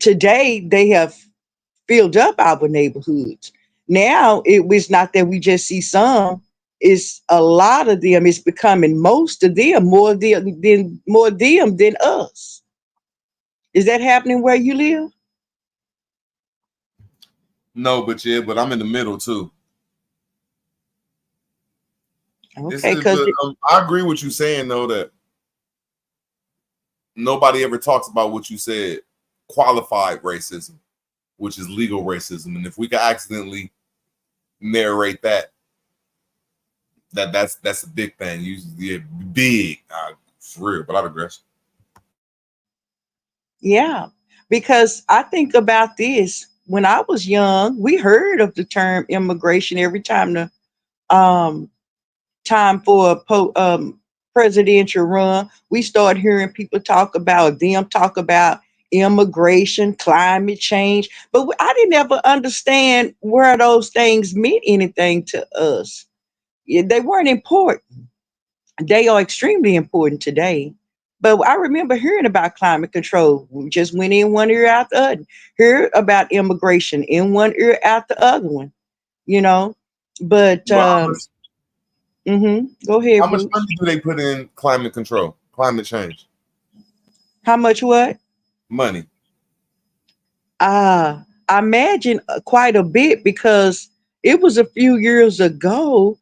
Today, they have filled up our neighborhoods. Now, it was not that we just see some, it's a lot of them. It's becoming most of them, more them than us. Is that happening where you live? No, but I'm in the middle too. Okay, I agree with you saying though that nobody ever talks about what you said, qualified racism, which is legal racism, and if we could accidentally narrate that's a big thing. Big for real, but I digress. Yeah, because I think about this. When I was young, we heard of the term immigration every time the time for a presidential run. We started hearing people talk about immigration, climate change, but I didn't ever understand where those things meant anything to us. They weren't important. They are extremely important today. But I remember hearing about climate control. We just went in one ear out the other. Hear about immigration in one ear out the other one, you know. But go ahead. How much money do they put in climate control, climate change? How much what? Money. I imagine quite a bit, because it was a few years ago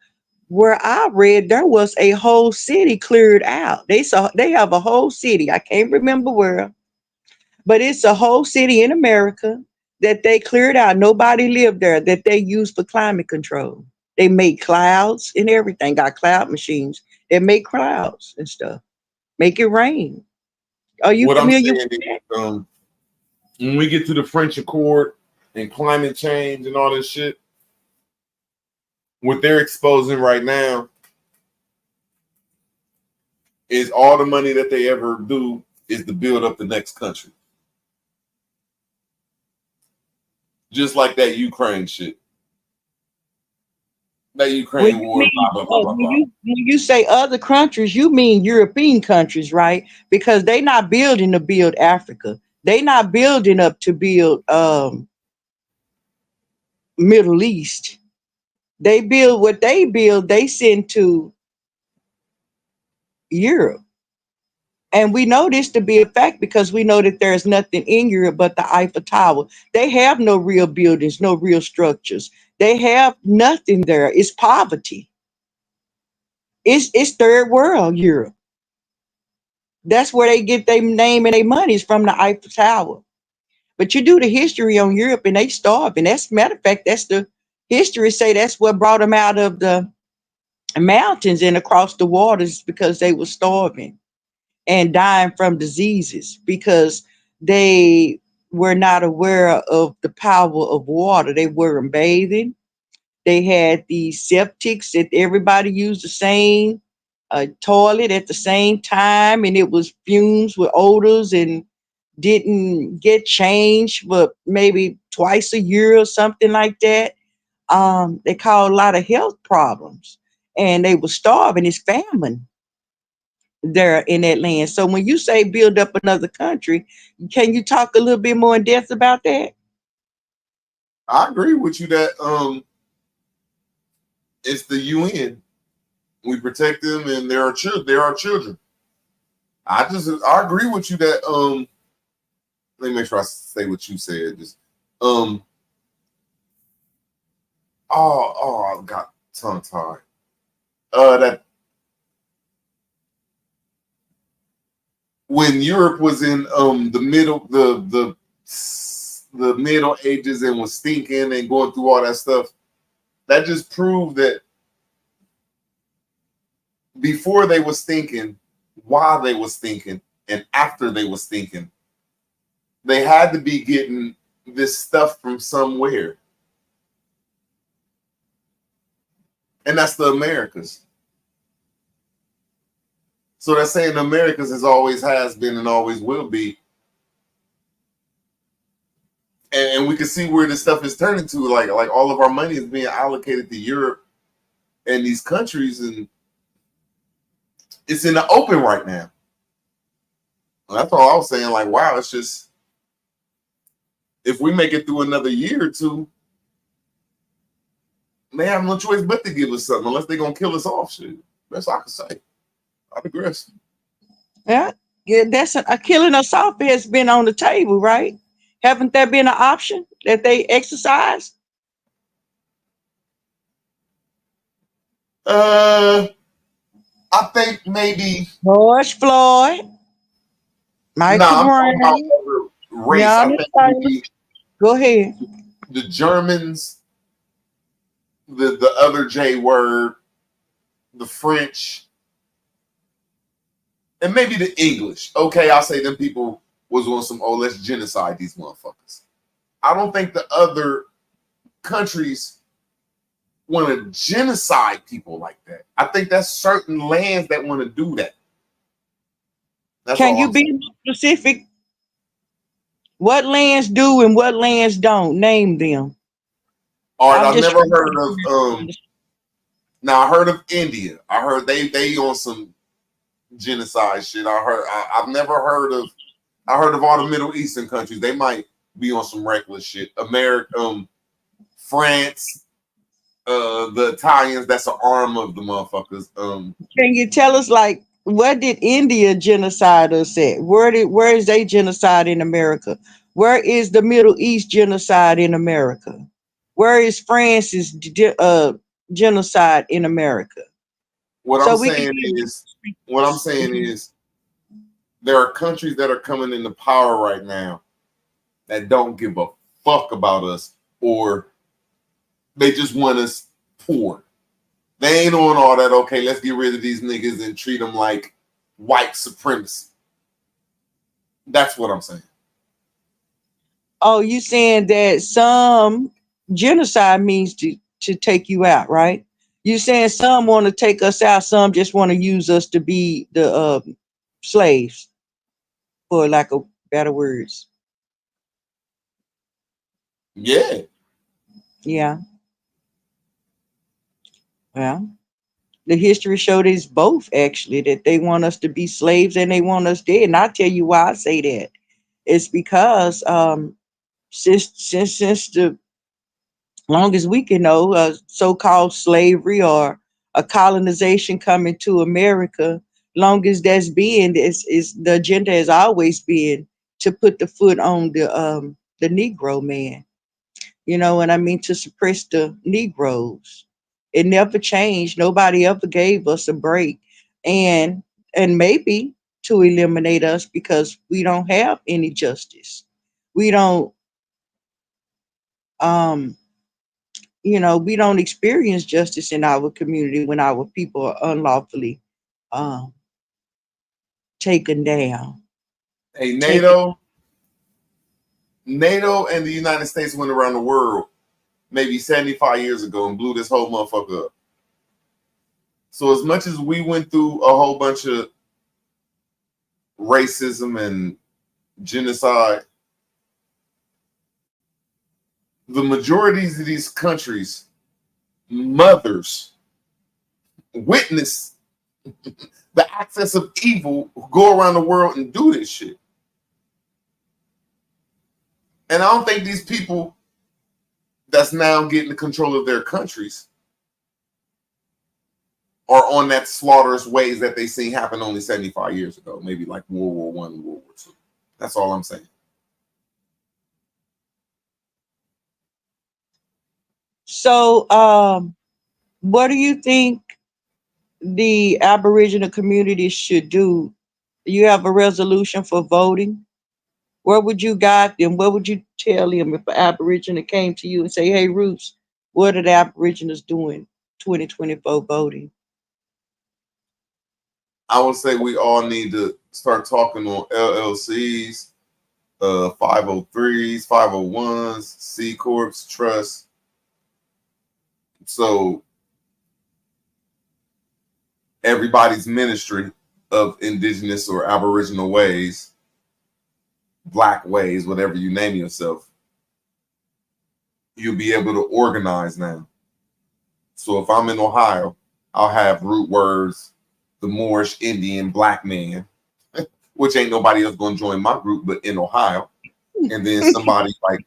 where I read there was a whole city cleared out. They have a whole city. I can't remember where, but it's a whole city in America that they cleared out. Nobody lived there, that they used for climate control. They made clouds and everything, got cloud machines that make clouds and stuff, make it rain. Are you familiar with that? When we get to the French Accord and climate change and all this shit, what they're exposing right now is all the money that they ever do is to build up the next country. Just like that Ukraine shit. That Ukraine war, blah, blah, blah, blah, blah. When you say other countries, you mean European countries, right? Because they not building to build Africa. They not building up to build Middle East. They build what they build, they send to Europe. And we know this to be a fact because we know that there's nothing in Europe but the Eiffel Tower. They have no real buildings, no real structures. They have nothing there. It's poverty. It's third world Europe. That's where they get their name and their money is from the Eiffel Tower. But you do the history on Europe and they starve. And that's matter of fact, that's the history say that's what brought them out of the mountains and across the waters because they were starving and dying from diseases because they were not aware of the power of water. They weren't bathing. They had these septics that everybody used the same toilet at the same time, and it was fumes with odors and didn't get changed but maybe twice a year or something like that. They caused a lot of health problems and they were starving. It's famine there in that land. So when you say build up another country, can you talk a little bit more in depth about that? I agree with you that it's the UN. We protect them and they're our children. I agree with you that let me make sure I say what you said. Just I got tongue tied. That when Europe was in the Middle Ages and was stinking and going through all that stuff, that just proved that before they were stinking, while they were stinking, and after they were stinking, they had to be getting this stuff from somewhere. And that's the Americas. So that's saying the Americas always has been and always will be. And we can see where this stuff is turning to. Like all of our money is being allocated to Europe and these countries, and it's in the open right now. And that's all I was saying. Like, wow, it's just if we make it through another year or two, they have no choice but to give us something unless they're gonna kill us off. Shit, that's all I can say. I digress. Yeah, that's a killing us off has been on the table, right? Haven't there been an option that they exercise? I think maybe George Floyd, Michael Brown. Race. I think maybe go ahead. The Germans, the other J word, the French, and maybe the English. Okay, I'll say them people was on some, let's genocide these motherfuckers. I don't think the other countries want to genocide people like that. I think that's certain lands that want to do that. Can you be more specific? What lands do and what lands don't? Name them. All right, I've never heard of now I heard of India. I heard they on some genocide shit. I've never heard of I heard of all the Middle Eastern countries. They might be on some reckless shit. America, France, the Italians, that's an arm of the motherfuckers. Can you tell us, like, what did India genocide us at? Where is they genocide in America? Where is the Middle East genocide in America? Where is France's genocide in America? What I'm saying is there are countries that are coming into power right now that don't give a fuck about us, or they just want us poor. They ain't on all that, okay, let's get rid of these niggas and treat them like white supremacy. That's what I'm saying. Oh, you saying that some genocide means to take you out, right? You saying some want to take us out, some just want to use us to be the slaves. for lack of better words. Yeah. Yeah. Well, the history showed it's both actually, that they want us to be slaves and they want us dead. And I'll tell you why I say that. It's because since the long as we can know, so-called slavery or a colonization coming to America, long as that's been, is the agenda has always been to put the foot on the Negro man. You know what I mean? To suppress the Negroes. It never changed. Nobody ever gave us a break. And and maybe to eliminate us because we don't have any justice. We don't um we don't experience justice in our community when our people are unlawfully um taken down. Hey, Taken. NATO and the United States went around the world maybe 75 years ago and blew this whole motherfucker up. So as much as we went through a whole bunch of racism and genocide, the majorities of these countries, mothers, witness the access of evil go around the world and do this shit. And I don't think these people that's now getting the control of their countries are on that slaughterous ways that they seen happen only 75 years ago, maybe like World War I and World War II. That's all I'm saying. So what do you think the Aboriginal community should do? You have a resolution for voting? Where would you guide them? What would you tell them if an Aboriginal came to you and say, "Hey, Roots, what are the Aboriginals doing 2024 voting?" I would say we all need to start talking on LLCs, 503s, 501s, C Corps, trusts. So everybody's ministry of indigenous or Aboriginal ways, Black ways, whatever you name yourself, you'll be able to organize now. So if I'm in Ohio, I'll have root words, the Moorish Indian Black man, which ain't nobody else going to join my group, but in Ohio. And then somebody like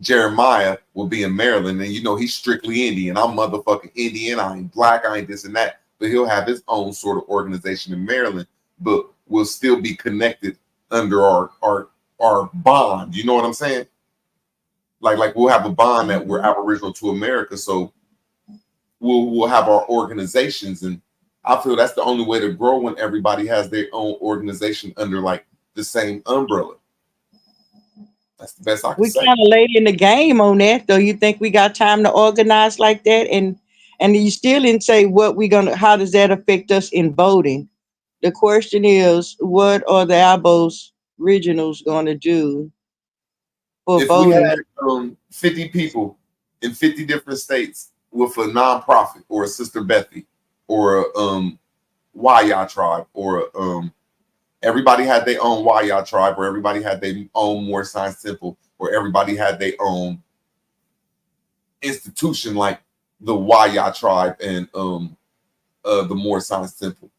Jeremiah will be in Maryland, and he's strictly Indian. I'm motherfucking Indian. I ain't Black. I ain't this and that. But he'll have his own sort of organization in Maryland, but we'll still be connected under our bond. You know what I'm saying? Like we'll have a bond that we're Aboriginal to America, so we'll have our organizations, and I feel that's the only way to grow when everybody has their own organization under like the same umbrella. That's the best I can We say. kind of late in the game on that, though. You think we got time to organize like that? And you still didn't say how does that affect us in voting? The question is, what are the Aboriginals going to do for If we voting? had 50 people in 50 different states with a nonprofit or a Sister Bethy or a Waya tribe or everybody had their own Waya tribe, or everybody had their own Moor Science Temple, or everybody had their own institution like the Waya tribe and the Moor Science Temple.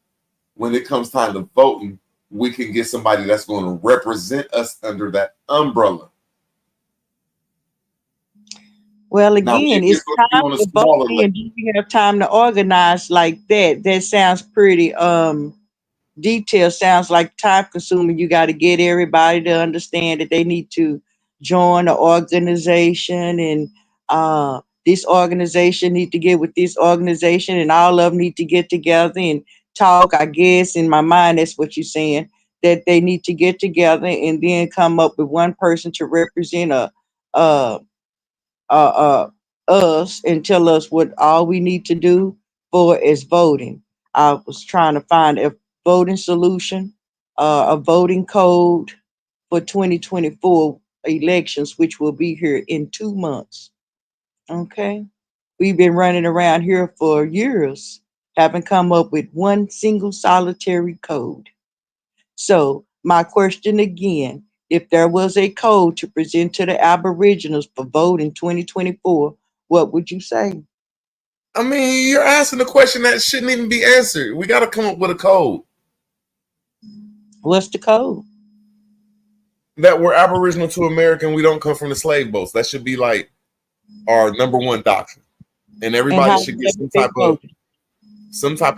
When it comes time to voting, we can get somebody that's going to represent us under that umbrella. Well, Now, again, maybe it's it's going to be time on a to vote, smaller level. and do we have time to organize like that? That sounds pretty detailed. Sounds like time consuming. You got to get everybody to understand that they need to join the organization, and this organization need to get with this organization, and all of them need to get together and talk. I guess in my mind, that's what you're saying, that they need to get together and then come up with one person to represent a us and tell us what all we need to do for is voting. I was trying to find a voting solution, a voting code for 2024 elections, which will be here in 2 months. Okay. We've been running around here for years haven't come up with one single solitary code. So my question again, if there was a code to present to the Aboriginals for vote in 2024, what would you say? I mean, you're asking a question that shouldn't even be answered. We got to come up with a code. What's the code? That we're Aboriginal to America and we don't come from the slave boats. That should be like our number one doctrine. And everybody should get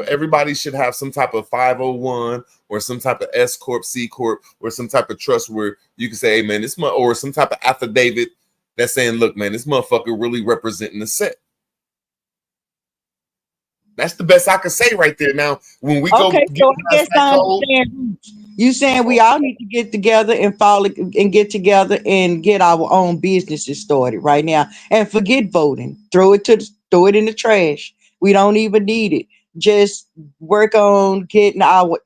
everybody should have some type of 501 or some type of S Corp, C Corp, or some type of trust where you can say, hey man, or some type of affidavit that's saying, look, man, this motherfucker really representing the set. That's the best I can say right there. Now, when we go get past that code, you saying we all need to get together and get together and get our own businesses started right now and forget voting. Throw it in the trash. We don't even need it. Just work on getting our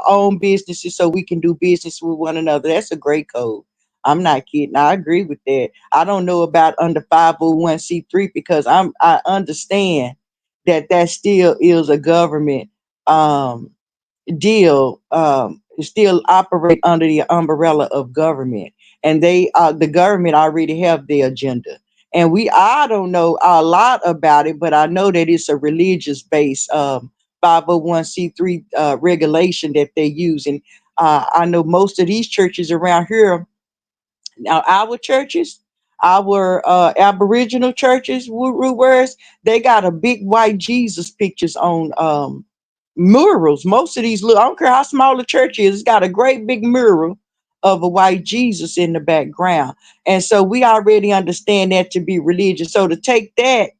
own businesses so we can do business with one another. That's a great code. I'm not kidding. I agree with that. I don't know about under 501c3 because I understand that still is a government deal, still operate under the umbrella of government, and the government already have their agenda. And I don't know a lot about it, but I know that it's a religious based 501c3 regulation that they use. And I know most of these churches around here, now our churches, our Aboriginal churches, whereas they got a big white Jesus pictures on murals. Most of these, I don't care how small the church is, it's got a great big mural of a white Jesus in the background. And so we already understand that to be religious. So to take that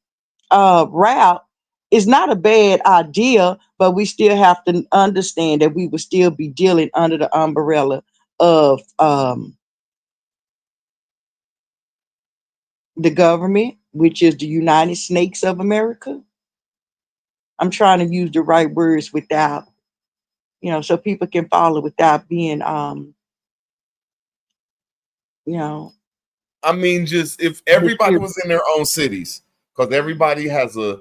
route is not a bad idea, but we still have to understand that we would still be dealing under the umbrella of the government, which is the United Snakes of America. I'm trying to use the right words without, so people can follow without being, I mean, just if everybody was in their own cities, because everybody has if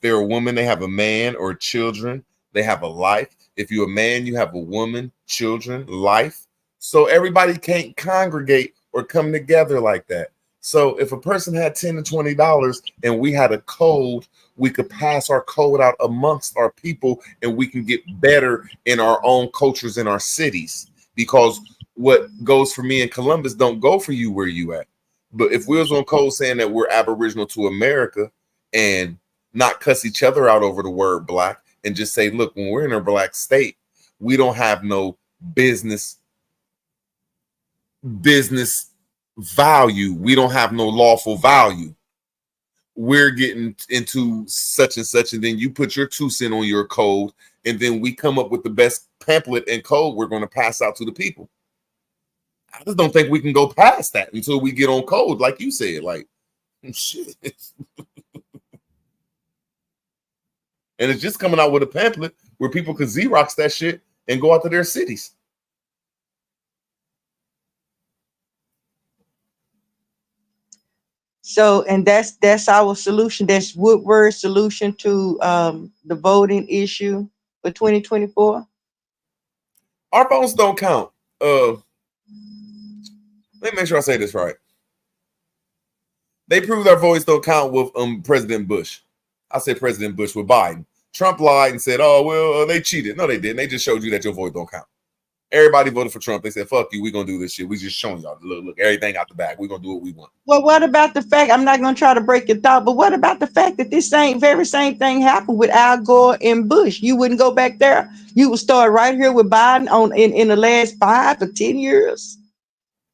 they're a woman, they have a man, or children, they have a life. If you're a man, you have a woman, children, life. So everybody can't congregate or come together like that. So if a person had $10 to $20 and we had a code, we could pass our code out amongst our people and we can get better in our own cultures in our cities. Because what goes for me in Columbus don't go for you where you at. But if we was on code saying that we're Aboriginal to America and not cuss each other out over the word black and just say, look, when we're in a black state, we don't have no business value. We don't have no lawful value. We're getting into such and such, and then you put your 2 cents on your code, and then we come up with the best pamphlet and code we're going to pass out to the people. I just don't think we can go past that until we get on code, like you said. Like, shit. And it's just coming out with a pamphlet where people could Xerox that shit and go out to their cities. So, and that's our solution. That's Woodward's solution to the voting issue for 2024. Our votes don't count. Let me make sure I say this right. They proved our votes don't count with President Bush. I said President Bush with Biden. Trump lied and said, oh, well, they cheated. No, they didn't. They just showed you that your vote don't count. Everybody voted for Trump. They said, fuck you, we're going to do this shit. We just showing y'all, look, everything out the bag. We're going to do what we want. Well, what about the fact, I'm not going to try to break your thought, but what about the fact that this very same thing happened with Al Gore and Bush? You wouldn't go back there. You would start right here with Biden in the last 5 or 10 years.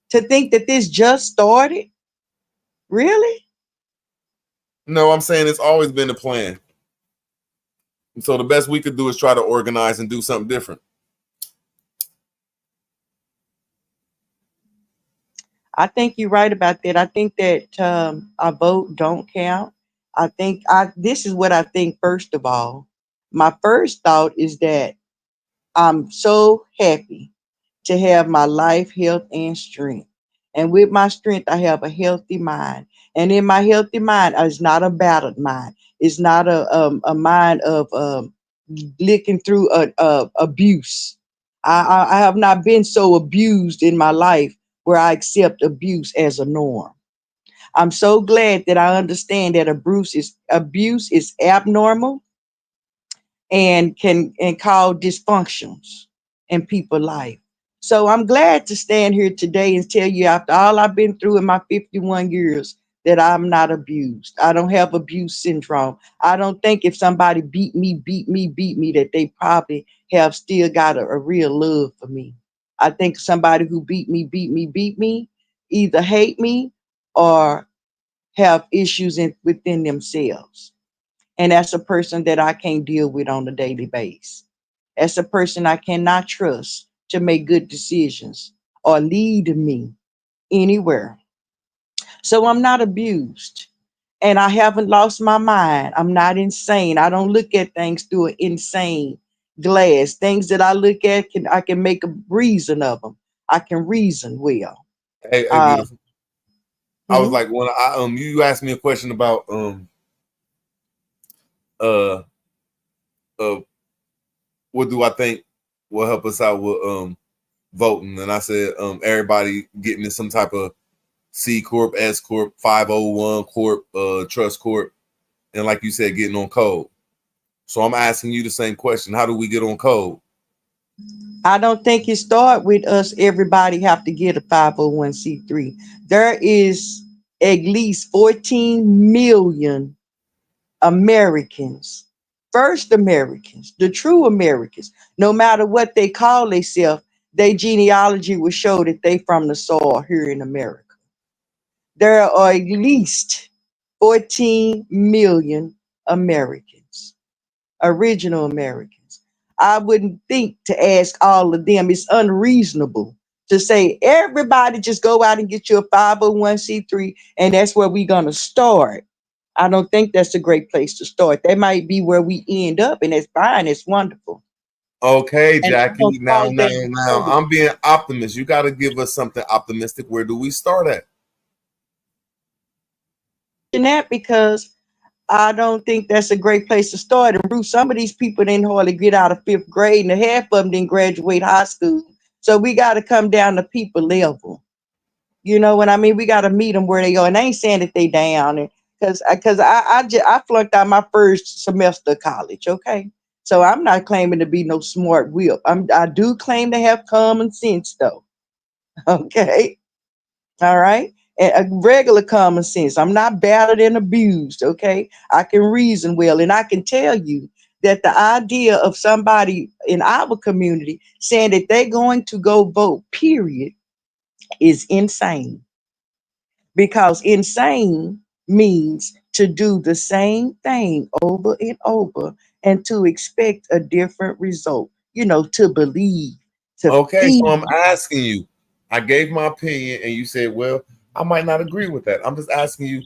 To think that this just started? Really? No, I'm saying it's always been a plan. And so the best we could do is try to organize and do something different. I think you're right about that. I think that our vote don't count. I think this is what I think. First of all, my first thought is that I'm so happy to have my life, health, and strength. And with my strength, I have a healthy mind. And in my healthy mind is not a battered mind. It's not a mind of looking through abuse. I have not been so abused in my life where I accept abuse as a norm. I'm so glad that I understand that abuse is abnormal and can cause dysfunctions in people's life. So I'm glad to stand here today and tell you, after all I've been through in my 51 years, that I'm not abused. I don't have abuse syndrome. I don't think if somebody beat me, that they probably have still got a real love for me. I think somebody who beat me, either hate me or have issues within themselves. And that's a person that I can't deal with on a daily basis. That's a person I cannot trust to make good decisions or lead me anywhere. So I'm not abused. And I haven't lost my mind. I'm not insane. I don't look at things through an insane glass. Things that I look at, I can make a reason of them. I can reason well. Hey, beautiful. I was like, when you asked me a question about what do I think will help us out with voting, and I said everybody getting in some type of C Corp, S Corp, 501 Corp, Trust Corp, and like you said, getting on code. So I'm asking you the same question. How do we get on code? I don't think it starts with us. Everybody have to get a 501c3. There is at least 14 million Americans, first Americans, the true Americans. No matter what they call themselves, their genealogy will show that they from the soil here in America. There are at least 14 million Americans, original Americans. I wouldn't think to ask all of them. It's unreasonable to say everybody just go out and get you a 501c3 and that's where we're going to start. I don't think that's a great place to start. That might be where we end up, and it's fine. It's wonderful. Okay, Jackie. Now, I'm being optimist. You got to give us something optimistic. Where do we start at? And that because I don't think that's a great place to start. And Bruce, some of these people didn't hardly get out of 5th grade, and half of them didn't graduate high school. So we got to come down to people level. You know what I mean? We got to meet them where they are. And I ain't saying that they down, because I flunked out my first semester of college. Okay, so I'm not claiming to be no smart whip. I do claim to have common sense, though. Okay, all right. A regular common sense. I'm not battered and abused, okay? I can reason well, and I can tell you that the idea of somebody in our community saying that they're going to go vote, period, is insane. Because insane means to do the same thing over and over and to expect a different result, to believe. Okay, so I'm asking you. I gave my opinion, and you said, well, I might not agree with that. I'm just asking you,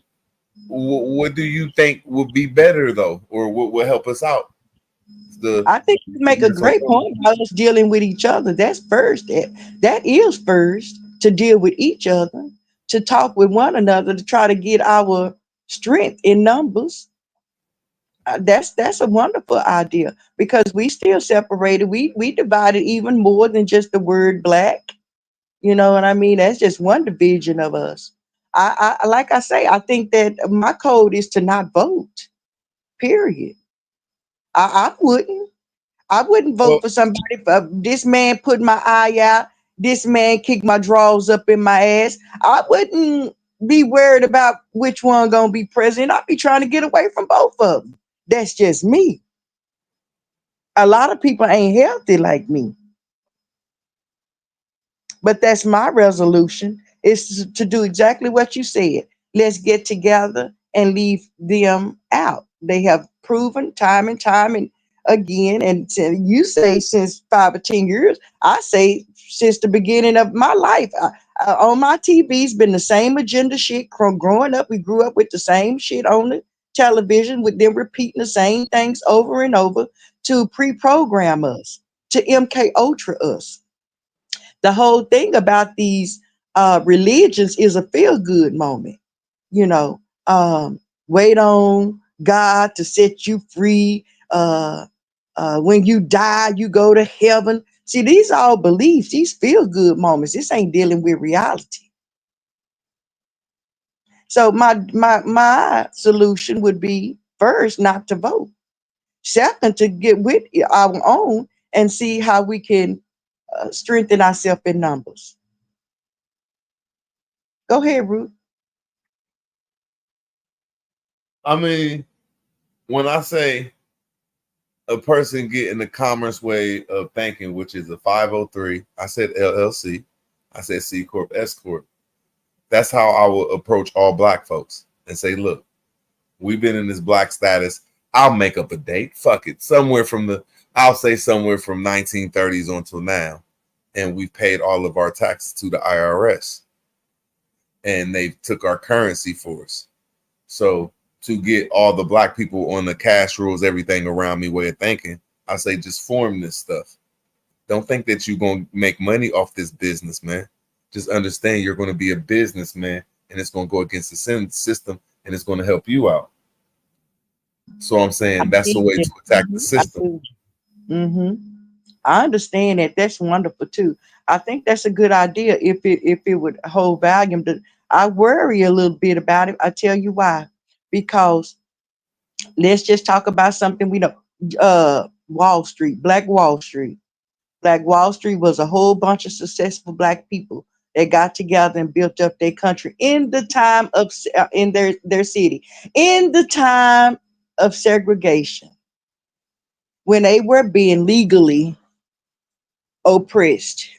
what do you think would be better, though, or what will help us out? I think you make a great point about us dealing with each other. That's first. That is first, to deal with each other, to talk with one another, to try to get our strength in numbers. That's a wonderful idea, because we still separated. We divided even more than just the word black. You know what I mean? That's just one division of us. I like I say, I think that my code is to not vote. Period. I wouldn't vote for somebody. This man put my eye out. This man kicked my drawers up in my ass. I wouldn't be worried about which one gonna be president. I'd be trying to get away from both of them. That's just me. A lot of people ain't healthy like me. But that's my resolution, is to do exactly what you said. Let's get together and leave them out. They have proven time and time again, and you say since 5 or 10 years, I say since the beginning of my life. On my TV's been the same agenda shit. Growing up, we grew up with the same shit on the television, with them repeating the same things over and over to pre-program us, to MK Ultra us. The whole thing about these religions is a feel-good moment. Wait on God to set you free. When you die, you go to heaven. See, these are all beliefs. These feel good moments. This ain't dealing with reality. So my solution would be, first, not to vote. Second, to get with our own and see how we can strengthen ourselves in numbers. Go ahead, Ruth. I mean, when I say a person getting the commerce way of thinking, which is a 503, I said LLC, I said C Corp, S Corp. That's how I will approach all black folks and say, look, we've been in this black status. I'll make up a date. Fuck it. I'll say somewhere from 1930s until now. And we've paid all of our taxes to the IRS. And they took our currency for us. So to get all the black people on the cash rules, everything around me way of thinking, I say just form this stuff. Don't think that you're going to make money off this business, man. Just understand you're going to be a businessman and it's going to go against the system and it's going to help you out. So I'm saying that's the way to attack the system. I understand that. That's wonderful too. I think that's a good idea if it would hold volume. I worry a little bit about it. I tell you why. Because let's just talk about something we know. Wall Street, Black Wall Street. Black Wall Street was a whole bunch of successful black people that got together and built up their country in the time of in their city, in the time of segregation, when they were being legally oppressed,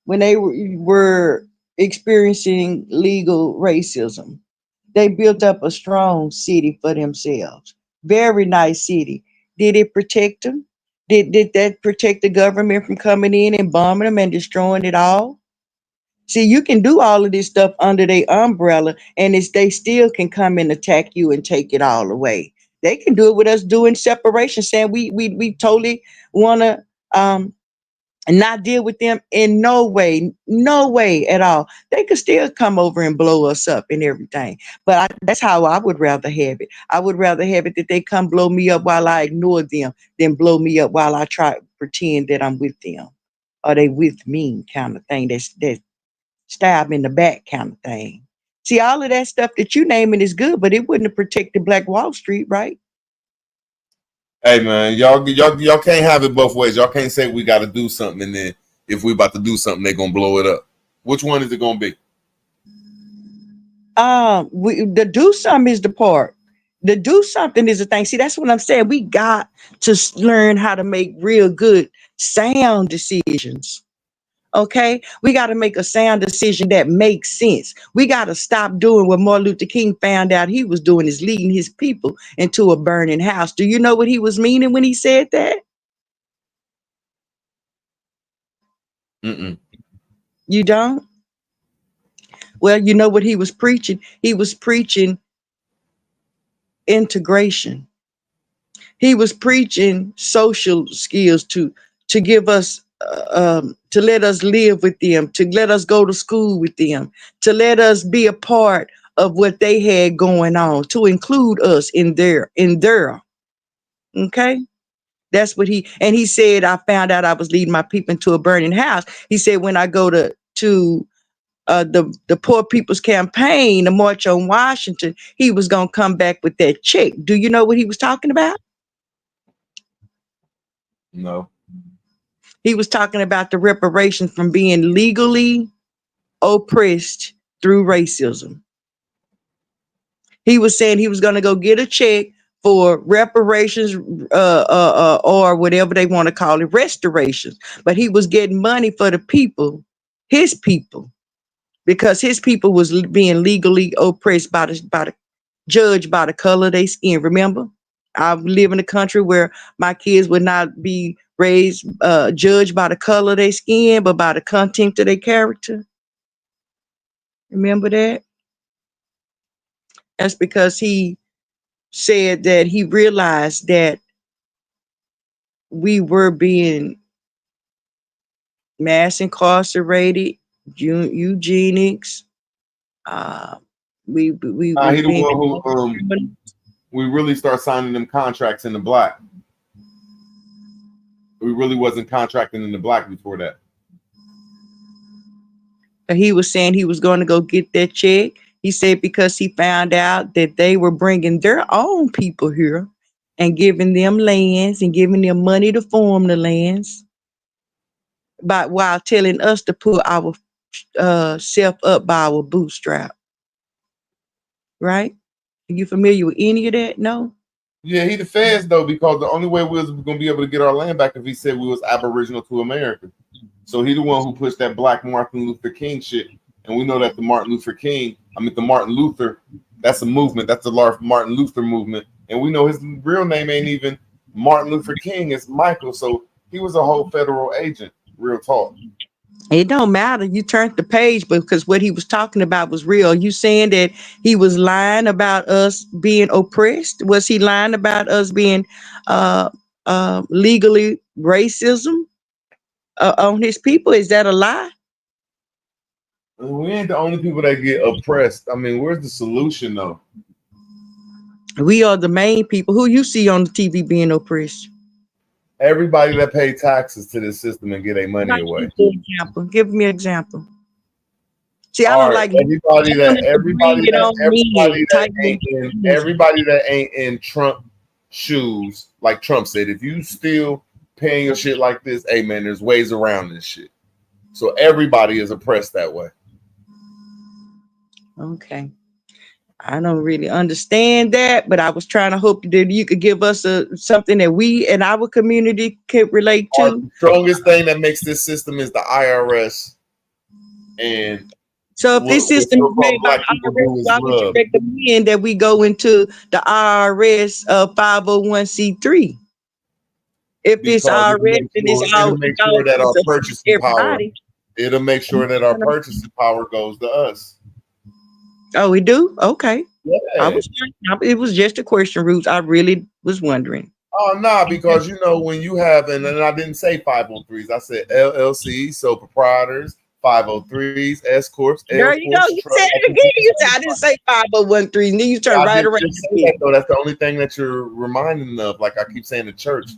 when they were experiencing legal racism. They built up a strong city for themselves. Very nice city. Did it protect them? Did that protect the government from coming in and bombing them and destroying it all? See, you can do all of this stuff under their umbrella, and they still can come and attack you and take it all away. They can do it with us doing separation, saying we totally want to and not deal with them in no way at all. They could still come over and blow us up and everything. But that's how I would rather have it. I would rather have it that they come blow me up while I ignore them than blow me up while I try to pretend that I'm with them. Or they with me kind of thing. That's stab in the back kind of thing. See, all of that stuff that you naming is good, but it wouldn't have protected Black Wall Street, right? Hey man, y'all can't have it both ways. Y'all can't say we got to do something and then if we about to do something, they're gonna blow it up. Which one is it gonna be? The do something is the part. The do something is the thing. See, that's what I'm saying. We got to learn how to make real good sound decisions. Okay, we got to make a sound decision that makes sense. We got to stop doing what Martin Luther King found out he was doing, is leading his people into a burning house. Do you know what he was meaning when he said that? You don't? Well, you know what he was preaching? He was preaching integration. He was preaching social skills to give us to let us live with them, to let us go to school with them, to let us be a part of what they had going on, to include us in their. Okay. That's what he said. I found out I was leading my people into a burning house. He said, when I go to the Poor People's Campaign, the March on Washington, he was going to come back with that check. Do you know what he was talking about? No. He was talking about the reparations from being legally oppressed through racism. He was saying he was going to go get a check for reparations or whatever they want to call it, restorations. But he was getting money for the people, his people, because his people was being legally oppressed by the judged by the color of their skin. Remember, I live in a country where my kids would not be raised, judged by the color of their skin, but by the content of their character. Remember that? That's because he said that he realized that we were being mass incarcerated, eugenics. We He the one who we really start signing them contracts in the black. We really wasn't contracting in the black before that. He was saying he was going to go get that check. He said because he found out that they were bringing their own people here and giving them lands and giving them money to farm the lands, but while telling us to put our self up by our bootstrap. Right? Are you familiar with any of that? No? Yeah, he the feds though, because the only way we was gonna be able to get our land back if he said we was aboriginal to America. So he the one who pushed that Black Martin Luther King shit. And we know that the Martin Luther, that's a movement. That's the Martin Luther movement. And we know his real name ain't even Martin Luther King. It's Michael. So he was a whole federal agent. Real talk. It don't matter. You turned the page because what he was talking about was real. You saying that he was lying about us being oppressed? Was he lying about us being legally racism on his people? Is that a lie? We ain't the only people that get oppressed. I mean, where's the solution though? We are the main people. Who you see on the TV being oppressed? Everybody that pay taxes to this system and get their money away. Give me an example. See, I don't like everybody that ain't in Trump shoes, like Trump said. If you still paying your shit like this, hey man, there's ways around this shit. So everybody is oppressed that way. Okay. I don't really understand that, but I was trying to hope that you could give us something that we and our community could relate to. The strongest thing that makes this system is the IRS. And so if this system is made by IRS, why would you recommend that we go into the IRS 501c3? If it's IRS, then it's all. It'll make sure that our purchasing power. It'll make sure that our purchasing power goes to us. Oh, we do? Okay. Yeah. It was just a question, Roots. I really was wondering. Oh, nah, because you know, when you have, and I didn't say 503s, I said LLCs, so proprietors, 503s, S Corps. There you go. You said it again. You said I didn't say 501(c)(3)s, and then you turn right around. That's the only thing that you're reminding of. Like I keep saying, the church.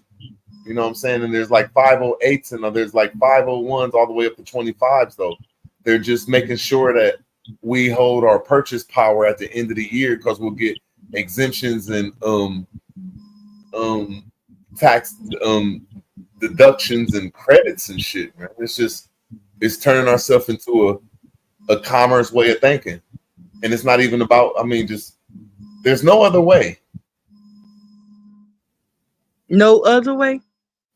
You know what I'm saying? And there's like 508s and there's like 501s all the way up to 25s, though. They're just making sure that we hold our purchase power at the end of the year because we'll get exemptions and tax deductions and credits and shit, man. It's turning ourselves into a commerce way of thinking. And it's not even about, there's no other way. No other way?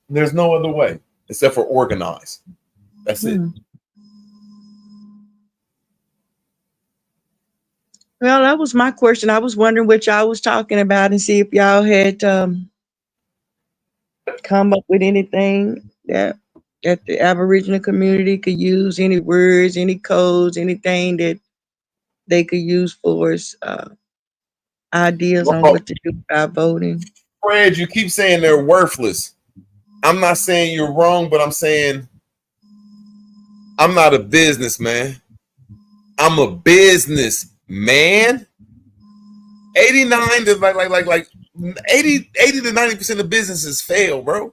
There's no other way except for organize. That's it. Well, that was my question. I was wondering what y'all was talking about and see if y'all had come up with anything that the Aboriginal community could use, any words, any codes, anything that they could use for us, ideas on what to do about voting. Fred, you keep saying they're worthless. I'm not saying you're wrong, but I'm saying I'm not a businessman. I'm a business man. 89 to like 80 to 90% of businesses fail, bro.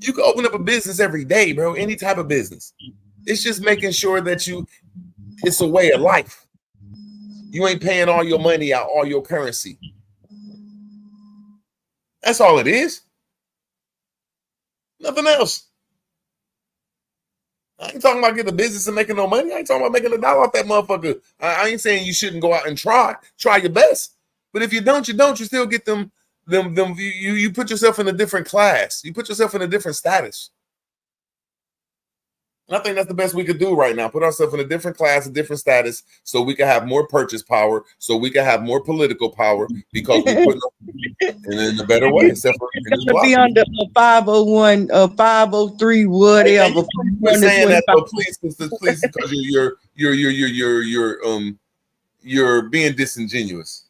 You can open up a business every day, bro. Any type of business. It's just making sure that it's a way of life. You ain't paying all your money out, all your currency. That's all it is. Nothing else. I ain't talking about getting a business and making no money. I ain't talking about making $1 off that motherfucker. I ain't saying you shouldn't go out and try your best. But if you don't, you still get them. You put yourself in a different class. You put yourself in a different status. And I think that's the best we could do right now. Put ourselves in a different class, a different status, so we can have more purchase power, so we can have more political power, because we put in a better way. Except for it's gonna be under 501, 503, whatever. We're saying that, though, please, because you're being disingenuous.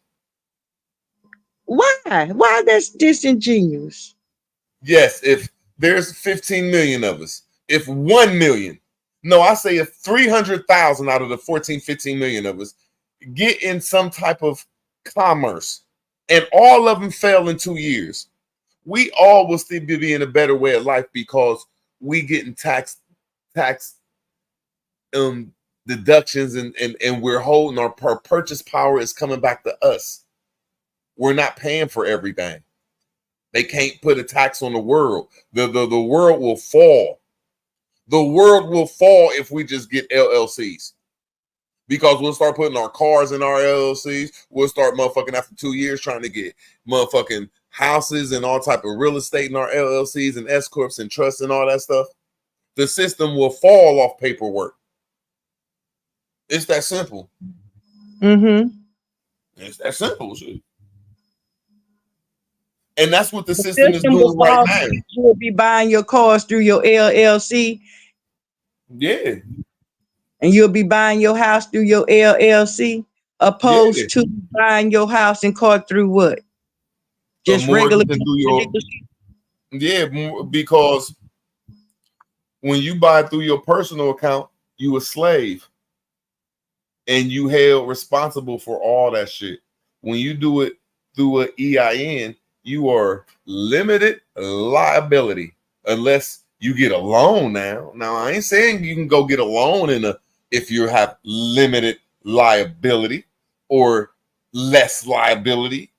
Why? Why that's disingenuous? Yes, if there's 15 million of us. If 1 million, no, I say if 300,000 out of the 14, 15 million of us get in some type of commerce and all of them fell in 2 years, we all will still be in a better way of life because we getting tax deductions and we're holding our purchase power is coming back to us. We're not paying for everything. They can't put a tax on the world. The world will fall. The world will fall if we just get LLCs. Because we'll start putting our cars in our LLCs. We'll start motherfucking after 2 years trying to get motherfucking houses and all type of real estate in our LLCs and S corps and trusts and all that stuff. The system will fall off paperwork. It's that simple. Mm-hmm. It's that simple, shit. And that's what the system is doing right now. You will be buying your cars through your LLC. Yeah. And you'll be buying your house through your LLC, opposed to buying your house and car through what? Just regular. Yeah, because when you buy through your personal account, you a slave. And you held responsible for all that shit. When you do it through an EIN, you are limited liability unless you get a loan now. Now, I ain't saying you can go get a loan if you have limited liability or less liability.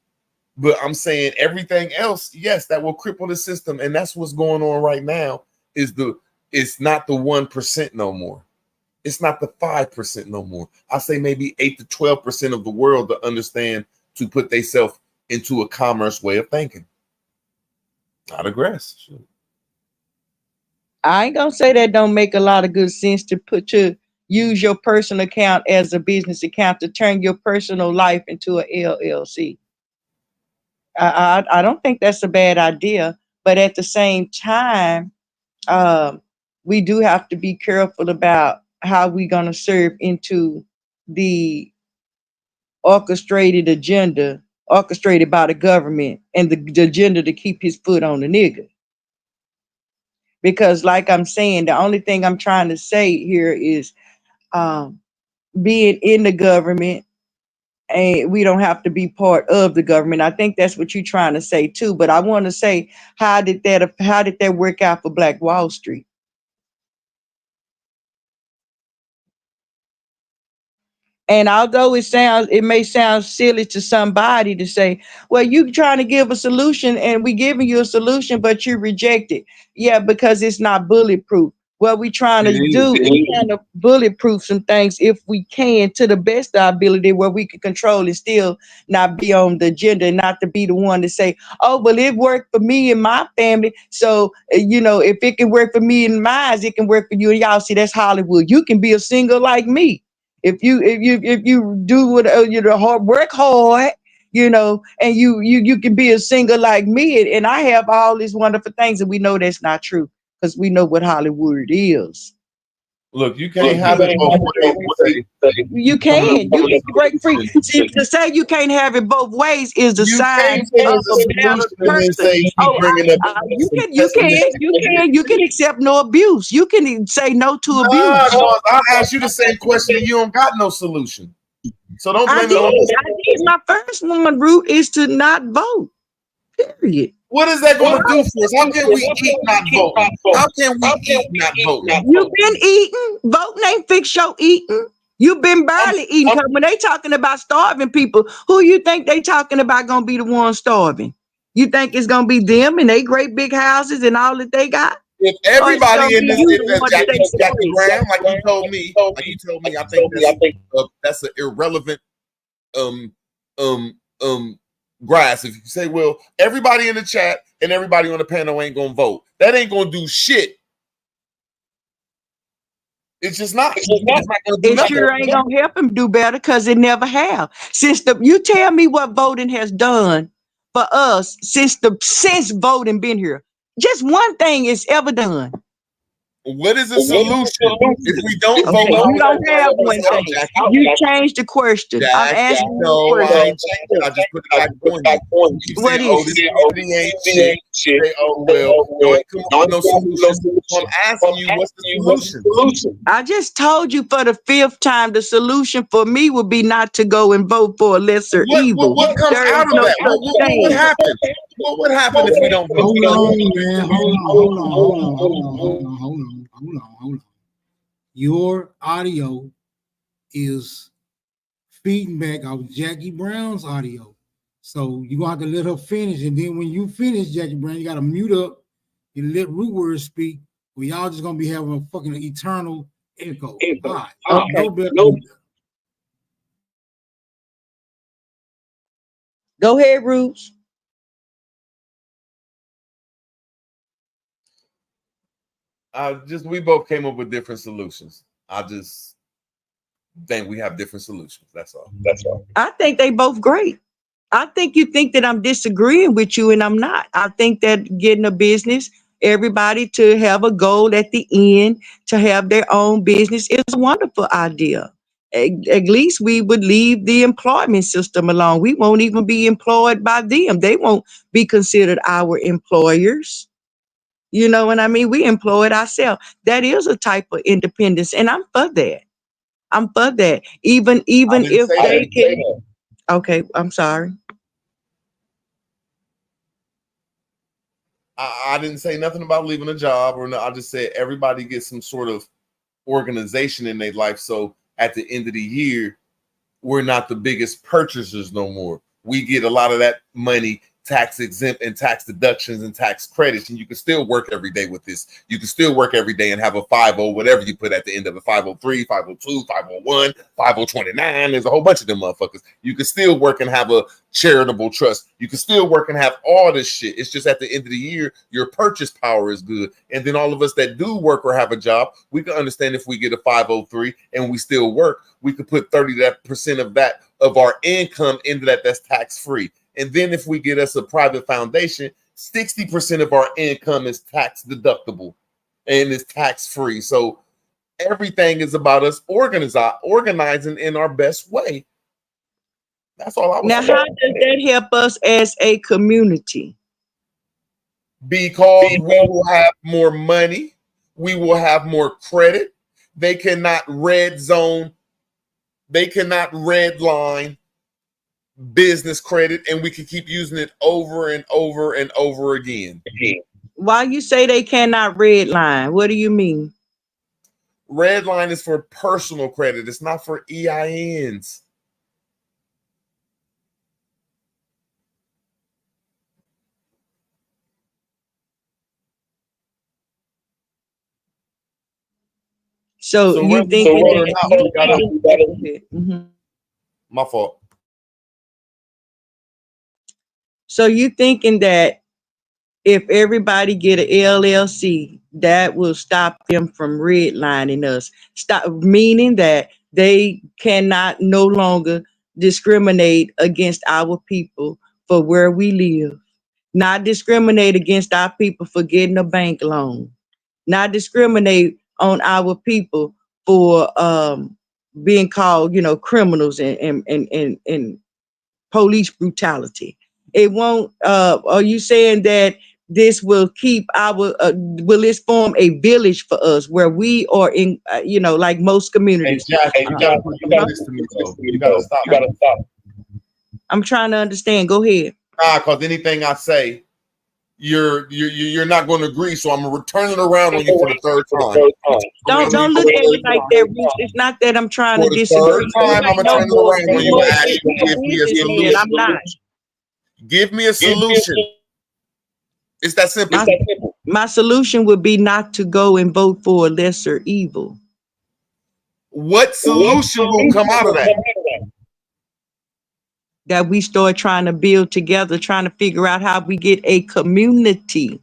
But I'm saying everything else, yes, that will cripple the system. And that's what's going on right now it's not the 1% no more. It's not the 5% no more. I say maybe 8 to 12% of the world to understand to put themselves into a commerce way of thinking. Not aggressive. Sure. I ain't gonna say that don't make a lot of good sense to use your personal account as a business account to turn your personal life into a LLC. I don't think that's a bad idea, but at the same time, we do have to be careful about how we're going to serve into the orchestrated agenda, orchestrated by the government and the agenda to keep his foot on the nigga. Because like I'm saying, the only thing I'm trying to say here is being in the government, and we don't have to be part of the government. I think that's what you're trying to say too. But I want to say, how did that work out for Black Wall Street? And although it may sound silly to somebody to say, well, you trying to give a solution and we giving you a solution, but you reject it. Yeah, because it's not bulletproof. What we trying to do is kind of bulletproof some things if we can to the best of our ability where we can control and still not be on the agenda and not to be the one to say, oh, well, it worked for me and my family. So, if it can work for me and mine, it can work for you and y'all. See, that's Hollywood. You can be a single like me. If you do what work hard, and you can be a singer like me, and I have all these wonderful things, and we know that's not true because we know what Hollywood is. Look, you can't have it both ways. You can break free. See, to say you can't have it both ways is the sign of a better person. You can accept no abuse. You can say no to abuse. I asked you the same question and you don't got no solution. So don't blame it on me. I did. My first one route is to not vote. Period. What is that going to do for us? How can we eat not voting? How can we eat not voting? You've been eating. Voting ain't fix your eating. You've been barely eating. Because when they talking about starving people, who you think they talking about going to be the ones starving? You think it's going to be them and they great big houses and all that they got? If everybody in this, Jackie Graham, like you told me, I think that's an irrelevant grass. If you say, well, everybody in the chat and everybody on the panel ain't gonna vote, that ain't gonna do shit. It's just not. It sure ain't gonna help him do better because it never have. You tell me what voting has done for us since voting been here. Just one thing it's ever done. What is a solution? If we don't vote, Okay, how you is don't have one thing. You changed the question. I'm asking you a No, I question. ain't changed it. I just put it back on you. You What said, oh, is this it? entity ain't shit. Say, oh, well, you ain't come up with no solution. So I'm asking you, what's the solution? I just told you for the 5th time, the solution for me would be not to go and vote for a lesser evil. What comes There is out of no that? such What thing. happens? What would happen if we don't vote? Hold on, man. Hold on. Your audio is feeding back off Jackie Brown's audio. So you're going to have to let her finish. And then when you finish, Jackie Brown, you got to mute up and let Root Word speak. Or y'all just going to be having a fucking eternal echo. All right. Okay. Go ahead, Roots. We both came up with different solutions. I just think we have different solutions. That's all. I think they both great. I think you think that I'm disagreeing with you, and I'm not. I think that getting a business, everybody to have a goal at the end, to have their own business is a wonderful idea. At least we would leave the employment system alone. We won't even be employed by them. They won't be considered our employers. You know what I mean? We employ it ourselves. That is a type of independence, and I'm for that. I'm for that. Even if they can. Okay, I'm sorry. I didn't say nothing about leaving a job or no. I just said everybody gets some sort of organization in their life. So at the end of the year, we're not the biggest purchasers no more. We get a lot of that money tax exempt and tax deductions and tax credits, and you can still work every day with this. You can still work every day and have a 50, whatever you put at the end of it, 503, 502, 501, 5029. There's a whole bunch of them motherfuckers. You can still work and have a charitable trust. You can still work and have all this shit. It's just at the end of the year, your purchase power is good. And then all of us that do work or have a job, we can understand if we get a 503 and we still work, we could put 30% of that of our income into that's tax free. And then if we get us a private foundation, 60% of our income is tax deductible and is tax free. So everything is about us organizing in our best way. That's all I was saying. Now, how does that help us as a community? Because we will have more money. We will have more credit. They cannot red zone. They cannot red line business credit, and we can keep using it over and over and over again. Why you say they cannot red line? What do you mean? Red line is for personal credit. It's not for EINs. So you think my fault. So you thinking that if everybody get an LLC, that will stop them from redlining us? Meaning that they cannot no longer discriminate against our people for where we live, not discriminate against our people for getting a bank loan, not discriminate on our people for being called, criminals and police brutality. It won't. Are you saying that this will keep will this form a village for us where we are in, like most communities? Hey, you gotta listen to me though. You gotta stop. I'm trying to understand. Go ahead. Because anything I say, you're not going to agree. So I'm gonna return it around on you for the third time. Don't look at me like that, Rich. It's not that I'm trying to disagree. For the third time, I'm gonna turn it around on you and ask you to give me a solution. I'm not. Give me a solution. It's that simple. My solution would be not to go and vote for a lesser evil. What solution will come out of that? That we start trying to build together, trying to figure out how we get a community.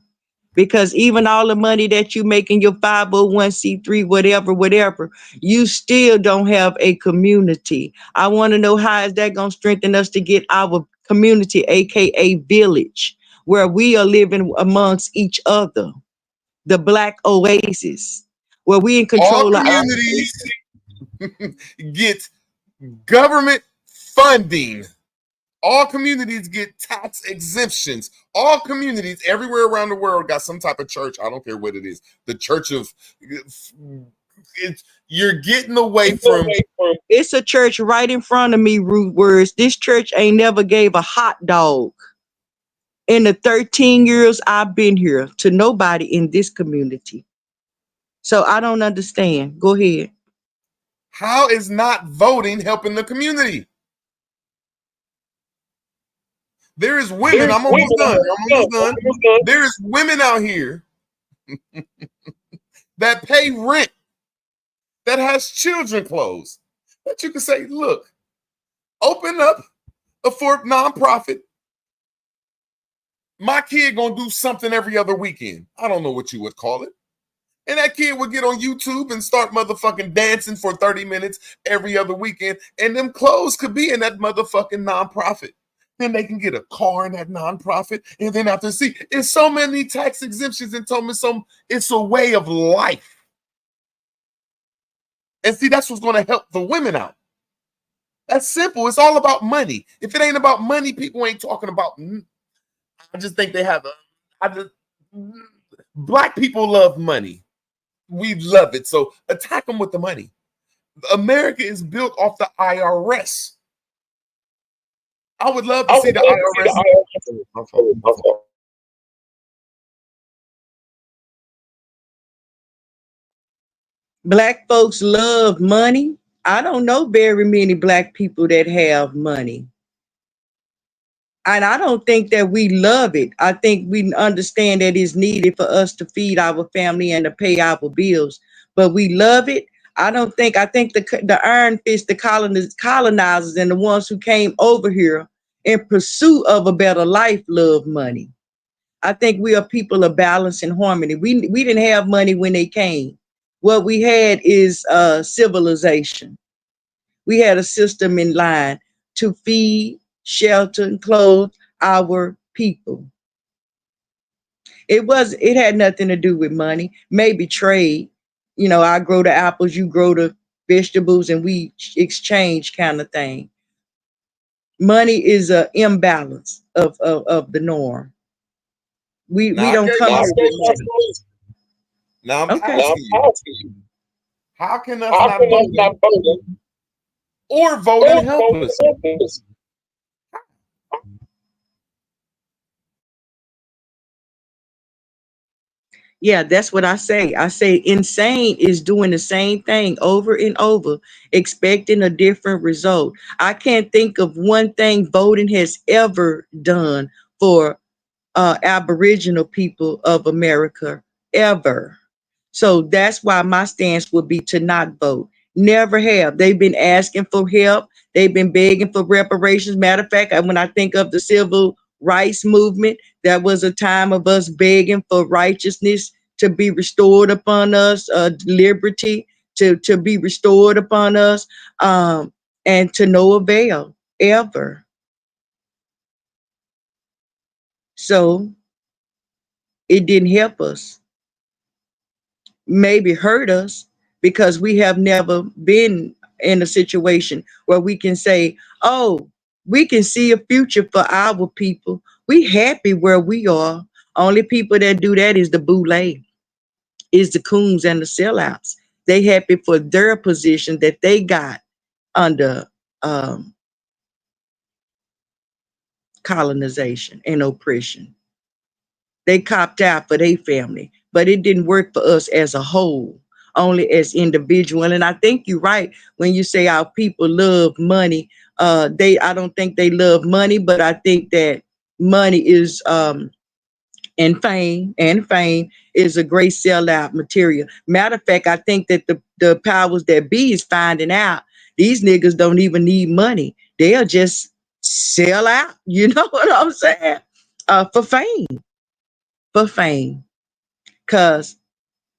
Because even all the money that you make in your 501c3, whatever, you still don't have a community. I want to know, how is that going to strengthen us to get our community, aka village, where we are living amongst each other, the Black oasis. where we in control All of communities get government funding. All communities get tax exemptions. All communities everywhere around the world got some type of church. I don't care what it is. The church of you're getting away from. It's a church right in front of me, Rude Words. This church ain't never gave a hot dog in the 13 years I've been here to nobody in this community. So I don't understand. Go ahead. How is not voting helping the community? There is women. I'm almost done. There is women out here that pay rent, that has children clothes, that you can say, look, open up a for nonprofit. My kid gonna do something every other weekend. I don't know what you would call it. And that kid would get on YouTube and start motherfucking dancing for 30 minutes every other weekend. And them clothes could be in that motherfucking nonprofit. Then they can get a car in that nonprofit. And then after it's so many tax exemptions and told me it's a way of life. And see, that's what's going to help the women out. That's simple. It's all about money. If it ain't about money, people ain't talking about. I just think they have black people love money. We love it. So attack them with the money. America is built off the IRS. I would love to see the IRS. Black folks love money. I don't know very many black people that have money. And I don't think that we love it. I think we understand that it's needed for us to feed our family and to pay our bills. But we love it. I think the Iron Fist, the colonizers and the ones who came over here in pursuit of a better life love money. I think we are people of balance and harmony. We didn't have money when they came. What we had is civilization. We had a system in line to feed, shelter, and clothe our people. It had nothing to do with money, maybe trade. You know, I grow the apples, you grow the vegetables, and we exchange kind of thing. Money is an imbalance of the norm. We don't come here. Now I'm asking you, how can us not vote or vote and help us? Yeah, that's what I say. I say insane is doing the same thing over and over, expecting a different result. I can't think of one thing voting has ever done for Aboriginal people of America, ever. So that's why my stance would be to not vote. Never have. They've been asking for help. They've been begging for reparations. Matter of fact, when I think of the civil rights movement, that was a time of us begging for righteousness to be restored upon us, liberty to be restored upon us, and to no avail ever. So it didn't help us. Maybe hurt us because we have never been in a situation where we can say, oh, we can see a future for our people. We happy where we are. Only people that do that is the boule, is the coons and the sellouts. They happy for their position that they got under colonization and oppression. They copped out for their family, but it didn't work for us as a whole, only as individual. And I think you're right when you say our people love money. I don't think they love money, but I think that money is and fame is a great sellout material. Matter of fact, I think that the powers that be is finding out these niggas don't even need money. They'll just sell out. You know what I'm saying? For fame. For fame. Because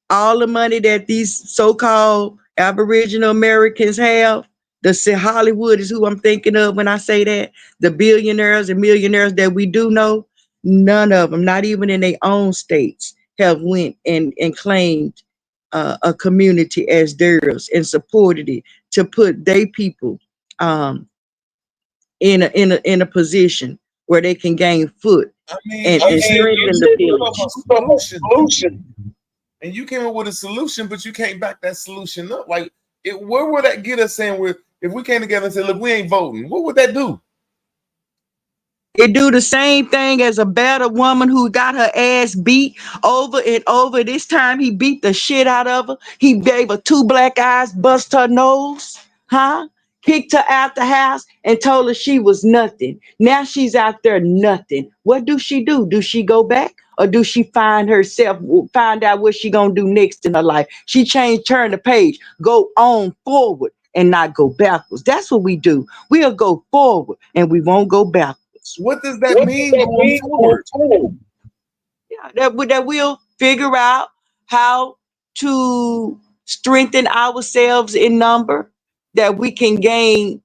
all the money that these so-called Aboriginal Americans have, the Hollywood is who I'm thinking of when I say that, the billionaires and millionaires that we do know, none of them, not even in their own states, have went and claimed a community as theirs and supported it to put their people in a position where they can gain foot I mean, and you said strengthen the solution. And you came up with a solution, but you can't back that solution up. Like, where would that get us saying if we came together and said, look, we ain't voting, what would that do? It do the same thing as a battered woman who got her ass beat over and over. This time he beat the shit out of her. He gave her 2 black eyes, bust her nose, kicked her out the house and told her she was nothing. Now she's out there nothing. What do? Do she go back? Or do she find out what she gonna do next in her life? She turn the page, go on forward and not go backwards. That's what we do. We'll go forward and we won't go backwards. What does that mean going forward? Yeah, that we'll figure out how to strengthen ourselves in number, that we can gain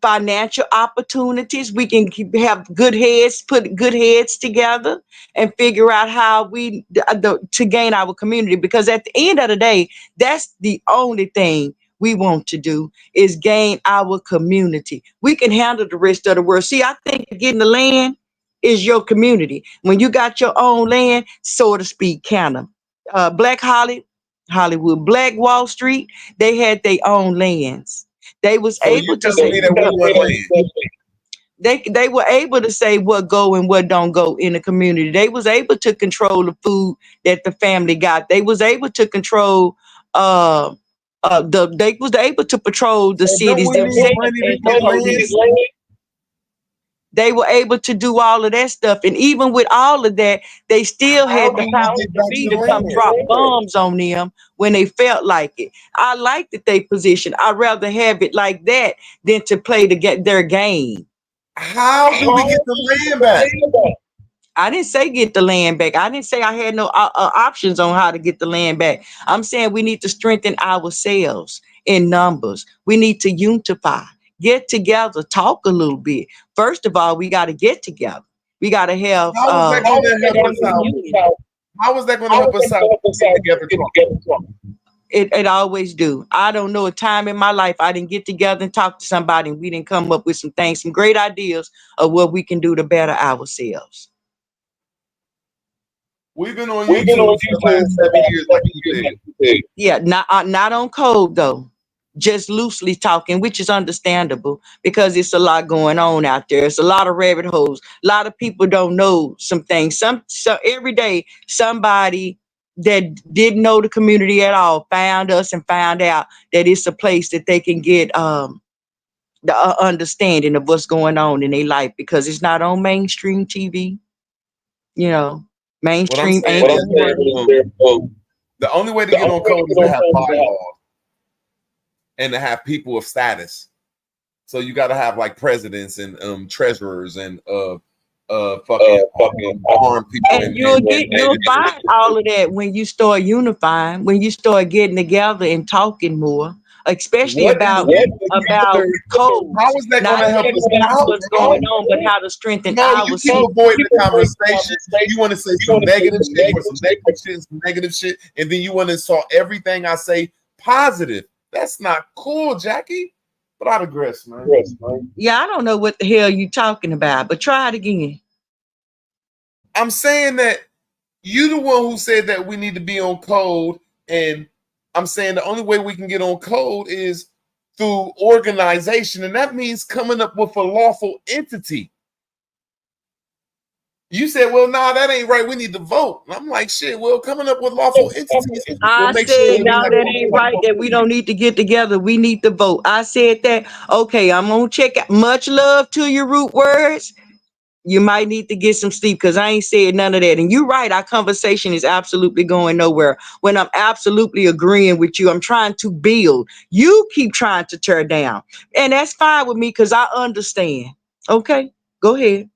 financial opportunities. We can have good heads, put good heads together and figure out how to gain our community. Because at the end of the day, that's the only thing we want to do is gain our community. We can handle the rest of the world. See, I think getting the land is your community. When you got your own land, so to speak, kind of. Black Hollywood, Black Wall Street, they had their own lands. They was able to say they were able to say what go and what don't go in the community. They was able to control the food that the family got. They was able to control they was able to patrol the cities. They were able to do all of that stuff. And even with all of that, they still had the power to come drop bombs on them when they felt like it. I like that they position. I'd rather have it like that than to play to get their game. How do we get the land back? I didn't say get the land back. I didn't say I had no options on how to get the land back. I'm saying we need to strengthen ourselves in numbers. We need to unify. Get together, talk a little bit. First of all, we got to get together. We got to have. How is that going to help us out? How is that going to help us out? Get together. It always do. I don't know a time in my life I didn't get together and talk to somebody and we didn't come up with some things, some great ideas of what we can do to better ourselves. We've been on YouTube for the last 7 years, like you said. Yeah, not on code though. Just loosely talking, which is understandable because it's a lot going on out there. It's a lot of rabbit holes. A lot of people don't know some things. So every day somebody that didn't know the community at all found us and found out that it's a place that they can get the understanding of what's going on in their life, because it's not on mainstream TV. You know, mainstream ain't. The only way to get on code is to have bylaws and to have people of status. So you got to have like presidents and treasurers and fucking armed people. And you'll find all of that when you start unifying, when you start getting together and talking more, especially about code. How is that going to help us out? What's going on, but how to strengthen our. You keep avoiding the conversation. You want to say some negative shit, and then you want to saw everything I say positive. That's not cool, Jackie. But I digress, man. Yeah, I don't know what the hell you talking about, but try it again. I'm saying that you the one who said that we need to be on code, and I'm saying the only way we can get on code is through organization, and that means coming up with a lawful entity. You said, well, nah, that ain't right. We need to vote. And I'm like, shit, well, coming up with lawful entities. I said, no, that ain't right, that we don't need to get together. We need to vote. I said that. Okay, I'm going to check out. Much love to your root words. You might need to get some sleep because I ain't said none of that. And you're right. Our conversation is absolutely going nowhere. When I'm absolutely agreeing with you, I'm trying to build. You keep trying to tear down. And that's fine with me because I understand. Okay, go ahead.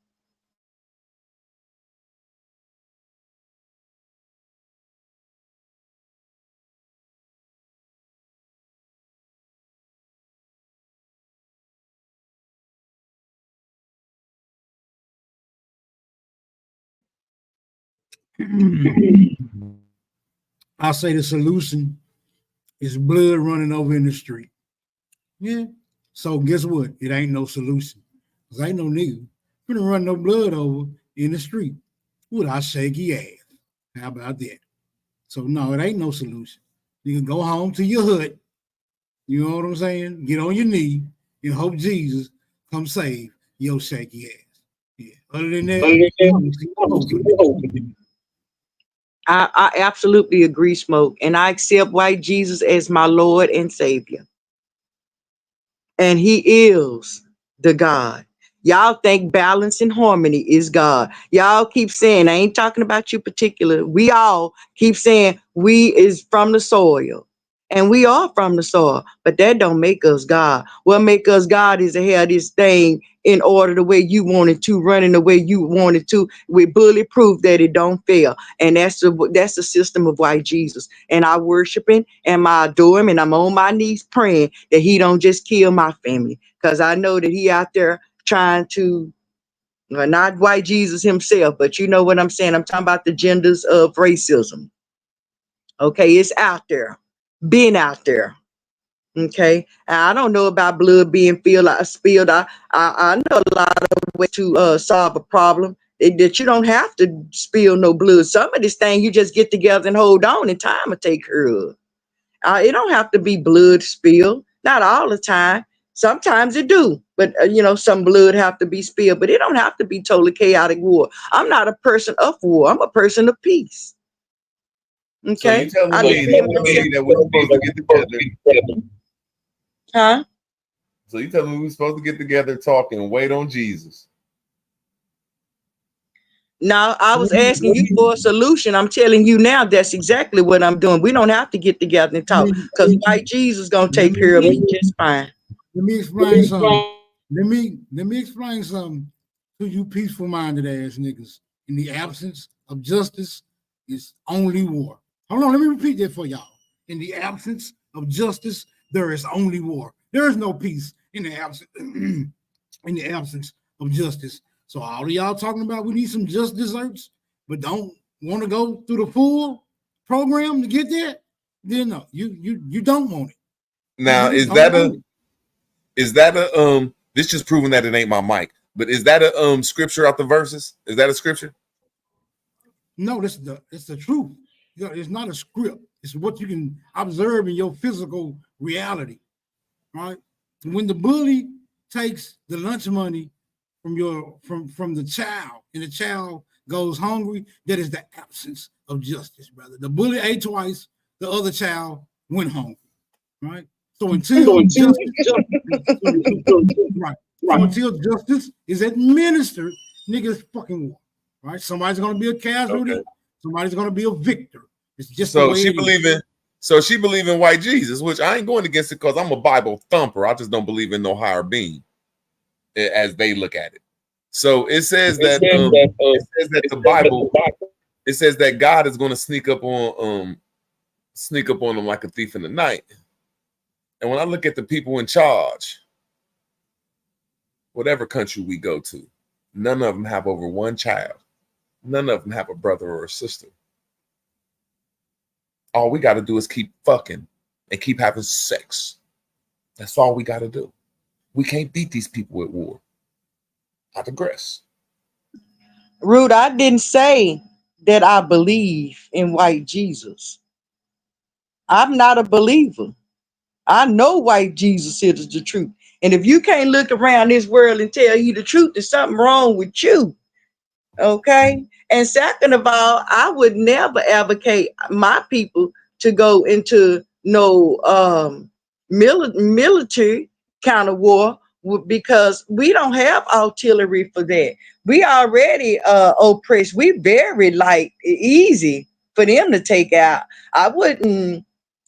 I say the solution is blood running over in the street. Yeah. So guess what? It ain't no solution. Because ain't no nigga gonna run no blood over in the street with our shaky ass. How about that? So no, it ain't no solution. You can go home to your hut. You know what I'm saying? Get on your knee and hope Jesus come save your shaky ass. Yeah. Other than that, I absolutely agree, Smoke, and I accept white Jesus as my Lord and Savior. And he is the God. Y'all think balance and harmony is God. Y'all keep saying, I ain't talking about you particular. We all keep saying we is from the soil. And we are from the soil, but that don't make us God. What make us God is to have this thing in order the way you want it to, running the way you want it to, with bulletproof that it don't fail. And that's the system of white Jesus. And I worship him and I adore him, and I'm on my knees praying that he don't just kill my family. Because I know that he out there trying to, not white Jesus himself, but you know what I'm saying. I'm talking about the genders of racism. Okay, it's out there. Been out there. Okay, and I don't know about blood being spilled. I know a lot of ways to solve a problem that you don't have to spill no blood. Some of this thing you just get together and hold on, and time will take care of. It don't have to be blood spilled. Not all the time. Sometimes it do, but some blood have to be spilled. But it don't have to be totally chaotic war. I'm not a person of war. I'm a person of peace. Okay. So you telling me that we're supposed to get together? Huh? So you telling me we're supposed to get together, talk, and wait on Jesus? Now, I was asking you for a solution. I'm telling you now that's exactly what I'm doing. We don't have to get together and talk, because white Jesus is gonna take care of me just fine. Let me explain something. Let me explain something to you peaceful-minded ass niggas. In the absence of justice is only war. Hold on, let me repeat that for y'all. In the absence of justice, there is only war. There is no peace in the absence of justice. So all of y'all talking about we need some just desserts, but don't want to go through the full program to get that, then no, you don't want it. Now, is that a this just proving that it ain't my mic, but is that a scripture out the verses? Is that a scripture? No, it's the truth. It's not a script. It's what you can observe in your physical reality, right? When the bully takes the lunch money from the child, and the child goes hungry, that is the absence of justice, brother. The bully ate twice, the other child went hungry, right? So until justice is administered, niggas fucking war, right? Somebody's gonna be a casualty, somebody's gonna be a victor. It's just so she believe in white Jesus, which I ain't going against it because I'm a Bible thumper. I just don't believe in no higher being as they look at it. So it says that the Bible, it says that God is going to sneak up on them like a thief in the night. And when I look at the people in charge, whatever country we go to, none of them have over one child. None of them have a brother or a sister. All we got to do is keep fucking and keep having sex. That's all we got to do. We can't beat these people at war. I digress. Rude, I didn't say that I believe in white Jesus. I'm not a believer. I know white Jesus is the truth. And if you can't look around this world and tell you the truth, there's something wrong with you. Okay? And second of all, I would never advocate my people to go into no military kind of war, because we don't have artillery for that. We already oppressed. We very easy for them to take out. I wouldn't.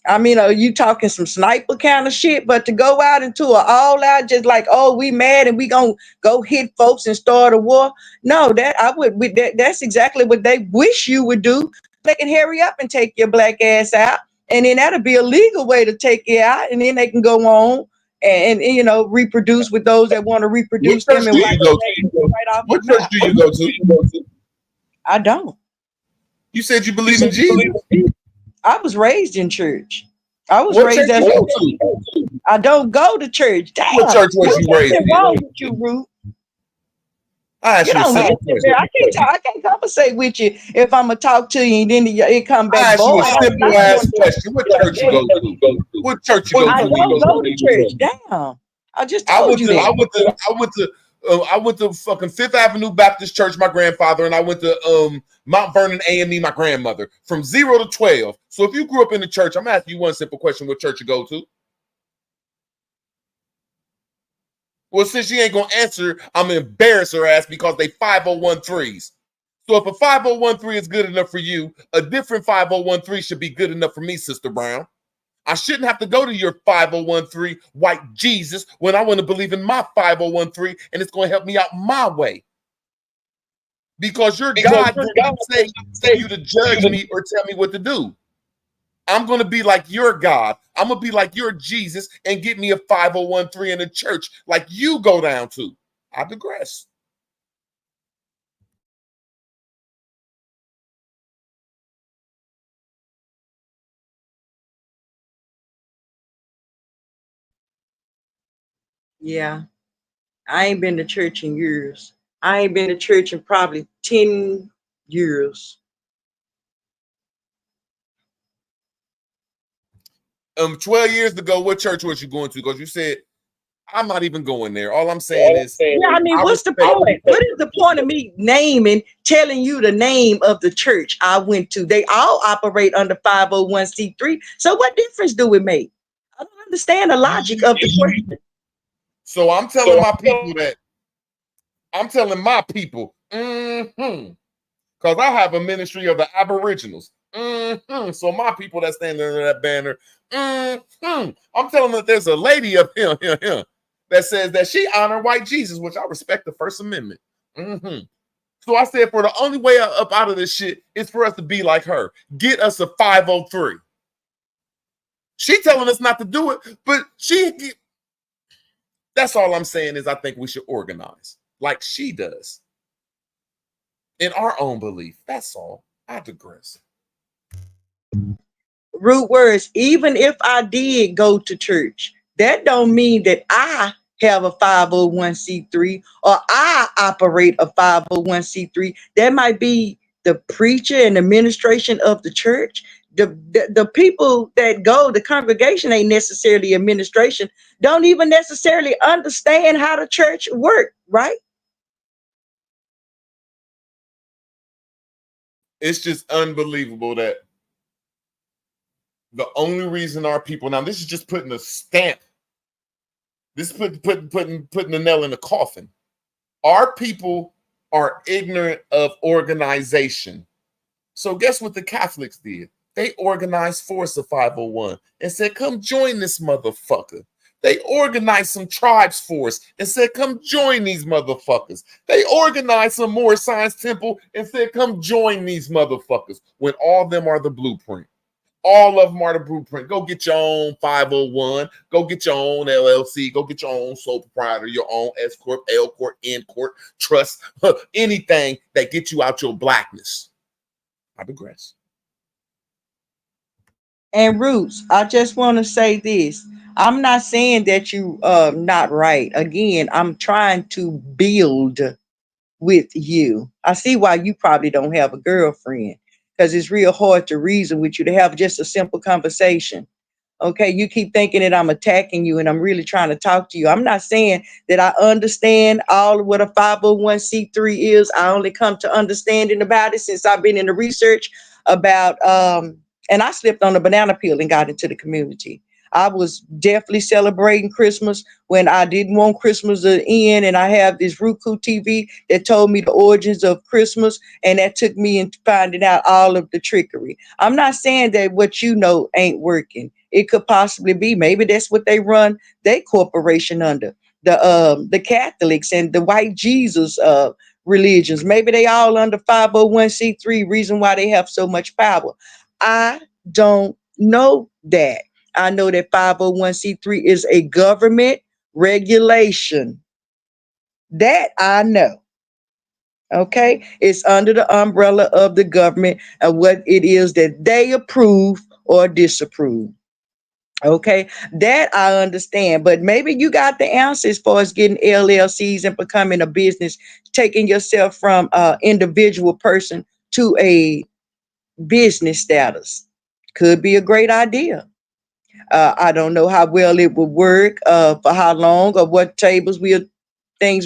I mean, are you talking some sniper kind of shit? But to go out into an all-out, just like, oh, we mad and we gonna go hit folks and start a war? No, that's exactly what they wish you would do. They can hurry up and take your black ass out, and then that'll be a legal way to take you out, and then they can go on and reproduce with those that want to reproduce them. And what church do you go to? I don't. You said you believe in Jesus. I was raised in church. I was What raised church as you go to? I don't go to church. Damn, What church was you raised something in? wrong with you, Ruth. I ask You you a don't simple listen, man. question. I can't conversate with you if I'm gonna talk to you and then it come I back ask you bored. a simple ass question. What church you go to? What church you go I to when you don't go go to to church? church. Damn. I just told you that. I went to fucking Fifth Avenue Baptist Church, my grandfather, and I went to Mount Vernon AME, my grandmother, from 0 to 12. So if you grew up in the church, I'm asking you one simple question: what church you go to? Well, since she ain't gonna answer, I'm gonna embarrass her ass because they 501(c)(3s. So if a 501(c)(3) is good enough for you, a different 501(c)(3) should be good enough for me, Sister Brown. I shouldn't have to go to your 501(c)(3 white Jesus when I want to believe in my 501(c)(3 and it's going to help me out my way. Because your God didn't say for you to judge me or tell me what to do. I'm going to be like your God. I'm going to be like your Jesus and get me a 501(c)(3 in the church like you go down to. I digress. Yeah. I ain't been to church in years. I ain't been to church in probably 10 years. 12 years ago, what church was you going to? Because you said, I'm not even going there. All I'm saying is, yeah, I mean, what's the point? What is the point of me telling you the name of the church I went to? They all operate under 501(c)(3. So what difference do it make? I don't understand the logic of the question. So I'm telling my people that because I have a ministry of the Aboriginals. So my people that stand under that banner, I'm telling them that there's a lady up here that says that she honor white Jesus, which I respect the First Amendment. So I said, for the only way up out of this shit is for us to be like her. Get us a 503. She telling us not to do it, but that's all I'm saying is I think we should organize like she does in our own belief. That's all. I digress. Root words, even if I did go to church, that don't mean that I have a 501(c)(3 or I operate a 501(c)(3. That might be the preacher and administration of the church. The people that go, the congregation ain't necessarily administration, don't even necessarily understand how the church work, right? It's just unbelievable that the only reason our people, now this is just putting a stamp, this is putting the nail in the coffin. Our people are ignorant of organization. So guess what the Catholics did? They organized Force of 501 and said, come join this motherfucker. They organized some tribes force and said, come join these motherfuckers. They organized some Moorish Science Temple and said, come join these motherfuckers. When all of them are the blueprint. All of them are the blueprint. Go get your own 501. Go get your own LLC. Go get your own sole proprietor, your own S Corp, L Corp, N Corp, trust, anything that gets you out your blackness. I digress. And Roots, I just want to say this. I'm not saying that you not right. Again, I'm trying to build with you. I see why you probably don't have a girlfriend, because it's real hard to reason with you, to have just a simple conversation. Okay, you keep thinking that I'm attacking you and I'm really trying to talk to you. I'm not saying that I understand all of what a 501(c)(3 is. I only come to understanding about it since I've been in the research about and I slipped on the banana peel and got into the community. I was definitely celebrating Christmas when I didn't want Christmas to end, and I have this Roku TV that told me the origins of Christmas, and that took me into finding out all of the trickery. I'm not saying that what you know ain't working. It could possibly be. Maybe that's what they run their corporation under. The Catholics and the white Jesus religions. Maybe they all under 501(c)(3. Reason why they have so much power. I don't know that. I know that 501(c)(3 is a government regulation. That I know. Okay, it's under the umbrella of the government and what it is that they approve or disapprove. Okay, that I understand, but maybe you got the answer as far as getting LLCs and becoming a business, taking yourself from individual person to a business status. Could be a great idea. I don't know how well it would work, for how long, or what things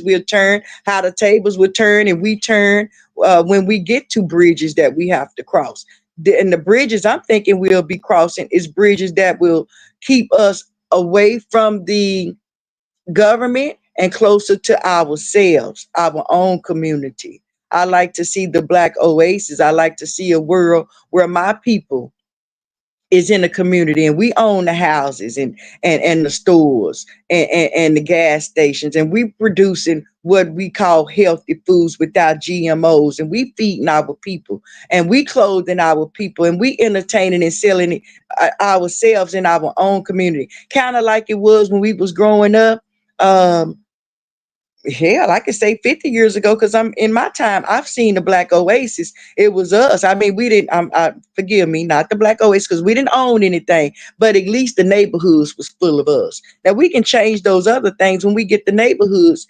will turn, how the tables will turn, and we turn when we get to bridges that we have to cross. And the bridges I'm thinking we'll be crossing is bridges that will keep us away from the government and closer to ourselves, our own community. I like to see the Black oasis. I like to see a world where my people is in the community and we own the houses and the stores and the gas stations, and we producing what we call healthy foods without GMOs, and we feeding our people and we clothing our people and we entertaining and selling it, ourselves in our own community, kind of like it was when we was growing up. Hell, I could say 50 years ago, because I'm in my time, I've seen the Black oasis. It was us. I mean, we didn't, forgive me, not the Black oasis, because we didn't own anything, but at least the neighborhoods was full of us. Now we can change those other things when we get the neighborhoods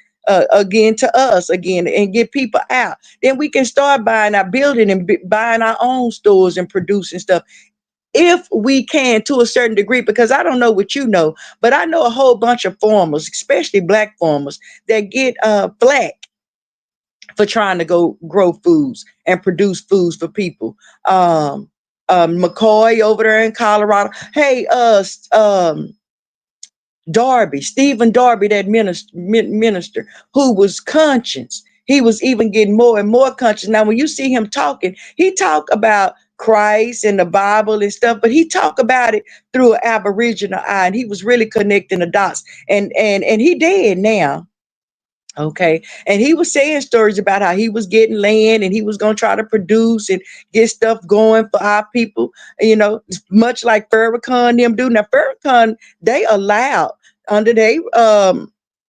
again to us again and get people out. Then we can start buying our building and buying our own stores and producing stuff, if we can, to a certain degree, because I don't know what you know, but I know a whole bunch of farmers, especially Black farmers, that get flack for trying to go grow foods and produce foods for people. McCoy over there in Colorado. Hey, Darby, Stephen Darby, that minister who was conscious. He was even getting more and more conscious. Now, when you see him talking, he talk about Christ and the Bible and stuff, but he talk about it through an Aboriginal eye, and he was really connecting the dots. And he dead now. Okay. And he was saying stories about how he was getting land and he was going to try to produce and get stuff going for our people, much like Farrakhan them do. Now, Farrakhan, they allowed under their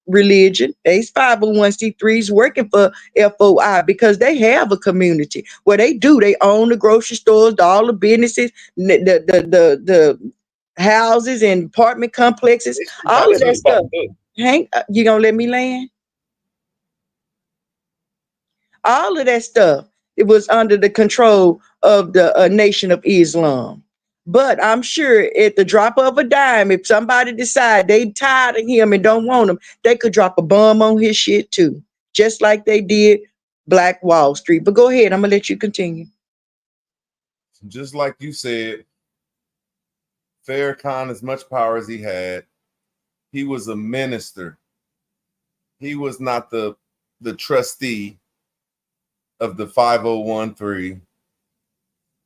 religion, they's 501c3s working for FOI, because they have a community where they own the grocery stores, all the businesses, the houses and apartment complexes, all of that stuff. Hank, you gonna let me land? All of that stuff, it was under the control of the Nation of Islam. But I'm sure at the drop of a dime, if somebody decide they tired of him and don't want him, they could drop a bomb on his shit too, just like they did Black Wall Street. But go ahead, I'm gonna let you continue. Just like you said, Farrakhan, as much power as he had, he was a minister. He was not the trustee of the 501(c)(3)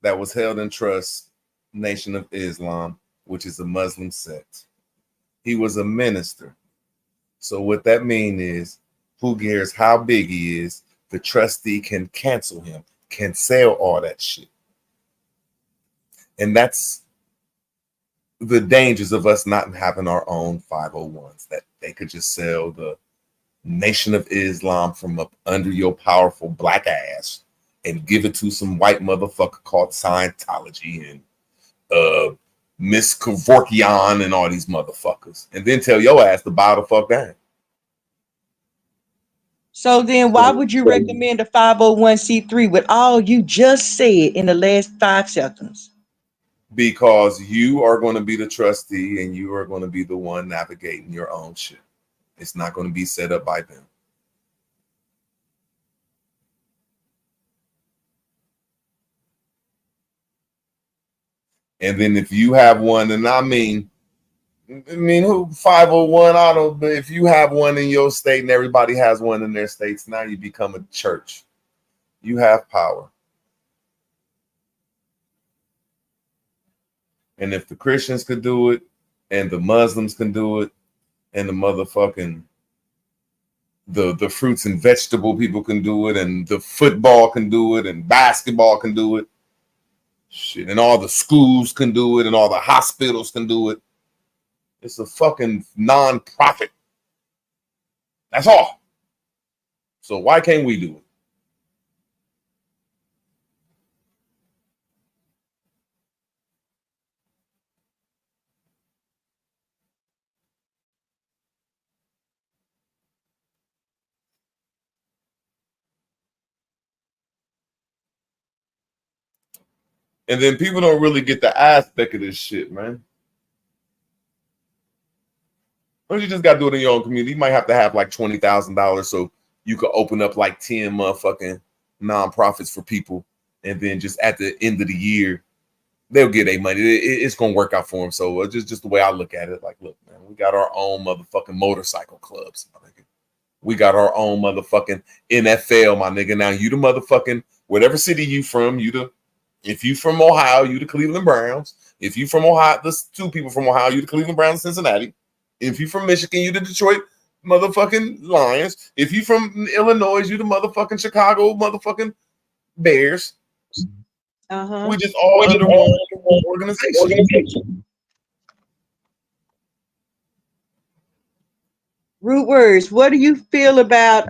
that was held in trust, Nation of Islam, which is a Muslim sect. He was a minister. So what that means is, who cares how big he is, the trustee can cancel him, can sell all that shit. And that's the dangers of us not having our own 501s, that they could just sell the Nation of Islam from up under your powerful Black ass and give it to some white motherfucker called Scientology and Miss Kevorkian and all these motherfuckers, and then tell your ass to bow the fuck down. So then why would you recommend a 501c3 with all you just said in the last 5 seconds? Because you are going to be the trustee and you are going to be the one navigating your own shit. It's not going to be set up by them. And then if you have one, and I mean who 501 auto, but if you have one in your state and everybody has one in their states, now you become a church. You have power. And if the Christians could do it, and the Muslims can do it, and the motherfucking the fruits and vegetable people can do it, and the football can do it, and basketball can do it, shit, and all the schools can do it, and all the hospitals can do it. It's a fucking non-profit. That's all. So why can't we do it? And then people don't really get the aspect of this shit, man. Or you just gotta do it in your own community. You might have to have like $20,000 so you could open up like 10 motherfucking nonprofits for people, and then just at the end of the year, they'll get their money. It's gonna work out for them. So just the way I look at it, like, look, man, we got our own motherfucking motorcycle clubs, my nigga. We got our own motherfucking NFL, my nigga. Now you the motherfucking whatever city you from, if you from Ohio, you the Cleveland Browns. If you from Ohio, there's two people from Ohio, you the Cleveland Browns, Cincinnati. If you from Michigan, you the Detroit motherfucking Lions. If you from Illinois, you the motherfucking Chicago motherfucking Bears. We just all under one organization. Root words. What do you feel about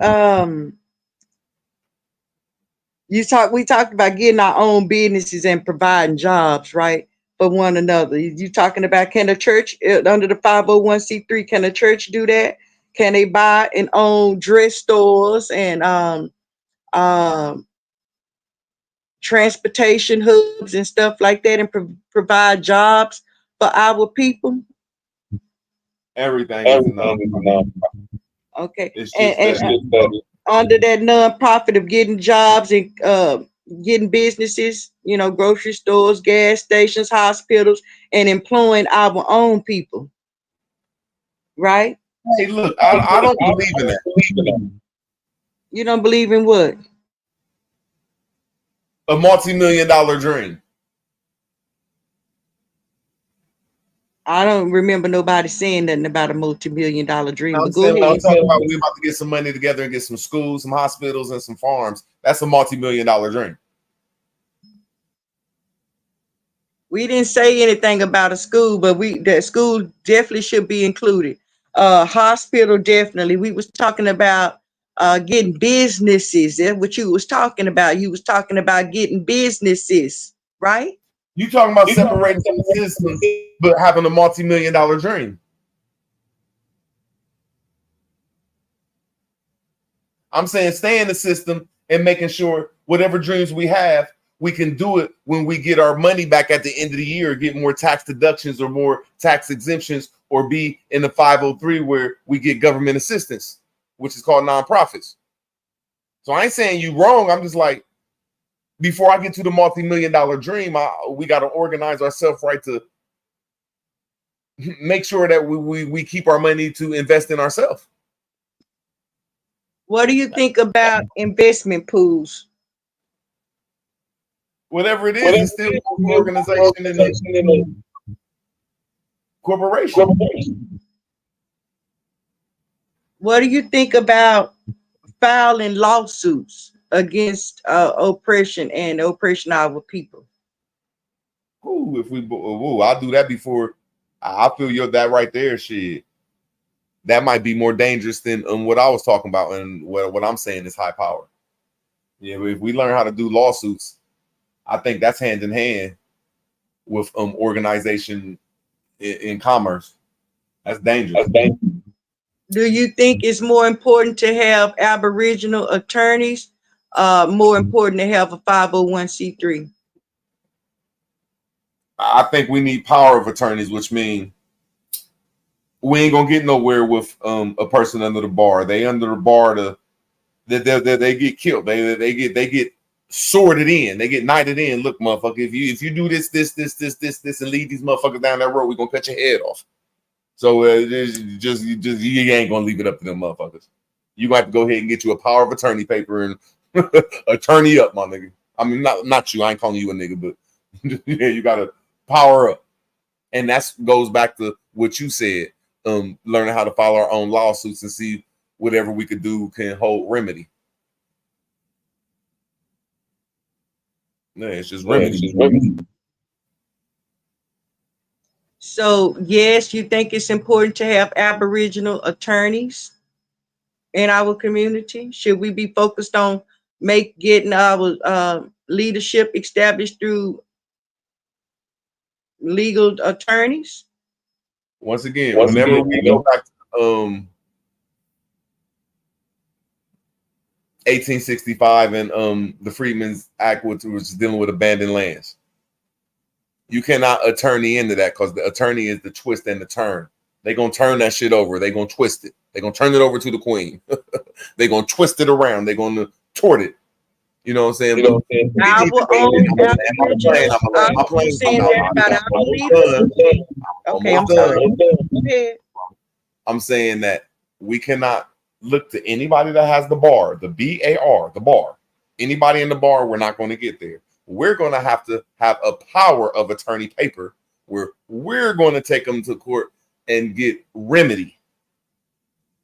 we talked about getting our own businesses and providing jobs, right, for one another. You talking about, can a church under the 501c3, can a church do that? Can they buy and own dress stores and transportation hubs and stuff like that and provide jobs for our people? Everything is enough. Okay. And under that nonprofit of getting jobs and getting businesses, grocery stores, gas stations, hospitals, and employing our own people. Right? Hey, look, I don't believe in that. You don't believe in what? A multi-million-dollar dream. I don't remember nobody saying nothing about a multi-million-dollar dream. I'm talking about we're about to get some money together and get some schools, some hospitals, and some farms. That's a multi-million-dollar dream. We didn't say anything about a school, but the school definitely should be included. Hospital, definitely. We was talking about getting businesses. That's what you was talking about. You was talking about getting businesses, right? You talking about separating some systems, but having a multi-million-dollar dream. I'm saying stay in the system and making sure whatever dreams we have, we can do it when we get our money back at the end of the year, get more tax deductions or more tax exemptions, or be in the 503 where we get government assistance, which is called nonprofits. So I ain't saying you wrong. I'm just like, before I get to the multi-million-dollar dream, we got to organize ourselves right to make sure that we keep our money to invest in ourselves. What do you think about investment pools? Whatever it is, it's still an organization and a corporation. What do you think about filing lawsuits against oppression and oppression of our people? I'll do that before. I feel that right there, shit. That might be more dangerous than what I was talking about, and what I'm saying is high power. Yeah, if we learn how to do lawsuits, I think that's hand in hand with organization in commerce. That's dangerous. Do you think it's more important to have Aboriginal attorneys? More important to have a 501c3? I think we need power of attorneys, which means we ain't gonna get nowhere with a person under the bar. They under the bar they get killed. They get sorted in. They get knighted in. Look, motherfucker, if you do this, and lead these motherfuckers down that road, we're gonna cut your head off. So you ain't gonna leave it up to them motherfuckers. You gonna have to go ahead and get you a power of attorney paper and attorney up, my nigga. I mean, not you. I ain't calling you a nigga, but yeah, you gotta power up. And that goes back to what you said. Learning how to file our own lawsuits and see whatever we could do can hold remedy. Yeah, it's just remedy. So, yes, you think it's important to have Aboriginal attorneys in our community? Should we be focused on getting our leadership established through legal attorneys? Once again, whenever we go back to 1865 and the Freedmen's Act, which was dealing with abandoned lands, You cannot attorney into that because the attorney is the twist and the turn. They're going to turn that shit over. They're going to twist it. They're going to turn it over to the queen. They're going to twist it around. They're going to tort it. You know what I'm saying? I'm saying that we cannot look to anybody that has the bar, the BAR, the bar. Anybody in the bar, we're not going to get there. We're going to have a power of attorney paper where we're going to take them to court and get remedy.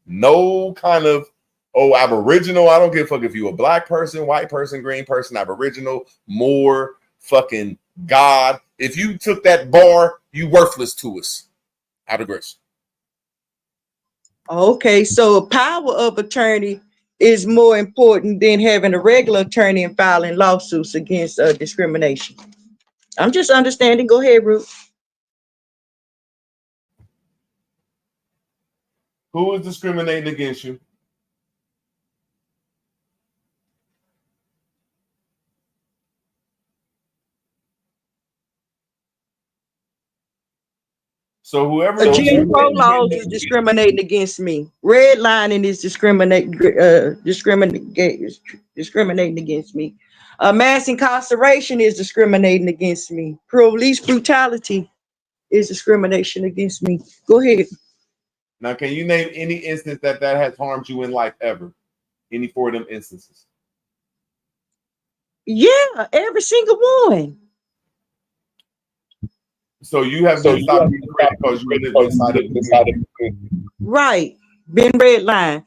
No kind of, Aboriginal. I don't give a fuck if you a black person, white person, green person, Aboriginal, Moor, fucking God. If you took that bar, you worthless to us. Out of grace. Okay, so a power of attorney is more important than having a regular attorney and filing lawsuits against discrimination. I'm just understanding. Go ahead, Ruth. Who is discriminating against you? So whoever Jim Crow laws is discriminating against me. Redlining is discriminating against me. Mass incarceration is discriminating against me. Police brutality is discrimination against me. Go ahead. Now, can you name any instance that has harmed you in life ever? Any four of them instances? Yeah, every single one. So you have been stopped because you live inside of the community. Right. Been redlined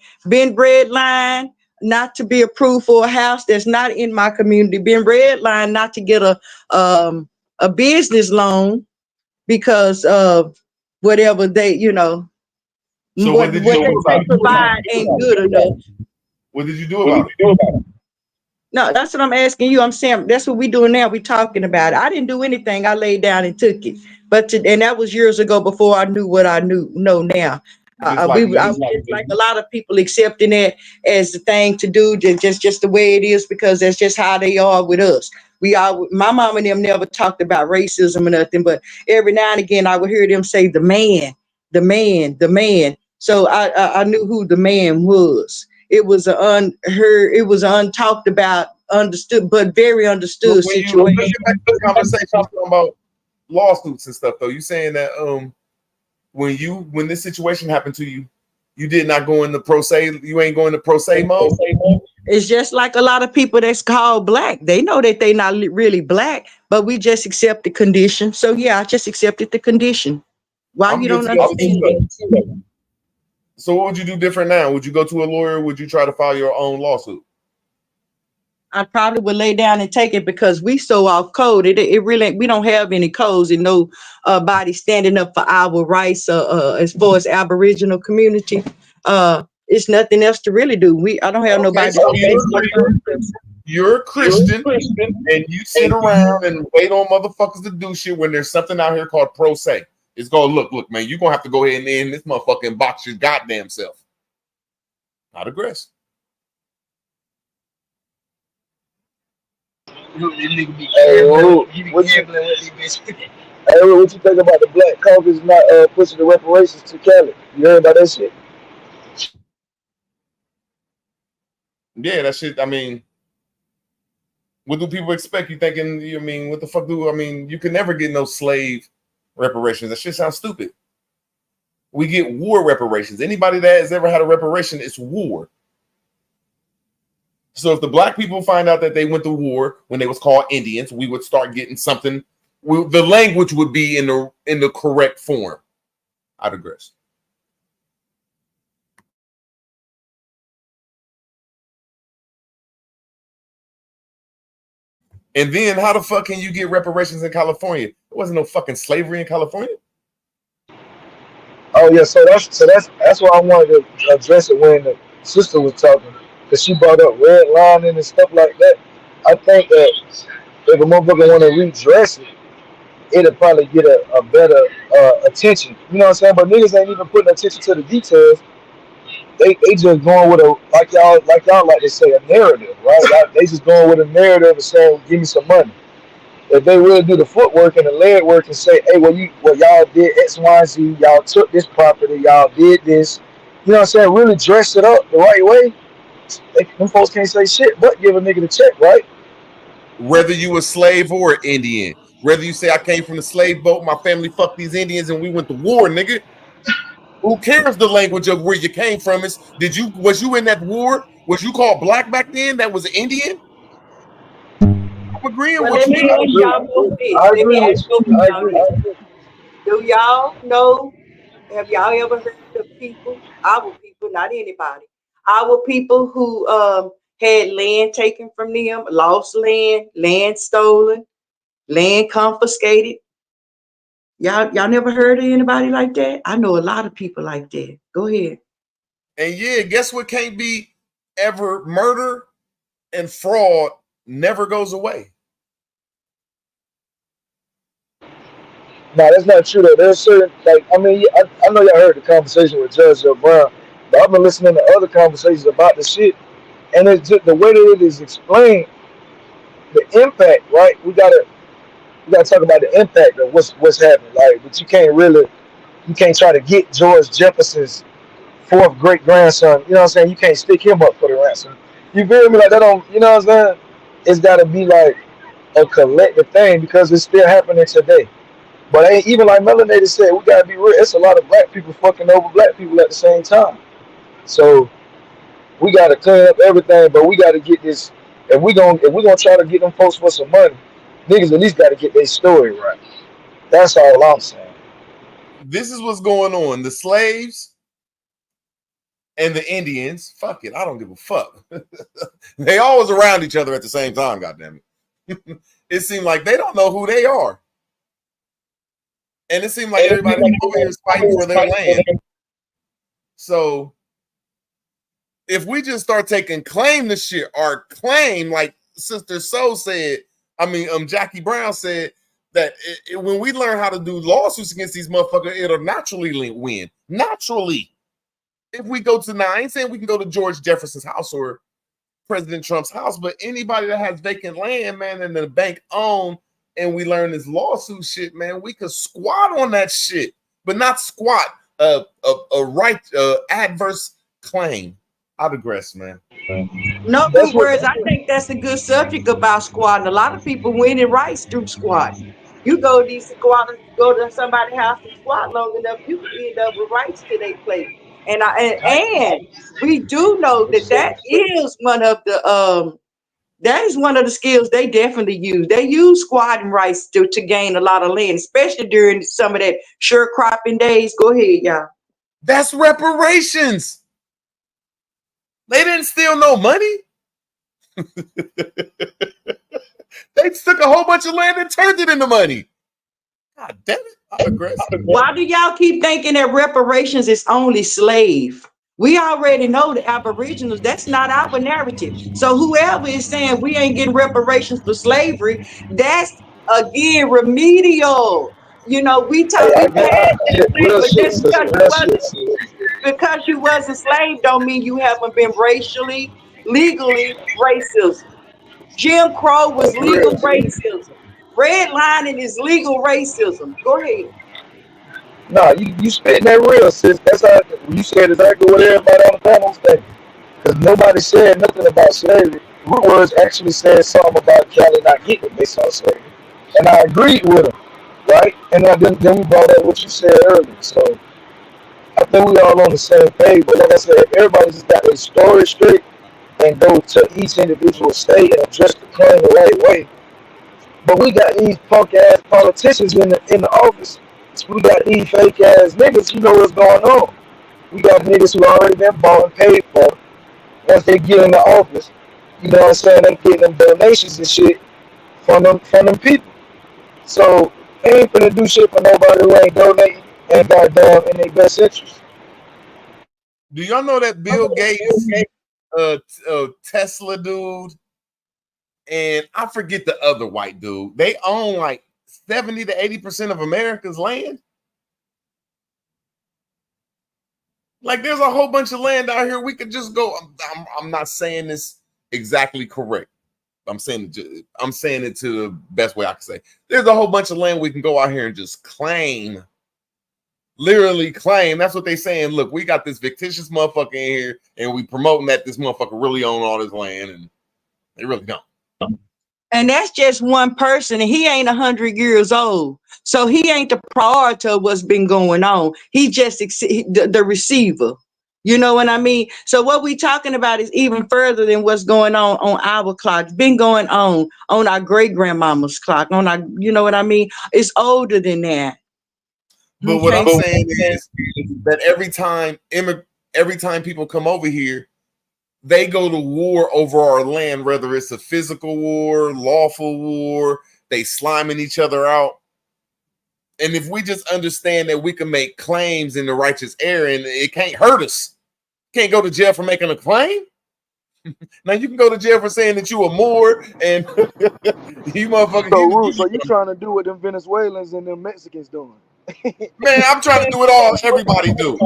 not to be approved for a house that's not in my community. Been redlined not to get a business loan because of whatever they, so what they provide ain't good enough. What did you do about it? No, that's what I'm asking you. I'm saying that's what we're doing now. We're talking about it. I didn't do anything. I laid down and took it. And that was years ago before I knew what I know now. I was like a lot of people accepting it as the thing to do, just the way it is, because that's just how they are with us. My mom and them never talked about racism or nothing, but every now and again I would hear them say the man. So I knew who the man was. It was untalked about, understood, but very understood situation. You conversation talking about lawsuits and stuff, though. You saying that when this situation happened to you, you did not go into pro se. You ain't going to pro se mode. It's just like a lot of people that's called black. They know that they not really black, but we just accept the condition. So yeah, I just accepted the condition. Why you don't understand that? So what would you do different now? Would you go to a lawyer? Would you try to file your own lawsuit? I probably would lay down and take it because we so off code. It really, we don't have any codes and no body standing up for our rights as far as Aboriginal community. It's nothing else to really do. I don't have nobody. So you're a Christian and you sit around and wait on motherfuckers to do shit when there's something out here called pro se. It's going, look, man, you're going to have to go ahead and end this motherfucking box your goddamn self. Not aggressive. What you think about the Black Caucus not pushing the reparations to Kelly? You heard about that shit? Yeah, that shit. I mean, what do people expect? You thinking? What the fuck you can never get no slave reparations. That shit sounds stupid. We get war reparations. Anybody that has ever had a reparation, it's war. So if the black people find out that they went to war when they was called Indians, we would start getting something. The language would be in the correct form. I digress. And then how the fuck can you get reparations in California? There wasn't no fucking slavery in California. Oh yeah, so that's why I wanted to address it when the sister was talking, because she brought up redlining and stuff like that. I think that if a motherfucker want to redress it, it'll probably get a better attention. You know what I'm saying? But niggas ain't even putting attention to the details. They just going with like y'all like to say, a narrative, right? Like they just going with a narrative and saying, give me some money. if they really do the footwork and the leg work and say, hey, well y'all did X, Y, and Z, y'all took this property, y'all did this, you know what I'm saying? Really dress it up the right way. Them folks can't say shit but give a nigga the check, right? Whether you a slave or an Indian, whether you say I came from the slave boat, my family fucked these Indians and we went to war, nigga. Who cares the language of where you came from? Was you in that war? Was you called black back then? That was Indian? I'm agreeing Well, with let me you. ask y'all both this. I Let me agree with ask both you. of y'all this. Do y'all know? Have y'all ever heard of people, our people, not anybody, our people who had land taken from them, lost land, land stolen, land confiscated? Y'all never heard of anybody like that? I know a lot of people like that. Go ahead. And yeah, guess what can't be ever? Murder and fraud never goes away. No, that's not true though. There's certain, like, I mean, I know y'all heard the conversation with Judge Brown, but I've been listening to other conversations about the shit, and it's just the way that it is explained, the impact, right? We gotta talk about the impact of what's happening, like, but you can't try to get George Jefferson's fourth great grandson. You know what I'm saying? You can't stick him up for the ransom. You feel me? Like that don't. You know what I'm saying? It's got to be like a collective thing because it's still happening today. But ain't even like Melanated said, we gotta be real. It's a lot of black people fucking over black people at the same time. So we gotta clean up everything, but we gotta get this. If we gonna try to get them folks for some money, niggas at least gotta get their story right. That's all I'm saying. This is what's going on. The slaves and the Indians, fuck it, I don't give a fuck. They always around each other at the same time, goddammit. It seemed like they don't know who they are. And it seemed like everybody over here is fighting for their land. So if we just start taking claim to shit, or claim, like Sister Soul said, Jackie Brown said, that when we learn how to do lawsuits against these motherfuckers, it'll naturally win. Naturally. If we go to, now I ain't saying we can go to George Jefferson's house or President Trump's house, but anybody that has vacant land, man, and the bank owned, and we learn this lawsuit shit, man, we could squat on that shit, but not squat a adverse claim. I digress, man. No good words. I think that's a good subject about squatting. A lot of people winning rights through squatting. You go to these squatters, go to somebody's house and squat long enough, you can end up with rights to their place. And we do know that is one of the that is one of the skills they definitely use. They use squatting rights to gain a lot of land, especially during some of that sharecropping days. Go ahead, y'all. That's reparations. They didn't steal no money. They took a whole bunch of land and turned it into money. God damn it. I'm aggressive. Why do y'all keep thinking that reparations is only slave? We already know the Aboriginals, that's not our narrative. So whoever is saying we ain't getting reparations for slavery, that's again remedial. You know, we passed that, but just because you was a slave don't mean you haven't been racially, legally racism. Jim Crow was legal racism. Redlining is legal racism. Go ahead. Nah, you spitting that real, sis. That's how you said exactly what everybody on the panel was thinking. Because nobody said nothing about slavery. Root Words actually said something about Cali not getting it based on slavery. And I agreed with him, right? And then we brought up what you said earlier. So I think we all on the same page. But like I said, everybody just got their story straight and go to each individual state and address the claim the right way. But we got these punk ass politicians in the office. We got these fake ass niggas who know what's going on. We got niggas who already been bought and paid for. Once they get in the office, you know what I'm saying, they getting them donations and shit from them people. So they ain't finna do shit for nobody who ain't donating and goddamn in their best interest. Do y'all know that Bill Gates, Tesla dude, and I forget the other white dude, they own like 70 to 80% of America's land? Like, there's a whole bunch of land out here we could just go. I'm not saying this exactly correct, I'm saying it to the best way I can say. There's a whole bunch of land we can go out here and just claim. Literally claim. That's what they saying. Look, we got this fictitious motherfucker in here, and we promoting that this motherfucker really own all this land, and they really don't. And that's just one person, and he ain't 100 years old. So he ain't the priority of what's been going on. He just the receiver. You know what I mean? So what we talking about is even further than what's going on our clock. It's been going on our great-grandmama's clock, on our, you know what I mean? It's older than that. But what I'm saying is that every time people come over here, they go to war over our land, whether it's a physical war, lawful war, they sliming each other out. And if we just understand that we can make claims in the righteous area and it can't hurt us, can't go to jail for making a claim. Now you can go to jail for saying that you a Moor and you motherfucker. So you trying to do what them Venezuelans and them Mexicans doing? Man, I'm trying to do it all. Everybody do.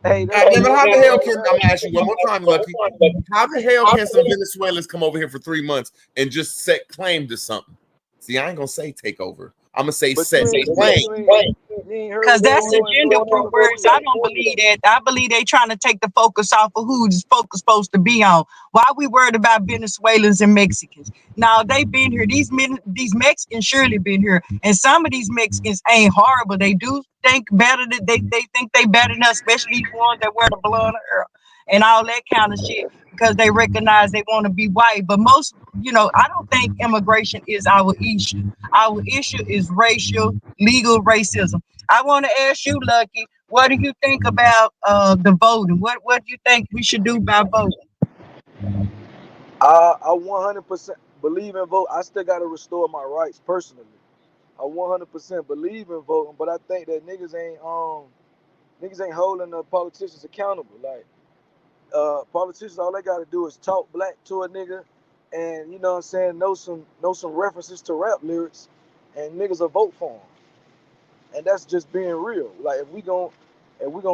Hey, how the hell can I'm asking you one more time, Lucky? How the hell can some Venezuelans come over here for 3 months and just set claim to something? See, I ain't gonna say take over. I'm gonna say set claim. Because that's agenda words. I don't believe that. I believe they trying to take the focus off of who this focus supposed to be on. Why we worried about Venezuelans and Mexicans? Now they been here. These Mexicans surely been here, and some of these Mexicans ain't horrible. They do think better than they think they better than us, especially these ones that wear the blood of Earl and all that kind of shit, because they recognize they want to be white. But most, I don't think immigration is our issue. Our issue is racial, legal racism. I want to ask you, Lucky, what do you think about the voting? What do you think we should do by voting? I 100% believe in vote. I still got to restore my rights personally. I 100% believe in voting, but I think that niggas ain't holding the politicians accountable. Like, politicians, all they got to do is talk black to a nigga, and you know what I'm saying, know some references to rap lyrics, and niggas will vote for them. And that's just being real. Like, if we gonna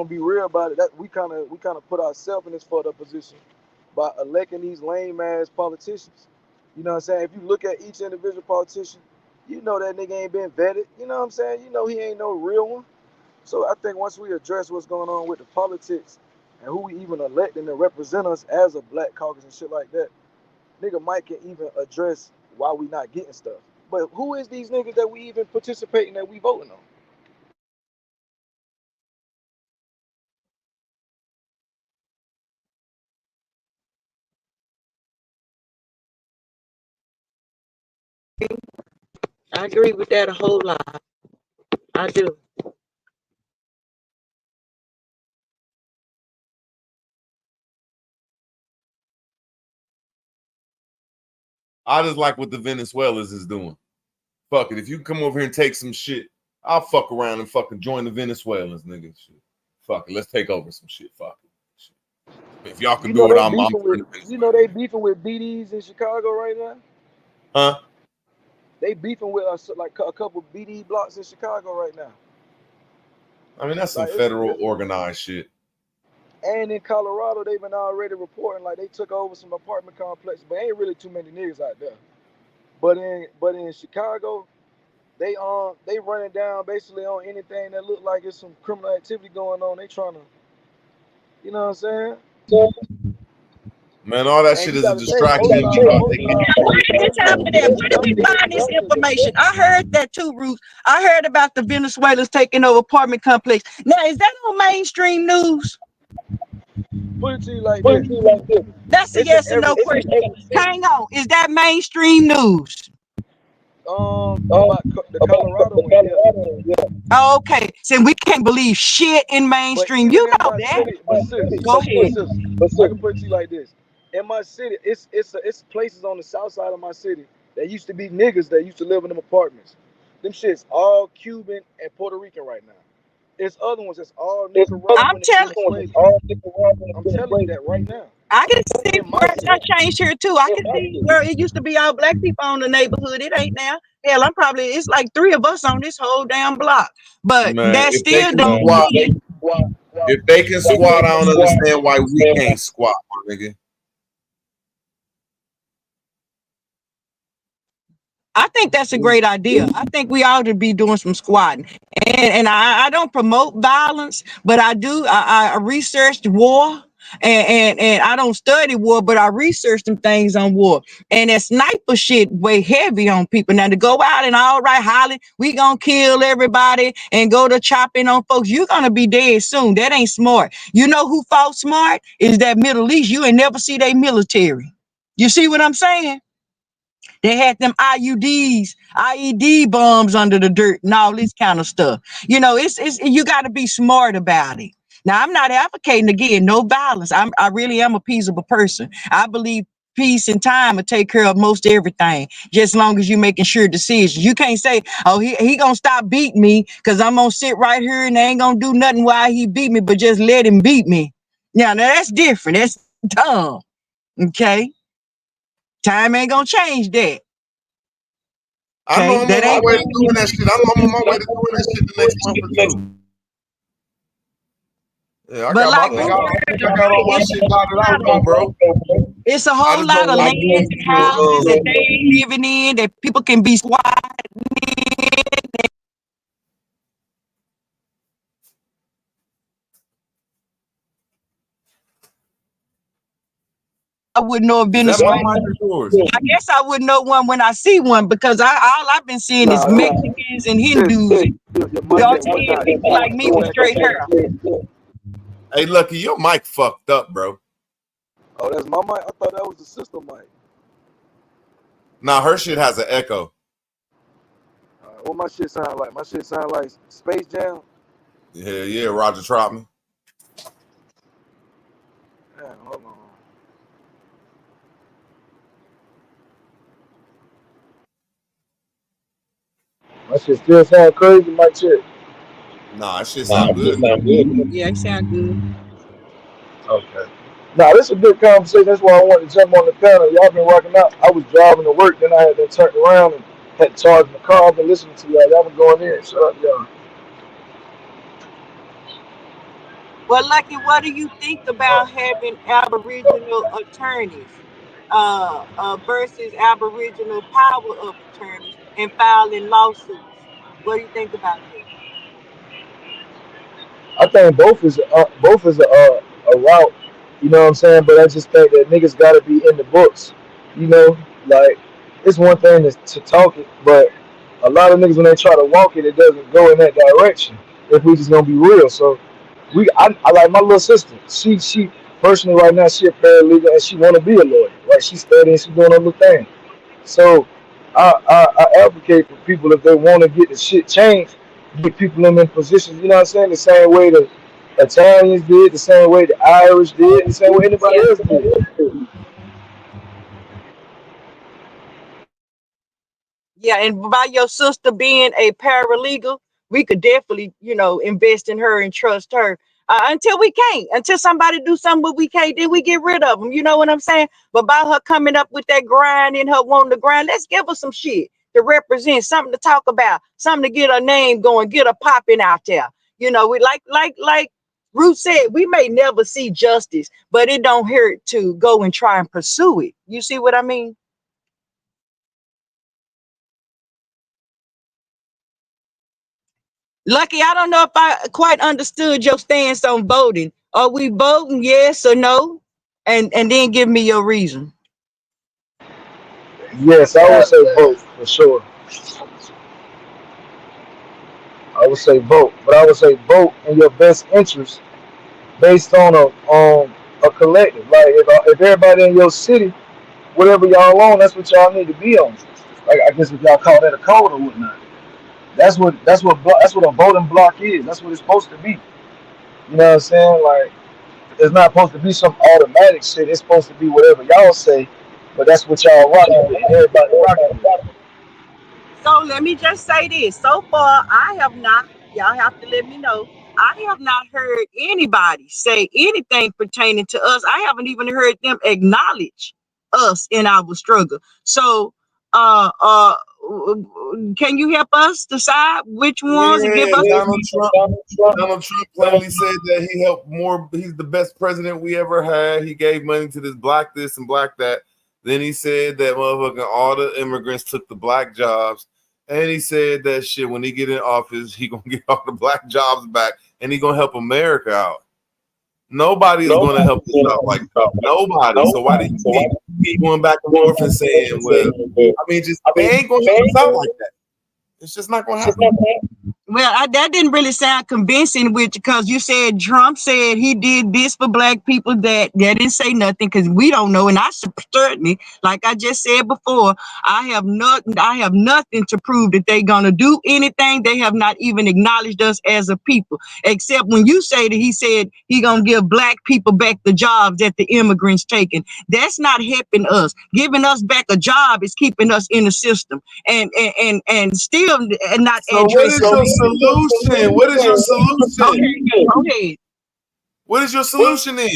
be real about it, that we kind of put ourselves in this fucked up position by electing these lame ass politicians. You know what I'm saying? If you look at each individual politician, you know that nigga ain't been vetted. You know what I'm saying? You know he ain't no real one. So I think once we address what's going on with the politics and who we even electing to represent us as a black caucus and shit like that, nigga might can even address why we not getting stuff. But who is these niggas that we even participating, that we voting on? I agree with that a whole lot. I do. I just like what the Venezuelans is doing. Fuck it. If you come over here and take some shit, I'll fuck around and fucking join the Venezuelans, nigga. Shit. Fuck it. Let's take over some shit. Fuck it. Shit. If y'all can do it, I'm you know they beefing with BDs in Chicago right now? Huh? They beefing with us like a couple BD blocks in Chicago right now. I mean, that's some federal organized shit. And in Colorado, they've been already reporting like they took over some apartment complexes, but ain't really too many niggas out there. But in Chicago, they running down basically on anything that look like it's some criminal activity going on. They trying to, you know what I'm saying? Man, all that shit is a distraction. Where did we find this information? I heard that too, Ruth. I heard about the Venezuelans taking over apartment complex. Now, is that on mainstream news? Put it to you like this. That's a yes or no question. Hang on. Is that mainstream news? The Colorado one, yeah. Oh, okay. So we can't believe shit in mainstream. You know that. Go ahead. I can put it to you like this. In my city, it's places on the south side of my city that used to be niggas that used to live in them apartments. Them shit's all Cuban and Puerto Rican right now. It's other ones that's all Nicaraguan. I'm telling you that right now. I can see where that changed here too. I can see where it used to be all black people on the neighborhood. It ain't now. Hell, it's like 3 of us on this whole damn block. But man, that's still if they can squat, I don't understand why we can't squat, my nigga. I think that's a great idea. I think we ought to be doing some squatting. And I don't promote violence, but I do. I researched war. And I don't study war, but I research some things on war. And that sniper shit weigh heavy on people. Now to go out and all right, hollering, we gonna kill everybody and go to chopping on folks, you're gonna be dead soon. That ain't smart. You know who fought smart? Is that Middle East. You ain't never see their military. You see what I'm saying? They had them IUDs, IED bombs under the dirt and all this kind of stuff. You know, it's you got to be smart about it. Now, I'm not advocating, again, no violence. I really am a peaceable person. I believe peace and time will take care of most everything, just as long as you're making sure decisions. You can't say, oh, he gonna stop beating me because I'm gonna sit right here and they ain't gonna do nothing while he beat me, but just let him beat me. Now that's different. That's dumb. Okay? Time ain't gonna change that. I know I'm on my way to doing that shit. I'm on my way to doing that shit the next month or two. Yeah, I got all my shit dotted out though, bro. It's a whole lot of land and houses that they ain't living in that people can be squatting in. I wouldn't know if been I guess I wouldn't know one when I see one because all I've been seeing is Mexicans and Hindus and dark-skinned people like me with straight hair. Hey, Lucky, your mic fucked up, bro. Oh, that's my mic? I thought that was the sister mic. Nah, her shit has an echo. What my shit sound like? My shit sound like Space Jam? Yeah, Roger Troutman. Yeah, hold on. My shit still sound crazy, my shit. Nah, that shit sound good. Yeah, it sound good. Okay. Nah, this is a good conversation. That's why I wanted to jump on the panel. Y'all been rocking out. I was driving to work, then I had to turn around and had to charge my car. I've been listening to y'all. Y'all been going in. Shut up, y'all. Well, Lucky, what do you think about having Aboriginal attorneys versus Aboriginal power of attorneys and filing lawsuits? What do you think about that? I think both is a route. You know what I'm saying? But I just think that niggas got to be in the books. You know, like it's one thing to talk it, but a lot of niggas when they try to walk it, it doesn't go in that direction. If we just gonna be real, so I like my little sister. She personally right now she a paralegal and she want to be a lawyer. Right? She studying, she doing her little thing. So I advocate for people if they want to get the shit changed, get people in their positions. You know what I'm saying? The same way the Italians did, the same way the Irish did, the same way anybody else did. Yeah, and by your sister being a paralegal, we could definitely, invest in her and trust her. Until we can't, until somebody do something but we can't, then we get rid of them. You know what I'm saying? But by her coming up with that grind and her wanting to grind, let's give her some shit to represent, something to talk about, something to get her name going, get her popping out there. We like Ruth said, we may never see justice, but it don't hurt to go and try and pursue it. You see what I mean? Lucky, I don't know if I quite understood your stance on voting. Are we voting yes or no? And then give me your reason. Yes, I would say vote for sure. I would say vote, but I would say vote in your best interest based on a collective. Like if everybody in your city, whatever y'all on, that's what y'all need to be on. Like I guess if y'all call that a code or whatnot. That's what a voting block is. That's what it's supposed to be. You know what I'm saying? Like it's not supposed to be some automatic shit. It's supposed to be whatever y'all say, but that's what y'all rocking with. Everybody rocking with. So let me just say this. So far, I have not, y'all have to let me know, I have not heard anybody say anything pertaining to us. I haven't even heard them acknowledge us in our struggle. So can you help us decide which ones and give us Donald Trump plainly said that he helped more. He's the best president we ever had. He gave money to this black this and black that. Then he said that motherfucking all the immigrants took the black jobs. And he said that shit when he get in office, he gonna get all the black jobs back and he gonna help America out. Nobody is gonna help us out like that. Nobody. So why do you keep going back and forth and saying, well, I mean, just they ain't gonna help us out like that. It's just not gonna happen. Well, that didn't really sound convincing, because you said Trump said he did this for black people. That didn't say nothing, because we don't know. And I certainly, like I just said before, I have nothing to prove that they're gonna do anything. They have not even acknowledged us as a people, except when you say that he said he gonna give black people back the jobs that the immigrants taken. That's not helping us. Giving us back a job is keeping us in the system, and still not addressing. Solution. What is your solution? Okay. What is your solution then?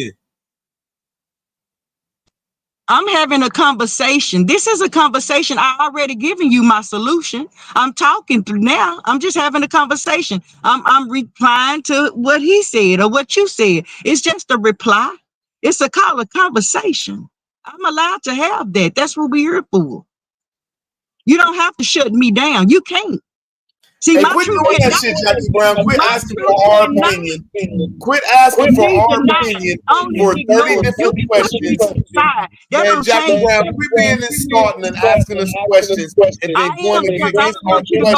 I'm having a conversation. This is a conversation. I already given you my solution. I'm talking through now. I'm just having a conversation. I'm replying to what he said or what you said. It's just a reply. It's a conversation. I'm allowed to have that. That's what we're here for. You don't have to shut me down. You can't. See, hey, quit doing that shit, Jackie Brown. Quit asking for our opinion. Quit asking for our opinion for 30 different questions. Man, Jackie Brown, quit being insulting and asking us questions and then going against our questions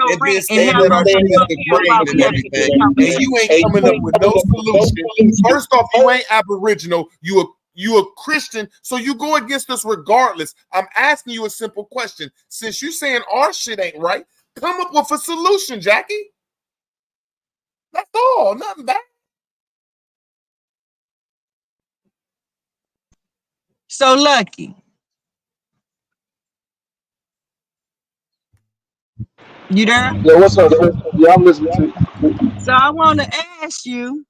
and then saying that our shit is degraded and everything. And you ain't coming up with no solution. First off, you ain't Aboriginal. You a Christian, so you go against us regardless. I'm asking you a simple question. Since you saying our shit ain't right, come up with a solution, Jackie. That's all. Nothing bad. So Lucky. You there? Yeah, what's up? Yeah, I'm listening to you. So I want to ask you.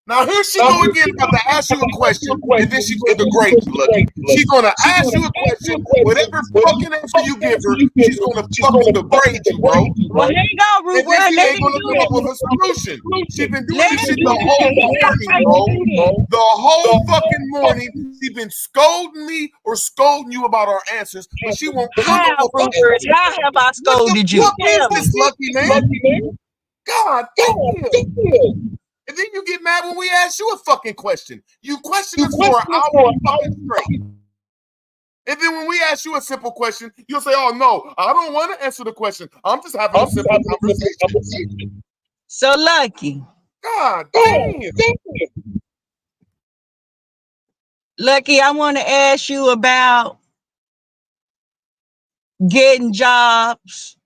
Now here she go again about to ask you a question, and then she gonna degrade you, Lucky. She's gonna ask you a question, whatever fucking answer you give her, she's gonna fucking degrade you, bro. Well, there you go, Ruben. And then she ain't gonna come up with a solution. She's been doing this shit the whole morning, bro. The whole fucking morning, she's been scolding me or scolding you about our answers, but she won't come up with a solution. How have I scolded you? What is this, Lucky man? God damn you. And then you get mad when we ask you a fucking question. You question us for an hour fucking straight. And then when we ask you a simple question, you'll say, oh, no, I don't want to answer the question. I'm just having a simple conversation. So Lucky. God damn. Lucky, I want to ask you about getting jobs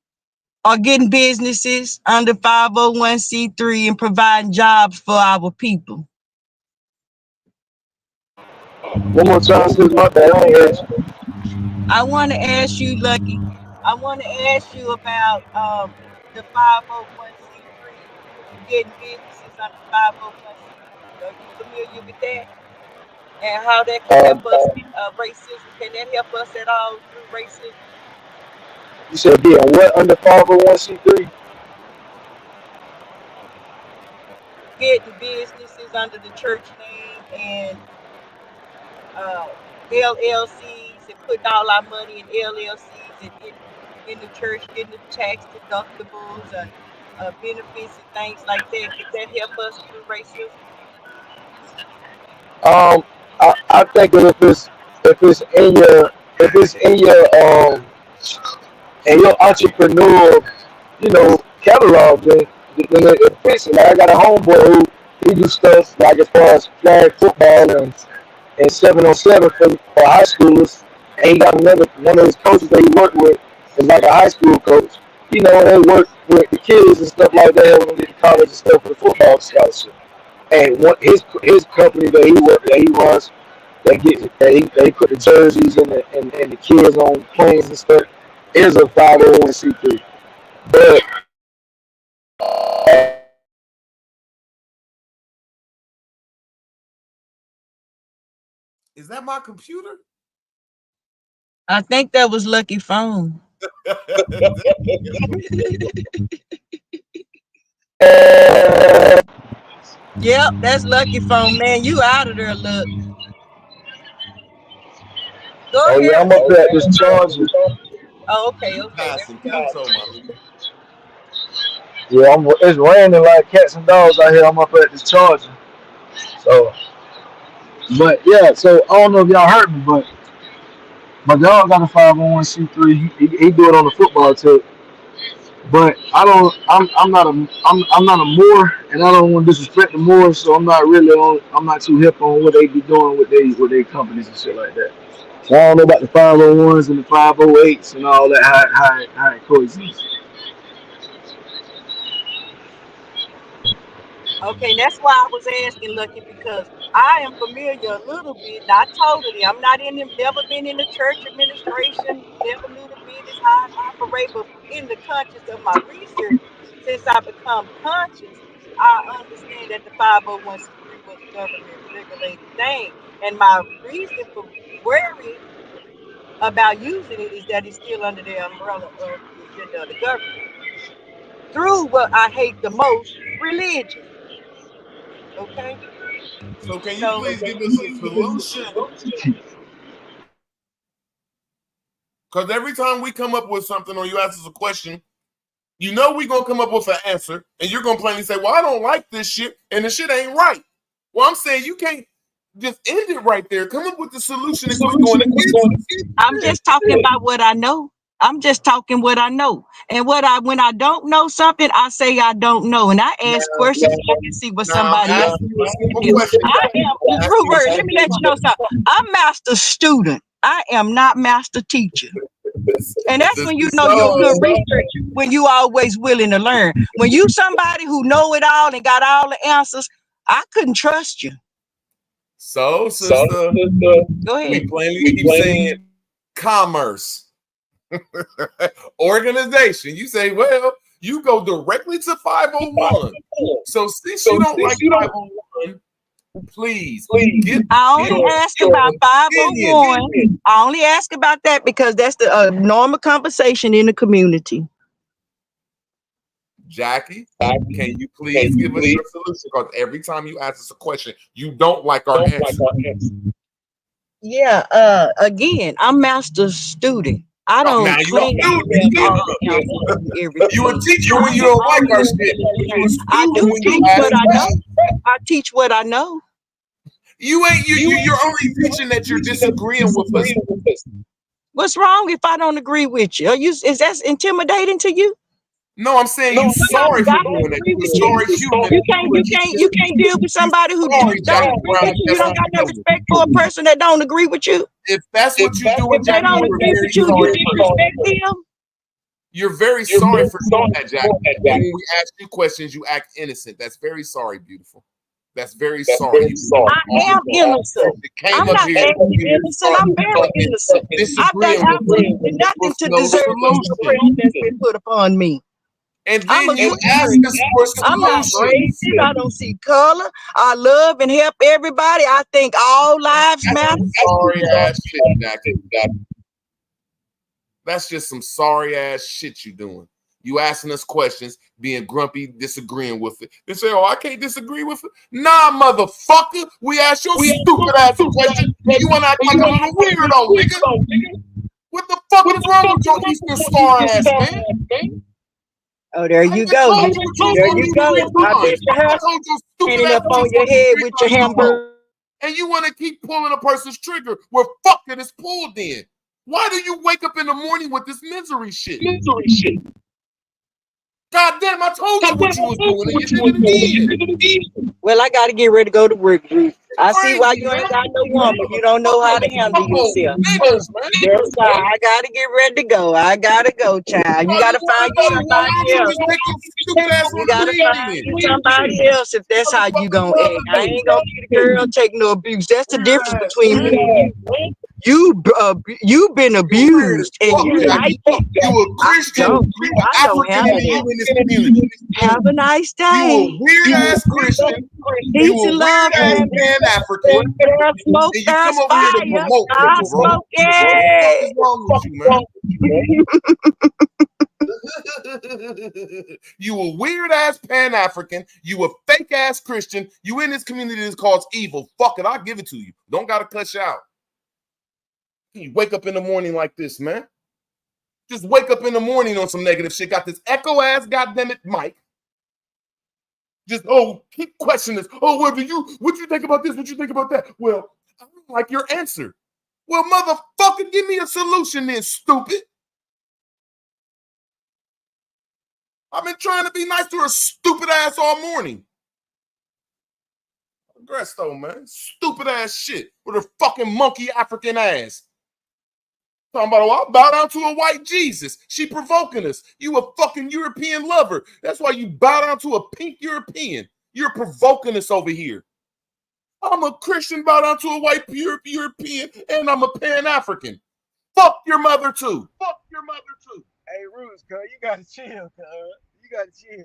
or getting businesses under 501c3 and providing jobs for our people. One more time, since my bad. I want to ask you, Lucky. I want to ask you about the 501c3, getting businesses under 501c3. Are you familiar with that? And how that can help us racism? Can that help us at all through racism? You said yeah, what under 501c3? Getting businesses under the church name and LLCs and putting all our money in LLCs and in the church, getting the tax deductibles and benefits and things like that. Can that help us through racism? I think that if it's in your entrepreneurial, catalog, then it fits it. Like I got a homeboy who do stuff like as far as flag football and 7-on-7 for high schoolers, and he got one of his coaches that he worked with is like a high school coach. They work with the kids and stuff like that, helping them get to college and stuff for the football scholarship. And his company that he runs, they put the jerseys and the kids on planes and stuff, is a 501c3. But is that my computer? I think that was Lucky phone. Yep, that's Lucky phone, man. You out of there, look. Go Oh yeah, ahead. I'm up there at this Charger. Oh, okay. You passing Pluto, my nigga. Yeah, it's raining like cats and dogs out here. I'm up at this Charger. So, but yeah, so I don't know if y'all heard me, but my dog got a 501c3. He do it on the football tip. But I don't. I'm not a Moor, and I don't want to disrespect the Moors, so I'm not really on. I'm not too hip on what they be doing with they companies and shit like that. So I don't know about the 501s and the 508s and all that how it coexists. Okay, that's why I was asking, Lucky, because I am familiar a little bit, not totally. I'm not in them, never been in the church administration, never knew the business, how it operate, but in the conscious of my research, since I become conscious, I understand that the 501c3 was a government regulated thing. And my reason for worrying about using it is that it's still under the umbrella of the agenda of the government. Through what I hate the most, religion. Okay. So can you please give us a solution? Because every time we come up with something or you ask us a question, you know we're going to come up with an answer, and you're going to plainly say, well, I don't like this shit, and the shit ain't right. Well, I'm saying you can't just end it right there. Come up with the solution and quit going against it. I'm just talking about what I know. I'm just talking what I know. And when I don't know something, I say I don't know. And I ask questions so I can see what somebody else is. I am, Drew Word, let me let you know something. I'm master student. I am not master teacher. And that's when you know you're a good researcher, when you always willing to learn. When you somebody who know it all and got all the answers, I couldn't trust you. So, sister, go ahead. We plainly keep saying commerce. Organization. You say, well, you go directly to 501. So since you don't like 501, please I only ask about 501. I only ask about that because that's the normal conversation in the community. Jackie, can you please give us your solution? Because every time you ask us a question, you don't like our answer. Yeah, again, I'm master student. I don't claim you a teacher when you don't like our shit. I do teach what I know. I teach what I know. You're only teaching that you're disagreeing with us. What's wrong if I don't agree with you? Is that intimidating to you? No, I'm saying you're sorry for doing that. You can't deal with somebody who don't agree with you. You don't got no respect for a person that don't agree with you. If that's what you're doing, if they don't agree with you, you disrespect them. You're very sorry for doing that, Jack. When we ask you questions, you act innocent. That's very sorry, beautiful. That's very sorry. I am innocent. I'm not acting innocent. I'm very innocent. I've done absolutely nothing to deserve the oppression that's been put upon me. And then you ask us for solutions. I'm not racist. I don't see color. I love and help everybody. I think all lives matter. Sorry ass shit, Jackie. That's just some sorry ass shit you doing. You asking us questions, being grumpy, disagreeing with it. They say, oh, I can't disagree with it. Nah, motherfucker. We asked your stupid ass a question. You want to act like a little weirdo, nigga. What the fuck is wrong with your Eastern Star ass, man? Oh, there you go. There you go. I bet you have standing up on your head with your hamburger. And you want to keep pulling a person's trigger where fuck it is pulled in. Why do you wake up in the morning with this misery shit? God damn, I told you what you was doing and you did it again. Well, I got to get ready to go to work, Drew. I see why you ain't got no woman. You don't know how to handle yourself. Yes, I got to get ready to go. I got to go, child. You got to find you somebody else. You got to find you somebody else if that's how you going to act. I ain't going to be the girl taking no abuse. That's the difference between me and you. You've been abused and you like it. You a Christian. I don't have it. Have a nice day. You a weird ass Christian. You a weird ass Pan-African. Smoke, and you come over here to promote people, bro. What is wrong with you, man? You a weird ass Pan-African. You a fake ass Christian. You in this community that's called evil. Fuck it, I'll give it to you. Don't gotta cuss you out. You wake up in the morning like this, man. Just wake up in the morning on some negative shit. Got this echo ass goddamn it mic. Just keep questioning this. What you think about this? What you think about that? Well, I don't like your answer. Well, motherfucker, give me a solution then, stupid. I've been trying to be nice to her stupid ass all morning. Congrats though, man. Stupid ass shit with her fucking monkey African ass. Talking about, I'll bow down to a white Jesus. She provoking us. You a fucking European lover. That's why you bow down to a pink European. You're provoking us over here. I'm a Christian, bow down to a white European, and I'm a Pan-African. Fuck your mother too. Fuck your mother too. Hey, Roots, cuz, you gotta chill, cuz. You gotta chill.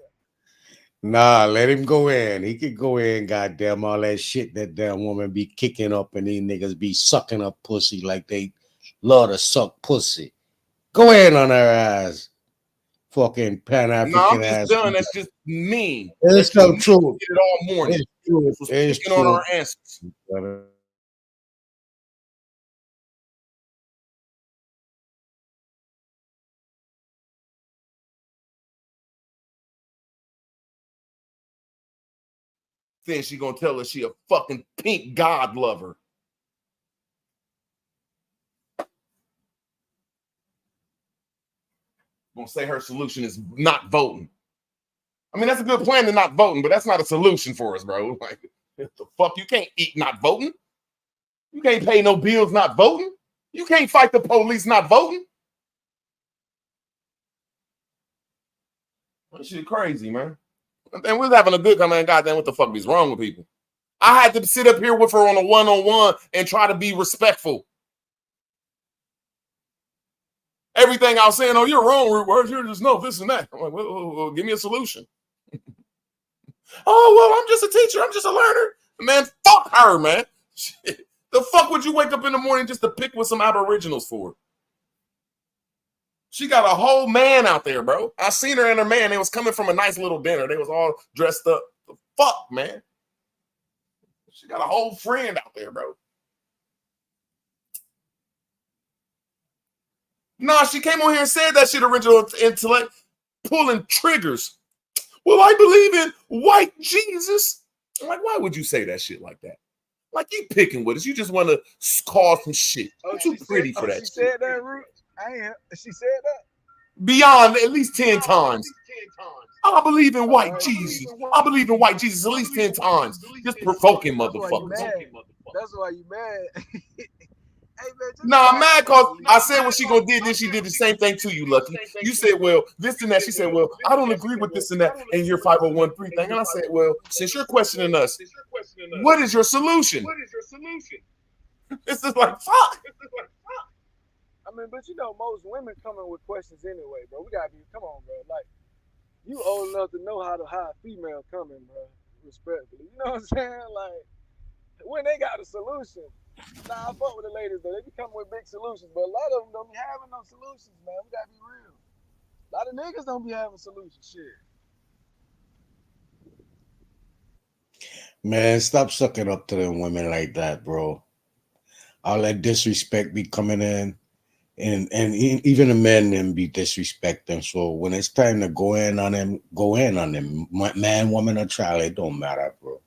Nah, let him go in. He could go in, goddamn, all that shit that damn woman be kicking up and these niggas be sucking up pussy like they love to suck pussy. Go in on her ass. Fucking Pan-African I'm just ass. done. That's just mean. It's That's so just true. mean. Get it all morning. It's true. Just picking on our answers. Then she gonna tell us she a fucking pink God lover. Gonna say her solution is not voting. I mean, that's a good plan to not voting, but that's not a solution for us, bro. Like, what the fuck? You can't eat not voting. You can't pay no bills not voting. You can't fight the police not voting. That shit crazy, man. And we was having a good time, man. Goddamn, what the fuck is wrong with people? I had to sit up here with her on a one-on-one and try to be respectful. Everything I was saying, oh, you're wrong, Root Words. You're just no, this and that. I'm like, well, give me a solution. Oh, well, I'm just a teacher. I'm just a learner. Man, fuck her, man. Shit. The fuck would you wake up in the morning just to pick with some aboriginals for? She got a whole man out there, bro. I seen her and her man. They was coming from a nice little dinner. They was all dressed up. The fuck, man. She got a whole friend out there, bro. Nah, she came on here and said that shit, original intellect, pulling triggers. Well, I believe in white Jesus. I'm like, why would you say that shit like that? Like, you picking with us. You just want to cause some shit. You're too pretty for that shit. She said that, Root? She said that? Beyond at least 10 times. I believe in white Jesus. I believe in white Jesus at least 10 times. Just provoking motherfuckers. That's why you mad. Hey, man, nah, I'm mad because I said what she gonna do, then she did the same thing to you, Lucky. You said, well, this and that. She said, well, I don't agree with this and that in your 501(c)(3) thing. And I said, well, since you're questioning us, what is your solution? This is like, fuck. I mean, but you know, most women coming with questions anyway, bro. We gotta be, come on, bro. Like, you old enough to know how a female coming, bro. Respectfully, you know what I'm saying? Like, when they got a solution. Nah, I fuck with the ladies though. They be coming with big solutions, but a lot of them don't be having no solutions, man. We gotta be real. A lot of niggas don't be having solutions. Shit. Man, stop sucking up to them women like that, bro. All that disrespect be coming in, and even the men them be disrespecting. So when it's time to go in on them. Man, woman, or child, it don't matter, bro.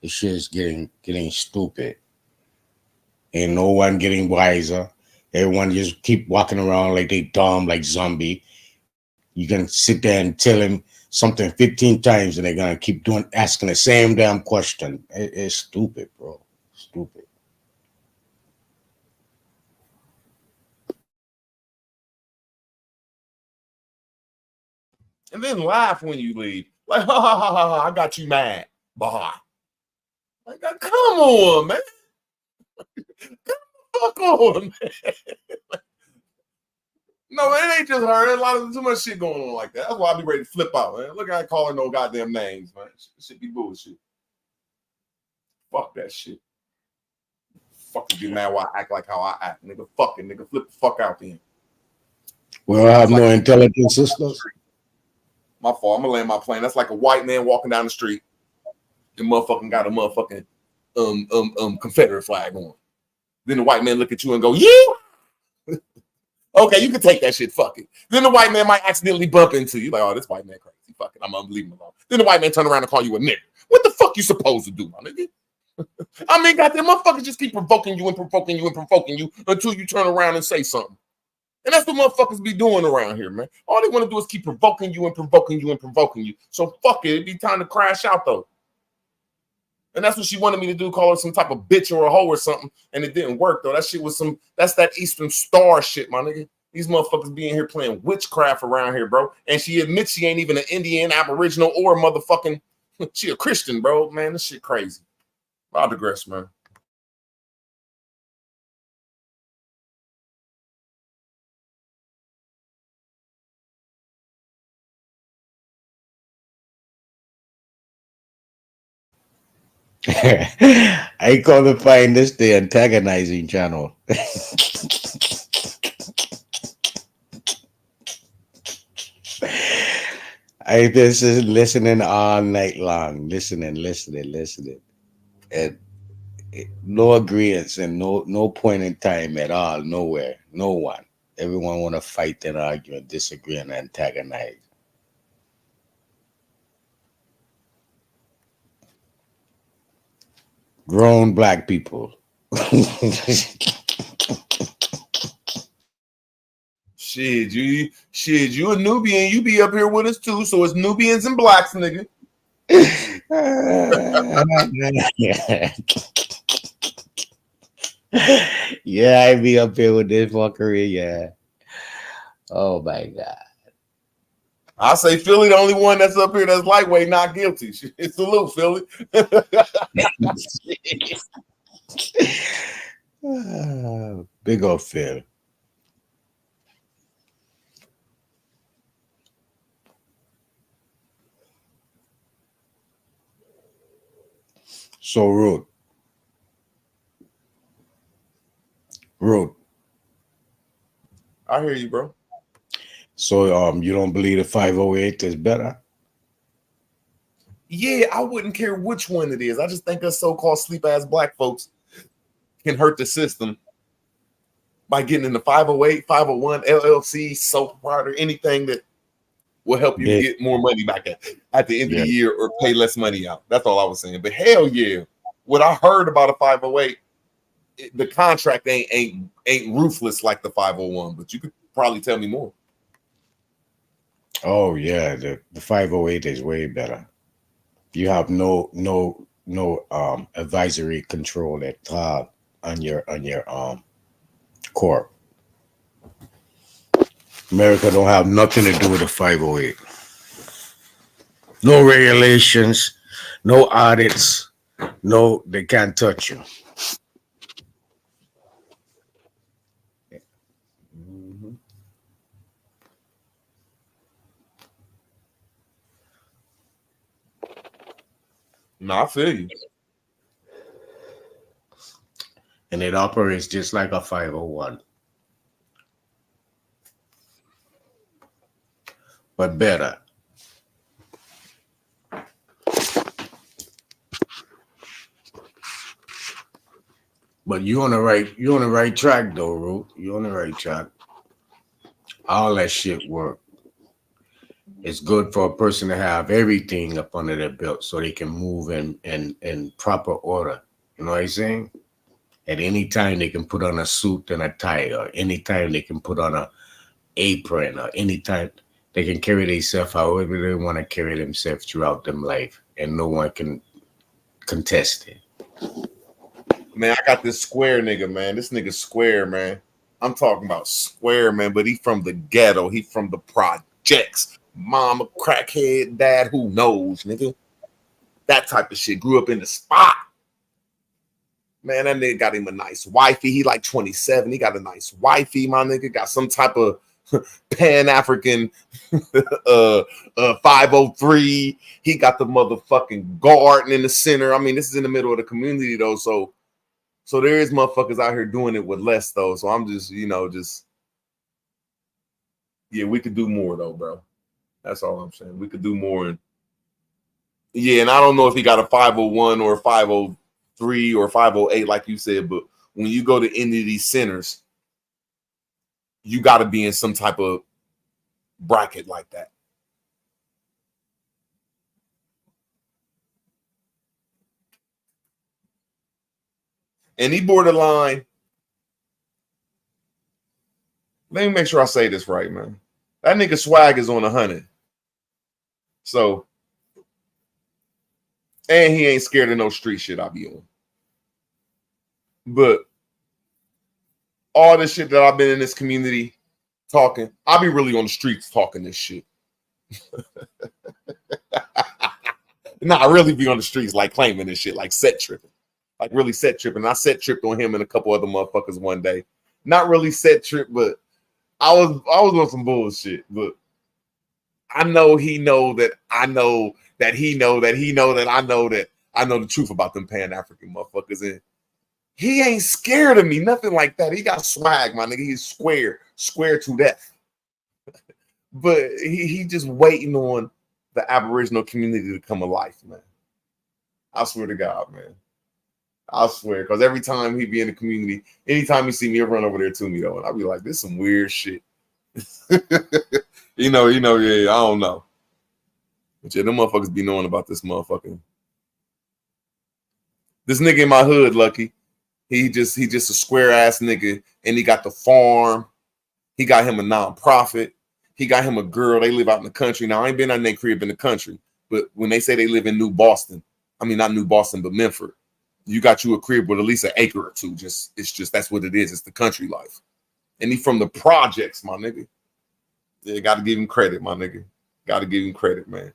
This shit is getting stupid. Ain't no one getting wiser. Everyone just keep walking around like they dumb, like zombie. You can sit there and tell them something 15 times and they're gonna keep asking the same damn question. It's stupid, bro. Stupid. And then laugh when you leave. Like, ha ha ha ha, I got you mad. Bye. Like, come on, man. Fuck on, man. No, it ain't just her. There's a lot of too much shit going on like that. That's why I be ready to flip out, man. Look, I ain't calling no goddamn names, man. Shit be bullshit. Fuck that shit. Fucking be mad why I act like how I act, nigga. Fucking nigga, flip the fuck out then. Well, I have no intelligent sisters. My fault. I'm gonna land my plane. That's like a white man walking down the street. The motherfucking got a motherfucking Confederate flag on. Then the white man look at you and go, you? Okay, you can take that shit, fuck it. Then the white man might accidentally bump into you. Like, oh, this white man crazy. Fuck it, I'm gonna leave him alone. Then the white man turn around and call you a nigga. What the fuck you supposed to do, my nigga? I mean, goddamn, motherfuckers just keep provoking you and provoking you and provoking you until you turn around and say something. And that's what motherfuckers be doing around here, man. All they want to do is keep provoking you and provoking you and provoking you. So fuck it, it'd be time to crash out, though. And that's what she wanted me to do, call her some type of bitch or a hoe or something, and it didn't work, though. That shit was that's that Eastern Star shit, my nigga. These motherfuckers be in here playing witchcraft around here, bro. And she admits she ain't even an Indian, Aboriginal, or motherfucking, she a Christian, bro. Man, this shit crazy. I'll digress, man. I qualifying this the antagonizing channel. I this is listening all night long, listening, and no agreements and no point in time at all, nowhere, no one. Everyone want to fight and argue and disagree and antagonize. Grown black people. Shit, you a Nubian, you be up here with us too, so it's Nubians and blacks, nigga. Yeah, I be up here with this fuckery, yeah. Oh my God. I say Philly, the only one that's up here that's lightweight, not guilty. It's salute, Philly. Big old Phil. So Rude. I hear you, bro. So you don't believe the 508 is better? Yeah, I wouldn't care which one it is. I just think us so-called sleep-ass black folks can hurt the system by getting in the 508, 501, LLC, sole proprietor, anything that will help you get more money back at the end of the year or pay less money out. That's all I was saying. But hell yeah, what I heard about a 508, the contract ain't ruthless like the 501, but you could probably tell me more. Oh yeah, the 508 is way better. You have no advisory control at all on your corp. America don't have nothing to do with the 508. No regulations, no audits, no, they can't touch you. No, I feel you. And it operates just like a 501. But better. But you're on the right track though, Root. You're on the right track. All that shit work. It's good for a person to have everything up under their belt so they can move in proper order. You know what I'm saying? At any time they can put on a suit and a tie, or anytime they can put on a apron, or anytime they can carry themselves however they want to carry themselves throughout them life, and no one can contest it. Man, I got this square nigga, man. This nigga square, man. I'm talking about square, man, but he from the ghetto. He from the projects. Mama crackhead, dad who knows, nigga. That type of shit. Grew up in the spot. Man, that nigga got him a nice wifey. He like 27. He got a nice wifey, my nigga. Got some type of Pan-African 503. He got the motherfucking garden in the center. I mean, this is in the middle of the community, though. So there is motherfuckers out here doing it with less, though. So I'm just, yeah, we could do more, though, bro. That's all I'm saying. We could do more. And I don't know if he got a 501 or a 503 or 508, like you said, but when you go to any of these centers, you got to be in some type of bracket like that. Any borderline, let me make sure I say this right, man. That nigga Swag is on 100. So, and he ain't scared of no street shit I be on. But all this shit that I've been in this community talking, I be really on the streets talking this shit. Nah, I really be on the streets like claiming this shit, like set tripping. Like really set tripping. I set tripped on him and a couple other motherfuckers one day. Not really set trip, but I was on some bullshit. But I know he know that I know that he know that he know that I know the truth about them Pan-African motherfuckers. And he ain't scared of me, nothing like that. He got swag, my nigga. He's square to death. But he just waiting on the Aboriginal community to come alive, man. I swear to God, man. I swear, because every time he be in the community, anytime he see me, he'll run over there to me though, and I'll be like, "This is some weird shit." you know, yeah, I don't know, but yeah, them motherfuckers be knowing about this motherfucking. This nigga in my hood, Lucky, he just a square ass nigga, and he got the farm. He got him a nonprofit. He got him a girl. They live out in the country. Now I ain't been on their crib in the country, but when they say they live in New Boston, I mean not New Boston, but Memphis. You got you a crib with at least an acre or two. It's just that's what it is. It's the country life. And he from the projects, my nigga. Yeah, got to give him credit, my nigga. Got to give him credit, man.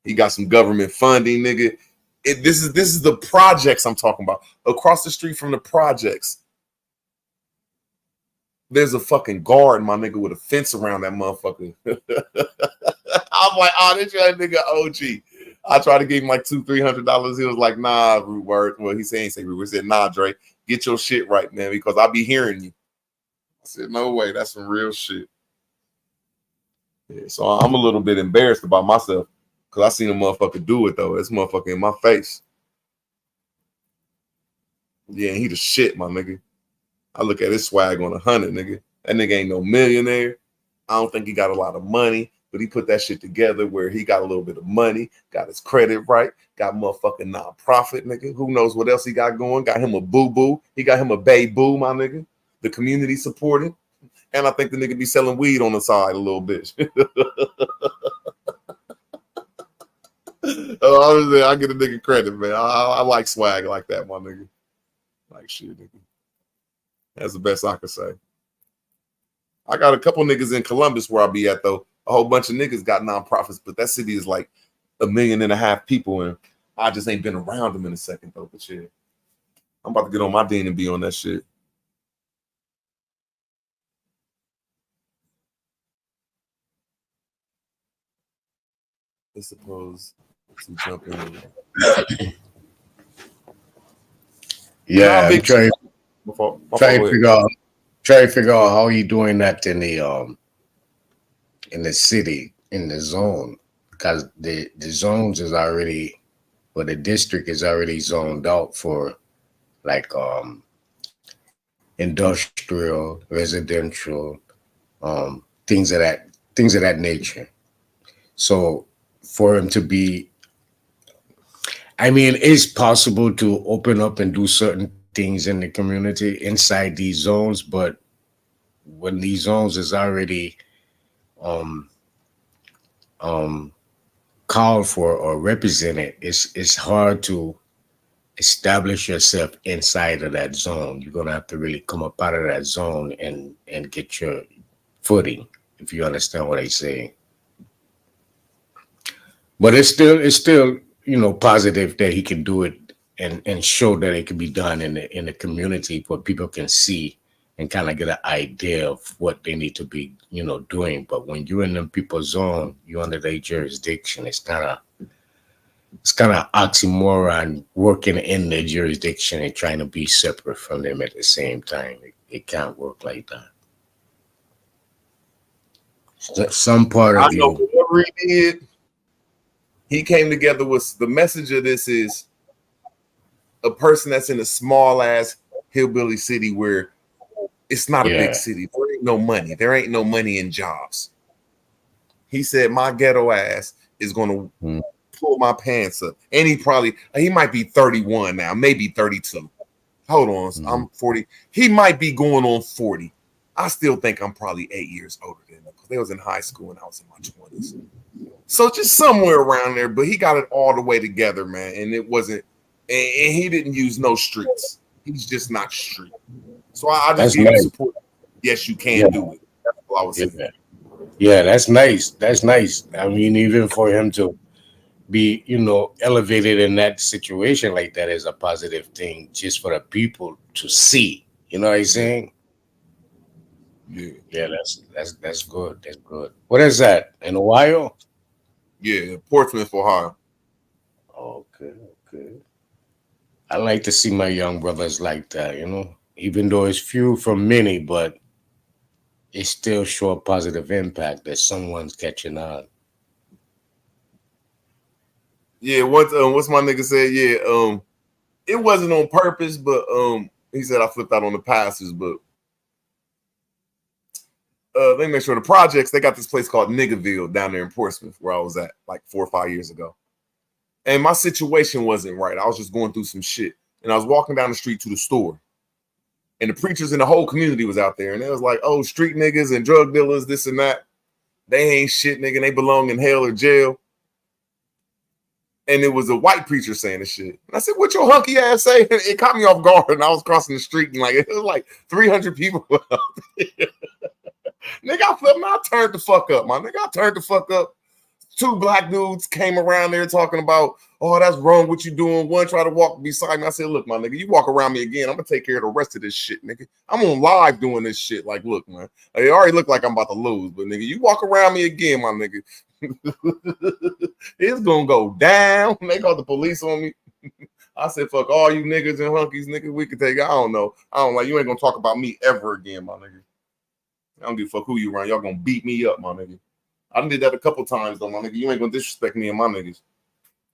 He got some government funding, nigga. This is the projects I'm talking about. Across the street from the projects, there's a fucking guard, my nigga, with a fence around that motherfucker. I'm like, oh, this young nigga OG. I tried to give him like $200-$300. He was like, nah, Root Word. Well, he said, ain't say Root Word. He said, nah, Dre, get your shit right, man, because I be hearing you. I said, no way, that's some real shit. Yeah, so I'm a little bit embarrassed about myself because I seen a motherfucker do it, though. This motherfucker in my face. Yeah, and he the shit, my nigga. I look at his swag on 100, nigga. That nigga ain't no millionaire. I don't think he got a lot of money. But he put that shit together where he got a little bit of money, got his credit right, got motherfucking nonprofit, nigga. Who knows what else he got going? Got him a boo-boo. He got him a bae-boo, my nigga. The community supported. And I think the nigga be selling weed on the side a little bit. Oh, I get a nigga credit, man. I like swag like that, my nigga. Like shit, nigga. That's the best I could say. I got a couple niggas in Columbus where I be at, though. A whole bunch of niggas got nonprofits, but that city is like 1.5 million people, and I just ain't been around them in a second, though. But yeah, I'm about to get on my D and be on that shit. I suppose to jump in. Yeah, I'm trying to figure out how you doing that in the city, in the zone, because the zones is already, well, the district is already zoned out for like industrial, residential, things of that nature. So for him to be, I mean, it's possible to open up and do certain things in the community inside these zones, but when these zones is already called for or represented, it's hard to establish yourself inside of that zone. You're gonna have to really come up out of that zone and get your footing, if you understand what I say. But it's still positive that he can do it and show that it can be done in the community where people can see and kind of get an idea of what they need to be, doing. But when you're in them people's zone, you're under their jurisdiction. It's kind of oxymoron working in their jurisdiction and trying to be separate from them at the same time. It can't work like that. Some part of you. Whatever he did, he came together with the message of this is a person that's in a small ass hillbilly city where it's not a big Yeah. city. There ain't no money. There ain't no money in jobs. He said my ghetto ass is gonna pull my pants up. And he might be 31 now, maybe 32. Hold on, I'm 40. He might be going on 40. I still think I'm probably 8 years older than him because they was in high school and I was in my 20s. So just somewhere around there, but he got it all the way together, man. And it wasn't, and he didn't use no streets. He's just not street. So I just give him support. Yes, you can do it. That's what I was saying. Yeah, that's nice. That's nice. I mean, even for him to be, elevated in that situation like that is a positive thing just for the people to see. You know what I'm saying? Yeah, that's good. That's good. What is that? In Ohio? Yeah, Portsmouth, Ohio. Okay. I like to see my young brothers like that, even though it's few from many, but it still show a positive impact that someone's catching on. Yeah, what's my nigga said? Yeah, it wasn't on purpose, but he said I flipped out on the passes, but let me make sure the projects, they got this place called Niggerville down there in Portsmouth where I was at like 4 or 5 years ago. And my situation wasn't right. I was just going through some shit. And I was walking down the street to the store. And the preachers in the whole community was out there. And it was like, oh, street niggas and drug dealers, this and that. They ain't shit, nigga. They belong in hell or jail. And it was a white preacher saying this shit. And I said, what your hunky ass say? And it caught me off guard. And I was crossing the street and it was like 300 people out there. Nigga, I turned the fuck up, my nigga. I turned the fuck up. 2 black dudes came around there talking about, oh, that's wrong what you doing. One tried to walk beside me. I said, look, my nigga, you walk around me again, I'm gonna take care of the rest of this shit, nigga. I'm on live doing this shit. Like, look, man, it already look like I'm about to lose, but nigga, you walk around me again, my nigga. It's gonna go down. They called the police on me. I said, fuck all you niggas and hunkies, nigga. We could take it. I don't know. You ain't gonna talk about me ever again, my nigga. I don't give a fuck who you around. Y'all gonna beat me up, my nigga. I done did that a couple times though, my nigga. You ain't gonna disrespect me and my niggas.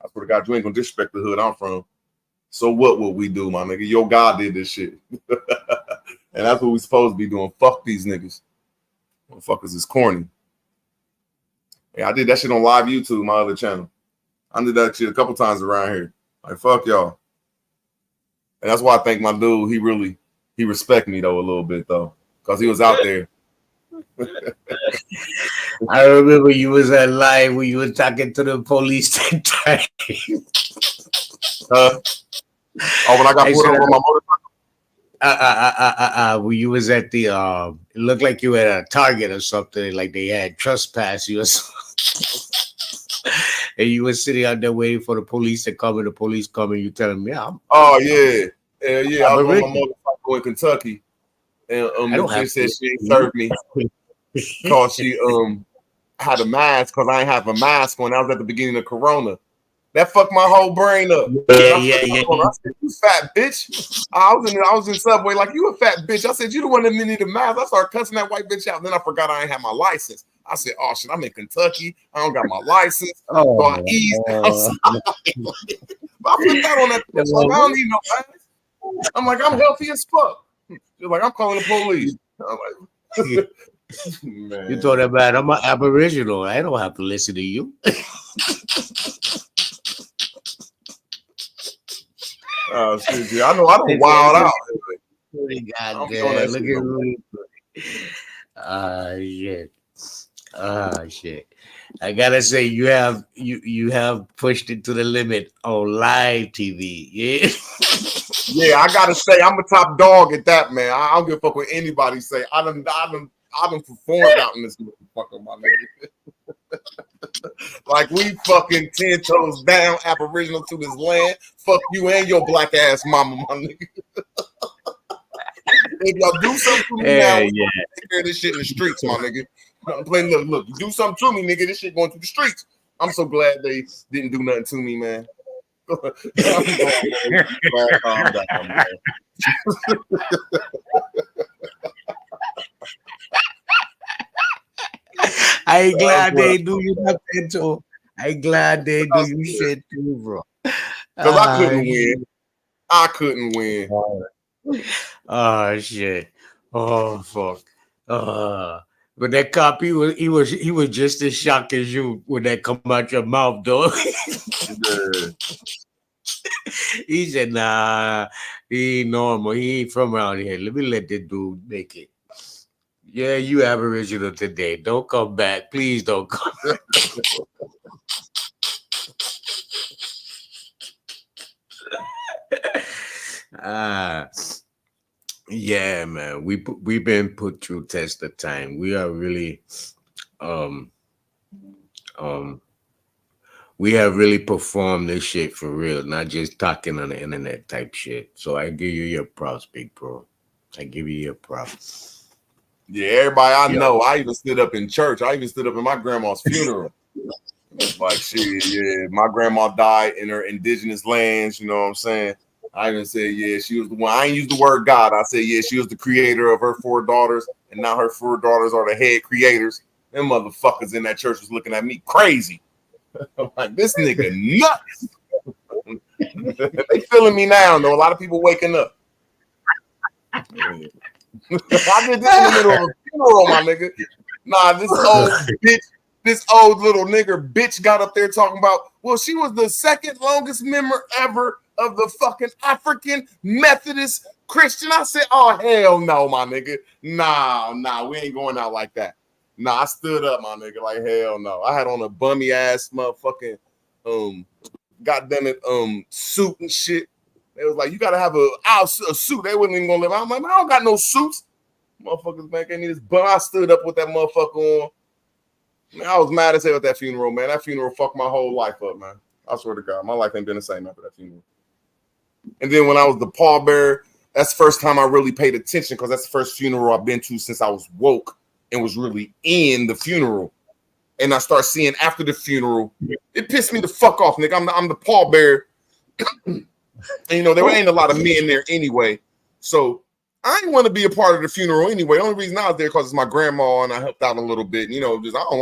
I swear to God, you ain't gonna disrespect the hood I'm from. So what would we do, my nigga? Your God did this shit. And that's what we supposed to be doing. Fuck these niggas. Motherfuckers is corny. Yeah, I did that shit on live YouTube, my other channel. I did that shit a couple times around here. Like, fuck y'all. And that's why I think my dude, he respect me though a little bit though. Because he was out there. I remember you was at live when you were talking to the police that time. Oh, when I got pulled over on my motorcycle? When you was at the it looked like you were at a Target or something, like they had trespassed you or something. And you were sitting out there waiting for the police to come, and the police come, and you telling me, yeah. Yeah, I was on my motorcycle in Kentucky. And the bitch said she ain't served me because she had a mask because I ain't have a mask when I was at the beginning of Corona. That fucked my whole brain up. Yeah. I said, you fat bitch. I was in Subway like, you a fat bitch. I said, you the one that needed a mask. I started cussing that white bitch out. And then I forgot I ain't have my license. I said, oh shit, I'm in Kentucky. I don't got my license. So I eased outside. I flipped out on that bitch. Like, I don't need no mask. I'm like, I'm healthy as fuck. She's like, I'm calling the police. I'm like, man. You told that man, I'm an Aboriginal. I don't have to listen to you. Oh shit, dude. I know I don't wild out. God, look at me. Shit. I gotta say, you have pushed it to the limit on live TV. Yeah. Yeah, I gotta say, I'm a top dog at that, man. I don't give a fuck what anybody say. I done performed out in this motherfucker, my nigga. Like we fucking 10 toes down, Aboriginal to this land. Fuck you and your black ass mama, my nigga. If y'all do something to me now, we take care of this shit in the streets, my nigga. Look, you do something to me, nigga. This shit going through the streets. I'm so glad they didn't do nothing to me, man. I ain't glad they do you nothing too. I ain't glad they do you shit too, bro. Because I couldn't win. Oh shit. Oh fuck. But that cop, he was just as shocked as you when that come out your mouth, though. He said, "Nah, he ain't normal. He ain't from around here. Let me let this dude make it." Yeah, you Aboriginal today. Don't come back. Please don't come back. Yeah, man. We've been put through test of time. We are really we have really performed this shit for real, not just talking on the internet type shit. So I give you your props, big bro. I give you your props. Yeah, everybody I know. I even stood up in church. I even stood up in my grandma's funeral. Like shit, yeah. My grandma died in her indigenous lands, you know what I'm saying? I even said, yeah, she was the one. I ain't used the word God. I said, yeah, she was the creator of her 4 daughters, and now her 4 daughters are the head creators. Them motherfuckers in that church was looking at me crazy. I'm like, this nigga nuts. They feeling me now, though. A lot of people waking up. I did this in the middle of a funeral, my nigga. Nah, this old little nigger bitch got up there talking about, well, she was the second longest member ever of the fucking African Methodist Christian. I said, oh, hell no, my nigga. Nah, we ain't going out like that. Nah, I stood up, my nigga, like hell no. I had on a bummy ass motherfucking goddammit suit and shit. They was like, you gotta have a suit. They wasn't even gonna live. I'm like, I don't got no suits. Motherfuckers, man, can't need this. But I stood up with that motherfucker on. Man, I was mad as hell at that funeral, man. That funeral fucked my whole life up, man. I swear to God, my life ain't been the same after that funeral. And then when I was the pallbearer, that's the first time I really paid attention because that's the first funeral I've been to since I was woke and was really in the funeral. And I start seeing after the funeral, it pissed me the fuck off, nigga. I'm the pallbearer. And, you know, there ain't a lot of men there anyway. So I didn't want to be a part of the funeral anyway. The only reason I was there because it's my grandma and I helped out a little bit. You know, just I don't